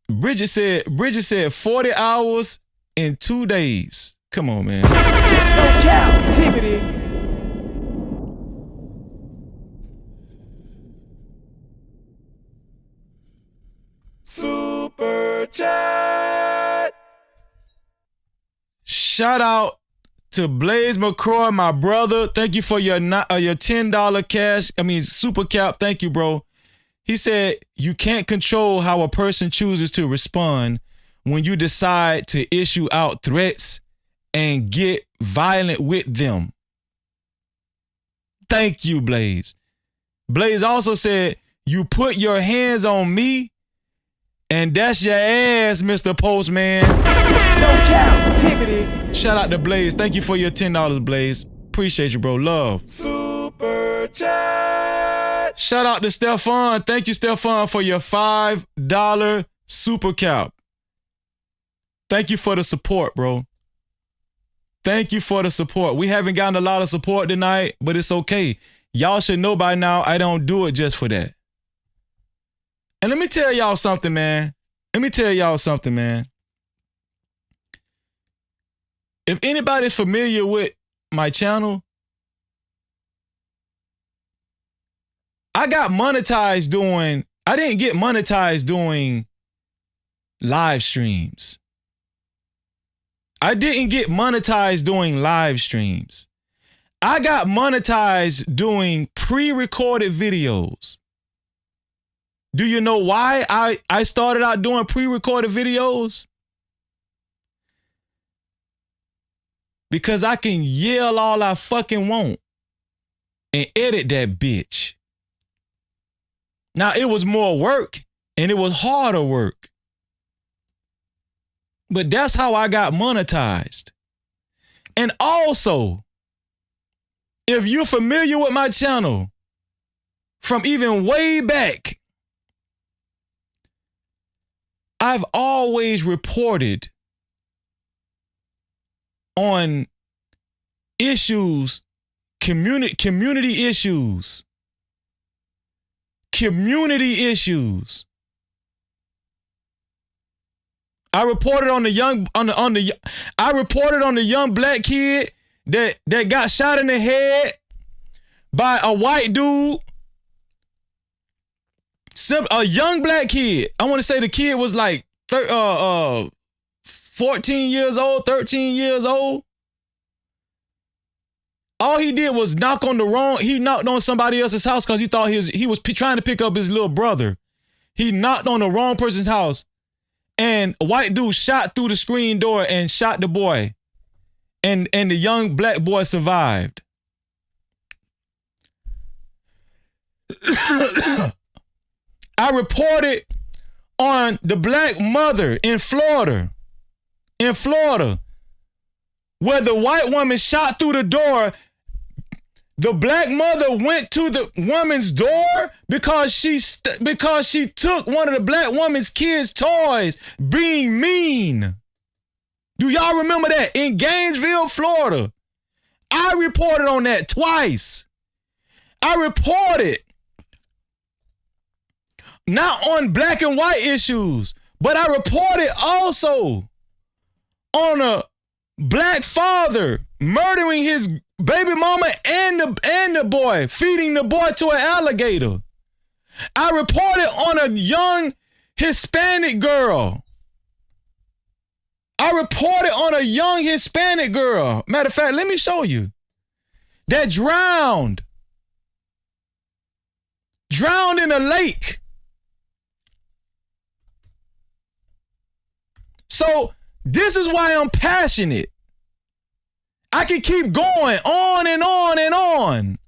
Bridget said 40 hours in 2 days. Come on, man. No captivity. Super chat. Shout out to Blaze McCroy, my brother. Thank you for your $10 super cap. Thank you, bro. He said, you can't control how a person chooses to respond when you decide to issue out threats and get violent with them. Thank you, Blaze. Blaze also said, you put your hands on me, and that's your ass, Mr. Postman. No captivity. Shout out to Blaze. Thank you for your $10, Blaze. Appreciate you, bro. Love. Super chat. Shout out to Stefan. Thank you, Stefan, for your $5 super cap. Thank you for the support, bro. Thank you for the support. We haven't gotten a lot of support tonight, but it's okay. Y'all should know by now I don't do it just for that. And let me tell y'all something, man. If anybody's familiar with my channel, I didn't get monetized doing live streams. I didn't get monetized doing live streams. I got monetized doing pre-recorded videos. Do you know why I started out doing pre-recorded videos? Because I can yell all I fucking want and edit that bitch. Now, it was more work and it was harder work. But that's how I got monetized. And also, if you're familiar with my channel from even way back, I've always reported on issues, community issues. Community issues. I reported on the young black kid that got shot in the head by a white dude. A young black kid. I want to say the kid was like 14 years old, 13 years old. All he did was knocked on somebody else's house because he thought he was trying to pick up his little brother. He knocked on the wrong person's house, and a white dude shot through the screen door and shot the boy. And the young black boy survived. I reported on the black mother in Florida, where the white woman shot through the door. The black mother went to the woman's door because she took one of the black woman's kids' toys, being mean. Do y'all remember that? In Gainesville, Florida. I reported on that twice. I reported not on black and white issues, but I reported also on a black father murdering his baby mama and the boy, feeding the boy to an alligator. I reported on a young Hispanic girl. Matter of fact, let me show you. That drowned in a lake. So this is why I'm passionate. I can keep going on and on and on.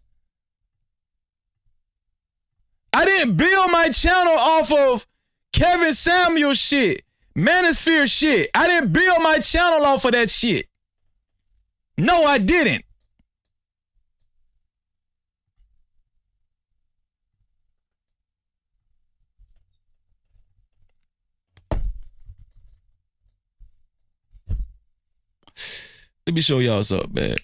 I didn't build my channel off of Kevin Samuel shit, Manosphere shit. I didn't build my channel off of that shit. No, I didn't. Let me show y'all something, man.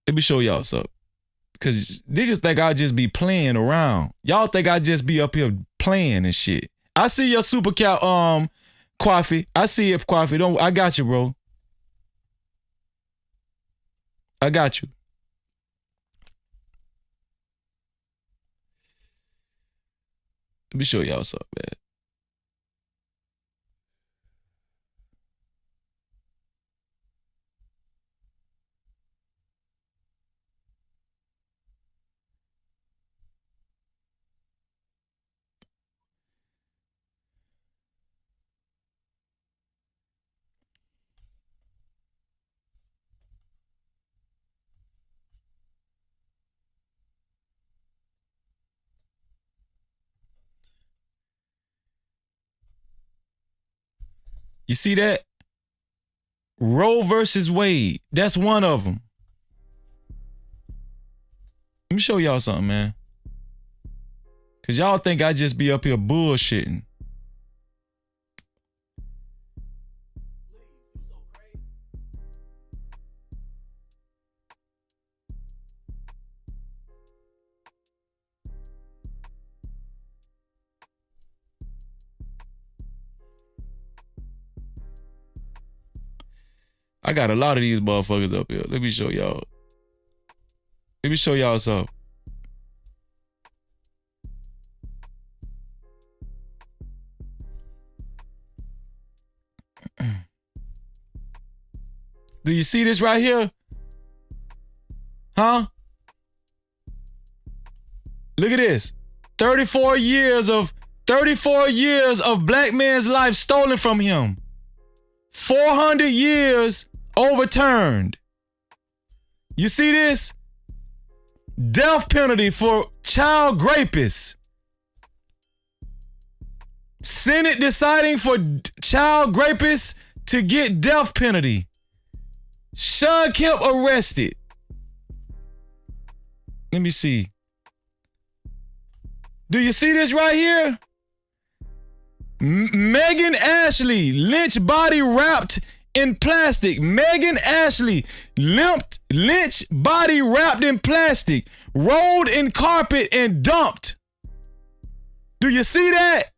Because niggas think I just be playing around. Y'all think I just be up here playing and shit. I see your super cap, Quaffy. I see it, Quaffy. I got you, bro. I got you. Let me show y'all something, man. You see that? Roe versus Wade. That's one of them. Let me show y'all something, man. Because y'all think I just be up here bullshitting. I got a lot of these motherfuckers up here. Let me show y'all. Let me show y'all something. Do you see this right here? Huh? Look at this. 34 years of black man's life stolen from him. 400 years overturned. You see this? Death penalty for child rapists. Senate deciding for child rapists to get death penalty. Sean Kemp arrested. Let me see. Do you see this right here? Megan Ashley, lynch body wrapped in plastic. Megan Ashley, lynch body wrapped in plastic, rolled in carpet and dumped. Do you see that?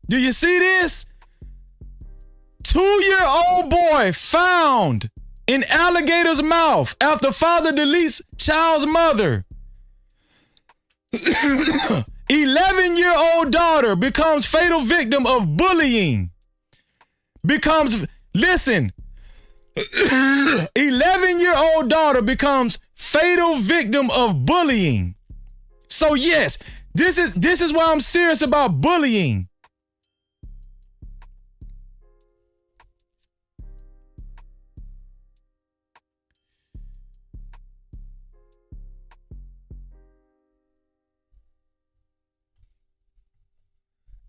Do you see this? 2-year-old boy found in alligator's mouth after father deletes child's mother. 11-year-old daughter becomes fatal victim of bullying. Listen. 11-year-old daughter becomes fatal victim of bullying. So yes, this is why I'm serious about bullying.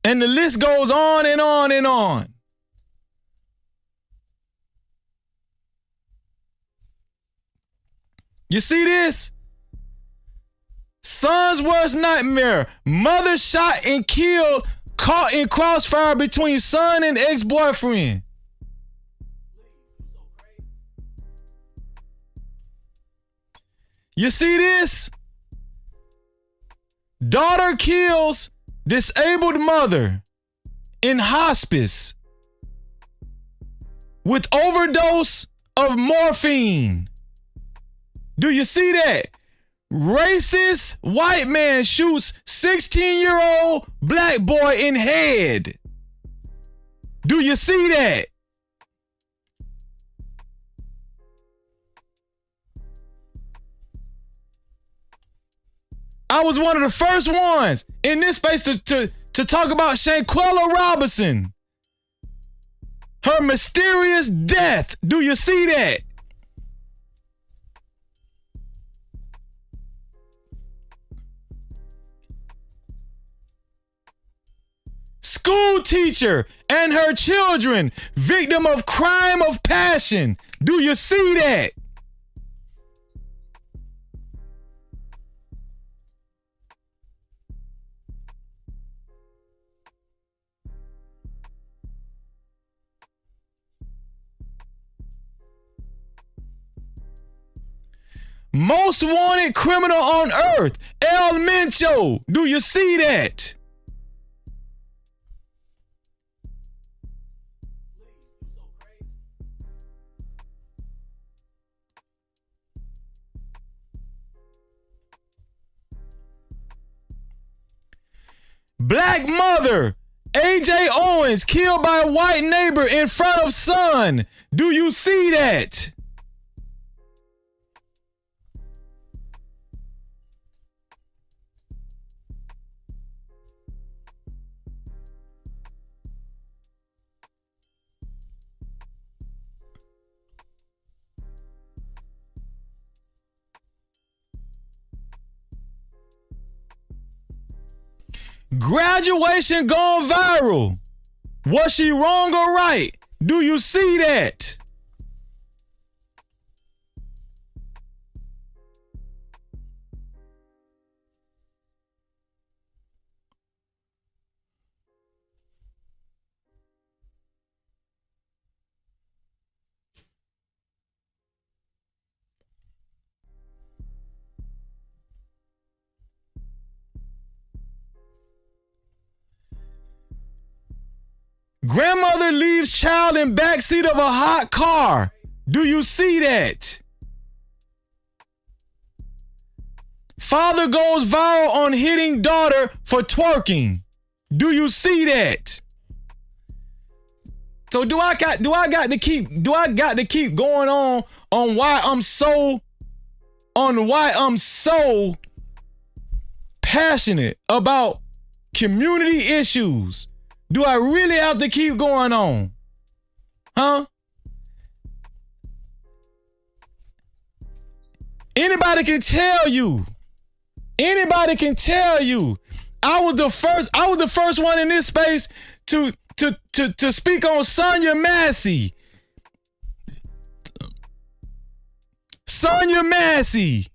And the list goes on and on and on. You see this? Son's worst nightmare. Mother shot and killed, caught in crossfire between son and ex-boyfriend. You see this? Daughter kills disabled mother in hospice with overdose of morphine. Do you see that? Racist white man shoots 16-year-old black boy in head. Do you see that? I was one of the first ones in this space to talk about Shanquella Robinson. Her mysterious death. Do you see that? School teacher and her children, victim of crime of passion. Do you see that? Most wanted criminal on earth, El Mencho. Do you see that? Black mother, AJ Owens killed by a white neighbor in front of son. Do you see that? Graduation gone viral. Was she wrong or right? Do you see that? Grandmother leaves child in backseat of a hot car. Do you see that? Father goes viral on hitting daughter for twerking. Do you see that? So do I got to keep going on why I'm so passionate about community issues? Do I really have to keep going on? Huh? Anybody can tell you. I was the first one in this space to speak on Sonya Massey. Sonya Massey.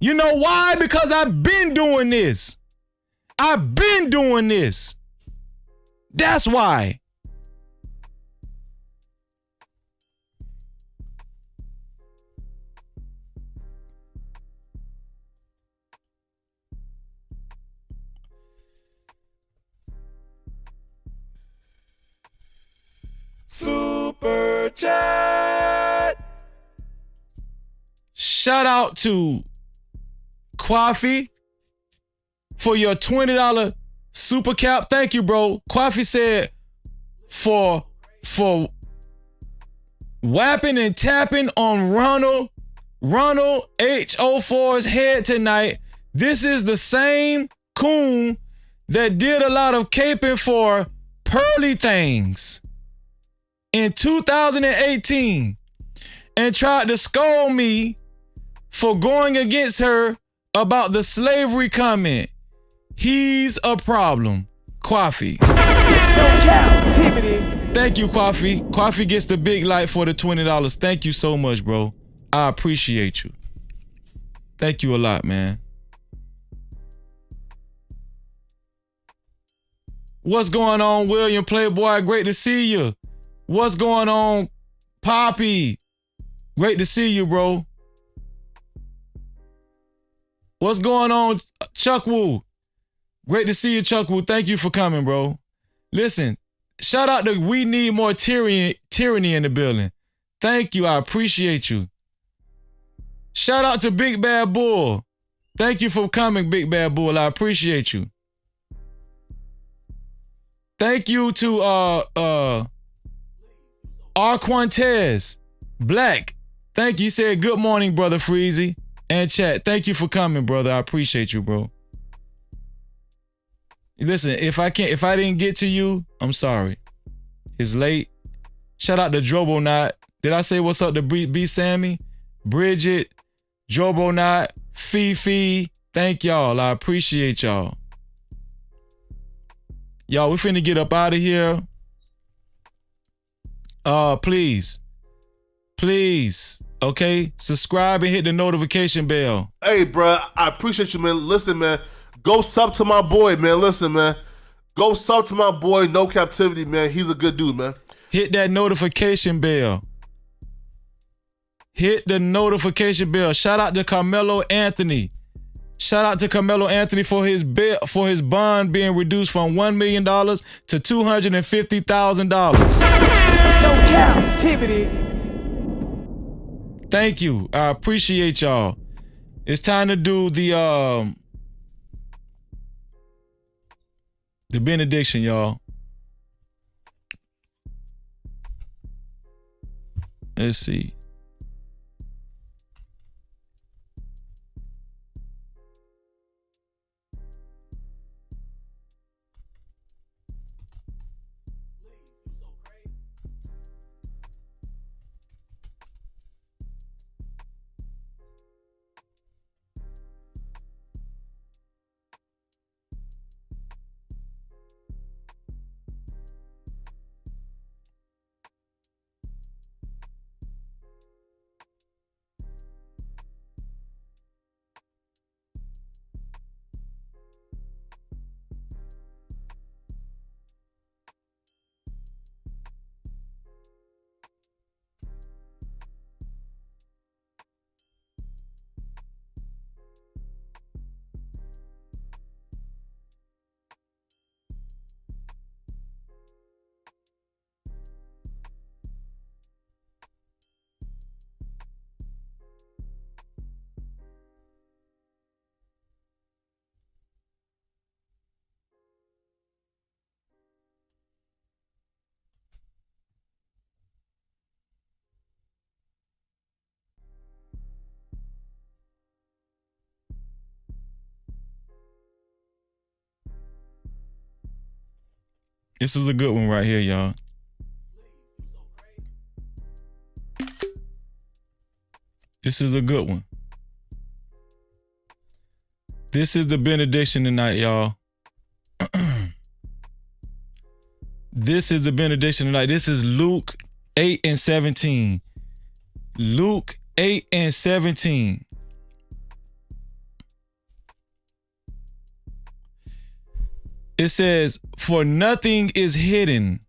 You know why? Because I've been doing this. That's why. Super chat. Shout out to Kwafi for your $20 super cap. Thank you, bro. Kwafi said for whapping and tapping on Ronald H04's head tonight. This is the same coon that did a lot of caping for Pearly Things in 2018 and tried to scold me for going against her about the slavery comment. He's a problem. Kwafi. No captivity. Thank you, Kwafi. Kwafi gets the big light for the $20. Thank you so much, bro. I appreciate you. Thank you a lot, man. What's going on, William Playboy? Great to see you. What's going on, Poppy? Great to see you, bro. What's going on, Chuck Woo? Great to see you, Chuck Woo. Thank you for coming, bro. Listen, shout out to We Need More Tyranny in the building. Thank you. I appreciate you. Shout out to Big Bad Bull. Thank you for coming, Big Bad Bull. I appreciate you. Thank you to Arquantez Black. Thank you. He said good morning, brother Freezy. And chat. Thank you for coming, brother. I appreciate you, bro. Listen, if I didn't get to you, I'm sorry. It's late. Shout out to Drobonot. Did I say what's up to B Sammy? Bridget, Drobonot, Fifi. Thank y'all. I appreciate y'all. Y'all, we finna get up out of here. Please, okay? Subscribe and hit the notification bell. Hey, bro, I appreciate you, man. Listen, man, go sub to my boy, man. Listen, man, go sub to my boy, No Captivity, man. He's a good dude, man. Hit that notification bell. Hit the notification bell. Shout out to Carmelo Anthony. Shout out to Carmelo Anthony for his bond being reduced from $1 million to $250,000. No captivity. Thank you. I appreciate y'all. It's time to do the benediction, y'all. Let's see. This is a good one right here, y'all. This is a good one. This is the benediction tonight, y'all. This is the benediction tonight. This is Luke 8 and 17. Luke 8 and 17. It says, "For nothing is hidden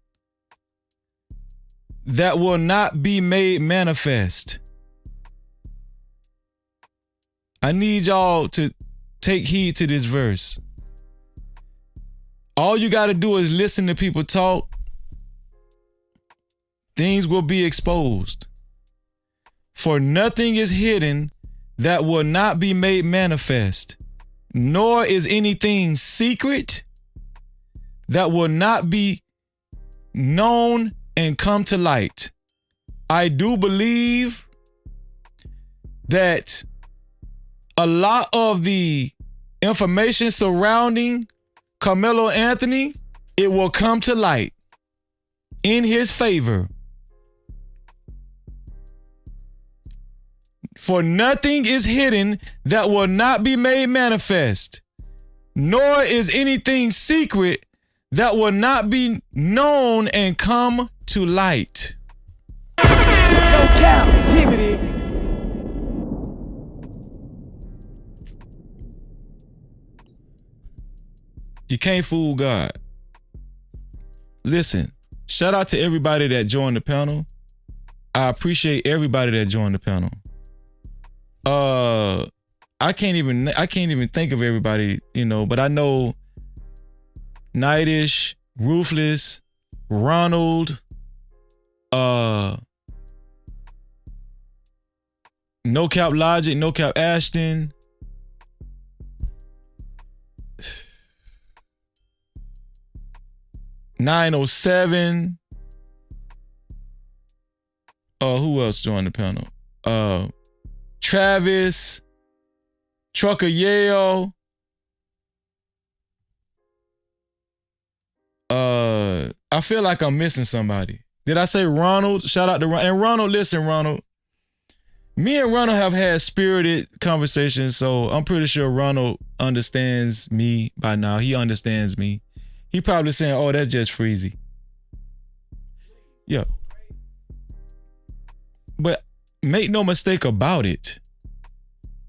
that will not be made manifest." I need y'all to take heed to this verse. All you got to do is listen to people talk. Things will be exposed. For nothing is hidden that will not be made manifest, nor is anything secret that will not be known and come to light. I do believe that a lot of the information surrounding Carmelo Anthony, it will come to light in his favor. For nothing is hidden that will not be made manifest, nor is anything secret that will not be known and come to light. No captivity. You can't fool God. Listen, shout out to everybody that joined the panel. I appreciate everybody that joined the panel. I can't even think of everybody, but I know Nightish, Ruthless, Ronald, No Cap Logic, No Cap Ashton, .907. Who else joined the panel? Travis, Trucker Yale. I feel like I'm missing somebody. Did I say Ronald? Shout out to Ronald. And Ronald, listen, Ronald. Me and Ronald have had spirited conversations, so I'm pretty sure Ronald understands me by now. He understands me. He probably saying, "Oh, that's just Freezy." Yeah. But make no mistake about it.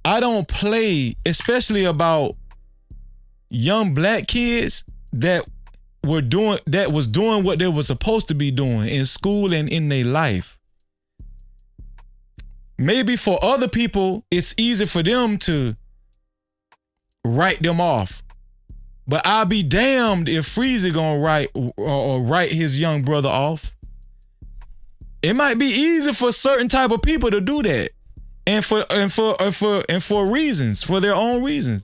I don't play, especially about young black kids that was doing what they were supposed to be doing in school and in their life. Maybe for other people, it's easy for them to write them off. But I'll be damned if Freezy gonna write his young brother off. It might be easy for certain type of people to do that, and for reasons, for their own reasons.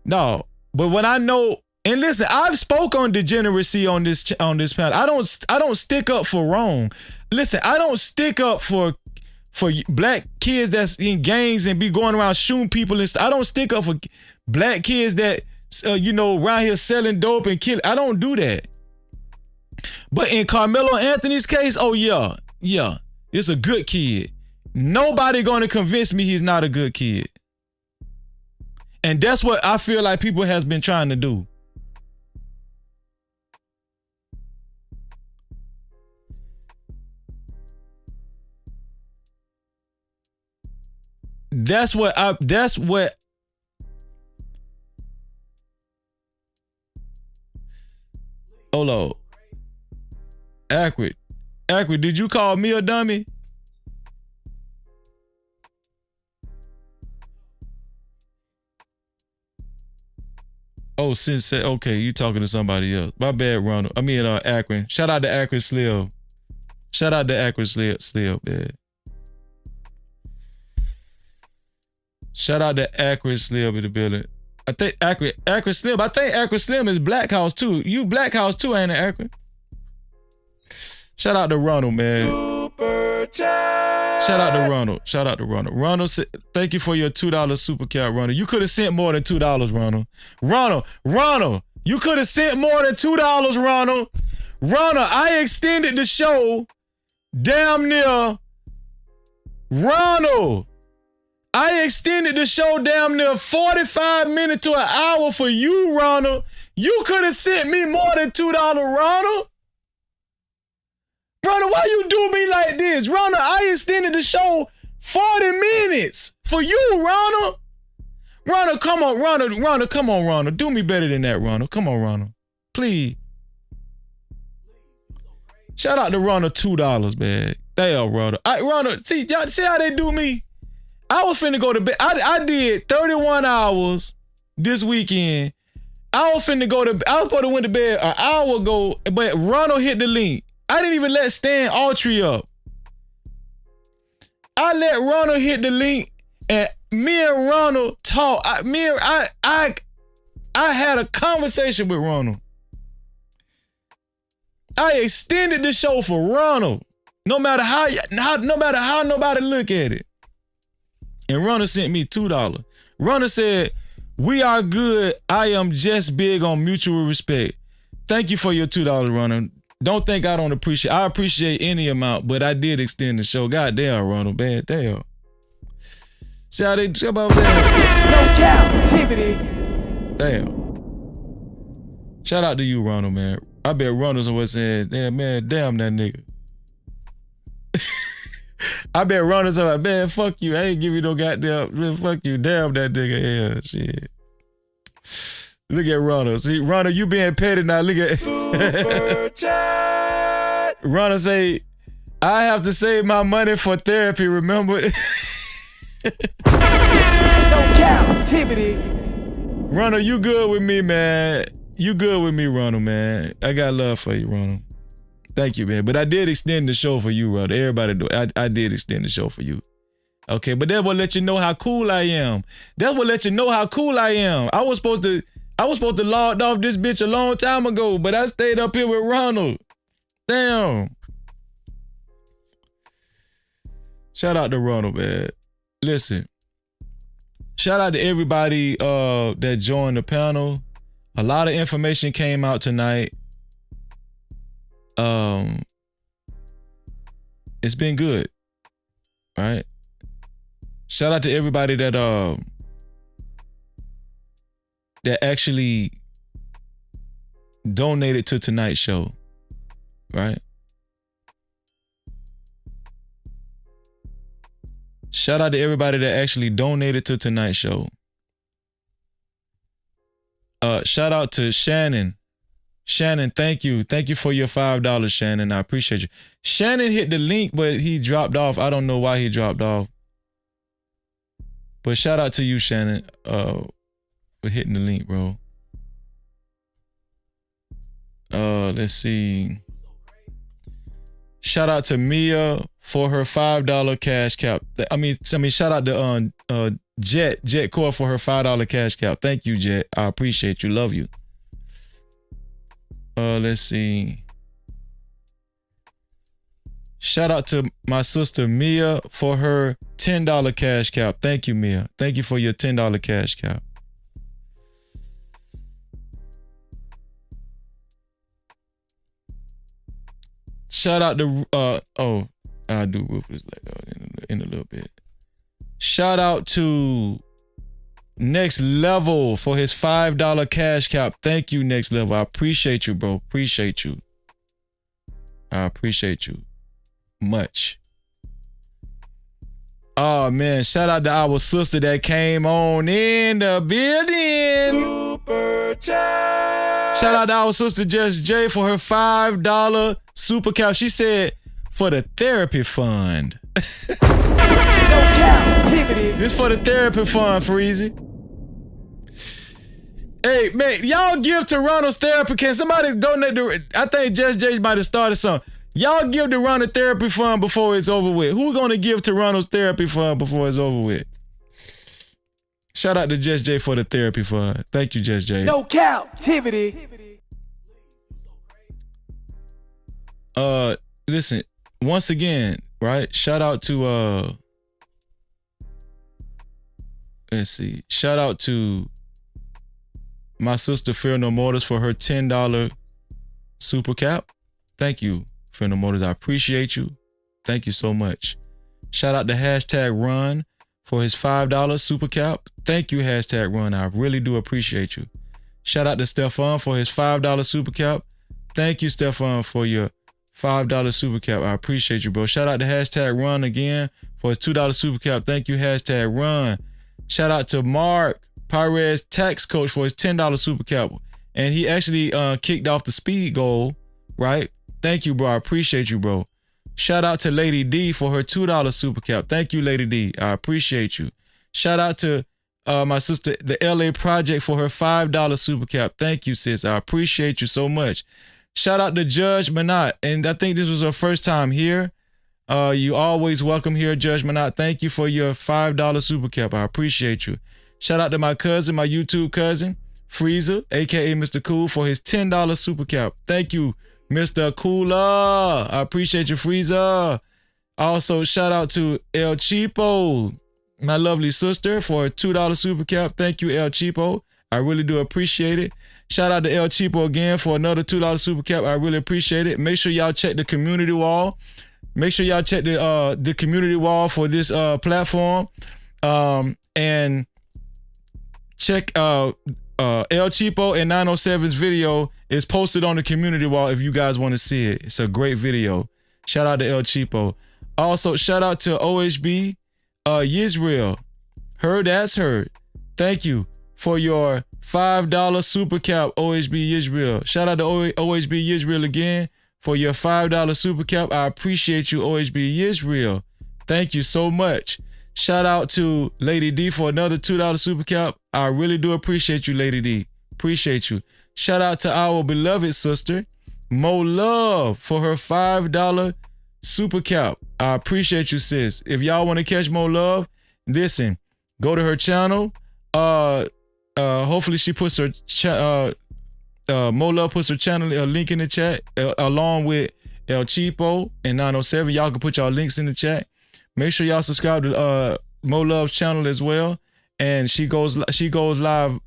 No, but what I know, and listen, I've spoke on degeneracy on this panel. I don't stick up for wrong. Listen, I don't stick up for black kids that's in gangs and be going around shooting people and stuff. I don't stick up for black kids that around here selling dope and killing. I don't do that. But in Carmelo Anthony's case, oh yeah, it's a good kid. Nobody gonna convince me he's not a good kid. And that's what I feel like people has been trying to do. That's what hold on. Accurate, did you call me a dummy? Oh, okay, you talking to somebody else. My bad, Ronald. I mean, Akron. Shout out to Akron Sliv. Shout out to Akron Sliv, man. Shout out to Akron Slim in the building. I think Akron Slim. I think Akron Slim is Black House too. You Black House too, ain't it, Akron? Shout out to Ronald, man. Super chat. Shout out to Ronald. Ronald, thank you for your $2 super chat, Ronald. You could have sent more than $2, Ronald. Ronald, You could have sent more than $2, Ronald. Ronald, I extended the show damn near. Ronald, I extended the show damn near 45 minutes to an hour for you, Ronald. You could have sent me more than $2, Ronald. Ronald, why you do me like this? Ronald, I extended the show 40 minutes for you, Ronald. Ronald, come on, Ronald, come on, Ronald. Do me better than that, Ronald. Come on, Ronald. Please. Shout out to Ronald $2, man. Damn, Ronald. Ronald, see how they do me? I was finna go to bed. I did 31 hours this weekend. I was supposed to went to bed an hour ago, but Ronald hit the link. I didn't even let Stan Autry up. I let Ronald hit the link, and me and Ronald talk. I had a conversation with Ronald. I extended the show for Ronald, no matter how nobody look at it. And Ronald sent me $2. Ronald said, "We are good. I am just big on mutual respect." Thank you for your $2, Ronald. Don't think I don't appreciate. I appreciate any amount, but I did extend the show. God damn, Ronald, man, damn. See how they jump over there? No captivity. Damn. Shout out to you, Ronald, man. I bet Ronald was saying, "Damn, man, damn that nigga." I bet Ronald's like, "Man, fuck you. I ain't give you no goddamn, fuck you. Damn that nigga." Yeah, shit. Look at Ronald. See, Ronald, you being petty now. Look at Super chat. Ronald say, "I have to save my money for therapy, remember?" No captivity. Ronald, you good with me, man. You good with me, Ronald, man. I got love for you, Ronald. Thank you, man. But I did extend the show for you, Ronald. Everybody do. I did extend the show for you. Okay, but that will let you know how cool I am. That will let you know how cool I am. I was supposed to log off this bitch a long time ago, but I stayed up here with Ronald. Damn. Shout out to Ronald, man. Listen. Shout out to everybody that joined the panel. A lot of information came out tonight. It's been good. All right. Shout out to everybody that actually donated to tonight's show. Right? Shout out to everybody that actually donated to tonight's show. Shout out to Shannon. Shannon, thank you. Thank you for your $5, Shannon. I appreciate you. Shannon hit the link, but he dropped off. I don't know why he dropped off. But shout out to you, Shannon, for hitting the link, bro. Let's see. Shout out to Mia for her $5 cash cap. I mean, shout out to Jet Core for her $5 cash cap. Thank you, Jet. I appreciate you. Love you. Let's see. Shout out to my sister Mia for her $10 cash cap. Thank you, Mia. Thank you for your $10 cash cap. Shout out to I'll do Ruthless in a little bit. Shout out to Next Level for his $5 cash cap. Thank you, Next Level. I appreciate you, bro. Appreciate you. I appreciate you much. Oh man, shout out to our sister that came on in the building. Super chat. Shout out to our sister Just J for her $5 super cap. She said for the therapy fund. No captivity. This for the therapy fund, Freezy. Hey, man, y'all give to Ronald's therapy. Can somebody donate to... I think Just J might have started something. Y'all give to Ronald therapy fund before it's over with. Who's going to give to Ronald's therapy fund before it's over with? Shout out to Just J for the therapy fund. Thank you, Just J. No captivity. Listen, once again, right? Shout out to let's see. Shout out to my sister Fear No Motors for her $10 super cap. Thank you, Fear No Motors. I appreciate you. Thank you so much. Shout out to hashtag Run for his $5 super cap. Thank you, hashtag Run. I really do appreciate you. Shout out to Stefan for his $5 super cap. Thank you, Stefan, for your $5 super cap. I appreciate you, bro. Shout out to hashtag Run again for his $2 super cap. Thank you, hashtag Run. Shout out to Mark Pires Tax Coach for his $10 super cap. And he actually kicked off the speed goal, right? Thank you, bro. I appreciate you, bro. Shout out to Lady D for her $2 super cap. Thank you, Lady D. I appreciate you. Shout out to my sister, the LA Project, for her $5 super cap. Thank you, sis. I appreciate you so much. Shout out to Judge Manat. And I think this was her first time here. You always welcome here, Judge Manat. Thank you for your $5 super cap. I appreciate you. Shout out to my cousin, my YouTube cousin, Freezer, aka Mr. Cool, for his $10 super cap. Thank you, Mr. Cooler. I appreciate you, Freezer. Also, shout out to El Cheapo, my lovely sister, for a $2 super cap. Thank you, El Cheapo. I really do appreciate it. Shout out to El Cheapo again for another $2 super cap. I really appreciate it. Make sure y'all check the community wall. Make sure y'all check the community wall for this platform. And check El Cheapo and 907's video is posted on the community wall if you guys want to see it. It's a great video. Shout out to El Cheapo. Also, shout out to OHB Yisrael. Heard that's heard. Thank you for your $5 super cap, OHB Yisrael. Shout out to OHB Yisrael again for your $5 super cap. I appreciate you, OHB Yisrael. Thank you so much. Shout out to Lady D for another $2 super cap. I really do appreciate you, Lady D. Appreciate you. Shout out to our beloved sister, Mo Love, for her $5 super cap. I appreciate you, sis. If y'all want to catch Mo Love, listen, go to her channel. Hopefully she puts her Mo Love puts her channel link in the chat along with El Cheapo and 907. Y'all can put y'all links in the chat. Make sure y'all subscribe to Mo Love's channel as well. And she goes live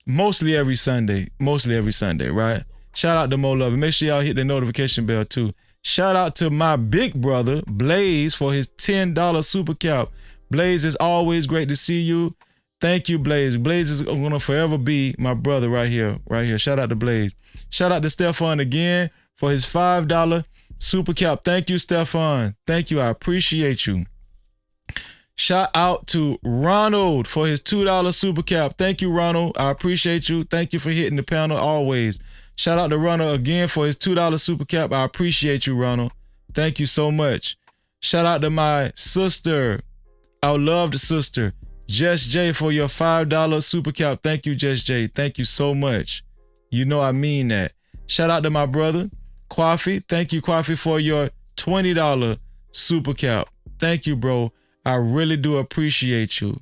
mostly every Sunday, right? Shout out to Mo Love. And make sure y'all hit the notification bell too. Shout out to my big brother, Blaze, for his $10 super cap. Blaze, is always great to see you. Thank you, Blaze. Blaze is going to forever be my brother right here. Shout out to Blaze. Shout out to Stefan again for his $5 super cap. Thank you, Stefan. Thank you. I appreciate you. Shout out to Ronald for his $2 super cap. Thank you, Ronald. I appreciate you. Thank you for hitting the panel always. Shout out to Ronald again for his $2 super cap. I appreciate you, Ronald. Thank you so much. Shout out to my sister, our loved sister, Jess J, for your $5 super cap. Thank you, Jess J. Thank you so much. You know I mean that. Shout out to my brother, Kwafi. Thank you, Kwafi, for your $20 super cap. Thank you, bro. I really do appreciate you.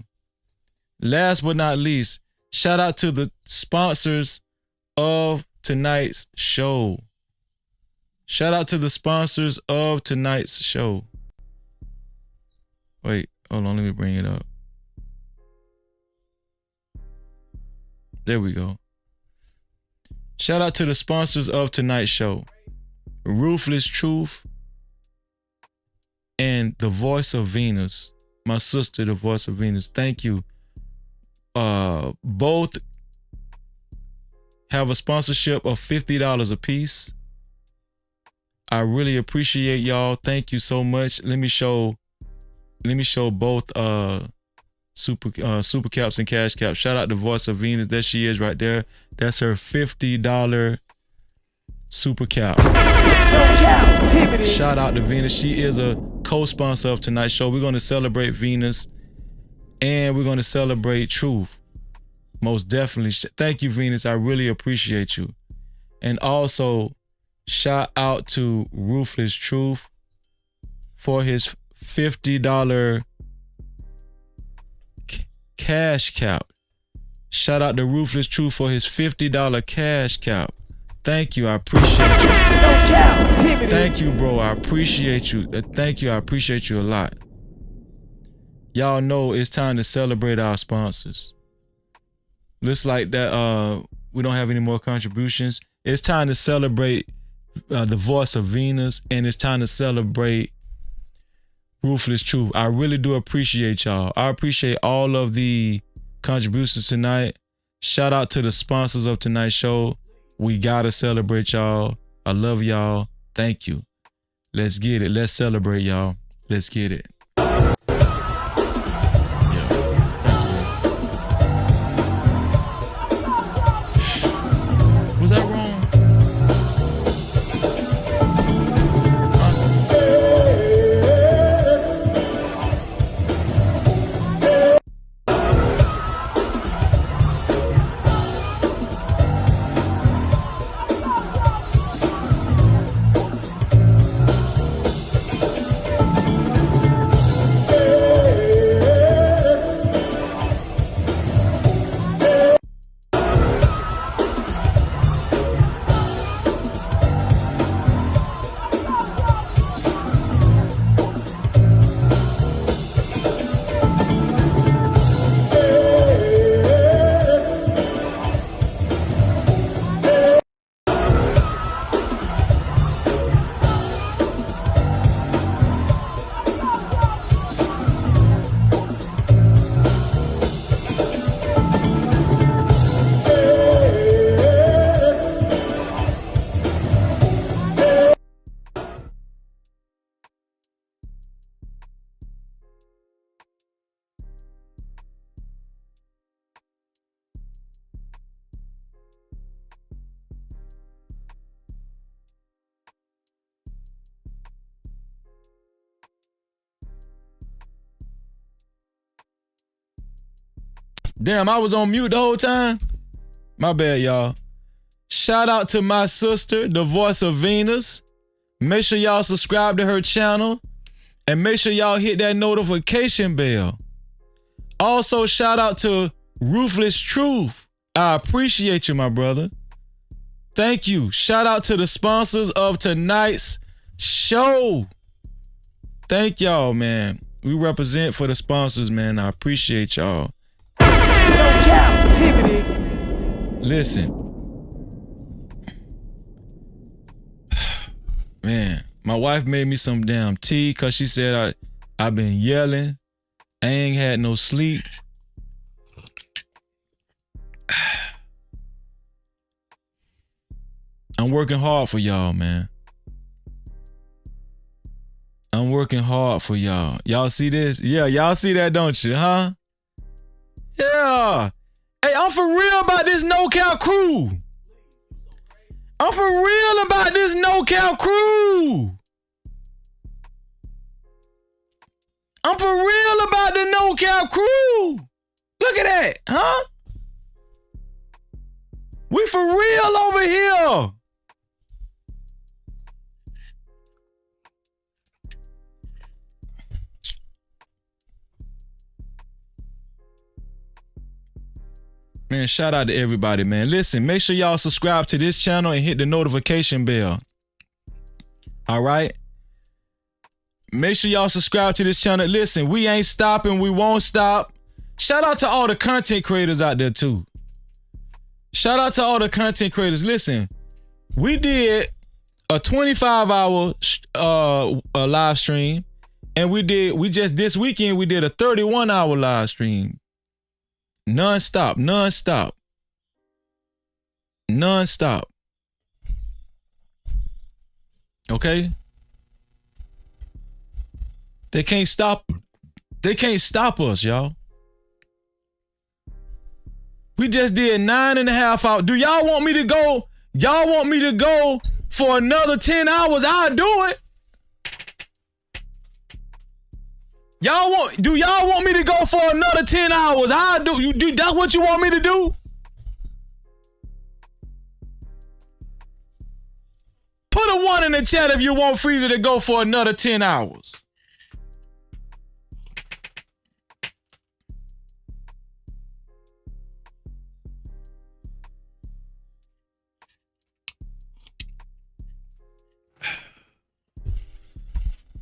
Last but not least, shout out to the sponsors of tonight's show. Shout out to the sponsors of tonight's show. Wait, hold on, let me bring it up. There we go. Shout out to the sponsors of tonight's show. Ruthless Truth and the Voice of Venus. My sister, the Voice of Venus. Thank you. Both have a sponsorship of $50 a piece. I really appreciate y'all. Thank you so much. Let me show both super caps and cash caps. Shout out to Voice of Venus. There she is right there. That's her $50 super cap. No Cap-tivity. Shout out to Venus. She is a co-sponsor of tonight's show. We're going to celebrate Venus and we're going to celebrate Truth. Most definitely. Thank you, Venus. I really appreciate you. And also, shout out to Ruthless Truth for his $50 cash cap. Shout out to Ruthless Truth for his $50 cash cap. Thank you. I appreciate you. No Cap-tivity. Thank you, bro. I appreciate you. Thank you. I appreciate you a lot. Y'all know it's time to celebrate our sponsors. looks like that we don't have any more contributions. It's time to celebrate the voice of Venus, and it's time to celebrate Ruthless Truth. I really do appreciate y'all. I appreciate all of the contributions tonight. Shout out to the sponsors of tonight's show. We gotta celebrate y'all. I love y'all. Thank you. Let's get it. Let's celebrate, y'all. Let's get it. Was that wrong? Damn, I was on mute the whole time. My bad, y'all. Shout out to my sister, the voice of Venus. Make sure y'all subscribe to her channel. And make sure y'all hit that notification bell. Also, shout out to Ruthless Truth. I appreciate you, my brother. Thank you. Shout out to the sponsors of tonight's show. Thank y'all, man. We represent for the sponsors, man. I appreciate y'all. No Cap-tivity. Listen. Man, my wife made me some damn tea because she said I've been yelling. I ain't had no sleep. I'm working hard for y'all, man. I'm working hard for y'all. Y'all see this? Yeah, y'all see that, don't you, huh? Yeah. Hey, I'm for real about this no-cap crew. I'm for real about this no-cap crew. I'm for real about the no-cap crew. Look at that, huh? We for real over here. Man, shout out to everybody, man. Listen, make sure y'all subscribe to this channel and hit the notification bell. All right? Make sure y'all subscribe to this channel. Listen, we ain't stopping. We won't stop. Shout out to all the content creators out there, too. Shout out to all the content creators. Listen, we did a 25-hour live stream, and this weekend, we did a 31-hour live stream. Non-stop. Okay? They can't stop us, y'all. We just did 9.5 hours. Do y'all want me to go? Y'all want me to go for another 10 hours? I'll do it. Do y'all want me to go for another 10 hours? I'll do. That's what you want me to do? Put a 1 in the chat if you want Freezer to go for another 10 hours.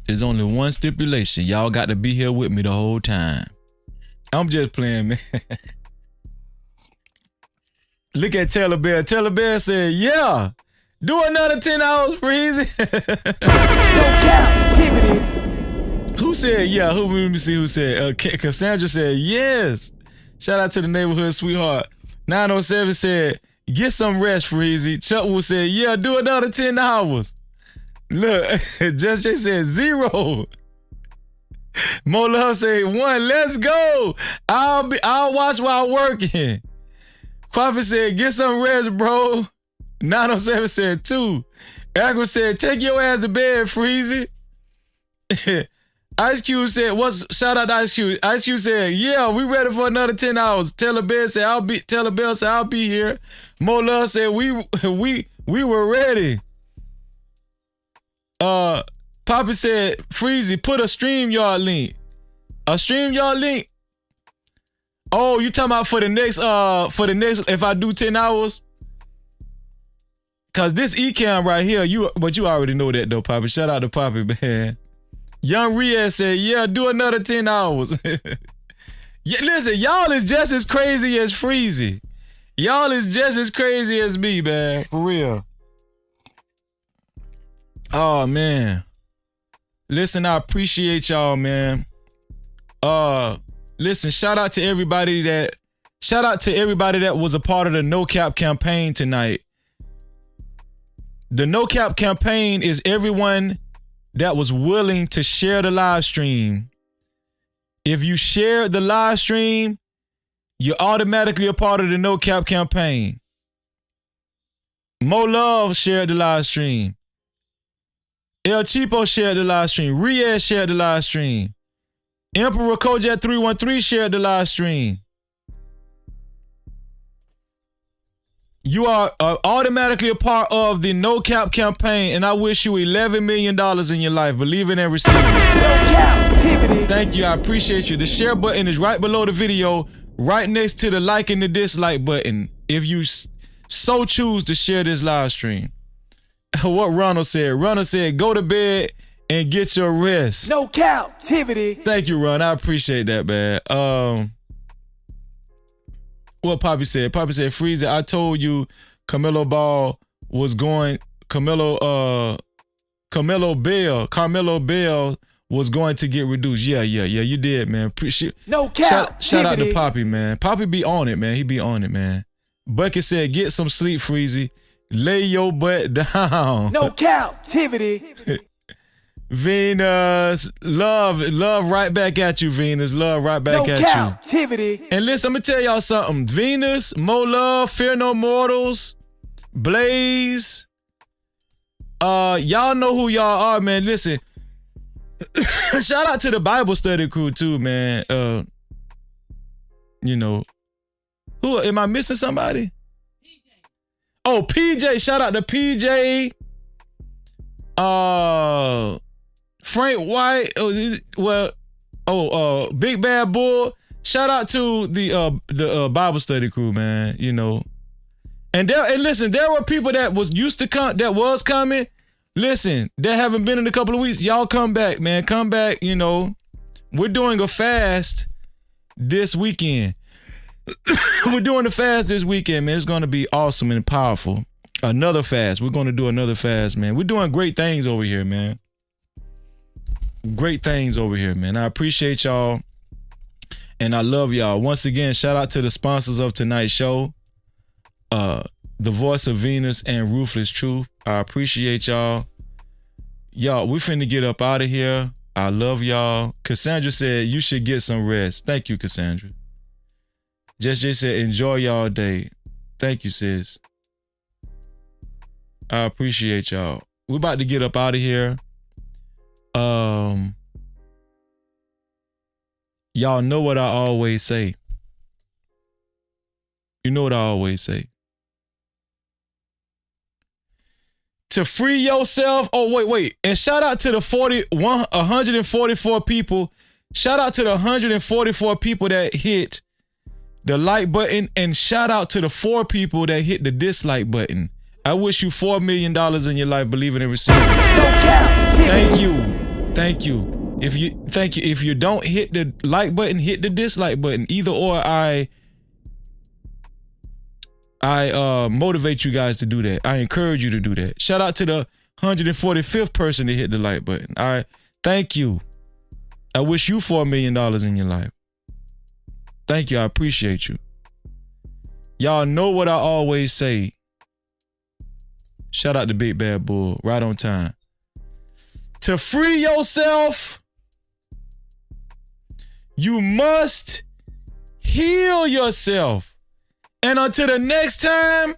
There's only one stipulation. Y'all got to be here with me the whole time. I'm just playing, man. Look at Taylor Bear. Taylor Bear said, yeah. Do another 10 hours, Freezy. No captivity. Who said, yeah? Let me see who said. Cassandra said, yes. Shout out to the neighborhood sweetheart. 907 said, get some rest, Freezy. Chuckwood said, yeah, do another 10 hours. Look, Just Jay said 0. Mo Love said 1. Let's go. I'll watch while working. Coffee said, get some rest, bro. 907 said 2. Agro said, take your ass to bed, Freezy. Ice Cube said, shout out to Ice Cube. Ice Cube said, yeah, we ready for another 10 hours. Taylor Bell said, I'll be here. Mo Love said, we were ready. Poppy said, Freezy, put a StreamYard link. A StreamYard link? Oh, you talking about for the next if I do 10 hours? Cause this Ecam right here, but you already know that though, Poppy. Shout out to Poppy, man. Young Riaz said, yeah, do another 10 hours. Yeah, listen, y'all is just as crazy as Freezy. Y'all is just as crazy as me, man. For real. Oh, man. Listen, I appreciate y'all, man. Listen, shout out to everybody that was a part of the No Cap campaign tonight. The No Cap campaign is everyone that was willing to share the live stream. If you share the live stream, you're automatically a part of the No Cap campaign. Mo Love shared the live stream. El Cheapo shared the live stream. Riaz shared the live stream. Emperor Kojak 313 shared the live stream. You are automatically a part of the No Cap campaign, and I wish you $11 million in your life. Believe it and receive it. No captivity. Thank you. I appreciate you. The share button is right below the video, right next to the like and the dislike button. If you so choose to share this live stream. What Ronald said. Ronald said, go to bed and get your rest. No captivity. Thank you, Ron. I appreciate that, man. What Poppy said. Poppy said, Freezer, I told you Carmelo Bell was going to get reduced. Yeah, you did, man. Appreciate. No captivity. Shout out to Poppy, man. Poppy be on it, man. He be on it, man. Bucket said, get some sleep, Freezy. Lay your butt down. No captivity. Venus, love right back at you, Venus. Love right back at captivity. You. And listen, I'm gonna tell y'all something. Venus, Mo Love, Fear No Mortals, Blaze. Y'all know who y'all are, man. Listen. Shout out to the Bible study crew too, man. You know, who am I missing somebody? Oh, PJ, shout out to PJ. Frank White. Big Bad Bull. Shout out to the Bible study crew, man. You know, and listen, there were people that was used to come, that was coming. Listen, that haven't been in a couple of weeks. Y'all come back, man. Come back. You know, we're doing a fast this weekend. We're doing the fast this weekend, man. It's going to be awesome and powerful. Another fast. We're going to do another fast, man. We're doing great things over here, man. Great things over here, man. I appreciate y'all. And I love y'all. Once again, shout out to the sponsors of tonight's show. The Voice of Venus and Ruthless Truth. I appreciate y'all. Y'all, we finna get up out of here. I love y'all. Cassandra said you should get some rest. Thank you, Cassandra. Just Jay said, enjoy y'all day. Thank you, sis. I appreciate y'all. We're about to get up out of here. Y'all know what I always say. You know what I always say. To free yourself. Oh, wait. And shout out to the 144 people. Shout out to the 144 people that hit the like button, and shout out to the 4 people that hit the dislike button. I wish you $4 million in your life, believe it and receive it. Thank you. If you don't hit the like button, hit the dislike button. Either or, I motivate you guys to do that. I encourage you to do that. Shout out to the 145th person that hit the like button. All right. Thank you. I wish you $4 million in your life. Thank you. I appreciate you. Y'all know what I always say. Shout out to Big Bad Bull. Right on time. To free yourself, you must heal yourself. And until the next time,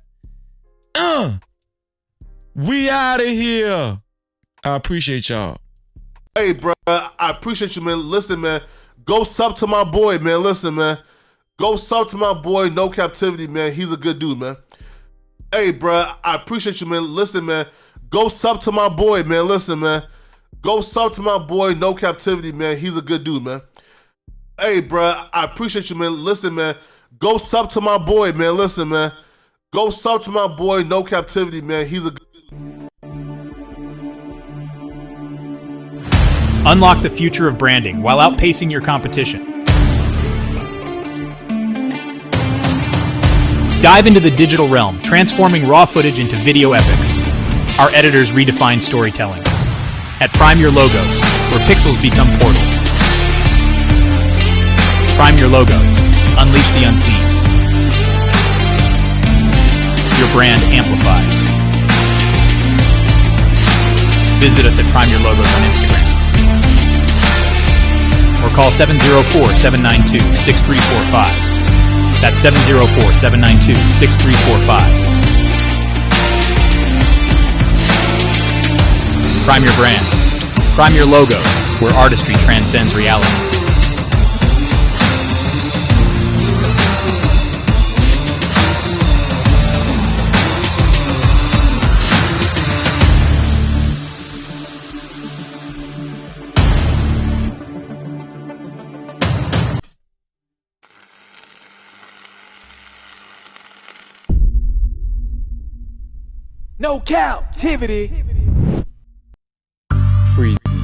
we out of here. I appreciate y'all. Hey, bro, I appreciate you, man. Listen, man, go sub to my boy, man. Listen, man, go sub to my boy, No Cap-tivity, man. He's a good dude, man. Hey, bro, I appreciate you, man. Listen, man, go sub to my boy, man. Listen, man, go sub to my boy, No Cap-tivity, man. He's a good dude, man. Hey, bro, I appreciate you, man. Listen, man, go sub to my boy, man. Listen, man, go sub to my boy, No Cap-tivity, man. He's a good Unlock the future of branding while outpacing your competition. Dive into the digital realm, transforming raw footage into video epics. Our editors redefine storytelling. At Prime Your Logos, where pixels become portals. Prime Your Logos. Unleash the unseen. Your brand amplified. Visit us at Prime Your Logos on Instagram. Or call 704-792-6345. That's 704-792-6345. Prime your brand. Prime your logos, where artistry transcends reality. No Cap-tivity. Freezy.